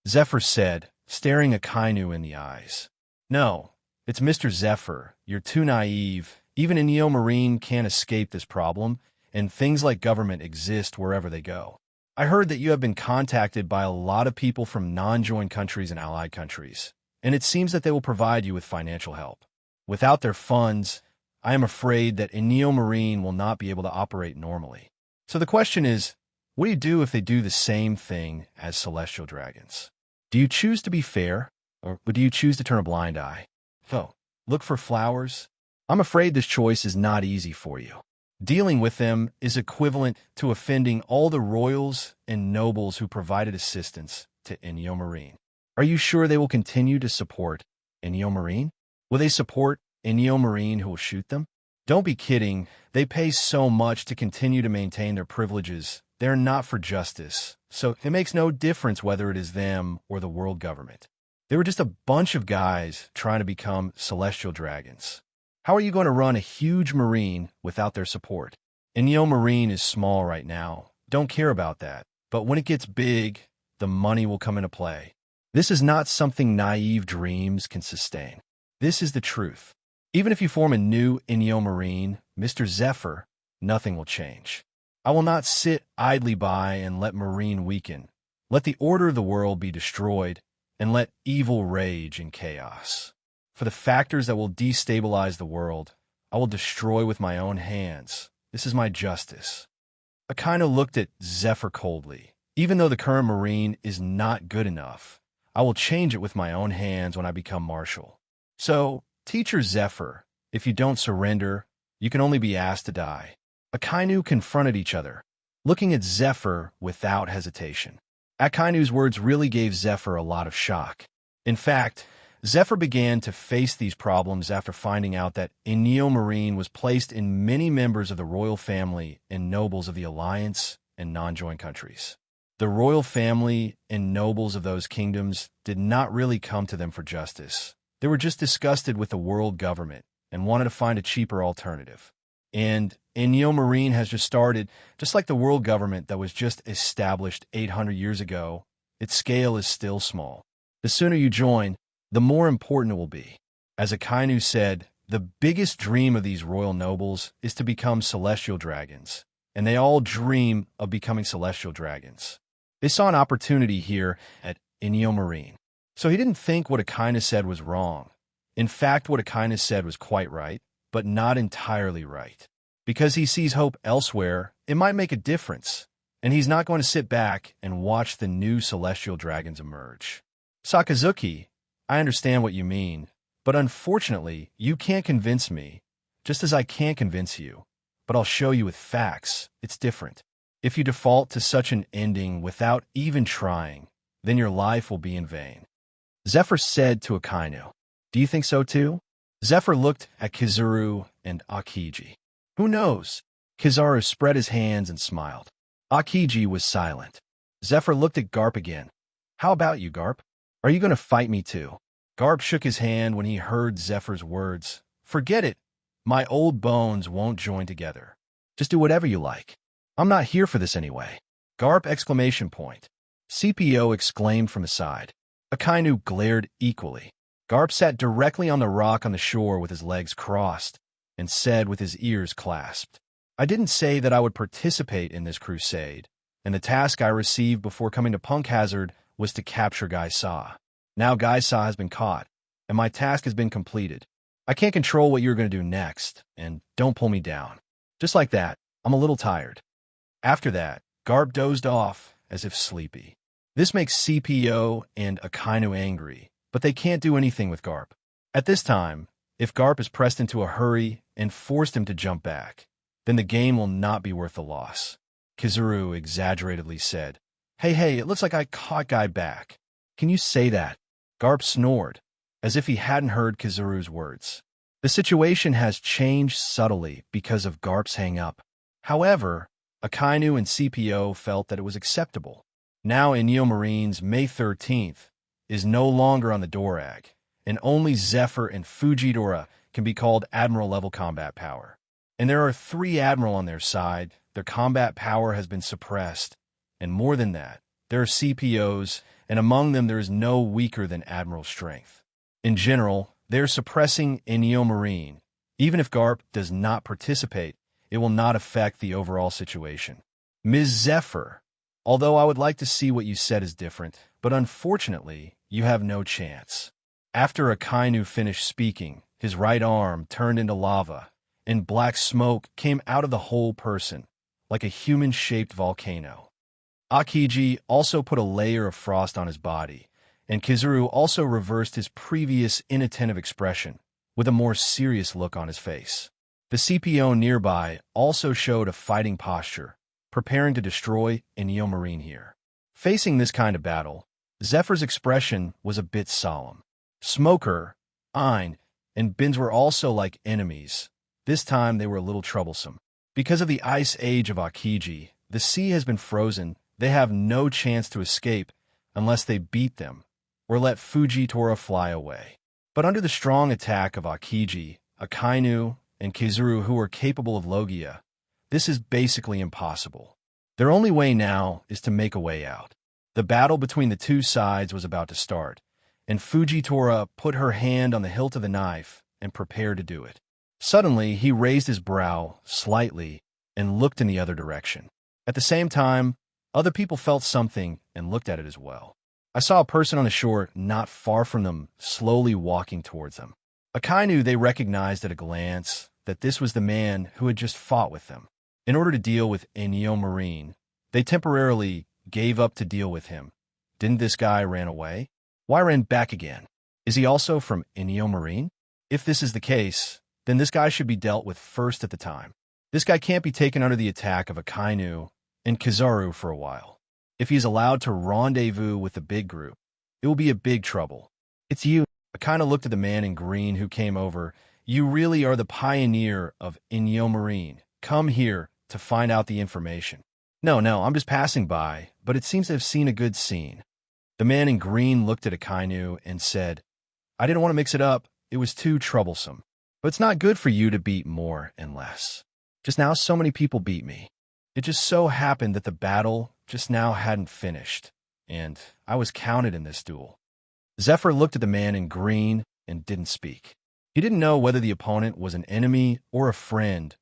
Zephyr said, staring Akainu in the eyes. "No, it's Mr. Zephyr. You're too naive. Even Inyo Marine can't escape this problem, and things like government exist wherever they go. I heard that you have been contacted by a lot of people from non-joined countries and allied countries, and it seems that they will provide you with financial help. Without their funds, I am afraid that Inyo Marine will not be able to operate normally. So the question is, what do you do if they do the same thing as celestial dragons? Do you choose to be fair, or do you choose to turn a blind eye? Oh, look for flowers? I'm afraid this choice is not easy for you. Dealing with them is equivalent to offending all the royals and nobles who provided assistance to Inyo Marine. Are you sure they will continue to support Inyo Marine? Will they support Inyo Marine who will shoot them? Don't be kidding. They pay so much to continue to maintain their privileges. They're not for justice. So it makes no difference whether it is them or the world government. They were just a bunch of guys trying to become celestial dragons. How are you going to run a huge marine without their support? Inyo Marine is small right now. Don't care about that. But when it gets big, the money will come into play. This is not something naive dreams can sustain. This is the truth. Even if you form a new Inyo Marine, Mr. Zephyr, nothing will change. I will not sit idly by and let Marine weaken. Let the order of the world be destroyed, and let evil rage in chaos. For the factors that will destabilize the world, I will destroy with my own hands. This is my justice. Akainu looked at Zephyr coldly. Even though the current Marine is not good enough, I will change it with my own hands when I become marshal. So, Teacher Zephyr, if you don't surrender, you can only be asked to die. Akainu confronted each other, looking at Zephyr without hesitation. Akainu's words really gave Zephyr a lot of shock. In fact, Zephyr began to face these problems after finding out that Inyo Marine was placed in many members of the royal family and nobles of the Alliance and non-joined countries. The royal family and nobles of those kingdoms did not really come to them for justice. They were just disgusted with the world government and wanted to find a cheaper alternative. And Inyo Marine has just started, just like the world government that was just established 800 years ago. Its scale is still small. The sooner you join, the more important it will be. As Akainu said, the biggest dream of these royal nobles is to become celestial dragons, and they all dream of becoming celestial dragons. They saw an opportunity here at Inyo Marine. So he didn't think what Akainu said was wrong. In fact, what Akainu said was quite right, but not entirely right. Because he sees hope elsewhere, it might make a difference, and he's not going to sit back and watch the new celestial dragons emerge. Sakazuki, I understand what you mean, but unfortunately, you can't convince me, just as I can't convince you. But I'll show you with facts, it's different. If you default to such an ending without even trying, then your life will be in vain. Zephyr said to Akainu, "Do you think so too?" Zephyr looked at Kizaru and Akiji. Who knows? Kizaru spread his hands and smiled. Akiji was silent. Zephyr looked at Garp again. How about you, Garp? Are you going to fight me too? Garp shook his hand when he heard Zephyr's words. Forget it. My old bones won't join together. Just do whatever you like. I'm not here for this anyway. Garp exclamation point. CPO exclaimed from his side. Akainu glared equally. Garp sat directly on the rock on the shore with his legs crossed and said with his ears clasped, I didn't say that I would participate in this crusade, and the task I received before coming to Punk Hazard was to capture Gaisa. Now Gaisa has been caught, and my task has been completed. I can't control what you're going to do next, and don't pull me down. Just like that, I'm a little tired. After that, Garp dozed off as if sleepy. This makes CPO and Akainu angry, but they can't do anything with Garp. At this time, if Garp is pressed into a hurry and forced him to jump back, then the game will not be worth the loss. Kizaru exaggeratedly said, Hey, it looks like I caught Guy back. Can you say that? Garp snored, as if he hadn't heard Kizaru's words. The situation has changed subtly because of Garp's hang-up. However, Akainu and CPO felt that it was acceptable. Now Inyo Marine's May 13th is no longer on the Dorag, and only Zephyr and Fujidora can be called Admiral-level combat power. And there are 3 Admiral on their side. Their combat power has been suppressed. And more than that, there are CPOs, and among them there is no weaker than Admiral strength. In general, they are suppressing Inyo Marine. Even if Garp does not participate, it will not affect the overall situation. Ms. Zephyr, although I would like to see what you said is different, but unfortunately, you have no chance. After Akainu finished speaking, his right arm turned into lava, and black smoke came out of the whole person, like a human-shaped volcano. Akiji also put a layer of frost on his body, and Kizaru also reversed his previous inattentive expression, with a more serious look on his face. The CPO nearby also showed a fighting posture, preparing to destroy Inyo Marine here. Facing this kind of battle, Zephyr's expression was a bit solemn. Smoker, Ein, and Bins were also like enemies. This time they were a little troublesome. Because of the ice age of Akiji, the sea has been frozen. They have no chance to escape unless they beat them or let Fujitora fly away. But under the strong attack of Akiji, Akainu, and Kizuru, who are capable of Logia, this is basically impossible. Their only way now is to make a way out. The battle between the two sides was about to start, and Fujitora put her hand on the hilt of the knife and prepared to do it. Suddenly, he raised his brow slightly and looked in the other direction. At the same time, other people felt something and looked at it as well. I saw a person on the shore not far from them, slowly walking towards them. Akainu, they recognized at a glance that this was the man who had just fought with them. In order to deal with Ennio Marine, they temporarily gave up to deal with him. Didn't this guy ran away? Why ran back again? Is he also from Ennio Marine? If this is the case, then this guy should be dealt with first at the time. This guy can't be taken under the attack of Akainu and Kizaru for a while. If he's allowed to rendezvous with the big group, it will be a big trouble. It's you. Akainu looked at the man in green who came over. You really are the pioneer of Ennio Marine. Come here to find out the information. No, I'm just passing by, but it seems to have seen a good scene. The man in green looked at Akainu and said, I didn't want to mix it up. It was too troublesome. But it's not good for you to beat more and less. Just now, so many people beat me. It just so happened that the battle just now hadn't finished, and I was counted in this duel. Zephyr looked at the man in green and didn't speak. He didn't know whether the opponent was an enemy or a friend,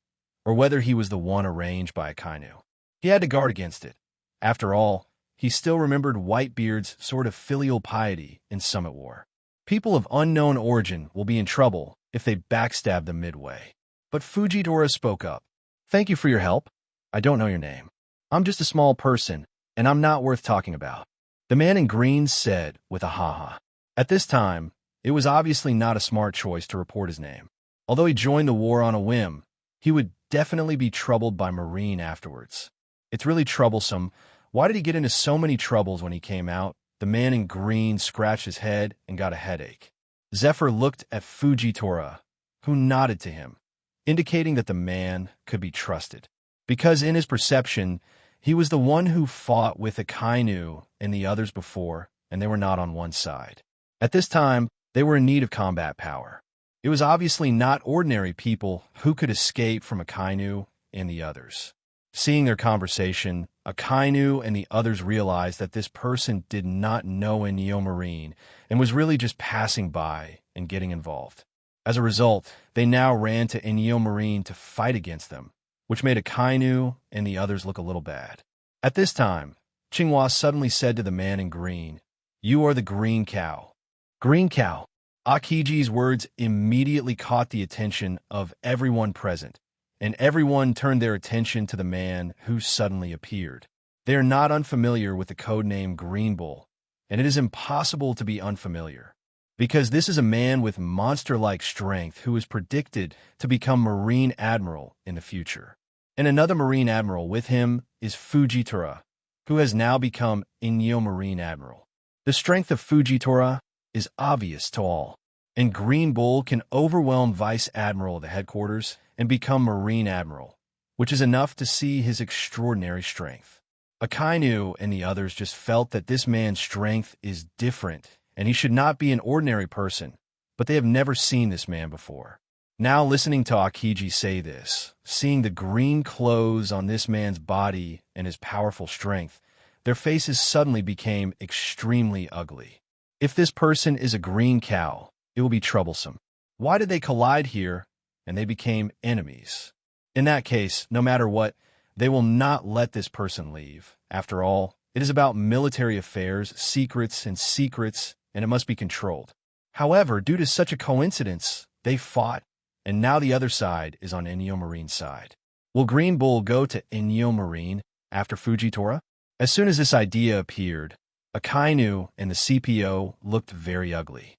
or whether he was the one arranged by Akainu. He had to guard against it. After all, he still remembered Whitebeard's sort of filial piety in Summit War. People of unknown origin will be in trouble if they backstab them midway. But Fujitora spoke up. Thank you for your help. I don't know your name. I'm just a small person, and I'm not worth talking about. The man in green said with a ha-ha. At this time, it was obviously not a smart choice to report his name. Although he joined the war on a whim, he would definitely be troubled by Marine afterwards. It's really troublesome. Why did he get into so many troubles when he came out? The man in green scratched his head and got a headache. Zephyr looked at Fujitora, who nodded to him, indicating that the man could be trusted. Because in his perception, he was the one who fought with Akainu and the others before, and they were not on one side. At this time, they were in need of combat power. It was obviously not ordinary people who could escape from Akainu and the others. Seeing their conversation, Akainu and the others realized that this person did not know Ennio Marine and was really just passing by and getting involved. As a result, they now ran to Ennio Marine to fight against them, which made Akainu and the others look a little bad. At this time, Qinghua suddenly said to the man in green, You are the green cow. Green cow. Akiji's words immediately caught the attention of everyone present, and everyone turned their attention to the man who suddenly appeared. They are not unfamiliar with the codename Green Bull, and it is impossible to be unfamiliar, because this is a man with monster-like strength who is predicted to become Marine Admiral in the future. And another Marine Admiral with him is Fujitora, who has now become Ennio Marine Admiral. The strength of Fujitora is obvious to all, and Green Bull can overwhelm Vice Admiral of the headquarters and become Marine Admiral, which is enough to see his extraordinary strength. Akainu and the others just felt that this man's strength is different, and he should not be an ordinary person, but they have never seen this man before. Now listening to Akiji say this, seeing the green clothes on this man's body and his powerful strength, their faces suddenly became extremely ugly. If this person is a green cow, it will be troublesome. Why did they collide here and they became enemies? In that case, no matter what, they will not let this person leave. After all, it is about military affairs, secrets, and it must be controlled. However, due to such a coincidence, they fought, and now the other side is on Ennio Marine's side. Will Green Bull go to Ennio Marine after Fujitora? As soon as this idea appeared, Akainu and the CPO looked very ugly.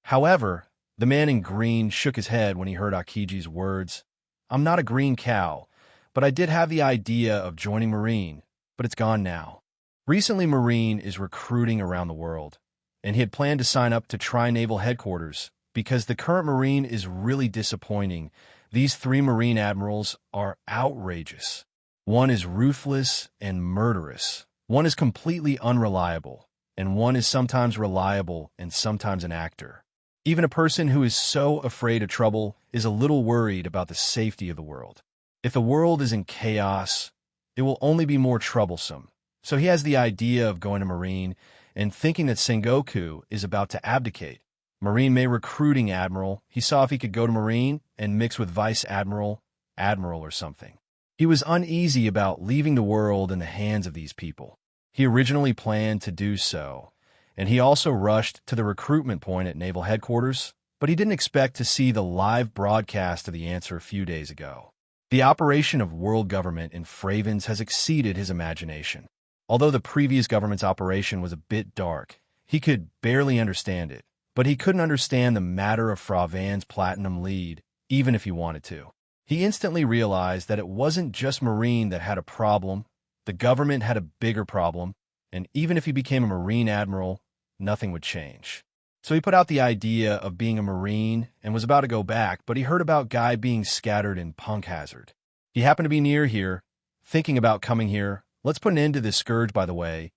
However, the man in green shook his head when he heard Akiji's words. I'm not a green cow, but I did have the idea of joining Marine, but it's gone now. Recently, Marine is recruiting around the world, and he had planned to sign up to Tri-Naval Headquarters because the current Marine is really disappointing. These three Marine admirals are outrageous. One is ruthless and murderous. One is completely unreliable, and one is sometimes reliable and sometimes an actor. Even a person who is so afraid of trouble is a little worried about the safety of the world. If the world is in chaos, it will only be more troublesome. So he has the idea of going to Marine and thinking that Sengoku is about to abdicate. Marine may recruiting Admiral. He saw if he could go to Marine and mix with Vice Admiral, Admiral or something. He was uneasy about leaving the world in the hands of these people. He originally planned to do so, and he also rushed to the recruitment point at Naval Headquarters, but he didn't expect to see the live broadcast of the answer a few days ago. The operation of world government in Flevance has exceeded his imagination. Although the previous government's operation was a bit dark, he could barely understand it, but he couldn't understand the matter of Fravan's platinum lead, even if he wanted to. He instantly realized that it wasn't just Marine that had a problem, the government had a bigger problem, and even if he became a Marine admiral, nothing would change. So he put out the idea of being a Marine and was about to go back, but he heard about Guy being scattered in Punk Hazard. He happened to be near here, thinking about coming here. Let's put an end to this scourge, by the way.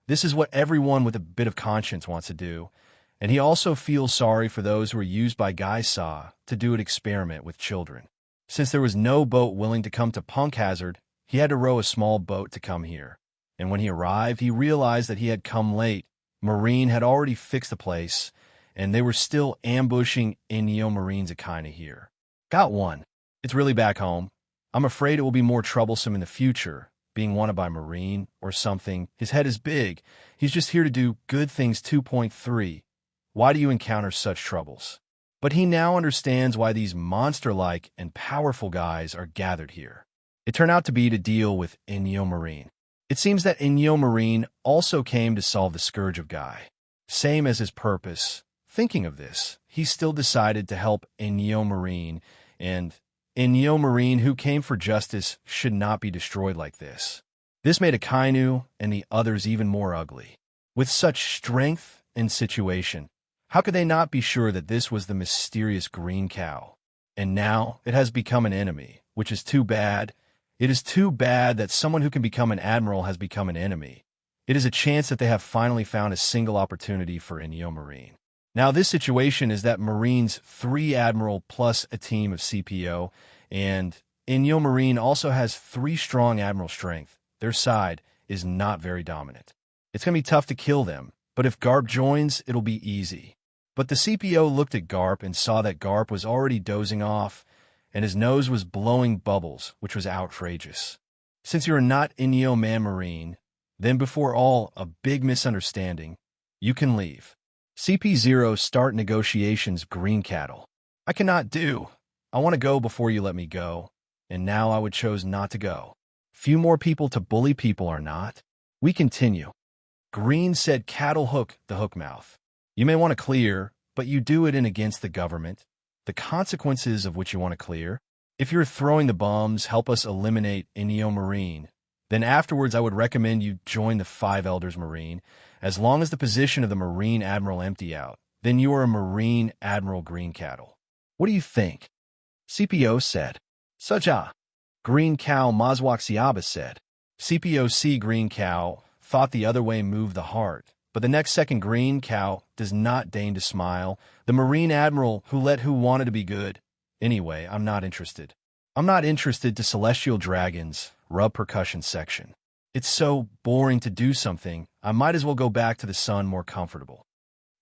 This is what everyone with a bit of conscience wants to do, and he also feels sorry for those who were used by Guy Saw to do an experiment with children. Since there was no boat willing to come to Punk Hazard, he had to row a small boat to come here. And when he arrived, he realized that he had come late. Marine had already fixed the place, and they were still ambushing Marine's Akainu here. Got one. It's really back home. I'm afraid it will be more troublesome in the future, being wanted by Marine or something. His head is big. He's just here to do good things 2.3. Why do you encounter such troubles? But he now understands why these monster-like and powerful guys are gathered here. It turned out to be to deal with Marine. It seems that Marine also came to solve the scourge of Guy. Same as his purpose. Thinking of this, he still decided to help Marine, and Marine, who came for justice, should not be destroyed like this. This made Akainu and the others even more ugly. With such strength and situation, how could they not be sure that this was the mysterious green cow? And now it has become an enemy, which is too bad. It is too bad that someone who can become an admiral has become an enemy. It is a chance that they have finally found a single opportunity for Marine. Now this situation is that Marine's 3 admiral plus a team of CPO, and Marine also has 3 strong admiral strength. Their side is not very dominant. It's going to be tough to kill them, but if Garp joins, it'll be easy. But the CPO looked at Garp and saw that Garp was already dozing off, and his nose was blowing bubbles, which was outrageous. Since you are not Man Marine, then before all, a big misunderstanding, you can leave. CP0 start negotiations green cattle. I cannot do. I want to go before you let me go, and now I would chose not to go. Few more people to bully people are not. We continue. Green said cattle hook the hook mouth. You may want to clear, but you do it in against the government. The consequences of which you want to clear. If you're throwing the bombs, help us eliminate Marine. Then afterwards I would recommend you join the 5 Elders Marine. As long as the position of the Marine Admiral empty out, then you are a Marine Admiral Green Cattle. What do you think? CPO said. Suja. Green Cow Mazwaxiaba said. CPOC Green Cow thought the other way moved the heart. But the next second Green Cow does not deign to smile. The Marine Admiral who wanted to be good. Anyway, I'm not interested. I'm not interested to Celestial Dragons, rub percussion section. It's so boring to do something, I might as well go back to the sun more comfortable.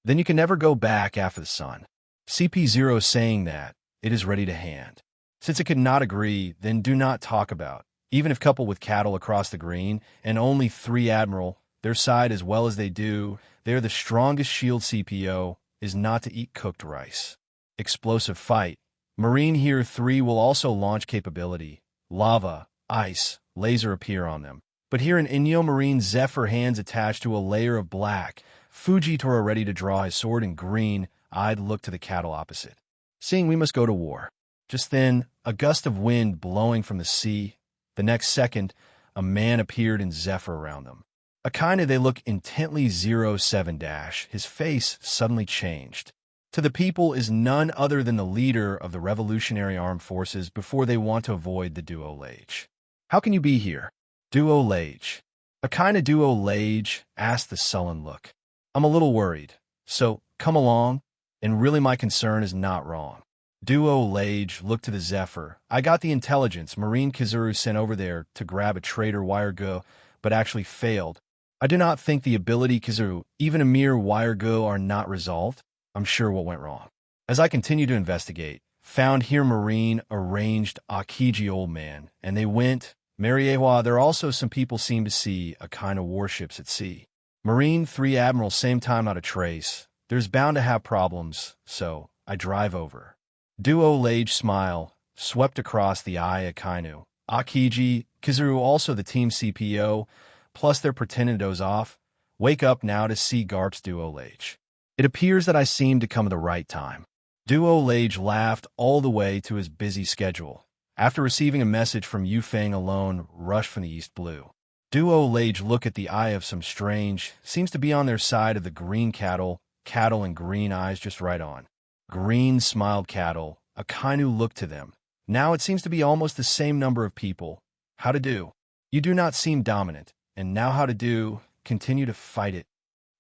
Then you can never go back after the sun. CP0 saying that, it is ready to hand. Since it could not agree, then do not talk about. Even if coupled with cattle across the green, and only 3 Admiral, their side as well as they do, they are the strongest shield CPO, is not to eat cooked rice. Explosive fight. Marine here 3 will also launch capability. Lava, ice, laser appear on them. But here in Marine Zephyr hands attached to a layer of black. Fujitora ready to draw his sword in green, I'd look to the cattle opposite. Seeing we must go to war. Just then, a gust of wind blowing from the sea. The next second, a man appeared in Zephyr around them. Akainu they look intently 07-. His face suddenly changed. to the people is none other than the leader of the Revolutionary Armed Forces before they want to avoid the Duo Lage. How can you be here? Duo Lage. A kind of Duo Lage, asked the sullen look. I'm a little worried, so come along, and really my concern is not wrong. Duo Lage looked to the Zephyr. I got the intelligence Marine Kizuru sent over there to grab a traitor Wirego, but actually failed. I do not think the ability Kizuru, even a mere Wirego, are not resolved. I'm sure what went wrong. As I continue to investigate, found here Marine arranged Akiji old man, and they went, Mariewa, there are also some people seem to see a kind of warships at sea. Marine 3 Admiral same time not a trace. There's bound to have problems, so I drive over. Duo Lage smile, swept across the eye Akainu. Akiji, Kizuru also the team CPO, plus they're pretending to doze off. Wake up now to see Garp's Duo Lage. It appears that I seem to come at the right time. Duo Lage laughed all the way to his busy schedule. After receiving a message from Yufeng alone, rushed from the East Blue. Duo Lage look at the eye of some strange, seems to be on their side of the green cattle and green eyes just right on. Green smiled cattle, Akainu looked to them. Now it seems to be almost the same number of people. How to do? You do not seem dominant, and now how to do, continue to fight it.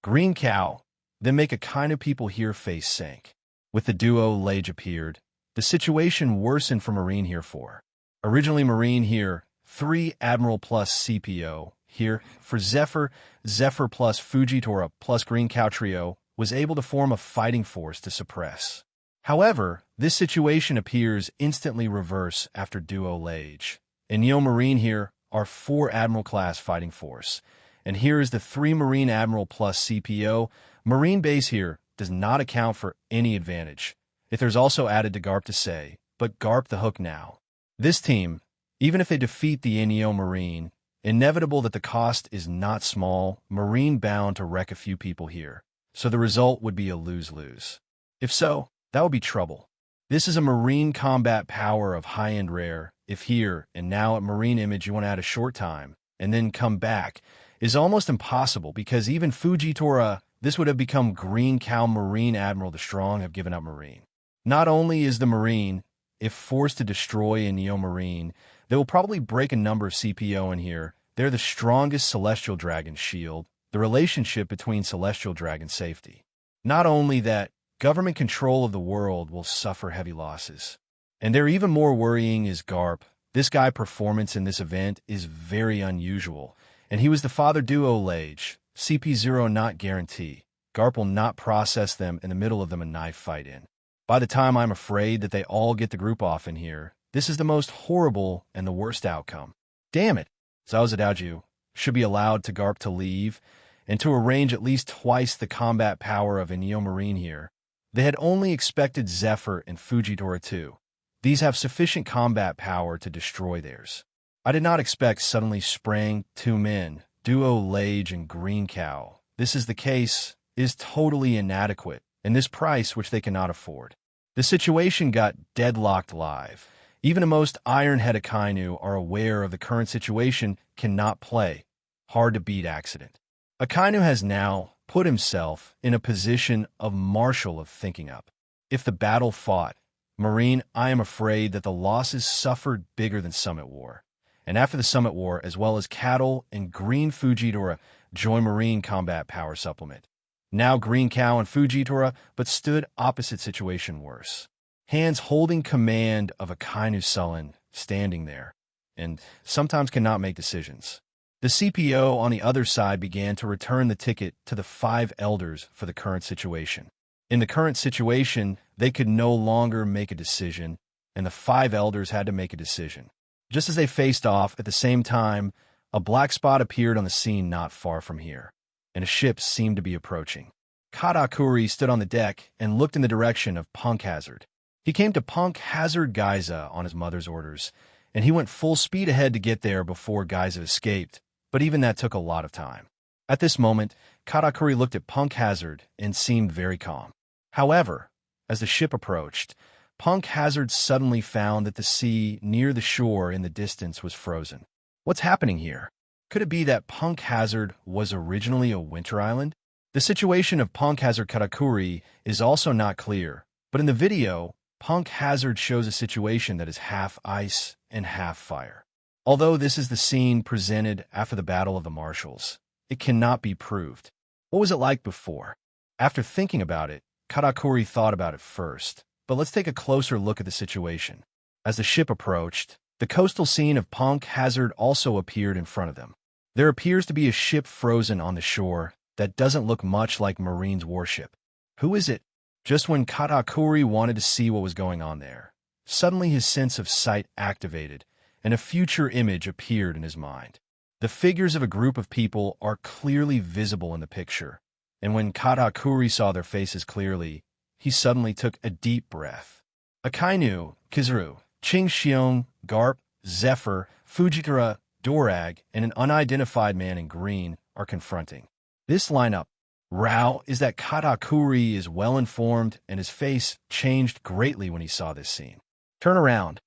Green cow, then make a kind of people here face sank. With the Duo Lage appeared, the situation worsened for Marine here 4. Originally Marine here, 3 Admiral plus CPO, here, for Zephyr plus Fujitora plus Green Cow Trio, was able to form a fighting force to suppress. However, this situation appears instantly reverse after Duo Lage. In Neo Marine here are 4 Admiral class fighting force, and here is the 3 Marine Admiral plus CPO. Marine base here does not account for any advantage. If there's also added to Garp to say, but Garp the hook now. This team, even if they defeat the Neo Marine, inevitable that the cost is not small, Marine bound to wreck a few people here. So the result would be a lose-lose. If so, that would be trouble. This is a Marine combat power of high-end rare. If here and now at Marine Image you want to add a short time, and then come back, is almost impossible because even Fujitora, this would have become Green Cow Marine Admiral the Strong have given up Marine. Not only is the Marine, if forced to destroy a Neo Marine, they will probably break a number of CPO in here. They're the strongest Celestial Dragon shield, the relationship between Celestial Dragon safety. Not only that, government control of the world will suffer heavy losses. And they're even more worrying is Garp. This guy performance in this event is very unusual, and he was the father Duo Lage. CP0 not guarantee. Garp will not process them in the middle of them a knife fight in. By the time I'm afraid that they all get the group off in here, this is the most horrible and the worst outcome. Damn it. Zaozadaju should be allowed to Garp to leave, and to arrange at least twice the combat power of a Neo Marine here. They had only expected Zephyr and Fujitora too. These have sufficient combat power to destroy theirs. I did not expect suddenly spraying 2 men, Duo Lage and Green Cow. This is the case, is totally inadequate, and this price which they cannot afford. The situation got deadlocked live. Even the most iron-head Akainu are aware of the current situation, cannot play. Hard to beat accident. Akainu has now put himself in a position of marshal of thinking up. If the battle fought, Marine, I am afraid that the losses suffered bigger than Summit War. And after the Summit War, as well as Cattle and Green Fujitora join Marine combat power supplement. Now Green Cow and Fujitora, but stood opposite situation worse. Hands holding command of Akainu sullen, standing there, and sometimes cannot make decisions. The CPO on the other side began to return the ticket to the 5 elders for the current situation. In the current situation, they could no longer make a decision, and the 5 elders had to make a decision. Just as they faced off, at the same time, a black spot appeared on the scene not far from here, and a ship seemed to be approaching. Katakuri stood on the deck and looked in the direction of Punk Hazard. He came to Punk Hazard Gaiza on his mother's orders, and he went full speed ahead to get there before Gaiza escaped, but even that took a lot of time. At this moment, Katakuri looked at Punk Hazard and seemed very calm. However, as the ship approached, Punk Hazard suddenly found that the sea near the shore in the distance was frozen. What's happening here? Could it be that Punk Hazard was originally a winter island? The situation of Punk Hazard Katakuri is also not clear, but in the video, Punk Hazard shows a situation that is half ice and half fire. Although this is the scene presented after the Battle of the Marshals, it cannot be proved. What was it like before? After thinking about it, Katakuri thought about it first, but let's take a closer look at the situation. As the ship approached, the coastal scene of Punk Hazard also appeared in front of them. There appears to be a ship frozen on the shore that doesn't look much like Marine's warship. Who is it? Just when Katakuri wanted to see what was going on there, suddenly his sense of sight activated, and a future image appeared in his mind. The figures of a group of people are clearly visible in the picture, and when Katakuri saw their faces clearly, he suddenly took a deep breath. Akainu, Kizaru, Qingxiong, Garp, Zephyr, Fujitara, Dorag, and an unidentified man in green are confronting. This lineup, Rao, is that Katakuri is well-informed and his face changed greatly when he saw this scene. "Turn around,"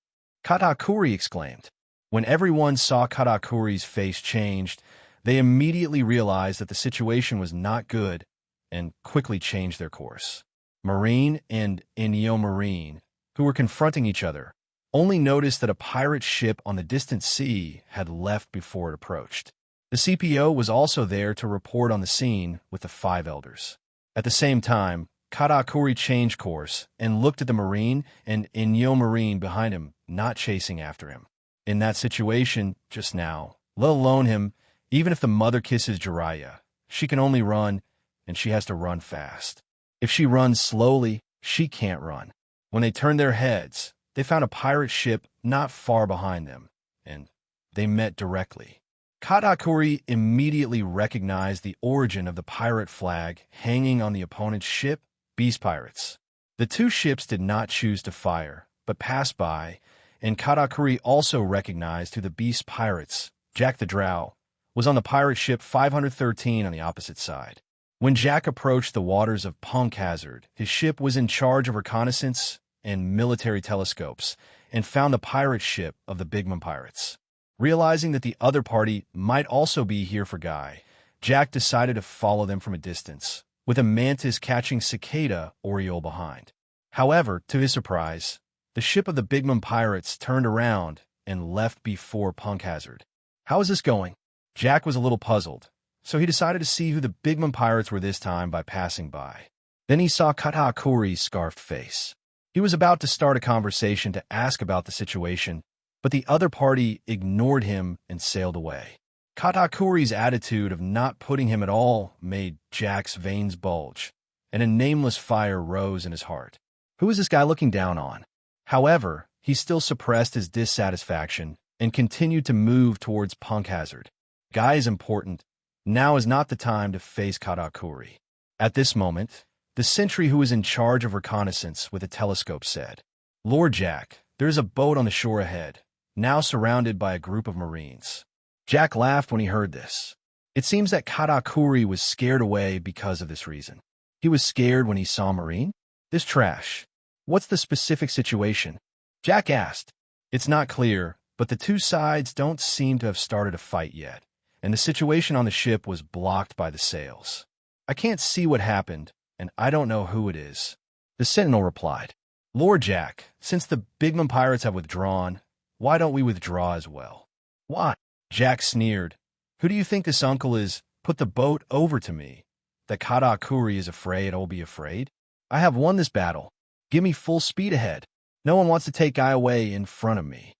Katakuri exclaimed. When everyone saw Katakuri's face changed, they immediately realized that the situation was not good and quickly changed their course. Marine and Inyo Marine, who were confronting each other, only noticed that a pirate ship on the distant sea had left before it approached. The CPO was also there to report on the scene with the 5 elders. At the same time, Katakuri changed course and looked at the Marine and Inyo Marine behind him, not chasing after him. In that situation, just now, let alone him, even if the mother kisses Jiraiya, she can only run, and she has to run fast. If she runs slowly, she can't run. When they turned their heads, they found a pirate ship not far behind them, and they met directly. Katakuri immediately recognized the origin of the pirate flag hanging on the opponent's ship, Beast Pirates. The two ships did not choose to fire, but passed by, and Katakuri also recognized who the Beast Pirates, Jack the Drow, was on the pirate ship 513 on the opposite side. When Jack approached the waters of Punk Hazard, his ship was in charge of reconnaissance and military telescopes, and found the pirate ship of the Bigman Pirates. Realizing that the other party might also be here for Guy, Jack decided to follow them from a distance, with a mantis catching Cicada Oriole behind. However, to his surprise, the ship of the Bigman Pirates turned around and left before Punk Hazard. How is this going? Jack was a little puzzled, so he decided to see who the Bigman Pirates were this time by passing by. Then he saw Katakuri's scarfed face. He was about to start a conversation to ask about the situation, but the other party ignored him and sailed away. Katakuri's attitude of not putting him at all made Jack's veins bulge, and a nameless fire rose in his heart. Who is this guy looking down on? However, he still suppressed his dissatisfaction and continued to move towards Punk Hazard. Guy is important. Now is not the time to face Katakuri. At this moment, the sentry who was in charge of reconnaissance with a telescope said, "Lord Jack, there is a boat on the shore ahead, now surrounded by a group of Marines." Jack laughed when he heard this. It seems that Katakuri was scared away because of this reason. He was scared when he saw Marine? This trash. What's the specific situation? Jack asked. It's not clear, but the two sides don't seem to have started a fight yet, and the situation on the ship was blocked by the sails. I can't see what happened, and I don't know who it is. The sentinel replied, "Lord Jack, since the Bigman Pirates have withdrawn, why don't we withdraw as well?" "Why?" Jack sneered. "Who do you think this uncle is? Put the boat over to me. That Katakuri is afraid I will be afraid? I have won this battle. Give me full speed ahead. No one wants to take Guy away in front of me."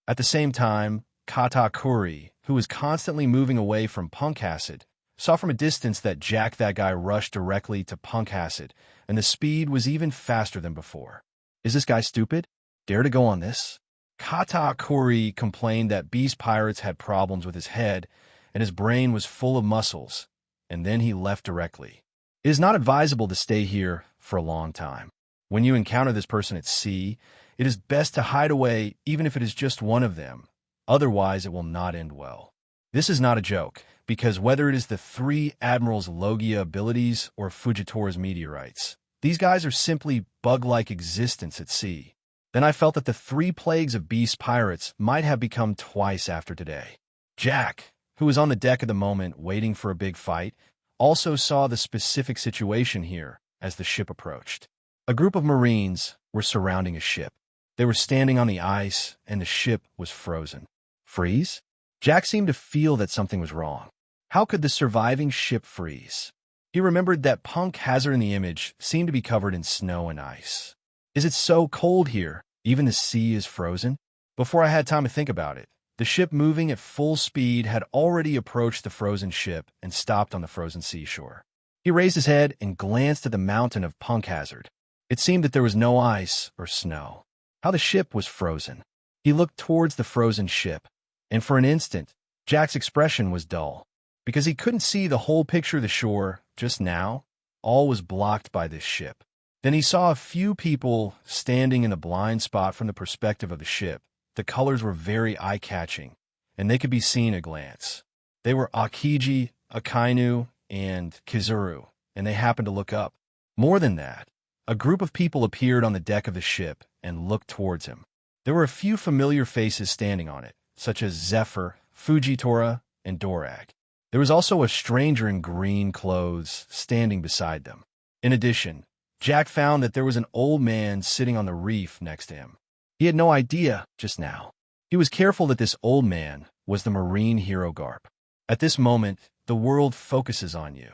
At the same time, Katakuri, who was constantly moving away from Punk Hazard, saw from a distance that Jack that guy rushed directly to Punk Hazard, and the speed was even faster than before. Is this guy stupid? Dare to go on this? Katakuri complained that Beast Pirates had problems with his head, and his brain was full of muscles, and then he left directly. It is not advisable to stay here for a long time. When you encounter this person at sea, it is best to hide away even if it is just one of them. Otherwise, it will not end well. This is not a joke, because whether it is the 3 Admiral's Logia abilities or Fujitora's meteorites, these guys are simply bug-like existence at sea. Then I felt that the 3 plagues of Beast Pirates might have become twice after today. Jack, who was on the deck at the moment waiting for a big fight, also saw the specific situation here as the ship approached. A group of Marines were surrounding a ship. They were standing on the ice, and the ship was frozen. Freeze? Jack seemed to feel that something was wrong. How could the surviving ship freeze? He remembered that Punk Hazard in the image seemed to be covered in snow and ice. Is it so cold here? Even the sea is frozen? Before I had time to think about it, the ship moving at full speed had already approached the frozen ship and stopped on the frozen seashore. He raised his head and glanced at the mountain of Punk Hazard. It seemed that there was no ice or snow. How the ship was frozen. He looked towards the frozen ship, and for an instant, Jack's expression was dull. Because he couldn't see the whole picture of the shore just now, all was blocked by this ship. Then he saw a few people standing in a blind spot from the perspective of the ship. The colors were very eye-catching, and they could be seen at a glance. They were Akiji, Akainu, and Kizuru, and they happened to look up. More than that, a group of people appeared on the deck of the ship and looked towards him. There were a few familiar faces standing on it, such as Zephyr, Fujitora, and Dorag. There was also a stranger in green clothes standing beside them. In addition, Jack found that there was an old man sitting on the reef next to him. He had no idea just now. He was careful that this old man was the Marine hero Garp. At this moment, the world focuses on you.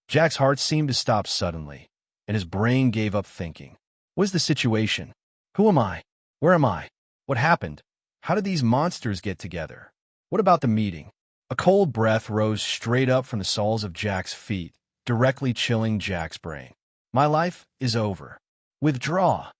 Jack's heart seemed to stop suddenly, and his brain gave up thinking. What is the situation? Who am I? Where am I? What happened? How did these monsters get together? What about the meeting? A cold breath rose straight up from the soles of Jack's feet, directly chilling Jack's brain. My life is over. Withdraw.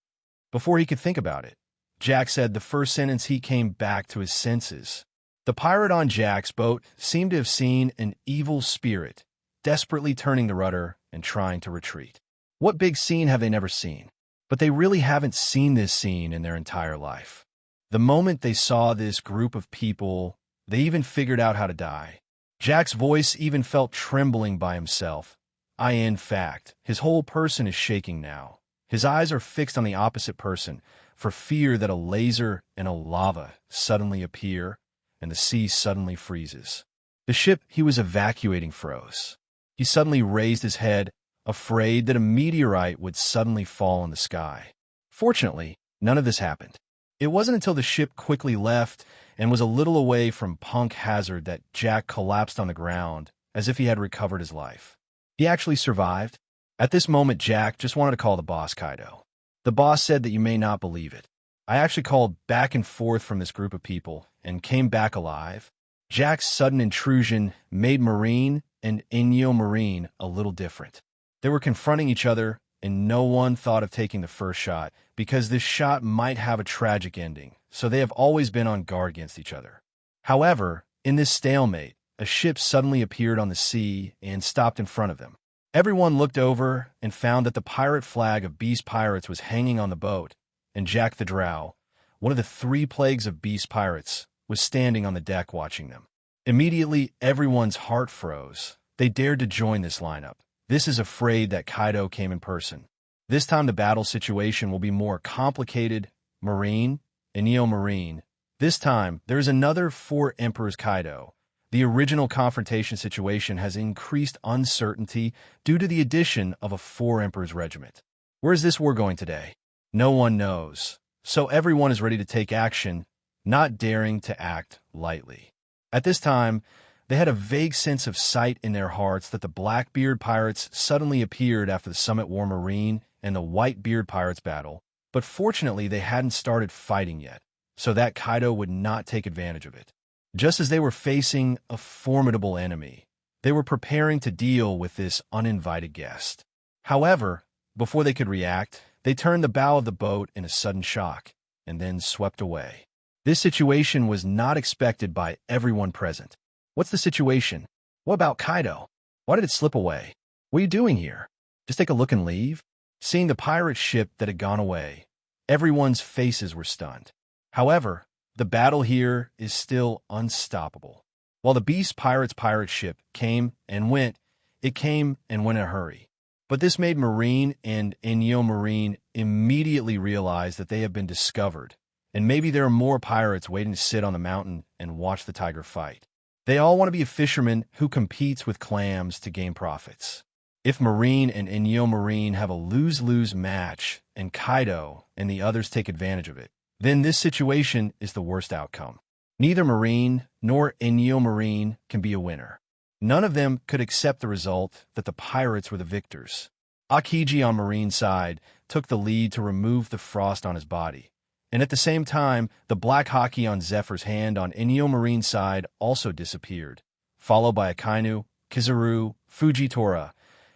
Before he could think about it, Jack said the first sentence. He came back to his senses. The pirate on Jack's boat seemed to have seen an evil spirit, desperately turning the rudder and trying to retreat. What big scene have they never seen? But they really haven't seen this scene in their entire life. The moment they saw this group of people, they even figured out how to die. Jack's voice even felt trembling by himself. In fact, his whole person is shaking now. His eyes are fixed on the opposite person, for fear that a laser and a lava suddenly appear, and the sea suddenly freezes. The ship he was evacuating froze. He suddenly raised his head, afraid that a meteorite would suddenly fall in the sky. Fortunately, none of this happened. It wasn't until the ship quickly left and was a little away from Punk Hazard that Jack collapsed on the ground, as if he had recovered his life. He actually survived. At this moment, Jack just wanted to call the boss Kaido. The boss said that you may not believe it. I actually called back and forth from this group of people and came back alive. Jack's sudden intrusion made Marine and Inyo Marine a little different. They were confronting each other, and no one thought of taking the first shot, because this shot might have a tragic ending, so they have always been on guard against each other. However, in this stalemate, a ship suddenly appeared on the sea and stopped in front of them. Everyone looked over and found that the pirate flag of Beast Pirates was hanging on the boat, and Jack the Drow, one of the 3 plagues of Beast Pirates, was standing on the deck watching them. Immediately, everyone's heart froze. They dared to join this lineup. This is afraid that Kaido came in person. This time the battle situation will be more complicated. Marine and Neo Marine. This time, there is another 4 Emperors Kaido. The original confrontation situation has increased uncertainty due to the addition of a 4 Emperors regiment. Where is this war going today? No one knows. So everyone is ready to take action, not daring to act lightly. At this time, they had a vague sense of sight in their hearts that the Blackbeard pirates suddenly appeared after the Summit War Marine and the Whitebeard pirates battle, but fortunately they hadn't started fighting yet, so that Kaido would not take advantage of it. Just as they were facing a formidable enemy, they were preparing to deal with this uninvited guest. However, before they could react, they turned the bow of the boat in a sudden shock, and then swept away. This situation was not expected by everyone present. What's the situation? What about Kaido? Why did it slip away? What are you doing here? Just take a look and leave? Seeing the pirate ship that had gone away, everyone's faces were stunned. However, the battle here is still unstoppable. While the Beast Pirates pirate ship came and went, it came and went in a hurry. But this made Marine and Inyo Marine immediately realize that they have been discovered, and maybe there are more pirates waiting to sit on the mountain and watch the tiger fight. They all want to be a fisherman who competes with clams to gain profits. If Marine and Inyo Marine have a lose-lose match and Kaido and the others take advantage of it, then this situation is the worst outcome. Neither Marine nor Inyo Marine can be a winner. None of them could accept the result that the pirates were the victors. Akiji on Marine's side took the lead to remove the frost on his body, and at the same time, the black hockey on Zephyr's hand on Inyo Marine's side also disappeared, followed by Akainu, Kizaru, Fujitora,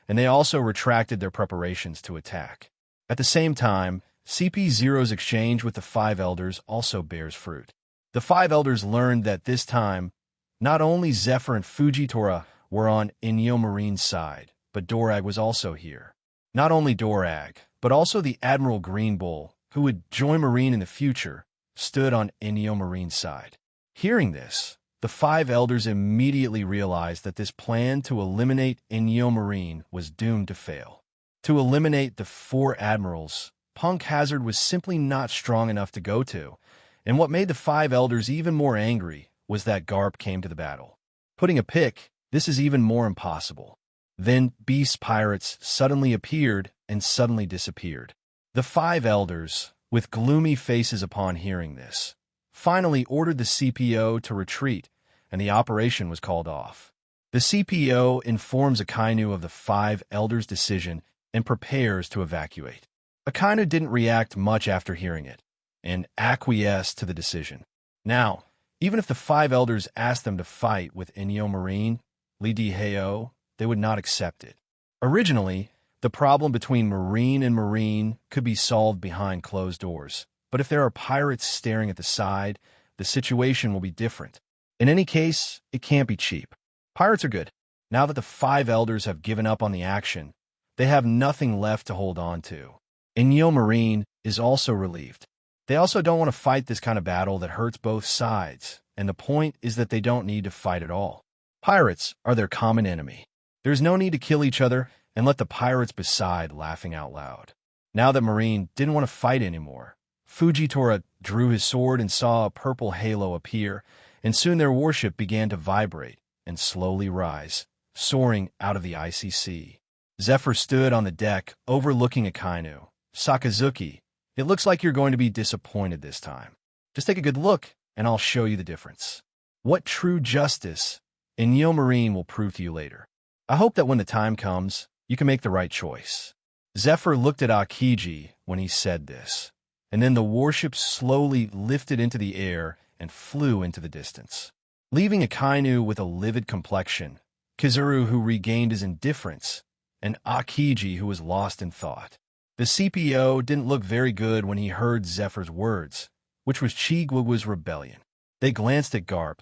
and they also retracted their preparations to attack. At the same time, CP0's exchange with the Five Elders also bears fruit. The Five Elders learned that this time, not only Zephyr and Fujitora were on Inyo Marine's side, but Dorag was also here. Not only Dorag, but also the Admiral Green Bull, who would join Marine in the future, stood on Inyo Marine's side. Hearing this, the Five Elders immediately realized that this plan to eliminate Inyo Marine was doomed to fail. To eliminate the four admirals, Punk Hazard was simply not strong enough to go to, and what made the Five Elders even more angry was that Garp came to the battle. Putting a pick, this is even more impossible. Then Beast Pirates suddenly appeared and suddenly disappeared. The Five Elders, with gloomy faces upon hearing this, finally ordered the CPO to retreat, and the operation was called off. The CPO informs Akainu of the Five Elders' decision and prepares to evacuate. Akainu didn't react much after hearing it, and acquiesced to the decision. Now, even if the Five Elders asked them to fight with Inyo Marine, Li Heo, they would not accept it. Originally, the problem between Marine and Marine could be solved behind closed doors, but if there are pirates staring at the side, the situation will be different. In any case, it can't be cheap. Pirates are good. Now that the Five Elders have given up on the action, they have nothing left to hold on to. Inyo Marine is also relieved. They also don't want to fight this kind of battle that hurts both sides, and the point is that they don't need to fight at all. Pirates are their common enemy. There's no need to kill each other and let the pirates beside laughing out loud. Now that Marine didn't want to fight anymore, Fujitora drew his sword and saw a purple halo appear, and soon their warship began to vibrate and slowly rise, soaring out of the icy sea. Zephyr stood on the deck overlooking Akainu. Sakazuki, it looks like you're going to be disappointed this time. Just take a good look, and I'll show you the difference. What true justice Inyo Marine will prove to you later. I hope that when the time comes, you can make the right choice. Zephyr looked at Akiji when he said this, and then the warship slowly lifted into the air and flew into the distance, leaving Akainu with a livid complexion, Kizaru who regained his indifference, and Akiji who was lost in thought. The CPO didn't look very good when he heard Zephyr's words, which was Chiguagua's rebellion. They glanced at Garp,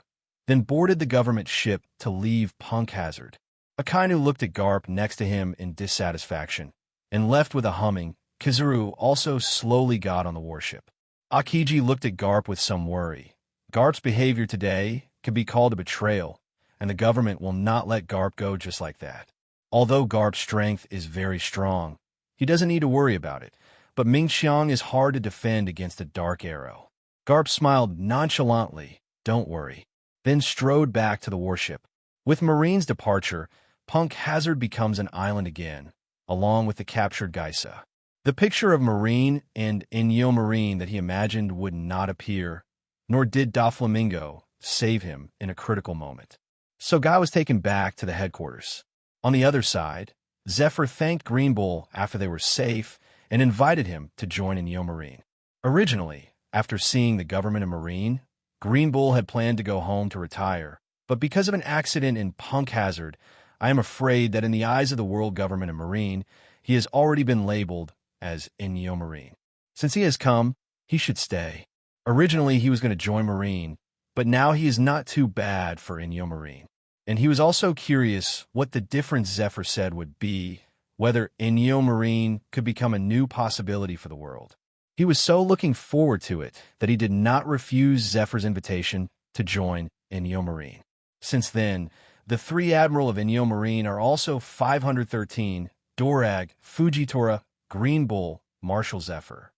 then boarded the government ship to leave Punk Hazard. Akainu looked at Garp next to him in dissatisfaction, and left with a humming. Kizaru also slowly got on the warship. Akiji looked at Garp with some worry. Garp's behavior today could be called a betrayal, and the government will not let Garp go just like that. Although Garp's strength is very strong, he doesn't need to worry about it, but Mingxiang is hard to defend against a dark arrow. Garp smiled nonchalantly, "Don't worry," then strode back to the warship. With Marine's departure, Punk Hazard becomes an island again, along with the captured Geisa. The picture of Marine and Inyo Marine that he imagined would not appear, nor did Doflamingo save him in a critical moment. So Guy was taken back to the headquarters. On the other side, Zephyr thanked Green Bull after they were safe and invited him to join Inyo Marine. Originally, after seeing the government and Marine, Green Bull had planned to go home to retire, but because of an accident in Punk Hazard, I am afraid that in the eyes of the world government and Marine, he has already been labeled as Inyo Marine. Since he has come, he should stay. Originally, he was going to join Marine, but now he is not too bad for Inyo Marine. And he was also curious what the difference Zephyr said would be, whether Inyo Marine could become a new possibility for the world. He was so looking forward to it that he did not refuse Zephyr's invitation to join Inyo Marine. Since then, the three Admiral of Inyo Marine are also 513, Dorag, Fujitora, Green Bull, Marshal Zephyr.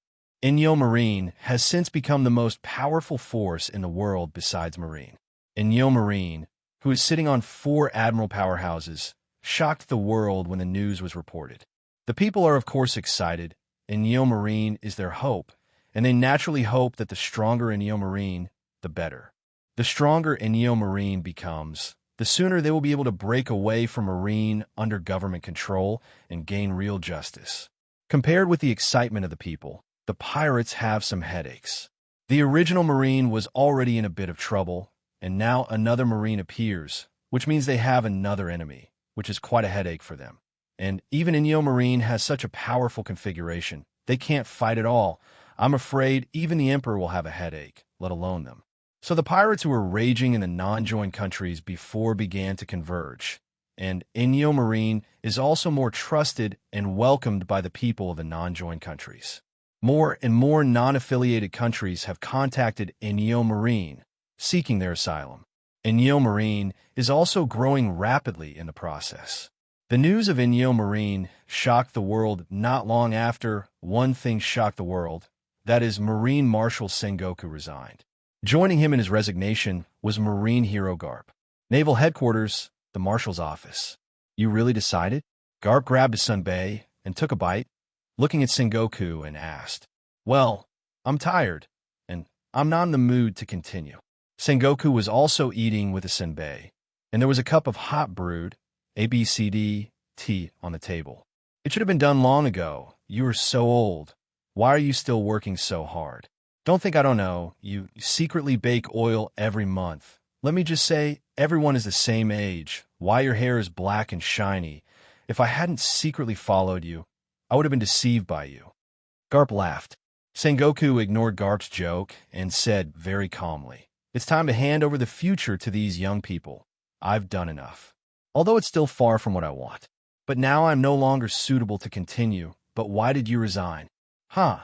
Inyo Marine has since become the most powerful force in the world besides Marine. Inyo Marine, who is sitting on 4 admiral powerhouses, shocked the world when the news was reported. The people are of course excited, and Neo Marine is their hope, and they naturally hope that the stronger a Neo Marine, the better. The stronger a Neo Marine becomes, the sooner they will be able to break away from Marine under government control and gain real justice. Compared with the excitement of the people, the pirates have some headaches. The original Marine was already in a bit of trouble, and now another Marine appears, which means they have another enemy, which is quite a headache for them. And even Neo Marine has such a powerful configuration, they can't fight at all. I'm afraid even the Emperor will have a headache, let alone them. So the pirates who were raging in the non-joined countries before began to converge, and Neo Marine is also more trusted and welcomed by the people of the non-joined countries. More and more non-affiliated countries have contacted Neo Marine, seeking their asylum. Neo Marine is also growing rapidly in the process. The news of Neo Marine shocked the world not long after one thing shocked the world, that is, Marine Marshal Sengoku resigned. Joining him in his resignation was Marine hero Garp. Naval Headquarters, the Marshal's office. You really decided? Garp grabbed his sunbae and took a bite, looking at Sengoku and asked, "Well, I'm tired, and I'm not in the mood to continue." Sengoku was also eating with a senbei, and there was a cup of hot brewed ABCD tea on the table. "It should have been done long ago. You are so old. Why are you still working so hard? Don't think I don't know. You secretly bake oil every month. Let me just say, everyone is the same age. Why your hair is black and shiny. If I hadn't secretly followed you, I would have been deceived by you." Garp laughed. Sengoku ignored Garp's joke and said very calmly, "It's time to hand over the future to these young people. I've done enough. Although it's still far from what I want. But now I'm no longer suitable to continue. But why did you resign?" "Huh.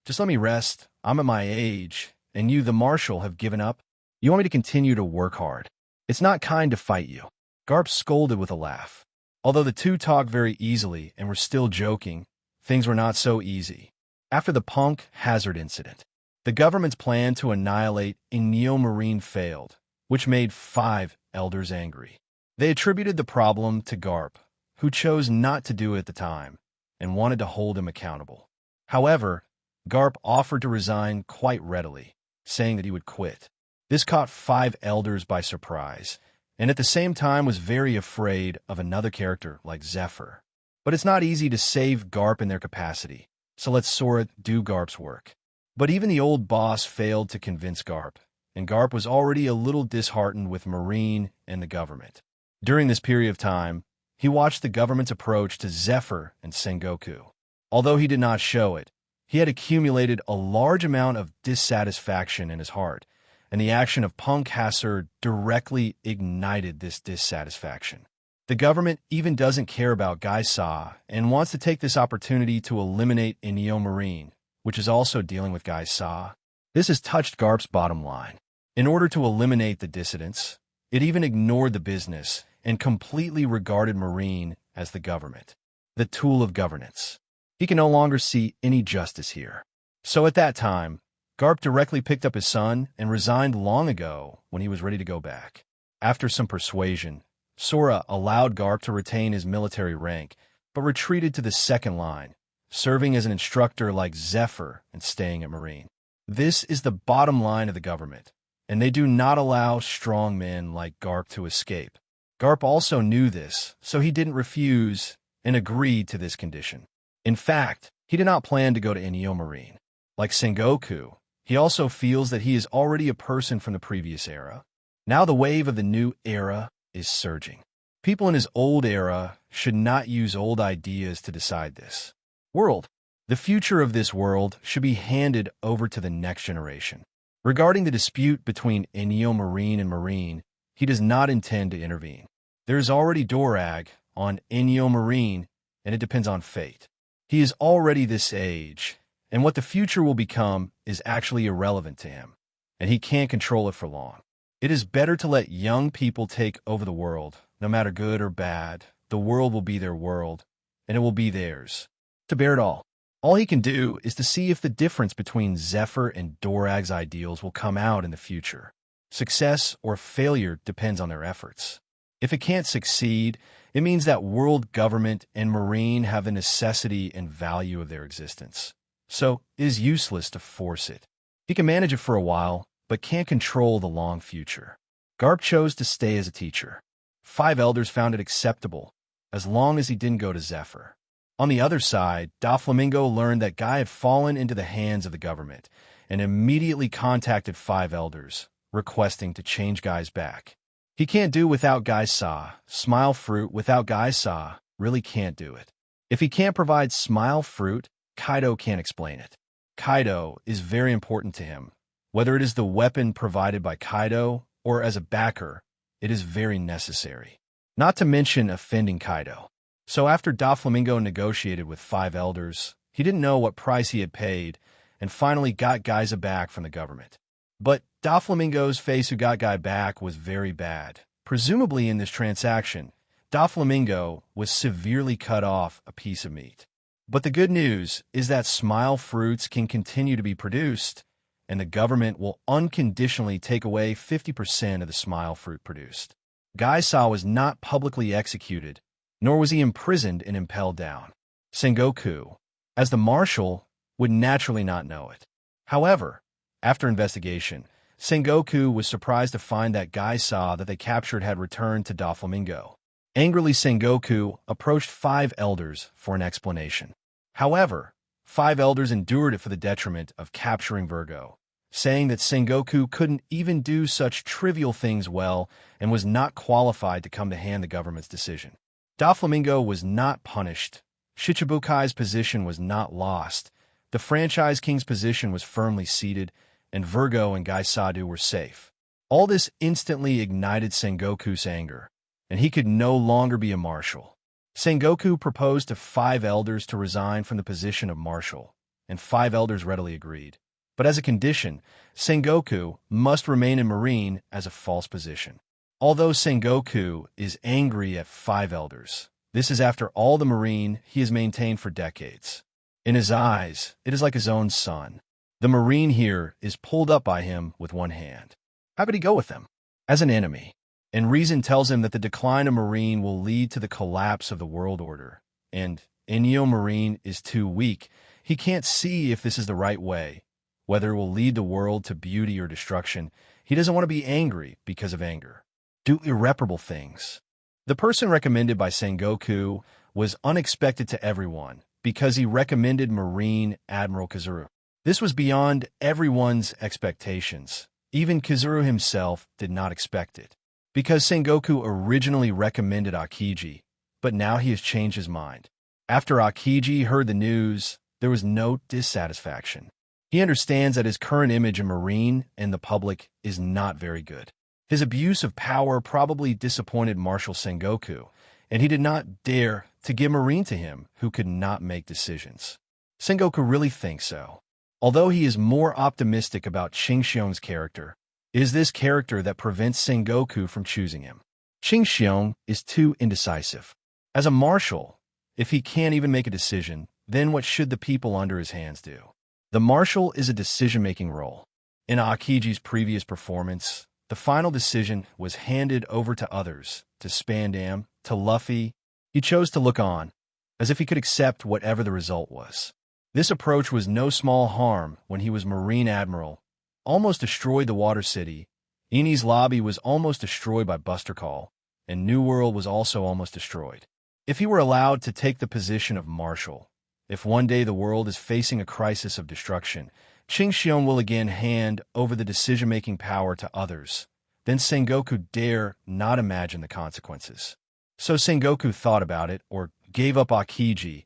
Just let me rest. I'm at my age, and you, the Marshal, have given up. You want me to continue to work hard. It's not kind to fight you." Garp scolded with a laugh. Although the two talked very easily and were still joking, things were not so easy. After the Punk Hazard incident, the government's plan to annihilate Neo Marine failed, which made 5 elders angry. They attributed the problem to Garp, who chose not to do it at the time, and wanted to hold him accountable. However, Garp offered to resign quite readily, saying that he would quit. This caught 5 elders by surprise, and at the same time was very afraid of another character like Zephyr. But it's not easy to save Garp in their capacity, so let Sora do Garp's work. But even the old boss failed to convince Garp, and Garp was already a little disheartened with Marine and the government. During this period of time, he watched the government's approach to Zephyr and Sengoku. Although he did not show it, he had accumulated a large amount of dissatisfaction in his heart, and the action of Punk Hazard directly ignited this dissatisfaction. The government even doesn't care about Gaisa and wants to take this opportunity to eliminate Neo Marine, which is also dealing with Gaisa. This has touched Garp's bottom line. In order to eliminate the dissidents, it even ignored the business and completely regarded Marine as the government, the tool of governance. He can no longer see any justice here. So at that time, Garp directly picked up his son and resigned long ago when he was ready to go back. After some persuasion, Sora allowed Garp to retain his military rank, but retreated to the second line, serving as an instructor like Zephyr and staying at Marine. This is the bottom line of the government, and they do not allow strong men like Garp to escape. Garp also knew this, so he didn't refuse and agreed to this condition. In fact, he did not plan to go to Neo Marine. Like Sengoku, he also feels that he is already a person from the previous era. Now the wave of the new era is surging. People in his old era should not use old ideas to decide this world. The future of this world should be handed over to the next generation. Regarding the dispute between Neo Marine and Marine, he does not intend to intervene. There is already Dorag on Neo Marine, and it depends on fate. He is already this age, and what the future will become is actually irrelevant to him, and he can't control it for long. It is better to let young people take over the world. No matter good or bad, the world will be their world, and it will be theirs, to bear it all. All he can do is to see if the difference between Zephyr and Dorag's ideals will come out in the future. Success or failure depends on their efforts. If it can't succeed, it means that world government and Marine have the necessity and value of their existence. So it is useless to force it. He can manage it for a while, but can't control the long future. Garp chose to stay as a teacher. 5 elders found it acceptable, as long as he didn't go to Zephyr. On the other side, Doflamingo learned that Guy had fallen into the hands of the government and immediately contacted 5 elders, requesting to change Guy's back. He can't do without Guy Sa. Smile fruit without Guy Sa really can't do it. If he can't provide smile fruit, Kaido can't explain it. Kaido is very important to him. Whether it is the weapon provided by Kaido or as a backer, it is very necessary. Not to mention offending Kaido. So after Doflamingo negotiated with 5 elders, he didn't know what price he had paid and finally got Guy's back from the government. But Doflamingo's face who got Guy back was very bad. Presumably in this transaction, Doflamingo was severely cut off a piece of meat. But the good news is that smile fruits can continue to be produced, and the government will unconditionally take away 50% of the smile fruit produced. Guy Sa was not publicly executed, nor was he imprisoned and impelled down. Sengoku, as the marshal, would naturally not know it. However, after investigation, Sengoku was surprised to find that Guy Sa that they captured had returned to Doflamingo. Angrily, Sengoku approached 5 elders for an explanation. However, 5 elders endured it for the detriment of capturing Virgo, saying that Sengoku couldn't even do such trivial things well and was not qualified to come to hand the government's decision. Doflamingo was not punished. Shichibukai's position was not lost. The franchise king's position was firmly seated, and Virgo and Guy Sadu were safe. All this instantly ignited Sengoku's anger, and he could no longer be a marshal. Sengoku proposed to 5 elders to resign from the position of marshal, and 5 elders readily agreed. But as a condition, Sengoku must remain in Marine as a false position. Although Sengoku is angry at 5 elders, this is after all the Marine he has maintained for decades. In his eyes, it is like his own son. The Marine here is pulled up by him with one hand. How could he go with them? As an enemy. And reason tells him that the decline of Marine will lead to the collapse of the world order. And Ennio Marine is too weak. He can't see if this is the right way, whether it will lead the world to beauty or destruction. He doesn't want to be angry because of anger. Do irreparable things. The person recommended by Sengoku was unexpected to everyone because he recommended Marine Admiral Kizuru. This was beyond everyone's expectations. Even Kizuru himself did not expect it. Because Sengoku originally recommended Akiji, but now he has changed his mind. After Akiji heard the news, there was no dissatisfaction. He understands that his current image in Marine and the public is not very good. His abuse of power probably disappointed Marshal Sengoku, and he did not dare to give Marine to him who could not make decisions. Sengoku really thinks so. Although he is more optimistic about Qingxiong's character, it is this character that prevents Sengoku from choosing him. Qingxiong is too indecisive. As a marshal, if he can't even make a decision, then what should the people under his hands do? The marshal is a decision-making role. In Akiji's previous performance, the final decision was handed over to others, to Spandam, to Luffy. He chose to look on, as if he could accept whatever the result was. This approach was no small harm when he was Marine Admiral, almost destroyed the Water City, Enies Lobby was almost destroyed by Buster Call, and New World was also almost destroyed. If he were allowed to take the position of marshal, if one day the world is facing a crisis of destruction, Qingxiong will again hand over the decision-making power to others. Then Sengoku dare not imagine the consequences. So Sengoku thought about it, or gave up Akiji,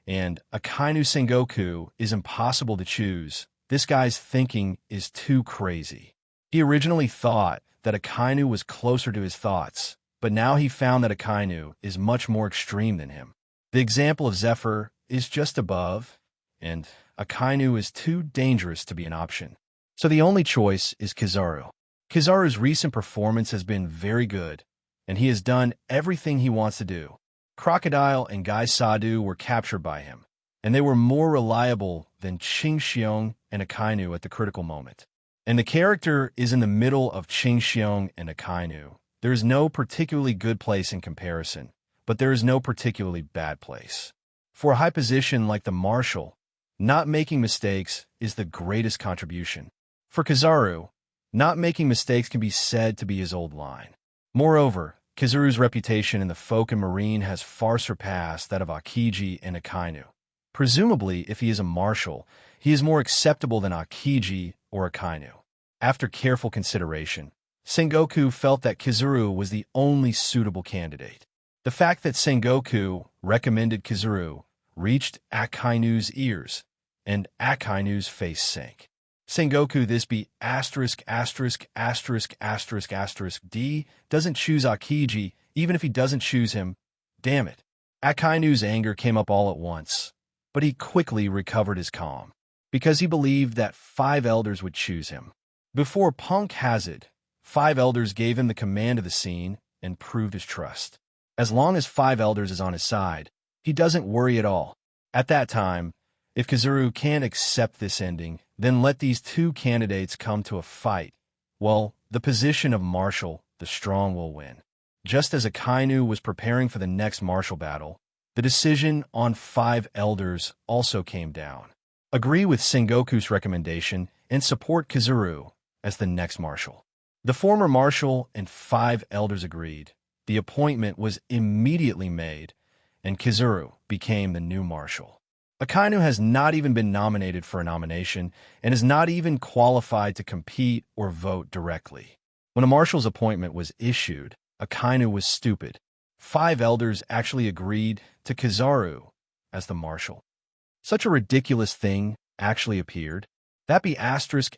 and Akainu Sengoku is impossible to choose. This guy's thinking is too crazy. He originally thought that Akainu was closer to his thoughts, but now he found that Akainu is much more extreme than him. The example of Zephyr is just above, and Akainu is too dangerous to be an option. So the only choice is Kizaru. Kizaru's recent performance has been very good, and he has done everything he wants to do. Crocodile and Guy Sadu were captured by him, and they were more reliable than Qingxiong and Akainu at the critical moment. And the character is in the middle of Qingxiong and Akainu. There is no particularly good place in comparison, but there is no particularly bad place. For a high position like the marshal, not making mistakes is the greatest contribution. For Kizaru, not making mistakes can be said to be his old line. Moreover, Kizaru's reputation in the folk and marine has far surpassed that of Akiji and Akainu. Presumably, if he is a marshal, he is more acceptable than Akiji or Akainu. After careful consideration, Sengoku felt that Kizaru was the only suitable candidate. The fact that Sengoku recommended Kizaru reached Akainu's ears, and Akainu's face sank. Sengoku this be ******* D doesn't choose Akiji, even if he doesn't choose him. Damn it. Akainu's anger came up all at once, but he quickly recovered his calm, because he believed that 5 elders would choose him. Before Punk Hazard, 5 elders gave him the command of the scene and proved his trust. As long as 5 elders is on his side, he doesn't worry at all. At that time, if Kizaru can't accept this ending, then let these 2 candidates come to a fight. Well, the position of marshal, the strong will win. Just as Akainu was preparing for the next marshal battle, the decision on 5 elders also came down. Agree with Sengoku's recommendation and support Kizaru as the next marshal. The former marshal and 5 elders agreed. The appointment was immediately made, and Kizaru became the new marshal. Akainu has not even been nominated for a nomination and is not even qualified to compete or vote directly. When a marshal's appointment was issued, Akainu was stupid. 5 elders actually agreed to Kizaru as the marshal. Such a ridiculous thing actually appeared. That be ************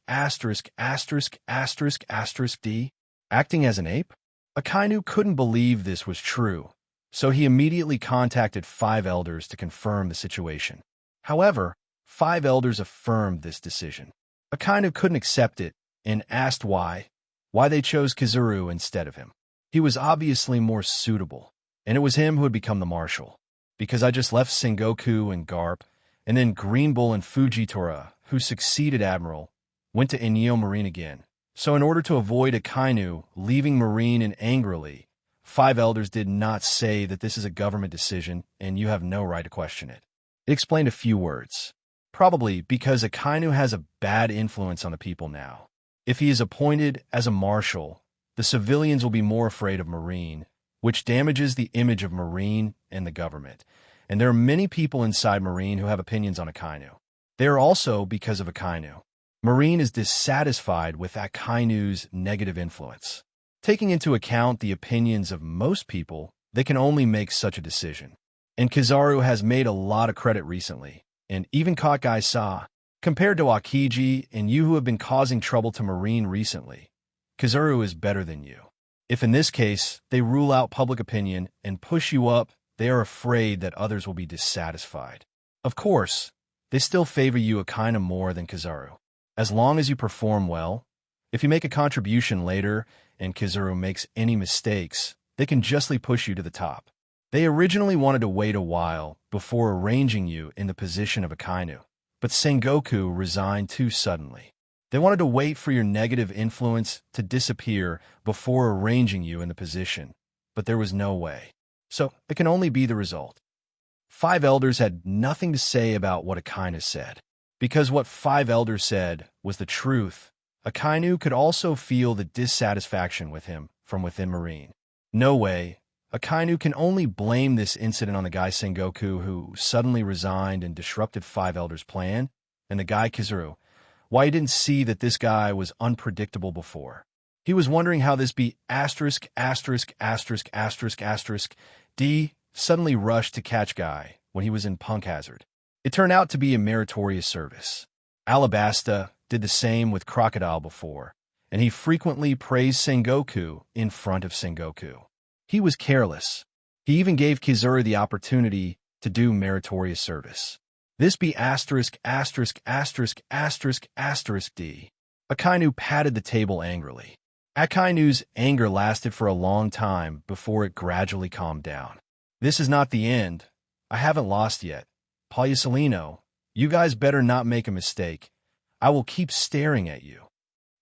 D, acting as an ape? Akainu couldn't believe this was true, so he immediately contacted 5 elders to confirm the situation. However, 5 elders affirmed this decision. Akainu couldn't accept it and asked why they chose Kizaru instead of him. He was obviously more suitable, and it was him who had become the marshal. Because I just left Sengoku and Garp, and then Green Bull and Fujitora, who succeeded Admiral, went to Inyo Marine again. So in order to avoid Akainu leaving Marine and angrily, 5 elders did not say that this is a government decision and you have no right to question it. It explained a few words. Probably because Akainu has a bad influence on the people now. If he is appointed as a marshal, the civilians will be more afraid of Marine, which damages the image of Marine and the government. And there are many people inside Marine who have opinions on Akainu. They are also because of Akainu. Marine is dissatisfied with Akainu's negative influence. Taking into account the opinions of most people, they can only make such a decision. And Kizaru has made a lot of credit recently, and even caught Gai Sa. Compared to Akiji and you who have been causing trouble to Marine recently, Kizaru is better than you. If in this case, they rule out public opinion and push you up, they are afraid that others will be dissatisfied. Of course, they still favor you Akainu more than Kizaru. As long as you perform well, if you make a contribution later and Kizaru makes any mistakes, they can justly push you to the top. They originally wanted to wait a while before arranging you in the position of Akainu, but Sengoku resigned too suddenly. They wanted to wait for your negative influence to disappear before arranging you in the position, but there was no way. So it can only be the result. 5 elders had nothing to say about what Akainu said. Because what 5 elders said was the truth, Akainu could also feel the dissatisfaction with him from within Marine. No way. Akainu can only blame this incident on the guy Sengoku who suddenly resigned and disrupted 5 elders' plan, and the guy Kizaru. Why he didn't see that this guy was unpredictable before. He was wondering how this be ********* suddenly rushed to catch Guy when he was in Punk Hazard. It turned out to be a meritorious service. Alabasta did the same with Crocodile before, and he frequently praised Sengoku in front of Sengoku. He was careless. He even gave Kizaru the opportunity to do meritorious service. This be ****************. D. Akainu patted the table angrily. Akainu's anger lasted for a long time before it gradually calmed down. This is not the end. I haven't lost yet. Pagliusolino, you guys better not make a mistake. I will keep staring at you.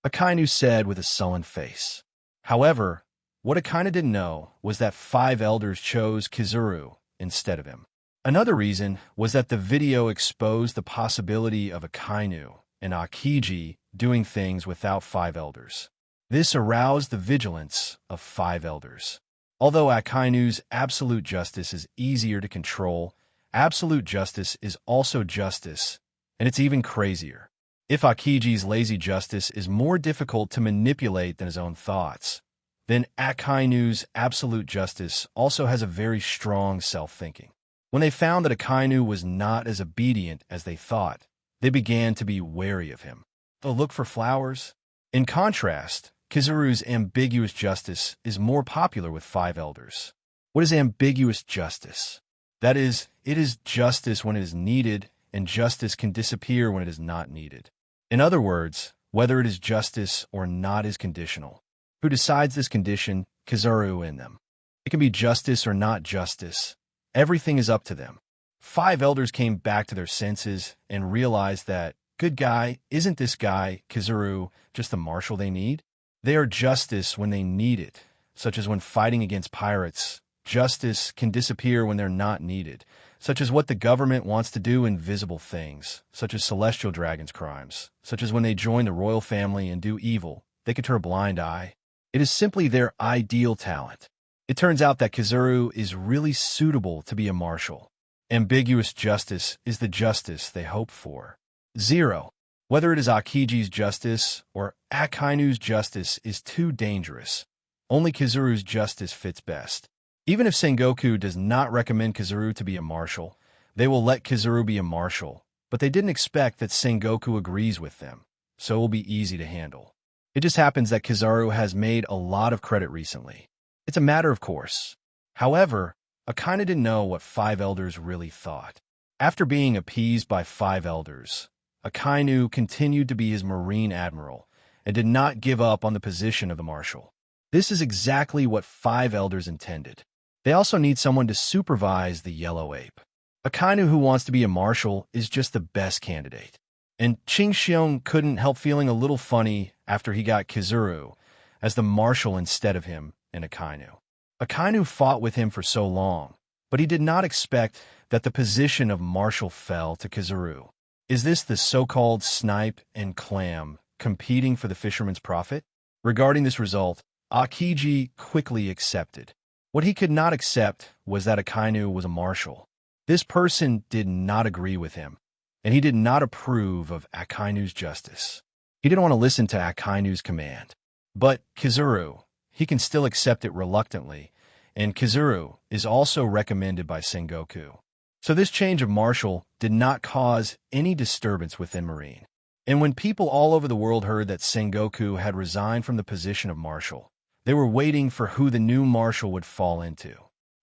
Akainu said with a sullen face. However, what Akainu didn't know was that 5 elders chose Kizuru instead of him. Another reason was that the video exposed the possibility of Akainu and Akiji doing things without 5 elders. This aroused the vigilance of 5 elders. Although Akainu's absolute justice is easier to control, absolute justice is also justice, and it's even crazier. If Akiji's lazy justice is more difficult to manipulate than his own thoughts, then Akainu's absolute justice also has a very strong self-thinking. When they found that Akainu was not as obedient as they thought, they began to be wary of him. They'll look for flowers. In contrast, Kizuru's ambiguous justice is more popular with 5 elders. What is ambiguous justice? That is, it is justice when it is needed, and justice can disappear when it is not needed. In other words, whether it is justice or not is conditional. Who decides this condition? Kizuru in them. It can be justice or not justice. Everything is up to them. 5 elders came back to their senses and realized that, good guy, isn't this guy, Kizuru, just the marshal they need? They are justice when they need it, such as when fighting against pirates. Justice can disappear when they're not needed, such as what the government wants to do in visible things, such as celestial dragons' crimes, such as when they join the royal family and do evil. They could turn a blind eye. It is simply their ideal talent. It turns out that Kizuru is really suitable to be a marshal. Ambiguous justice is the justice they hope for. 0. Whether it is Akiji's justice or Akainu's justice is too dangerous. Only Kizuru's justice fits best. Even if Sengoku does not recommend Kizuru to be a marshal, they will let Kizuru be a marshal, but they didn't expect that Sengoku agrees with them, so it will be easy to handle. It just happens that Kizuru has made a lot of credit recently. It's a matter of course. However, Akainu didn't know what 5 elders really thought. After being appeased by 5 elders, Akainu continued to be his Marine Admiral and did not give up on the position of the marshal. This is exactly what 5 elders intended. They also need someone to supervise the yellow ape. Akainu, who wants to be a marshal, is just the best candidate. And Qingxiong couldn't help feeling a little funny after he got Kizuru as the marshal instead of him and Akainu. Akainu fought with him for so long, but he did not expect that the position of marshal fell to Kizuru. Is this the so-called snipe and clam competing for the fisherman's profit? Regarding this result, Akiji quickly accepted. What he could not accept was that Akainu was a marshal. This person did not agree with him, and he did not approve of Akainu's justice. He didn't want to listen to Akainu's command. But Kizuru, he can still accept it reluctantly, and Kizuru is also recommended by Sengoku. So this change of marshal did not cause any disturbance within Marine. And when people all over the world heard that Sengoku had resigned from the position of marshal, they were waiting for who the new marshal would fall into.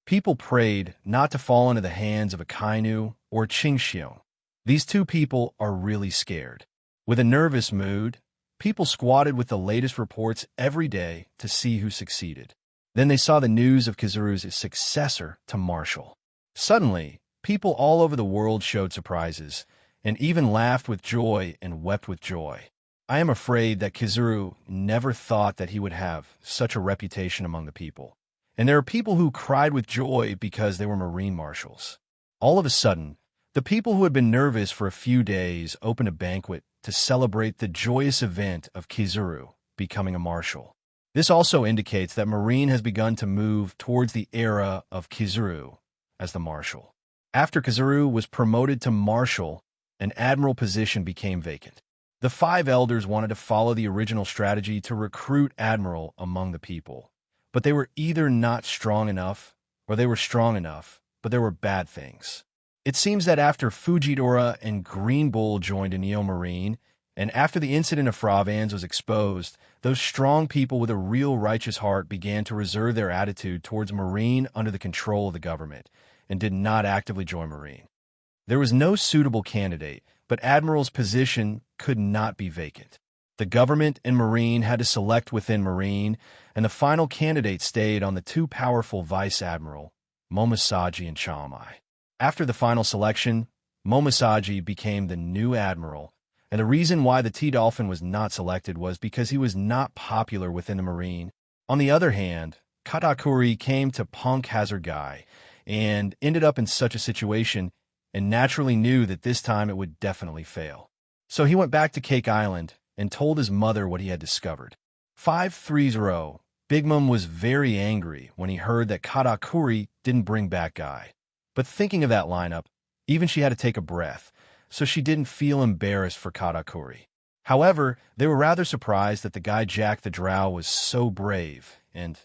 People prayed not to fall into the hands of Akainu or Qingxiong. These two people are really scared. With a nervous mood, people squatted with the latest reports every day to see who succeeded. Then they saw the news of Kizuru's successor to marshal. Suddenly, people all over the world showed surprises, and even laughed with joy and wept with joy. I am afraid that Kizuru never thought that he would have such a reputation among the people. And there are people who cried with joy because they were Marine marshals. All of a sudden, the people who had been nervous for a few days opened a banquet to celebrate the joyous event of Kizuru becoming a marshal. This also indicates that Marine has begun to move towards the era of Kizuru as the marshal. After Kizuru was promoted to marshal, an admiral position became vacant. The 5 elders wanted to follow the original strategy to recruit admiral among the people, but they were either not strong enough or they were strong enough, but there were bad things. It seems that after Fujidora and Green Bull joined in Neo Marine, and after the incident of Flevance was exposed, those strong people with a real righteous heart began to reserve their attitude towards Marine under the control of the government, and did not actively join Marine. There was no suitable candidate, but Admiral's position could not be vacant. The government and Marine had to select within Marine, and the final candidate stayed on the 2 powerful Vice Admiral, Momosaji and Chamai. After the final selection, Momosaji became the new admiral, And the reason why the T-Dolphin was not selected was because he was not popular within the Marine. On the other hand, Katakuri came to punk Hazard Guy and ended up in such a situation and naturally knew that this time it would definitely fail. So he went back to Cake Island and told his mother what he had discovered. 530. Big Mom was very angry when he heard that Katakuri didn't bring back Guy. But thinking of that lineup, even she had to take a breath, so she didn't feel embarrassed for Katakuri. However, they were rather surprised that the guy Jack the Drow was so brave, and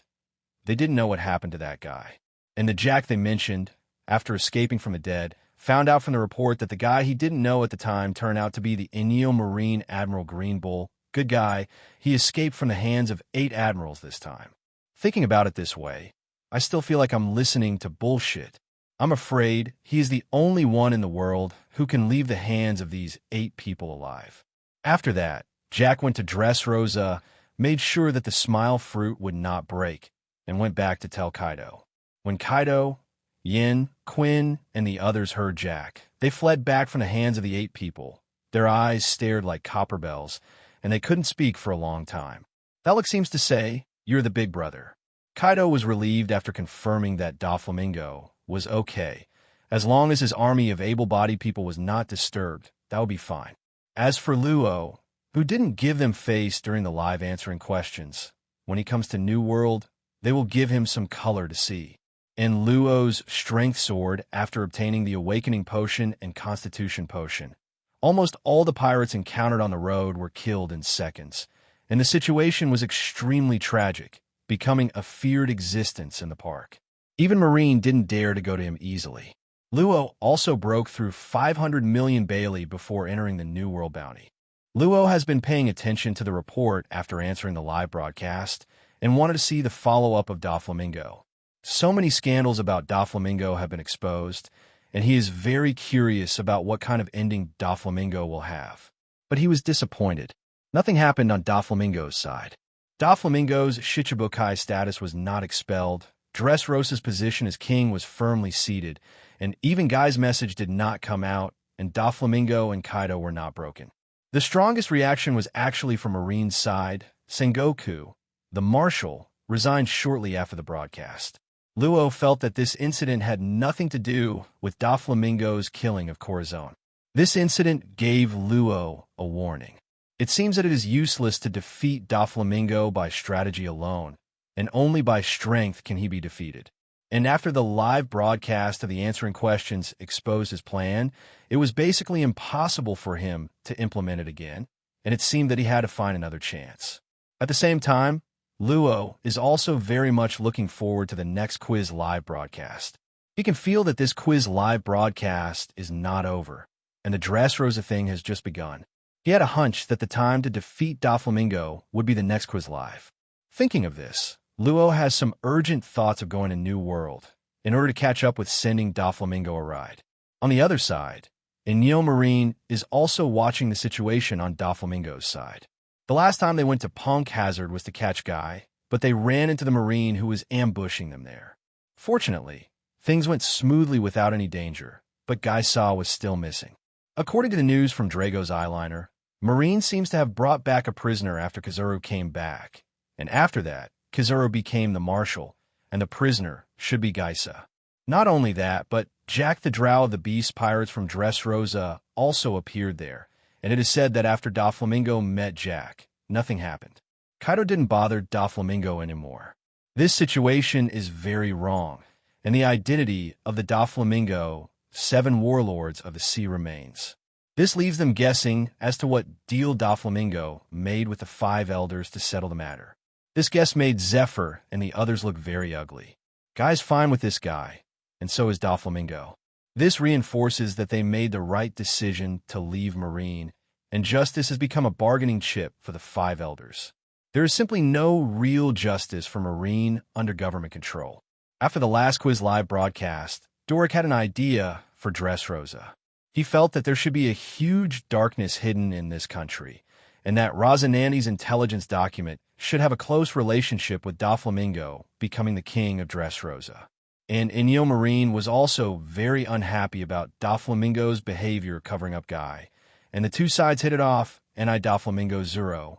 they didn't know what happened to that guy. And the Jack they mentioned, after escaping from the dead, found out from the report that the guy he didn't know at the time turned out to be the Inyo Marine Admiral Greenbull. Good guy, he escaped from the hands of 8 admirals this time. Thinking about it this way, I still feel like I'm listening to bullshit. I'm afraid he is the only one in the world who can leave the hands of these 8 people alive. After that, Jack went to Dressrosa, made sure that the smile fruit would not break, and went back to tell Kaido. When Kaido, Yin, Quinn, and the others heard Jack, they fled back from the hands of the 8 people. Their eyes stared like copper bells, and they couldn't speak for a long time. That look seems to say, "You're the big brother." Kaido was relieved after confirming that Doflamingo was okay. As long as his army of able-bodied people was not disturbed, that would be fine. As for Luo, who didn't give them face during the live answering questions, when he comes to New World, they will give him some color to see. In Luo's Strength Sword, after obtaining the Awakening Potion and Constitution Potion, almost all the pirates encountered on the road were killed in seconds, and the situation was extremely tragic, becoming a feared existence in the park. Even Marine didn't dare to go to him easily. Luo also broke through 500 million Bailey before entering the New World bounty. Luo has been paying attention to the report after answering the live broadcast and wanted to see the follow-up of Doflamingo. So many scandals about Doflamingo have been exposed, and he is very curious about what kind of ending Doflamingo will have. But he was disappointed. Nothing happened on Doflamingo's side. Doflamingo's Shichibukai status was not expelled, Dressrosa's position as king was firmly seated, and even Guy's message did not come out, and Doflamingo and Kaido were not broken. The strongest reaction was actually from Marine's side. Sengoku, the marshal, resigned shortly after the broadcast. Luo felt that this incident had nothing to do with Doflamingo's killing of Corazon. This incident gave Luo a warning. It seems that it is useless to defeat Doflamingo by strategy alone, and only by strength can he be defeated. And after the live broadcast of the answering questions exposed his plan, it was basically impossible for him to implement it again, and it seemed that he had to find another chance. At the same time, Luo is also very much looking forward to the next quiz live broadcast. He can feel that this quiz live broadcast is not over, and the Dressrosa thing has just begun. He had a hunch that the time to defeat Doflamingo would be the next quiz live. Thinking of this, Luo has some urgent thoughts of going to New World in order to catch up with sending Doflamingo a ride. On the other side, Inyo Marine is also watching the situation on Doflamingo's side. The last time they went to Punk Hazard was to catch Guy, but they ran into the Marine who was ambushing them there. Fortunately, things went smoothly without any danger, but Guy Saw was still missing. According to the news from Drago's Eyeliner, Marine seems to have brought back a prisoner after Kizuru came back, and after that, Kizuru became the marshal, and the prisoner should be Gaisa. Not only that, but Jack the Drow of the Beast Pirates from Dressrosa also appeared there, and it is said that after Doflamingo met Jack, nothing happened. Kaido didn't bother Doflamingo anymore. This situation is very wrong, and the identity of the Doflamingo 7 warlords of the sea remains. This leaves them guessing as to what deal Doflamingo made with the 5 elders to settle the matter. This guess made Zephyr and the others look very ugly. Guy's fine with this guy, and so is Doflamingo. This reinforces that they made the right decision to leave Marine, and justice has become a bargaining chip for the 5 elders. There is simply no real justice for Marine under government control. After the last quiz live broadcast, Doric had an idea for Dressrosa. He felt that there should be a huge darkness hidden in this country, and that Rosinante's intelligence document should have a close relationship with Doflamingo becoming the king of Dressrosa. And Inyo Marine was also very unhappy about Doflamingo's behavior covering up Guy, and the two sides hit it off, and Doflamingo 0.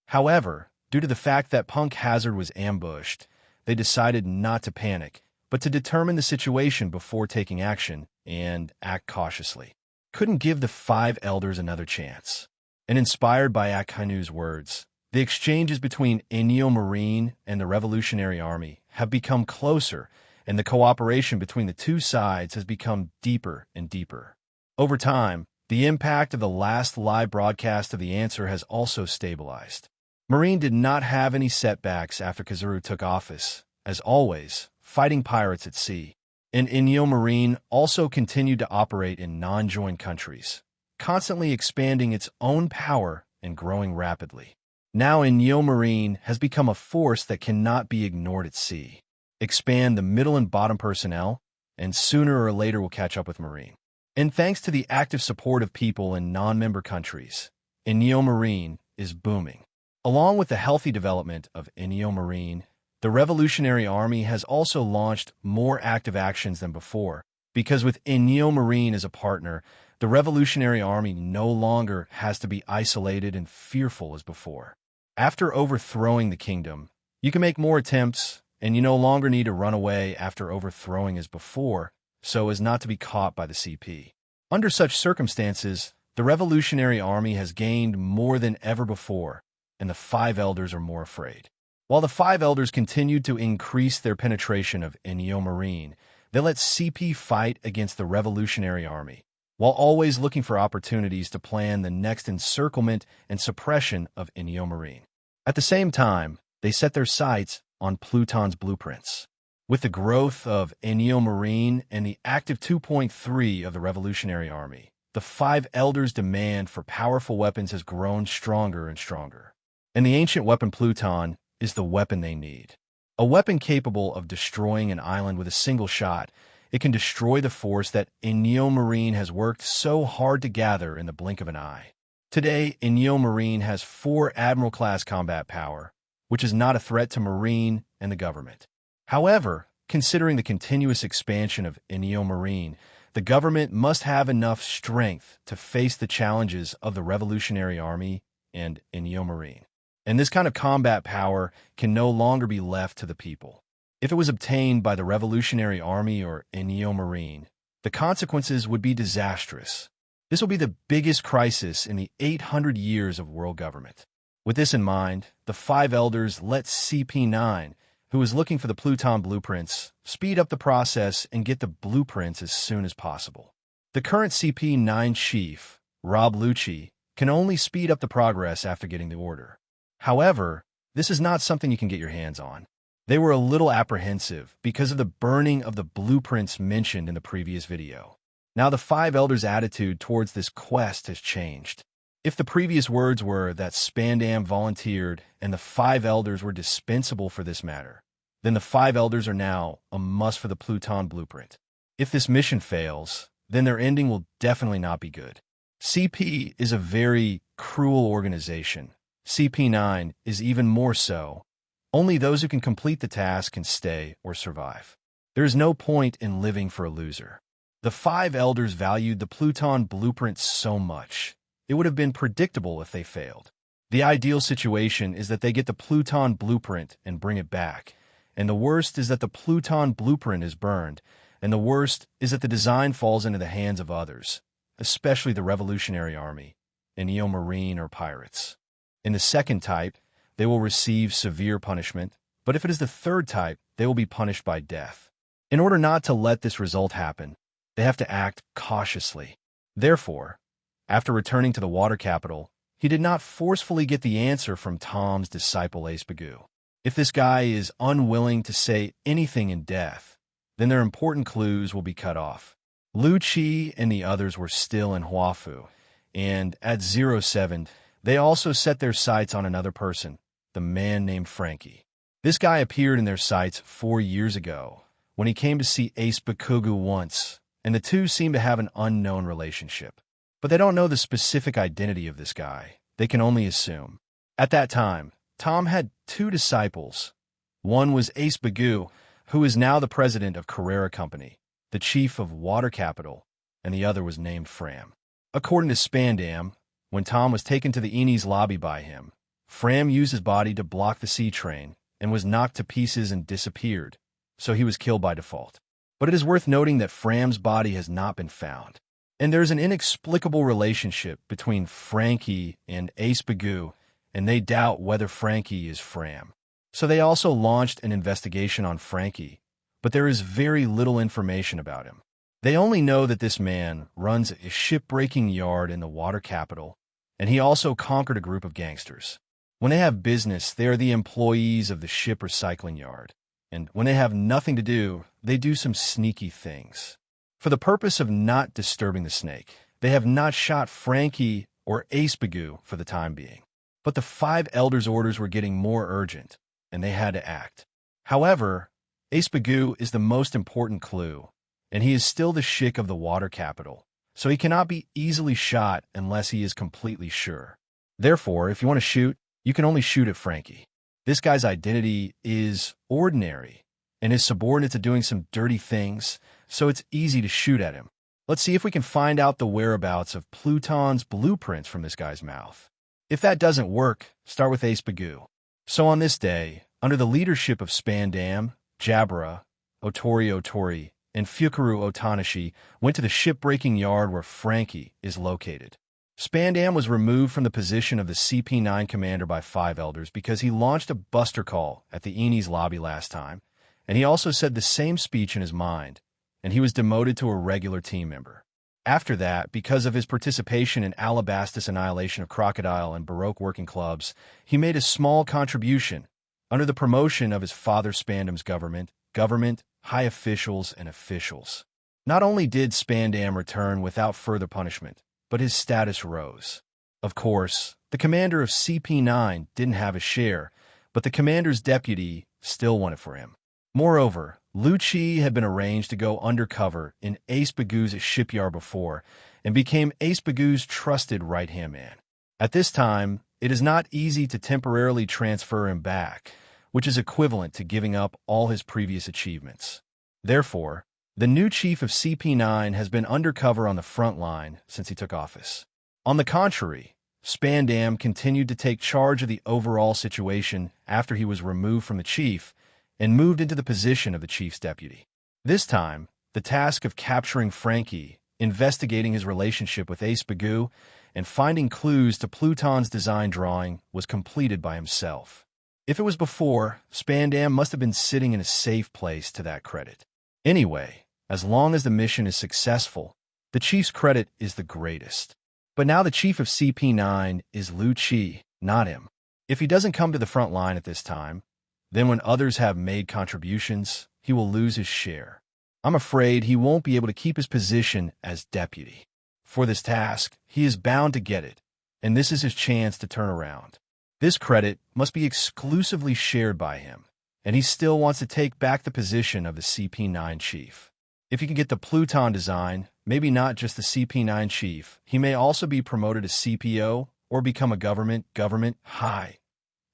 However, due to the fact that Punk Hazard was ambushed, they decided not to panic, but to determine the situation before taking action and act cautiously. Couldn't give the five elders another chance. And inspired by Akainu's words, the exchanges between Inyo Marine and the Revolutionary Army have become closer, and the cooperation between the two sides has become deeper and deeper. Over time, the impact of the last live broadcast of the answer has also stabilized. Marine did not have any setbacks after Kazuru took office, as always, fighting pirates at sea. And Inyo Marine also continued to operate in non-joined countries, constantly expanding its own power and growing rapidly. Now Inyo Marine has become a force that cannot be ignored at sea. Expand the middle and bottom personnel, and sooner or later will catch up with Marine. And thanks to the active support of people in non-member countries, Inyo Marine is booming. Along with the healthy development of Inyo Marine, the Revolutionary Army has also launched more active actions than before, because with Inyo Marine as a partner, the Revolutionary Army no longer has to be isolated and fearful as before. After overthrowing the kingdom, you can make more attempts, and you no longer need to run away after overthrowing as before, so as not to be caught by the CP. Under such circumstances, the Revolutionary Army has gained more than ever before, and the five elders are more afraid. While the five elders continued to increase their penetration of Inyo Marine, they let CP fight against the Revolutionary Army, while always looking for opportunities to plan the next encirclement and suppression of Inyo Marine. At the same time, they set their sights on Pluton's blueprints. With the growth of Inyo Marine and the active 2.3 of the Revolutionary Army, the five elders' demand for powerful weapons has grown stronger and stronger. And the ancient weapon Pluton is the weapon they need. A weapon capable of destroying an island with a single shot. It can destroy the force that Inyo Marine has worked so hard to gather in the blink of an eye. Today, Inyo Marine has 4 Admiral-class combat power, which is not a threat to Marine and the government. However, considering the continuous expansion of Inyo Marine, the government must have enough strength to face the challenges of the Revolutionary Army and Inyo Marine. And this kind of combat power can no longer be left to the people. If it was obtained by the Revolutionary Army or Inyo Marine, the consequences would be disastrous. This will be the biggest crisis in the 800 years of world government. With this in mind, the five elders let CP9, who is looking for the Pluton blueprints, speed up the process and get the blueprints as soon as possible. The current CP9 chief, Rob Lucci, can only speed up the progress after getting the order. However, this is not something you can get your hands on. They were a little apprehensive because of the burning of the blueprints mentioned in the previous video. Now the five elders' attitude towards this quest has changed. If the previous words were that Spandam volunteered and the five elders were dispensable for this matter, then the five elders are now a must for the Pluton blueprint. If this mission fails, then their ending will definitely not be good. CP is a very cruel organization. CP9 is even more so. Only those who can complete the task can stay or survive. There is no point in living for a loser. The five elders valued the Pluton blueprint so much. It would have been predictable if they failed. The ideal situation is that they get the Pluton blueprint and bring it back. And the worst is that the Pluton blueprint is burned. And the worst is that the design falls into the hands of others, especially the Revolutionary Army, Inyo Marine or pirates. In the second type, they will receive severe punishment, but if it is the third type, they will be punished by death. In order not to let this result happen, they have to act cautiously. Therefore, after returning to the water capital, he did not forcefully get the answer from Tom's disciple Ace Bagu. If this guy is unwilling to say anything in death, then their important clues will be cut off. Lu Chi and the others were still in Huafu, and at 07, they also set their sights on another person, the man named Frankie. This guy appeared in their sights 4 years ago, when he came to see Ace Bakugu once, and the two seem to have an unknown relationship. But they don't know the specific identity of this guy. They can only assume. At that time, Tom had 2 disciples. One was Ace Bagu, who is now the president of Carrera Company, the chief of Water Capital, and the other was named Fram. According to Spandam, when Tom was taken to the Eni's lobby by him, Fram used his body to block the sea train and was knocked to pieces and disappeared, so he was killed by default. But it is worth noting that Fram's body has not been found, and there is an inexplicable relationship between Frankie and Ace Bagoo, and they doubt whether Frankie is Fram. So they also launched an investigation on Frankie, but there is very little information about him. They only know that this man runs a shipbreaking yard in the water capital, and he also conquered a group of gangsters. When they have business, they are the employees of the ship recycling yard, and when they have nothing to do, they do some sneaky things. For the purpose of not disturbing the snake, they have not shot Frankie or Ace Bagoo for the time being. But the 5 elders' orders were getting more urgent, and they had to act. However, Ace Bagoo is the most important clue, and he is still the Shik of the water capital, so he cannot be easily shot unless he is completely sure. Therefore, if you want to shoot, you can only shoot at Frankie. This guy's identity is ordinary, and his subordinates are doing some dirty things, so it's easy to shoot at him. Let's see if we can find out the whereabouts of Pluton's blueprints from this guy's mouth. If that doesn't work, start with Ace Bagoo. So on this day, under the leadership of Spandam, Jabra, Otori, and Fukaru Otanashi went to the shipbreaking yard where Frankie is located. Spandam was removed from the position of the CP9 commander by 5 elders because he launched a buster call at the Eni's lobby last time, and he also said the same speech in his mind, and he was demoted to a regular team member. After that, because of his participation in Alabastus annihilation of Crocodile and Baroque working clubs, he made a small contribution under the promotion of his father Spandam's government, high officials, and officials. Not only did Spandam return without further punishment, but his status rose. Of course, the commander of CP9 didn't have a share, but the commander's deputy still wanted for him. Moreover, Luo Ke had been arranged to go undercover in Ace Bagoo's shipyard before and became Ace Bagoo's trusted right-hand man. At this time, it is not easy to temporarily transfer him back, which is equivalent to giving up all his previous achievements. Therefore, the new chief of CP9 has been undercover on the front line since he took office. On the contrary, Spandam continued to take charge of the overall situation after he was removed from the chief and moved into the position of the chief's deputy. This time, the task of capturing Frankie, investigating his relationship with Ace Bagoo, and finding clues to Pluton's design drawing was completed by himself. If it was before, Spandam must have been sitting in a safe place to that credit. Anyway, as long as the mission is successful, the chief's credit is the greatest. But now the chief of CP9 is Luo Ke, not him. If he doesn't come to the front line at this time, then when others have made contributions, he will lose his share. I'm afraid he won't be able to keep his position as deputy. For this task, he is bound to get it, and this is his chance to turn around. This credit must be exclusively shared by him, and he still wants to take back the position of the CP9 chief. If he can get the Pluton design, maybe not just the CP9 chief, he may also be promoted to CPO or become a government high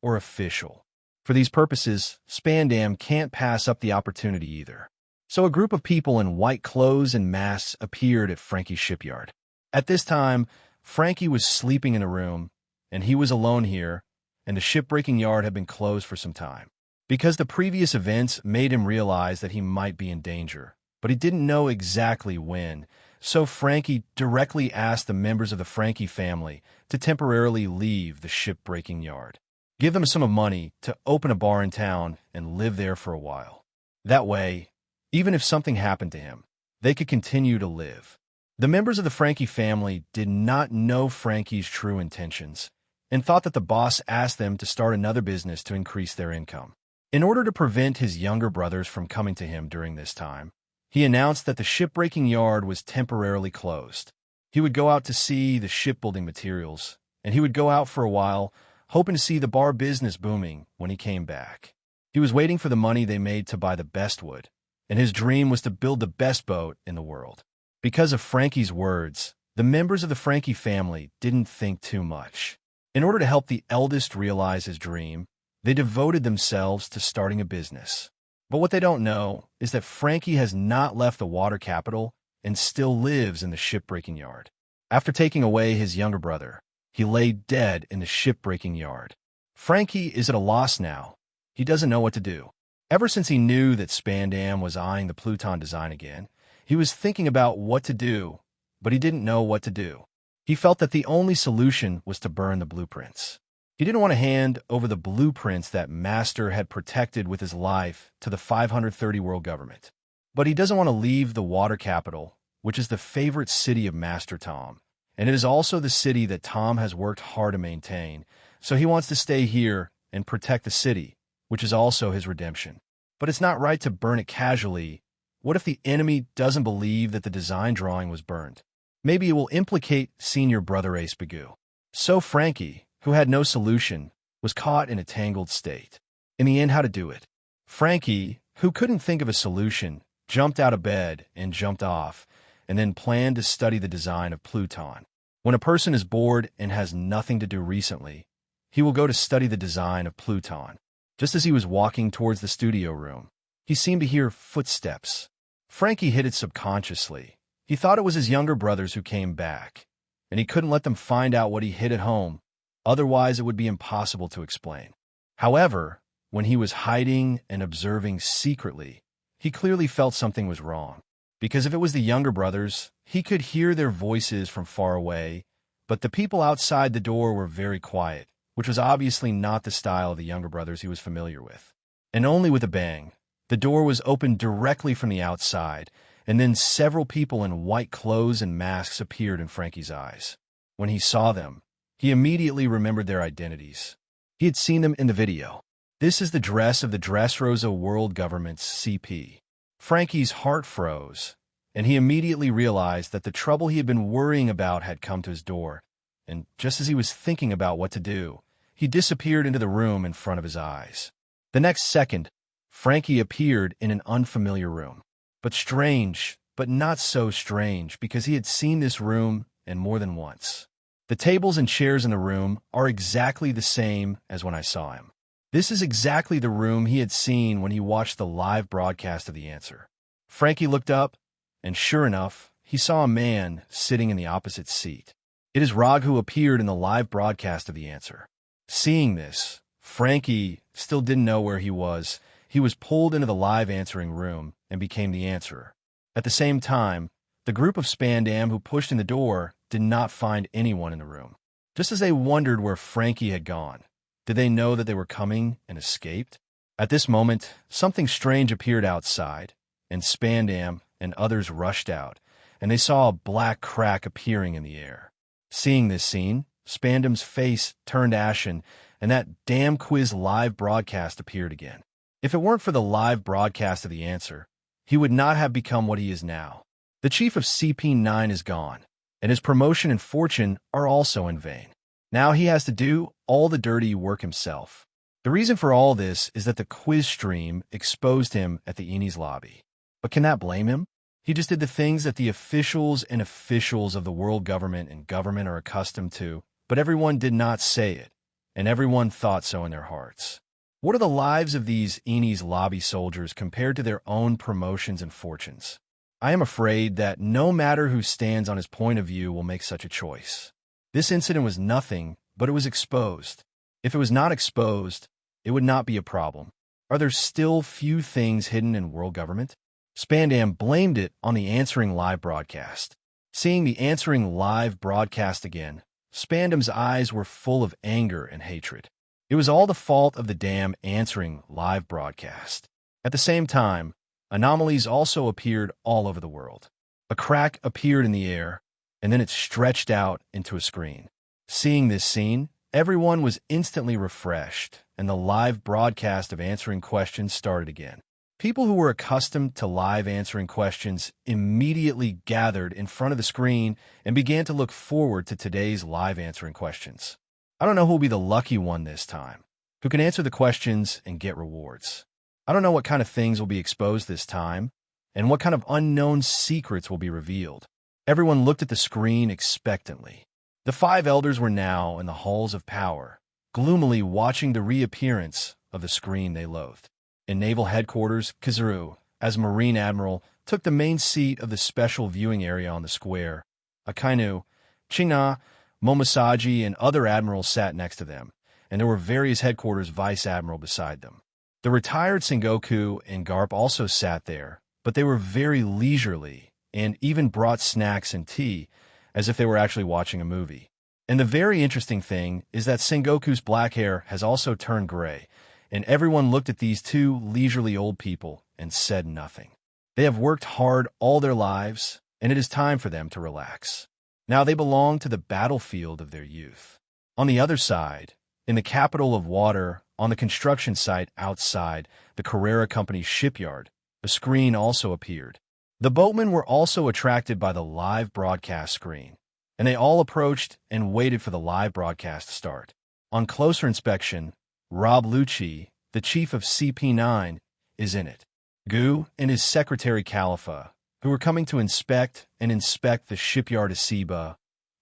or official. For these purposes, Spandam can't pass up the opportunity either. So a group of people in white clothes and masks appeared at Frankie's shipyard. At this time, Frankie was sleeping in a room, and he was alone here, and the shipbreaking yard had been closed for some time. Because the previous events made him realize that he might be in danger, but he didn't know exactly when, so Frankie directly asked the members of the Frankie family to temporarily leave the shipbreaking yard. Give them some money to open a bar in town and live there for a while. That way, even if something happened to him, they could continue to live. The members of the Frankie family did not know Frankie's true intentions and thought that the boss asked them to start another business to increase their income. In order to prevent his younger brothers from coming to him during this time, he announced that the shipbreaking yard was temporarily closed. He would go out to see the shipbuilding materials, and he would go out for a while, hoping to see the bar business booming when he came back. He was waiting for the money they made to buy the best wood, and his dream was to build the best boat in the world. Because of Frankie's words, the members of the Frankie family didn't think too much. In order to help the eldest realize his dream, they devoted themselves to starting a business. But what they don't know is that Frankie has not left the water capital and still lives in the shipbreaking yard. After taking away his younger brother, He lay dead in the shipbreaking yard. Frankie is at a loss now. He doesn't know what to do. Ever since he knew that Spandam was eyeing the Pluton design again, he was thinking about what to do, but he didn't know what to do. He felt that the only solution was to burn the blueprints. He didn't want to hand over the blueprints that Master had protected with his life to the 530 world government. But he doesn't want to leave the water capital, which is the favorite city of Master Tom, and it is also the city that Tom has worked hard to maintain, so he wants to stay here and protect the city, which is also his redemption. But it's not right to burn it casually. What if the enemy doesn't believe that the design drawing was burned? Maybe it will implicate senior brother Ace Bagoo. So Frankie, who had no solution, was caught in a tangled state. In the end, how to do it? Frankie, who couldn't think of a solution, jumped out of bed and jumped off, and then planned to study the design of Pluton. When a person is bored and has nothing to do recently, he will go to study the design of Pluton. Just as he was walking towards the studio room, he seemed to hear footsteps. Frankie hid it subconsciously. He thought it was his younger brothers who came back, and he couldn't let them find out what he hid at home, otherwise it would be impossible to explain. However, when he was hiding and observing secretly, he clearly felt something was wrong. Because if it was the younger brothers, he could hear their voices from far away, but the people outside the door were very quiet, which was obviously not the style of the younger brothers he was familiar with. And only with a bang, the door was opened directly from the outside, and then several people in white clothes and masks appeared in Frankie's eyes. When he saw them, he immediately remembered their identities. He had seen them in the video. This is the dress of the Dressrosa World Government's CP. Frankie's heart froze, and he immediately realized that the trouble he had been worrying about had come to his door, and just as he was thinking about what to do, he disappeared into the room in front of his eyes. The next second, Frankie appeared in an unfamiliar room. But strange, but not so strange, because he had seen this room and more than once. The tables and chairs in the room are exactly the same as when I saw him. This is exactly the room he had seen when he watched the live broadcast of the answer. Frankie looked up, and sure enough, he saw a man sitting in the opposite seat. It is Rog who appeared in the live broadcast of the answer. Seeing this, Frankie still didn't know where he was. He was pulled into the live answering room and became the answerer. At the same time, the group of Spandam who pushed in the door did not find anyone in the room. Just as they wondered where Frankie had gone, did they know that they were coming and escaped? At this moment, something strange appeared outside, and Spandam and others rushed out, and they saw a black crack appearing in the air. Seeing this scene, Spandam's face turned ashen, and that damn quiz live broadcast appeared again. If it weren't for the live broadcast of the answer, he would not have become what he is now. The chief of CP9 is gone, and his promotion and fortune are also in vain. Now he has to do all the dirty work himself. The reason for all this is that the quiz stream exposed him at the Eni's lobby. But can that blame him? He just did the things that the officials of the world government and government are accustomed to, but everyone did not say it, and everyone thought so in their hearts. What are the lives of these Eni's lobby soldiers compared to their own promotions and fortunes? I am afraid that no matter who stands on his point of view will make such a choice. This incident was nothing, but it was exposed. If it was not exposed, it would not be a problem. Are there still few things hidden in world government? Spandam blamed it on the answering live broadcast. Seeing the answering live broadcast again, Spandam's eyes were full of anger and hatred. It was all the fault of the damn answering live broadcast. At the same time, anomalies also appeared all over the world. A crack appeared in the air, and then it stretched out into a screen. Seeing this scene, everyone was instantly refreshed, and the live broadcast of answering questions started again. People who were accustomed to live answering questions immediately gathered in front of the screen and began to look forward to today's live answering questions. I don't know who will be the lucky one this time, who can answer the questions and get rewards. I don't know what kind of things will be exposed this time, and what kind of unknown secrets will be revealed. Everyone looked at the screen expectantly. The 5 elders were now in the halls of power, gloomily watching the reappearance of the screen they loathed. In Naval Headquarters, Kizaru, as Marine Admiral, took the main seat of the special viewing area on the square. Akainu, China, Momosaji and other admirals sat next to them, and there were various headquarters vice admiral beside them. The retired Sengoku and Garp also sat there, but they were very leisurely and even brought snacks and tea as if they were actually watching a movie. And the very interesting thing is that Sengoku's black hair has also turned gray, and everyone looked at these two leisurely old people and said nothing. They have worked hard all their lives, and it is time for them to relax. Now they belong to the battlefield of their youth. On the other side, in the capital of water, on the construction site outside the Carrera Company's shipyard, a screen also appeared. The boatmen were also attracted by the live broadcast screen, and they all approached and waited for the live broadcast to start. On closer inspection, Rob Lucci, the chief of CP9, is in it. Gu and his secretary Khalifa, who were coming to inspect the shipyard Asiba,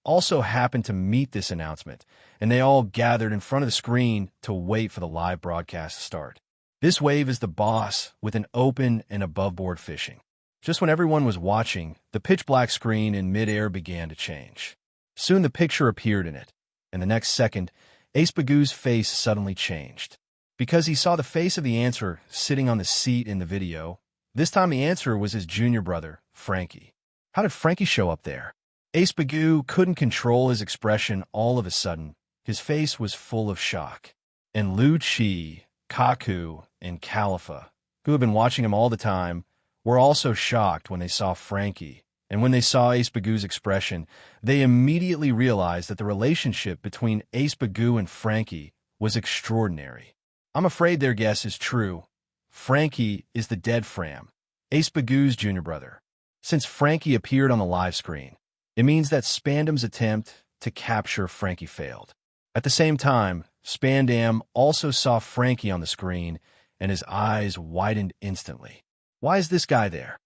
also happened to meet this announcement, and they all gathered in front of the screen to wait for the live broadcast to start. This wave is the boss with an open and above-board fishing. Just when everyone was watching, the pitch-black screen in mid-air began to change. Soon the picture appeared in it, and the next second, Ace Bagu's face suddenly changed. Because he saw the face of the answer sitting on the seat in the video, this time the answer was his junior brother, Frankie. How did Frankie show up there? Ace Bagu couldn't control his expression all of a sudden. His face was full of shock. And Lu Chi, Kaku, and Khalifa, who had been watching him all the time, were also shocked when they saw Frankie, and when they saw Ace Bagu's expression, they immediately realized that the relationship between Ace Bagu and Frankie was extraordinary. I'm afraid their guess is true. Frankie is the dead Fram, Ace Bagu's junior brother. Since Frankie appeared on the live screen, it means that Spandam's attempt to capture Frankie failed. At the same time, Spandam also saw Frankie on the screen, and his eyes widened instantly. Why is this guy there?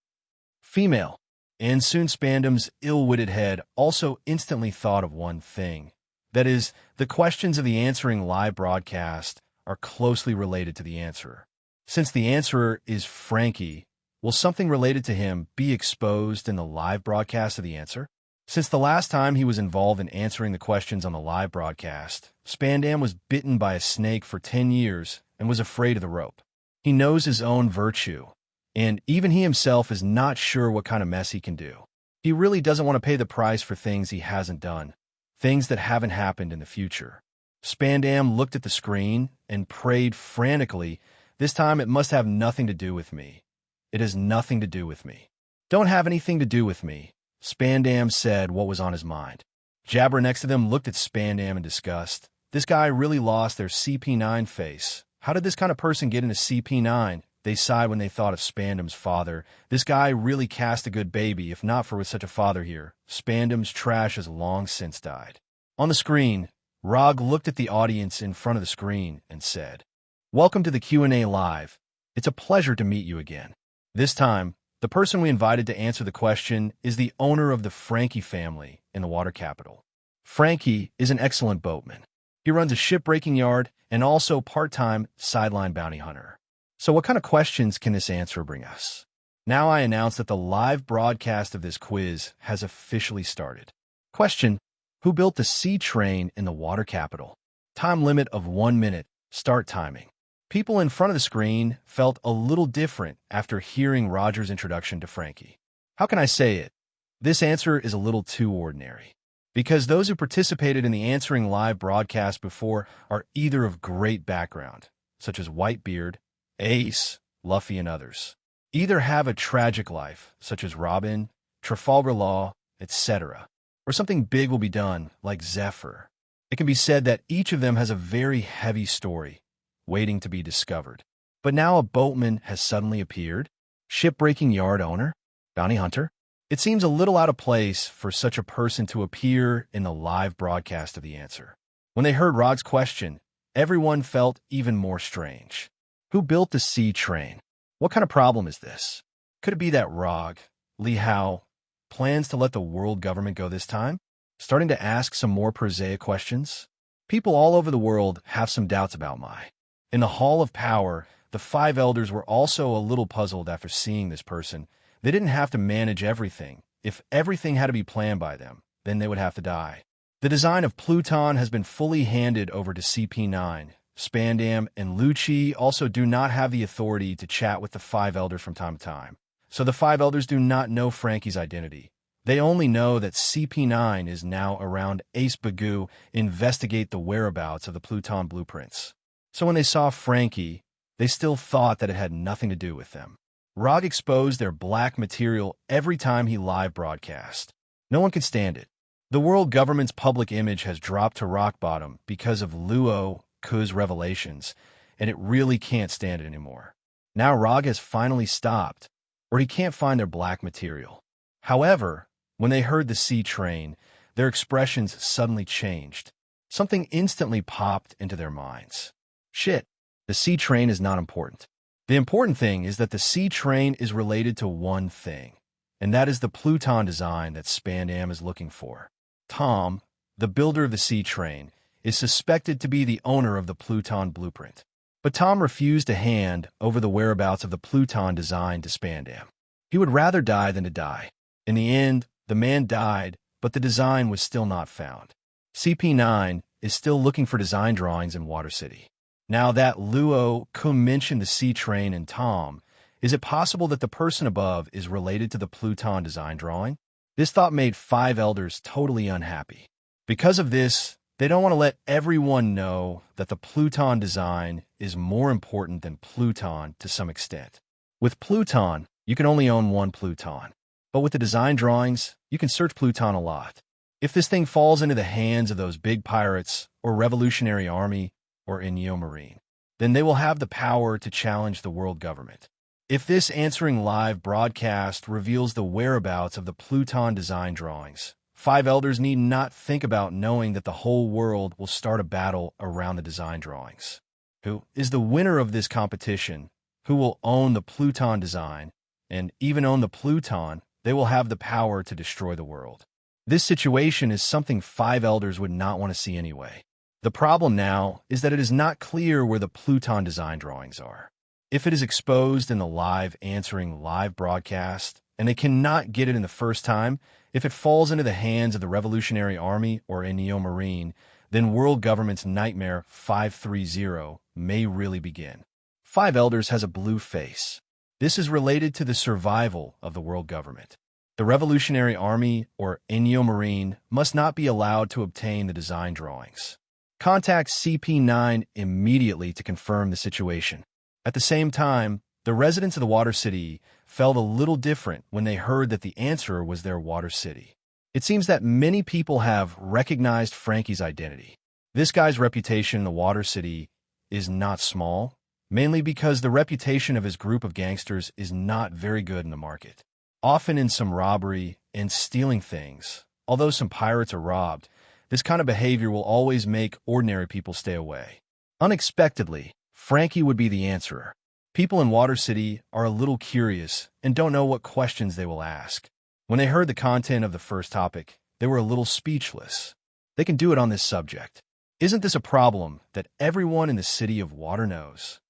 Female. And soon Spandam's ill-witted head also instantly thought of one thing. That is, the questions of the answering live broadcast are closely related to the answerer. Since the answerer is Frankie, will something related to him be exposed in the live broadcast of the answer? Since the last time he was involved in answering the questions on the live broadcast, Spandam was bitten by a snake for 10 years and was afraid of the rope. He knows his own virtue, and even he himself is not sure what kind of mess he can do. He really doesn't want to pay the price for things he hasn't done, things that haven't happened in the future. Spandam looked at the screen and prayed frantically, "This time it must have nothing to do with me. It has nothing to do with me. Don't have anything to do with me." Spandam said what was on his mind. Jabra next to them looked at Spandam in disgust. This guy really lost their CP9 face. How did this kind of person get into CP9? They sighed when they thought of Spandam's father. This guy really cast a good baby, if not for with such a father here. Spandam's trash has long since died. On the screen, Rog looked at the audience in front of the screen and said, "Welcome to the Q&A Live. It's a pleasure to meet you again. This time, the person we invited to answer the question is the owner of the Frankie family in the water capital. Frankie is an excellent boatman. He runs a shipbreaking yard and also part-time sideline bounty hunter. So what kind of questions can this answer bring us? Now I announce that the live broadcast of this quiz has officially started. Question: who built the sea train in the water capital? Time limit of 1 minute. Start timing. People in front of the screen felt a little different after hearing Roger's introduction to Frankie. How can I say it? This answer is a little too ordinary. Because those who participated in the answering live broadcast before are either of great background, such as Whitebeard, Ace, Luffy, and others. Either have a tragic life, such as Robin, Trafalgar Law, etc., or something big will be done, like Zephyr. It can be said that each of them has a very heavy story, waiting to be discovered. But now a boatman has suddenly appeared? Shipbreaking yard owner? Bounty hunter? It seems a little out of place for such a person to appear in the live broadcast of the answer. When they heard Rod's question, everyone felt even more strange. Who built the sea train? What kind of problem is this? Could it be that Rog, Li Hao, plans to let the world government go this time? Starting to ask some more prosaic questions? People all over the world have some doubts about Mai. In the Hall of Power, the 5 elders were also a little puzzled after seeing this person. They didn't have to manage everything. If everything had to be planned by them, then they would have to die. The design of Pluton has been fully handed over to CP9. Spandam and Lucci also do not have the authority to chat with the Five Elders from time to time. So the Five Elders do not know Frankie's identity. They only know that CP9 is now around Ace Bagoo investigate the whereabouts of the Pluton blueprints. So when they saw Frankie, they still thought that it had nothing to do with them. Rog exposed their black material every time he live broadcast. No one could stand it. The world government's public image has dropped to rock bottom because of Luo Ke's revelations, and it really can't stand it anymore. Now Rog has finally stopped, or he can't find their black material. However, when they heard the C train, their expressions suddenly changed. Something instantly popped into their minds. Shit, the C train is not important. The important thing is that the C train is related to one thing, and that is the Pluton design that Spandam is looking for. Tom, the builder of the C train, is suspected to be the owner of the Pluton blueprint. But Tom refused to hand over the whereabouts of the Pluton design to Spandam. He would rather die than to die. In the end, the man died, but the design was still not found. CP9 is still looking for design drawings in Water City. Now that Luo Ke mentioned the C train and Tom, is it possible that the person above is related to the Pluton design drawing? This thought made Five Elders totally unhappy. Because of this, they don't want to let everyone know that the Pluton design is more important than Pluton to some extent. With Pluton, you can only own one Pluton. But with the design drawings, you can search Pluton a lot. If this thing falls into the hands of those big pirates, or Revolutionary Army, or Inyo Marine, then they will have the power to challenge the world government. If this answering live broadcast reveals the whereabouts of the Pluton design drawings, Five Elders need not think about knowing that the whole world will start a battle around the design drawings. Who is the winner of this competition? Who will own the Pluton design? And even own the Pluton, they will have the power to destroy the world. This situation is something Five Elders would not want to see anyway. The problem now is that it is not clear where the Pluton design drawings are. If it is exposed in the live answering live broadcast, and they cannot get it in the first time, if it falls into the hands of the Revolutionary Army or Inyo Marine, then world government's nightmare 530 may really begin. Five Elders has a blue face. This is related to the survival of the world government. The Revolutionary Army or Inyo Marine must not be allowed to obtain the design drawings. Contact CP9 immediately to confirm the situation. At the same time, the residents of the Water City felt a little different when they heard that the answer was their Water City. It seems that many people have recognized Frankie's identity. This guy's reputation in the Water City is not small, mainly because the reputation of his group of gangsters is not very good in the market. Often in some robbery and stealing things, although some pirates are robbed, this kind of behavior will always make ordinary people stay away. Unexpectedly, Frankie would be the answerer. People in Water City are a little curious and don't know what questions they will ask. When they heard the content of the first topic, they were a little speechless. They can do it on this subject. Isn't this a problem that everyone in the city of Water knows?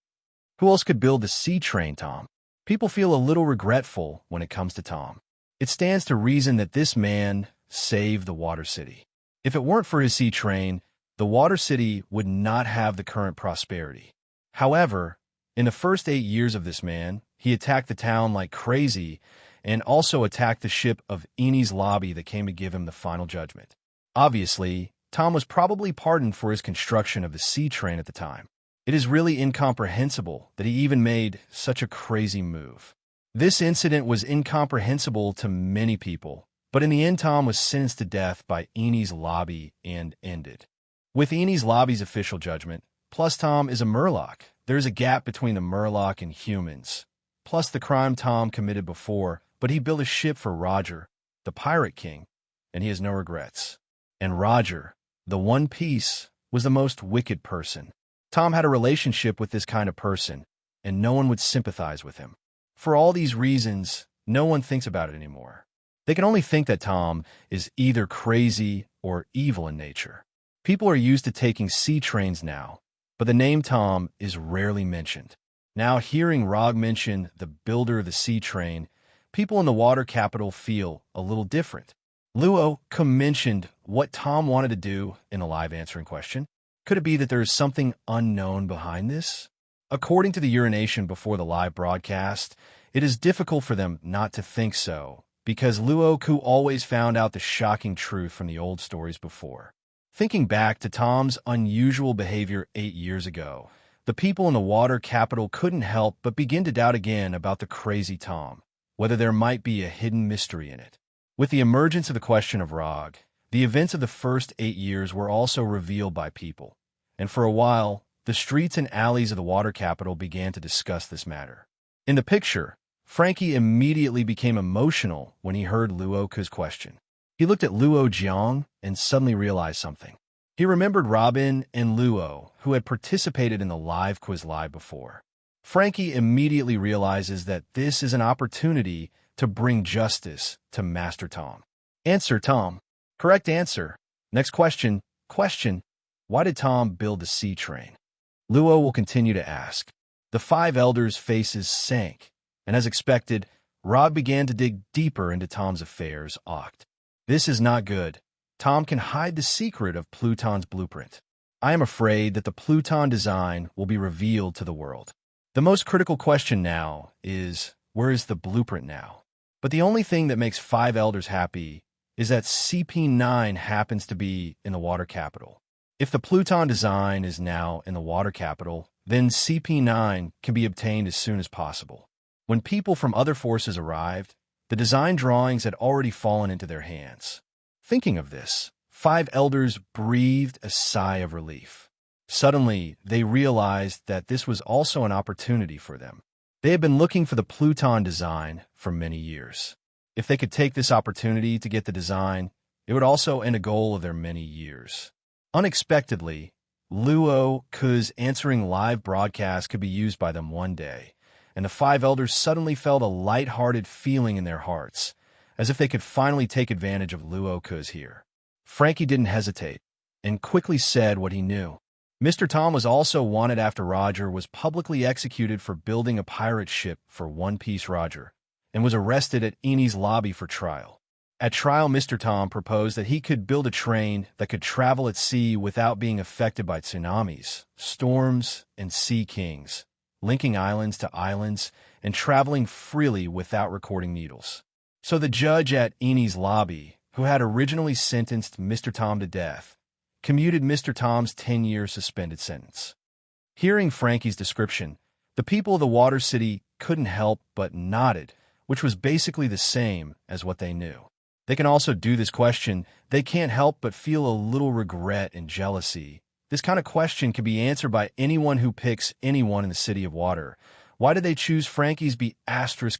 Who else could build the sea train, Tom? People feel a little regretful when it comes to Tom. It stands to reason that this man saved the Water City. If it weren't for his sea train, the Water City would not have the current prosperity. However, in the first 8 years of this man, he attacked the town like crazy and also attacked the ship of Eni's lobby that came to give him the final judgment. Obviously, Tom was probably pardoned for his construction of the sea train at the time. It is really incomprehensible that he even made such a crazy move. This incident was incomprehensible to many people, but in the end Tom was sentenced to death by Eni's lobby and ended. With Eni's lobby's official judgment, plus Tom is a Murloc, there is a gap between the Murloc and humans, plus the crime Tom committed before, but he built a ship for Roger, the Pirate King, and he has no regrets. And Roger, the One Piece, was the most wicked person. Tom had a relationship with this kind of person, and no one would sympathize with him. For all these reasons, no one thinks about it anymore. They can only think that Tom is either crazy or evil in nature. People are used to taking sea trains now, but the name Tom is rarely mentioned. Now, hearing Rog mention the builder of the sea train, people in the water capital feel a little different. Luo Ke mentioned what Tom wanted to do in the live answering question? Could it be that there is something unknown behind this? According to the urination before the live broadcast, it is difficult for them not to think so, because Luo Ke always found out the shocking truth from the old stories before. Thinking back to Tom's unusual behavior 8 years ago, the people in the water capital couldn't help but begin to doubt again about the crazy Tom, whether there might be a hidden mystery in it. With the emergence of the question of Rog, the events of the first 8 years were also revealed by people, and for a while, the streets and alleys of the water capital began to discuss this matter. In the picture, Frankie immediately became emotional when he heard Luo Ke's question. He looked at Luo Jiang and suddenly realized something. He remembered Robin and Luo, who had participated in the live quiz live before. Frankie immediately realizes that this is an opportunity to bring justice to Master Tom. Answer, Tom. Correct answer. Next question. Why did Tom build the sea train? Luo will continue to ask. The 5 elders' faces sank, and as expected, Rob began to dig deeper into Tom's affairs. This is not good. Tom can hide the secret of Pluton's blueprint. I am afraid that the Pluton design will be revealed to the world. The most critical question now is, where is the blueprint now? But the only thing that makes 5 elders happy is that CP9 happens to be in the water capital. If the Pluton design is now in the water capital, then CP9 can be obtained as soon as possible. When people from other forces arrived, the design drawings had already fallen into their hands. Thinking of this, 5 elders breathed a sigh of relief. Suddenly, they realized that this was also an opportunity for them. They had been looking for the Pluton design for many years. If they could take this opportunity to get the design, it would also end a goal of their many years. Unexpectedly, Luo Ke's answering live broadcast could be used by them one day, and the 5 elders suddenly felt a light-hearted feeling in their hearts, as if they could finally take advantage of Luo Ke's here. Frankie didn't hesitate, and quickly said what he knew. Mr. Tom was also wanted after Roger was publicly executed for building a pirate ship for One Piece Roger, and was arrested at Eni's lobby for trial. At trial, Mr. Tom proposed that he could build a train that could travel at sea without being affected by tsunamis, storms, and sea kings, linking islands to islands and traveling freely without recording needles. So the judge at Eni's lobby, who had originally sentenced Mr. Tom to death, commuted Mr. Tom's 10-year suspended sentence. Hearing Frankie's description, the people of the Water City couldn't help but nodded, which was basically the same as what they knew. They can also do this question. They can't help but feel a little regret and jealousy. This kind of question can be answered by anyone who picks anyone in the City of Water. Why did they choose Frankie's B ****************?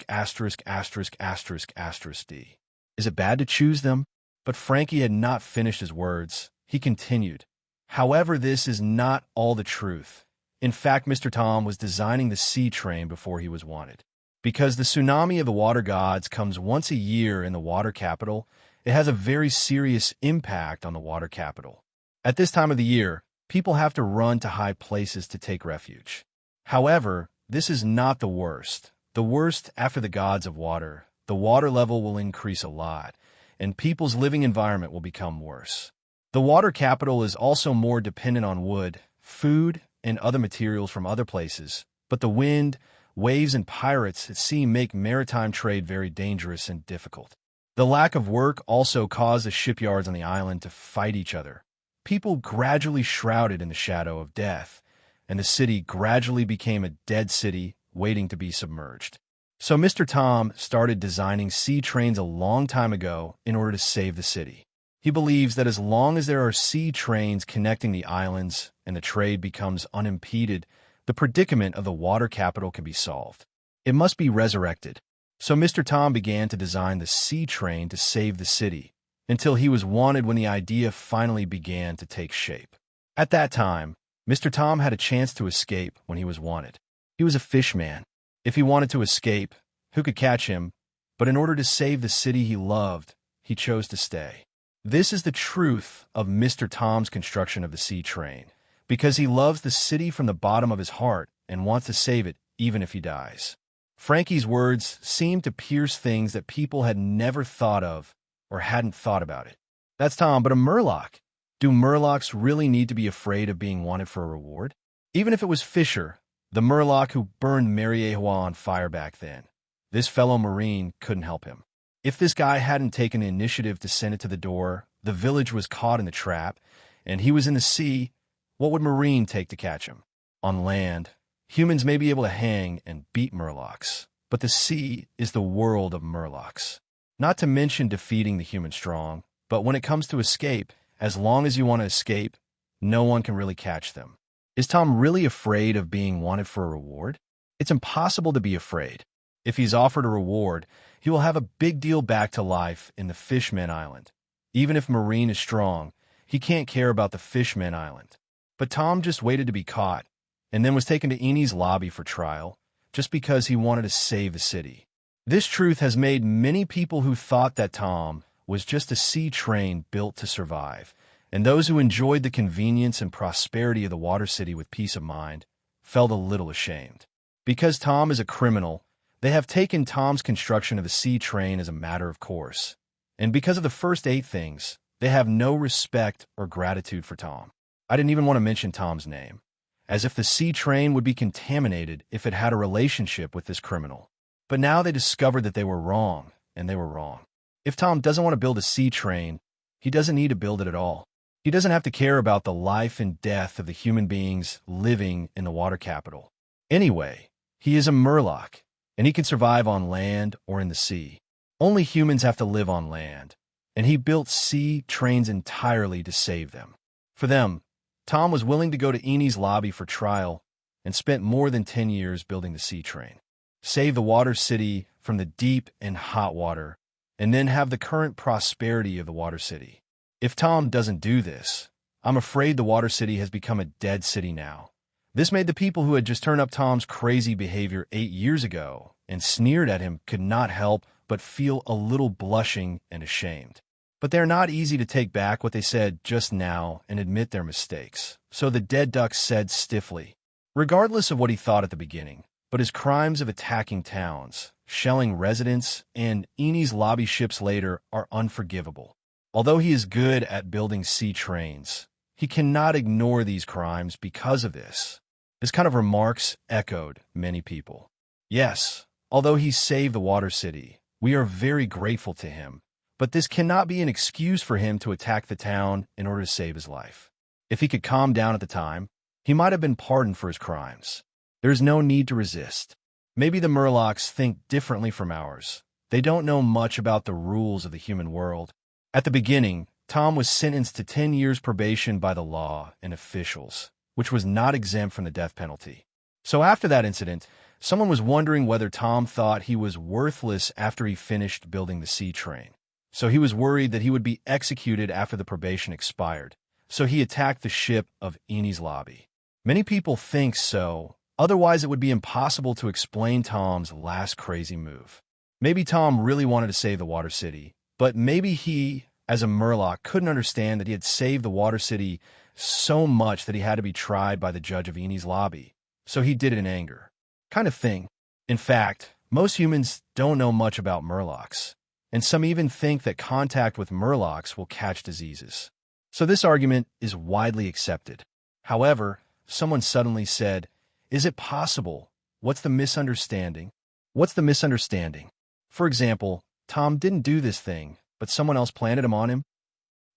D? Is it bad to choose them? But Frankie had not finished his words. He continued. However, this is not all the truth. In fact, Mr. Tom was designing the sea train before he was wanted. Because the tsunami of the water gods comes once a year in the water capital, it has a very serious impact on the water capital. At this time of the year, people have to run to high places to take refuge. However, this is not the worst. The worst after the gods of water. The water level will increase a lot, and people's living environment will become worse. The water capital is also more dependent on wood, food, and other materials from other places, but the wind, waves, and pirates at sea make maritime trade very dangerous and difficult. The lack of work also caused the shipyards on the island to fight each other. People gradually shrouded in the shadow of death, and the city gradually became a dead city waiting to be submerged. So Mr. Tom started designing sea trains a long time ago in order to save the city. He believes that as long as there are sea trains connecting the islands and the trade becomes unimpeded, the predicament of the water capital can be solved. It must be resurrected. So Mr. Tom began to design the sea train to save the city, until he was wanted when the idea finally began to take shape. At that time, Mr. Tom had a chance to escape when he was wanted. He was a fish man. If he wanted to escape, who could catch him? But in order to save the city he loved, he chose to stay. This is the truth of Mr. Tom's construction of the sea train, because he loves the city from the bottom of his heart and wants to save it even if he dies. Frankie's words seemed to pierce things that people had never thought of or hadn't thought about it. That's Tom, but a Murloc. Do Murlocs really need to be afraid of being wanted for a reward? Even if it was Fisher, the Murloc who burned Mariejois on fire back then, this fellow Marine couldn't help him. If this guy hadn't taken the initiative to send it to the door, the village was caught in the trap, and he was in the sea, what would Marine take to catch him? On land, humans may be able to hang and beat Murlocs, but the sea is the world of Murlocs. Not to mention defeating the human strong, but when it comes to escape, as long as you want to escape, no one can really catch them. Is Tom really afraid of being wanted for a reward? It's impossible to be afraid. If he's offered a reward, he will have a big deal back to life in the Fishmen Island. Even if Marine is strong, he can't care about the Fishmen Island. But Tom just waited to be caught, and then was taken to Eni's lobby for trial, just because he wanted to save the city. This truth has made many people who thought that Tom was just a sea train built to survive, and those who enjoyed the convenience and prosperity of the Water City with peace of mind felt a little ashamed. Because Tom is a criminal, they have taken Tom's construction of the sea train as a matter of course. And because of the first 8 things, they have no respect or gratitude for Tom. I didn't even want to mention Tom's name, as if the sea train would be contaminated if it had a relationship with this criminal. But now they discovered that they were wrong, and they were wrong. If Tom doesn't want to build a sea train, he doesn't need to build it at all. He doesn't have to care about the life and death of the human beings living in the water capital. Anyway, he is a Murloc, and he can survive on land or in the sea. Only humans have to live on land, and he built sea trains entirely to save them. For them, Tom was willing to go to Eni's lobby for trial and spent more than 10 years building the sea train. Save the Water City from the deep and hot water, and then have the current prosperity of the Water City. If Tom doesn't do this, I'm afraid the Water City has become a dead city now. This made the people who had just turned up Tom's crazy behavior 8 years ago and sneered at him could not help but feel a little blushing and ashamed. But they're not easy to take back what they said just now and admit their mistakes. So the dead duck said stiffly, regardless of what he thought at the beginning, but his crimes of attacking towns, shelling residents, and Eni's lobby ships later are unforgivable. Although he is good at building sea trains, he cannot ignore these crimes because of this. This kind of remarks echoed many people. Yes, although he saved the Water City, we are very grateful to him, but this cannot be an excuse for him to attack the town in order to save his life. If he could calm down at the time, he might have been pardoned for his crimes. There is no need to resist. Maybe the Murlocs think differently from ours. They don't know much about the rules of the human world. At the beginning, Tom was sentenced to 10 years probation by the law and officials, which was not exempt from the death penalty. So after that incident, someone was wondering whether Tom thought he was worthless after he finished building the sea train. So he was worried that he would be executed after the probation expired. So he attacked the ship of Eni's lobby. Many people think so. Otherwise, it would be impossible to explain Tom's last crazy move. Maybe Tom really wanted to save the Water City, but maybe he, as a Murloc, couldn't understand that he had saved the Water City so much that he had to be tried by the judge of Eni's lobby. So he did it in anger. Kind of thing. In fact, most humans don't know much about Murlocs, and some even think that contact with Murlocs will catch diseases. So this argument is widely accepted. However, someone suddenly said, "Is it possible? What's the misunderstanding?" What's the misunderstanding? For example, Tom didn't do this thing, but someone else planted him on him?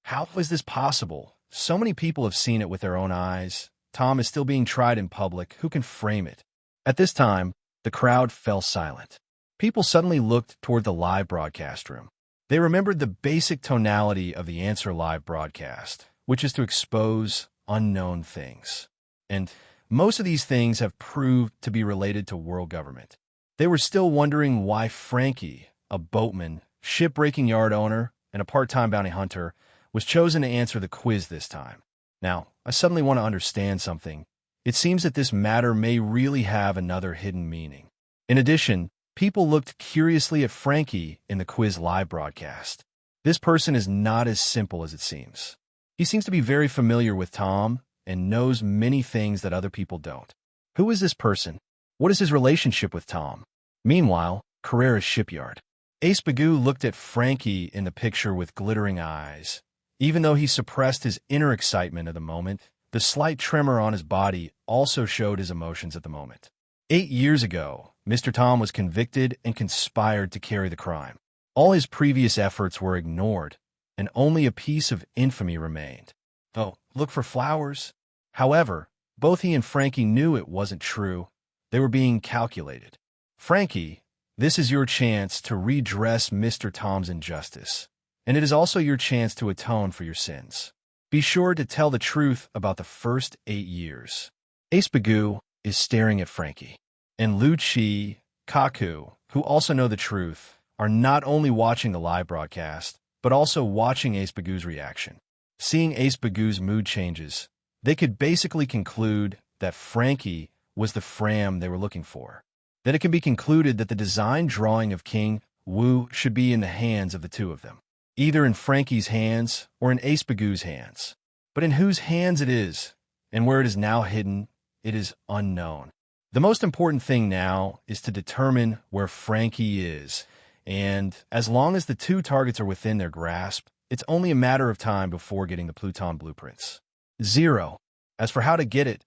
How is this possible? So many people have seen it with their own eyes. Tom is still being tried in public. Who can frame it? At this time, the crowd fell silent. People suddenly looked toward the live broadcast room. They remembered the basic tonality of the Answer live broadcast, which is to expose unknown things. And most of these things have proved to be related to world government. They were still wondering why Frankie, a boatman, shipbreaking yard owner, and a part-time bounty hunter, was chosen to answer the quiz this time. Now, I suddenly want to understand something. It seems that this matter may really have another hidden meaning. In addition, people looked curiously at Frankie in the quiz live broadcast. This person is not as simple as it seems. He seems to be very familiar with Tom and knows many things that other people don't. Who is this person? What is his relationship with Tom? Meanwhile, Carrera's shipyard. Ace Bagoo looked at Frankie in the picture with glittering eyes. Even though he suppressed his inner excitement at the moment, the slight tremor on his body also showed his emotions at the moment. 8 years ago, Mr. Tom was convicted and conspired to carry the crime. All his previous efforts were ignored, and only a piece of infamy remained. Oh, look for flowers. However, both he and Frankie knew it wasn't true. They were being calculated. Frankie, this is your chance to redress Mr. Tom's injustice, and it is also your chance to atone for your sins. Be sure to tell the truth about the first 8 years. Ace-Bagoo is staring at Frankie, and Luo Ke, who also know the truth, are not only watching the live broadcast, but also watching Ace-Bagoo's reaction. Seeing Ace-Bagoo's mood changes, they could basically conclude that Frankie was the Fram they were looking for. Then it can be concluded that the design drawing of King Wu should be in the hands of the two of them, either in Frankie's hands or in Ace-Bagoo's hands. But in whose hands it is, and where it is now hidden, it is unknown. The most important thing now is to determine where Frankie is, and as long as the two targets are within their grasp, it's only a matter of time before getting the Pluton blueprints. 0. As for how to get it,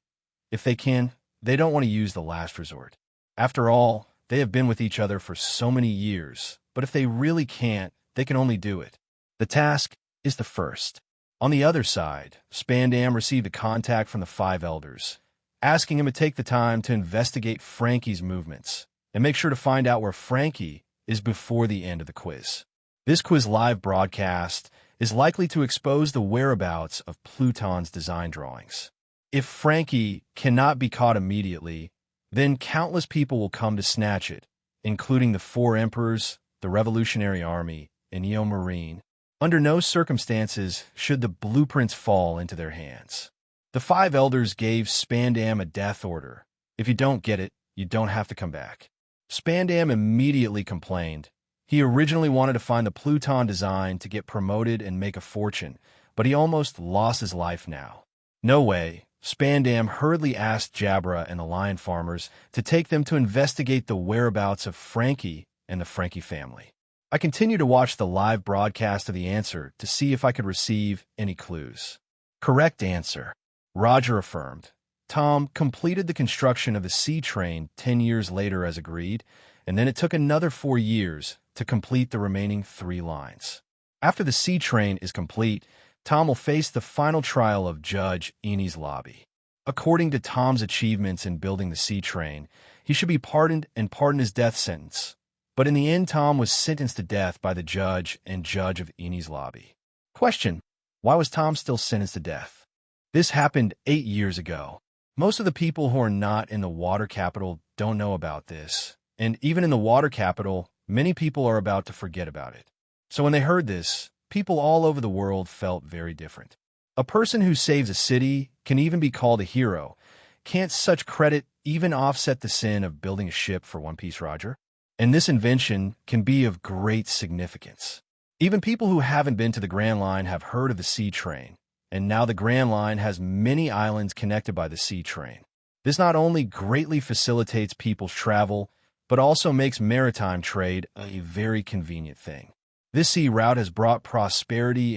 if they can, they don't want to use the last resort. After all, they have been with each other for so many years, but if they really can't, they can only do it. The task is the first. On the other side, Spandam received a contact from the 5 elders, asking him to take the time to investigate Frankie's movements and make sure to find out where Frankie is before the end of the quiz. This quiz live broadcast is likely to expose the whereabouts of Pluton's design drawings. If Frankie cannot be caught immediately, then countless people will come to snatch it, including the 4 emperors, the Revolutionary Army, and Neo Marine. Under no circumstances should the blueprints fall into their hands. The 5 elders gave Spandam a death order. If you don't get it, you don't have to come back. Spandam immediately complained. He originally wanted to find the Pluton design to get promoted and make a fortune, but he almost lost his life now. No way. Spandam hurriedly asked Jabra and the lion farmers to take them to investigate the whereabouts of Frankie and the Frankie family. I continued to watch the live broadcast of the answer to see if I could receive any clues. Correct answer. Roger affirmed. Tom completed the construction of the sea train 10 years later as agreed, and then it took another 4 years to complete the remaining 3 lines. After the sea train is complete, Tom will face the final trial of Judge Eni's lobby. According to Tom's achievements in building the sea train, he should be pardoned and pardon his death sentence. But in the end, Tom was sentenced to death by the judge and judge of Eni's lobby. Question: why was Tom still sentenced to death? This happened 8 years ago. Most of the people who are not in the water capital don't know about this, and even in the water capital, many people are about to forget about it. So when they heard this, people all over the world felt very different. A person who saves a city can even be called a hero. Can't such credit even offset the sin of building a ship for One Piece, Roger? And this invention can be of great significance. Even people who haven't been to the Grand Line have heard of the sea train, and now the Grand Line has many islands connected by the sea train. This not only greatly facilitates people's travel, but also makes maritime trade a very convenient thing. This sea route has brought prosperity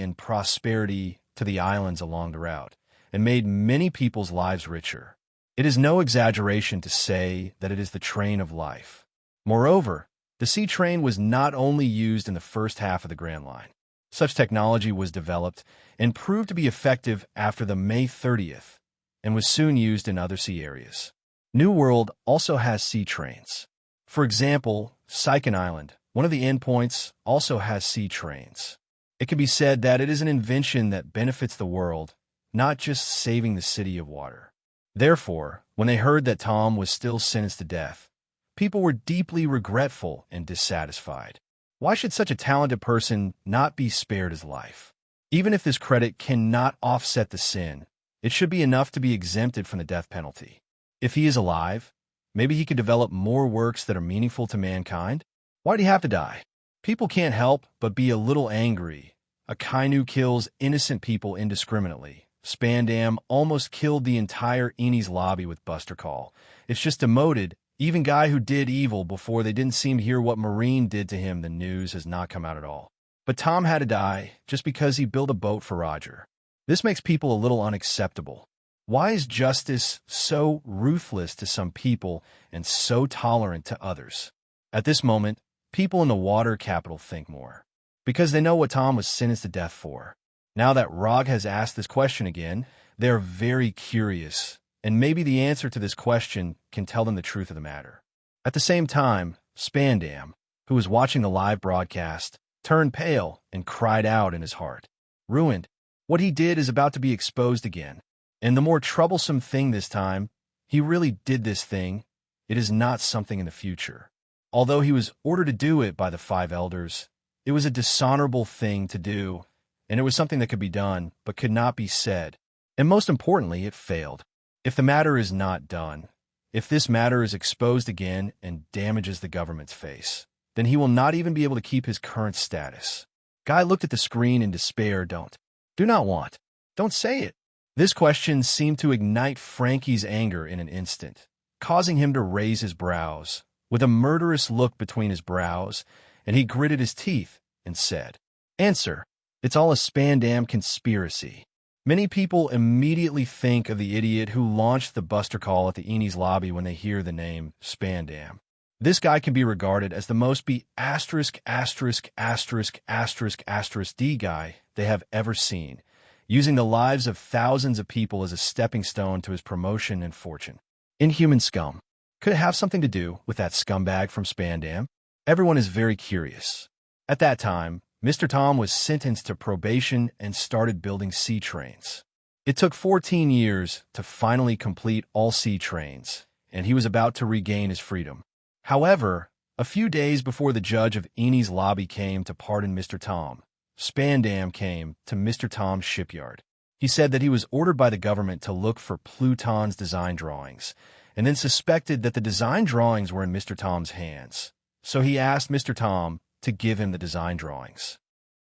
to the islands along the route, and made many people's lives richer. It is no exaggeration to say that it is the train of life. Moreover, the sea train was not only used in the first half of the Grand Line. Such technology was developed and proved to be effective after the May 30th, and was soon used in other sea areas. New World also has sea trains. For example, Saiken Island, one of the endpoints, also has sea trains. It can be said that it is an invention that benefits the world, not just saving the city of water. Therefore, when they heard that Tom was still sentenced to death, people were deeply regretful and dissatisfied. Why should such a talented person not be spared his life? Even if this credit cannot offset the sin, it should be enough to be exempted from the death penalty. If he is alive, maybe he could develop more works that are meaningful to mankind. Why'd he have to die? People can't help but be a little angry. Akainu kills innocent people indiscriminately. Spandam almost killed the entire Eni's lobby with Buster Call. It's just demoted. Even guy who did evil before they didn't seem to hear what Marine did to him, the news has not come out at all. But Tom had to die just because he built a boat for Roger. This makes people a little unacceptable. Why is justice so ruthless to some people and so tolerant to others? At this moment, people in the water capital think more, because they know what Tom was sentenced to death for. Now that Rog has asked this question again, they're very curious, and maybe the answer to this question can tell them the truth of the matter. At the same time, Spandam, who was watching the live broadcast, turned pale and cried out in his heart. Ruined. What he did is about to be exposed again. And the more troublesome thing this time, he really did this thing. It is not something in the future. Although he was ordered to do it by the 5 elders, it was a dishonorable thing to do, and it was something that could be done but could not be said. And most importantly, it failed. If the matter is not done, if this matter is exposed again and damages the government's face, then he will not even be able to keep his current status. Guy looked at the screen in despair. Do not want. Don't say it. This question seemed to ignite Frankie's anger in an instant, causing him to raise his brows, with a murderous look between his brows, and he gritted his teeth and said, Answer. It's all a Spandam conspiracy. Many people immediately think of the idiot who launched the buster call at the Eni's lobby when they hear the name Spandam. This guy can be regarded as the most D guy they have ever seen, using the lives of thousands of people as a stepping stone to his promotion and fortune. Inhuman scum. Could it have something to do with that scumbag from Spandam? Everyone is very curious. At that time, Mr. Tom was sentenced to probation and started building sea trains. It took 14 years to finally complete all sea trains, and he was about to regain his freedom. However, a few days before the judge of Eni's lobby came to pardon Mr. Tom, Spandam came to Mr. Tom's shipyard. He said that he was ordered by the government to look for Pluton's design drawings, and then suspected that the design drawings were in Mr. Tom's hands. So he asked Mr. Tom to give him the design drawings.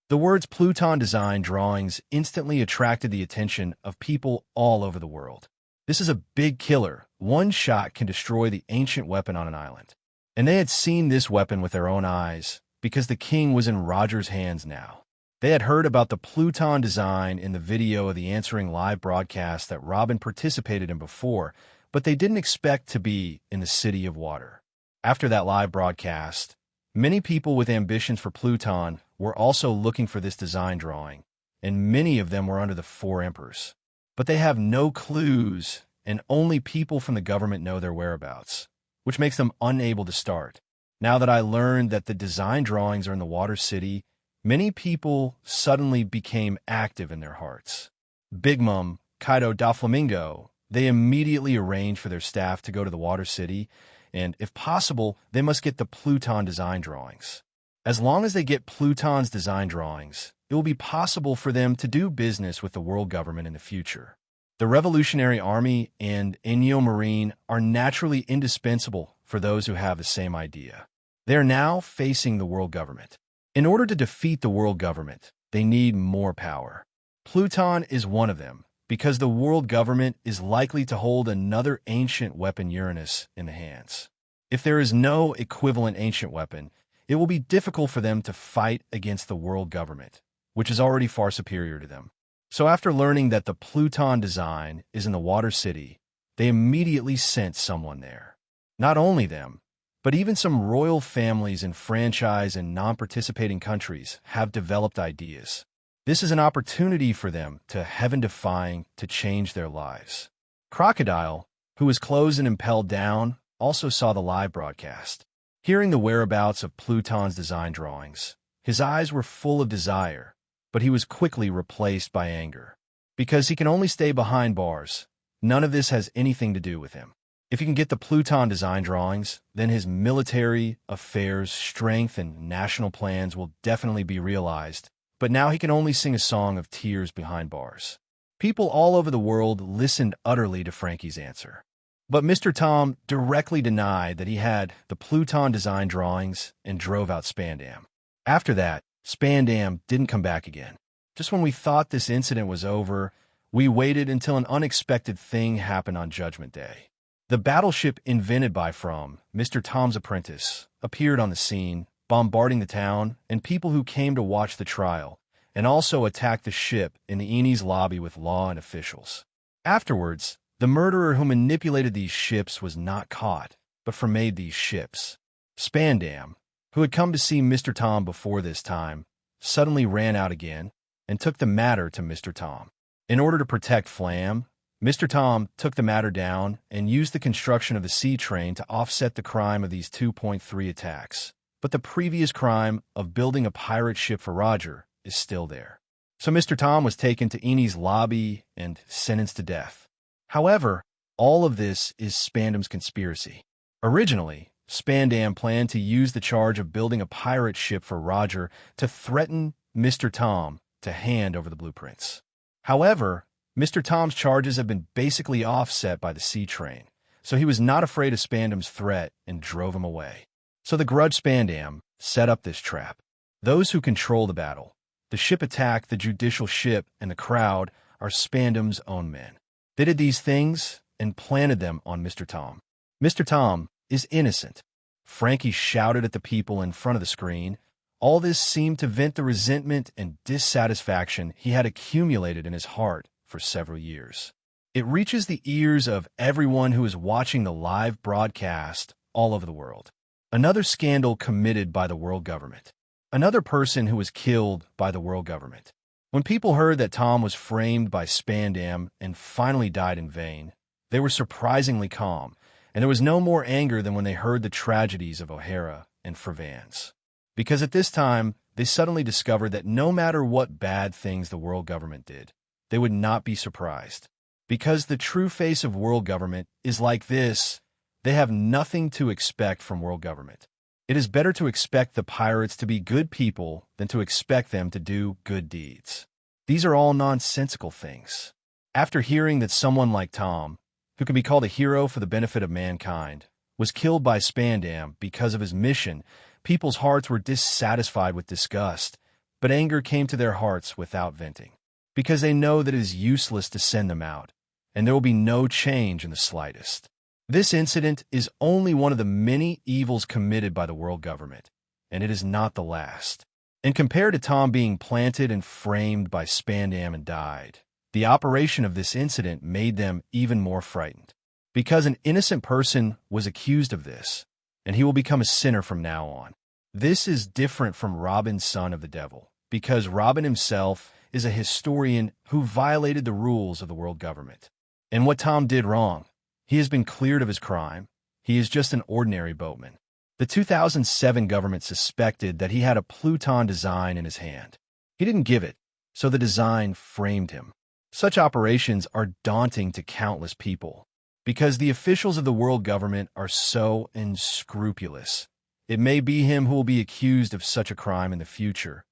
The words Pluton design drawings instantly attracted the attention of people all over the world. This is a big killer. One shot can destroy the ancient weapon on an island. And they had seen this weapon with their own eyes, because the king was in Roger's hands now. They had heard about the Pluton design in the video of the answering live broadcast that Robin participated in before, but they didn't expect to be in the City of Water. After that live broadcast, many people with ambitions for Pluton were also looking for this design drawing, and many of them were under the 4 emperors. But they have no clues, and only people from the government know their whereabouts, which makes them unable to start. Now that I learned that the design drawings are in the Water City, many people suddenly became active in their hearts. Big Mom, Kaido, Doflamingo, they immediately arranged for their staff to go to the Water City, and if possible, they must get the Pluton design drawings. As long as they get Pluton's design drawings, it will be possible for them to do business with the world government in the future. The Revolutionary Army and Inyo Marine are naturally indispensable for those who have the same idea. They are now facing the world government. In order to defeat the world government, they need more power. Pluton is one of them, because the world government is likely to hold another ancient weapon Uranus in the hands. If there is no equivalent ancient weapon, it will be difficult for them to fight against the world government, which is already far superior to them. So after learning that the Pluton design is in the Water City, they immediately sent someone there. Not only them, but even some royal families in franchise and non-participating countries have developed ideas. This is an opportunity for them to heaven-defying to change their lives. Crocodile, who was closed and impelled down, also saw the live broadcast. Hearing the whereabouts of Pluton's design drawings, his eyes were full of desire, but he was quickly replaced by anger. Because he can only stay behind bars, none of this has anything to do with him. If he can get the Pluton design drawings, then his military, affairs, strength, and national plans will definitely be realized, but now he can only sing a song of tears behind bars. People all over the world listened utterly to Frankie's answer. But Mr. Tom directly denied that he had the Pluton design drawings and drove out Spandam. After that, Spandam didn't come back again. Just when we thought this incident was over, we waited until an unexpected thing happened on Judgment Day. The battleship invented by Mr. Tom's apprentice appeared on the scene, bombarding the town and people who came to watch the trial, and also attacked the ship in the Eni's lobby with law and officials. Afterwards, the murderer who manipulated these ships was not caught, but made these ships. Spandam, who had come to see Mr. Tom before this time, suddenly ran out again and took the matter to Mr. Tom. In order to protect Flam, Mr. Tom took the matter down and used the construction of the sea train to offset the crime of these 2.3 attacks. But the previous crime of building a pirate ship for Roger is still there. So Mr. Tom was taken to Eni's lobby and sentenced to death. However, all of this is Spandam's conspiracy. Originally, Spandam planned to use the charge of building a pirate ship for Roger to threaten Mr. Tom to hand over the blueprints. However, Mr. Tom's charges have been basically offset by the sea train, so he was not afraid of Spandam's threat and drove him away. So the grudge Spandam set up this trap. Those who control the battle, the ship attack, the judicial ship, and the crowd are Spandam's own men. They did these things and planted them on Mr. Tom. Mr. Tom is innocent. Frankie shouted at the people in front of the screen. All this seemed to vent the resentment and dissatisfaction he had accumulated in his heart for several years. It reaches the ears of everyone who is watching the live broadcast all over the world. Another scandal committed by the world government. Another person who was killed by the world government. When people heard that Tom was framed by Spandam and finally died in vain, they were surprisingly calm, and there was no more anger than when they heard the tragedies of O'Hara and Flevance. Because at this time, they suddenly discovered that no matter what bad things the world government did, they would not be surprised. Because the true face of world government is like this, they have nothing to expect from world government. It is better to expect the pirates to be good people than to expect them to do good deeds. These are all nonsensical things. After hearing that someone like Tom, who can be called a hero for the benefit of mankind, was killed by Spandam because of his mission, people's hearts were dissatisfied with disgust, but anger came to their hearts without venting. Because they know that it is useless to send them out, and there will be no change in the slightest. This incident is only one of the many evils committed by the world government, and it is not the last. And compared to Tom being planted and framed by Spandam and died, the operation of this incident made them even more frightened. Because an innocent person was accused of this, and he will become a sinner from now on. This is different from Robin's son of the devil, because Robin himself is a historian who violated the rules of the world government. And what Tom did wrong, he has been cleared of his crime. He is just an ordinary boatman. The 2007 government suspected that he had a Pluton design in his hand. He didn't give it, so the design framed him. Such operations are daunting to countless people, because the officials of the world government are so unscrupulous. It may be him who will be accused of such a crime in the future.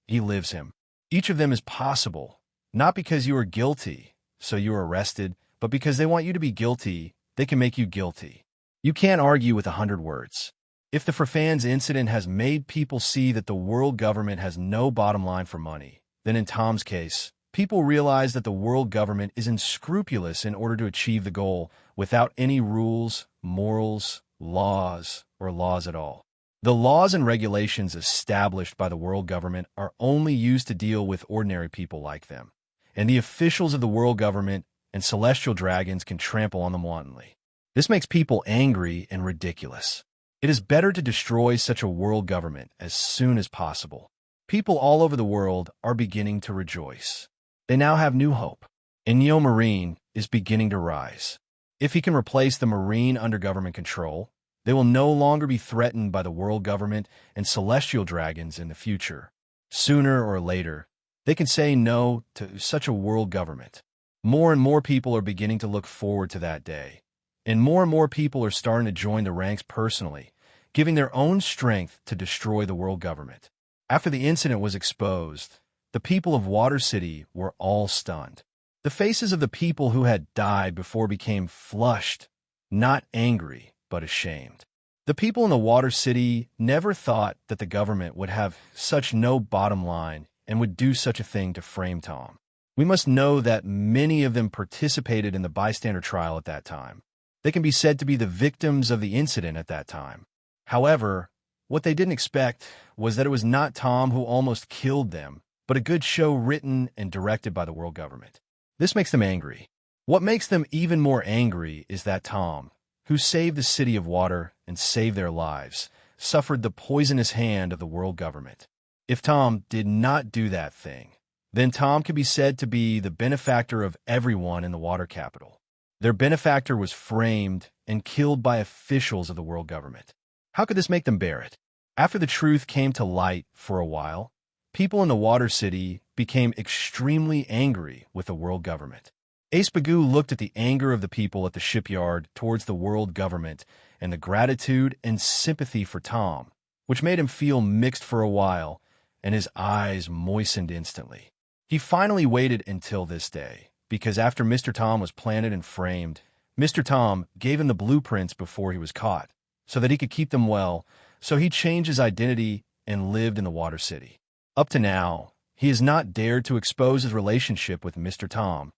He lives him. Each of them is possible, not because you are guilty, so you are arrested, but because they want you to be guilty, they can make you guilty. You can't argue with 100 words. If the Flevance incident has made people see that the world government has no bottom line for money, then in Tom's case, people realize that the world government is unscrupulous in order to achieve the goal without any rules, morals, laws, or laws at all. The laws and regulations established by the world government are only used to deal with ordinary people like them, and the officials of the world government and celestial dragons can trample on them wantonly. This makes people angry and ridiculous. It is better to destroy such a world government as soon as possible. People all over the world are beginning to rejoice. They now have new hope. Neo Marine is beginning to rise. If he can replace the Marine under government control, they will no longer be threatened by the world government and celestial dragons in the future. Sooner or later, they can say no to such a world government. More and more people are beginning to look forward to that day. And more people are starting to join the ranks personally, giving their own strength to destroy the world government. After the incident was exposed, the people of Water City were all stunned. The faces of the people who had died before became flushed, not angry, but ashamed. The people in the Water City never thought that the government would have such no bottom line and would do such a thing to frame Tom. We must know that many of them participated in the bystander trial at that time. They can be said to be the victims of the incident at that time. However, What they didn't expect was that it was not Tom who almost killed them, but a good show written and directed by the world government. This makes them angry. What makes them even more angry is that Tom, who saved the city of water and saved their lives, suffered the poisonous hand of the world government. If Tom did not do that thing, then Tom could be said to be the benefactor of everyone in the water capital. Their benefactor was framed and killed by officials of the world government. How could this make them bear it? After the truth came to light for a while, people in the water city became extremely angry with the world government. Ace Bagoo looked at the anger of the people at the shipyard towards the world government and the gratitude and sympathy for Tom, which made him feel mixed for a while, and his eyes moistened instantly. He finally waited until this day, because after Mr. Tom was planted and framed, Mr. Tom gave him the blueprints before he was caught, so that he could keep them well, so he changed his identity and lived in the Water City. Up to now, he has not dared to expose his relationship with Mr. Tom,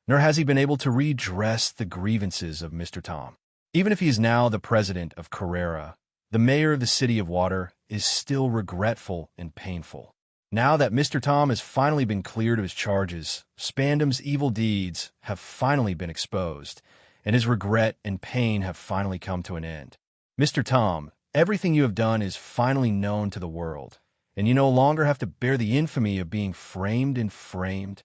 nor has he been able to redress the grievances of Mr. Tom. Even if he is now the president of Carrera, the mayor of the City of Water is still regretful and painful. Now that Mr. Tom has finally been cleared of his charges, Spandam's evil deeds have finally been exposed, and his regret and pain have finally come to an end. Mr. Tom, everything you have done is finally known to the world, and you no longer have to bear the infamy of being framed and framed.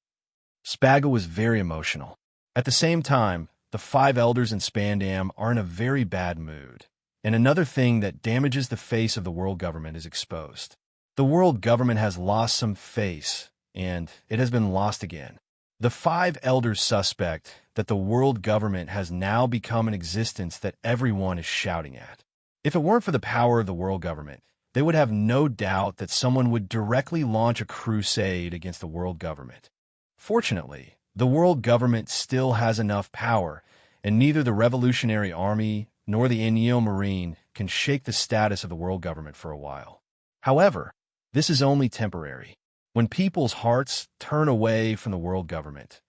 Spago was very emotional. At the same time, the 5 elders in Spandam are in a very bad mood, and another thing that damages the face of the world government is exposed. The world government has lost some face, and it has been lost again. The 5 elders suspect that the world government has now become an existence that everyone is shouting at. If it weren't for the power of the world government, they would have no doubt that someone would directly launch a crusade against the world government. Fortunately, the world government still has enough power, and neither the Revolutionary Army nor the Inyo Marine can shake the status of the world government for a while. However, this is only temporary. When people's hearts turn away from the world government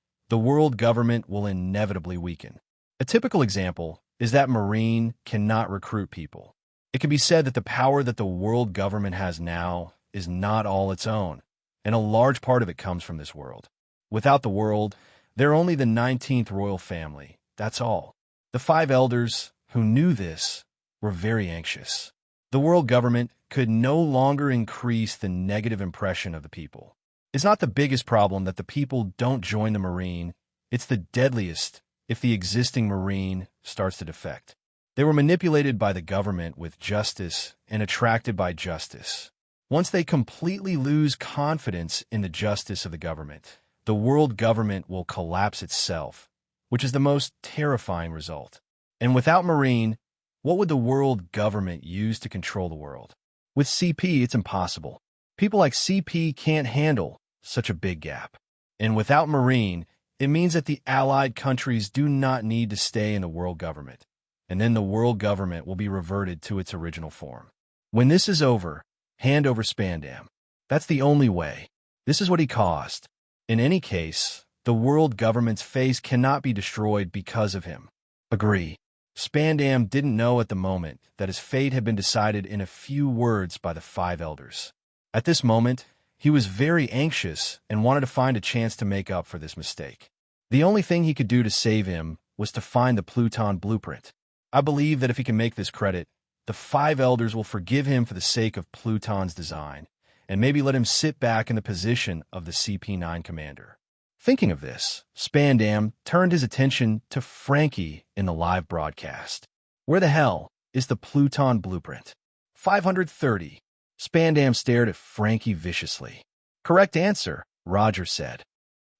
will inevitably weaken. A typical example is that Marine cannot recruit people. It can be said that the power that the world government has now is not all its own, and a large part of it comes from this world. Without the world, they're only the 19th royal family, that's all. The 5 elders, who knew this, were very anxious. The world government could no longer increase the negative impression of the people. It's not the biggest problem that the people don't join the Marine, it's the deadliest if the existing Marine starts to defect. They were manipulated by the government with justice and attracted by justice. Once they completely lose confidence in the justice of the government, the world government will collapse itself, which is the most terrifying result. And without Marine, what would the world government use to control the world? With CP, it's impossible. People like CP can't handle such a big gap. And without Marine, it means that the allied countries do not need to stay in the world government, and then the world government will be reverted to its original form. When this is over, hand over Spandam. That's the only way. This is what he caused. In any case, the world government's face cannot be destroyed because of him. Agree. Spandam didn't know at the moment that his fate had been decided in a few words by the 5 elders. At this moment, he was very anxious and wanted to find a chance to make up for this mistake. The only thing he could do to save him was to find the Pluton blueprint. I believe that if he can make this credit, the 5 elders will forgive him for the sake of Pluton's design, and maybe let him sit back in the position of the CP9 commander. Thinking of this, Spandam turned his attention to Frankie in the live broadcast. Where the hell is the Pluton blueprint? 530. Spandam stared at Frankie viciously. Correct answer, Roger said.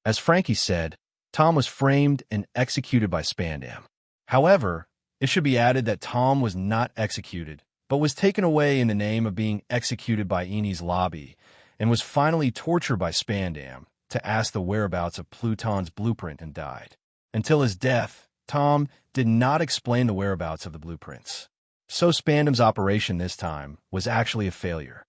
As Frankie said, Tom was framed and executed by Spandam. However, it should be added that Tom was not executed, but was taken away in the name of being executed by Eni's lobby, and was finally tortured by Spandam to ask the whereabouts of Pluton's blueprint and died. Until his death, Tom did not explain the whereabouts of the blueprints. So Spandam's operation this time was actually a failure.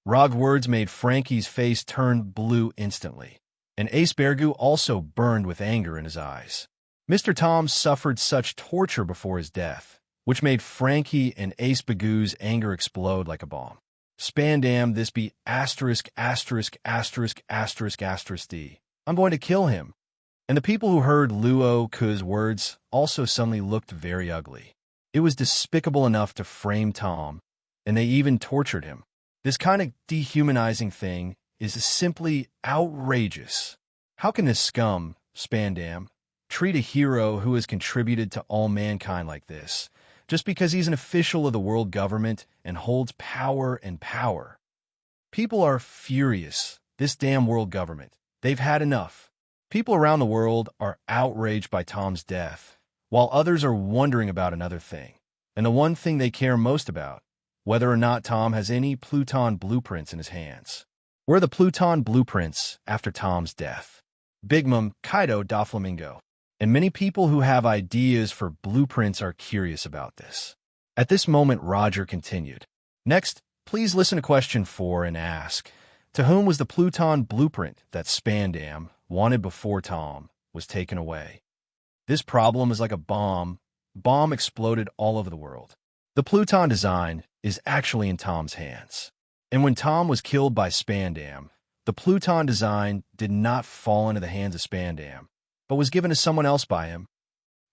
Rog's words made Frankie's face turn blue instantly, and Ace Bergu also burned with anger in his eyes. Mr. Tom suffered such torture before his death, which made Frankie and Ace Bagoo's anger explode like a bomb. Spandam, this be asterisk, asterisk, asterisk, asterisk, asterisk D. I'm going to kill him. And the people who heard Luo Ke's words also suddenly looked very ugly. It was despicable enough to frame Tom, and they even tortured him. This kind of dehumanizing thing is simply outrageous. How can this scum, Spandam, treat a hero who has contributed to all mankind like this, just because he's an official of the world government and holds power and power? People are furious. This damn world government. They've had enough. People around the world are outraged by Tom's death, while others are wondering about another thing. And the one thing they care most about, whether or not Tom has any Pluton blueprints in his hands. Where are the Pluton blueprints after Tom's death? Big Mom, Kaido, Doflamingo. And many people who have ideas for blueprints are curious about this. At this moment, Roger continued. Next, please listen to question 4 and ask, to whom was the Pluton blueprint that Spandam wanted before Tom was taken away? This problem is like a bomb. Bomb exploded all over the world. The Pluton design is actually in Tom's hands. And when Tom was killed by Spandam, the Pluton design did not fall into the hands of Spandam, but was given to someone else by him.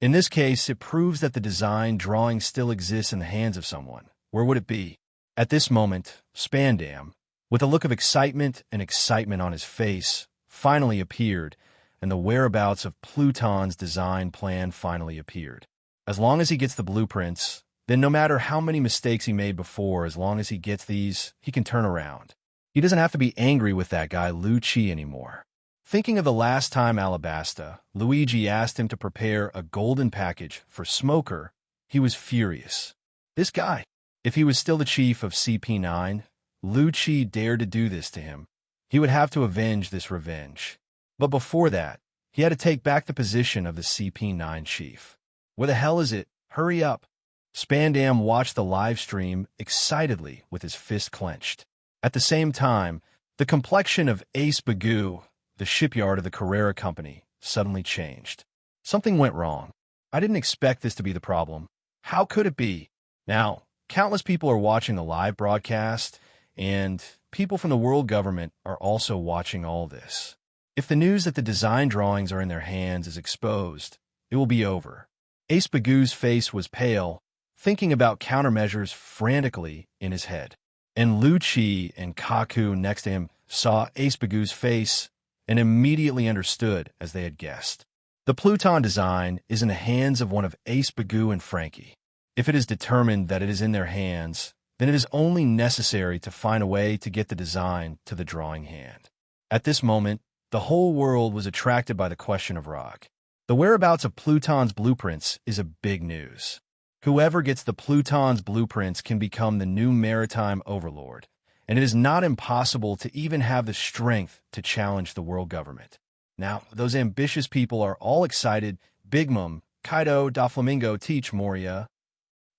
In this case, it proves that the design drawing still exists in the hands of someone. Where would it be? At this moment, Spandam, with a look of excitement on his face, finally appeared, and the whereabouts of Pluton's design plan finally appeared. As long as he gets the blueprints, then no matter how many mistakes he made before, as long as he gets these, he can turn around. He doesn't have to be angry with that guy Luo Ke anymore. Thinking of the last time Alabasta, Luigi asked him to prepare a golden package for Smoker, he was furious. This guy, if he was still the chief of CP9, Luo Ke dared to do this to him. He would have to avenge this revenge. But before that, he had to take back the position of the CP9 chief. Where the hell is it? Hurry up. Spandam watched the live stream excitedly with his fist clenched. At the same time, the complexion of Ace Bagoo, the shipyard of the Carrera Company, suddenly changed. Something went wrong. I didn't expect this to be the problem. How could it be? Now, countless people are watching the live broadcast, and people from the world government are also watching all this. If the news that the design drawings are in their hands is exposed, it will be over. Ace Bagoo's face was pale, thinking about countermeasures frantically in his head. And Luo Ke and Kaku next to him saw Ace Bagoo's face and immediately understood as they had guessed. The Pluton design is in the hands of one of Ace Bagoo and Frankie. If it is determined that it is in their hands, then it is only necessary to find a way to get the design to the drawing hand. At this moment, the whole world was attracted by the question of rock. The whereabouts of Pluton's blueprints is a big news. Whoever gets the Pluton's blueprints can become the new maritime overlord, and it is not impossible to even have the strength to challenge the world government. Now, those ambitious people are all excited. Big Mom, Kaido, Doflamingo, Teach, Moria.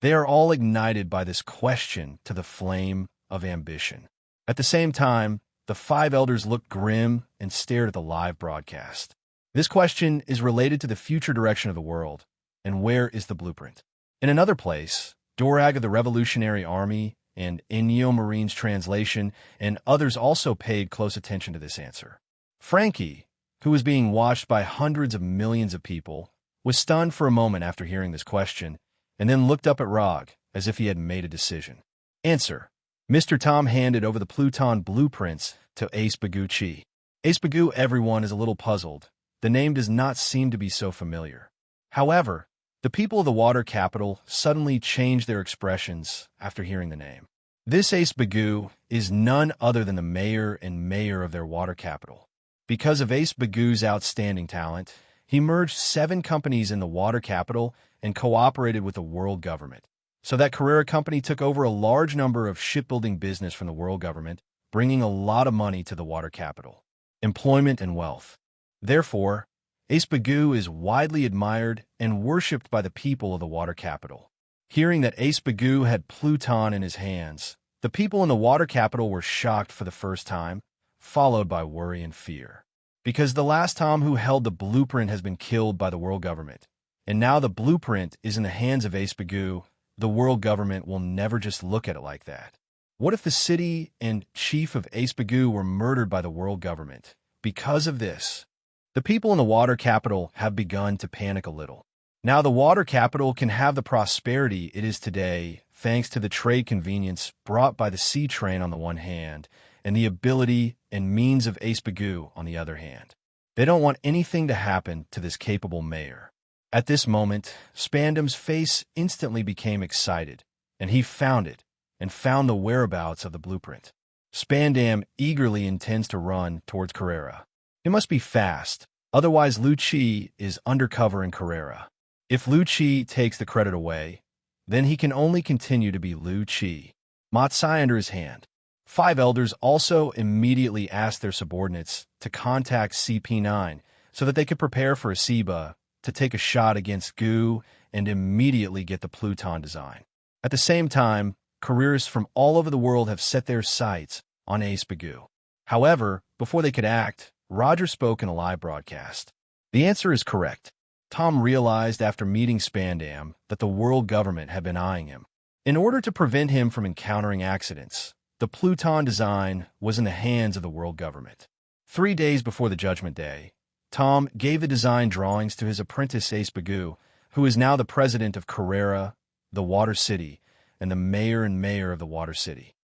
They are all ignited by this question to the flame of ambition. At the same time, the 5 elders looked grim and stared at the live broadcast. This question is related to the future direction of the world, and where is the blueprint? In another place, Dorag of the Revolutionary Army and Inyo Marine's translation and others also paid close attention to this answer. Frankie, who was being watched by hundreds of millions of people, was stunned for a moment after hearing this question, and then looked up at Rog as if he had made a decision. Answer. Mr. Tom handed over the Pluton blueprints to Ace Bagoo Chi. Ace Bagoo, everyone is a little puzzled. The name does not seem to be so familiar. However, the people of the water capital suddenly changed their expressions after hearing the name. This Ace Bagoo is none other than the mayor of their water capital. Because of Ace Bagoo's outstanding talent, he merged 7 companies in the water capital and cooperated with the world government. So that Carrera Company took over a large number of shipbuilding business from the world government, bringing a lot of money to the water capital, employment and wealth. Therefore, Ace Bagoo is widely admired and worshipped by the people of the water capital. Hearing that Ace Bagoo had Pluton in his hands, the people in the water capital were shocked for the first time, followed by worry and fear. Because the last Tom who held the blueprint has been killed by the world government, and now the blueprint is in the hands of Ace Bagoo, the world government will never just look at it like that. What if the city and chief of Ace-Bagu were murdered by the world government? Because of this, the people in the water capital have begun to panic a little. Now the water capital can have the prosperity it is today thanks to the trade convenience brought by the sea train on the one hand and the ability and means of Ace-Bagu on the other hand. They don't want anything to happen to this capable mayor. At this moment, Spandam's face instantly became excited, and he found it, and found the whereabouts of the blueprint. Spandam eagerly intends to run towards Carrera. It must be fast, otherwise Luo Ke is undercover in Carrera. If Luo Ke takes the credit away, then he can only continue to be Luo Ke. Matsai under his hand. 5 elders also immediately asked their subordinates to contact CP9 so that they could prepare for Asiba to take a shot against Gu and immediately get the Pluton design. At the same time, careerists from all over the world have set their sights on Ace-Bagu. However, before they could act, Roger spoke in a live broadcast. The answer is correct. Tom realized after meeting Spandam that the world government had been eyeing him. In order to prevent him from encountering accidents, the Pluton design was in the hands of the world government. 3 days before the Judgment Day, Tom gave the design drawings to his apprentice Ace-Bagu, who is now the president of Carrera, the Water City, and the mayor of the Water City.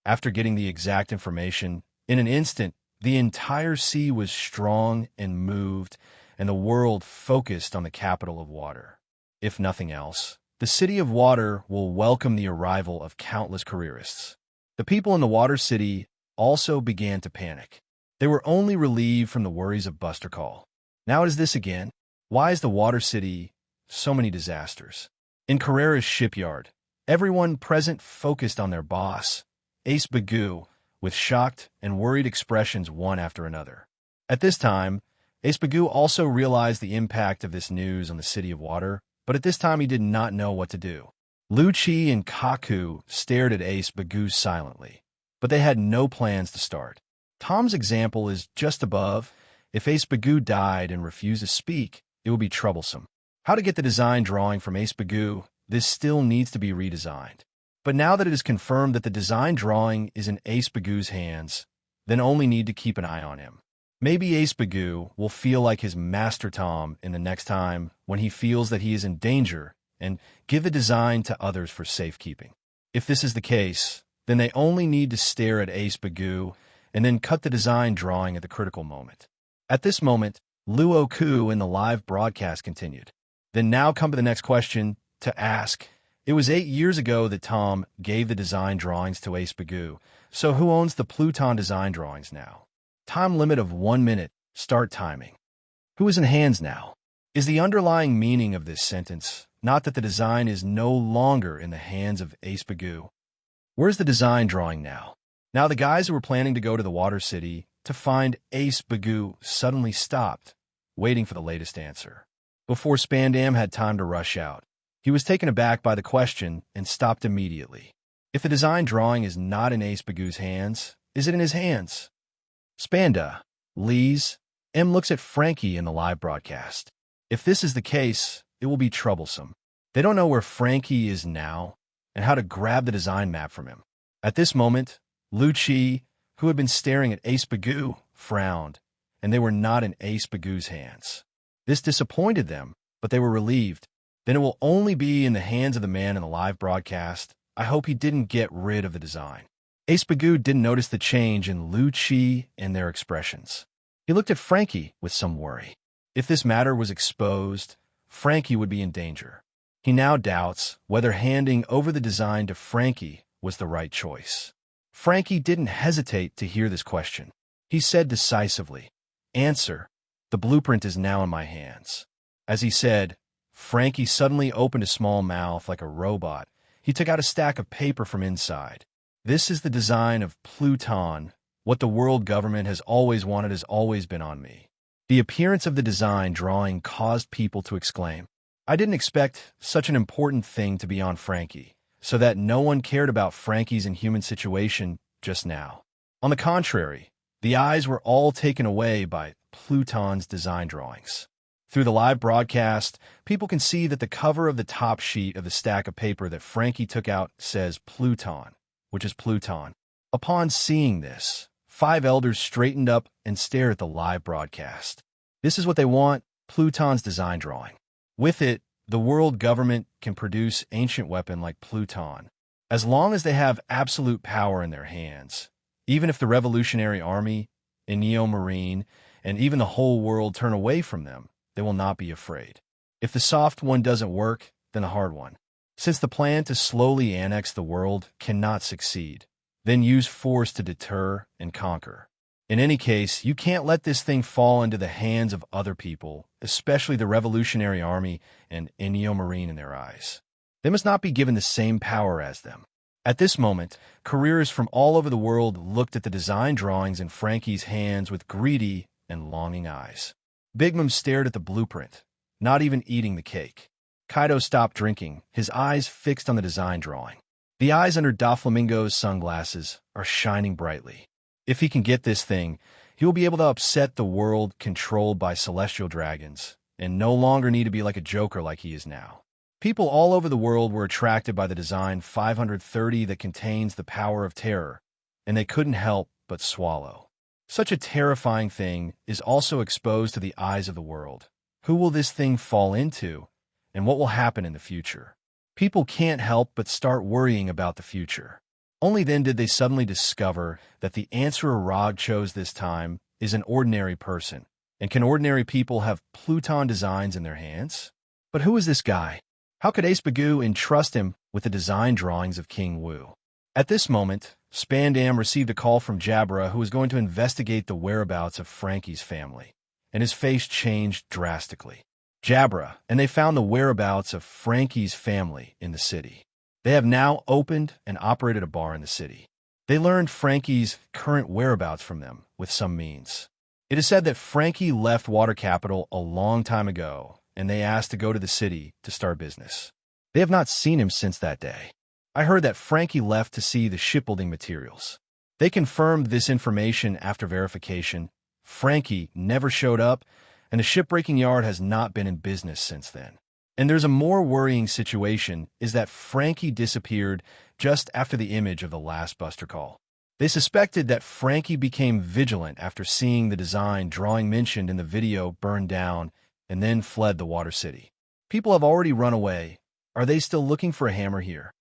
After getting the exact information, in an instant, the entire sea was strong and moved, and the world focused on the capital of water. If nothing else, the city of water will welcome the arrival of countless careerists. The people in the Water City also began to panic. They were only relieved from the worries of Buster Call. Now it is this again. Why is the Water City so many disasters? In Carrera's shipyard, everyone present focused on their boss, Ace-Bagu, with shocked and worried expressions one after another. At this time, Ace-Bagu also realized the impact of this news on the City of Water, but at this time he did not know what to do. Luo Ke and Kaku stared at Ace-Bagu silently, but they had no plans to start. Tom's example is just above. If Ace-Bagu died and refused to speak, it would be troublesome. How to get the design drawing from Ace-Bagu? This still needs to be redesigned. But now that it is confirmed that the design drawing is in Ace-Bagu's hands, then only need to keep an eye on him. Maybe Ace-Bagu will feel like his master Tom in the next time when he feels that he is in danger and give the design to others for safekeeping. If this is the case, then they only need to stare at Ace-Bagu and then cut the design drawing at the critical moment. At this moment, Luo Ke in the live broadcast continued. Then now come to the next question to ask. It was 8 years ago that Tom gave the design drawings to Ace-Bagu, so who owns the Pluton design drawings now? Time limit of 1 minute. Start timing. Who is in hands now? Is the underlying meaning of this sentence not that the design is no longer in the hands of Ace-Bagu? Where's the design drawing now? Now the guys who were planning to go to the Water City to find Ace-Bagu suddenly stopped, waiting for the latest answer. Before Spandam had time to rush out, he was taken aback by the question and stopped immediately. If the design drawing is not in Ace-Bagu's hands, is it in his hands? Spanda, Lees, M looks at Frankie in the live broadcast. If this is the case, it will be troublesome. They don't know where Frankie is now and how to grab the design map from him. At this moment, Luo Ke, who had been staring at Ace-Bagu, frowned, and they were not in Ace-Bagu's hands. This disappointed them, but they were relieved. Then it will only be in the hands of the man in the live broadcast. I hope he didn't get rid of the design. Ace-Bagu didn't notice the change in Luo Ke and their expressions. He looked at Frankie with some worry. If this matter was exposed, Frankie would be in danger. He now doubts whether handing over the design to Frankie was the right choice. Frankie didn't hesitate to hear this question. He said decisively, "Answer, the blueprint is now in my hands." As he said, Frankie suddenly opened a small mouth like a robot. He took out a stack of paper from inside. This is the design of Pluton. What the world government has always wanted has always been on me. The appearance of the design drawing caused people to exclaim. I didn't expect such an important thing to be on Frankie, so that no one cared about Frankie's inhuman situation just now. On the contrary, the eyes were all taken away by Pluton's design drawings. Through the live broadcast, people can see that the cover of the top sheet of the stack of paper that Frankie took out says Pluton, which is Pluton. Upon seeing this, 5 elders straightened up and stared at the live broadcast. This is what they want, Pluton's design drawing. With it, the world government can produce ancient weapon like Pluton, as long as they have absolute power in their hands. Even if the Revolutionary Army, Neo Marine, and even the whole world turn away from them, they will not be afraid. If the soft one doesn't work, then the hard one. Since the plan to slowly annex the world cannot succeed, then use force to deter and conquer. In any case, you can't let this thing fall into the hands of other people, especially the Revolutionary Army and Neo Marine in their eyes. They must not be given the same power as them. At this moment, couriers from all over the world looked at the design drawings in Frankie's hands with greedy and longing eyes. Big Mom stared at the blueprint, not even eating the cake. Kaido stopped drinking, his eyes fixed on the design drawing. The eyes under Doflamingo's sunglasses are shining brightly. If he can get this thing, he will be able to upset the world controlled by celestial dragons, and no longer need to be like a joker like he is now. People all over the world were attracted by the design 530 that contains the power of terror, and they couldn't help but swallow. Such a terrifying thing is also exposed to the eyes of the world. Who will this thing fall into, and what will happen in the future? People can't help but start worrying about the future. Only then did they suddenly discover that the answerer Rog chose this time is an ordinary person. And can ordinary people have Pluton designs in their hands? But who is this guy? How could Ace Bagoo entrust him with the design drawings of King Wu? At this moment, Spandam received a call from Jabra, who was going to investigate the whereabouts of Frankie's family, and his face changed drastically. Jabra, and they found the whereabouts of Frankie's family in the city. They have now opened and operated a bar in the city. They learned Frankie's current whereabouts from them with some means. It is said that Frankie left Water Capital a long time ago, and they asked to go to the city to start business. They have not seen him since that day. I heard that Frankie left to see the shipbuilding materials. They confirmed this information after verification. Frankie never showed up, and the shipbreaking yard has not been in business since then. And there's a more worrying situation, is that Frankie disappeared just after the image of the last Buster call. They suspected that Frankie became vigilant after seeing the design drawing mentioned in the video burned down and then fled the Water City. People have already run away. Are they still looking for a hammer here?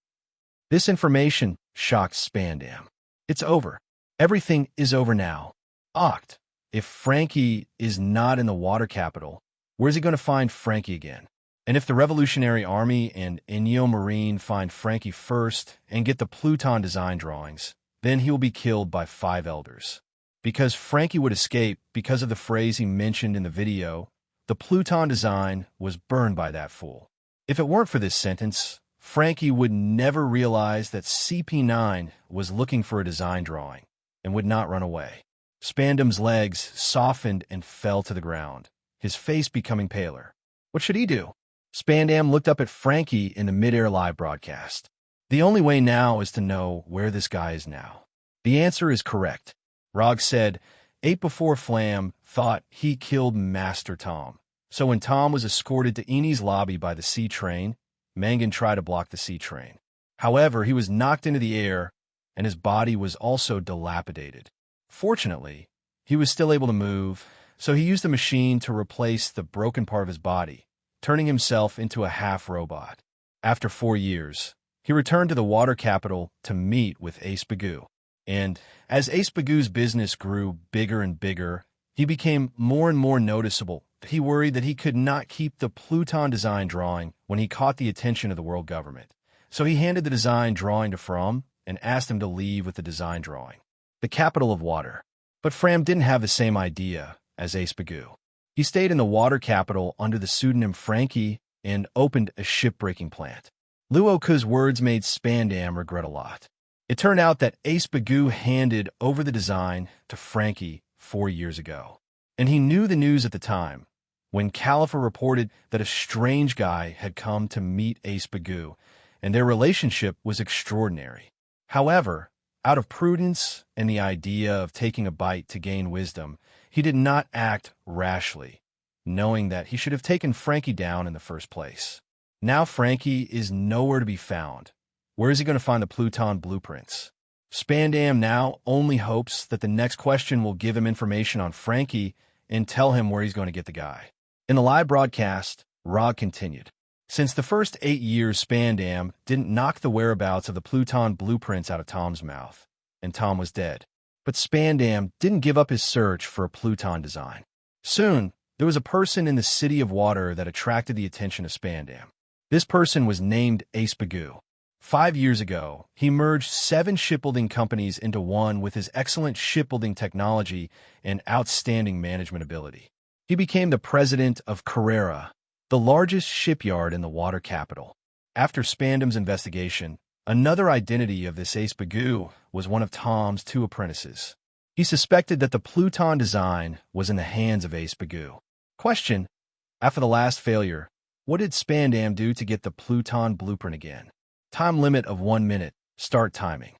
This information shocked Spandam. It's over. Everything is over now. Oct, if Frankie is not in the Water Capital, where's he going to find Frankie again? And if the Revolutionary Army and Neo Marine find Frankie first and get the Pluton design drawings, then he will be killed by 5 elders. Because Frankie would escape because of the phrase he mentioned in the video, the Pluton design was burned by that fool. If it weren't for this sentence, Frankie would never realize that CP9 was looking for a design drawing and would not run away. Spandam's legs softened and fell to the ground, his face becoming paler. What should he do? Spandam looked up at Frankie in the mid-air live broadcast. The only way now is to know where this guy is now. The answer is correct. Rog said, 8 before Flam thought he killed Master Tom. So when Tom was escorted to Eni's lobby by the C train, Mangan tried to block the C train. However, he was knocked into the air, and his body was also dilapidated. Fortunately, he was still able to move, so he used a machine to replace the broken part of his body, turning himself into a half-robot. After 4 years, he returned to the Water Capital to meet with Ace Bagoo. And as Ace Bagoo's business grew bigger and bigger, he became more and more noticeable. He worried that he could not keep the Pluton design drawing when he caught the attention of the world government. So he handed the design drawing to Fram and asked him to leave with the design drawing. The capital of water. But Fram didn't have the same idea as Ace Bagoo. He stayed in the Water Capital under the pseudonym Frankie and opened a shipbreaking plant. Luo Ke's words made Spandam regret a lot. It turned out that Ace Bagoo handed over the design to Frankie 4 years ago. And he knew the news at the time, when Khalifa reported that a strange guy had come to meet Ace Bagoo, and their relationship was extraordinary. However, out of prudence and the idea of taking a bite to gain wisdom, he did not act rashly, knowing that he should have taken Frankie down in the first place. Now Frankie is nowhere to be found. Where is he going to find the Pluton blueprints? Spandam now only hopes that the next question will give him information on Frankie and tell him where he's going to get the guy. In the live broadcast, Rog continued. Since the first 8 years, Spandam didn't knock the whereabouts of the Pluton blueprints out of Tom's mouth, and Tom was dead. But Spandam didn't give up his search for a Pluton design. Soon, there was a person in the City of Water that attracted the attention of Spandam. This person was named Ace Bagoo. 5 years ago, he merged 7 shipbuilding companies into one with his excellent shipbuilding technology and outstanding management ability. He became the president of Carrera, the largest shipyard in the water capital. After Spandam's investigation, another identity of this Ace Bagoo was one of Tom's 2 apprentices. He suspected that the Pluton design was in the hands of Ace Bagoo. Question: after the last failure, what did Spandam do to get the Pluton blueprint again? Time limit of 1 minute. Start timing.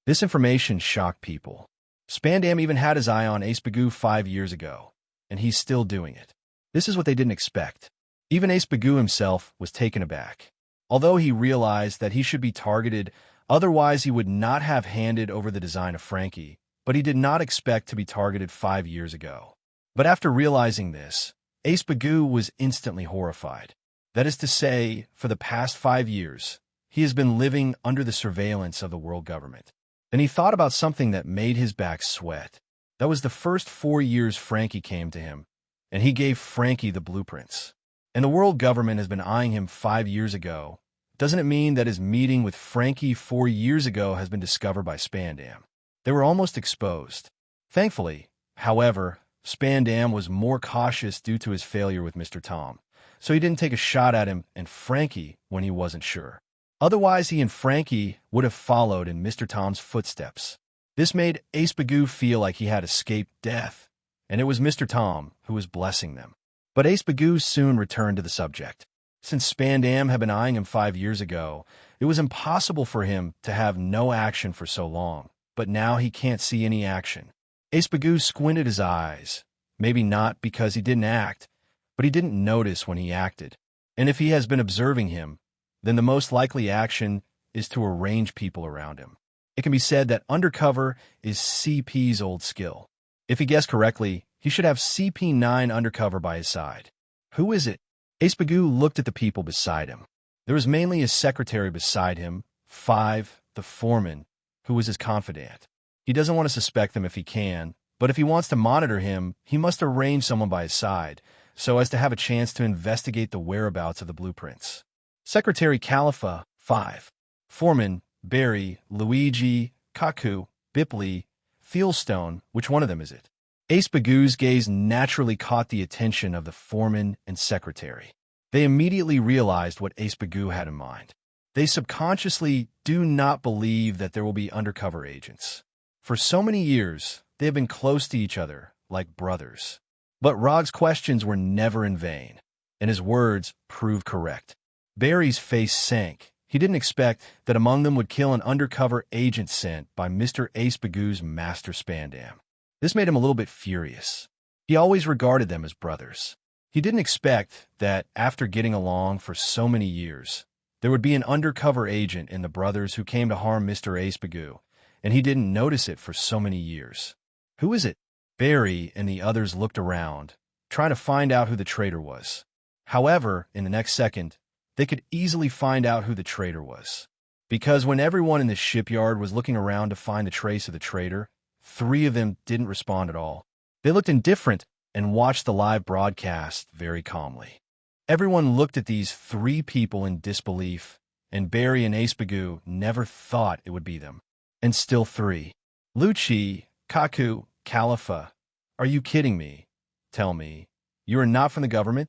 This information shocked people. Spandam even had his eye on Ace Bagoo 5 years ago, and he's still doing it. This is what they didn't expect. Even Ace Bagoo himself was taken aback. Although he realized that he should be targeted, otherwise he would not have handed over the design of Frankie, but he did not expect to be targeted 5 years ago. But after realizing this, Ace Bagoo was instantly horrified. That is to say, for the past 5 years, he has been living under the surveillance of the world government. Then he thought about something that made his back sweat. That was the first 4 years Frankie came to him, and he gave Frankie the blueprints. And the world government has been eyeing him 5 years ago. Doesn't it mean that his meeting with Frankie 4 years ago has been discovered by Spandam? They were almost exposed. Thankfully, however, Spandam was more cautious due to his failure with Mr. Tom, so he didn't take a shot at him and Frankie when he wasn't sure. Otherwise, he and Frankie would have followed in Mr. Tom's footsteps. This made Ace Bagoo feel like he had escaped death, and it was Mr. Tom who was blessing them. But Ace Bagoo soon returned to the subject. Since Spandam had been eyeing him 5 years ago, it was impossible for him to have no action for so long, but now he can't see any action. Ace Bagoo squinted his eyes, maybe not because he didn't act, but he didn't notice when he acted. And if he has been observing him, then the most likely action is to arrange people around him. It can be said that undercover is CP's old skill. If he guessed correctly, he should have CP9 undercover by his side. Who is it? Ace Bagoo looked at the people beside him. There was mainly his secretary beside him, 5, the foreman, who was his confidant. He doesn't want to suspect them if he can, but if he wants to monitor him, he must arrange someone by his side, so as to have a chance to investigate the whereabouts of the blueprints. Secretary Khalifa, 5. Foreman, Barry, Luigi, Kaku, Bipley, Fieldstone. Which one of them is it? Ace Bagoo's gaze naturally caught the attention of the foreman and secretary. They immediately realized what Ace Bagoo had in mind. They subconsciously do not believe that there will be undercover agents. For so many years, they have been close to each other, like brothers. But Rog's questions were never in vain, and his words proved correct. Barry's face sank. He didn't expect that among them would kill an undercover agent sent by Mr. Ace Bagoo's master Spandam. This made him a little bit furious. He always regarded them as brothers. He didn't expect that, after getting along for so many years, there would be an undercover agent in the brothers who came to harm Mr. Ace Bagoo, and he didn't notice it for so many years. Who is it? Barry and the others looked around, trying to find out who the traitor was. However, in the next second, they could easily find out who the traitor was. Because when everyone in the shipyard was looking around to find the trace of the traitor, 3 of them didn't respond at all. They looked indifferent and watched the live broadcast very calmly. Everyone looked at these 3 people in disbelief, and Barry and Ace Bagoo never thought it would be them. And still 3. Luchi, Kaku, Khalifa. Are you kidding me? Tell me, you are not from the government?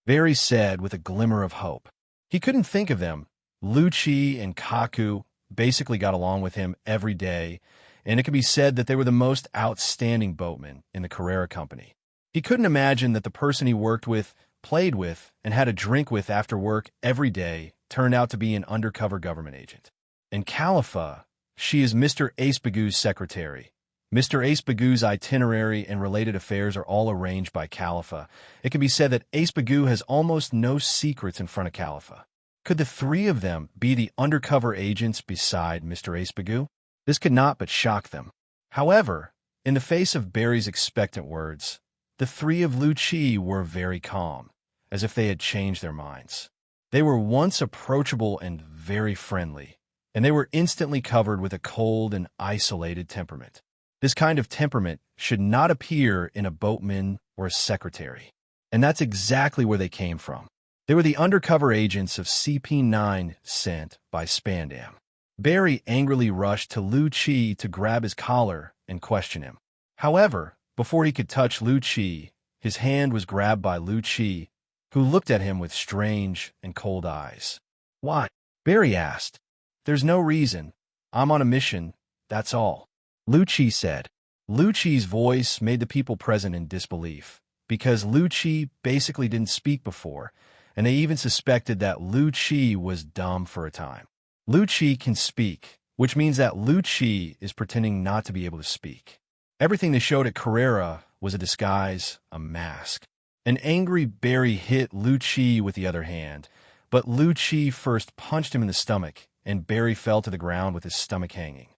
Barry said with a glimmer of hope. He couldn't think of them. Luchi and Kaku basically got along with him every day, and it could be said that they were the most outstanding boatmen in the Carrera Company. He couldn't imagine that the person he worked with, played with, and had a drink with after work every day turned out to be an undercover government agent. And Khalifa, she is Mr. Ace Bagoo's secretary, Mr. Ace Bagoo's itinerary and related affairs are all arranged by Khalifa. It can be said that Ace Bagoo has almost no secrets in front of Khalifa. Could the three of them be the undercover agents beside Mr. Ace Bagoo? This could not but shock them. However, in the face of Barry's expectant words, the three of Luo Ke were very calm, as if they had changed their minds. They were once approachable and very friendly, and they were instantly covered with a cold and isolated temperament. This kind of temperament should not appear in a boatman or a secretary. And that's exactly where they came from. They were the undercover agents of CP9 sent by Spandam. Barry angrily rushed to Luo Ke to grab his collar and question him. However, before he could touch Luo Ke, his hand was grabbed by Luo Ke, who looked at him with strange and cold eyes. "Why?" Barry asked. "There's no reason. I'm on a mission, that's all," Luo Ke said. Luo Ke's voice made the people present in disbelief, because Luo Ke basically didn't speak before, and they even suspected that Luo Ke was dumb for a time. Luo Ke can speak, which means that Luo Ke is pretending not to be able to speak. Everything they showed at Carrera was a disguise, a mask. An angry Barry hit Luo Ke with the other hand, but Luo Ke first punched him in the stomach, and Barry fell to the ground with his stomach hanging.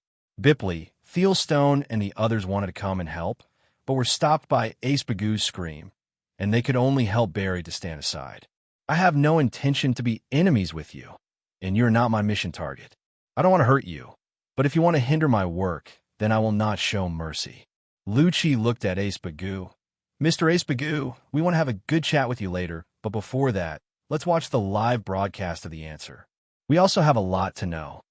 Bipley, Thielstone, and the others wanted to come and help, but were stopped by Ace Bagoo's scream, and they could only help Barry to stand aside. "I have no intention to be enemies with you, and you're not my mission target. I don't want to hurt you, but if you want to hinder my work, then I will not show mercy." Luo Ke looked at Ace Bagoo. "Mr. Ace Bagoo, we want to have a good chat with you later, but before that, let's watch the live broadcast of the answer. We also have a lot to know."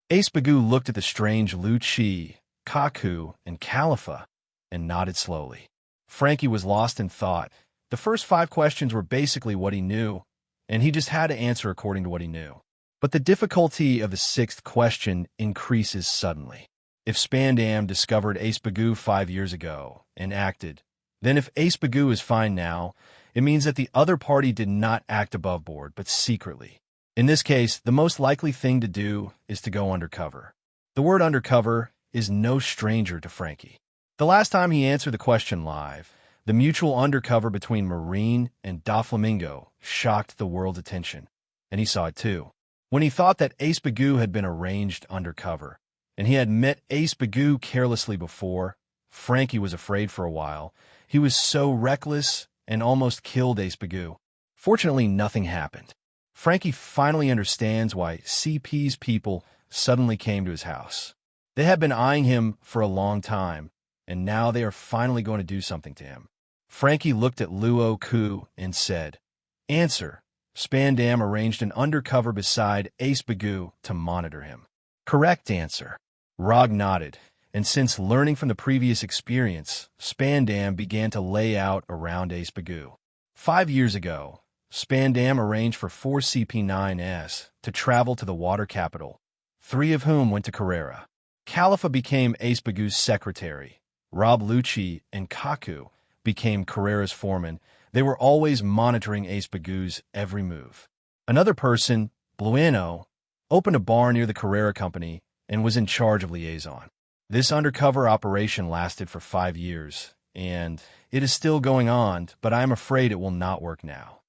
Ace Bagoo looked at the strange Luo Ke, Kaku, and Khalifa, and nodded slowly. Frankie was lost in thought. The first 5 questions were basically what he knew, and he just had to answer according to what he knew. But the difficulty of the 6th question increases suddenly. If Spandam discovered Ace Bagoo 5 years ago and acted, then if Ace Bagoo is fine now, it means that the other party did not act above board, but secretly. In this case, the most likely thing to do is to go undercover. The word undercover is no stranger to Frankie. The last time he answered the question live, the mutual undercover between Marine and Doflamingo shocked the world's attention, and he saw it too. When he thought that Ace Bagoo had been arranged undercover, and he had met Ace Bagoo carelessly before, Frankie was afraid for a while. He was so reckless and almost killed Ace Bagoo. Fortunately, nothing happened. Frankie finally understands why CP's people suddenly came to his house. They had been eyeing him for a long time, and now they are finally going to do something to him. Frankie looked at Luo Ke and said, "Answer. Spandam arranged an undercover beside Ace Bagoo to monitor him." "Correct answer." Rog nodded, and since learning from the previous experience, Spandam began to lay out around Ace Bagoo. 5 years ago, Spandam arranged for 4 CP9s to travel to the water capital, 3 of whom went to Carrera. Khalifa became Ace Bagoo's secretary. Rob, Luo Ke, and Kaku became Carrera's foreman. They were always monitoring Ace Bagoo's every move. Another person, Blueno, opened a bar near the Carrera company and was in charge of liaison. This undercover operation lasted for 5 years, and it is still going on, but I am afraid it will not work now.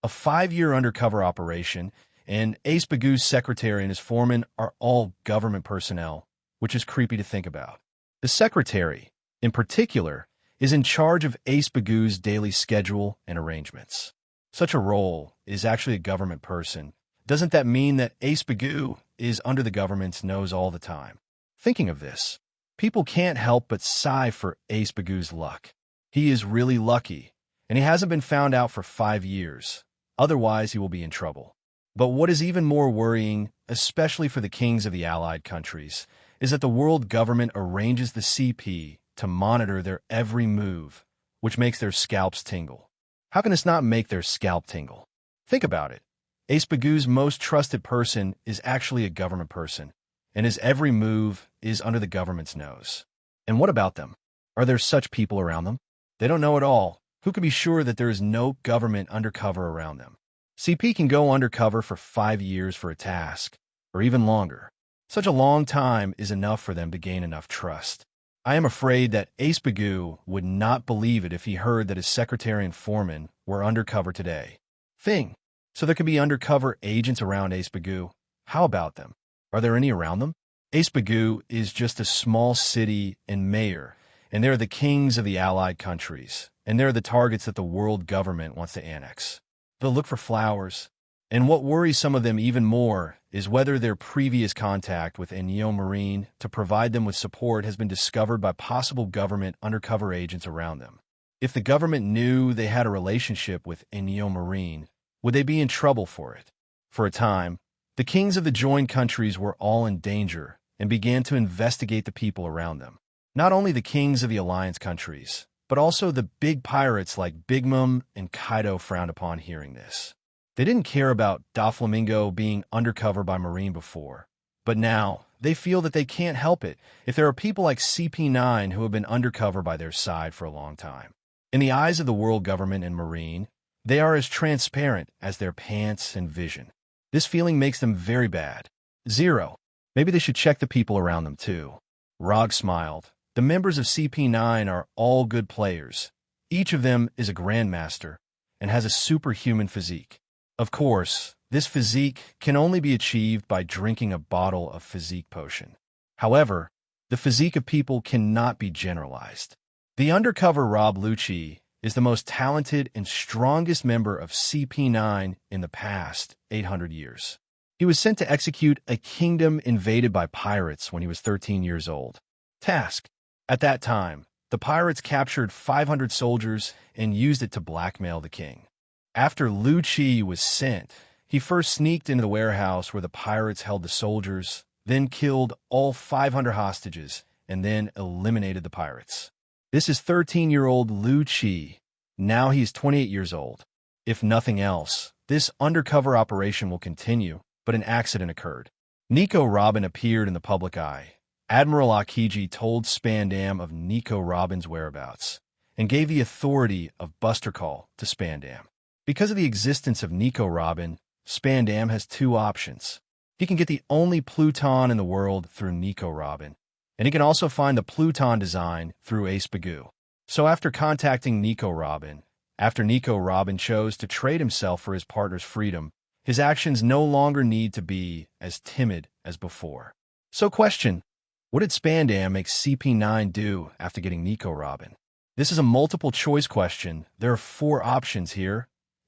A 5-year undercover operation, and Ace Bagoo's secretary and his foreman are all government personnel, which is creepy to think about. The secretary, in particular, is in charge of Ace Bagoo's daily schedule and arrangements. Such a role is actually a government person. Doesn't that mean that Ace Bagoo is under the government's nose all the time? Thinking of this, people can't help but sigh for Ace Bagoo's luck. He is really lucky, and he hasn't been found out for 5 years. Otherwise, he will be in trouble. But what is even more worrying, especially for the kings of the allied countries, is that the world government arranges the CP to monitor their every move, which makes their scalps tingle. How can this not make their scalp tingle? Think about it. Ace Bagoo's most trusted person is actually a government person, and his every move is under the government's nose. And what about them? Are there such people around them? They don't know at all. Who can be sure that there is no government undercover around them? CP can go undercover for 5 years for a task, or even longer. Such a long time is enough for them to gain enough trust. I am afraid that Ace Bagoo would not believe it if he heard that his secretary and foreman were undercover today. Thing. So there could be undercover agents around Ace Bagoo. How about them? Are there any around them? Ace Bagoo is just a small city and mayor, and they're the kings of the allied countries, and they're the targets that the world government wants to annex. They'll look for flowers, and what worries some of them even more is whether their previous contact with Ennio Marine to provide them with support has been discovered by possible government undercover agents around them. If the government knew they had a relationship with Ennio Marine, would they be in trouble for it? For a time, the kings of the joined countries were all in danger and began to investigate the people around them. Not only the kings of the alliance countries, but also the big pirates like Big Mom and Kaido frowned upon hearing this. They didn't care about Doflamingo being undercover by Marine before, but now they feel that they can't help it if there are people like CP9 who have been undercover by their side for a long time. In the eyes of the world government and Marine, they are as transparent as their pants and vision. This feeling makes them very bad. 0. Maybe they should check the people around them too. Rog smiled. The members of CP9 are all good players. Each of them is a grandmaster and has a superhuman physique. Of course, this physique can only be achieved by drinking a bottle of physique potion. However, the physique of people cannot be generalized. The undercover Rob Lucci is the most talented and strongest member of CP9 in the past 800 years. He was sent to execute a kingdom invaded by pirates when he was 13 years old. Task. At that time, the pirates captured 500 soldiers and used it to blackmail the king. After Lucci was sent, he first sneaked into the warehouse where the pirates held the soldiers, then killed all 500 hostages, and then eliminated the pirates. This is 13-year-old Lucci. Now he is 28 years old. If nothing else, this undercover operation will continue, but an accident occurred. Nico Robin appeared in the public eye. Admiral Akiji told Spandam of Nico Robin's whereabouts and gave the authority of Buster Call to Spandam. Because of the existence of Nico Robin, Spandam has two options. He can get the only Pluton in the world through Nico Robin, and he can also find the Pluton design through Ace Bagoo. So after contacting Nico Robin, after Nico Robin chose to trade himself for his partner's freedom, his actions no longer need to be as timid as before. So question, what did Spandam make CP9 do after getting Nico Robin? This is a multiple choice question. There are 4 options here.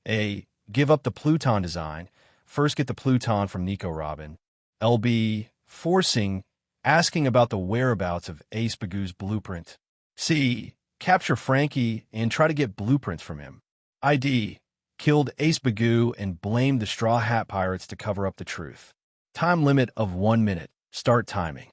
A. Give up the Pluton design. First get the Pluton from Nico Robin. LB. Forcing. Asking about the whereabouts of Ace Bagoo's blueprint. C. Capture Frankie and try to get blueprints from him. ID. Killed Ace Bagoo and blamed the Straw Hat Pirates to cover up the truth. Time limit of 1 minute. Start timing.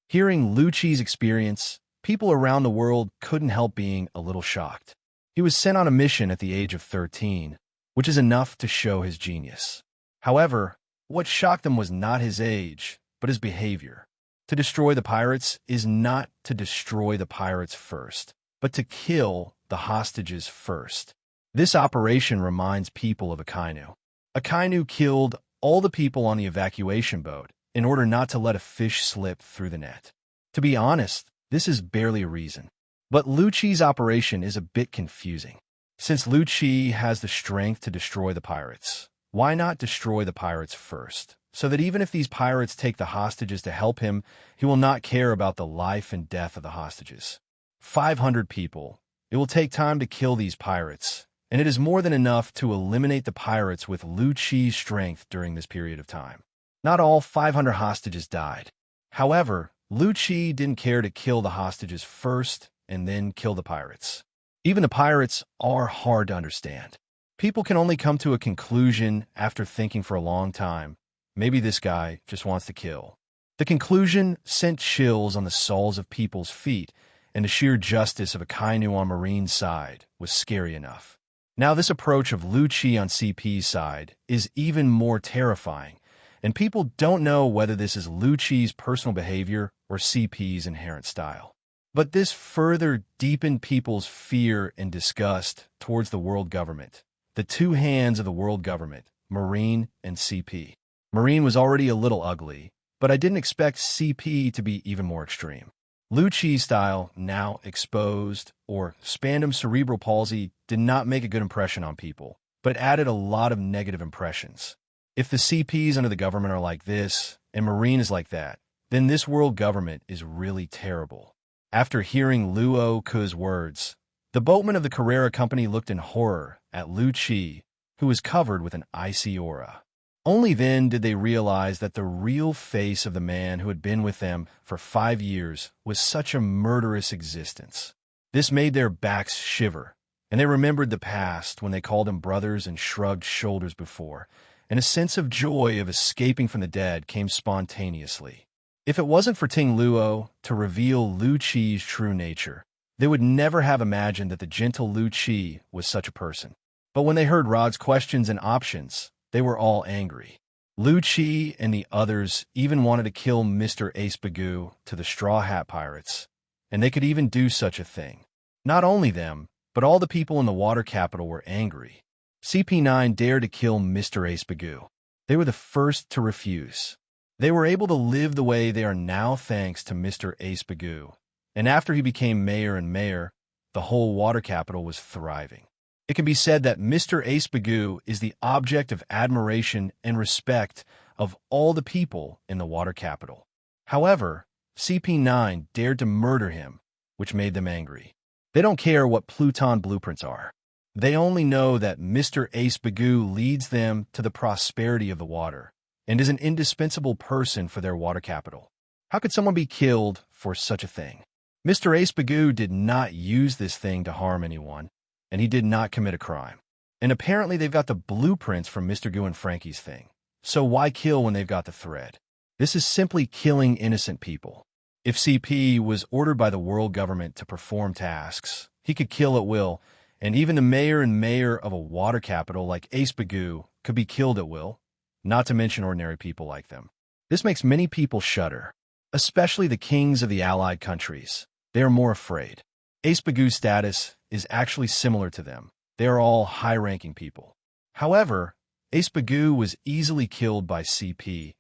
Hearing Lucci's experience, people around the world couldn't help being a little shocked. He was sent on a mission at the age of 13, which is enough to show his genius. However, what shocked them was not his age, but his behavior. To destroy the pirates is not to destroy the pirates first, but to kill the hostages first. This operation reminds people of Akainu. Akainu killed all the people on the evacuation boat in order not to let a fish slip through the net. To be honest, this is barely a reason. But Lucci's operation is a bit confusing. Since Lucci has the strength to destroy the pirates, why not destroy the pirates first? So that even if these pirates take the hostages to help him, he will not care about the life and death of the hostages. 500 people. It will take time to kill these pirates, and it is more than enough to eliminate the pirates with Lucci's strength during this period of time. Not all 500 hostages died. However, Lucci didn't care to kill the hostages first and then kill the pirates. Even the pirates are hard to understand. People can only come to a conclusion after thinking for a long time. Maybe this guy just wants to kill. The conclusion sent chills on the soles of people's feet, and the sheer justice of Akainu on Marine's side was scary enough. Now this approach of Lucci on CP's side is even more terrifying, and people don't know whether this is Lucci's personal behavior or CP's inherent style. But this further deepened people's fear and disgust towards the world government, the two hands of the world government, Marine and CP. Marine was already a little ugly, but I didn't expect CP to be even more extreme. Luo Ke style, now exposed, or spasm cerebral palsy did not make a good impression on people, but added a lot of negative impressions. If the CPs under the government are like this, and Marine is like that, then this world government is really terrible. After hearing Luo Ke's words, the boatman of the Carrera Company looked in horror at Luo Ke, who was covered with an icy aura. Only then did they realize that the real face of the man who had been with them for 5 years was such a murderous existence. This made their backs shiver, and they remembered the past when they called him brothers and shrugged shoulders before, and a sense of joy of escaping from the dead came spontaneously. If it wasn't for Ting Luo to reveal Luo Ke's true nature, they would never have imagined that the gentle Luo Ke was such a person. But when they heard Rod's questions and options, they were all angry. Luo Ke and the others even wanted to kill Mr. Ace Bagoo to the Straw Hat Pirates, and they could even do such a thing. Not only them, but all the people in the water capital were angry. CP9 dared to kill Mr. Ace Bagoo. They were the first to refuse. They were able to live the way they are now thanks to Mr. Ace Bagoo, and after he became mayor and mayor, the whole water capital was thriving. It can be said that Mr. Ace Bagoo is the object of admiration and respect of all the people in the water capital. However, CP9 dared to murder him, which made them angry. They don't care what Pluton blueprints are. They only know that Mr. Ace Bagoo leads them to the prosperity of the water and is an indispensable person for their water capital. How could someone be killed for such a thing? Mr. Ace Bagoo did not use this thing to harm anyone, and he did not commit a crime. And apparently they've got the blueprints from Mr. Goo and Frankie's thing. So why kill when they've got the thread? This is simply killing innocent people. If CP was ordered by the world government to perform tasks, he could kill at will, and even the mayor and mayor of a water capital like Ace Bagoo could be killed at will, not to mention ordinary people like them. This makes many people shudder, especially the kings of the allied countries. They are more afraid. Ace Bagoo's status is actually similar to them. They are all high-ranking people. However, Ace Bagoo was easily killed by CP,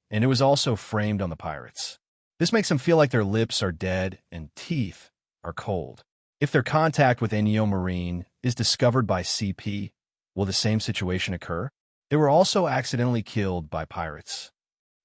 and it was also framed on the pirates. This makes them feel like their lips are dead and teeth are cold. If their contact with Ennio Marine is discovered by CP, will the same situation occur? They were also accidentally killed by pirates.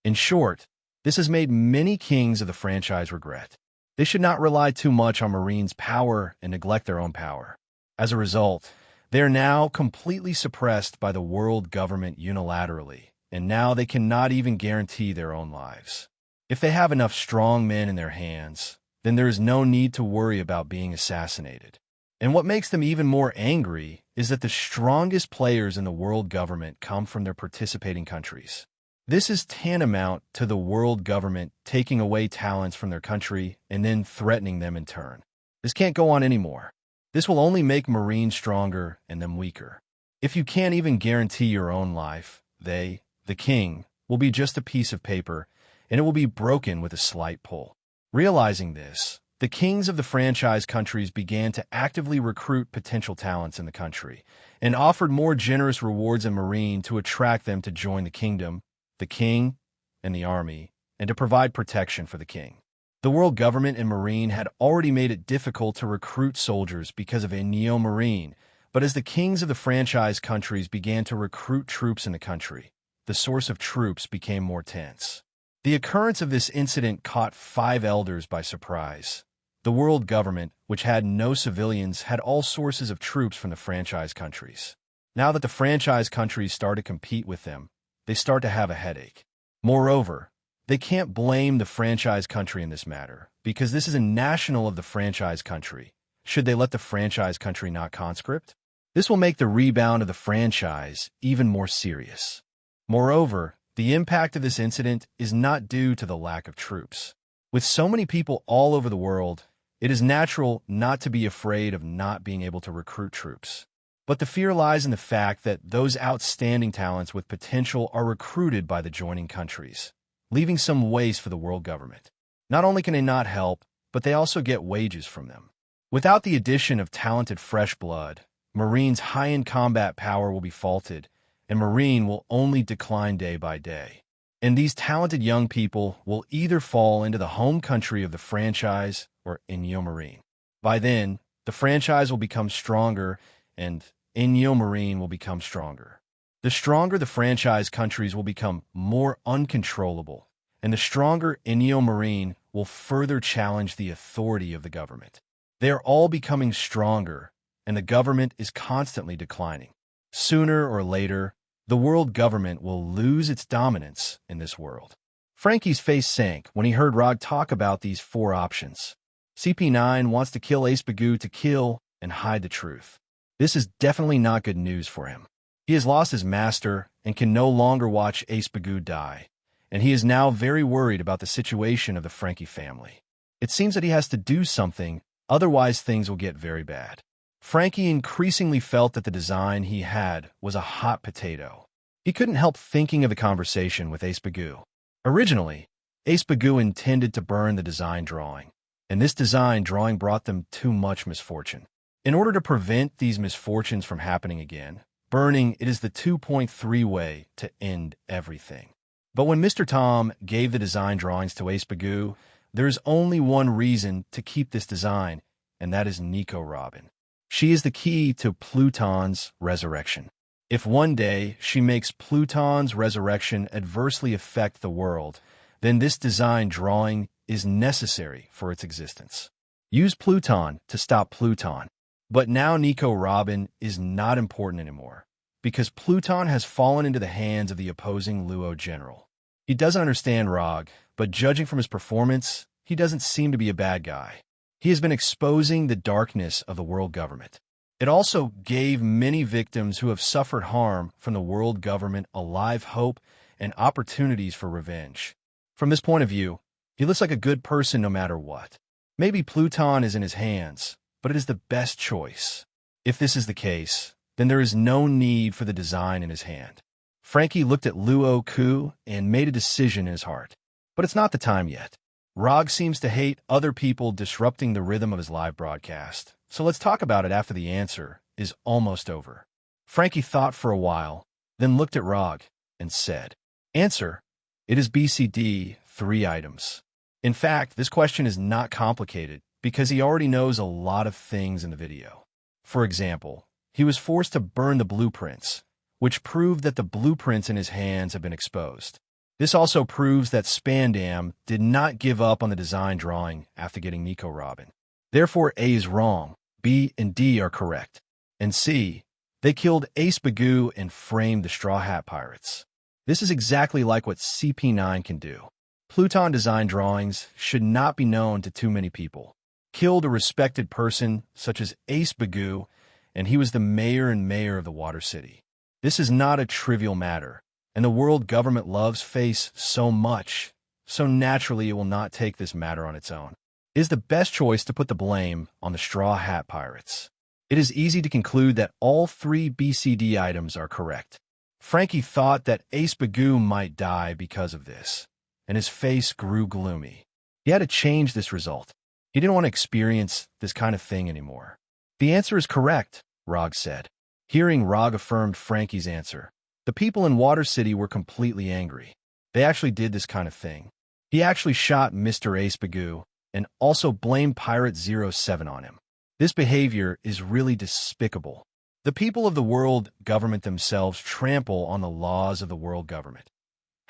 In short, this has made many kings of the franchise regret. They should not rely too much on Marine's power and neglect their own power. As a result, they are now completely suppressed by the world government unilaterally, and now they cannot even guarantee their own lives. If they have enough strong men in their hands, then there is no need to worry about being assassinated. And what makes them even more angry is that the strongest players in the world government come from their participating countries. This is tantamount to the world government taking away talents from their country and then threatening them in turn. This can't go on anymore. This will only make Marine stronger and them weaker. If you can't even guarantee your own life, they, the king, will be just a piece of paper, and it will be broken with a slight pull. Realizing this, the kings of the franchise countries began to actively recruit potential talents in the country and offered more generous rewards in Marine to attract them to join the kingdom, the king, and the army, and to provide protection for the king. The world government and Marine had already made it difficult to recruit soldiers because of Ennio Marine, but as the kings of the franchise countries began to recruit troops in the country, the source of troops became more tense. The occurrence of this incident caught 5 elders by surprise. The world government, which had no civilians, had all sources of troops from the franchise countries. Now that the franchise countries start to compete with them, they start to have a headache. Moreover, they can't blame the franchise country in this matter, because this is a national of the franchise country. Should they let the franchise country not conscript? This will make the rebound of the franchise even more serious. Moreover, the impact of this incident is not due to the lack of troops. With so many people all over the world, it is natural not to be afraid of not being able to recruit troops. But the fear lies in the fact that those outstanding talents with potential are recruited by the joining countries, leaving some waste for the world government. Not only can they not help, but they also get wages from them. Without the addition of talented fresh blood, Marine's high-end combat power will be faulted, and Marine will only decline day by day. And these talented young people will either fall into the home country of the franchise or Inyo Marine. By then, the franchise will become stronger and Inyo Marine will become stronger. The stronger the franchise countries will become more uncontrollable, and the stronger Inyo Marine will further challenge the authority of the government. They are all becoming stronger, and the government is constantly declining. Sooner or later, the world government will lose its dominance in this world. Frankie's face sank when he heard Rog talk about these four options. CP9 wants to kill Ace Bagoo to kill and hide the truth. This is definitely not good news for him. He has lost his master and can no longer watch Ace Bagoo die, and he is now very worried about the situation of the Frankie family. It seems that he has to do something, otherwise things will get very bad. Frankie increasingly felt that the design he had was a hot potato. He couldn't help thinking of the conversation with Ace Bagoo. Originally, Ace Bagoo intended to burn the design drawing, and this design drawing brought them too much misfortune. In order to prevent these misfortunes from happening again, burning it is the 2.3 way to end everything. But when Mr. Tom gave the design drawings to Ace Bagoo, there is only one reason to keep this design, and that is Nico Robin. She is the key to Pluton's resurrection. If one day she makes Pluton's resurrection adversely affect the world, then this design drawing is necessary for its existence. Use Pluton to stop Pluton. But now Nico Robin is not important anymore, because Pluton has fallen into the hands of the opposing Luo general. He doesn't understand Rog, but judging from his performance, he doesn't seem to be a bad guy. He has been exposing the darkness of the world government. It also gave many victims who have suffered harm from the world government a live hope and opportunities for revenge. From this point of view, he looks like a good person no matter what. Maybe Pluton is in his hands, but it is the best choice. If this is the case, then there is no need for the design in his hand. Frankie looked at Luo Ke and made a decision in his heart. But it's not the time yet. Rog seems to hate other people disrupting the rhythm of his live broadcast, so let's talk about it after the answer is almost over. Frankie thought for a while, then looked at Rog and said, "Answer, it is BCD, 3 items." In fact, this question is not complicated because he already knows a lot of things in the video. For example, he was forced to burn the blueprints, which proved that the blueprints in his hands have been exposed. This also proves that Spandam did not give up on the design drawing after getting Nico Robin. Therefore, A is wrong, B and D are correct. And C, they killed Ace Bagoo and framed the Straw Hat Pirates. This is exactly like what CP9 can do. Pluton design drawings should not be known to too many people. Killed a respected person such as Ace Bagoo, and he was the mayor of the Water City. This is not a trivial matter, and the world government loves Face so much, so naturally it will not take this matter on its own. It is the best choice to put the blame on the Straw Hat Pirates. It is easy to conclude that all 3 BCD items are correct. Frankie thought that Ace Bagoo might die because of this, and his face grew gloomy. He had to change this result. He didn't want to experience this kind of thing anymore. "The answer is correct," Rog said. Hearing Rog affirmed Frankie's answer, the people in Water City were completely angry. They actually did this kind of thing. He actually shot Mr. Ace Bagoo and also blamed Pirate 07 on him. This behavior is really despicable. The people of the world government themselves trample on the laws of the world government.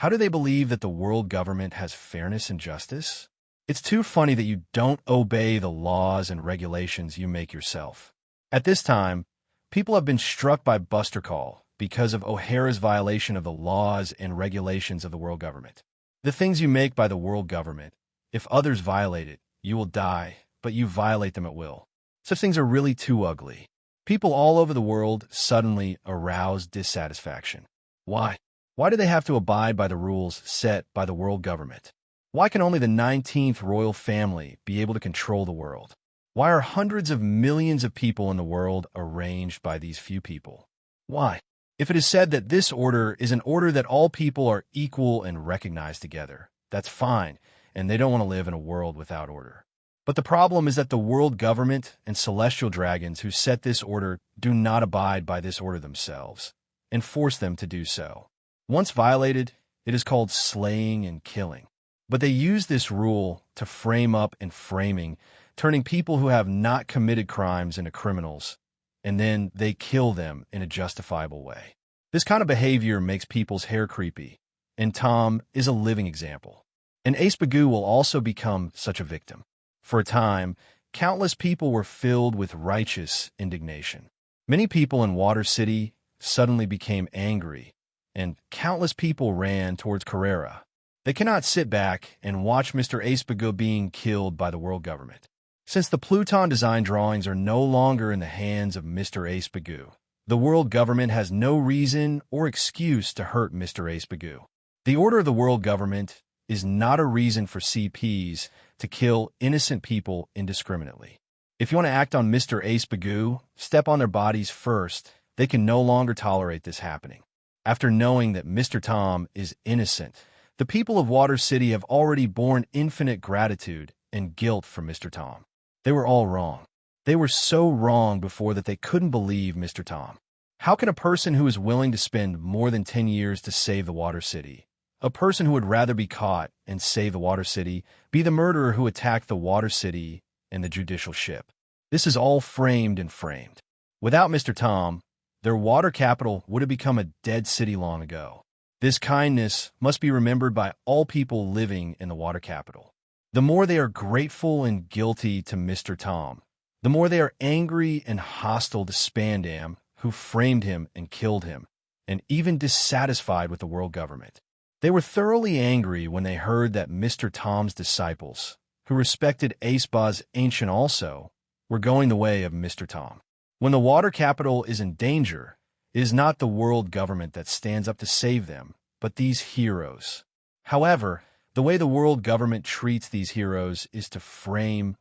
How do they believe that the world government has fairness and justice? It's too funny that you don't obey the laws and regulations you make yourself. At this time, people have been struck by Buster Call because of O'Hara's violation of the laws and regulations of the world government. The things you make by the world government, if others violate it, you will die, but you violate them at will. Such things are really too ugly. People all over the world suddenly arouse dissatisfaction. Why? Why do they have to abide by the rules set by the world government? Why can only the 19th royal family be able to control the world? Why are hundreds of millions of people in the world arranged by these few people? Why? If it is said that this order is an order that all people are equal and recognized together, that's fine, and they don't want to live in a world without order. But the problem is that the world government and celestial dragons who set this order do not abide by this order themselves and force them to do so. Once violated, It is called slaying and killing. But they use this rule to frame up and framing, turning people who have not committed crimes into criminals, and then they kill them in a justifiable way. This kind of behavior makes people's hair creepy, and Tom is a living example. And Ace Bagoo will also become such a victim. For a time, countless people were filled with righteous indignation. Many people in Water City suddenly became angry, and countless people ran towards Carrera. They cannot sit back and watch Mr. Ace Bagoo being killed by the world government. Since the Pluton design drawings are no longer in the hands of Mr. Ace Bagoo, the world government has no reason or excuse to hurt Mr. Ace Bagoo. The order of the world government is not a reason for CPs to kill innocent people indiscriminately. If you want to act on Mr. Ace Bagoo, step on their bodies first. They can no longer tolerate this happening. After knowing that Mr. Tom is innocent, the people of Water City have already borne infinite gratitude and guilt for Mr. Tom. They were all wrong. They were so wrong before that they couldn't believe Mr. Tom. How can a person who is willing to spend more than 10 years to save the Water City, a person who would rather be caught and save the Water City, be the murderer who attacked the Water City and the judicial ship? This is all framed and framed. Without Mr. Tom, their water capital would have become a dead city long ago. This kindness must be remembered by all people living in the water capital. The more they are grateful and guilty to Mr. Tom, the more they are angry and hostile to Spandam, who framed him and killed him, and even dissatisfied with the world government. They were thoroughly angry when they heard that Mr. Tom's disciples, who respected Ace Ba's ancient also, were going the way of Mr. Tom. When the water capital is in danger, it is not the world government that stands up to save them, but these heroes. However, the way the world government treats these heroes is to frame,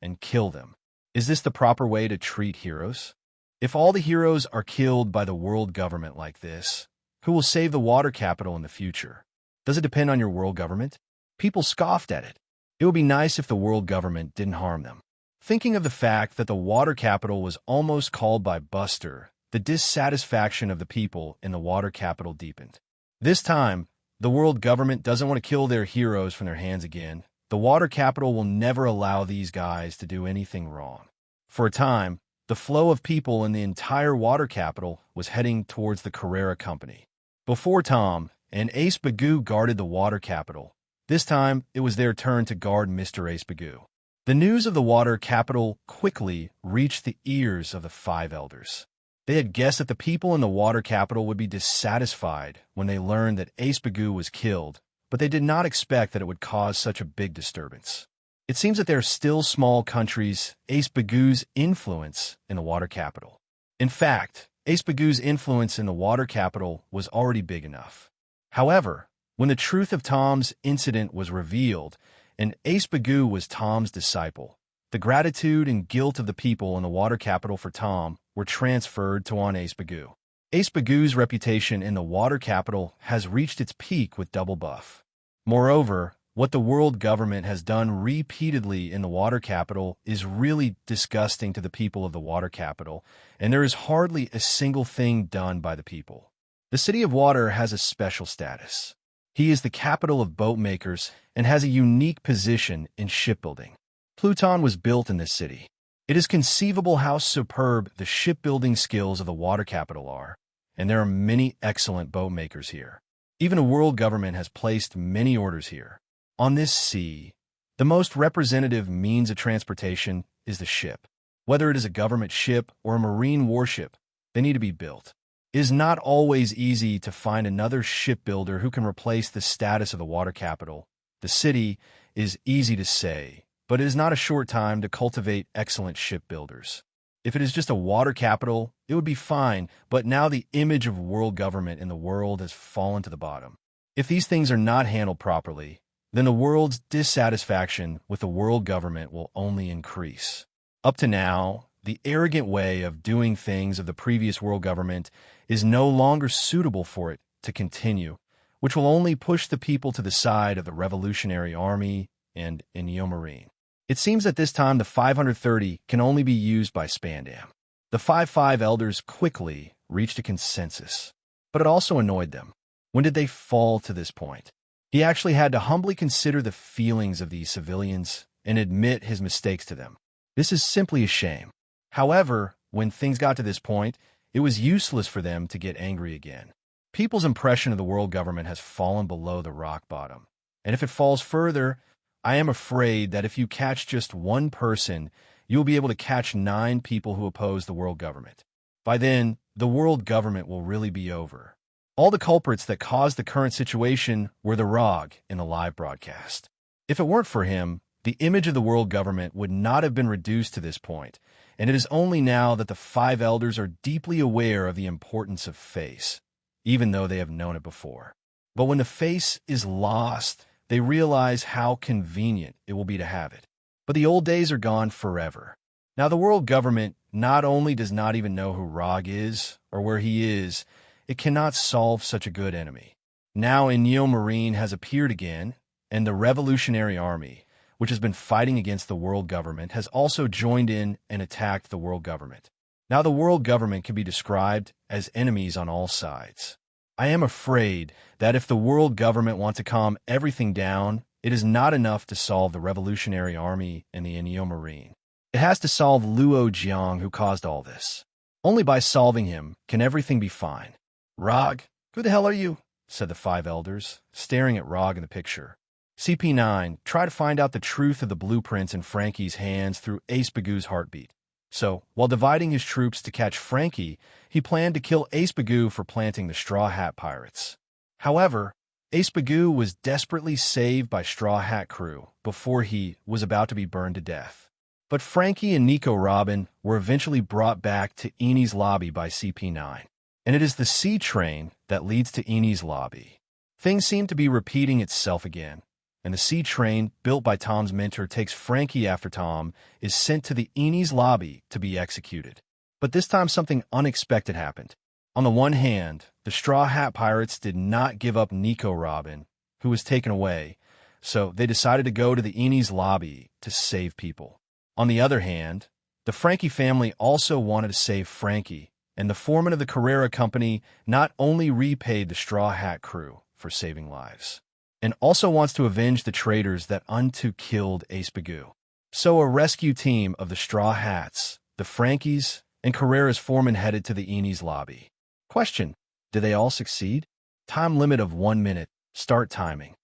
and kill them. Is this the proper way to treat heroes? If all the heroes are killed by the world government like this, who will save the water capital in the future? Does it depend on your world government? People scoffed at it. It would be nice if the world government didn't harm them. Thinking of the fact that the water capital was almost called by Buster, the dissatisfaction of the people in the water capital deepened. This time, the world government doesn't want to kill their heroes from their hands again. The water capital will never allow these guys to do anything wrong. For a time, the flow of people in the entire water capital was heading towards the Carrera Company. Before Tom and Ace Bagoo guarded the water capital, this time it was their turn to guard Mr. Ace Bagoo. The news of the water capital quickly reached the ears of the five elders. They had guessed that the people in the water capital would be dissatisfied when they learned that Ace Bagoo was killed, but they did not expect that it would cause such a big disturbance. It seems that there are still small countries Ace Bagoo's influence in the water capital. In fact, Ace Bagoo's influence in the water capital was already big enough. However, when the truth of Tom's incident was revealed, and Ace Bagoo was Tom's disciple, the gratitude and guilt of the people in the water capital for Tom were transferred to on Ace Bagoo. Ace Bagoo's reputation in the water capital has reached its peak with Double Buff. Moreover, what the world government has done repeatedly in the water capital is really disgusting to the people of the water capital, and there is hardly a single thing done by the people. The City of Water has a special status. He is the capital of boat makers and has a unique position in shipbuilding. Pluton was built in this city. It is conceivable how superb the shipbuilding skills of the water capital are, and there are many excellent boat makers here. Even a world government has placed many orders here. On this sea, the most representative means of transportation is the ship. Whether it is a government ship or a marine warship, they need to be built. It is not always easy to find another shipbuilder who can replace the status of the water capital. The city is easy to say, but it is not a short time to cultivate excellent shipbuilders. If it is just a water capital, it would be fine, but now the image of world government in the world has fallen to the bottom. If these things are not handled properly, then the world's dissatisfaction with the world government will only increase. Up to now, the arrogant way of doing things of the previous world government is no longer suitable for it to continue, which will only push the people to the side of the Revolutionary Army and Inyo Marine. It seems that this time the 530 can only be used by Spandam. The 5 elders quickly reached a consensus, but it also annoyed them. When did they fall to this point? He actually had to humbly consider the feelings of these civilians and admit his mistakes to them. This is simply a shame. However, when things got to this point, it was useless for them to get angry again. People's impression of the world government has fallen below the rock bottom. And if it falls further, I am afraid that if you catch just one person, you will be able to catch 9 people who oppose the world government. By then, the world government will really be over. All the culprits that caused the current situation were the Rog in the live broadcast. If it weren't for him, the image of the world government would not have been reduced to this point, and it is only now that the 5 elders are deeply aware of the importance of face, even though they have known it before. But when the face is lost, they realize how convenient it will be to have it. But the old days are gone forever. Now the world government not only does not even know who Rog is or where he is, it cannot solve such a good enemy. Now a Neo Marine has appeared again, and the Revolutionary Army, which has been fighting against the world government, has also joined in and attacked the world government. Now the world government can be described as enemies on all sides. I am afraid that if the world government wants to calm everything down, it is not enough to solve the Revolutionary Army and the Neo Marine. It has to solve Luo Jiang, who caused all this. Only by solving him can everything be fine. Rog, who the hell are you? Said the 5 elders, staring at Rog in the picture. CP9 tried to find out the truth of the blueprints in Frankie's hands through Ace Bagoo's heartbeat. So, while dividing his troops to catch Frankie, he planned to kill Ace Bagoo for planting the Straw Hat Pirates. However, Ace Bagoo was desperately saved by Straw Hat crew before he was about to be burned to death. But Frankie and Nico Robin were eventually brought back to Eni's lobby by CP9. And it is the C train that leads to Eni's lobby. Things seem to be repeating itself again, and the C train, built by Tom's mentor, takes Frankie after Tom is sent to the Eni's lobby to be executed. But this time something unexpected happened. On the one hand, the Straw Hat Pirates did not give up Nico Robin, who was taken away, so they decided to go to the Eni's lobby to save people. On the other hand, the Frankie family also wanted to save Frankie, and the foreman of the Carrera Company not only repaid the Straw Hat crew for saving lives, and also wants to avenge the traitors that unto killed Ace Bagoo. So a rescue team of the Straw Hats, the Frankies, and Carrera's foreman headed to the Eni's lobby. Question: did they all succeed? Time limit of 1 minute. Start timing.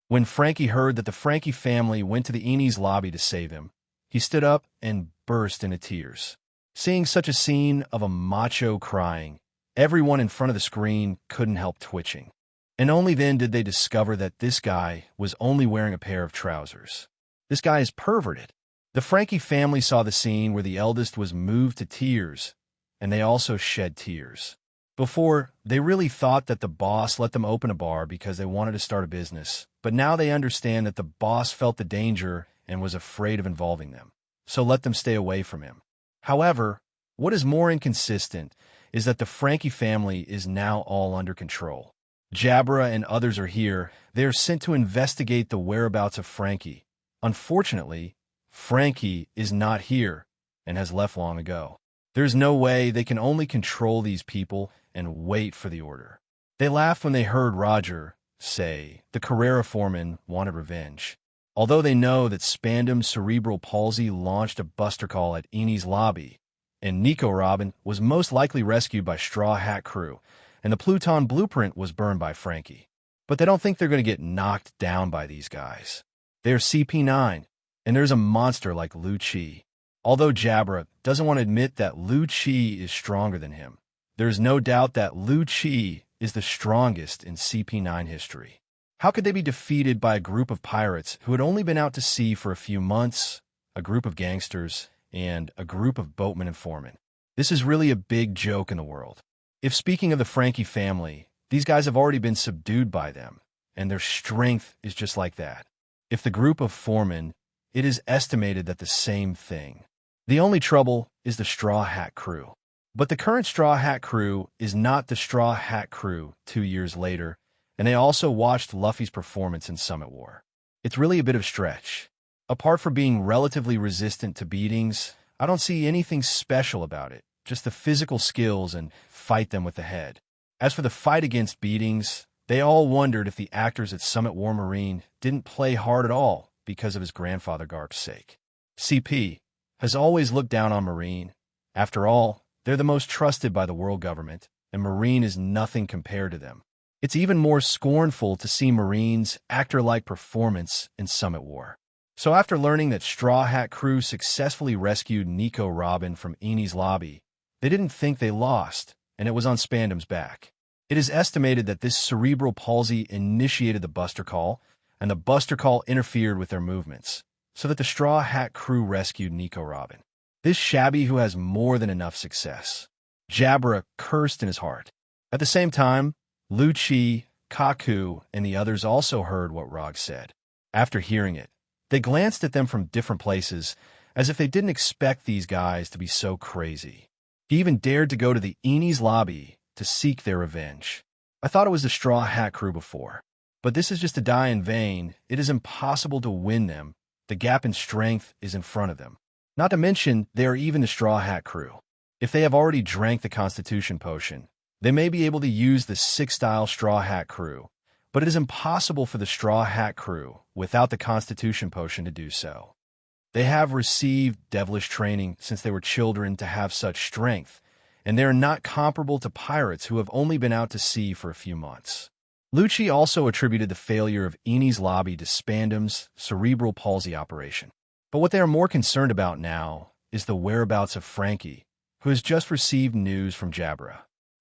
When Frankie heard that the Frankie family went to the Eni's lobby to save him, he stood up and burst into tears. Seeing such a scene of a macho crying, everyone in front of the screen couldn't help twitching. And only then did they discover that this guy was only wearing a pair of trousers. This guy is perverted. The Frankie family saw the scene where the eldest was moved to tears, and they also shed tears. Before, they really thought that the boss let them open a bar because they wanted to start a business, but now they understand that the boss felt the danger and was afraid of involving them, so let them stay away from him. However, what is more inconsistent is that the Frankie family is now all under control. Jabra and others are here. They are sent to investigate the whereabouts of Frankie. Unfortunately, Frankie is not here and has left long ago. There's no way they can only control these people and wait for the order. They laughed when they heard Roger say the Carrera foreman wanted revenge. Although they know that Spandam Cerebral Palsy launched a buster call at Eni's lobby, and Nico Robin was most likely rescued by Straw Hat crew, and the Pluton blueprint was burned by Frankie. But they don't think they're going to get knocked down by these guys. They're CP9, and there's a monster like Luo Ke. Although Jabra doesn't want to admit that Luo Ke is stronger than him, there is no doubt that Luo Ke is the strongest in CP9 history. How could they be defeated by a group of pirates who had only been out to sea for a few months, a group of gangsters, and a group of boatmen and foremen? This is really a big joke in the world. If speaking of the Frankie family, these guys have already been subdued by them, and their strength is just like that. If the group of foremen, it is estimated that the same thing. The only trouble is the Straw Hat crew. But the current Straw Hat crew is not the Straw Hat crew 2 years later, and they also watched Luffy's performance in Summit War. It's really a bit of a stretch. Apart from being relatively resistant to beatings, I don't see anything special about it, just the physical skills and fight them with the head. As for the fight against beatings, They all wondered if the actors at Summit War Marine didn't play hard at all because of his grandfather Garp's sake. CP has always looked down on Marine. After all, they're the most trusted by the world government, and Marine is nothing compared to them. It's even more scornful to see Marine's actor-like performance in Summit War. So after learning that Straw Hat Crew successfully rescued Nico Robin from Eni's lobby, they didn't think they lost, and it was on Spandam's back. It is estimated that this cerebral palsy initiated the Buster Call, and the Buster Call interfered with their movements, so that the Straw Hat Crew rescued Nico Robin. This shabby who has more than enough success. Jabra cursed in his heart. At the same time, Luo Ke, Kaku, and the others also heard what Rog said. After hearing it, they glanced at them from different places, as if they didn't expect these guys to be so crazy. He even dared to go to the Eni's lobby to seek their revenge. I thought it was the Straw Hat Crew before, but this is just to die in vain. It is impossible to win them. The gap in strength is in front of them. Not to mention, they are even the Straw Hat Crew. If they have already drank the Constitution Potion, they may be able to use the Six-Style Straw Hat Crew, but it is impossible for the Straw Hat Crew without the Constitution Potion to do so. They have received devilish training since they were children to have such strength, and they are not comparable to pirates who have only been out to sea for a few months. Luo Ke also attributed the failure of Eni's lobby to Spandam's cerebral palsy operation. But what they are more concerned about now is the whereabouts of Frankie, who has just received news from Jabra.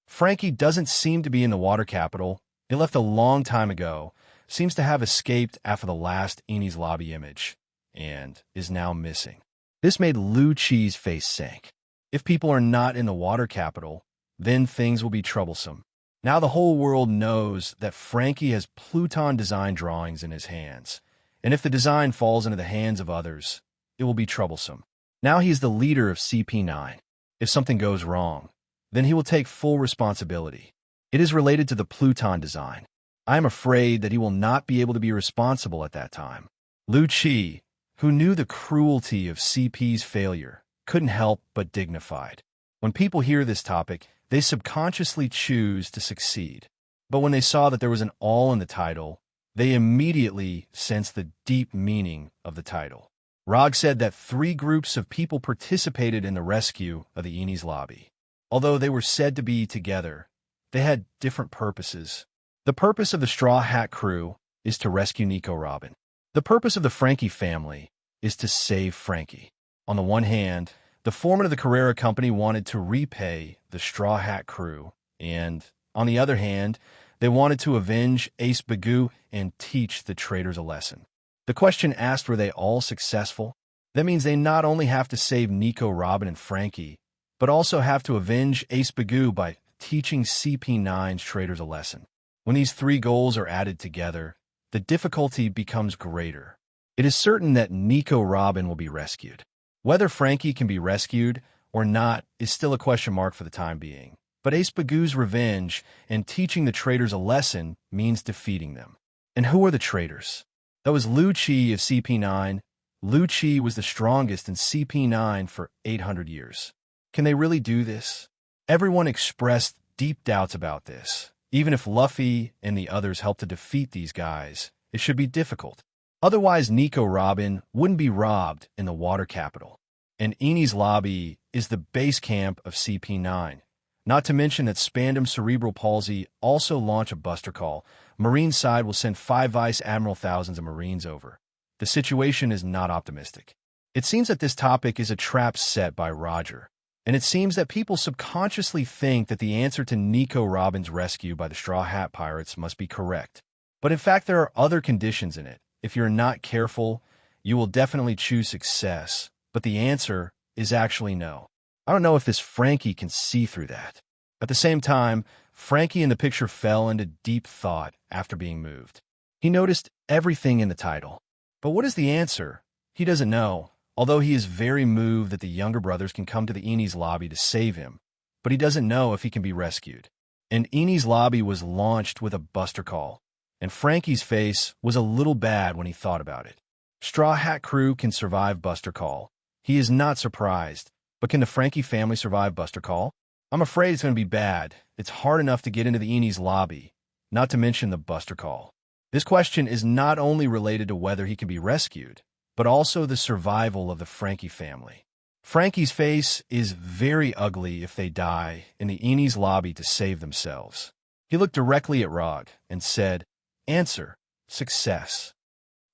Frankie doesn't seem to be in the water capital. It left a long time ago, seems to have escaped after the last Eni's lobby image, and is now missing. This made Luo Ke's face sink. If people are not in the water capital, then things will be troublesome. Now the whole world knows that Frankie has Pluton design drawings in his hands, and if the design falls into the hands of others, it will be troublesome. Now he is the leader of CP9. If something goes wrong, then he will take full responsibility. It is related to the Pluton design. I am afraid that he will not be able to be responsible at that time. Luo Ke, who knew the cruelty of CP's failure, couldn't help but dignified. When people hear this topic, they subconsciously choose to succeed. But when they saw that there was an all in the title, they immediately sensed the deep meaning of the title. Rog said that 3 groups of people participated in the rescue of the Eni's lobby. Although they were said to be together, they had different purposes. The purpose of the Straw Hat Crew is to rescue Nico Robin. The purpose of the Frankie family is to save Frankie. On the one hand, the foreman of the Carrera Company wanted to repay the Straw Hat Crew, and, on the other hand, they wanted to avenge Ace Bagu and teach the traitors a lesson. The question asked, were they all successful? That means they not only have to save Nico Robin and Frankie, but also have to avenge Ace Bagu by teaching CP9's traitors a lesson. When these 3 goals are added together, the difficulty becomes greater. It is certain that Nico Robin will be rescued. Whether Frankie can be rescued or not is still a question mark for the time being. But Ace Bagu's revenge and teaching the traitors a lesson means defeating them. And who are the traitors? That was Luo Ke of CP9. Luo Ke was the strongest in CP9 for 800 years. Can they really do this? Everyone expressed deep doubts about this. Even if Luffy and the others help to defeat these guys, it should be difficult. Otherwise, Nico Robin wouldn't be robbed in the water capital. And Eni's lobby is the base camp of CP9. Not to mention that Spandam's cerebral palsy also launch a buster call. Marine side will send 5 Vice Admiral thousands of Marines over. The situation is not optimistic. It seems that this topic is a trap set by Roger. And it seems that people subconsciously think that the answer to Nico Robin's rescue by the Straw Hat Pirates must be correct. But in fact, there are other conditions in it. If you're not careful, you will definitely choose success. But the answer is actually no. I don't know if this Frankie can see through that. At the same time, Frankie in the picture fell into deep thought after being moved. He noticed everything in the title. But what is the answer? He doesn't know, although he is very moved that the younger brothers can come to the Eni's lobby to save him. But he doesn't know if he can be rescued. And Eni's lobby was launched with a buster call. And Frankie's face was a little bad when he thought about it. Straw Hat Crew can survive Buster Call. He is not surprised. But can the Frankie family survive Buster Call? I'm afraid it's going to be bad. It's hard enough to get into the Eni's lobby. not to mention the Buster Call. This question is not only related to whether he can be rescued, but also the survival of the Frankie family. Frankie's face is very ugly if they die in the Eni's lobby to save themselves. He looked directly at Rog and said, "Answer, success."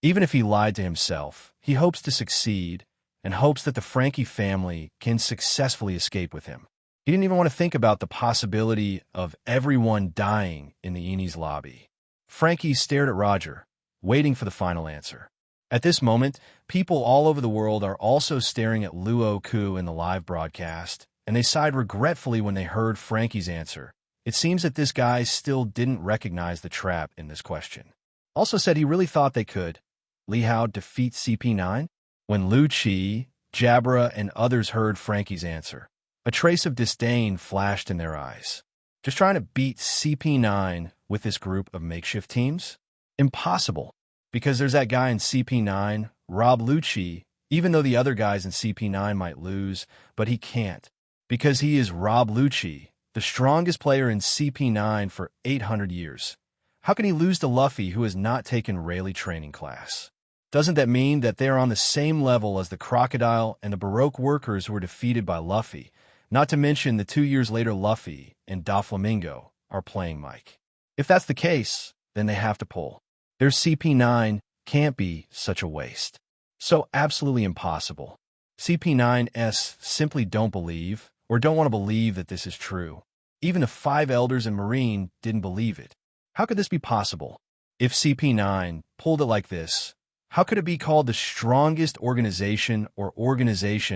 Even if he lied to himself, he hopes to succeed and hopes that the Frankie family can successfully escape with him. He didn't even want to think about the possibility of everyone dying in the Eni's lobby. Frankie stared at Roger, waiting for the final answer. At this moment, people all over the world are also staring at Luo Ke in the live broadcast, and they sighed regretfully when they heard Frankie's answer. It seems that this guy still didn't recognize the trap in this question. Also said he really thought they could. Li Hao defeat CP9? When Luo Ke, Jabra, and others heard Frankie's answer, a trace of disdain flashed in their eyes. Just trying to beat CP9 with this group of makeshift teams? Impossible, because there's that guy in CP9, Rob Luo Ke, even though the other guys in CP9 might lose, but he can't, because he is Rob Luo Ke, the strongest player in CP9 for 800 years. How can he lose to Luffy, who has not taken Rayleigh training class? Doesn't that mean that they are on the same level as the Crocodile and the Baroque workers who were defeated by Luffy? Not to mention the 2 years later Luffy and Doflamingo are playing Mike. If that's the case, then they have to pull. Their CP9 can't be such a waste. So absolutely impossible. CP9s simply don't believe, or don't want to believe that this is true. Even the 5 elders in Marine didn't believe it. How could this be possible? If CP9 pulled it like this, how could it be called the strongest organization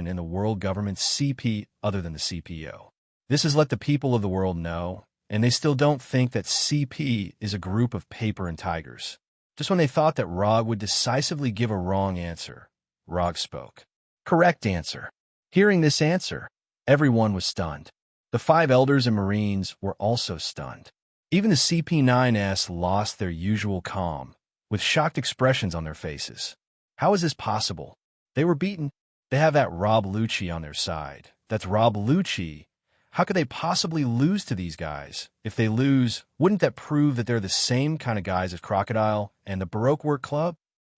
in the world government CP other than the CPO? This has let the people of the world know, and they still don't think that CP is a group of paper and tigers. Just when they thought that Rog would decisively give a wrong answer, Rog spoke. Correct answer. Hearing this answer, everyone was stunned. The 5 elders and Marines were also stunned. Even the CP9s lost their usual calm, with shocked expressions on their faces. How is this possible? They were beaten. They have that Rob Luo Ke on their side. That's Rob Luo Ke. How could they possibly lose to these guys? If they lose, wouldn't that prove that they're the same kind of guys as Crocodile and the Baroque Work Club?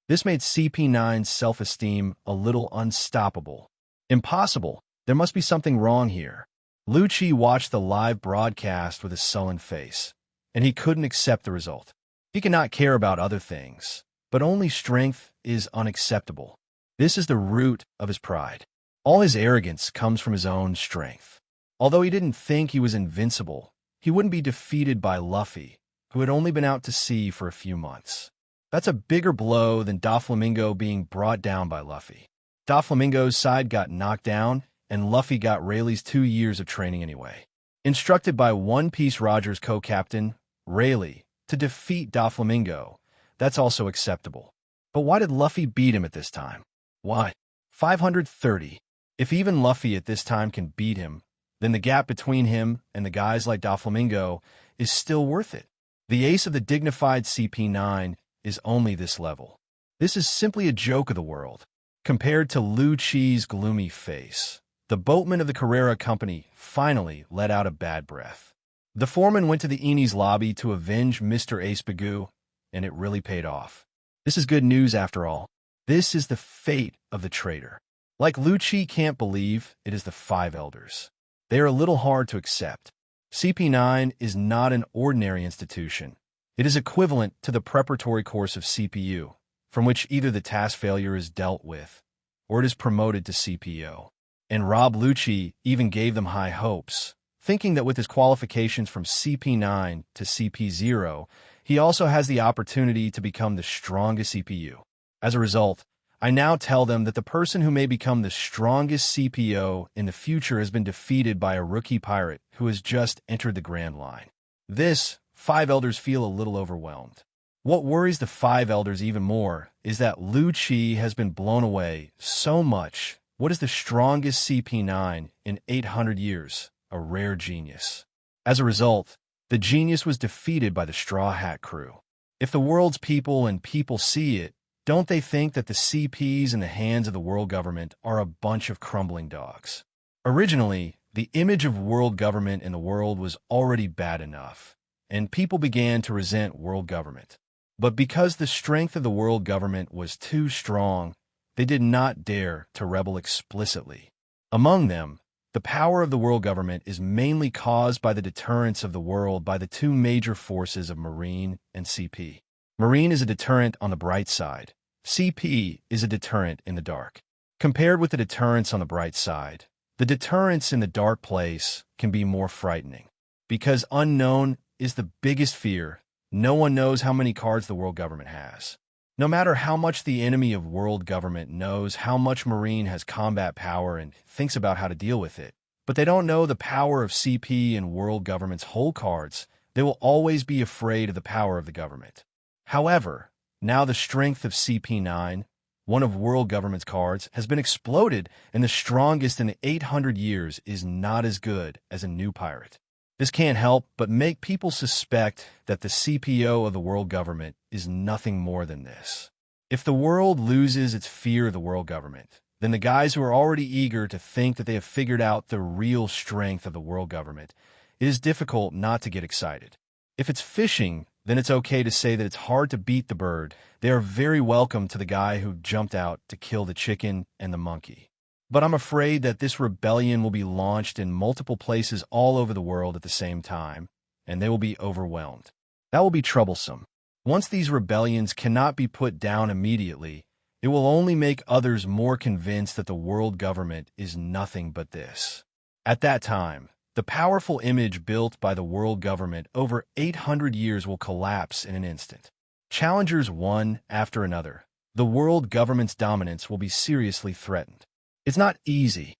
This made CP9's self-esteem a little unstoppable. Impossible. There must be something wrong here. Luo Ke watched the live broadcast with a sullen face, and he couldn't accept the result. He cannot care about other things, but only strength is unacceptable. This is the root of his pride. All his arrogance comes from his own strength. Although he didn't think he was invincible, he wouldn't be defeated by Luffy, who had only been out to sea for a few months. That's a bigger blow than Doflamingo being brought down by Luffy. Doflamingo's side got knocked down, and Luffy got Rayleigh's 2 years of training anyway. Instructed by One Piece Roger's co-captain, Rayleigh, to defeat Doflamingo, that's also acceptable. But why did Luffy beat him at this time? Why? 530. If even Luffy at this time can beat him, then the gap between him and the guys like Doflamingo is still worth it. The ace of the dignified CP9 is only this level. This is simply a joke of the world. Compared to Luo Ke's gloomy face, the boatman of the Carrera Company finally let out a bad breath. The foreman went to the Eni's lobby to avenge Mr. Ace Bagoo, and it really paid off. This is good news after all. This is the fate of the traitor. Like Luo Ke can't believe it is the 5 elders. They are a little hard to accept. CP9 is not an ordinary institution. It is equivalent to the preparatory course of CPU, from which either the task failure is dealt with, or it is promoted to CPO. And Rob Luo Ke even gave them high hopes, thinking that with his qualifications from CP9 to CP0, he also has the opportunity to become the strongest CPU. As a result, I now tell them that the person who may become the strongest CPO in the future has been defeated by a rookie pirate who has just entered the Grand Line. This, 5 elders feel a little overwhelmed. What worries the 5 elders even more is that Luo Ke has been blown away so much. What is the strongest CP9 in 800 years? A rare genius. As a result, the genius was defeated by the Straw Hat crew. If the world's people and people see it, don't they think that the CPs in the hands of the world government are a bunch of crumbling dogs? Originally, the image of world government in the world was already bad enough. and people began to resent world government. But because the strength of the world government was too strong, they did not dare to rebel explicitly. Among them, the power of the world government is mainly caused by the deterrence of the world by the two major forces of Marine and CP. Marine is a deterrent on the bright side. CP is a deterrent in the dark. Compared with the deterrence on the bright side, the deterrence in the dark place can be more frightening. Because unknown is the biggest fear, no one knows how many cards the world government has. No matter how much the enemy of world government knows how much Marine has combat power and thinks about how to deal with it, but they don't know the power of CP and world government's whole cards, they will always be afraid of the power of the government. However, now the strength of CP9, one of world government's cards, has been exploded, and the strongest in the 800 years is not as good as a new pirate. This can't help but make people suspect that the CPO of the world government is nothing more than this. If the world loses its fear of the world government, then the guys who are already eager to think that they have figured out the real strength of the world government, it is difficult not to get excited. If it's fishing, then it's okay to say that it's hard to beat the bird. They are very welcome to the guy who jumped out to kill the chicken and the monkey. But I'm afraid that this rebellion will be launched in multiple places all over the world at the same time, and they will be overwhelmed. That will be troublesome. Once these rebellions cannot be put down immediately, it will only make others more convinced that the world government is nothing but this. At that time, the powerful image built by the world government over 800 years will collapse in an instant. Challengers one after another, the world government's dominance will be seriously threatened. It's not easy.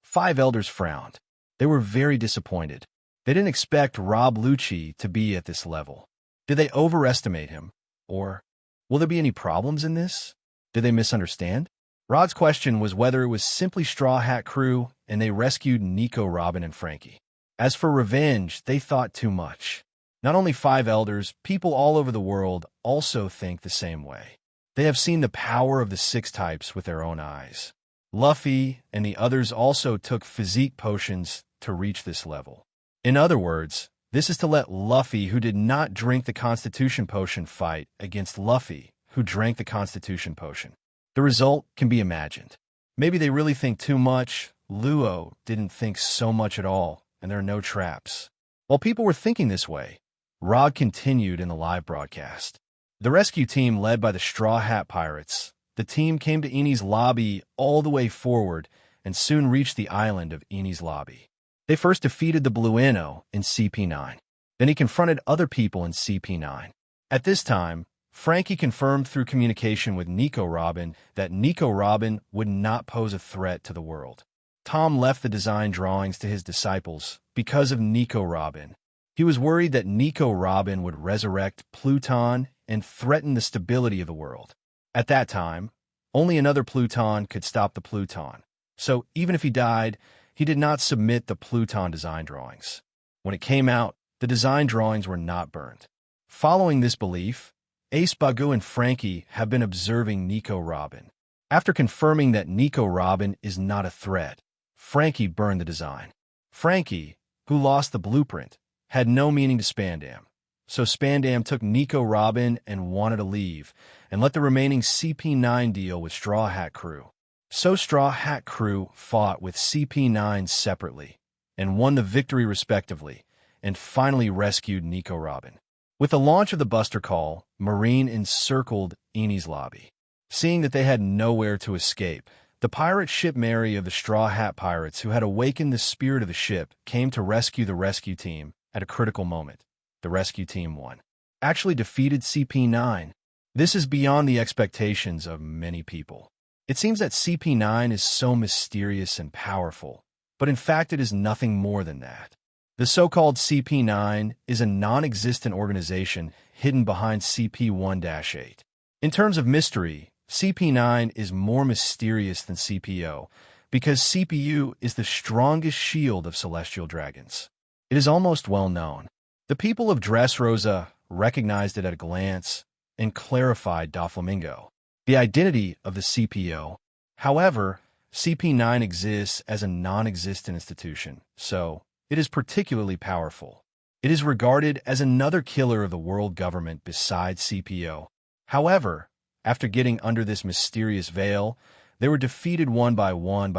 5 elders frowned. They were very disappointed. They didn't expect Rob Lucci to be at this level. Did they overestimate him? Or will there be any problems in this? Did they misunderstand? Rod's question was whether it was simply Straw Hat Crew and they rescued Nico, Robin, and Frankie. As for revenge, they thought too much. Not only 5 elders, people all over the world also think the same way. They have seen the power of the 6 types with their own eyes. Luffy and the others also took physique potions to reach this level. In other words, this is to let Luffy, who did not drink the Constitution Potion, fight against Luffy, who drank the Constitution Potion. The result can be imagined. Maybe they really think too much. Luo didn't think so much at all, and there are no traps. While people were thinking this way, Rod continued in the live broadcast. The rescue team led by the Straw Hat Pirates, the team came to Eni's lobby all the way forward and soon reached the island of Eni's lobby. They first defeated the Blueno in CP9. Then he confronted other people in CP9. At this time, Frankie confirmed through communication with Nico Robin that Nico Robin would not pose a threat to the world. Tom left the design drawings to his disciples because of Nico Robin. He was worried that Nico Robin would resurrect Pluton and threaten the stability of the world. At that time, only another Pluton could stop the Pluton. So even if he died, he did not submit the Pluton design drawings. When it came out, the design drawings were not burned. Following this belief, Ace Bagu and Frankie have been observing Nico Robin. After confirming that Nico Robin is not a threat, Frankie burned the design. Frankie, who lost the blueprint, had no meaning to Spandam. So Spandam took Nico Robin and wanted to leave, and let the remaining CP9 deal with Straw Hat Crew. So Straw Hat Crew fought with CP9 separately, and won the victory respectively, and finally rescued Nico Robin. With the launch of the Buster Call, Marine encircled Eni's lobby. Seeing that they had nowhere to escape, the pirate ship Mary of the Straw Hat Pirates, who had awakened the spirit of the ship, came to rescue the rescue team at a critical moment. The rescue team won. Actually defeated CP9. This is beyond the expectations of many people. It seems that CP9 is so mysterious and powerful, but in fact it is nothing more than that. The so-called CP9 is a non-existent organization hidden behind CP1-8. In terms of mystery, CP9 is more mysterious than CPO because CPU is the strongest shield of celestial dragons. It is almost well known. The people of Dressrosa recognized it at a glance and clarified Doflamingo, the identity of the CPO. However, CP9 exists as a non-existent institution, so it is particularly powerful. It is regarded as another killer of the world government besides CPO. However, after getting under this mysterious veil, they were defeated one by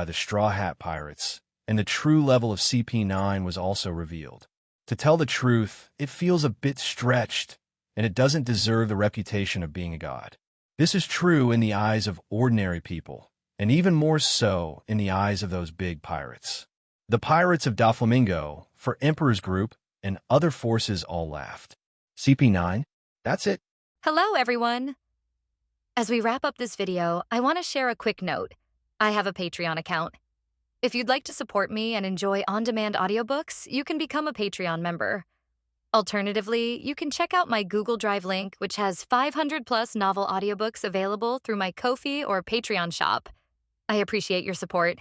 the Straw Hat Pirates, and the true level of CP9 was also revealed. To tell the truth, it feels a bit stretched, and it doesn't deserve the reputation of being a god. This is true in the eyes of ordinary people, and even more so in the eyes of those big pirates. The pirates of Doflamingo, for Emperor's Group, and other forces all laughed. CP9? That's it. Hello, everyone! As we wrap up this video, I want to share a quick note. I have a Patreon account. If you'd like to support me and enjoy on-demand audiobooks, you can become a Patreon member. Alternatively, you can check out my Google Drive link, which has 500-plus novel audiobooks available through my Ko-fi or Patreon shop. I appreciate your support.